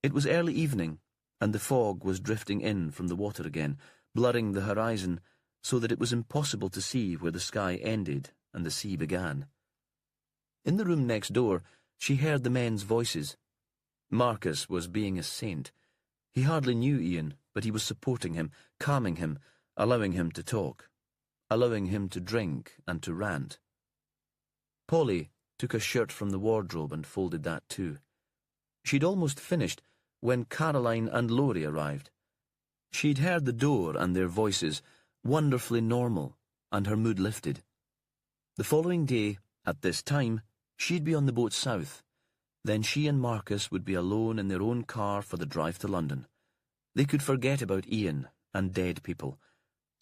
It was early evening, and the fog was drifting in from the water again, blurring the horizon so that it was impossible to see where the sky ended and the sea began. In the room next door, she heard the men's voices. Marcus was being a saint. He hardly knew Ian, but he was supporting him, calming him, allowing him to talk, allowing him to drink and to rant. Polly took a shirt from the wardrobe and folded that too. She'd almost finished when Caroline and Laurie arrived. She'd heard the door and their voices, wonderfully normal, and her mood lifted. The following day, at this time, she'd be on the boat south. Then she and Marcus would be alone in their own car for the drive to London. They could forget about Ian and dead people.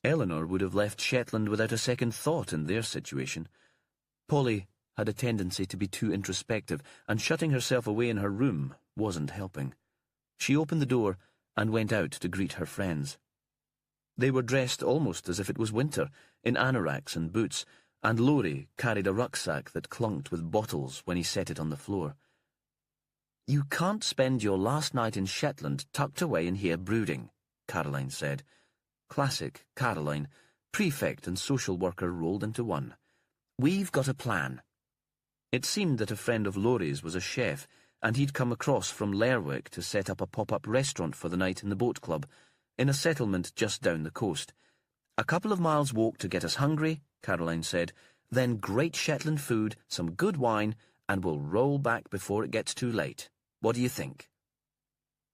Eleanor would have left Shetland without a second thought in their situation. Polly had a tendency to be too introspective, and shutting herself away in her room wasn't helping. She opened the door and went out to greet her friends. They were dressed almost as if it was winter, in anoraks and boots, and Laurie carried a rucksack that clunked with bottles when he set it on the floor. "You can't spend your last night in Shetland tucked away in here brooding," Caroline said. Classic Caroline, prefect and social worker rolled into one. "We've got a plan." It seemed that a friend of Laurie's was a chef, and he'd come across from Lerwick to set up a pop-up restaurant for the night in the boat club, in a settlement just down the coast. "A couple of miles walk to get us hungry," Caroline said, "then great Shetland food, some good wine, and we'll roll back before it gets too late. What do you think?"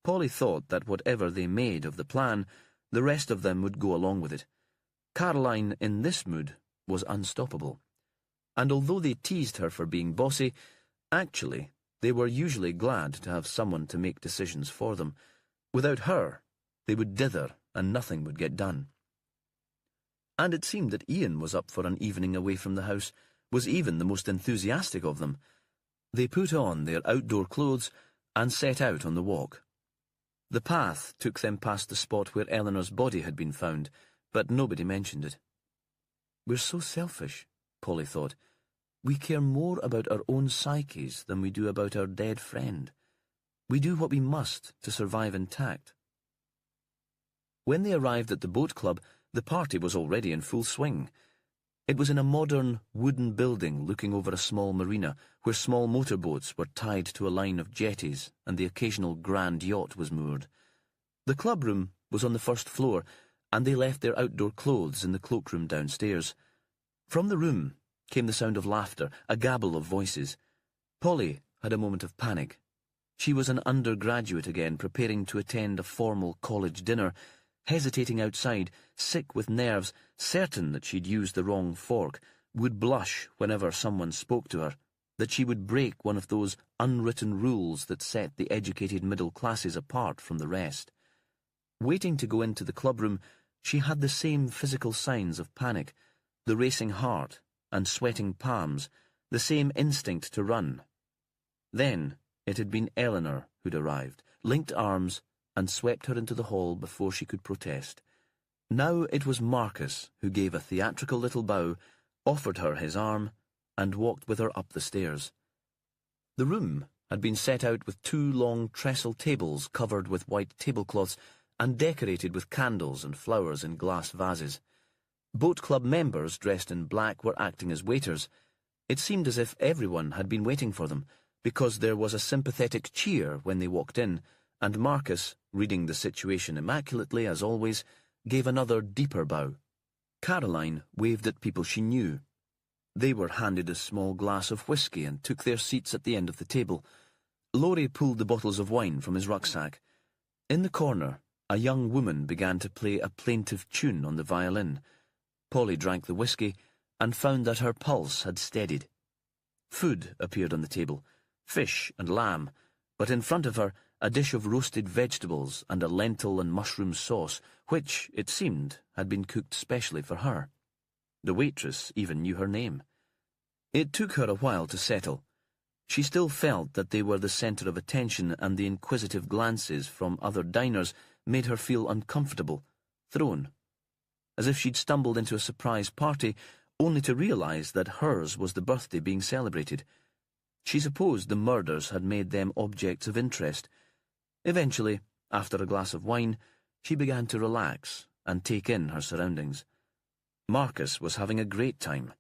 Polly thought that whatever they made of the plan, the rest of them would go along with it. Caroline, in this mood, was unstoppable. And although they teased her for being bossy, actually, they were usually glad to have someone to make decisions for them. Without her, they would dither and nothing would get done. And it seemed that Ian was up for an evening away from the house, was even the most enthusiastic of them. They put on their outdoor clothes and set out on the walk. The path took them past the spot where Eleanor's body had been found, but nobody mentioned it. "We're so selfish," Polly thought. We care more about our own psyches than we do about our dead friend. We do what we must to survive intact. When they arrived at the boat club, the party was already in full swing. It was in a modern wooden building looking over a small marina where small motorboats were tied to a line of jetties and the occasional grand yacht was moored. The club room was on the first floor, and they left their outdoor clothes in the cloakroom downstairs. From the room came the sound of laughter, a gabble of voices. Polly had a moment of panic. She was an undergraduate again, preparing to attend a formal college dinner, hesitating outside, sick with nerves, certain that she'd used the wrong fork, would blush whenever someone spoke to her, that she would break one of those unwritten rules that set the educated middle classes apart from the rest. Waiting to go into the clubroom, she had the same physical signs of panic, the racing heart and sweating palms, the same instinct to run. Then it had been Eleanor who'd arrived, linked arms, and swept her into the hall before she could protest. Now it was Marcus who gave a theatrical little bow, offered her his arm, and walked with her up the stairs. The room had been set out with 2 long trestle tables covered with white tablecloths and decorated with candles and flowers in glass vases. Boat club members dressed in black were acting as waiters. It seemed as if everyone had been waiting for them, because there was a sympathetic cheer when they walked in, and Marcus, reading the situation immaculately as always, gave another deeper bow. Caroline waved at people she knew. They were handed a small glass of whisky and took their seats at the end of the table. Laurie pulled the bottles of wine from his rucksack. In the corner, a young woman began to play a plaintive tune on the violin. Polly drank the whisky and found that her pulse had steadied. Food appeared on the table, fish and lamb, but in front of her a dish of roasted vegetables and a lentil and mushroom sauce, which, it seemed, had been cooked specially for her. The waitress even knew her name. It took her a while to settle. She still felt that they were the centre of attention, and the inquisitive glances from other diners made her feel uncomfortable, thrown, as if she'd stumbled into a surprise party, only to realise that hers was the birthday being celebrated. She supposed the murders had made them objects of interest. Eventually, after a glass of wine, she began to relax and take in her surroundings. Marcus was having a great time.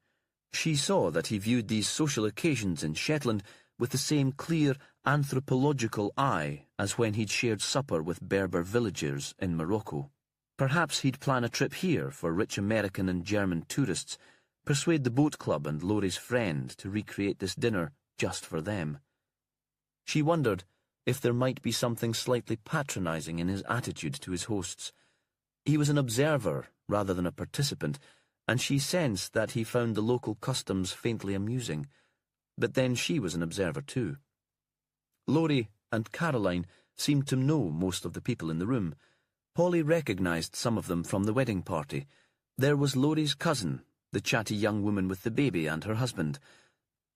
She saw that he viewed these social occasions in Shetland with the same clear anthropological eye as when he'd shared supper with Berber villagers in Morocco. Perhaps he'd plan a trip here for rich American and German tourists, persuade the boat club and Laurie's friend to recreate this dinner just for them. She wondered if there might be something slightly patronising in his attitude to his hosts. He was an observer rather than a participant, and she sensed that he found the local customs faintly amusing. But then she was an observer too. Laurie and Caroline seemed to know most of the people in the room. Polly recognised some of them from the wedding party. There was Laurie's cousin, the chatty young woman with the baby, and her husband.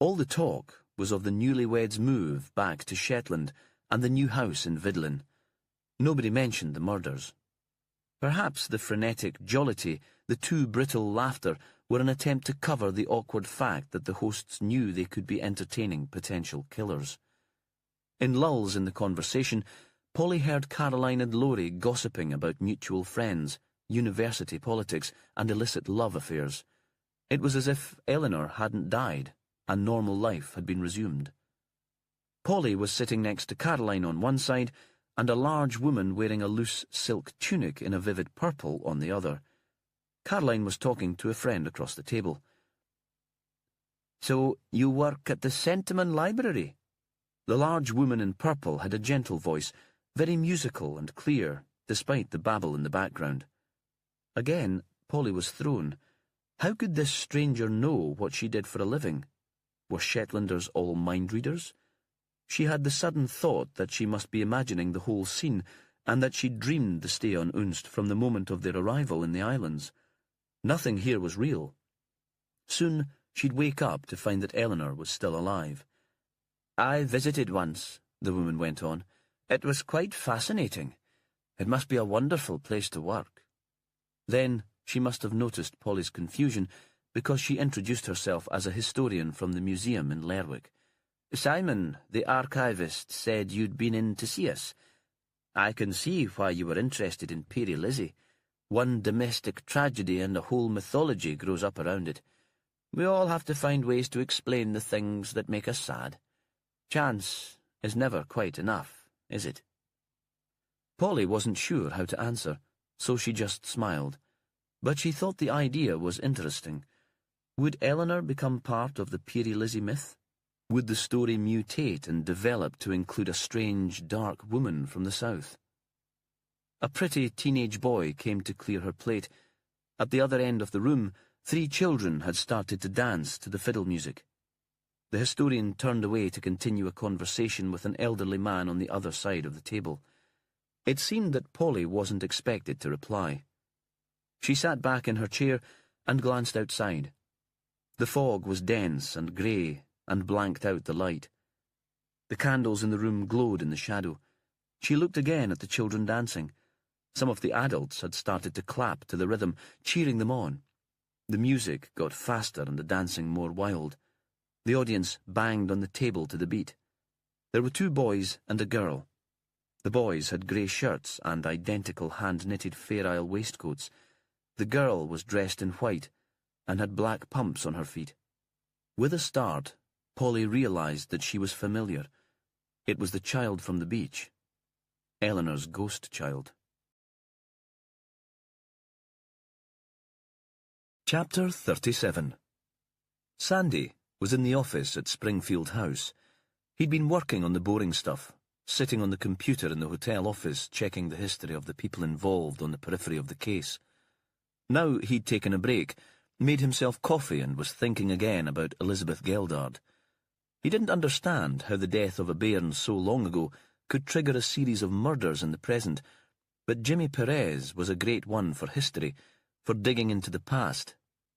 All the talk was of the newlyweds' move back to Shetland and the new house in Vidlin. Nobody mentioned the murders. Perhaps the frenetic jollity, the too brittle laughter, were an attempt to cover the awkward fact that the hosts knew they could be entertaining potential killers. In lulls in the conversation, Polly heard Caroline and Laurie gossiping about mutual friends, university politics, and illicit love affairs. It was as if Eleanor hadn't died, and normal life had been resumed. Polly was sitting next to Caroline on one side, and a large woman wearing a loose silk tunic in a vivid purple on the other. Caroline was talking to a friend across the table. "So you work at the Sentiment Library?" The large woman in purple had a gentle voice, very musical and clear, despite the babble in the background. Again, Polly was thrown. How could this stranger know what she did for a living? Were Shetlanders all mind-readers? She had the sudden thought that she must be imagining the whole scene, and that she'd dreamed the stay on Unst from the moment of their arrival in the islands. Nothing here was real. Soon she'd wake up to find that Eleanor was still alive. "I visited once," the woman went on. "It was quite fascinating. It must be a wonderful place to work." Then she must have noticed Polly's confusion, because she introduced herself as a historian from the museum in Lerwick. "Simon, the archivist, said you'd been in to see us. I can see why you were interested in Peerie Lizzie. One domestic tragedy and a whole mythology grows up around it. We all have to find ways to explain the things that make us sad. Chance is never quite enough, is it?" Polly wasn't sure how to answer, so she just smiled. But she thought the idea was interesting. Would Eleanor become part of the Peerie Lizzie myth? Would the story mutate and develop to include a strange, dark woman from the south? A pretty teenage boy came to clear her plate. At the other end of the room, 3 children had started to dance to the fiddle music. The historian turned away to continue a conversation with an elderly man on the other side of the table. It seemed that Polly wasn't expected to reply. She sat back in her chair and glanced outside. The fog was dense and grey and blanked out the light. The candles in the room glowed in the shadow. She looked again at the children dancing. Some of the adults had started to clap to the rhythm, cheering them on. The music got faster and the dancing more wild. The audience banged on the table to the beat. There were 2 boys and a girl. The boys had grey shirts and identical hand-knitted Fair Isle waistcoats. The girl was dressed in white and had black pumps on her feet. With a start, Polly realised that she was familiar. It was the child from the beach. Eleanor's ghost child. Chapter 37. Sandy was in the office at Springfield House. He'd been working on the boring stuff, sitting on the computer in the hotel office checking the history of the people involved on the periphery of the case. Now he'd taken a break, made himself coffee and was thinking again about Elizabeth Geldard. He didn't understand how the death of a bairn so long ago could trigger a series of murders in the present, but Jimmy Perez was a great one for history, for digging into the past,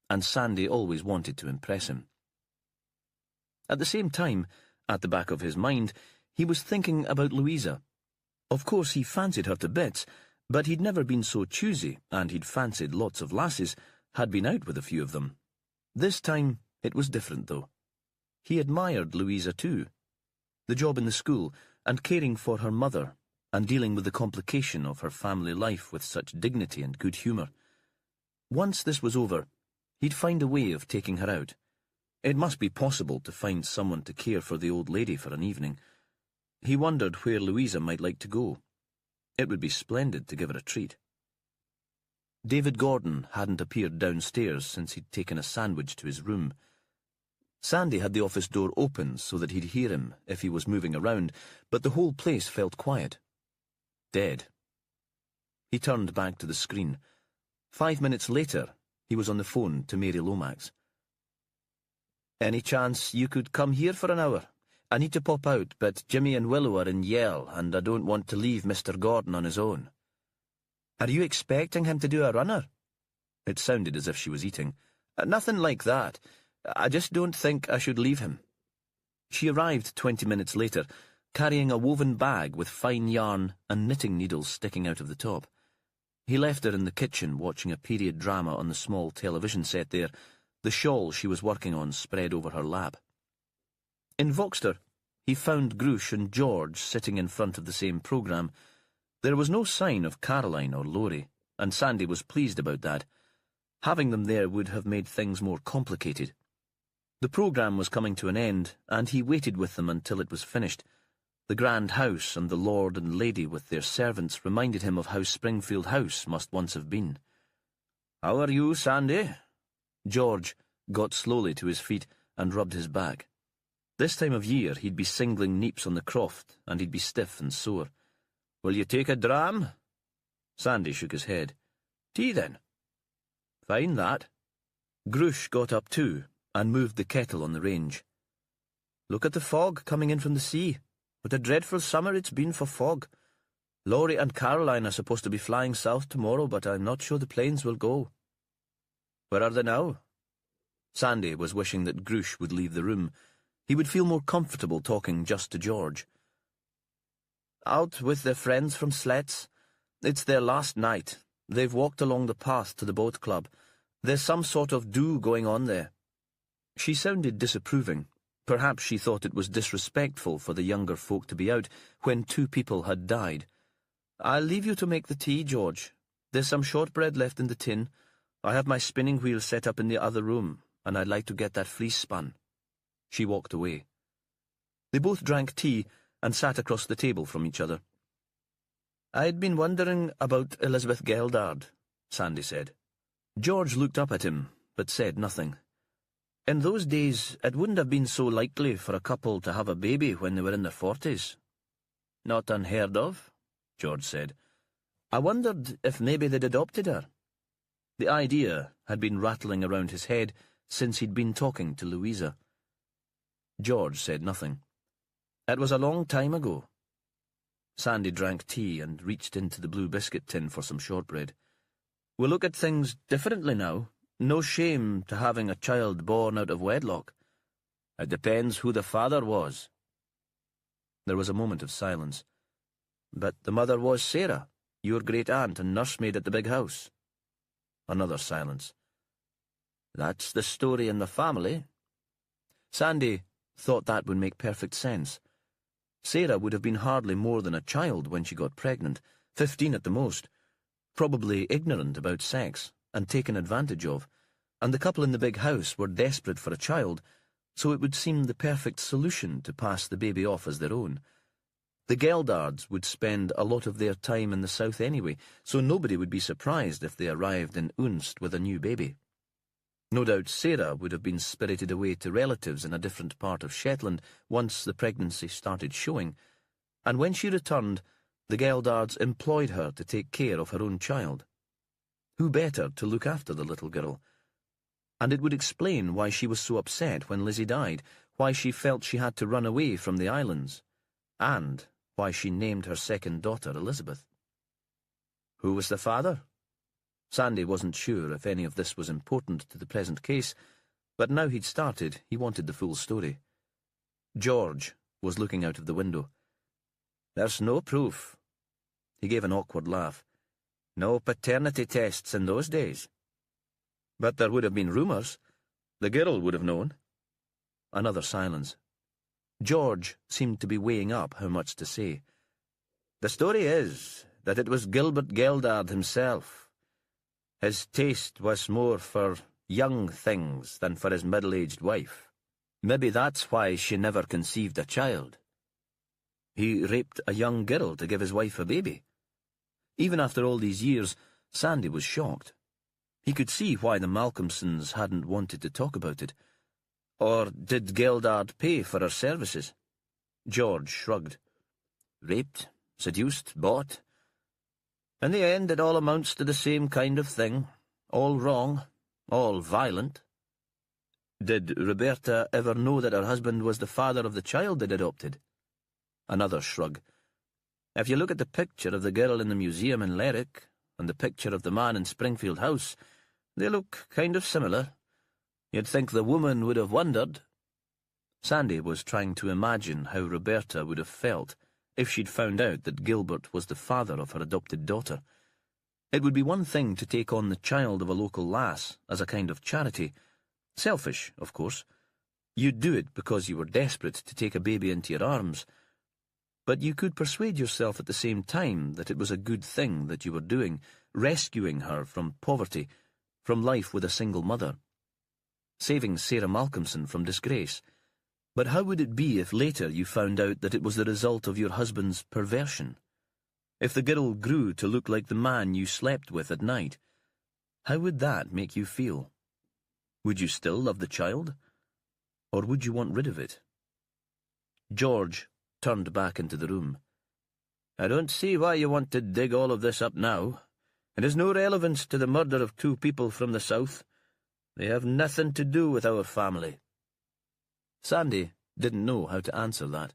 and Sandy always wanted to impress him. At the same time, at the back of his mind, he was thinking about Louisa. Of course he fancied her to bits, but he'd never been so choosy, and he'd fancied lots of lasses, had been out with a few of them. This time it was different, though. He admired Louisa too. The job in the school, and caring for her mother, and dealing with the complication of her family life with such dignity and good humour. Once this was over, he'd find a way of taking her out. It must be possible to find someone to care for the old lady for an evening. He wondered where Louisa might like to go. It would be splendid to give her a treat. David Gordon hadn't appeared downstairs since he'd taken a sandwich to his room. Sandy had the office door open so that he'd hear him if he was moving around, but the whole place felt quiet. Dead. He turned back to the screen. 5 minutes later, he was on the phone to Mary Lomax. "Any chance you could come here for an hour? I need to pop out, but Jimmy and Willow are in Yell, and I don't want to leave Mr. Gordon on his own." "Are you expecting him to do a runner?" It sounded as if she was eating. "Nothing like that. I just don't think I should leave him." She arrived 20 minutes later, carrying a woven bag with fine yarn and knitting needles sticking out of the top. He left her in the kitchen watching a period drama on the small television set there, the shawl she was working on spread over her lap. In Voxter, he found Grush and George sitting in front of the same programme. There was no sign of Caroline or Laurie, and Sandy was pleased about that. Having them there would have made things more complicated. The programme was coming to an end, and he waited with them until it was finished. The grand house and the lord and lady with their servants reminded him of how Springfield House must once have been. "How are you, Sandy?" George got slowly to his feet and rubbed his back. This time of year he'd be singling neeps on the croft, and he'd be stiff and sore. "Will you take a dram?" Sandy shook his head. "Tea, then." "Fine, that." Grush got up too, and moved the kettle on the range. "Look at the fog coming in from the sea. What a dreadful summer it's been for fog. Laurie and Caroline are supposed to be flying south tomorrow, but I'm not sure the planes will go." "Where are they now?" Sandy was wishing that Grush would leave the room. He would feel more comfortable talking just to George. "Out with their friends from Sletts. It's their last night. They've walked along the path to the boat club. There's some sort of do going on there." She sounded disapproving. Perhaps she thought it was disrespectful for the younger folk to be out when 2 people had died. "I'll leave you to make the tea, George. There's some shortbread left in the tin. I have my spinning wheel set up in the other room, and I'd like to get that fleece spun." She walked away. They both drank tea and sat across the table from each other. "I'd been wondering about Elizabeth Geldard," Sandy said. George looked up at him, but said nothing. "In those days, it wouldn't have been so likely for a couple to have a baby when they were in their 40s. "Not unheard of," George said. "I wondered if maybe they'd adopted her." The idea had been rattling around his head since he'd been talking to Louisa. George said nothing. "It was a long time ago." Sandy drank tea and reached into the blue biscuit tin for some shortbread. "We look at things differently now. No shame to having a child born out of wedlock. It depends who the father was." There was a moment of silence. "But the mother was Sarah, your great-aunt and nursemaid at the big house." Another silence. "That's the story in the family." Sandy thought that would make perfect sense. Sarah would have been hardly more than a child when she got pregnant, 15 at the most, probably ignorant about sex and taken advantage of, and the couple in the big house were desperate for a child, so it would seem the perfect solution to pass the baby off as their own. The Geldards would spend a lot of their time in the south anyway, so nobody would be surprised if they arrived in Unst with a new baby. No doubt Sarah would have been spirited away to relatives in a different part of Shetland once the pregnancy started showing, and when she returned, the Geldards employed her to take care of her own child. Who better to look after the little girl? And it would explain why she was so upset when Lizzie died, why she felt she had to run away from the islands, and why she named her second daughter Elizabeth. Who was the father? Sandy wasn't sure if any of this was important to the present case, but now he'd started, he wanted the full story. George was looking out of the window. "There's no proof." He gave an awkward laugh. "No paternity tests in those days." "But there would have been rumours. The girl would have known." Another silence. George seemed to be weighing up how much to say. "The story is that it was Gilbert Geldard himself. His taste was more for young things than for his middle-aged wife. Maybe that's why she never conceived a child. He raped a young girl to give his wife a baby." Even after all these years, Sandy was shocked. He could see why the Malcolmsons hadn't wanted to talk about it. Or did Geldard pay for her services? George shrugged. "Raped, seduced, bought. In the end, it all amounts to the same kind of thing. All wrong, all violent." "Did Roberta ever know that her husband was the father of the child they'd adopted?" Another shrug. "If you look at the picture of the girl in the museum in Lerwick and the picture of the man in Springfield House, they look kind of similar. You'd think the woman would have wondered." Sandy was trying to imagine how Roberta would have felt if she'd found out that Gilbert was the father of her adopted daughter. It would be one thing to take on the child of a local lass as a kind of charity. Selfish, of course. You'd do it because you were desperate to take a baby into your arms. But you could persuade yourself at the same time that it was a good thing that you were doing, rescuing her from poverty, from life with a single mother, saving Sarah Malcolmson from disgrace. But how would it be if later you found out that it was the result of your husband's perversion? If the girl grew to look like the man you slept with at night, how would that make you feel? Would you still love the child? Or would you want rid of it? George turned back into the room. "I don't see why you want to dig all of this up now. It has no relevance to the murder of 2 people from the south. They have nothing to do with our family." Sandy didn't know how to answer that.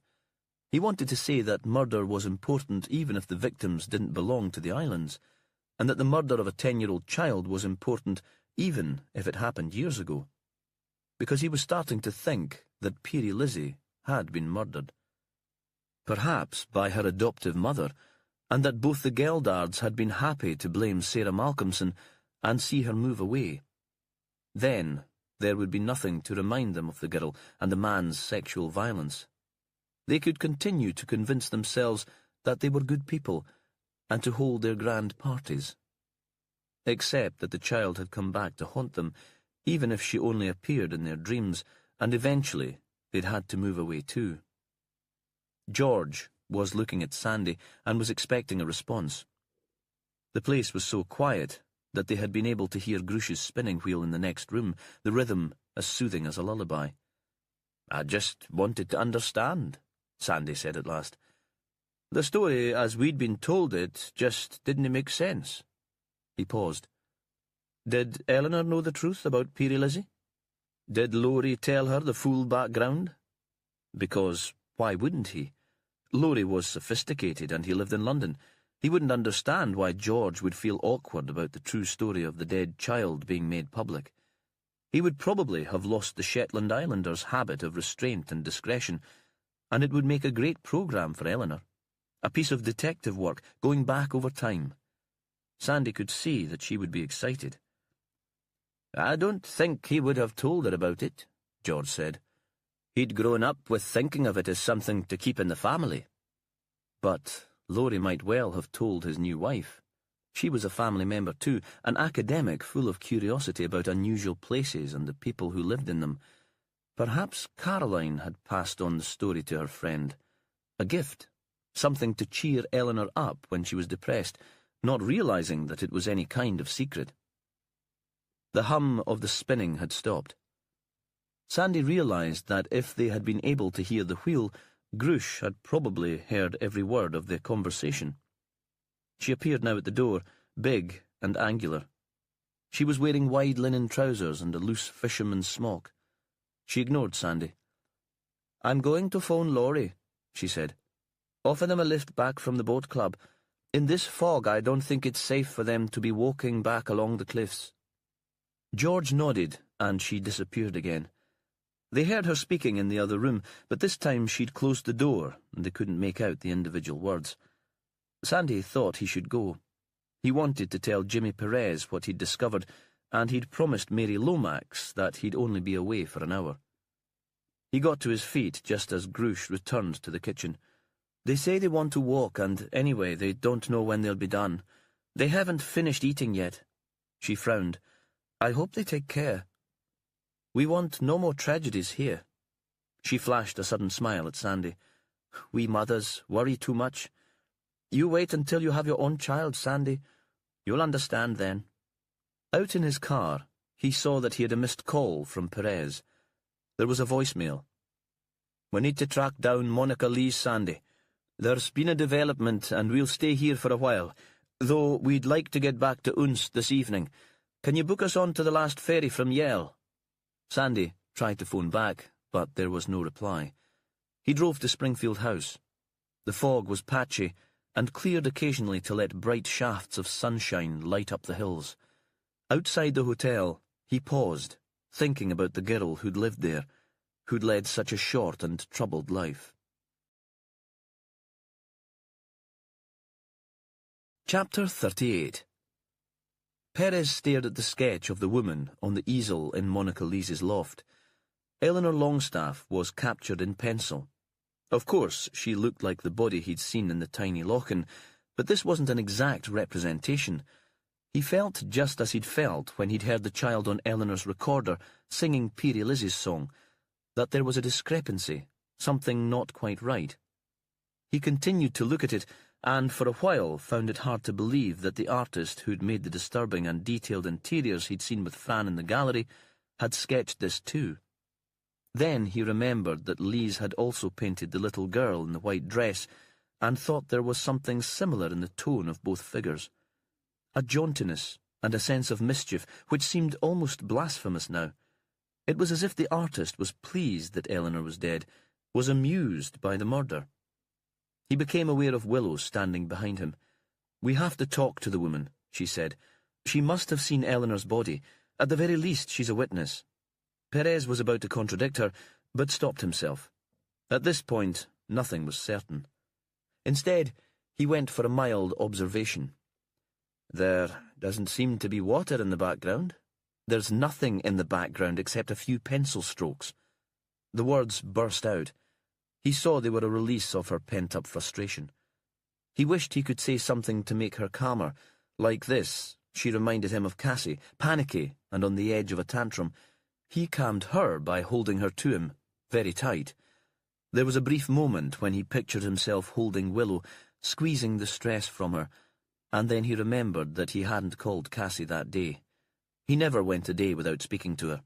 He wanted to say that murder was important even if the victims didn't belong to the islands, and that the murder of a 10-year-old child was important even if it happened years ago, because he was starting to think that Peary Lizzie had been murdered. Perhaps by her adoptive mother, and that both the Geldards had been happy to blame Sarah Malcolmson and see her move away. Then there would be nothing to remind them of the girl and the man's sexual violence. They could continue to convince themselves that they were good people and to hold their grand parties. Except that the child had come back to haunt them, even if she only appeared in their dreams, and eventually they'd had to move away too. George was looking at Sandy and was expecting a response. The place was so quiet that they had been able to hear Grush's spinning wheel in the next room, the rhythm as soothing as a lullaby. "I just wanted to understand," Sandy said at last. "The story, as we'd been told it, just didn't make sense." He paused. "Did Eleanor know the truth about Peary Lizzie? Did Laurie tell her the full background? Because why wouldn't he? Laurie was sophisticated and he lived in London. He wouldn't understand why George would feel awkward about the true story of the dead child being made public. He would probably have lost the Shetland Islanders' habit of restraint and discretion, and it would make a great programme for Eleanor. A piece of detective work going back over time. Sandy could see that she would be excited. "I don't think he would have told her about it," George said. "He'd grown up with thinking of it as something to keep in the family." But Laurie might well have told his new wife. She was a family member too, an academic full of curiosity about unusual places and the people who lived in them. Perhaps Caroline had passed on the story to her friend. A gift, something to cheer Eleanor up when she was depressed, not realizing that it was any kind of secret. The hum of the spinning had stopped. Sandy realized that if they had been able to hear the wheel, Grush had probably heard every word of their conversation. She appeared now at the door, big and angular. She was wearing wide linen trousers and a loose fisherman's smock. She ignored Sandy. "I'm going to phone Laurie," she said. "Offer them a lift back from the boat club. In this fog, I don't think it's safe for them to be walking back along the cliffs." George nodded, and she disappeared again. They heard her speaking in the other room, but this time she'd closed the door, and they couldn't make out the individual words. Sandy thought he should go. He wanted to tell Jimmy Perez what he'd discovered, and he'd promised Mary Lomax that he'd only be away for an hour. He got to his feet just as Grush returned to the kitchen. "They say they want to walk, and anyway, they don't know when they'll be done. They haven't finished eating yet." She frowned. "I hope they take care. We want no more tragedies here." She flashed a sudden smile at Sandy. "We mothers worry too much. You wait until you have your own child, Sandy. You'll understand then." Out in his car, he saw that he had a missed call from Perez. There was a voicemail. "We need to track down Monica Lee's Sandy. There's been a development and we'll stay here for a while, though we'd like to get back to Unst this evening. Can you book us on to the last ferry from Yell?" Sandy tried to phone back, but there was no reply. He drove to Springfield House. The fog was patchy and cleared occasionally to let bright shafts of sunshine light up the hills. Outside the hotel, he paused, thinking about the girl who'd lived there, who'd led such a short and troubled life. Chapter 38. Perez stared at the sketch of the woman on the easel in Monica Lee's loft. Eleanor Longstaff was captured in pencil. Of course, she looked like the body he'd seen in the tiny loch-in, but this wasn't an exact representation. He felt just as he'd felt when he'd heard the child on Eleanor's recorder singing Peary Lizzie's song, that there was a discrepancy, something not quite right. He continued to look at it, and for a while found it hard to believe that the artist who'd made the disturbing and detailed interiors he'd seen with Fran in the gallery had sketched this too. Then he remembered that Lees had also painted the little girl in the white dress, and thought there was something similar in the tone of both figures. A jauntiness and a sense of mischief which seemed almost blasphemous now. It was as if the artist was pleased that Eleanor was dead, was amused by the murder. He became aware of Willow standing behind him. "We have to talk to the woman," she said. "She must have seen Eleanor's body. At the very least, she's a witness." Perez was about to contradict her, but stopped himself. At this point, nothing was certain. Instead, he went for a mild observation. "There doesn't seem to be water in the background. There's nothing in the background except a few pencil strokes." The words burst out. He saw they were a release of her pent-up frustration. He wished he could say something to make her calmer. Like this, she reminded him of Cassie, panicky and on the edge of a tantrum. He calmed her by holding her to him, very tight. There was a brief moment when he pictured himself holding Willow, squeezing the stress from her, and then he remembered that he hadn't called Cassie that day. He never went a day without speaking to her.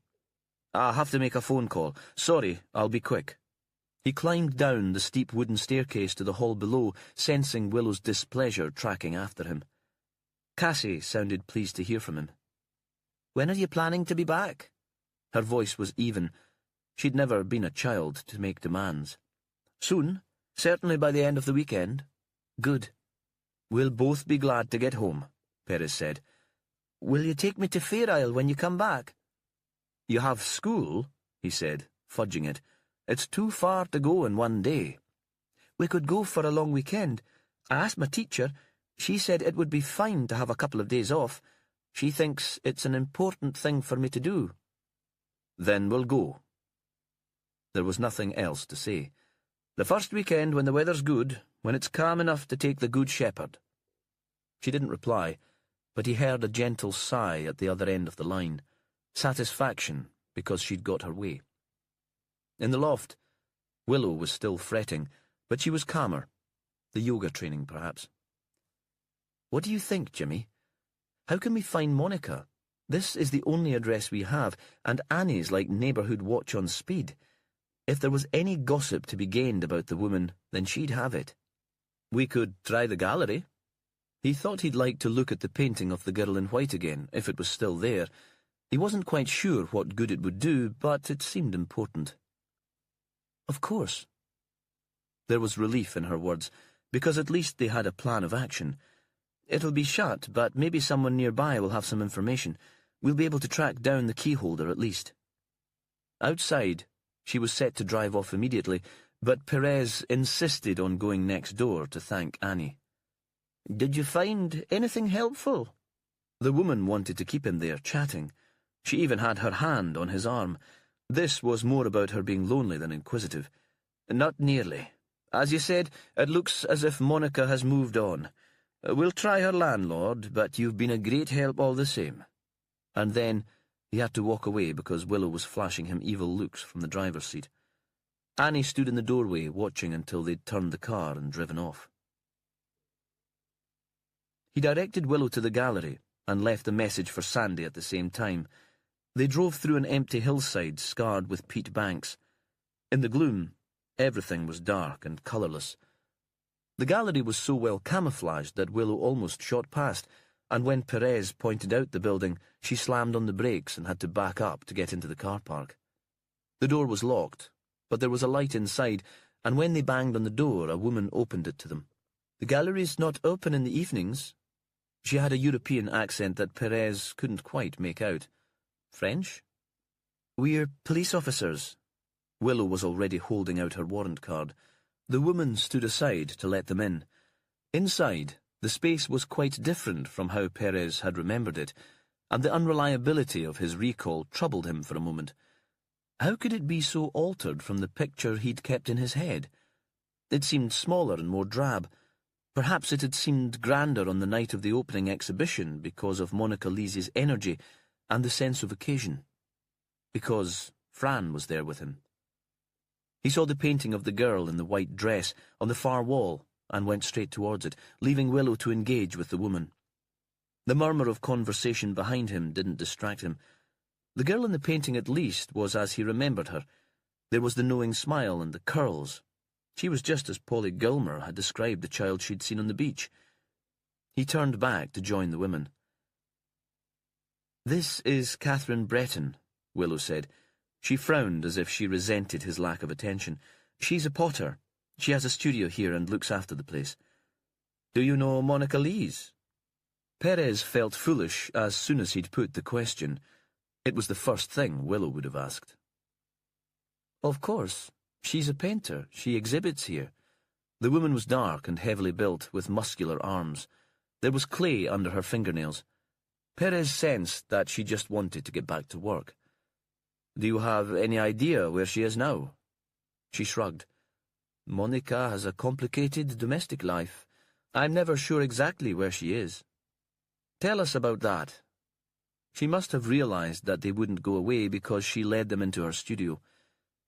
"I'll have to make a phone call. Sorry, I'll be quick." He climbed down the steep wooden staircase to the hall below, sensing Willow's displeasure tracking after him. Cassie sounded pleased to hear from him. "When are you planning to be back?" Her voice was even. She'd never been a child to make demands. "Soon, certainly by the end of the weekend." "Good. We'll both be glad to get home," Perez said. "Will you take me to Fair Isle when you come back?" "You have school," he said, fudging it. "It's too far to go in one day." "We could go for a long weekend. I asked my teacher. She said it would be fine to have a couple of days off. She thinks it's an important thing for me to do." "Then we'll go." There was nothing else to say. "The first weekend when the weather's good, when it's calm enough to take the Good Shepherd." She didn't reply, but he heard a gentle sigh at the other end of the line. Satisfaction, because she'd got her way. In the loft, Willow was still fretting, but she was calmer. The yoga training, perhaps. "What do you think, Jimmy? How can we find Monica? This is the only address we have, and Annie's like neighbourhood watch on speed. If there was any gossip to be gained about the woman, then she'd have it. We could try the gallery." He thought he'd like to look at the painting of the girl in white again, if it was still there. He wasn't quite sure what good it would do, but it seemed important. "Of course." There was relief in her words, because at least they had a plan of action. "It'll be shut, but maybe someone nearby will have some information. We'll be able to track down the keyholder at least." Outside, she was set to drive off immediately, but Perez insisted on going next door to thank Annie. "Did you find anything helpful?" The woman wanted to keep him there, chatting. She even had her hand on his arm. This was more about her being lonely than inquisitive. "Not nearly. As you said, it looks as if Monica has moved on. We'll try her landlord, but you've been a great help all the same." And then he had to walk away because Willow was flashing him evil looks from the driver's seat. Annie stood in the doorway, watching until they'd turned the car and driven off. He directed Willow to the gallery and left a message for Sandy at the same time. They drove through an empty hillside scarred with peat banks. In the gloom, everything was dark and colourless. The gallery was so well camouflaged that Willow almost shot past, and when Perez pointed out the building, she slammed on the brakes and had to back up to get into the car park. The door was locked, but there was a light inside, and when they banged on the door, a woman opened it to them. "The gallery's not open in the evenings." She had a European accent that Perez couldn't quite make out. "French?" "We're police officers." Willow was already holding out her warrant card. The woman stood aside to let them in. Inside, the space was quite different from how Perez had remembered it, and the unreliability of his recall troubled him for a moment. How could it be so altered from the picture he'd kept in his head? It seemed smaller and more drab. Perhaps it had seemed grander on the night of the opening exhibition because of Monica Leesy's energy and the sense of occasion. Because Fran was there with him. He saw the painting of the girl in the white dress on the far wall and went straight towards it, leaving Willow to engage with the woman. The murmur of conversation behind him didn't distract him. The girl in the painting at least was as he remembered her. There was the knowing smile and the curls. She was just as Polly Gilmer had described the child she'd seen on the beach. He turned back to join the women. "This is Catherine Breton," Willow said. She frowned as if she resented his lack of attention. "She's a potter. She has a studio here and looks after the place." "Do you know Monica Lees?" Perez felt foolish as soon as he'd put the question. It was the first thing Willow would have asked. "Of course. She's a painter. She exhibits here." The woman was dark and heavily built, with muscular arms. There was clay under her fingernails. Perez sensed that she just wanted to get back to work. "Do you have any idea where she is now?" She shrugged. "Monica has a complicated domestic life. I'm never sure exactly where she is." "Tell us about that." She must have realized that they wouldn't go away because she led them into her studio.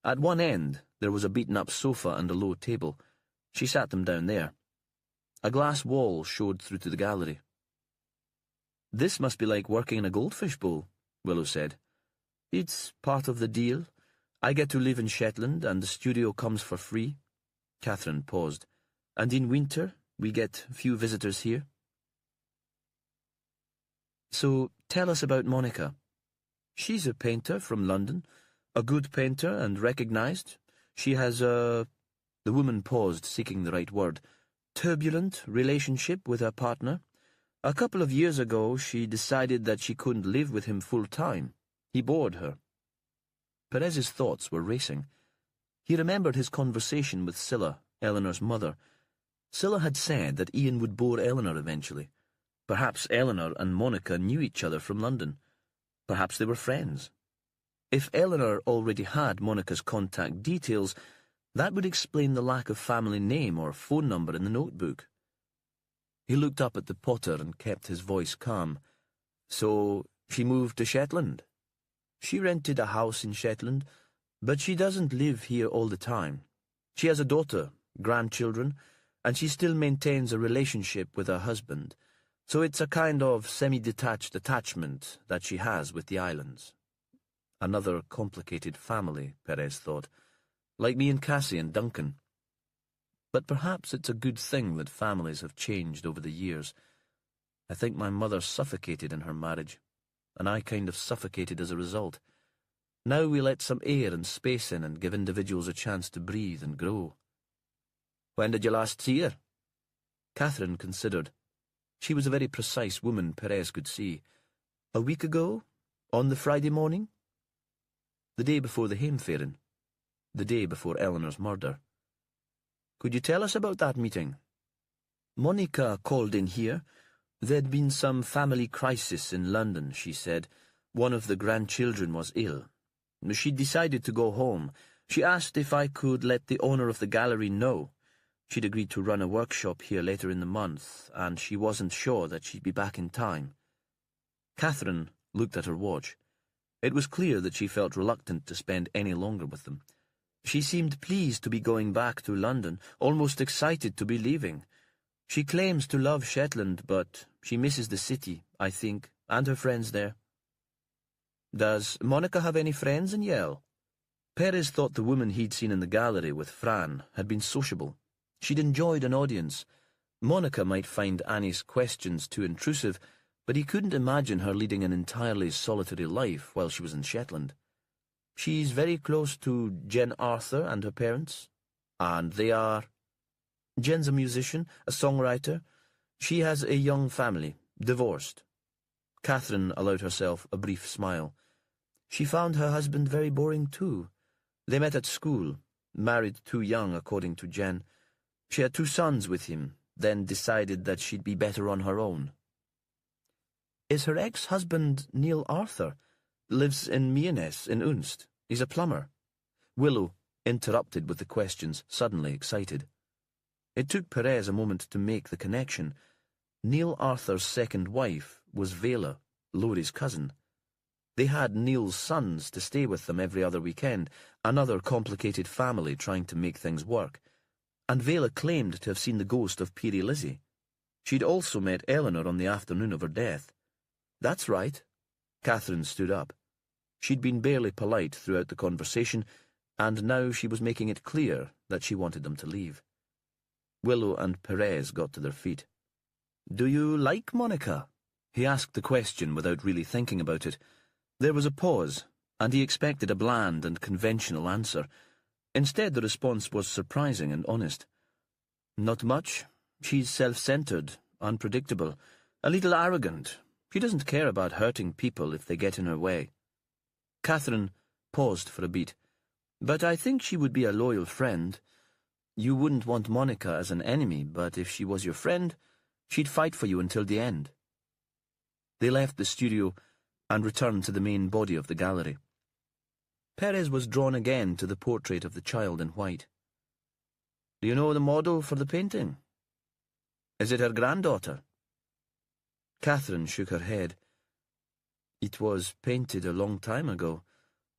At one end, there was a beaten-up sofa and a low table. She sat them down there. A glass wall showed through to the gallery. "This must be like working in a goldfish bowl," Willow said. "It's part of the deal. I get to live in Shetland, and the studio comes for free." Catherine paused. "And in winter, we get few visitors here." "So, tell us about Monica." "She's a painter from London, a good painter and recognized. She has a—" The woman paused, seeking the right word. "Turbulent relationship with her partner. A couple of years ago, she decided that she couldn't live with him full-time. He bored her." Perez's thoughts were racing. He remembered his conversation with Scylla, Eleanor's mother. Scylla had said that Ian would bore Eleanor eventually. Perhaps Eleanor and Monica knew each other from London. Perhaps they were friends. If Eleanor already had Monica's contact details, that would explain the lack of family name or phone number in the notebook. He looked up at the potter and kept his voice calm. "So, she moved to Shetland?" "She rented a house in Shetland, but she doesn't live here all the time. She has a daughter, grandchildren, and she still maintains a relationship with her husband, so it's a kind of semi-detached attachment that she has with the islands." Another complicated family, Perez thought, like me and Cassie and Duncan. But perhaps it's a good thing that families have changed over the years. I think my mother suffocated in her marriage, and I kind of suffocated as a result. Now we let some air and space in and give individuals a chance to breathe and grow. "When did you last see her?" Catherine considered. She was a very precise woman, Perez could see. "A week ago? On the Friday morning?" "The day before the Hamefaring. The day before Eleanor's murder." "Could you tell us about that meeting?" "Monica called in here. There'd been some family crisis in London, she said. One of the grandchildren was ill. She decided to go home. She asked if I could let the owner of the gallery know. She'd agreed to run a workshop here later in the month, and she wasn't sure that she'd be back in time." Catherine looked at her watch. It was clear that she felt reluctant to spend any longer with them. She seemed pleased to be going back to London, almost excited to be leaving. She claims to love Shetland, but she misses the city, I think, and her friends there. "Does Monica have any friends in Yale?" Perez thought the woman he'd seen in the gallery with Fran had been sociable. She'd enjoyed an audience. Monica might find Annie's questions too intrusive, but he couldn't imagine her leading an entirely solitary life while she was in Shetland. "She's very close to Jen Arthur and her parents." "And they are—" "Jen's a musician, a songwriter. She has a young family, divorced." Catherine allowed herself a brief smile. She found her husband very boring too. They met at school, married too young according to Jen. She had 2 sons with him, then decided that she'd be better on her own. "Is her ex-husband Neil Arthur? Lives in Mearness in Unst. He's a plumber." Willow interrupted with the questions, suddenly excited. It took Perez a moment to make the connection. Neil Arthur's second wife was Vela, Laurie's cousin. They had Neil's sons to stay with them every other weekend, another complicated family trying to make things work. And Vela claimed to have seen the ghost of Peary Lizzie. She'd also met Eleanor on the afternoon of her death. "That's right." Catherine stood up. She'd been barely polite throughout the conversation, and now she was making it clear that she wanted them to leave. Willow and Perez got to their feet. "Do you like Monica?" He asked the question without really thinking about it. There was a pause, and he expected a bland and conventional answer. Instead, the response was surprising and honest. "Not much. She's self-centered, unpredictable, a little arrogant. She doesn't care about hurting people if they get in her way." Catherine paused for a beat. "But I think she would be a loyal friend. You wouldn't want Monica as an enemy, but if she was your friend, she'd fight for you until the end." They left the studio and returned to the main body of the gallery. Perez was drawn again to the portrait of the child in white. "Do you know the model for the painting? Is it her granddaughter?" Catherine shook her head. "It was painted a long time ago.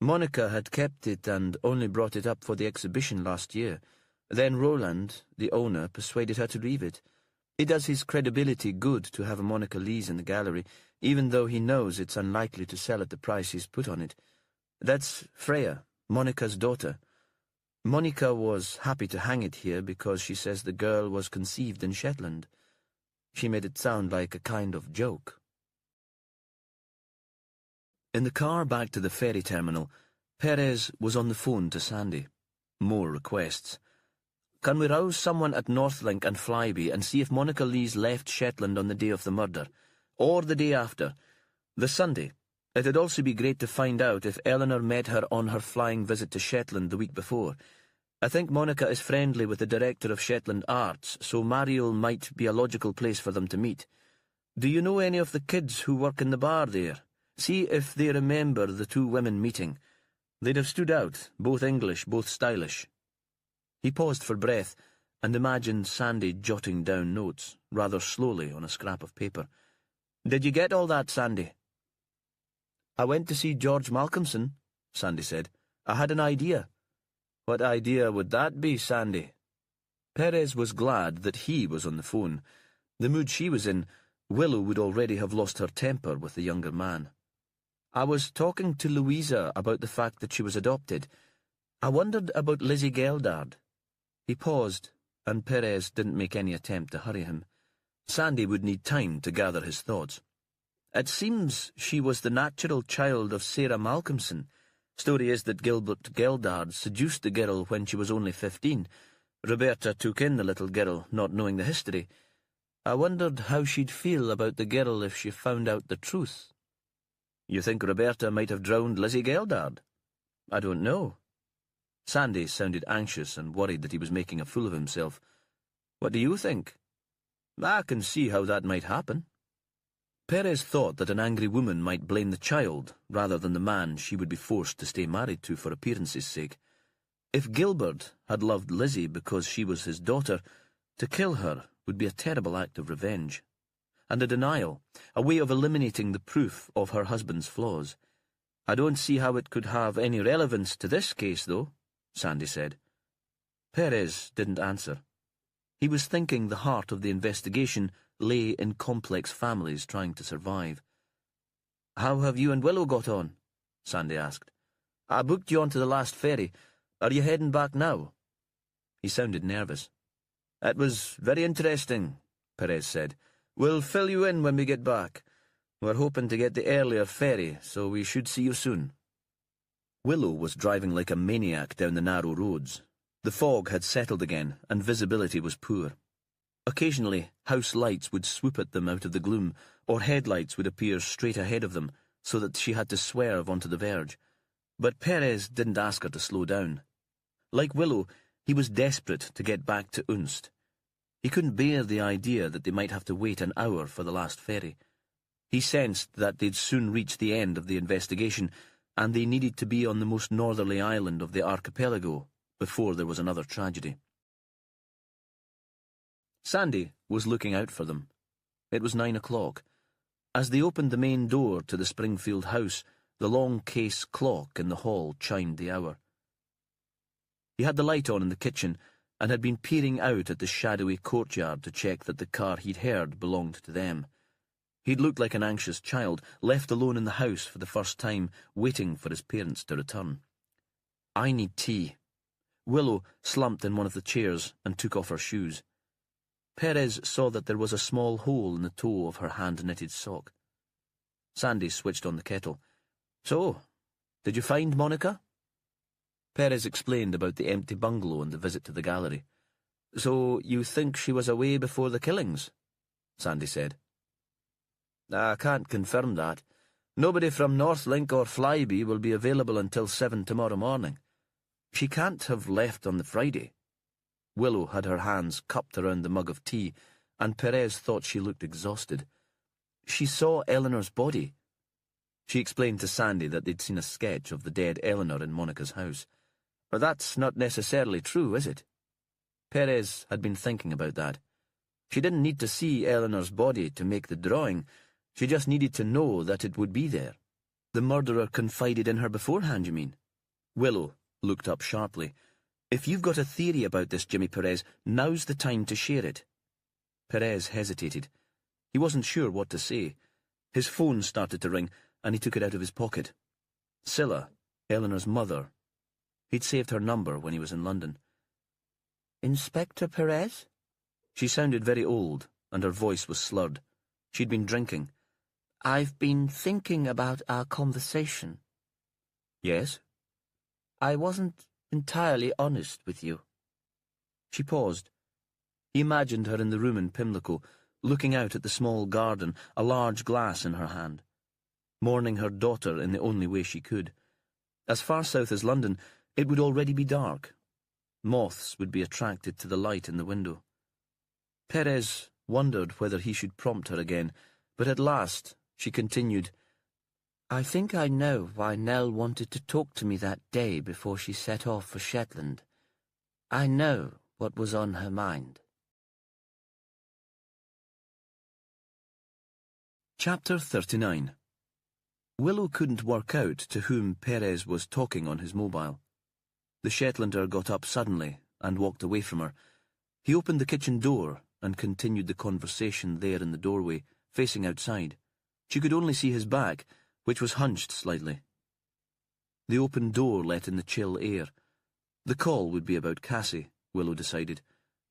Monica had kept it and only brought it up for the exhibition last year. Then Roland, the owner, persuaded her to leave it. It does his credibility good to have a Monica Lees in the gallery, even though he knows it's unlikely to sell at the price he's put on it. That's Freya, Monica's daughter. Monica was happy to hang it here because she says the girl was conceived in Shetland. She made it sound like a kind of joke." In the car back to the ferry terminal, Perez was on the phone to Sandy. More requests. "Can we rouse someone at Northlink and Flyby and see if Monica Lees left Shetland on the day of the murder, or the day after, the Sunday? It'd also be great to find out if Eleanor met her on her flying visit to Shetland the week before. I think Monica is friendly with the director of Shetland Arts, so Mariel might be a logical place for them to meet. Do you know any of the kids who work in the bar there? See if they remember the two women meeting. They'd have stood out, both English, both stylish." He paused for breath and imagined Sandy jotting down notes, rather slowly on a scrap of paper. "Did you get all that, Sandy?" "I went to see George Malcolmson," Sandy said. "I had an idea." "What idea would that be, Sandy?" Perez was glad that he was on the phone. The mood she was in, Willow would already have lost her temper with the younger man. "I was talking to Louisa about the fact that she was adopted. I wondered about Lizzie Geldard." He paused, and Perez didn't make any attempt to hurry him. Sandy would need time to gather his thoughts. "It seems she was the natural child of Sarah Malcolmson. Story is that Gilbert Geldard seduced the girl when she was only 15. Roberta took in the little girl, not knowing the history. I wondered how she'd feel about the girl if she found out the truth." "You think Roberta might have drowned Lizzie Geldard?" "I don't know." Sandy sounded anxious and worried that he was making a fool of himself. "What do you think?" "I can see how that might happen." Perez thought that an angry woman might blame the child rather than the man she would be forced to stay married to for appearance's sake. If Gilbert had loved Lizzie because she was his daughter, to kill her would be a terrible act of revenge. And a denial, a way of eliminating the proof of her husband's flaws. "I don't see how it could have any relevance to this case, though," Sandy said. Perez didn't answer. He was thinking the heart of the investigation lay in complex families trying to survive. "How have you and Willow got on?" Sandy asked. "I booked you onto the last ferry. Are you heading back now?" He sounded nervous. "It was very interesting," Perez said. "We'll fill you in when we get back. We're hoping to get the earlier ferry, so we should see you soon." Willow was driving like a maniac down the narrow roads. The fog had settled again, and visibility was poor. Occasionally, house lights would swoop at them out of the gloom, or headlights would appear straight ahead of them, so that she had to swerve onto the verge. But Perez didn't ask her to slow down. Like Willow, he was desperate to get back to Unst. He couldn't bear the idea that they might have to wait an hour for the last ferry. He sensed that they'd soon reach the end of the investigation, and they needed to be on the most northerly island of the archipelago before there was another tragedy. Sandy was looking out for them. It was 9 o'clock. As they opened the main door to the Springfield house, the long case clock in the hall chimed the hour. He had the light on in the kitchen and had been peering out at the shadowy courtyard to check that the car he'd heard belonged to them. He'd looked like an anxious child, left alone in the house for the first time, waiting for his parents to return. "I need tea." Willow slumped in one of the chairs and took off her shoes. Perez saw that there was a small hole in the toe of her hand-knitted sock. Sandy switched on the kettle. "So, did you find Monica?" Perez explained about the empty bungalow and the visit to the gallery. "So you think she was away before the killings?" Sandy said. "I can't confirm that. Nobody from Northlink or Flyby will be available until 7 tomorrow morning. She can't have left on the Friday." Willow had her hands cupped around the mug of tea, and Perez thought she looked exhausted. She saw Eleanor's body. She explained to Sandy that they'd seen a sketch of the dead Eleanor in Monica's house. But that's not necessarily true, is it? Perez had been thinking about that. She didn't need to see Eleanor's body to make the drawing. She just needed to know that it would be there. The murderer confided in her beforehand, you mean? Willow looked up sharply. If you've got a theory about this, Jimmy Perez, now's the time to share it. Perez hesitated. He wasn't sure what to say. His phone started to ring, and he took it out of his pocket. Scylla, Eleanor's mother. He'd saved her number when he was in London. Inspector Perez? She sounded very old, and her voice was slurred. She'd been drinking. I've been thinking about our conversation. Yes? I wasn't entirely honest with you. She paused. He imagined her in the room in Pimlico, looking out at the small garden, a large glass in her hand, mourning her daughter in the only way she could. As far south as London, it would already be dark. Moths would be attracted to the light in the window. Perez wondered whether he should prompt her again, but at last she continued, I think I know why Nell wanted to talk to me that day before she set off for Shetland. I know what was on her mind. Chapter 39. Willow couldn't work out to whom Perez was talking on his mobile. The Shetlander got up suddenly and walked away from her. He opened the kitchen door and continued the conversation there in the doorway, facing outside. She could only see his back, which was hunched slightly. The open door let in the chill air. The call would be about Cassie, Willow decided.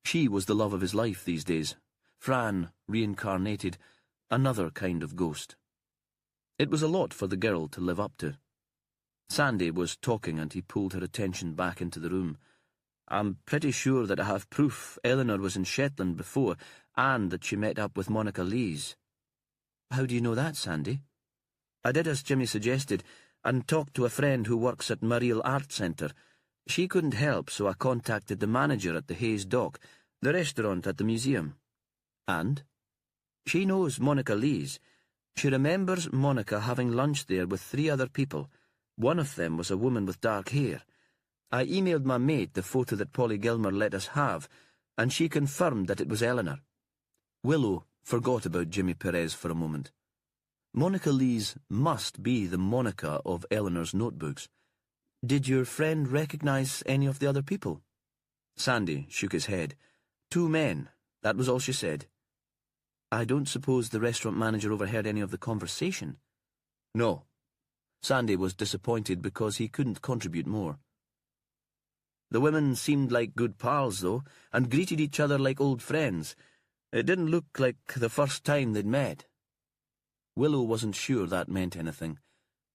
She was the love of his life these days. Fran, reincarnated, another kind of ghost. It was a lot for the girl to live up to. Sandy was talking and he pulled her attention back into the room. I'm pretty sure that I have proof Eleanor was in Shetland before and that she met up with Monica Lees. How do you know that, Sandy? I did as Jimmy suggested and talked to a friend who works at Mariel Art Centre. She couldn't help, so I contacted the manager at the Hayes Dock, the restaurant at the museum. And? She knows Monica Lees. She remembers Monica having lunch there with 3 other people. One of them was a woman with dark hair. I emailed my mate the photo that Polly Gilmer let us have, and she confirmed that it was Eleanor. Willow forgot about Jimmy Perez for a moment. Monica Lees must be the Monica of Eleanor's notebooks. Did your friend recognize any of the other people? Sandy shook his head. 2 men, that was all she said. I don't suppose the restaurant manager overheard any of the conversation? No. Sandy was disappointed because he couldn't contribute more. The women seemed like good pals, though, and greeted each other like old friends. It didn't look like the first time they'd met. Willow wasn't sure that meant anything.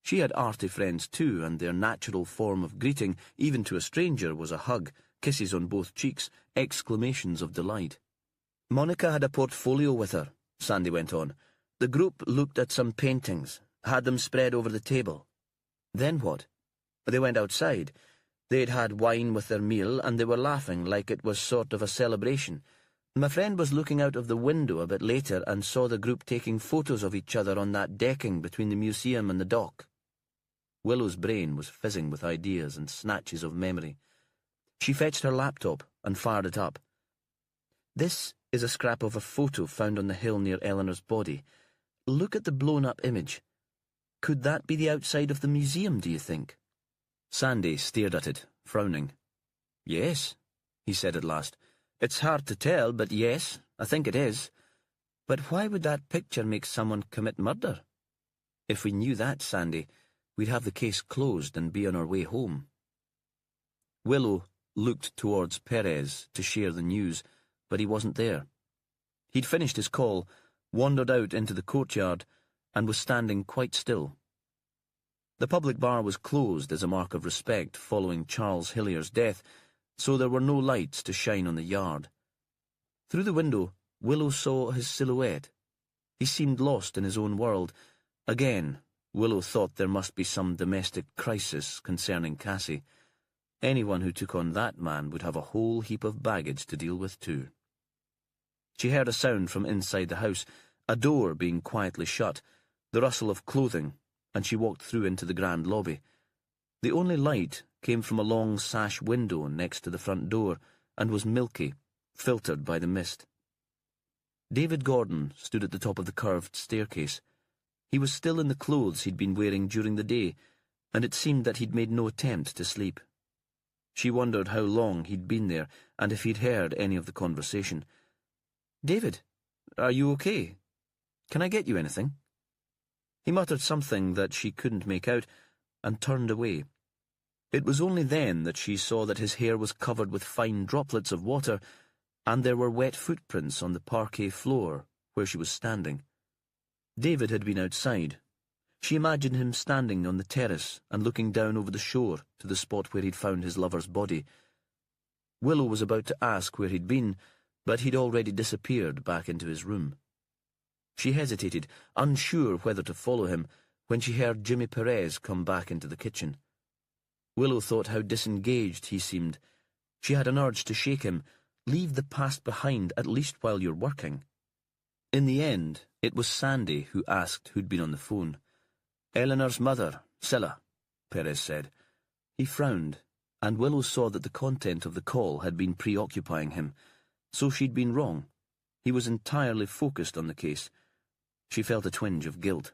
She had arty friends too, and their natural form of greeting, even to a stranger, was a hug, kisses on both cheeks, exclamations of delight. Monica had a portfolio with her, Sandy went on. The group looked at some paintings, had them spread over the table. Then what? They went outside. They'd had wine with their meal, and they were laughing like it was sort of a celebration. My friend was looking out of the window a bit later and saw the group taking photos of each other on that decking between the museum and the dock. Willow's brain was fizzing with ideas and snatches of memory. She fetched her laptop and fired it up. This is a scrap of a photo found on the hill near Eleanor's body. Look at the blown-up image. Could that be the outside of the museum, do you think? Sandy stared at it, frowning. Yes, he said at last. It's hard to tell, but yes, I think it is. But why would that picture make someone commit murder? If we knew that, Sandy, we'd have the case closed and be on our way home. Willow looked towards Perez to share the news, but he wasn't there. He'd finished his call, wandered out into the courtyard, and was standing quite still. The public bar was closed as a mark of respect following Charles Hillier's death, so there were no lights to shine on the yard. Through the window, Willow saw his silhouette. He seemed lost in his own world. Again, Willow thought there must be some domestic crisis concerning Cassie. Anyone who took on that man would have a whole heap of baggage to deal with too. She heard a sound from inside the house, a door being quietly shut, the rustle of clothing, and she walked through into the grand lobby. The only light came from a long sash window next to the front door and was milky, filtered by the mist. David Gordon stood at the top of the curved staircase. He was still in the clothes he'd been wearing during the day, and it seemed that he'd made no attempt to sleep. She wondered how long he'd been there and if he'd heard any of the conversation. "David, are you okay? Can I get you anything?" He muttered something that she couldn't make out and turned away. It was only then that she saw that his hair was covered with fine droplets of water and there were wet footprints on the parquet floor where she was standing. David had been outside. She imagined him standing on the terrace and looking down over the shore to the spot where he'd found his lover's body. Willow was about to ask where he'd been, but he'd already disappeared back into his room. She hesitated, unsure whether to follow him, when she heard Jimmy Perez come back into the kitchen. Willow thought how disengaged he seemed. She had an urge to shake him. "Leave the past behind, at least while you're working." In the end, it was Sandy who asked who'd been on the phone. "Eleanor's mother, Scylla," Perez said. He frowned, and Willow saw that the content of the call had been preoccupying him. So she'd been wrong. He was entirely focused on the case. She felt a twinge of guilt.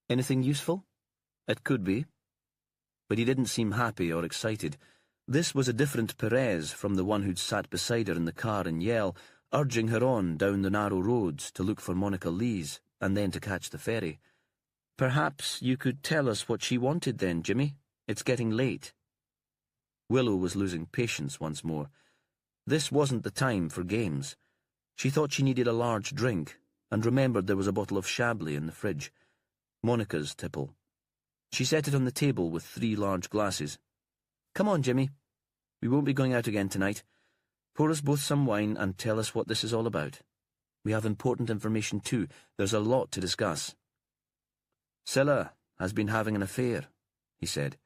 "Anything useful?" "It could be." But he didn't seem happy or excited. This was a different Perez from the one who'd sat beside her in the car in Yell, urging her on down the narrow roads to look for Monica Lees and then to catch the ferry. "Perhaps you could tell us what she wanted then, Jimmy. It's getting late." Willow was losing patience once more. This wasn't the time for games. She thought she needed a large drink, and remembered there was a bottle of Chablis in the fridge. Monica's tipple. She set it on the table with 3 large glasses. "Come on, Jimmy. We won't be going out again tonight. Pour us both some wine and tell us what this is all about. We have important information too. There's a lot to discuss." "Scylla has been having an affair," he said.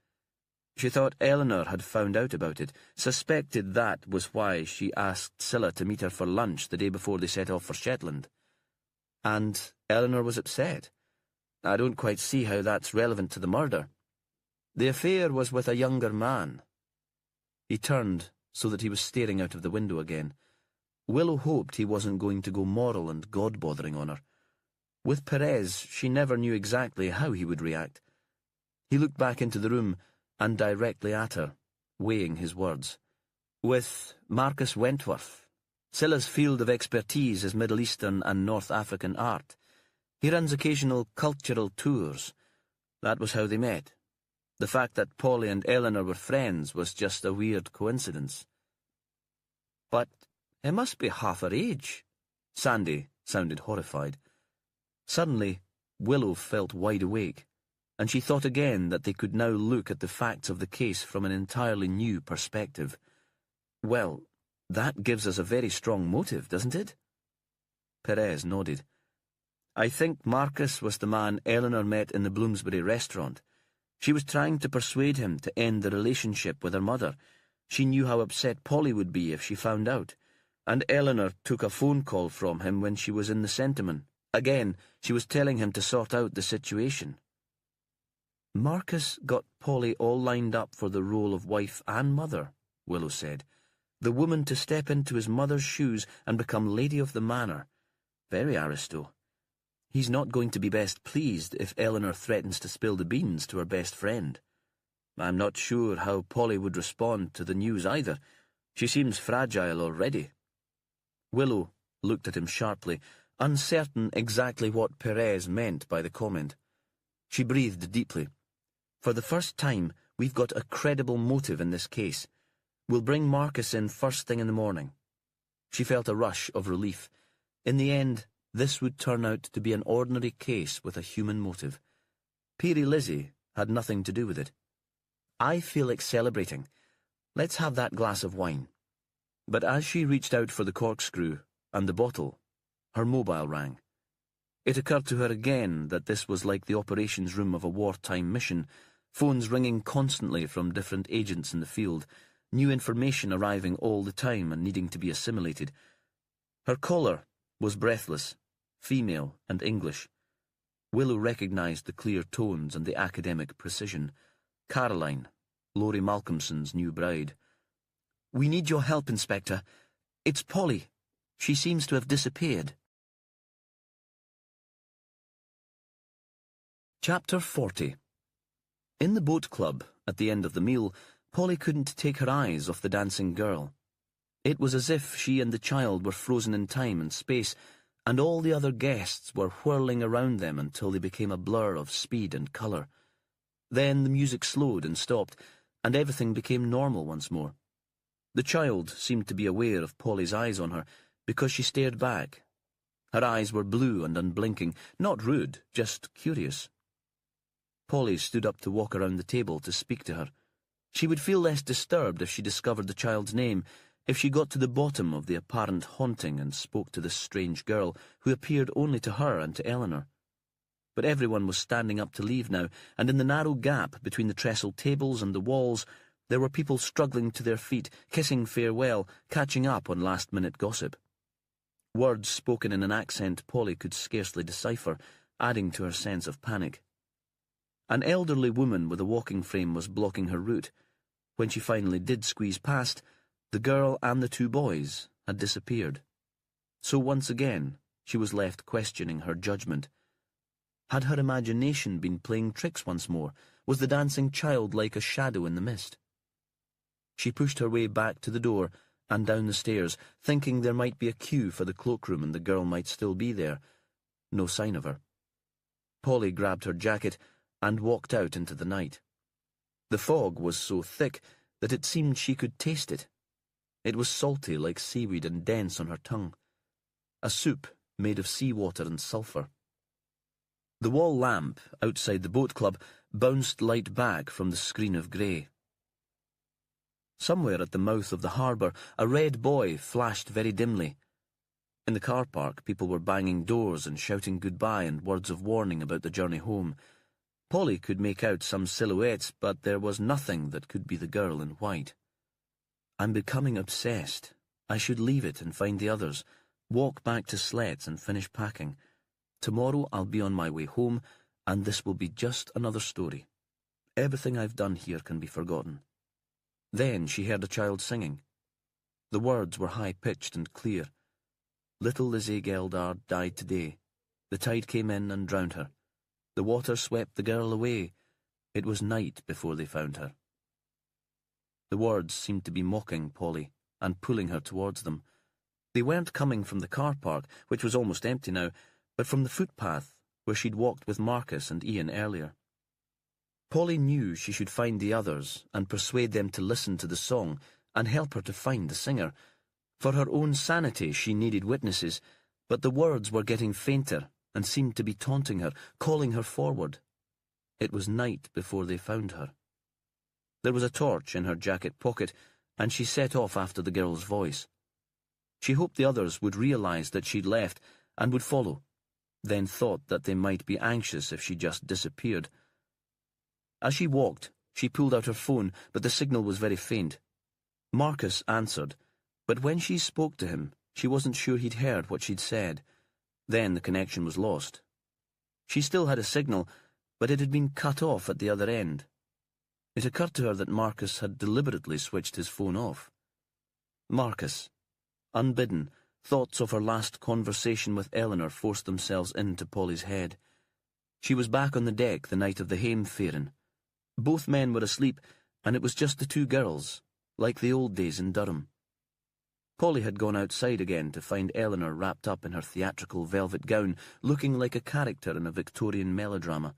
She thought Eleanor had found out about it, suspected that was why she asked Scylla to meet her for lunch the day before they set off for Shetland. And Eleanor was upset. "I don't quite see how that's relevant to the murder." "The affair was with a younger man." He turned so that he was staring out of the window again. Willow hoped he wasn't going to go moral and God-bothering on her. With Perez, she never knew exactly how he would react. He looked back into the room and directly at her, weighing his words. "With Marcus Wentworth. Scylla's field of expertise is Middle Eastern and North African art. He runs occasional cultural tours. That was how they met. The fact that Polly and Eleanor were friends was just a weird coincidence." "But he must be half her age." Sandy sounded horrified. Suddenly, Willow felt wide awake, and she thought again that they could now look at the facts of the case from an entirely new perspective. "Well, that gives us a very strong motive, doesn't it?" Perez nodded. "I think Marcus was the man Eleanor met in the Bloomsbury restaurant. She was trying to persuade him to end the relationship with her mother. She knew how upset Polly would be if she found out, and Eleanor took a phone call from him when she was in the Sentiment. Again, she was telling him to sort out the situation." "Marcus got Polly all lined up for the role of wife and mother," Willow said. "The woman to step into his mother's shoes and become lady of the manor. Very aristo. He's not going to be best pleased if Eleanor threatens to spill the beans to her best friend. I'm not sure how Polly would respond to the news either. She seems fragile already." Willow looked at him sharply, uncertain exactly what Perez meant by the comment. She breathed deeply. "For the first time, we've got a credible motive in this case. We'll bring Marcus in first thing in the morning." She felt a rush of relief. In the end, this would turn out to be an ordinary case with a human motive. Peary Lizzie had nothing to do with it. "I feel like celebrating. Let's have that glass of wine." But as she reached out for the corkscrew and the bottle, her mobile rang. It occurred to her again that this was like the operations room of a wartime mission, phones ringing constantly from different agents in the field, new information arriving all the time and needing to be assimilated. Her caller was breathless. female and English. Willow recognised the clear tones and the academic precision. Caroline, Laurie Malcolmson's new bride. "We need your help, Inspector. It's Polly. She seems to have disappeared." Chapter 40. In the boat club, at the end of the meal, Polly couldn't take her eyes off the dancing girl. It was as if she and the child were frozen in time and space, and all the other guests were whirling around them until they became a blur of speed and colour. Then the music slowed and stopped, and everything became normal once more. The child seemed to be aware of Polly's eyes on her, because she stared back. Her eyes were blue and unblinking, not rude, just curious. Polly stood up to walk around the table to speak to her. She would feel less disturbed if she discovered the child's name, if she got to the bottom of the apparent haunting and spoke to this strange girl, who appeared only to her and to Eleanor. But everyone was standing up to leave now, and in the narrow gap between the trestle tables and the walls, there were people struggling to their feet, kissing farewell, catching up on last-minute gossip. Words spoken in an accent Polly could scarcely decipher, adding to her sense of panic. An elderly woman with a walking frame was blocking her route. When she finally did squeeze past, the girl and the two boys had disappeared. So once again, she was left questioning her judgment. Had her imagination been playing tricks once more? Was the dancing child like a shadow in the mist? She pushed her way back to the door and down the stairs, thinking there might be a queue for the cloakroom and the girl might still be there. No sign of her. Polly grabbed her jacket and walked out into the night. The fog was so thick that it seemed she could taste it. It was salty like seaweed and dense on her tongue. A soup made of seawater and sulphur. The wall lamp outside the boat club bounced light back from the screen of grey. Somewhere at the mouth of the harbour, a red buoy flashed very dimly. In the car park, people were banging doors and shouting goodbye and words of warning about the journey home. Polly could make out some silhouettes, but there was nothing that could be the girl in white. "I'm becoming obsessed. I should leave it and find the others, walk back to Slet's and finish packing. Tomorrow I'll be on my way home, and this will be just another story. Everything I've done here can be forgotten." Then she heard a child singing. The words were high-pitched and clear. "Little Lizzie Geldard died today. The tide came in and drowned her. The water swept the girl away. It was night before they found her." The words seemed to be mocking Polly and pulling her towards them. They weren't coming from the car park, which was almost empty now, but from the footpath where she'd walked with Marcus and Ian earlier. Polly knew she should find the others and persuade them to listen to the song and help her to find the singer. For her own sanity she needed witnesses, but the words were getting fainter and seemed to be taunting her, calling her forward. It was night before they found her. There was a torch in her jacket pocket, and she set off after the girl's voice. She hoped the others would realise that she'd left and would follow, then thought that they might be anxious if she just disappeared. As she walked, she pulled out her phone, but the signal was very faint. Marcus answered, but when she spoke to him, she wasn't sure he'd heard what she'd said. Then the connection was lost. She still had a signal, but it had been cut off at the other end. It occurred to her that Marcus had deliberately switched his phone off. Marcus. Unbidden, thoughts of her last conversation with Eleanor forced themselves into Polly's head. She was back on the deck the night of the Heimfahren. Both men were asleep, and it was just the two girls, like the old days in Durham. Polly had gone outside again to find Eleanor wrapped up in her theatrical velvet gown, looking like a character in a Victorian melodrama.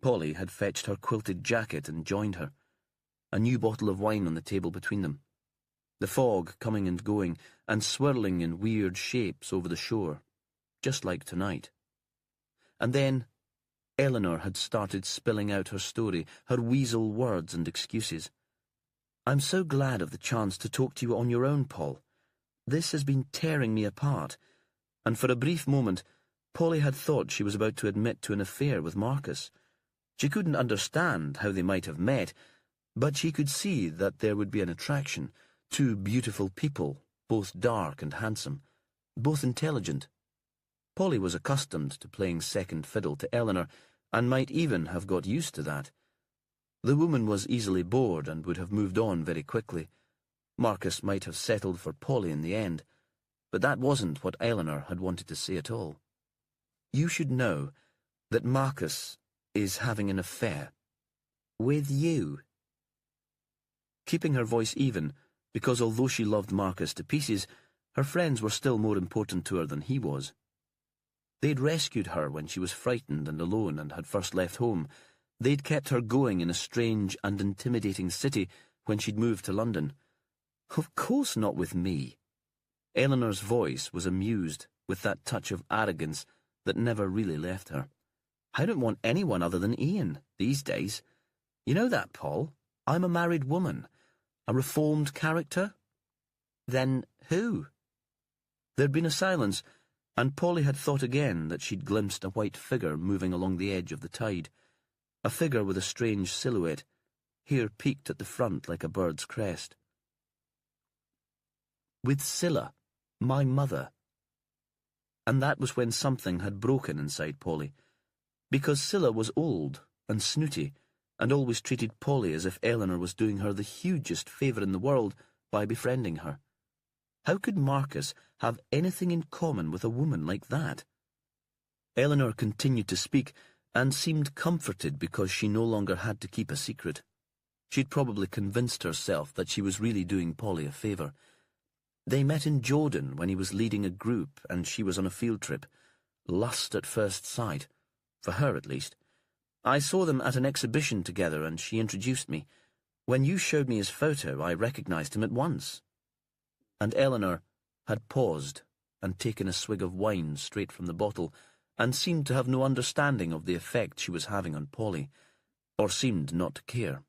Polly had fetched her quilted jacket and joined her, a new bottle of wine on the table between them. The fog coming and going, and swirling in weird shapes over the shore, just like tonight. And then Eleanor had started spilling out her story, her weasel words and excuses. "I'm so glad of the chance to talk to you on your own, Paul. This has been tearing me apart." And for a brief moment, Polly had thought she was about to admit to an affair with Marcus. She couldn't understand how they might have met, but she could see that there would be an attraction. Two beautiful people, both dark and handsome, both intelligent. Polly was accustomed to playing second fiddle to Eleanor, and might even have got used to that. The woman was easily bored and would have moved on very quickly. Marcus might have settled for Polly in the end, but that wasn't what Eleanor had wanted to say at all. "You should know that Marcus is having an affair. With you." Keeping her voice even, because although she loved Marcus to pieces, her friends were still more important to her than he was. They'd rescued her when she was frightened and alone and had first left home. They'd kept her going in a strange and intimidating city when she'd moved to London. "Of course not with me." Eleanor's voice was amused, with that touch of arrogance that never really left her. "I don't want anyone other than Ian, these days. You know that, Paul? I'm a married woman. A reformed character." "Then who?" There'd been a silence, and Polly had thought again that she'd glimpsed a white figure moving along the edge of the tide. A figure with a strange silhouette, hair peaked at the front like a bird's crest. "With Scylla, my mother." And that was when something had broken inside Polly, because Scylla was old and snooty, and always treated Polly as if Eleanor was doing her the hugest favour in the world by befriending her. How could Marcus have anything in common with a woman like that? Eleanor continued to speak, and seemed comforted because she no longer had to keep a secret. She'd probably convinced herself that she was really doing Polly a favour. They met in Jordan when he was leading a group and she was on a field trip. Lust at first sight, for her at least. I saw them at an exhibition together and she introduced me. When you showed me his photo, I recognised him at once. And Eleanor had paused and taken a swig of wine straight from the bottle, and seemed to have no understanding of the effect she was having on Polly, or seemed not to care.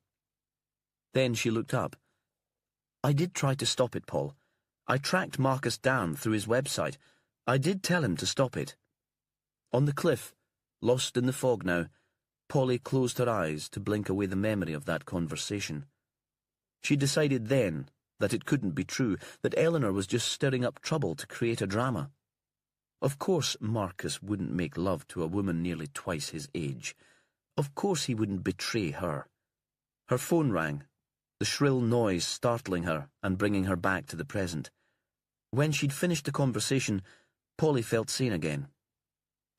Then she looked up. "I did try to stop it, Paul. I tracked Marcus down through his website. I did tell him to stop it." On the cliff, lost in the fog now, Polly closed her eyes to blink away the memory of that conversation. She decided then that it couldn't be true, that Eleanor was just stirring up trouble to create a drama. Of course Marcus wouldn't make love to a woman nearly twice his age. Of course he wouldn't betray her. Her phone rang, the shrill noise startling her and bringing her back to the present. When she'd finished the conversation, Polly felt sane again.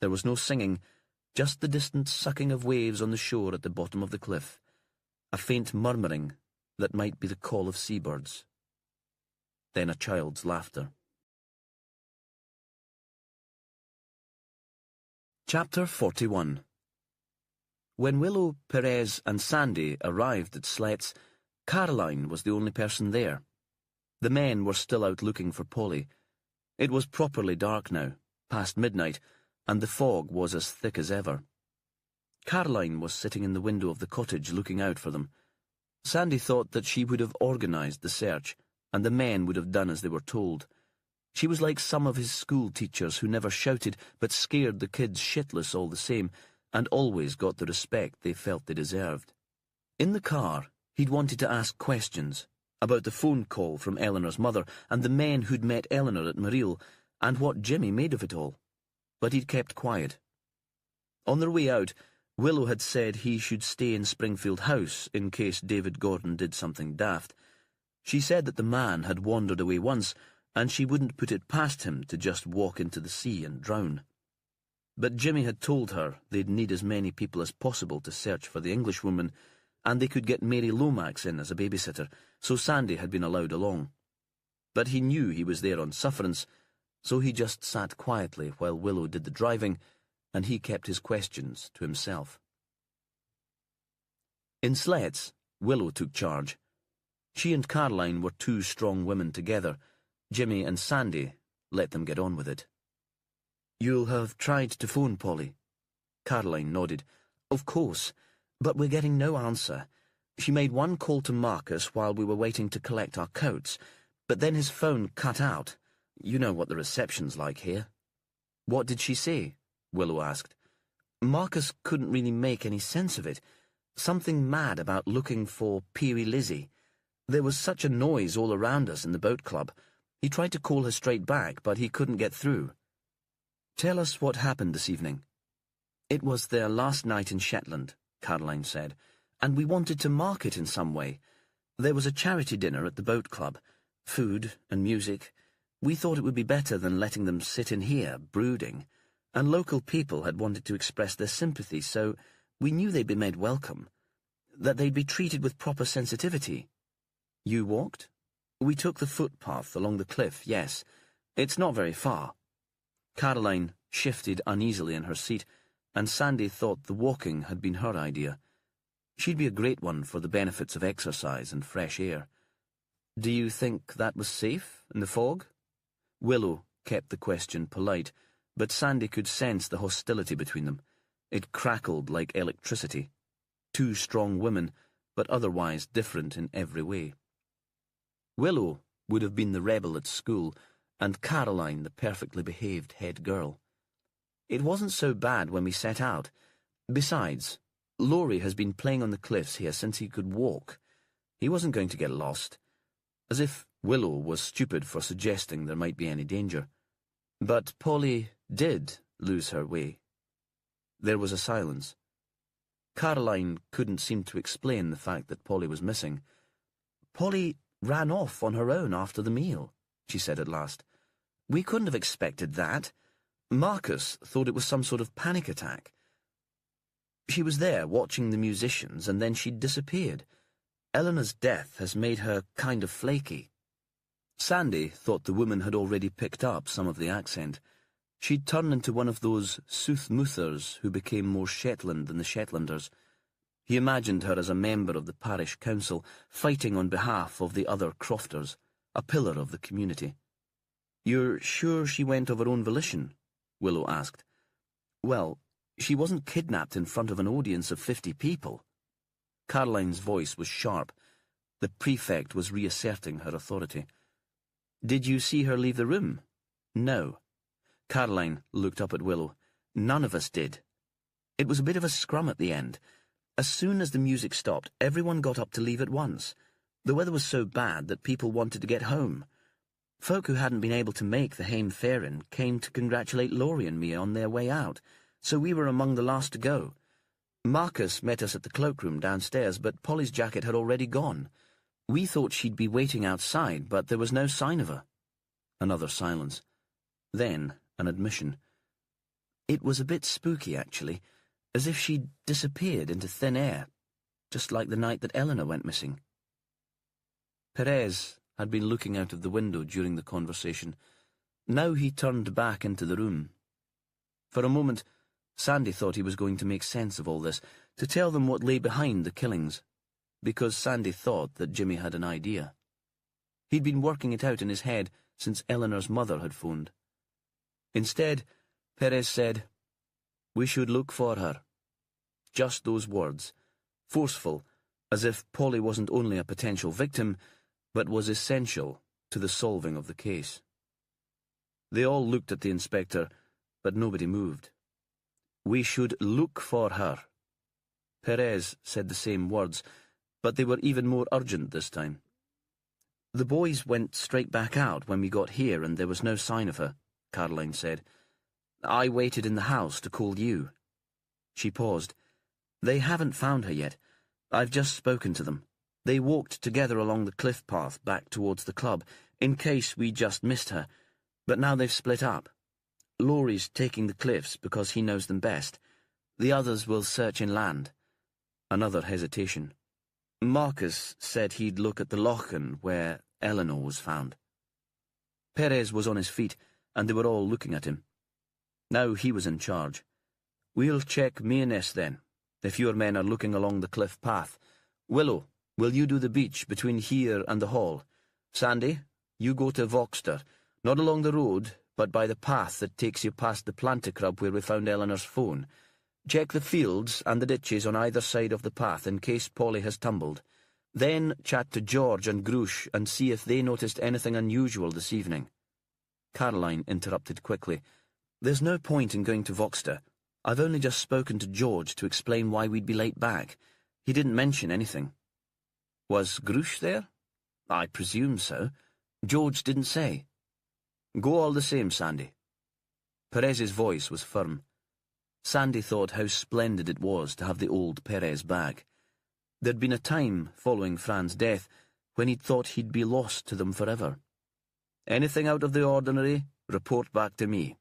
There was no singing, just the distant sucking of waves on the shore at the bottom of the cliff, a faint murmuring that might be the call of seabirds. Then a child's laughter. Chapter 41. When Willow, Perez and Sandy arrived at Slet's, Caroline was the only person there. The men were still out looking for Polly. It was properly dark now, past midnight, and the fog was as thick as ever. Caroline was sitting in the window of the cottage looking out for them. Sandy thought that she would have organised the search, and the men would have done as they were told. She was like some of his school teachers who never shouted but scared the kids shitless all the same, and always got the respect they felt they deserved. In the car, he'd wanted to ask questions about the phone call from Eleanor's mother and the men who'd met Eleanor at Marille, and what Jimmy made of it all. But he'd kept quiet. On their way out, Willow had said he should stay in Springfield House in case David Gordon did something daft. She said that the man had wandered away once, and she wouldn't put it past him to just walk into the sea and drown. But Jimmy had told her they'd need as many people as possible to search for the Englishwoman, and they could get Mary Lomax in as a babysitter, so Sandy had been allowed along. But he knew he was there on sufferance, so he just sat quietly while Willow did the driving, and he kept his questions to himself. In Slet's, Willow took charge. She and Caroline were two strong women together. Jimmy and Sandy let them get on with it. "You'll have tried to phone Polly?" Caroline nodded. "Of course, but we're getting no answer. She made one call to Marcus while we were waiting to collect our coats, but then his phone cut out. You know what the reception's like here." "What did she say?" Willow asked. "Marcus couldn't really make any sense of it. Something mad about looking for Peary Lizzie. There was such a noise all around us in the boat club. He tried to call her straight back, but he couldn't get through." "Tell us what happened this evening." "It was their last night in Shetland," Caroline said, "and we wanted to mark it in some way. There was a charity dinner at the boat club, food and music. We thought it would be better than letting them sit in here, brooding, and local people had wanted to express their sympathy, so we knew they'd be made welcome, that they'd be treated with proper sensitivity." "You walked?" "We took the footpath along the cliff, yes. It's not very far." Caroline shifted uneasily in her seat, and Sandy thought the walking had been her idea. She'd be a great one for the benefits of exercise and fresh air. "Do you think that was safe in the fog?" Willow kept the question polite, but Sandy could sense the hostility between them. It crackled like electricity. Two strong women, but otherwise different in every way. Willow would have been the rebel at school, and Caroline the perfectly behaved head girl. "It wasn't so bad when we set out. Besides, Laurie has been playing on the cliffs here since he could walk. He wasn't going to get lost." As if Willow was stupid for suggesting there might be any danger. But Polly did lose her way. There was a silence. Caroline couldn't seem to explain the fact that Polly was missing. "Polly ran off on her own after the meal," she said at last. "We couldn't have expected that. Marcus thought it was some sort of panic attack. She was there watching the musicians, and then she disappeared. Eleanor's death has made her kind of flaky." Sandy thought the woman had already picked up some of the accent. She'd turned into one of those soothmouthers who became more Shetland than the Shetlanders. He imagined her as a member of the parish council, fighting on behalf of the other crofters, a pillar of the community. "You're sure she went of her own volition?" Willow asked. "Well, she wasn't kidnapped in front of an audience of 50 people. Caroline's voice was sharp. The prefect was reasserting her authority. "Did you see her leave the room?" "No." Caroline looked up at Willow. "None of us did. It was a bit of a scrum at the end. As soon as the music stopped, everyone got up to leave at once. The weather was so bad that people wanted to get home. Folk who hadn't been able to make the Haim Fair-in came to congratulate Laurie and me on their way out, so we were among the last to go. Marcus met us at the cloakroom downstairs, but Polly's jacket had already gone. We thought she'd be waiting outside, but there was no sign of her." Another silence. Then an admission. "It was a bit spooky, actually, as if she'd disappeared into thin air, just like the night that Eleanor went missing." Perez had been looking out of the window during the conversation. Now he turned back into the room. For a moment, Sandy thought he was going to make sense of all this, to tell them what lay behind the killings, because Sandy thought that Jimmy had an idea. He'd been working it out in his head since Eleanor's mother had phoned. Instead, Perez said, "We should look for her." Just those words, forceful, as if Polly wasn't only a potential victim, but was essential to the solving of the case. They all looked at the inspector, but nobody moved. "We should look for her." Perez said the same words, but they were even more urgent this time. "The boys went straight back out when we got here and there was no sign of her," Caroline said. "I waited in the house to call you." She paused. "They haven't found her yet. I've just spoken to them. They walked together along the cliff path back towards the club, in case we just missed her, but now they've split up. Laurie's taking the cliffs because he knows them best. The others will search inland." Another hesitation. "Marcus said he'd look at the Lochen where Eleanor was found." Perez was on his feet, and they were all looking at him. Now he was in charge. "We'll check Mearness then, if your men are looking along the cliff path. Willow, will you do the beach between here and the hall? Sandy, you go to Voxter, not along the road, but by the path that takes you past the planticrub where we found Eleanor's phone. Check the fields and the ditches on either side of the path in case Polly has tumbled. Then chat to George and Grush and see if they noticed anything unusual this evening." Caroline interrupted quickly. "There's no point in going to Voxter. I've only just spoken to George to explain why we'd be late back. He didn't mention anything." "Was Grush there?" "I presume so. George didn't say." "Go all the same, Sandy." Perez's voice was firm. Sandy thought how splendid it was to have the old Perez back. There'd been a time, following Fran's death, when he'd thought he'd be lost to them forever. Anything out of the ordinary, report back to me.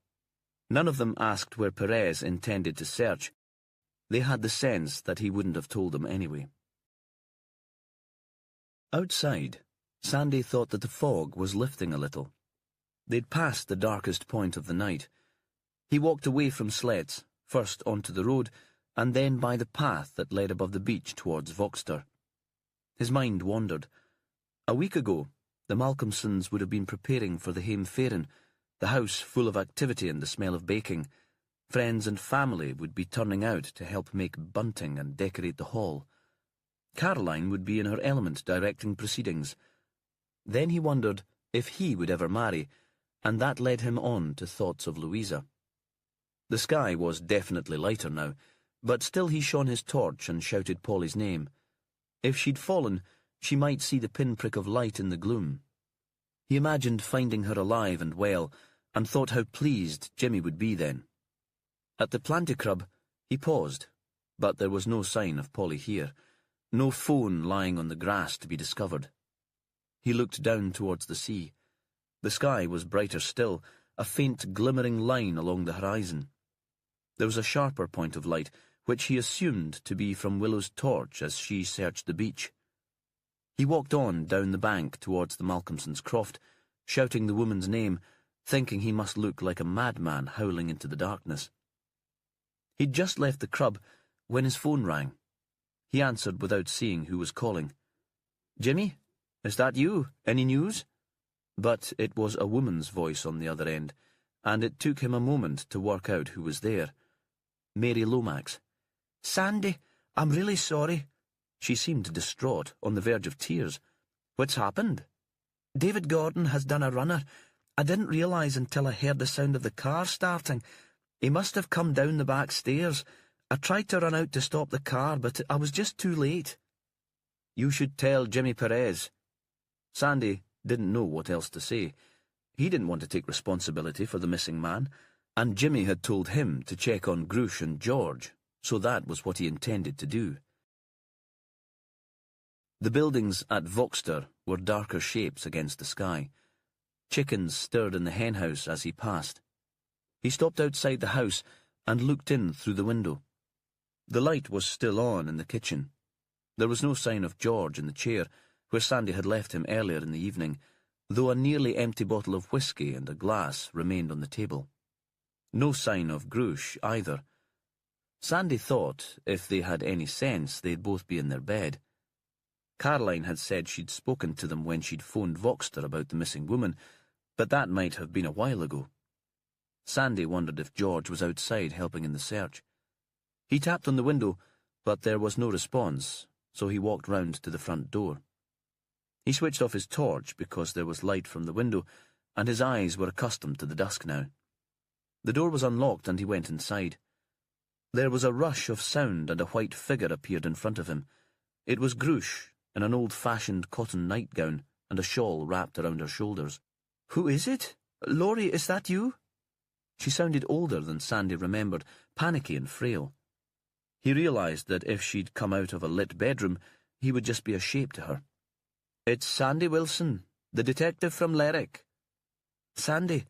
None of them asked where Perez intended to search. They had the sense that he wouldn't have told them anyway. Outside, Sandy thought that the fog was lifting a little. They'd passed the darkest point of the night. He walked away from Sletts, first onto the road, and then by the path that led above the beach towards Voxter. His mind wandered. A week ago, the Malcolmsons would have been preparing for the Heimferien, the house full of activity and the smell of baking. Friends and family would be turning out to help make bunting and decorate the hall. Caroline would be in her element directing proceedings. Then he wondered if he would ever marry, and that led him on to thoughts of Louisa. The sky was definitely lighter now, but still he shone his torch and shouted Polly's name. If she'd fallen, she might see the pinprick of light in the gloom. He imagined finding her alive and well, and thought how pleased Jimmy would be then. At the Planticrub, he paused, but there was no sign of Polly here, no phone lying on the grass to be discovered. He looked down towards the sea. The sky was brighter still, a faint glimmering line along the horizon. There was a sharper point of light, which he assumed to be from Willow's torch as she searched the beach. He walked on down the bank towards the Malcolmsons' croft, shouting the woman's name, thinking he must look like a madman howling into the darkness. He'd just left the crub when his phone rang. He answered without seeing who was calling. "Jimmy, is that you? Any news?" But it was a woman's voice on the other end, and it took him a moment to work out who was there. Mary Lomax. "Sandy, I'm really sorry." She seemed distraught, on the verge of tears. "What's happened?" "David Gordon has done a runner. I didn't realise until I heard the sound of the car starting. He must have come down the back stairs. I tried to run out to stop the car, but I was just too late." "You should tell Jimmy Perez." Sandy didn't know what else to say. He didn't want to take responsibility for the missing man, and Jimmy had told him to check on Grush and George, so that was what he intended to do. The buildings at Voxter were darker shapes against the sky. Chickens stirred in the henhouse as he passed. He stopped outside the house and looked in through the window. The light was still on in the kitchen. There was no sign of George in the chair, where Sandy had left him earlier in the evening, though a nearly empty bottle of whisky and a glass remained on the table. No sign of Grush either. Sandy thought, if they had any sense, they'd both be in their bed. Caroline had said she'd spoken to them when she'd phoned Voxter about the missing woman, but that might have been a while ago. Sandy wondered if George was outside helping in the search. He tapped on the window, but there was no response, so he walked round to the front door. He switched off his torch because there was light from the window, and his eyes were accustomed to the dusk now. The door was unlocked and he went inside. There was a rush of sound and a white figure appeared in front of him. It was Grush, in an old-fashioned cotton nightgown and a shawl wrapped around her shoulders. "Who is it? Laurie, is that you?" She sounded older than Sandy remembered, panicky and frail. He realised that if she'd come out of a lit bedroom, he would just be a shape to her. "It's Sandy Wilson, the detective from Lerwick." "Sandy,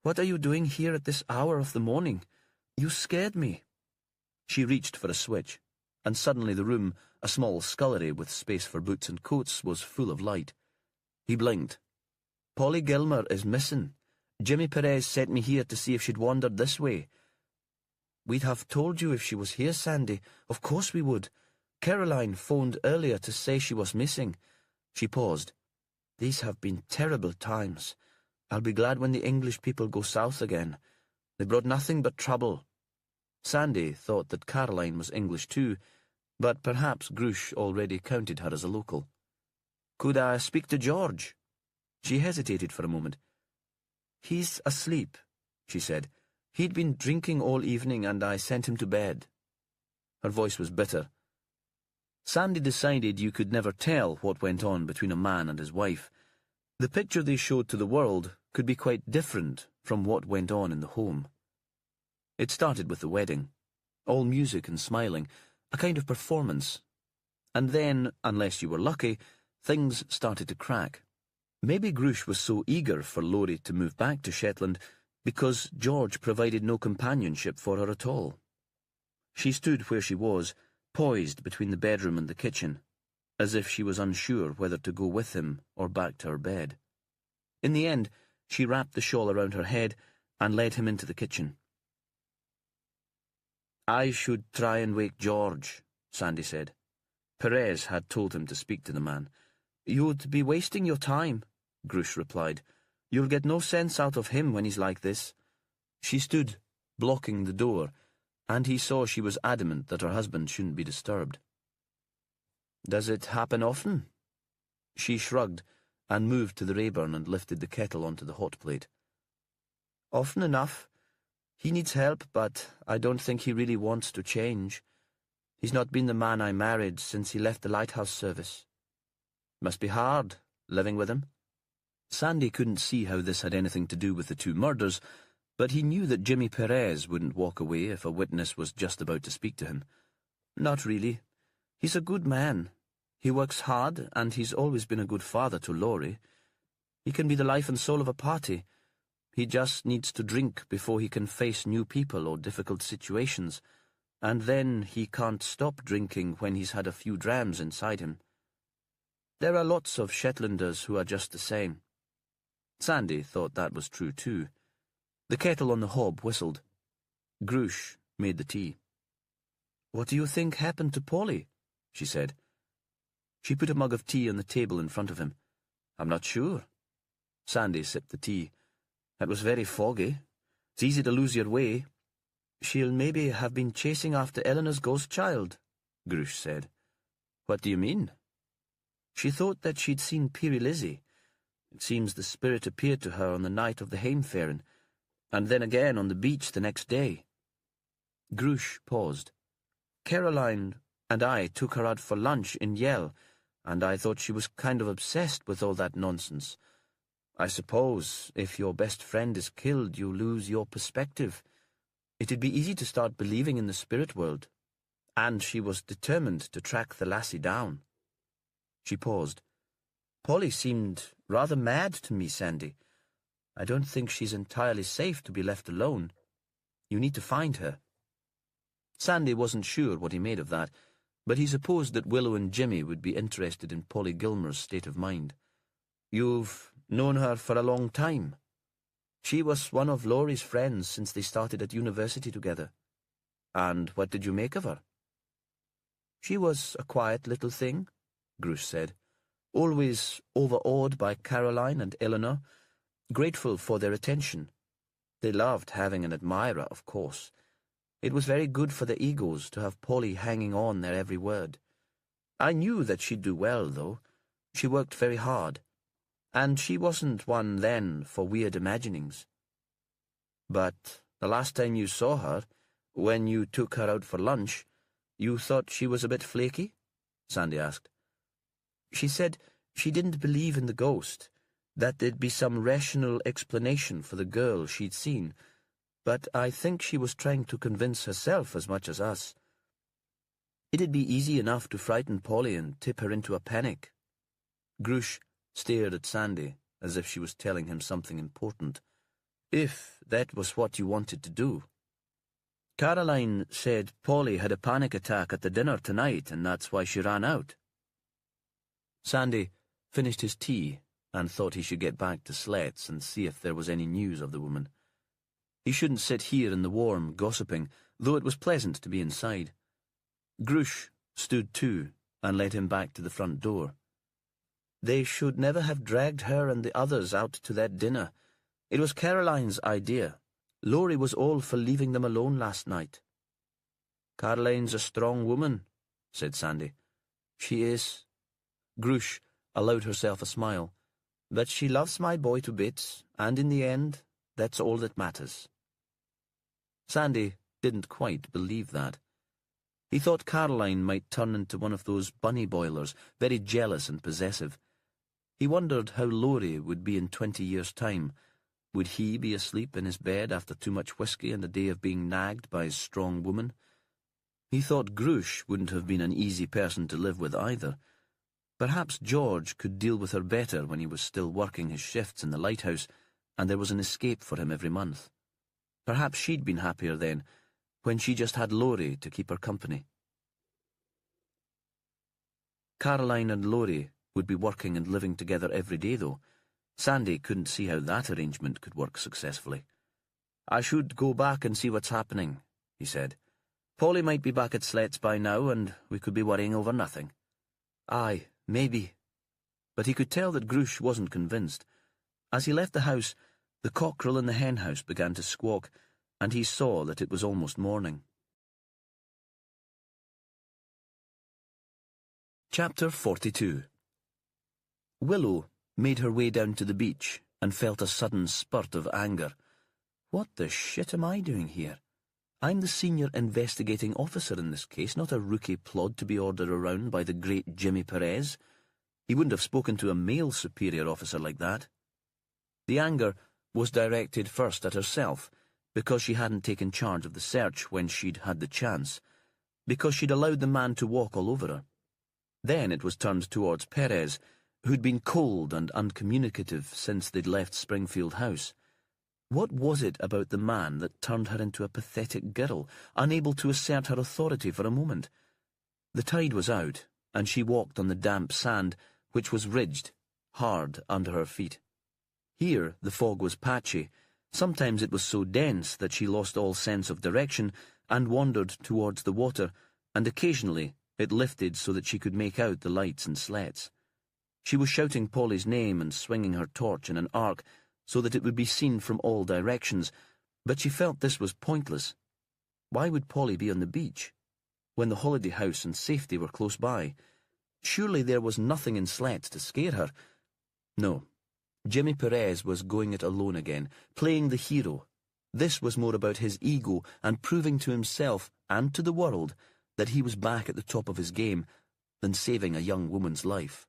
what are you doing here at this hour of the morning? You scared me." She reached for a switch, and suddenly the room, a small scullery with space for boots and coats, was full of light. He blinked. "Polly Gilmer is missing. Jimmy Perez sent me here to see if she'd wandered this way." "We'd have told you if she was here, Sandy. Of course we would. Caroline phoned earlier to say she was missing." She paused. "These have been terrible times. I'll be glad when the English people go south again. They brought nothing but trouble." Sandy thought that Caroline was English too, but perhaps Grush already counted her as a local. "Could I speak to George?" She hesitated for a moment. "He's asleep," she said. "He'd been drinking all evening and I sent him to bed." Her voice was bitter. Sandy decided you could never tell what went on between a man and his wife. The picture they showed to the world could be quite different from what went on in the home. It started with the wedding. All music and smiling, a kind of performance. And then, unless you were lucky, things started to crack. Maybe Grush was so eager for Laurie to move back to Shetland because George provided no companionship for her at all. She stood where she was, poised between the bedroom and the kitchen, as if she was unsure whether to go with him or back to her bed. In the end, she wrapped the shawl around her head and led him into the kitchen. "I should try and wake George," Sandy said. Perez had told him to speak to the man. "You'd be wasting your time," Grush replied. "You'll get no sense out of him when he's like this." She stood, blocking the door, and he saw she was adamant that her husband shouldn't be disturbed. "Does it happen often?" She shrugged and moved to the Rayburn and lifted the kettle onto the hot plate. "Often enough. He needs help, but I don't think he really wants to change. He's not been the man I married since he left the lighthouse service. Must be hard, living with him." Sandy couldn't see how this had anything to do with the two murders, but he knew that Jimmy Perez wouldn't walk away if a witness was just about to speak to him. "Not really. He's a good man. He works hard, and he's always been a good father to Laurie. He can be the life and soul of a party. He just needs to drink before he can face new people or difficult situations, and then he can't stop drinking when he's had a few drams inside him. There are lots of Shetlanders who are just the same." Sandy thought that was true too. The kettle on the hob whistled. Grush made the tea. "What do you think happened to Polly?" she said. She put a mug of tea on the table in front of him. "I'm not sure." Sandy sipped the tea. "It was very foggy. It's easy to lose your way." "She'll maybe have been chasing after Eleanor's ghost child," Grush said. "What do you mean?" "She thought that she'd seen Peary Lizzie. It seems the spirit appeared to her on the night of the Haimfaring, and then again on the beach the next day." Grush paused. "Caroline and I took her out for lunch in Yell, and I thought she was kind of obsessed with all that nonsense. I suppose if your best friend is killed, you lose your perspective. It'd be easy to start believing in the spirit world, and she was determined to track the lassie down." She paused. "Polly seemed rather mad to me, Sandy. I don't think she's entirely safe to be left alone. You need to find her." Sandy wasn't sure what he made of that, but he supposed that Willow and Jimmy would be interested in Polly Gilmer's state of mind. "You've known her for a long time?" "She was one of Laurie's friends since they started at university together." "And what did you make of her?" "She was a quiet little thing," Grush said. "Always overawed by Caroline and Eleanor, grateful for their attention. They loved having an admirer, of course. It was very good for their egos to have Polly hanging on their every word. I knew that she'd do well, though. She worked very hard. And she wasn't one then for weird imaginings." "But the last time you saw her, when you took her out for lunch, you thought she was a bit flaky?" Sandy asked. "She said she didn't believe in the ghost, that there'd be some rational explanation for the girl she'd seen, but I think she was trying to convince herself as much as us. It'd be easy enough to frighten Polly and tip her into a panic." Grush stared at Sandy as if she was telling him something important. "If that was what you wanted to do." "Caroline said Polly had a panic attack at the dinner tonight, and that's why she ran out." Sandy finished his tea and thought he should get back to Slet's and see if there was any news of the woman. He shouldn't sit here in the warm, gossiping, though it was pleasant to be inside. Grush stood too and led him back to the front door. "They should never have dragged her and the others out to that dinner. It was Caroline's idea. Laurie was all for leaving them alone last night." "Caroline's a strong woman," said Sandy. "She is." Grush allowed herself a smile. "But she loves my boy to bits, and in the end, that's all that matters." Sandy didn't quite believe that. He thought Caroline might turn into one of those bunny boilers, very jealous and possessive. He wondered how Laurie would be in 20 years' time, Would he be asleep in his bed after too much whiskey and a day of being nagged by his strong woman? He thought Grush wouldn't have been an easy person to live with either. Perhaps George could deal with her better when he was still working his shifts in the lighthouse, and there was an escape for him every month. Perhaps she'd been happier then, when she just had Laurie to keep her company. Caroline and Laurie would be working and living together every day, though. Sandy couldn't see how that arrangement could work successfully. "I should go back and see what's happening," he said. "Polly might be back at Slet's by now, and we could be worrying over nothing." "Aye, maybe." But he could tell that Grush wasn't convinced. As he left the house, the cockerel in the hen house began to squawk, and he saw that it was almost morning. Chapter 42. Willow made her way down to the beach and felt a sudden spurt of anger. "What the shit am I doing here? I'm the senior investigating officer in this case, not a rookie plod to be ordered around by the great Jimmy Perez. He wouldn't have spoken to a male superior officer like that." The anger was directed first at herself, because she hadn't taken charge of the search when she'd had the chance, because she'd allowed the man to walk all over her. Then it was turned towards Perez, who'd been cold and uncommunicative since they'd left Springfield House. What was it about the man that turned her into a pathetic girl, unable to assert her authority for a moment? The tide was out, and she walked on the damp sand, which was ridged, hard under her feet. Here the fog was patchy. Sometimes it was so dense that she lost all sense of direction and wandered towards the water, and occasionally it lifted so that she could make out the lights and sleds. She was shouting Polly's name and swinging her torch in an arc so that it would be seen from all directions, but she felt this was pointless. Why would Polly be on the beach, when the holiday house and safety were close by? Surely there was nothing in Slet's to scare her. No, Jimmy Perez was going it alone again, playing the hero. This was more about his ego and proving to himself and to the world that he was back at the top of his game than saving a young woman's life.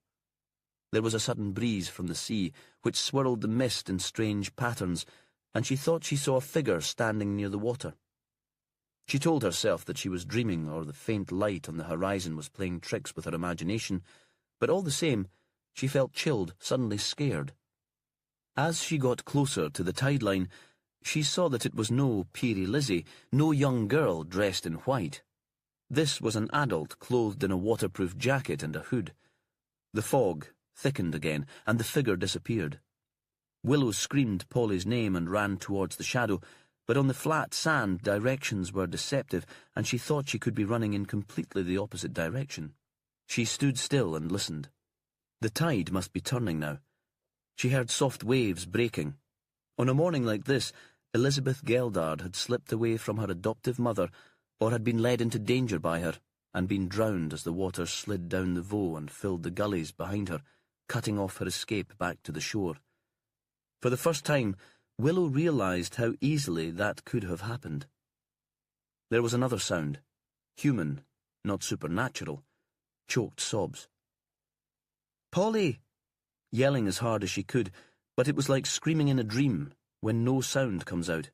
There was a sudden breeze from the sea, which swirled the mist in strange patterns, and she thought she saw a figure standing near the water. She told herself that she was dreaming, or the faint light on the horizon was playing tricks with her imagination, but all the same, she felt chilled, suddenly scared. As she got closer to the tide line, she saw that it was no Peary Lizzie, no young girl dressed in white. This was an adult clothed in a waterproof jacket and a hood. The fog thickened again, and the figure disappeared. Willow screamed Polly's name and ran towards the shadow, but on the flat sand directions were deceptive, and she thought she could be running in completely the opposite direction. She stood still and listened. The tide must be turning now. She heard soft waves breaking. On a morning like this, Elizabeth Geldard had slipped away from her adoptive mother, or had been led into danger by her, and been drowned as the water slid down the Vaux and filled the gullies behind her, cutting off her escape back to the shore. For the first time, Willow realized how easily that could have happened. There was another sound, human, not supernatural, choked sobs. "Polly!" Yelling as hard as she could, but it was like screaming in a dream when no sound comes out.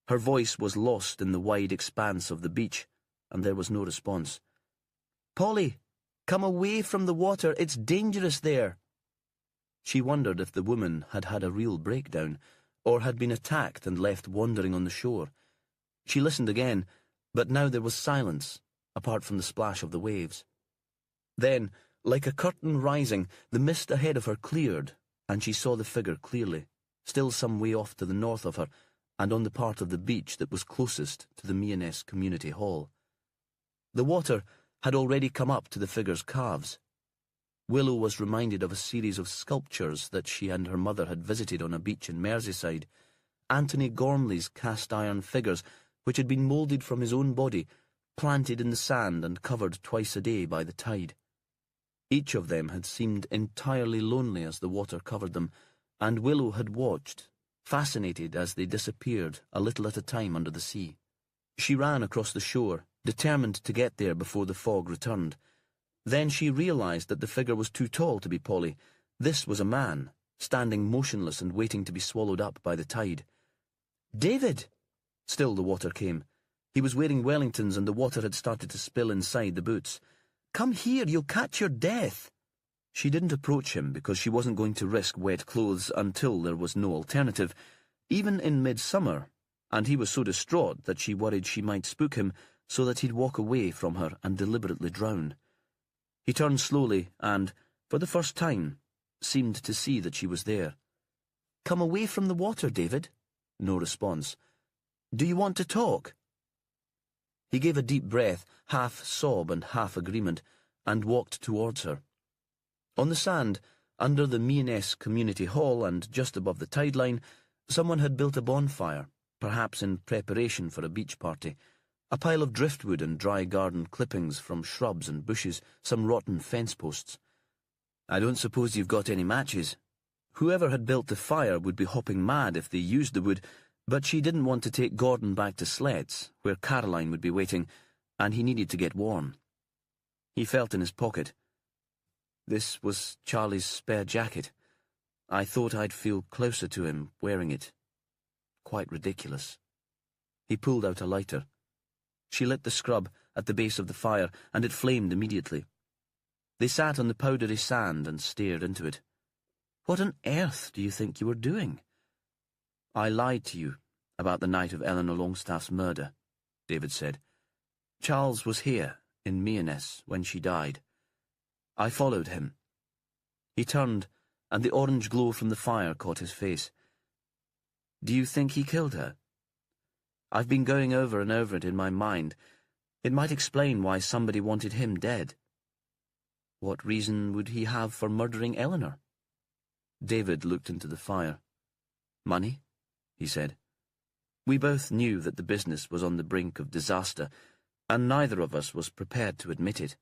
Her voice was lost in the wide expanse of the beach, and there was no response. "Polly, come away from the water, it's dangerous there." She wondered if the woman had had a real breakdown, or had been attacked and left wandering on the shore. She listened again, but now there was silence, apart from the splash of the waves. Then, like a curtain rising, the mist ahead of her cleared, and she saw the figure clearly, still some way off to the north of her, and on the part of the beach that was closest to the Meoness Community Hall. The water had already come up to the figure's calves. Willow was reminded of a series of sculptures that she and her mother had visited on a beach in Merseyside, Anthony Gormley's cast-iron figures, which had been moulded from his own body, planted in the sand and covered twice a day by the tide. Each of them had seemed entirely lonely as the water covered them, and Willow had watched, fascinated as they disappeared a little at a time under the sea. She ran across the shore, determined to get there before the fog returned. Then she realized that the figure was too tall to be Polly. This was a man, standing motionless and waiting to be swallowed up by the tide. "David!" Still the water came. He was wearing Wellingtons and the water had started to spill inside the boots. "Come here, you'll catch your death." She didn't approach him because she wasn't going to risk wet clothes until there was no alternative, even in midsummer, and he was so distraught that she worried she might spook him so that he'd walk away from her and deliberately drown. He turned slowly and, for the first time, seemed to see that she was there. "Come away from the water, David." No response. "Do you want to talk?" He gave a deep breath, half sob and half agreement, and walked towards her. On the sand, under the Mearness Community Hall and just above the tide line, someone had built a bonfire, perhaps in preparation for a beach party. A pile of driftwood and dry garden clippings from shrubs and bushes, some rotten fence posts. "I don't suppose you've got any matches." Whoever had built the fire would be hopping mad if they used the wood, but she didn't want to take Gordon back to Sled's, where Caroline would be waiting, and he needed to get warm. He felt in his pocket. This was Charlie's spare jacket. I thought I'd feel closer to him wearing it. Quite ridiculous. He pulled out a lighter. She lit the scrub at the base of the fire, and it flamed immediately. They sat on the powdery sand and stared into it. "What on earth do you think you were doing?" "I lied to you about the night of Eleanor Longstaff's murder," David said. "Charles was here, in Mearness, when she died. I followed him." He turned, and the orange glow from the fire caught his face. "Do you think he killed her?" "I've been going over and over it in my mind. It might explain why somebody wanted him dead." "What reason would he have for murdering Eleanor?" David looked into the fire. "Money," he said. We both knew that the business was on the brink of disaster, and neither of us was prepared to admit it.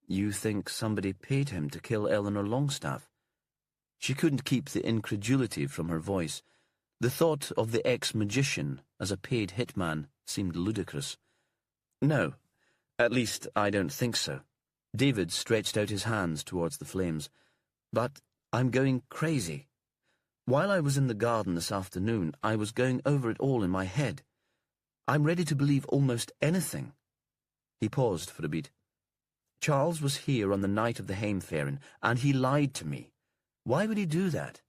"You think somebody paid him to kill Eleanor Longstaff?" She couldn't keep the incredulity from her voice. The thought of the ex-magician as a paid hitman seemed ludicrous. "No, at least I don't think so." David stretched out his hands towards the flames. "But I'm going crazy. While I was in the garden this afternoon, I was going over it all in my head. I'm ready to believe almost anything." He paused for a beat. "Charles was here on the night of the Heimferien, and he lied to me. Why would he do that?"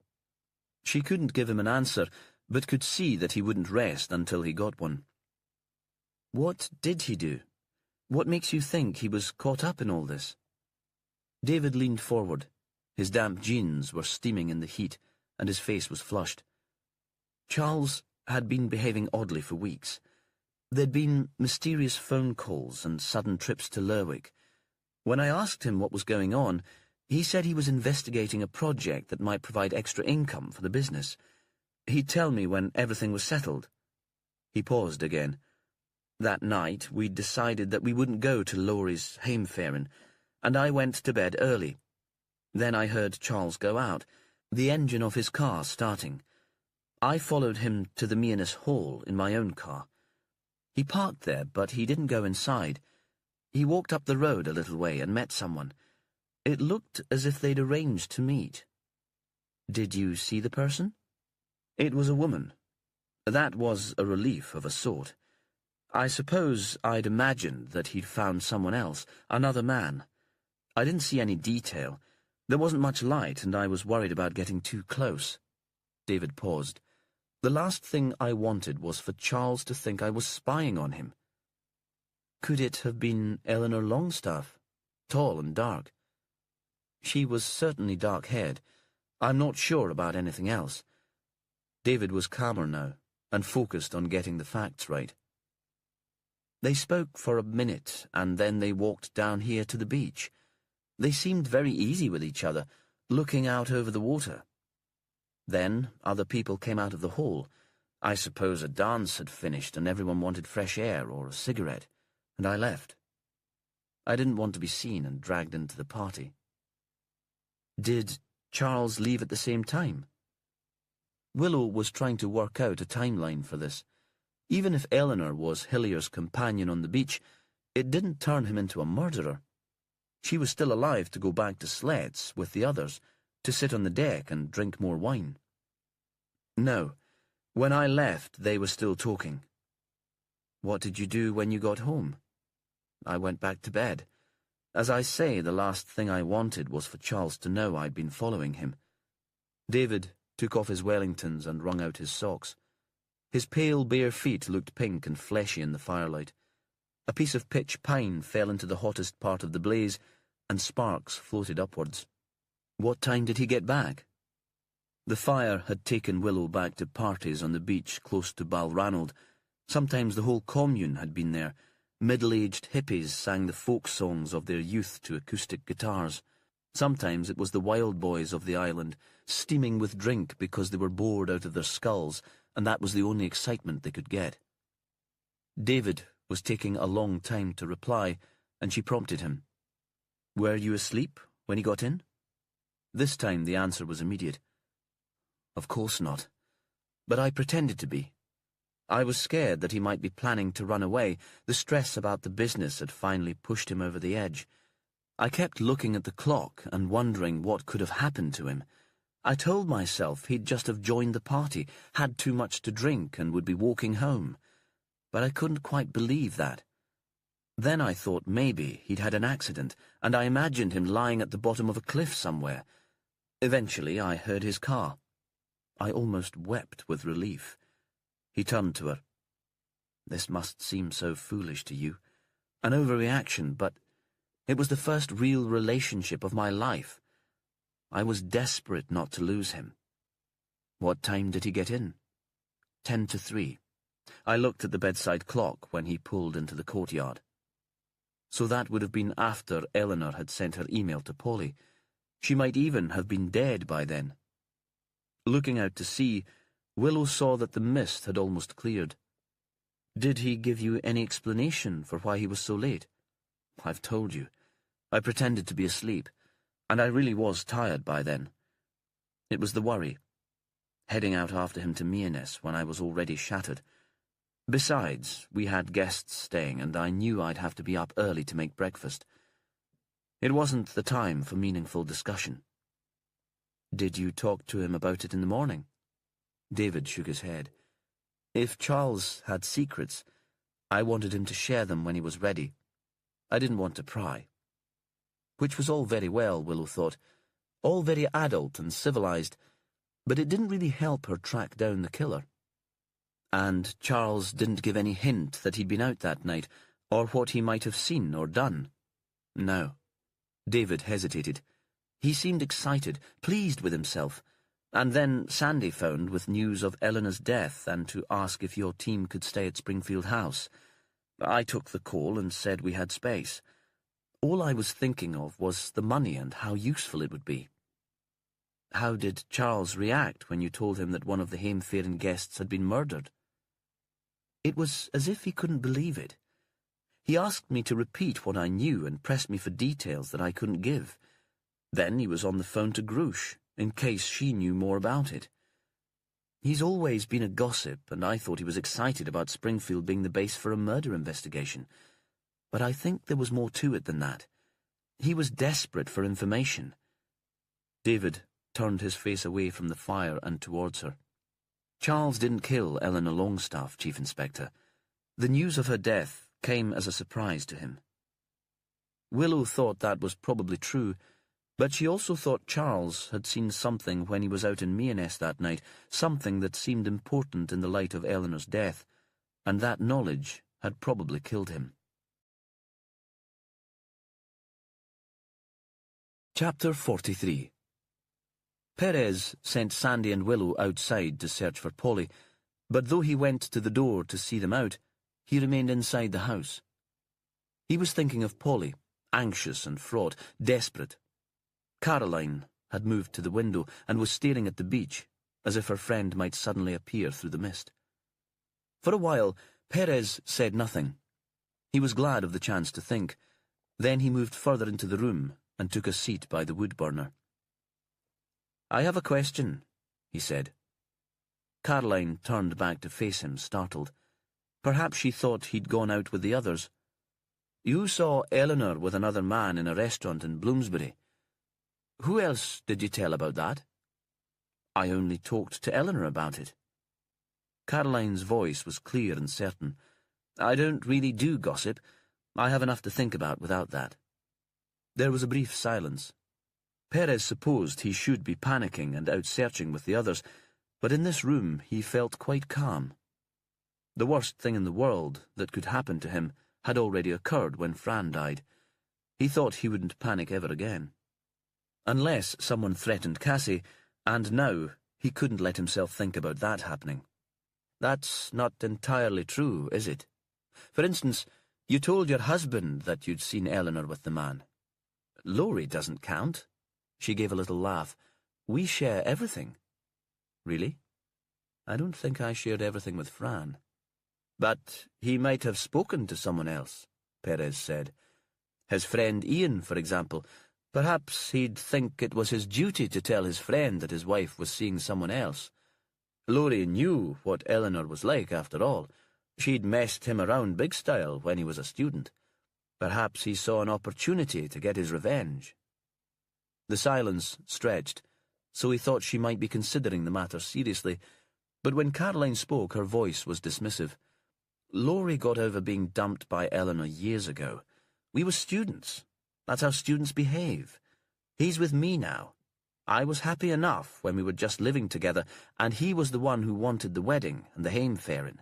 She couldn't give him an answer, but could see that he wouldn't rest until he got one. "What did he do? What makes you think he was caught up in all this?" David leaned forward. His damp jeans were steaming in the heat, and his face was flushed. Charles had been behaving oddly for weeks. There'd been mysterious phone calls and sudden trips to Lerwick. When I asked him what was going on, he said he was investigating a project that might provide extra income for the business. He'd tell me when everything was settled. He paused again. That night, we'd decided that we wouldn't go to Laurie's Heimferien, and I went to bed early. Then I heard Charles go out, the engine of his car starting. I followed him to the Mearness Hall in my own car. He parked there, but he didn't go inside. He walked up the road a little way and met someone. It looked as if they'd arranged to meet. Did you see the person? It was a woman. That was a relief of a sort. I suppose I'd imagined that he'd found someone else, another man. I didn't see any detail. There wasn't much light, and I was worried about getting too close. David paused. The last thing I wanted was for Charles to think I was spying on him. Could it have been Eleanor Longstaff, tall and dark? She was certainly dark-haired. I'm not sure about anything else. David was calmer now, and focused on getting the facts right. They spoke for a minute, and then they walked down here to the beach. They seemed very easy with each other, looking out over the water. Then other people came out of the hall. I suppose a dance had finished and everyone wanted fresh air or a cigarette, and I left. I didn't want to be seen and dragged into the party. Did Charles leave at the same time? Willow was trying to work out a timeline for this. Even if Eleanor was Hillier's companion on the beach, it didn't turn him into a murderer. She was still alive to go back to Sled's with the others, To sit on the deck and drink more wine? No. When I left, they were still talking. What did you do when you got home? I went back to bed. As I say, the last thing I wanted was for Charles to know I'd been following him. David took off his Wellingtons and wrung out his socks. His pale, bare feet looked pink and fleshy in the firelight. A piece of pitch pine fell into the hottest part of the blaze, and sparks floated upwards. What time did he get back? The fire had taken Willow back to parties on the beach close to Balranald. Sometimes the whole commune had been there. Middle-aged hippies sang the folk songs of their youth to acoustic guitars. Sometimes it was the wild boys of the island, steaming with drink because they were bored out of their skulls, and that was the only excitement they could get. David was taking a long time to reply, and she prompted him. Were you asleep when he got in? This time the answer was immediate. Of course not. But I pretended to be. I was scared that he might be planning to run away. The stress about the business had finally pushed him over the edge. I kept looking at the clock and wondering what could have happened to him. I told myself he'd just have joined the party, had too much to drink, and would be walking home. But I couldn't quite believe that. Then I thought maybe he'd had an accident, and I imagined him lying at the bottom of a cliff somewhere. Eventually I heard his car. I almost wept with relief. He turned to her. This must seem so foolish to you. An overreaction, but it was the first real relationship of my life. I was desperate not to lose him. What time did he get in? 2:50. I looked at the bedside clock when he pulled into the courtyard. So that would have been after Eleanor had sent her email to Polly. She might even have been dead by then. Looking out to sea, Willow saw that the mist had almost cleared. Did he give you any explanation for why he was so late? I've told you. I pretended to be asleep, and I really was tired by then. It was the worry, heading out after him to Mearness when I was already shattered. Besides, we had guests staying, and I knew I'd have to be up early to make breakfast. It wasn't the time for meaningful discussion. Did you talk to him about it in the morning? David shook his head. If Charles had secrets, I wanted him to share them when he was ready. I didn't want to pry. Which was all very well, Willow thought, all very adult and civilized, but it didn't really help her track down the killer. And Charles didn't give any hint that he'd been out that night, or what he might have seen or done. No. David hesitated. He seemed excited, pleased with himself. And then Sandy phoned with news of Eleanor's death and to ask if your team could stay at Springfield House. I took the call and said we had space. All I was thinking of was the money and how useful it would be. How did Charles react when you told him that one of the Hamefairn guests had been murdered? It was as if he couldn't believe it. He asked me to repeat what I knew and pressed me for details that I couldn't give. Then he was on the phone to Grush, in case she knew more about it. He's always been a gossip, and I thought he was excited about Springfield being the base for a murder investigation. But I think there was more to it than that. He was desperate for information. David turned his face away from the fire and towards her. Charles didn't kill Eleanor Longstaff, Chief Inspector. The news of her death came as a surprise to him. Willow thought that was probably true, but she also thought Charles had seen something when he was out in Mearness that night, something that seemed important in the light of Eleanor's death, and that knowledge had probably killed him. Chapter 43. Perez sent Sandy and Willow outside to search for Polly, but though he went to the door to see them out, he remained inside the house. He was thinking of Polly, anxious and fraught, desperate. Caroline had moved to the window and was staring at the beach, as if her friend might suddenly appear through the mist. For a while, Perez said nothing. He was glad of the chance to think. Then he moved further into the room and took a seat by the wood burner. "I have a question," he said. Caroline turned back to face him, startled. Perhaps she thought he'd gone out with the others. "You saw Eleanor with another man in a restaurant in Bloomsbury. Who else did you tell about that?" "I only talked to Eleanor about it." Caroline's voice was clear and certain. "I don't really do gossip. I have enough to think about without that." There was a brief silence. Perez supposed he should be panicking and out searching with the others, but in this room he felt quite calm. The worst thing in the world that could happen to him had already occurred when Fran died. He thought he wouldn't panic ever again. Unless someone threatened Cassie, and now he couldn't let himself think about that happening. That's not entirely true, is it? For instance, you told your husband that you'd seen Eleanor with the man. Laurie doesn't count. She gave a little laugh. We share everything. Really? I don't think I shared everything with Fran. But he might have spoken to someone else, Perez said. His friend Ian, for example. Perhaps he'd think it was his duty to tell his friend that his wife was seeing someone else. Laurie knew what Eleanor was like, after all. She'd messed him around big style when he was a student. Perhaps he saw an opportunity to get his revenge. The silence stretched, so he thought she might be considering the matter seriously, but when Caroline spoke, her voice was dismissive. Laurie got over being dumped by Eleanor years ago. We were students. That's how students behave. He's with me now. I was happy enough when we were just living together, and he was the one who wanted the wedding and the heimfaring.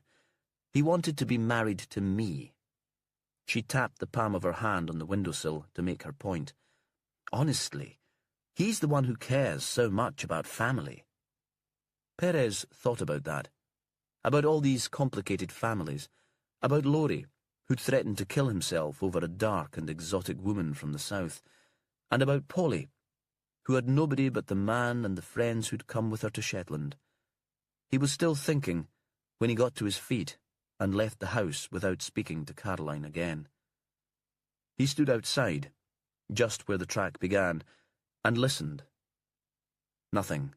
He wanted to be married to me. She tapped the palm of her hand on the windowsill to make her point. Honestly, he's the one who cares so much about family. Perez thought about that. About all these complicated families. About Laurie, who'd threatened to kill himself over a dark and exotic woman from the south. And about Polly, who had nobody but the man and the friends who'd come with her to Shetland. He was still thinking when he got to his feet and left the house without speaking to Caroline again. He stood outside, just where the track began, and listened. Nothing.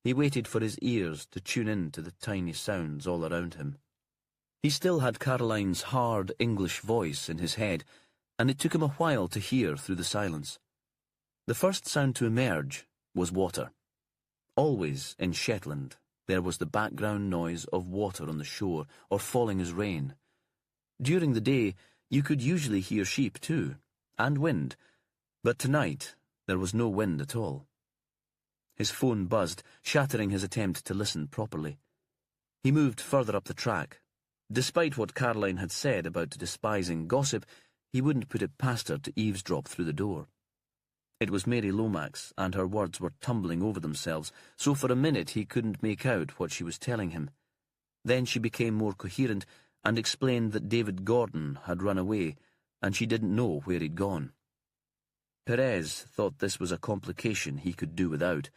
He waited for his ears to tune in to the tiny sounds all around him. He still had Caroline's hard English voice in his head, and it took him a while to hear through the silence. The first sound to emerge was water. Always in Shetland there was the background noise of water on the shore or falling as rain. During the day you could usually hear sheep too, and wind, but tonight there was no wind at all. His phone buzzed, shattering his attempt to listen properly. He moved further up the track. Despite what Caroline had said about despising gossip, he wouldn't put it past her to eavesdrop through the door. It was Mary Lomax, and her words were tumbling over themselves, so for a minute he couldn't make out what she was telling him. Then she became more coherent and explained that David Gordon had run away, and she didn't know where he'd gone. Perez thought this was a complication he could do without.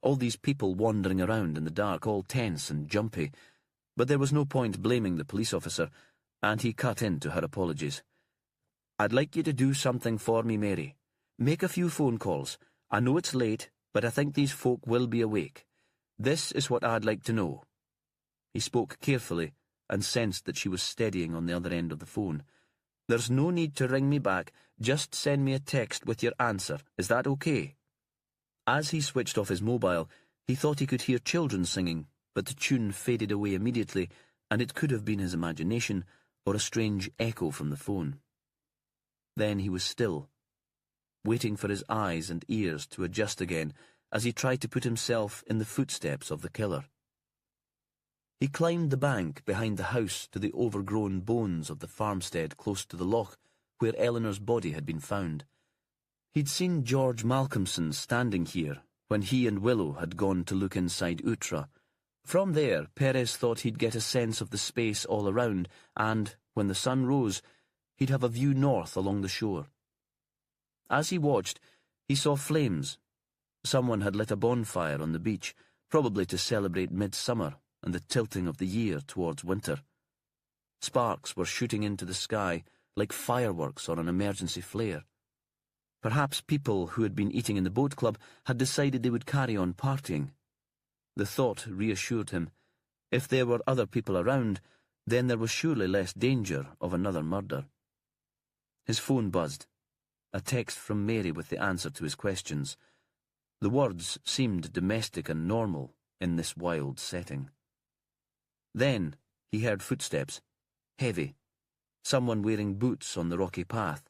All these people wandering around in the dark, all tense and jumpy. But there was no point blaming the police officer, and he cut into her apologies. "I'd like you to do something for me, Mary. Make a few phone calls. I know it's late, but I think these folk will be awake. This is what I'd like to know." He spoke carefully and sensed that she was steadying on the other end of the phone. "There's no need to ring me back. Just send me a text with your answer. Is that okay?" As he switched off his mobile, he thought he could hear children singing, but the tune faded away immediately, and it could have been his imagination or a strange echo from the phone. Then he was still, waiting for his eyes and ears to adjust again as he tried to put himself in the footsteps of the killer. He climbed the bank behind the house to the overgrown bones of the farmstead close to the loch where Eleanor's body had been found. He'd seen George Malcolmson standing here when he and Willow had gone to look inside Utra. From there, Perez thought he'd get a sense of the space all around, and, when the sun rose, he'd have a view north along the shore. As he watched, he saw flames. Someone had lit a bonfire on the beach, probably to celebrate midsummer and the tilting of the year towards winter. Sparks were shooting into the sky like fireworks or an emergency flare. Perhaps people who had been eating in the boat club had decided they would carry on partying. The thought reassured him. If there were other people around, then there was surely less danger of another murder. His phone buzzed. a text from Mary with the answer to his questions. The words seemed domestic and normal in this wild setting. Then he heard footsteps, heavy, someone wearing boots on the rocky path.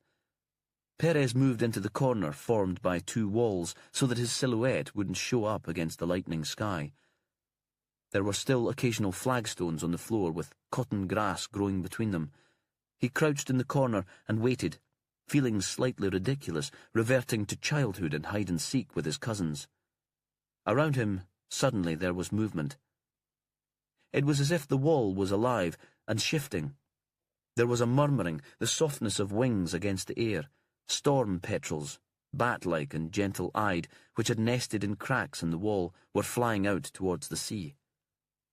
Perez moved into the corner formed by two walls so that his silhouette wouldn't show up against the lightening sky. There were still occasional flagstones on the floor with cotton grass growing between them. He crouched in the corner and waited, feeling slightly ridiculous, reverting to childhood and hide-and-seek with his cousins. Around him, suddenly there was movement. It was as if the wall was alive and shifting. There was a murmuring, the softness of wings against the air, storm petrels, bat-like and gentle-eyed, which had nested in cracks in the wall, were flying out towards the sea.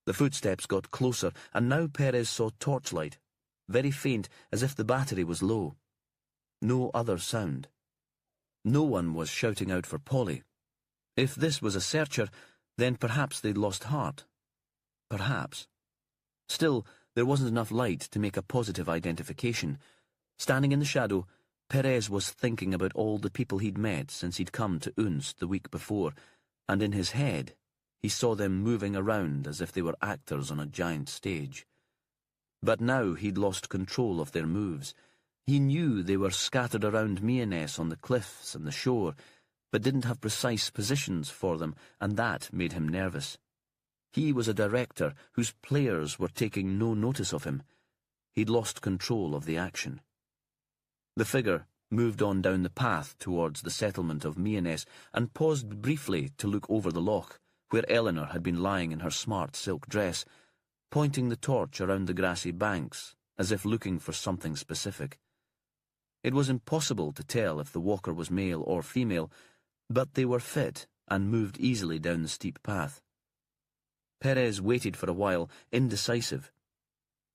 The footsteps got closer, and now Perez saw torchlight, very faint, as if the battery was low. No other sound. No one was shouting out for Polly. If this was a searcher, then perhaps they'd lost heart. Perhaps. Still, there wasn't enough light to make a positive identification. Standing in the shadow, Perez was thinking about all the people he'd met since he'd come to Unst the week before, and in his head he saw them moving around as if they were actors on a giant stage. But now he'd lost control of their moves. He knew they were scattered around Mianess on the cliffs and the shore, but didn't have precise positions for them, and that made him nervous. He was a director whose players were taking no notice of him. He'd lost control of the action. The figure moved on down the path towards the settlement of Mianess and paused briefly to look over the loch, where Eleanor had been lying in her smart silk dress, pointing the torch around the grassy banks, as if looking for something specific. It was impossible to tell if the walker was male or female, but they were fit and moved easily down the steep path. Perez waited for a while, indecisive.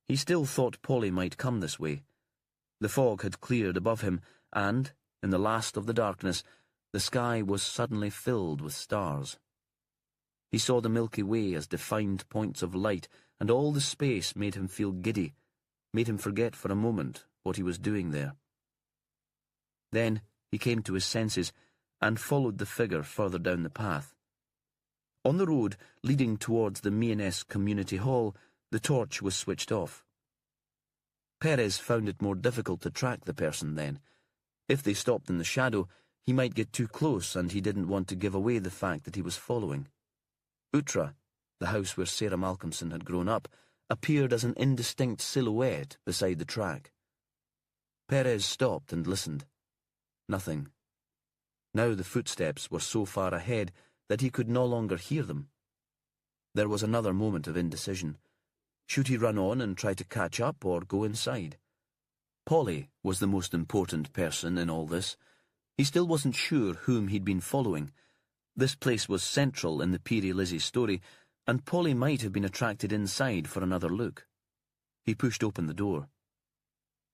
He still thought Polly might come this way. The fog had cleared above him, and, in the last of the darkness, the sky was suddenly filled with stars. He saw the Milky Way as defined points of light, and all the space made him feel giddy, made him forget for a moment what he was doing there. Then he came to his senses and followed the figure further down the path. On the road leading towards the Mianess Community Hall, the torch was switched off. Perez found it more difficult to track the person then. If they stopped in the shadow, he might get too close, and he didn't want to give away the fact that he was following. Utra, the house where Sarah Malcolmson had grown up, appeared as an indistinct silhouette beside the track. Perez stopped and listened. Nothing. Now the footsteps were so far ahead that he could no longer hear them. There was another moment of indecision. Should he run on and try to catch up or go inside? Polly was the most important person in all this. He still wasn't sure whom he'd been following. This place was central in the Peary Lizzie story, and Polly might have been attracted inside for another look. He pushed open the door.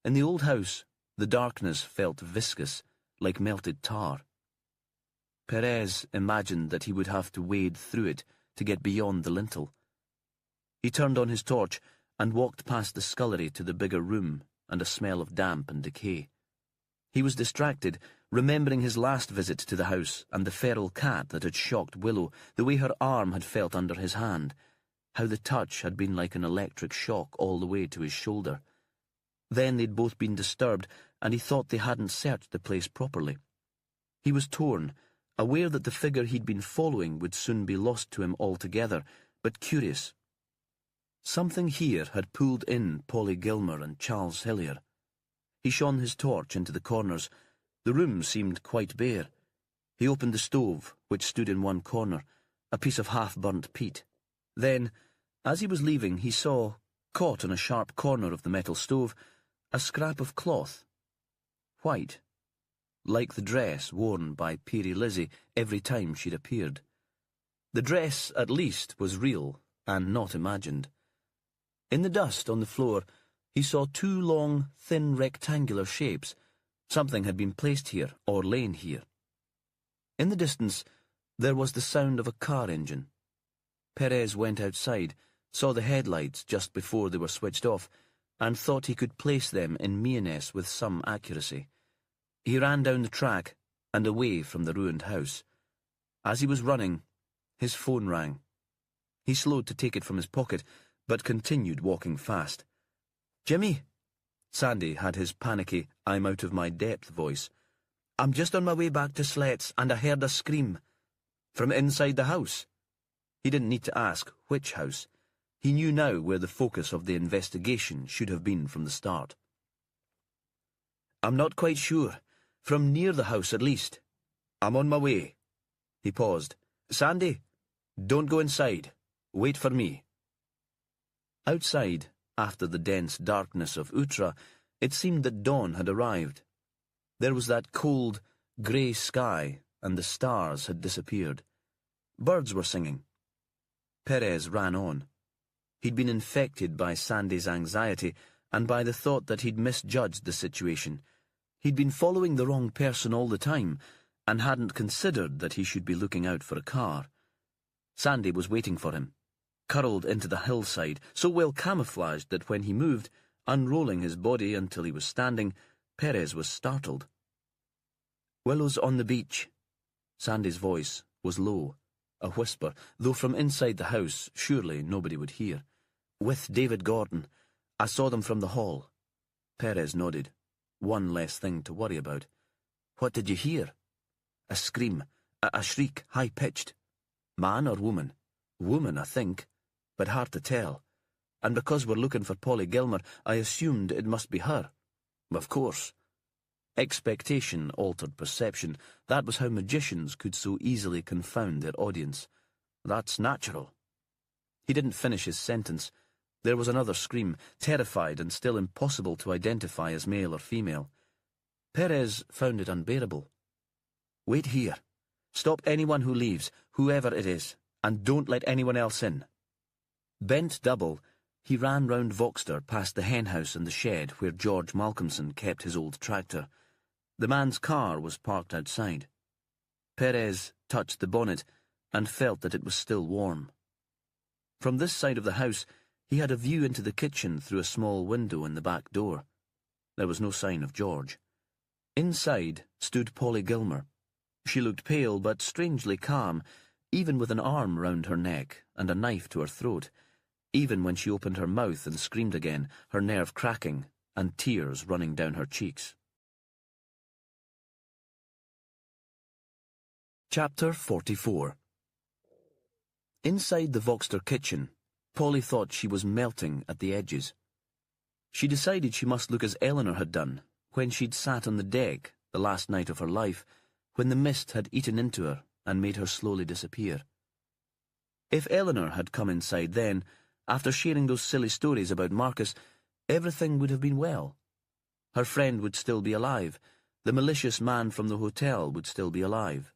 In the old house, the darkness felt viscous, like melted tar. Perez imagined that he would have to wade through it to get beyond the lintel. He turned on his torch and walked past the scullery to the bigger room and a smell of damp and decay. He was distracted, remembering his last visit to the house and the feral cat that had shocked Willow, the way her arm had felt under his hand, how the touch had been like an electric shock all the way to his shoulder. Then they'd both been disturbed, and he thought they hadn't searched the place properly. He was torn, aware that the figure he'd been following would soon be lost to him altogether, but curious. Something here had pulled in Polly Gilmer and Charles Hillier. He shone his torch into the corners. The room seemed quite bare. He opened the stove, which stood in one corner, a piece of half-burnt peat. Then, as he was leaving, he saw, caught on a sharp corner of the metal stove, a scrap of cloth. White, like the dress worn by Peary Lizzie every time she'd appeared. The dress, at least, was real and not imagined. In the dust on the floor, he saw two long, thin rectangular shapes. Something had been placed here, or lain here. In the distance, there was the sound of a car engine. Perez went outside, saw the headlights just before they were switched off, and thought he could place them in Mianess with some accuracy. He ran down the track and away from the ruined house. As he was running, his phone rang. He slowed to take it from his pocket, but continued walking fast. "Jimmy?" Sandy had his panicky, I'm out of my depth voice. "I'm just on my way back to Slet's, and I heard a scream. From inside the house." He didn't need to ask which house. He knew now where the focus of the investigation should have been from the start. "I'm not quite sure. From near the house, at least. I'm on my way." He paused. "Sandy, don't go inside. Wait for me." Outside, after the dense darkness of Utra, it seemed that dawn had arrived. There was that cold, grey sky, and the stars had disappeared. Birds were singing. Perez ran on. He'd been infected by Sandy's anxiety and by the thought that he'd misjudged the situation. He'd been following the wrong person all the time and hadn't considered that he should be looking out for a car. Sandy was waiting for him, curled into the hillside, so well camouflaged that when he moved, unrolling his body until he was standing, Perez was startled. "Willows on the beach." Sandy's voice was low, a whisper, though from inside the house surely nobody would hear. "With David Gordon. I saw them from the hall." Perez nodded. One less thing to worry about. "What did you hear?" "A scream, a shriek, high-pitched." "Man or woman?" "Woman, I think, but hard to tell. And because we're looking for Polly Gilmer, I assumed it must be her." "Of course." Expectation altered perception. That was how magicians could so easily confound their audience. "That's natural." He didn't finish his sentence. There was another scream, terrified and still impossible to identify as male or female. Perez found it unbearable. "Wait here. Stop anyone who leaves, whoever it is, and don't let anyone else in." Bent double, he ran round Voxter past the henhouse and the shed where George Malcolmson kept his old tractor. The man's car was parked outside. Perez touched the bonnet and felt that it was still warm. From this side of the house, he had a view into the kitchen through a small window in the back door. There was no sign of George. Inside stood Polly Gilmer. She looked pale but strangely calm, even with an arm round her neck and a knife to her throat, even when she opened her mouth and screamed again, her nerve cracking and tears running down her cheeks. Chapter 44. Inside the Voxter kitchen, Polly thought she was melting at the edges. She decided she must look as Eleanor had done when she'd sat on the deck the last night of her life, when the mist had eaten into her and made her slowly disappear. If Eleanor had come inside then, after sharing those silly stories about Marcus, everything would have been well. Her friend would still be alive, the malicious man from the hotel would still be alive,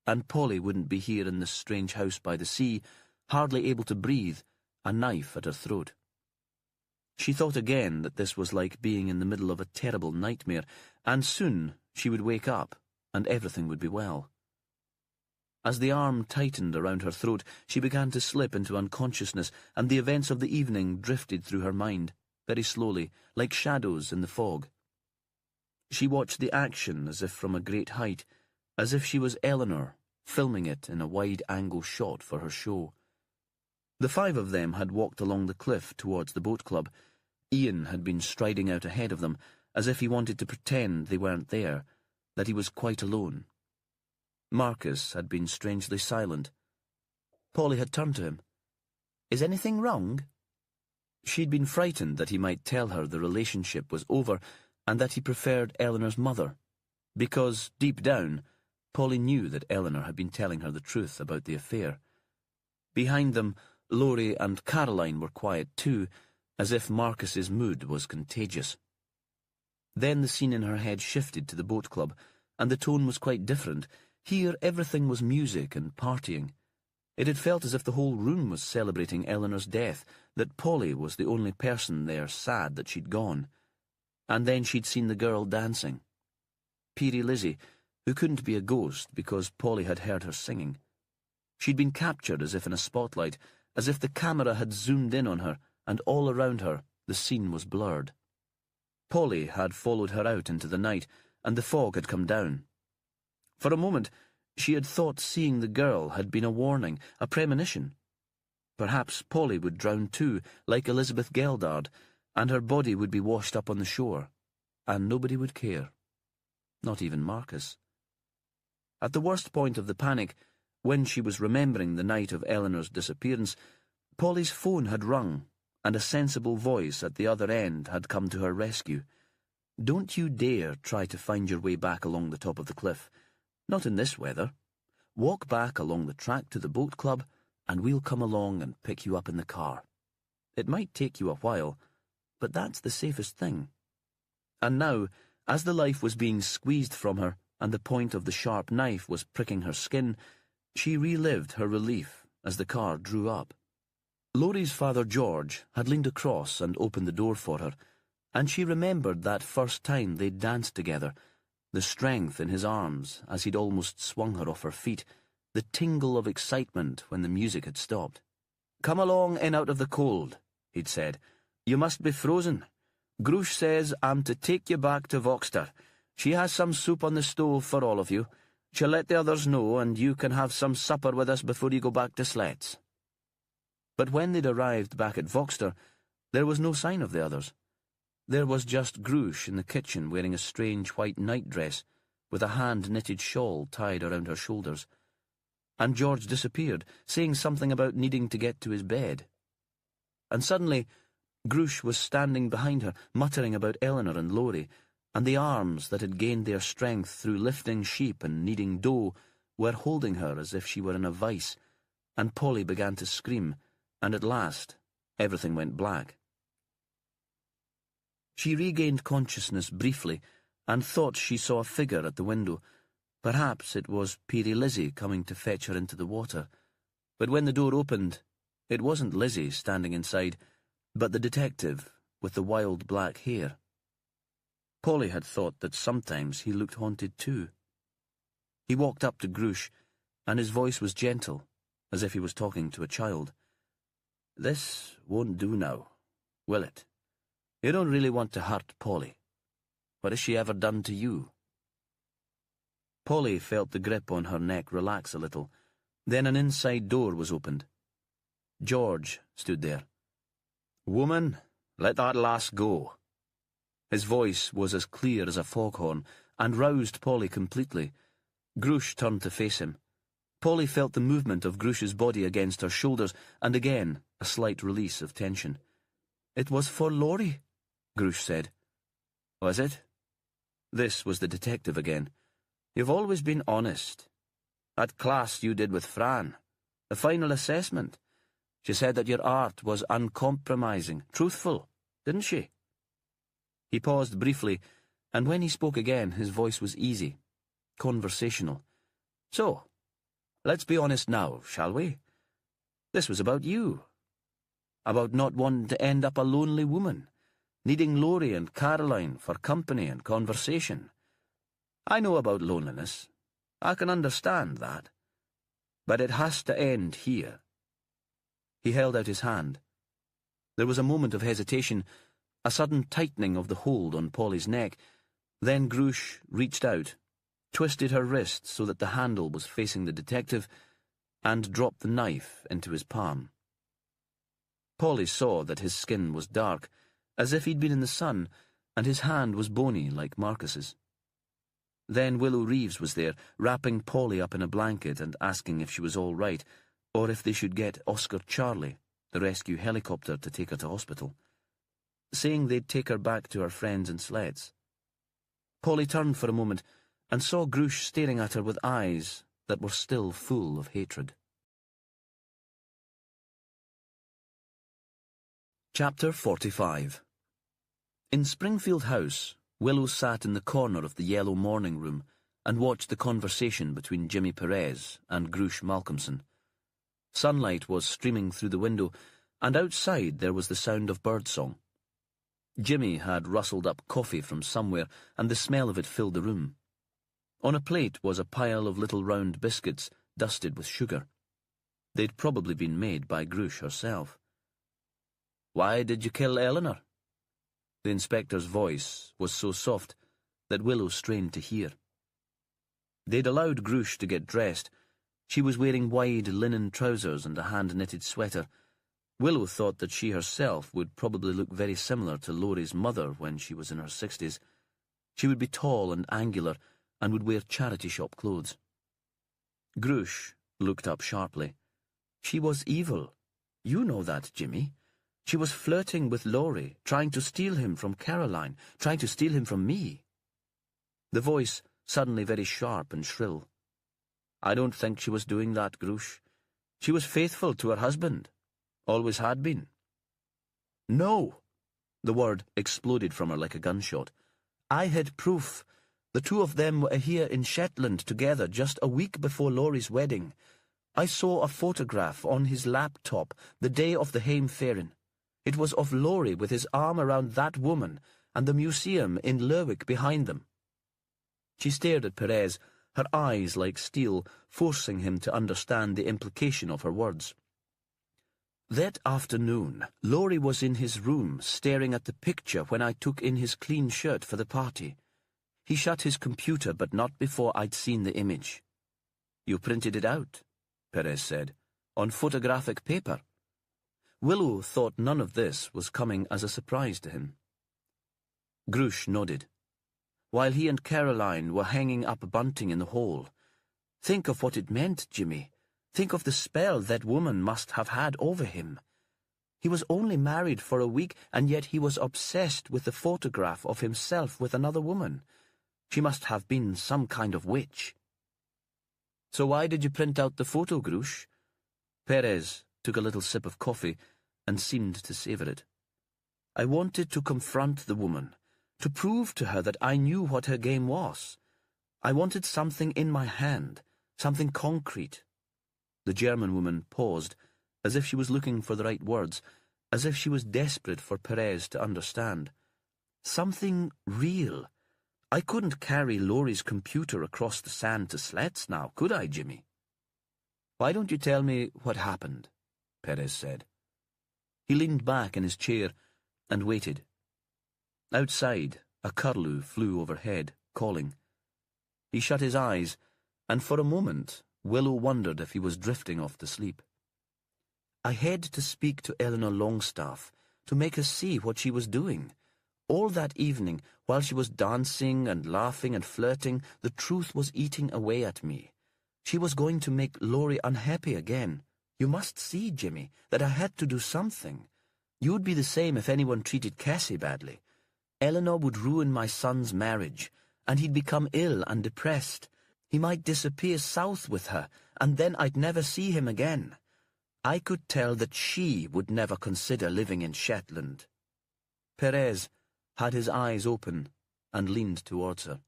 and Polly wouldn't be here in this strange house by the sea, hardly able to breathe, a knife at her throat. She thought again that this was like being in the middle of a terrible nightmare, and soon she would wake up, and everything would be well. As the arm tightened around her throat, she began to slip into unconsciousness, and the events of the evening drifted through her mind, very slowly, like shadows in the fog. She watched the action as if from a great height, as if she was Eleanor, filming it in a wide-angle shot for her show. The five of them had walked along the cliff towards the boat club. Ian had been striding out ahead of them, as if he wanted to pretend they weren't there, that he was quite alone. Marcus had been strangely silent. Polly had turned to him. "Is anything wrong?" She'd been frightened that he might tell her the relationship was over and that he preferred Eleanor's mother, because, deep down, Polly knew that Eleanor had been telling her the truth about the affair. Behind them, Laurie and Caroline were quiet too, as if Marcus's mood was contagious. Then the scene in her head shifted to the boat club, and the tone was quite different. Here everything was music and partying. It had felt as if the whole room was celebrating Eleanor's death, that Polly was the only person there sad that she'd gone. And then she'd seen the girl dancing. Peerie Lizzie, who couldn't be a ghost because Polly had heard her singing. She'd been captured as if in a spotlight, as if the camera had zoomed in on her, and all around her the scene was blurred. Polly had followed her out into the night, and the fog had come down. For a moment, she had thought seeing the girl had been a warning, a premonition. Perhaps Polly would drown too, like Elizabeth Geldard, and her body would be washed up on the shore, and nobody would care. Not even Marcus. At the worst point of the panic, when she was remembering the night of Eleanor's disappearance, Polly's phone had rung, and a sensible voice at the other end had come to her rescue. "Don't you dare try to find your way back along the top of the cliff. Not in this weather. Walk back along the track to the boat club, and we'll come along and pick you up in the car. It might take you a while, but that's the safest thing." And now, as the life was being squeezed from her, and the point of the sharp knife was pricking her skin, she relived her relief as the car drew up. Laurie's father George had leaned across and opened the door for her, and she remembered that first time they'd danced together, the strength in his arms as he'd almost swung her off her feet, the tingle of excitement when the music had stopped. "Come along in out of the cold," he'd said. "You must be frozen. Grush says I'm to take you back to Voxter. She has some soup on the stove for all of you. She'll let the others know, and you can have some supper with us before you go back to Sletts." But when they'd arrived back at Voxter, there was no sign of the others. There was just Grush in the kitchen wearing a strange white nightdress, with a hand-knitted shawl tied around her shoulders. And George disappeared, saying something about needing to get to his bed. And suddenly, Grush was standing behind her, muttering about Eleanor and Laurie, and the arms that had gained their strength through lifting sheep and kneading dough were holding her as if she were in a vice, and Polly began to scream, and at last everything went black. She regained consciousness briefly, and thought she saw a figure at the window. Perhaps it was Peerie Lizzie coming to fetch her into the water. But when the door opened, it wasn't Lizzie standing inside, but the detective with the wild black hair. Polly had thought that sometimes he looked haunted too. He walked up to Grush, and his voice was gentle, as if he was talking to a child. "This won't do now, will it? You don't really want to hurt Polly. What has she ever done to you?" Polly felt the grip on her neck relax a little. Then an inside door was opened. George stood there. "Woman, let that lass go." His voice was as clear as a foghorn, and roused Polly completely. Grush turned to face him. Polly felt the movement of Grush's body against her shoulders, and again a slight release of tension. "It was for Laurie," Grush said. "Was it?" This was the detective again. "You've always been honest. That class you did with Fran, the final assessment, she said that your art was uncompromising, truthful, didn't she?" He paused briefly, and when he spoke again, his voice was easy, conversational. "So, let's be honest now, shall we? This was about you. About not wanting to end up a lonely woman, needing Laurie and Caroline for company and conversation. I know about loneliness. I can understand that. But it has to end here." He held out his hand. There was a moment of hesitation, a sudden tightening of the hold on Polly's neck. Then Grush reached out, twisted her wrist so that the handle was facing the detective, and dropped the knife into his palm. Polly saw that his skin was dark, as if he'd been in the sun, and his hand was bony like Marcus's. Then Willow Reeves was there, wrapping Polly up in a blanket and asking if she was all right, or if they should get Oscar Charlie, the rescue helicopter, to take her to hospital, saying they'd take her back to her friends in Sletts. Polly turned for a moment and saw Grush staring at her with eyes that were still full of hatred. Chapter 45. In Springfield House, Willow sat in the corner of the yellow morning room and watched the conversation between Jimmy Perez and Grush Malcolmson. Sunlight was streaming through the window, and outside there was the sound of birdsong. Jimmy had rustled up coffee from somewhere, and the smell of it filled the room. On a plate was a pile of little round biscuits dusted with sugar. They'd probably been made by Grush herself. "Why did you kill Eleanor?" The inspector's voice was so soft that Willow strained to hear. They'd allowed Grush to get dressed. She was wearing wide linen trousers and a hand-knitted sweater. Willow thought that she herself would probably look very similar to Laurie's mother when she was in her 60s. She would be tall and angular and would wear charity shop clothes. Grush looked up sharply. She was evil. You know that, Jimmy. She was flirting with Laurie, trying to steal him from Caroline, trying to steal him from me. The voice suddenly very sharp and shrill. I don't think she was doing that, Grush. She was faithful to her husband. Always had been. No! The word exploded from her like a gunshot. I had proof. The two of them were here in Shetland together just a week before Laurie's wedding. I saw a photograph on his laptop the day of the Heimferien. It was of Laurie with his arm around that woman and the museum in Lerwick behind them. She stared at Perez, her eyes like steel, forcing him to understand the implication of her words. That afternoon, Laurie was in his room staring at the picture when I took in his clean shirt for the party. He shut his computer, but not before I'd seen the image. You printed it out, Perez said, on photographic paper. Willow thought none of this was coming as a surprise to him. Grush nodded. While he and Caroline were hanging up bunting in the hall. Think of what it meant, Jimmy. Think of the spell that woman must have had over him. He was only married for a week, and yet he was obsessed with the photograph of himself with another woman. She must have been some kind of witch. So why did you print out the photo, Grush? Perez took a little sip of coffee and seemed to savour it. I wanted to confront the woman, to prove to her that I knew what her game was. I wanted something in my hand, something concrete. The German woman paused, as if she was looking for the right words, as if she was desperate for Perez to understand. Something real. I couldn't carry Laurie's computer across the sand to Slets now, could I, Jimmy? Why don't you tell me what happened? Perez said. He leaned back in his chair and waited. Outside, a curlew flew overhead, calling. He shut his eyes, and for a moment Willow wondered if he was drifting off to sleep. I had to speak to Eleanor Longstaff, to make her see what she was doing. All that evening, while she was dancing and laughing and flirting, the truth was eating away at me. She was going to make Laurie unhappy again. You must see, Jimmy, that I had to do something. You'd be the same if anyone treated Cassie badly. Eleanor would ruin my son's marriage, and he'd become ill and depressed. He might disappear south with her, and then I'd never see him again. I could tell that she would never consider living in Shetland. Perez had his eyes open and leaned towards her.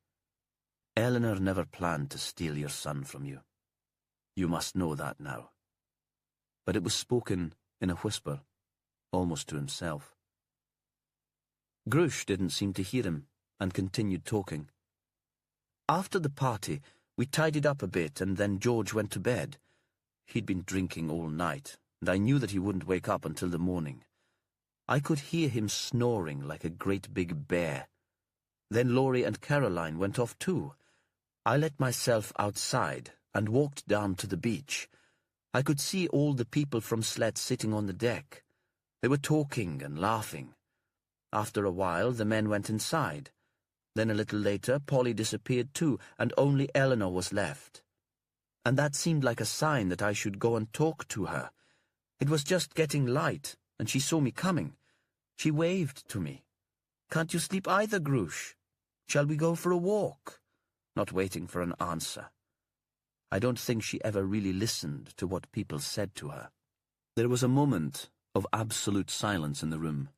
Eleanor never planned to steal your son from you. You must know that now. But it was spoken in a whisper, almost to himself. Grush didn't seem to hear him and continued talking. After the party, we tidied up a bit and then George went to bed. He'd been drinking all night, and I knew that he wouldn't wake up until the morning. I could hear him snoring like a great big bear. Then Laurie and Caroline went off too. I let myself outside and walked down to the beach. I could see all the people from Slets sitting on the deck. They were talking and laughing. After a while, the men went inside. Then a little later, Polly disappeared too, and only Eleanor was left. And that seemed like a sign that I should go and talk to her. It was just getting light, and she saw me coming. She waved to me. Can't you sleep either, Grush? Shall we go for a walk? Not waiting for an answer. I don't think she ever really listened to what people said to her. There was a moment of absolute silence in the room,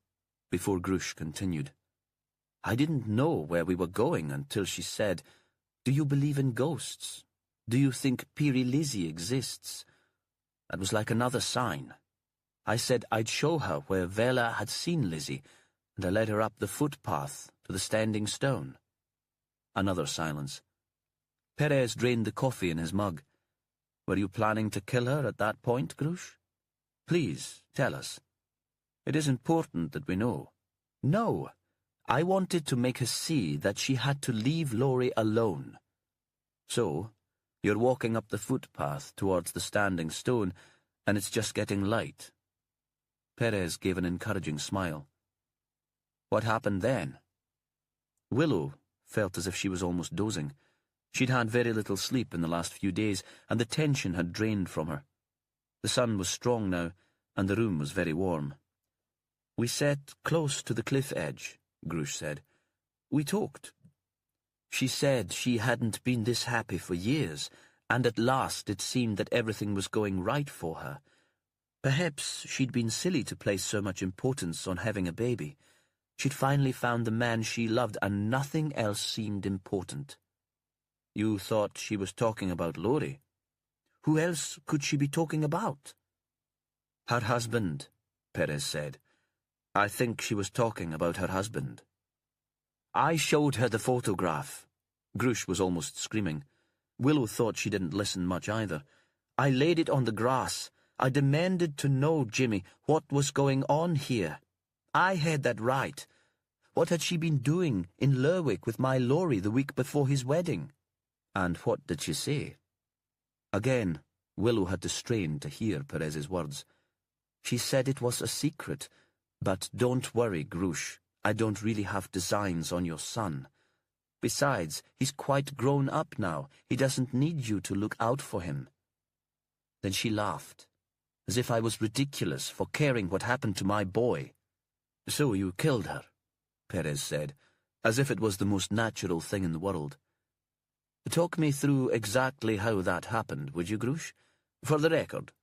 before Grush continued. I didn't know where we were going until she said, Do you believe in ghosts? Do you think Piri Lizzie exists? That was like another sign. I said I'd show her where Vela had seen Lizzie, and I led her up the footpath to the standing stone. Another silence. Perez drained the coffee in his mug. Were you planning to kill her at that point, Grush? Please, tell us. It is important that we know. No, I wanted to make her see that she had to leave Laurie alone. So, you're walking up the footpath towards the standing stone, and it's just getting light." Perez gave an encouraging smile. "What happened then?" Willow felt as if she was almost dozing. She'd had very little sleep in the last few days, and the tension had drained from her. The sun was strong now, and the room was very warm. "We sat close to the cliff edge," Grush said. "We talked. She said she hadn't been this happy for years, and at last it seemed that everything was going right for her. Perhaps she'd been silly to place so much importance on having a baby. She'd finally found the man she loved, and nothing else seemed important." "You thought she was talking about Laurie?" "Who else could she be talking about?" "Her husband," Perez said. "I think she was talking about her husband." "I showed her the photograph." Grush was almost screaming. Willow thought she didn't listen much either. "I laid it on the grass. I demanded to know, Jimmy, what was going on here. I had that right. What had she been doing in Lerwick with my Laurie the week before his wedding?" "And what did she say?" Again, Willow had to strain to hear Perez's words. "She said it was a secret, but don't worry, Grush. I don't really have designs on your son. Besides, he's quite grown up now. He doesn't need you to look out for him." Then she laughed, as if I was ridiculous for caring what happened to my boy. "So you killed her," Perez said, as if it was the most natural thing in the world. "Talk me through exactly how that happened, would you, Grush? For the record."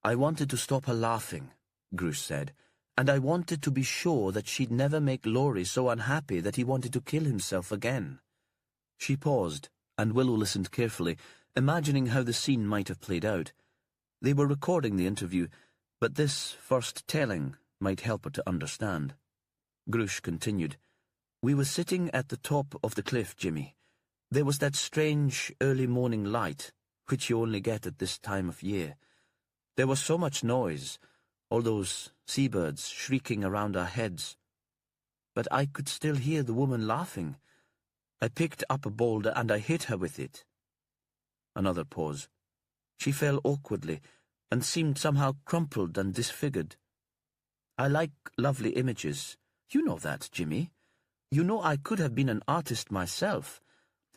"I wanted to stop her laughing," Grush said, "and I wanted to be sure that she'd never make Laurie so unhappy that he wanted to kill himself again." She paused, and Willow listened carefully, imagining how the scene might have played out. They were recording the interview, but this first telling might help her to understand. Grush continued, "We were sitting at the top of the cliff, Jimmy. There was that strange early morning light, which you only get at this time of year. There was so much noise, all those seabirds shrieking around our heads. But I could still hear the woman laughing. I picked up a boulder and I hit her with it." Another pause. She fell awkwardly and seemed somehow crumpled and disfigured. "I like lovely images. You know that, Jimmy. You know I could have been an artist myself.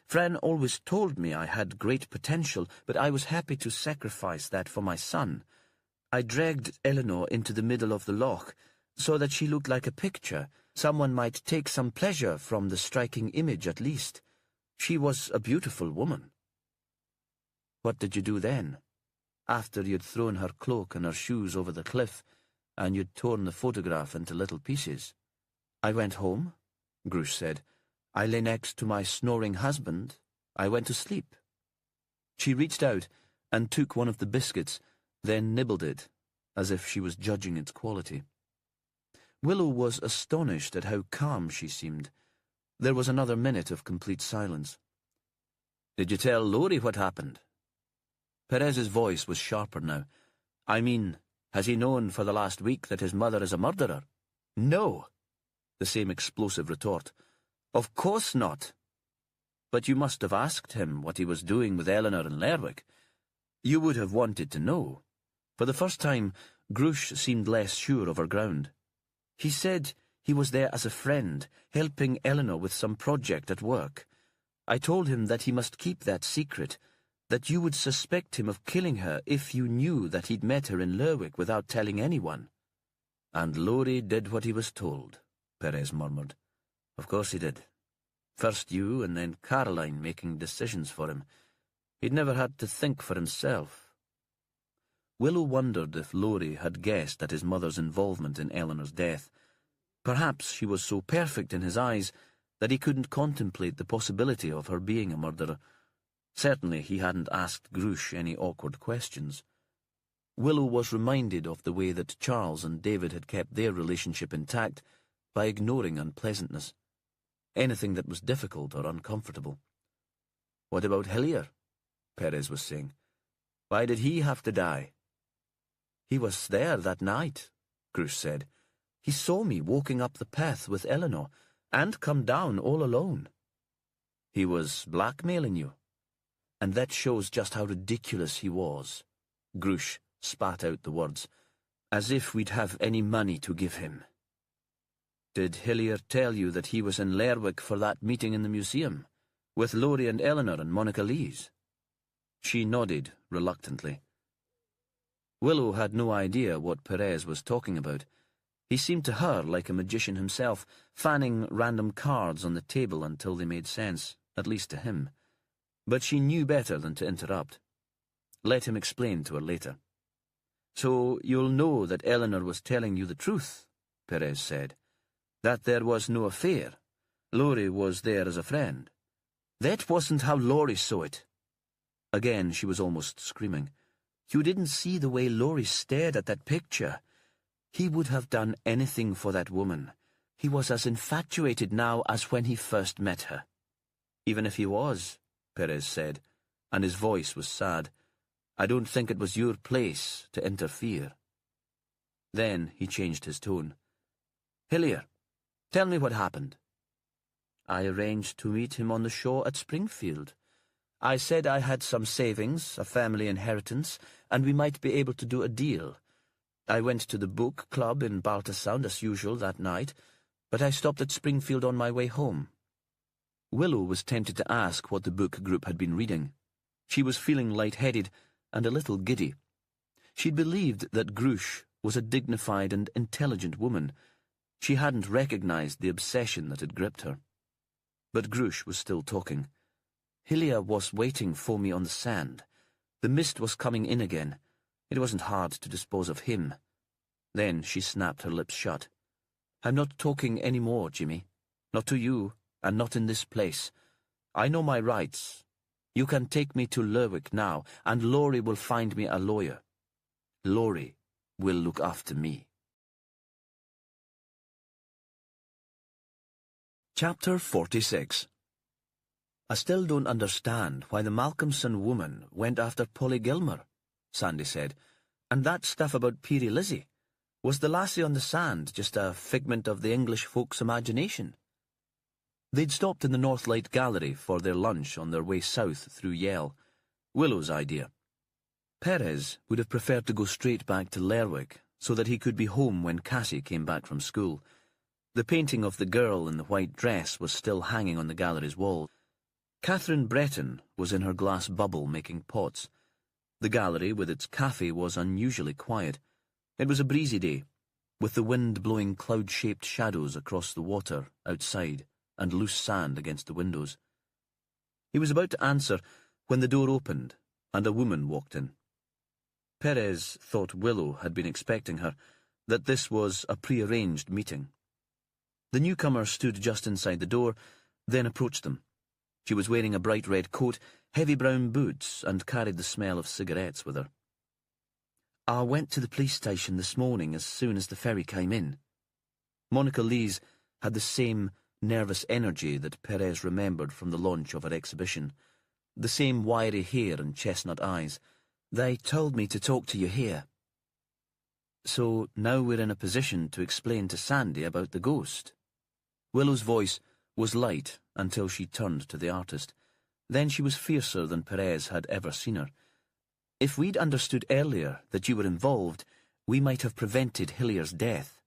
Fran always told me I had great potential, but I was happy to sacrifice that for my son. I dragged Eleanor into the middle of the loch so that she looked like a picture. Someone might take some pleasure from the striking image at least. She was a beautiful woman." "What did you do then, after you'd thrown her cloak and her shoes over the cliff, and you'd torn the photograph into little pieces?" "I went home," Grush said. "I lay next to my snoring husband. I went to sleep." She reached out and took one of the biscuits, then nibbled it, as if she was judging its quality. Willow was astonished at how calm she seemed. There was another minute of complete silence. "Did you tell Laurie what happened?" Perez's voice was sharper now. "I mean, has he known for the last week that his mother is a murderer?" "No!" The same explosive retort. "Of course not." "But you must have asked him what he was doing with Eleanor and Lerwick. You would have wanted to know." For the first time, Grush seemed less sure of her ground. "He said he was there as a friend, helping Eleanor with some project at work. I told him that he must keep that secret, that you would suspect him of killing her if you knew that he'd met her in Lerwick without telling anyone." "And Laurie did what he was told," Perez murmured. "Of course he did. First you, and then Caroline making decisions for him. He'd never had to think for himself." Willow wondered if Laurie had guessed at his mother's involvement in Eleanor's death. Perhaps she was so perfect in his eyes that he couldn't contemplate the possibility of her being a murderer. Certainly he hadn't asked Grush any awkward questions. Willow was reminded of the way that Charles and David had kept their relationship intact by ignoring unpleasantness, anything that was difficult or uncomfortable. "What about Hillier?" Perez was saying. "Why did he have to die?" "He was there that night," Grush said. He saw me walking up the path with Eleanor, and come down all alone. He was blackmailing you. And that shows just how ridiculous he was. Grush spat out the words, as if we'd have any money to give him. Did Hillier tell you that he was in Lerwick for that meeting in the museum, with Laurie and Eleanor and Monica Lees? She nodded reluctantly. Willow had no idea what Perez was talking about. He seemed to her like a magician himself, fanning random cards on the table until they made sense, at least to him. But she knew better than to interrupt. Let him explain to her later. So you'll know that Eleanor was telling you the truth, Perez said. That there was no affair. Laurie was there as a friend. That wasn't how Laurie saw it. Again she was almost screaming. You didn't see the way Laurie stared at that picture. He would have done anything for that woman. He was as infatuated now as when he first met her. Even if he was, Perez said, and his voice was sad, I don't think it was your place to interfere. Then he changed his tone. Hillier, tell me what happened. I arranged to meet him on the shore at Springfield. I said I had some savings, a family inheritance, and we might be able to do a deal. I went to the book club in Baltasound as usual that night, but I stopped at Springfield on my way home. Willow was tempted to ask what the book group had been reading. She was feeling light-headed and a little giddy. She'd believed that Grush was a dignified and intelligent woman. She hadn't recognized the obsession that had gripped her. But Grush was still talking. Hillier was waiting for me on the sand. The mist was coming in again. It wasn't hard to dispose of him. Then she snapped her lips shut. I'm not talking any more, Jimmy. Not to you, and not in this place. I know my rights. You can take me to Lerwick now, and Laurie will find me a lawyer. Laurie will look after me. Chapter 46. I still don't understand why the Malcolmson woman went after Polly Gilmer, Sandy said. And that stuff about Peary Lizzie. Was the lassie on the sand just a figment of the English folks' imagination? They'd stopped in the Northlight Gallery for their lunch on their way south through Yell. Willow's idea. Perez would have preferred to go straight back to Lerwick so that he could be home when Cassie came back from school. The painting of the girl in the white dress was still hanging on the gallery's wall. Catherine Breton was in her glass bubble making pots. The gallery, with its cafe, was unusually quiet. It was a breezy day, with the wind blowing cloud-shaped shadows across the water outside and loose sand against the windows. He was about to answer when the door opened and a woman walked in. Perez thought Willow had been expecting her, that this was a prearranged meeting. The newcomer stood just inside the door, then approached them. She was wearing a bright red coat, heavy brown boots, and carried the smell of cigarettes with her. I went to the police station this morning as soon as the ferry came in. Monica Lees had the same nervous energy that Perez remembered from the launch of her exhibition, the same wiry hair and chestnut eyes. They told me to talk to you here. So now we're in a position to explain to Sandy about the ghost. Willow's voice was light until she turned to the artist. Then she was fiercer than Perez had ever seen her. If we'd understood earlier that you were involved, we might have prevented Hillier's death.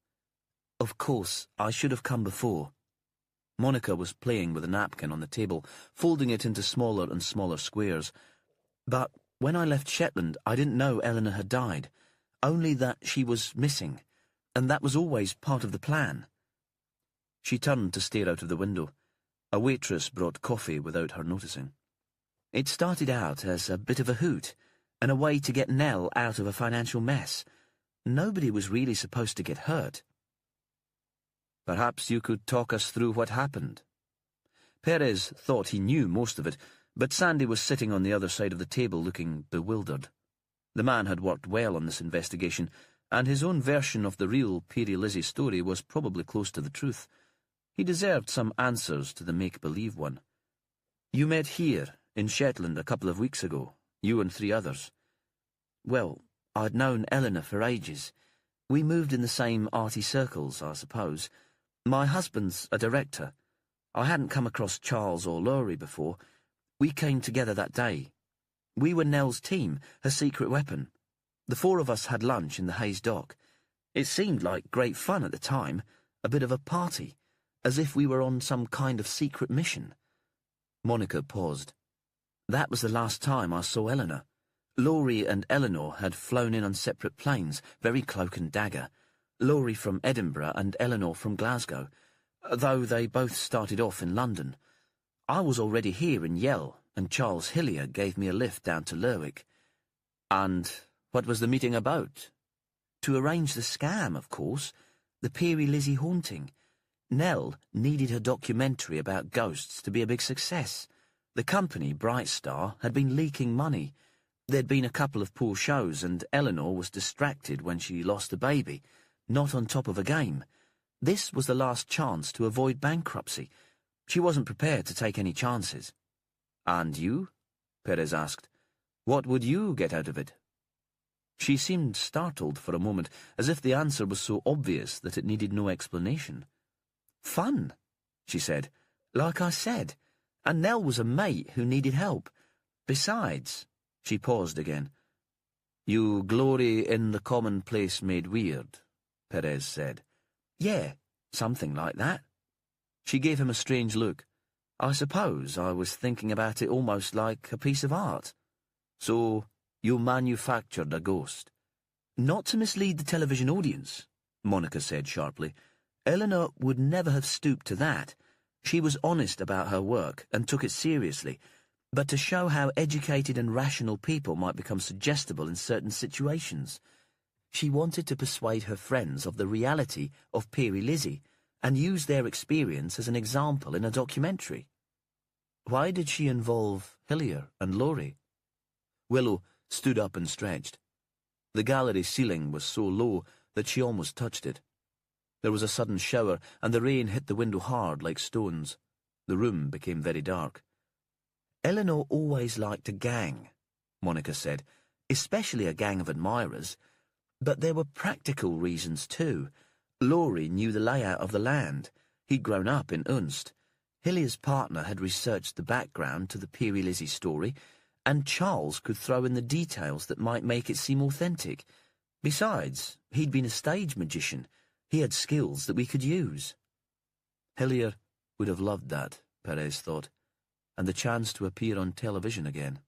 Of course, I should have come before. Monica was playing with a napkin on the table, folding it into smaller and smaller squares. But when I left Shetland, I didn't know Eleanor had died, only that she was missing, and that was always part of the plan. She turned to stare out of the window. A waitress brought coffee without her noticing. It started out as a bit of a hoot, and a way to get Nell out of a financial mess. Nobody was really supposed to get hurt. Perhaps you could talk us through what happened. Perez thought he knew most of it, but Sandy was sitting on the other side of the table looking bewildered. The man had worked well on this investigation, and his own version of the real Peary Lizzie story was probably close to the truth. He deserved some answers to the make-believe one. You met here, in Shetland, a couple of weeks ago, you and 3 others. Well, I'd known Eleanor for ages. We moved in the same arty circles, I suppose. My husband's a director. I hadn't come across Charles or Laurie before. We came together that day. We were Nell's team, her secret weapon. The four of us had lunch in the Hayes dock. It seemed like great fun at the time, a bit of a party, as if we were on some kind of secret mission. Monica paused. That was the last time I saw Eleanor. Laurie and Eleanor had flown in on separate planes, very cloak and dagger. Laurie from Edinburgh and Eleanor from Glasgow, though they both started off in London. I was already here in Yell, and Charles Hillier gave me a lift down to Lerwick. And what was the meeting about? To arrange the scam, of course. The Peary Lizzie haunting. Nell needed her documentary about ghosts to be a big success. The company, Bright Star, had been leaking money. There'd been a couple of poor shows, and Eleanor was distracted when she lost the baby, not on top of a game. This was the last chance to avoid bankruptcy. She wasn't prepared to take any chances. And you? Perez asked. What would you get out of it? She seemed startled for a moment, as if the answer was so obvious that it needed no explanation. Fun, she said. Like I said. And Nell was a mate who needed help. Besides, she paused again. You glory in the commonplace made weird, Perez said. Yeah, something like that. She gave him a strange look. I suppose I was thinking about it almost like a piece of art. So, you manufactured a ghost. Not to mislead the television audience, Monica said sharply. Eleanor would never have stooped to that. She was honest about her work and took it seriously, but to show how educated and rational people might become suggestible in certain situations. She wanted to persuade her friends of the reality of Peary Lizzie and use their experience as an example in a documentary. Why did she involve Hillier and Laurie? Willow stood up and stretched. The gallery ceiling was so low that she almost touched it. There was a sudden shower, and the rain hit the window hard like stones. The room became very dark. Eleanor always liked a gang, Monica said, especially a gang of admirers. But there were practical reasons too. Laurie knew the layout of the land. He'd grown up in Unst. Hillier's partner had researched the background to the Peary Lizzie story, and Charles could throw in the details that might make it seem authentic. Besides, he'd been a stage magician. He had skills that we could use. Hillier would have loved that, Perez thought, and the chance to appear on television again.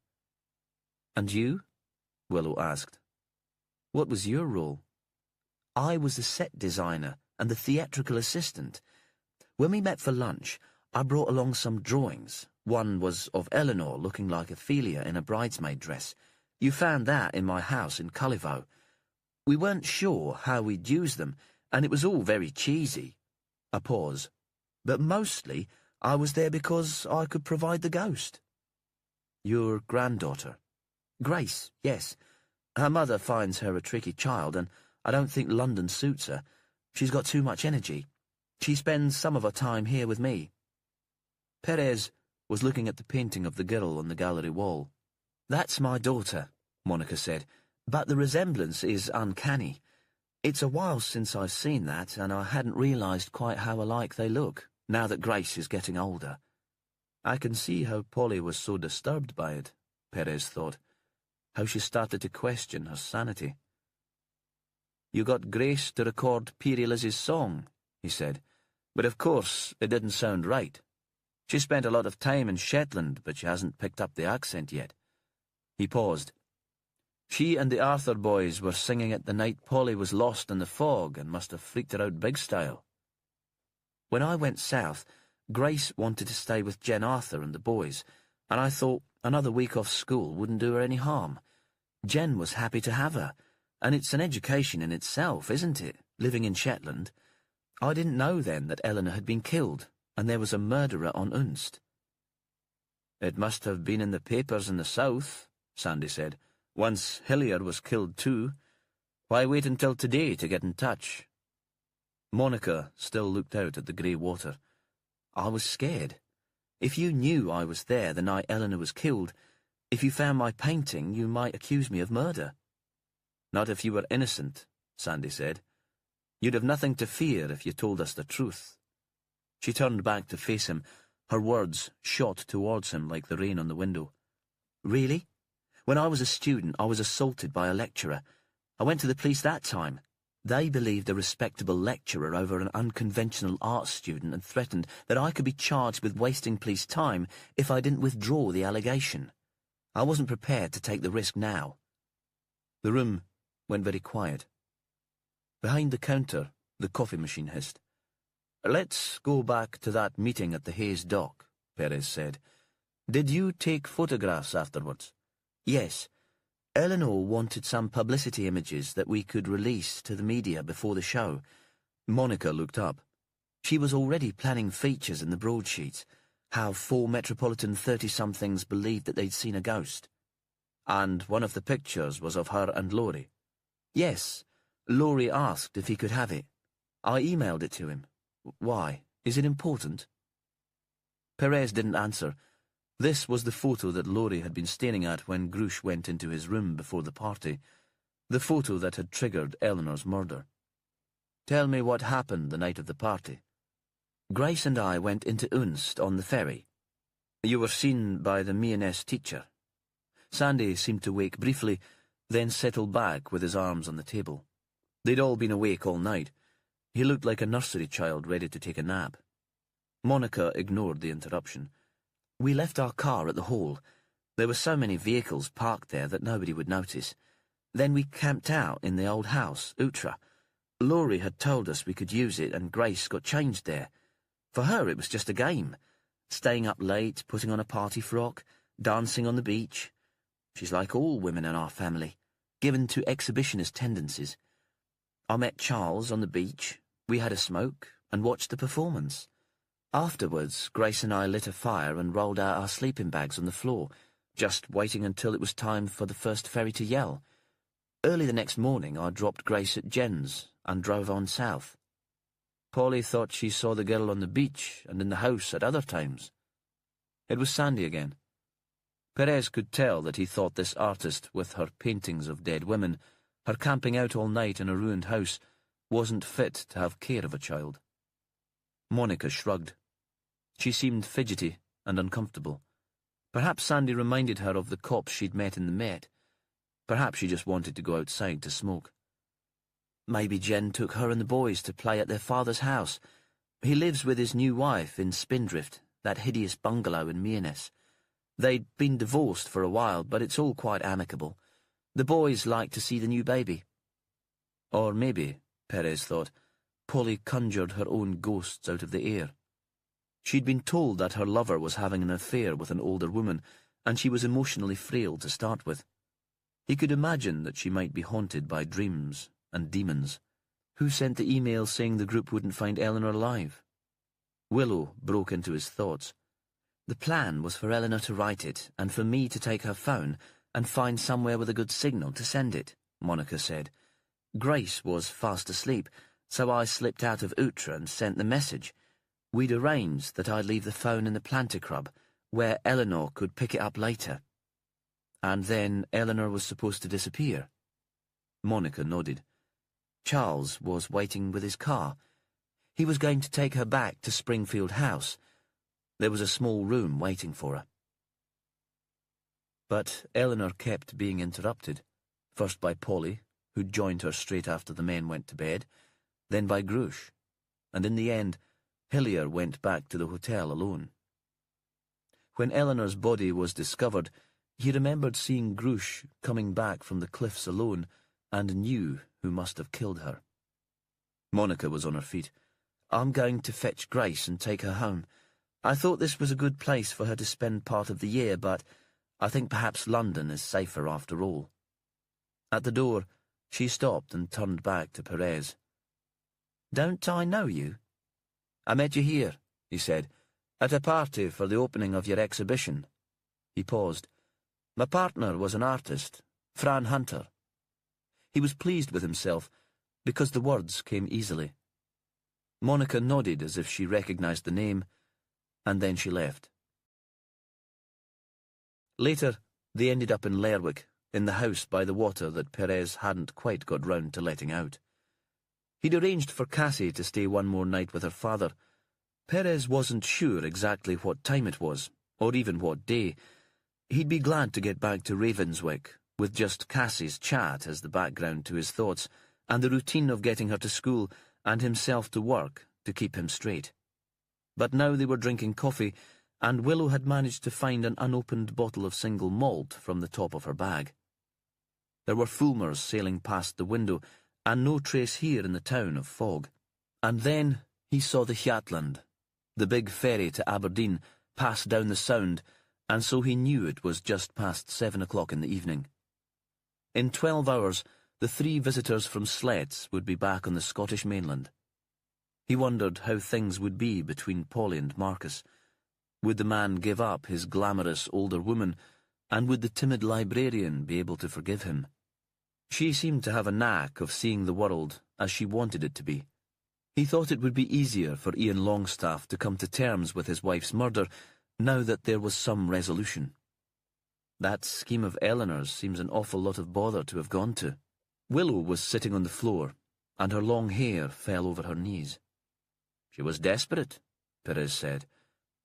And you? Willow asked. What was your role? I was the set designer and the theatrical assistant. When we met for lunch, I brought along some drawings. One was of Eleanor looking like Ophelia in a bridesmaid dress. You found that in my house in Cullivo. We weren't sure how we'd use them, and it was all very cheesy. A pause. But mostly, I was there because I could provide the ghost. Your granddaughter? Grace, yes. Her mother finds her a tricky child, and I don't think London suits her. She's got too much energy. She spends some of her time here with me. Perez was looking at the painting of the girl on the gallery wall. That's my daughter, Monica said, but the resemblance is uncanny. It's a while since I've seen that, and I hadn't realised quite how alike they look, now that Grace is getting older. I can see how Polly was so disturbed by it, Perez thought, how she started to question her sanity. You got Grace to record Peary Lizzie's song, he said, but of course it didn't sound right. She spent a lot of time in Shetland, but she hasn't picked up the accent yet. He paused. She and the Arthur boys were singing it the night Polly was lost in the fog and must have freaked her out big style. When I went south, Grace wanted to stay with Jen Arthur and the boys, and I thought another week off school wouldn't do her any harm. Jen was happy to have her, and it's an education in itself, isn't it, living in Shetland? I didn't know then that Eleanor had been killed, and there was a murderer on Unst. It must have been in the papers in the south, Sandy said. Once Hillier was killed too. Why wait until today to get in touch? Monica still looked out at the grey water. I was scared. If you knew I was there the night Eleanor was killed, if you found my painting, you might accuse me of murder. Not if you were innocent, Sandy said. You'd have nothing to fear if you told us the truth." She turned back to face him. Her words shot towards him like the rain on the window. "Really? When I was a student, I was assaulted by a lecturer. I went to the police that time. They believed a respectable lecturer over an unconventional arts student and threatened that I could be charged with wasting police time if I didn't withdraw the allegation. I wasn't prepared to take the risk now." The room went very quiet. Behind the counter, the coffee machine hissed. "Let's go back to that meeting at the Hayes dock," Perez said. "Did you take photographs afterwards?" "Yes. Eleanor wanted some publicity images that we could release to the media before the show." Monica looked up. She was already planning features in the broadsheets, how 4 metropolitan 30-somethings believed that they'd seen a ghost. "And one of the pictures was of her and Laurie?" "Yes. Laurie asked if he could have it. I emailed it to him. Why? Is it important?" Perez didn't answer. This was the photo that Laurie had been staring at when Grush went into his room before the party, the photo that had triggered Eleanor's murder. "Tell me what happened the night of the party." "Grace and I went into Unst on the ferry." "You were seen by the Mianese teacher." Sandy seemed to wake briefly, then settle back with his arms on the table. They'd all been awake all night. He looked like a nursery child ready to take a nap. Monica ignored the interruption. "We left our car at the hall. There were so many vehicles parked there that nobody would notice. Then we camped out in the old house, Utra. Laurie had told us we could use it, and Grace got changed there. For her, it was just a game. Staying up late, putting on a party frock, dancing on the beach. She's like all women in our family, given to exhibitionist tendencies. I met Charles on the beach. We had a smoke and watched the performance. Afterwards, Grace and I lit a fire and rolled out our sleeping bags on the floor, just waiting until it was time for the first ferry to yell. Early the next morning, I dropped Grace at Jen's and drove on south. Polly thought she saw the girl on the beach and in the house at other times." It was Sandy again. Perez could tell that he thought this artist, with her paintings of dead women, her camping out all night in a ruined house, wasn't fit to have care of a child. Monica shrugged. She seemed fidgety and uncomfortable. Perhaps Sandy reminded her of the cops she'd met in the Met. Perhaps she just wanted to go outside to smoke. "Maybe Jen took her and the boys to play at their father's house. He lives with his new wife in Spindrift, that hideous bungalow in Mianese. They'd been divorced for a while, but it's all quite amicable. The boys like to see the new baby." Or maybe, Perez thought, Polly conjured her own ghosts out of the air. She'd been told that her lover was having an affair with an older woman, and she was emotionally frail to start with. He could imagine that she might be haunted by dreams and demons. Who sent the email saying the group wouldn't find Eleanor alive? Willow broke into his thoughts. "The plan was for Eleanor to write it, and for me to take her phone and find somewhere with a good signal to send it," Monica said. "Grace was fast asleep, so I slipped out of Utra and sent the message. We'd arranged that I'd leave the phone in the planter-crub, where Eleanor could pick it up later. And then Eleanor was supposed to disappear." Monica nodded. "Charles was waiting with his car. He was going to take her back to Springfield House. There was a small room waiting for her." But Eleanor kept being interrupted, first by Polly, who joined her straight after the men went to bed, then by Grush, and in the end, Hillier went back to the hotel alone. When Eleanor's body was discovered, he remembered seeing Grush coming back from the cliffs alone and knew who must have killed her. Monica was on her feet. "I'm going to fetch Grace and take her home. I thought this was a good place for her to spend part of the year, but I think perhaps London is safer after all." At the door, she stopped and turned back to Perez. "Don't I know you?" "I met you here," he said, "at a party for the opening of your exhibition." He paused. "My partner was an artist, Fran Hunter." He was pleased with himself, because the words came easily. Monica nodded as if she recognized the name, and then she left. Later, they ended up in Lerwick, in the house by the water that Perez hadn't quite got round to letting out. He'd arranged for Cassie to stay one more night with her father. Perez wasn't sure exactly what time it was, or even what day. He'd be glad to get back to Ravenswick, with just Cassie's chat as the background to his thoughts, and the routine of getting her to school and himself to work to keep him straight. But now they were drinking coffee, and Willow had managed to find an unopened bottle of single malt from the top of her bag. There were fulmars sailing past the window, and no trace here in the town of fog. And then he saw the Hjaltland, the big ferry to Aberdeen, pass down the Sound, and so he knew it was just past 7 o'clock in the evening. In 12 hours, the 3 visitors from Sletts would be back on the Scottish mainland. He wondered how things would be between Polly and Marcus. Would the man give up his glamorous older woman, and would the timid librarian be able to forgive him? She seemed to have a knack of seeing the world as she wanted it to be. He thought it would be easier for Ian Longstaff to come to terms with his wife's murder now that there was some resolution. That scheme of Eleanor's seems an awful lot of bother to have gone to. Willow was sitting on the floor, and her long hair fell over her knees. She was desperate, Perez said.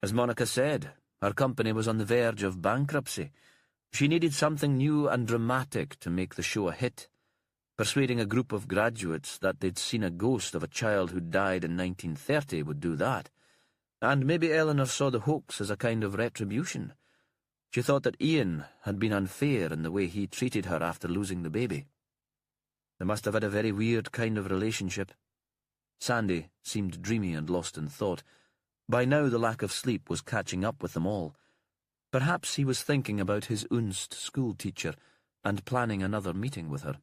As Monica said, her company was on the verge of bankruptcy. She needed something new and dramatic to make the show a hit. Persuading a group of graduates that they'd seen a ghost of a child who died in 1930 would do that. And maybe Eleanor saw the hoax as a kind of retribution. She thought that Ian had been unfair in the way he treated her after losing the baby. They must have had a very weird kind of relationship. Sandy seemed dreamy and lost in thought. By now the lack of sleep was catching up with them all. Perhaps he was thinking about his Unst school teacher and planning another meeting with her.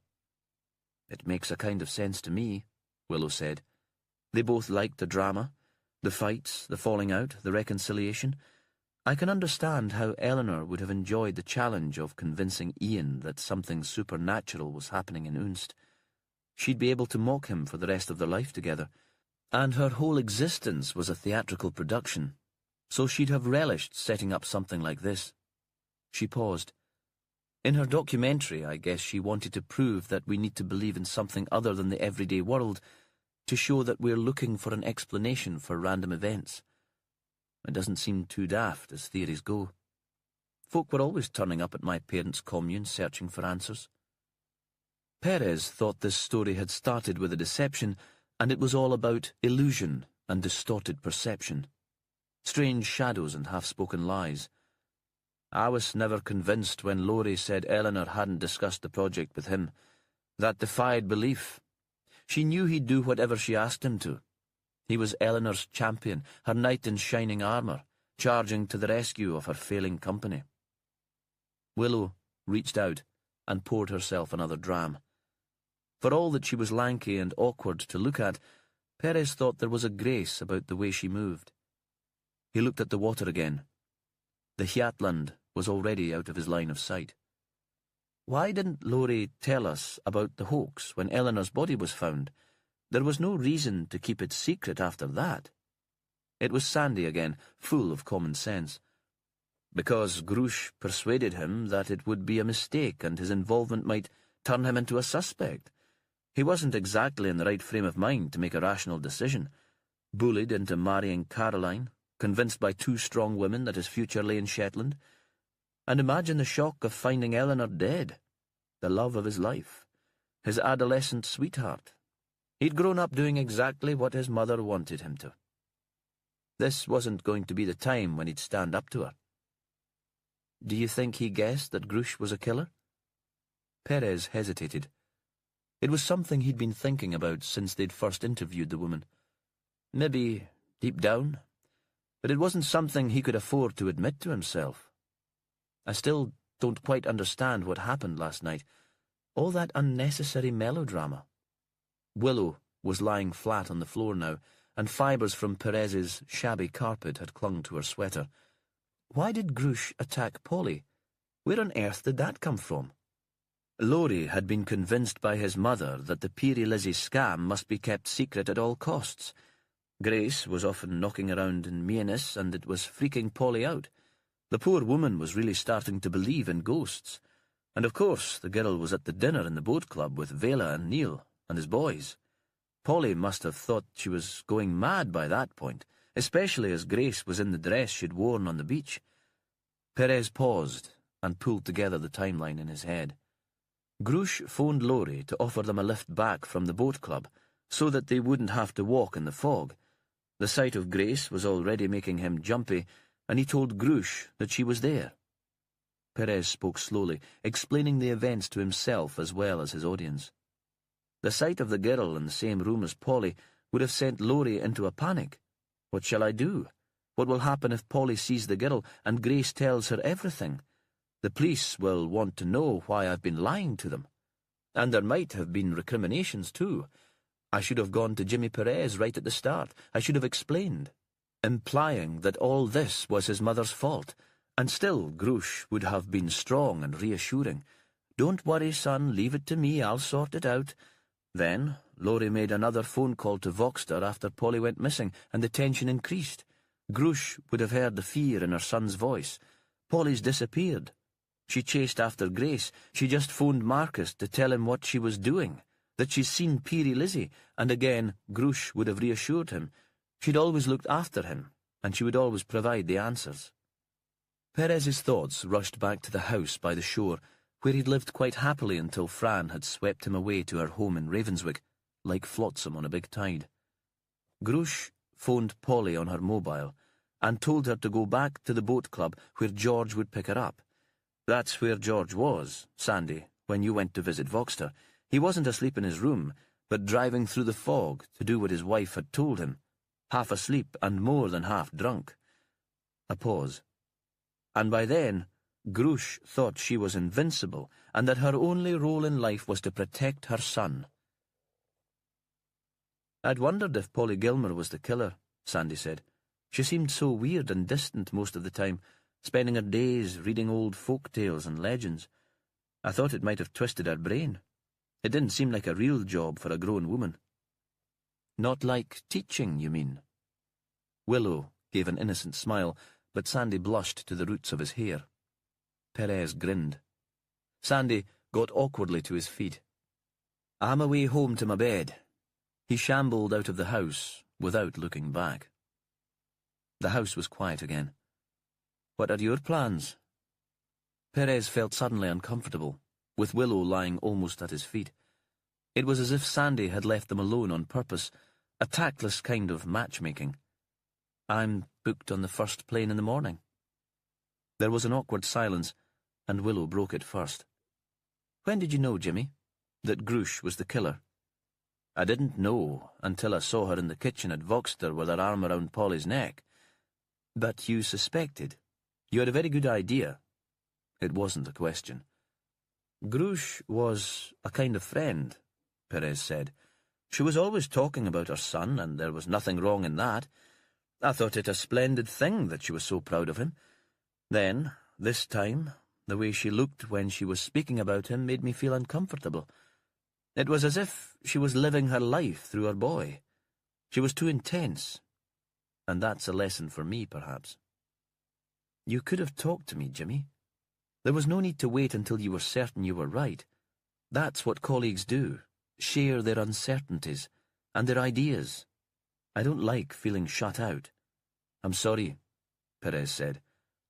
It makes a kind of sense to me, Willow said. They both liked the drama, the fights, the falling out, the reconciliation. I can understand how Eleanor would have enjoyed the challenge of convincing Ian that something supernatural was happening in Unst. She'd be able to mock him for the rest of their life together, and her whole existence was a theatrical production, so she'd have relished setting up something like this. She paused. In her documentary, I guess she wanted to prove that we need to believe in something other than the everyday world, to show that we're looking for an explanation for random events. It doesn't seem too daft as theories go. Folk were always turning up at my parents' commune searching for answers. Perez thought this story had started with a deception, and it was all about illusion and distorted perception. Strange shadows and half-spoken lies. I was never convinced when Laurie said Eleanor hadn't discussed the project with him. That defied belief. She knew he'd do whatever she asked him to. He was Eleanor's champion, her knight in shining armour, charging to the rescue of her failing company. Willow reached out and poured herself another dram. For all that she was lanky and awkward to look at, Perez thought there was a grace about the way she moved. He looked at the water again. The Hjaltland was already out of his line of sight. Why didn't Laurie tell us about the hoax when Eleanor's body was found? There was no reason to keep it secret after that. It was Sandy again, full of common sense. Because Grush persuaded him that it would be a mistake and his involvement might turn him into a suspect. He wasn't exactly in the right frame of mind to make a rational decision. Bullied into marrying Caroline, convinced by 2 strong women that his future lay in Shetland. And imagine the shock of finding Eleanor dead, the love of his life, his adolescent sweetheart. He'd grown up doing exactly what his mother wanted him to. This wasn't going to be the time when he'd stand up to her. Do you think he guessed that Grush was a killer? Perez hesitated. It was something he'd been thinking about since they'd first interviewed the woman. Maybe deep down, but it wasn't something he could afford to admit to himself. I still don't quite understand what happened last night. All that unnecessary melodrama. Willow was lying flat on the floor now, and fibres from Perez's shabby carpet had clung to her sweater. Why did Grush attack Polly? Where on earth did that come from? Laurie had been convinced by his mother that the Peary Lizzie scam must be kept secret at all costs. Grace was often knocking around in Meanis, and it was freaking Polly out. The poor woman was really starting to believe in ghosts. And of course the girl was at the dinner in the boat club with Vela and Neil and his boys. Polly must have thought she was going mad by that point, especially as Grace was in the dress she'd worn on the beach. Perez paused and pulled together the timeline in his head. Grush phoned Laurie to offer them a lift back from the boat club so that they wouldn't have to walk in the fog. The sight of Grace was already making him jumpy, and he told Grush that she was there. Perez spoke slowly, explaining the events to himself as well as his audience. The sight of the girl in the same room as Polly would have sent Laurie into a panic. What shall I do? What will happen if Polly sees the girl and Grace tells her everything? The police will want to know why I've been lying to them. And there might have been recriminations too. I should have gone to Jimmy Perez right at the start. I should have explained, implying that all this was his mother's fault. And still Grush would have been strong and reassuring. "Don't worry, son, leave it to me, I'll sort it out." Then Laurie made another phone call to Voxter after Polly went missing, and the tension increased. Grush would have heard the fear in her son's voice. Polly's disappeared. She chased after Grace. She just phoned Marcus to tell him what she was doing, that she'd seen Peary Lizzie, and again Grush would have reassured him. She'd always looked after him, and she would always provide the answers. Perez's thoughts rushed back to the house by the shore, where he'd lived quite happily until Fran had swept him away to her home in Ravenswick, like flotsam on a big tide. Grush phoned Polly on her mobile and told her to go back to the boat club where George would pick her up. That's where George was, Sandy, when you went to visit Voxter. He wasn't asleep in his room, but driving through the fog to do what his wife had told him, half asleep and more than half drunk. A pause. And by then, Grush thought she was invincible and that her only role in life was to protect her son. "I'd wondered if Polly Gilmer was the killer," Sandy said. "She seemed so weird and distant most of the time, spending her days reading old folk tales and legends. I thought it might have twisted her brain. It didn't seem like a real job for a grown woman." "Not like teaching, you mean?" Willow gave an innocent smile, but Sandy blushed to the roots of his hair. Perez grinned. Sandy got awkwardly to his feet. "I'm away home to my bed." He shambled out of the house without looking back. The house was quiet again. "What are your plans?" Perez felt suddenly uncomfortable, with Willow lying almost at his feet. It was as if Sandy had left them alone on purpose, a tactless kind of matchmaking. "I'm booked on the first plane in the morning." There was an awkward silence, and Willow broke it first. "When did you know, Jimmy, that Grush was the killer?" "I didn't know until I saw her in the kitchen at Voxter with her arm around Polly's neck." "But you suspected. You had a very good idea." It wasn't a question. "Grush was a kind of friend," Perez said. "She was always talking about her son, and there was nothing wrong in that. I thought it a splendid thing that she was so proud of him. Then, this time, the way she looked when she was speaking about him made me feel uncomfortable. It was as if she was living her life through her boy. She was too intense. And that's a lesson for me, perhaps." "You could have talked to me, Jimmy. There was no need to wait until you were certain you were right. That's what colleagues do, share their uncertainties and their ideas. I don't like feeling shut out." "I'm sorry," Perez said.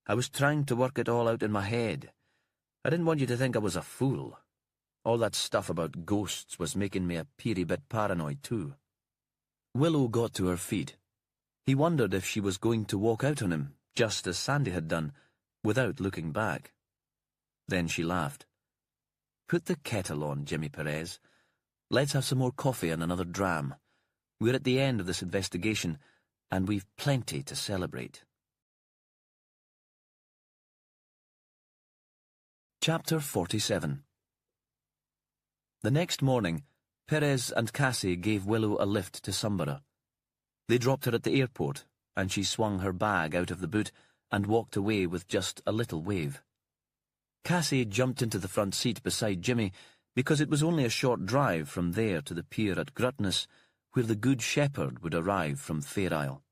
"I was trying to work it all out in my head. I didn't want you to think I was a fool. All that stuff about ghosts was making me a peery bit paranoid too." Willow got to her feet. He wondered if she was going to walk out on him, just as Sandy had done, without looking back. Then she laughed. "Put the kettle on, Jimmy Perez. Let's have some more coffee and another dram. We're at the end of this investigation, and we've plenty to celebrate." Chapter 47. The next morning, Perez and Cassie gave Willow a lift to Sumborough. They dropped her at the airport, and she swung her bag out of the boot and walked away with just a little wave. Cassie jumped into the front seat beside Jimmy because it was only a short drive from there to the pier at Grutness, where the Good Shepherd would arrive from Fair Isle.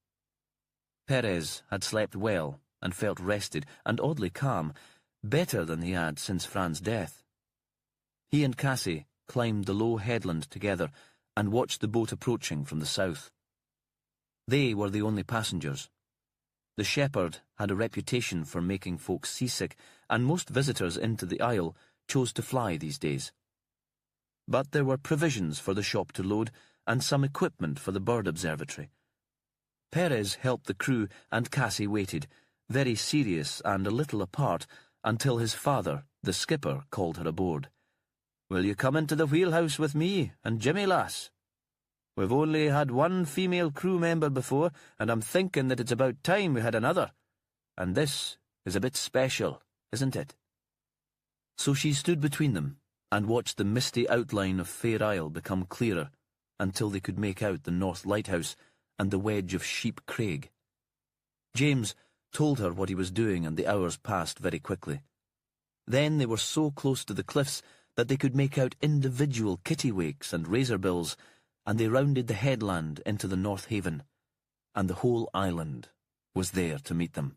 Perez had slept well and felt rested and oddly calm, better than he had since Fran's death. He and Cassie climbed the low headland together and watched the boat approaching from the south. They were the only passengers. The shepherd had a reputation for making folks seasick, and most visitors into the isle chose to fly these days. But there were provisions for the shop to load, and some equipment for the bird observatory. Perez helped the crew, and Cassie waited, very serious and a little apart, until his father, the skipper, called her aboard. "Will you come into the wheelhouse with me and Jimmy, lass? We've only had one female crew member before, and I'm thinking that it's about time we had another. And this is a bit special, isn't it?" So she stood between them and watched the misty outline of Fair Isle become clearer until they could make out the North Lighthouse and the wedge of Sheep Craig. James told her what he was doing, and the hours passed very quickly. Then they were so close to the cliffs that they could make out individual kittiwakes and razorbills, and they rounded the headland into the North Haven, and the whole island was there to meet them.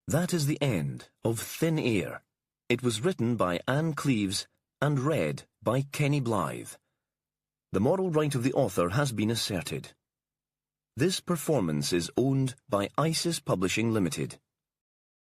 That is the end of Thin Air. It was written by Anne Cleeves and read by Kenny Blythe. The moral right of the author has been asserted. This performance is owned by ISIS Publishing Limited.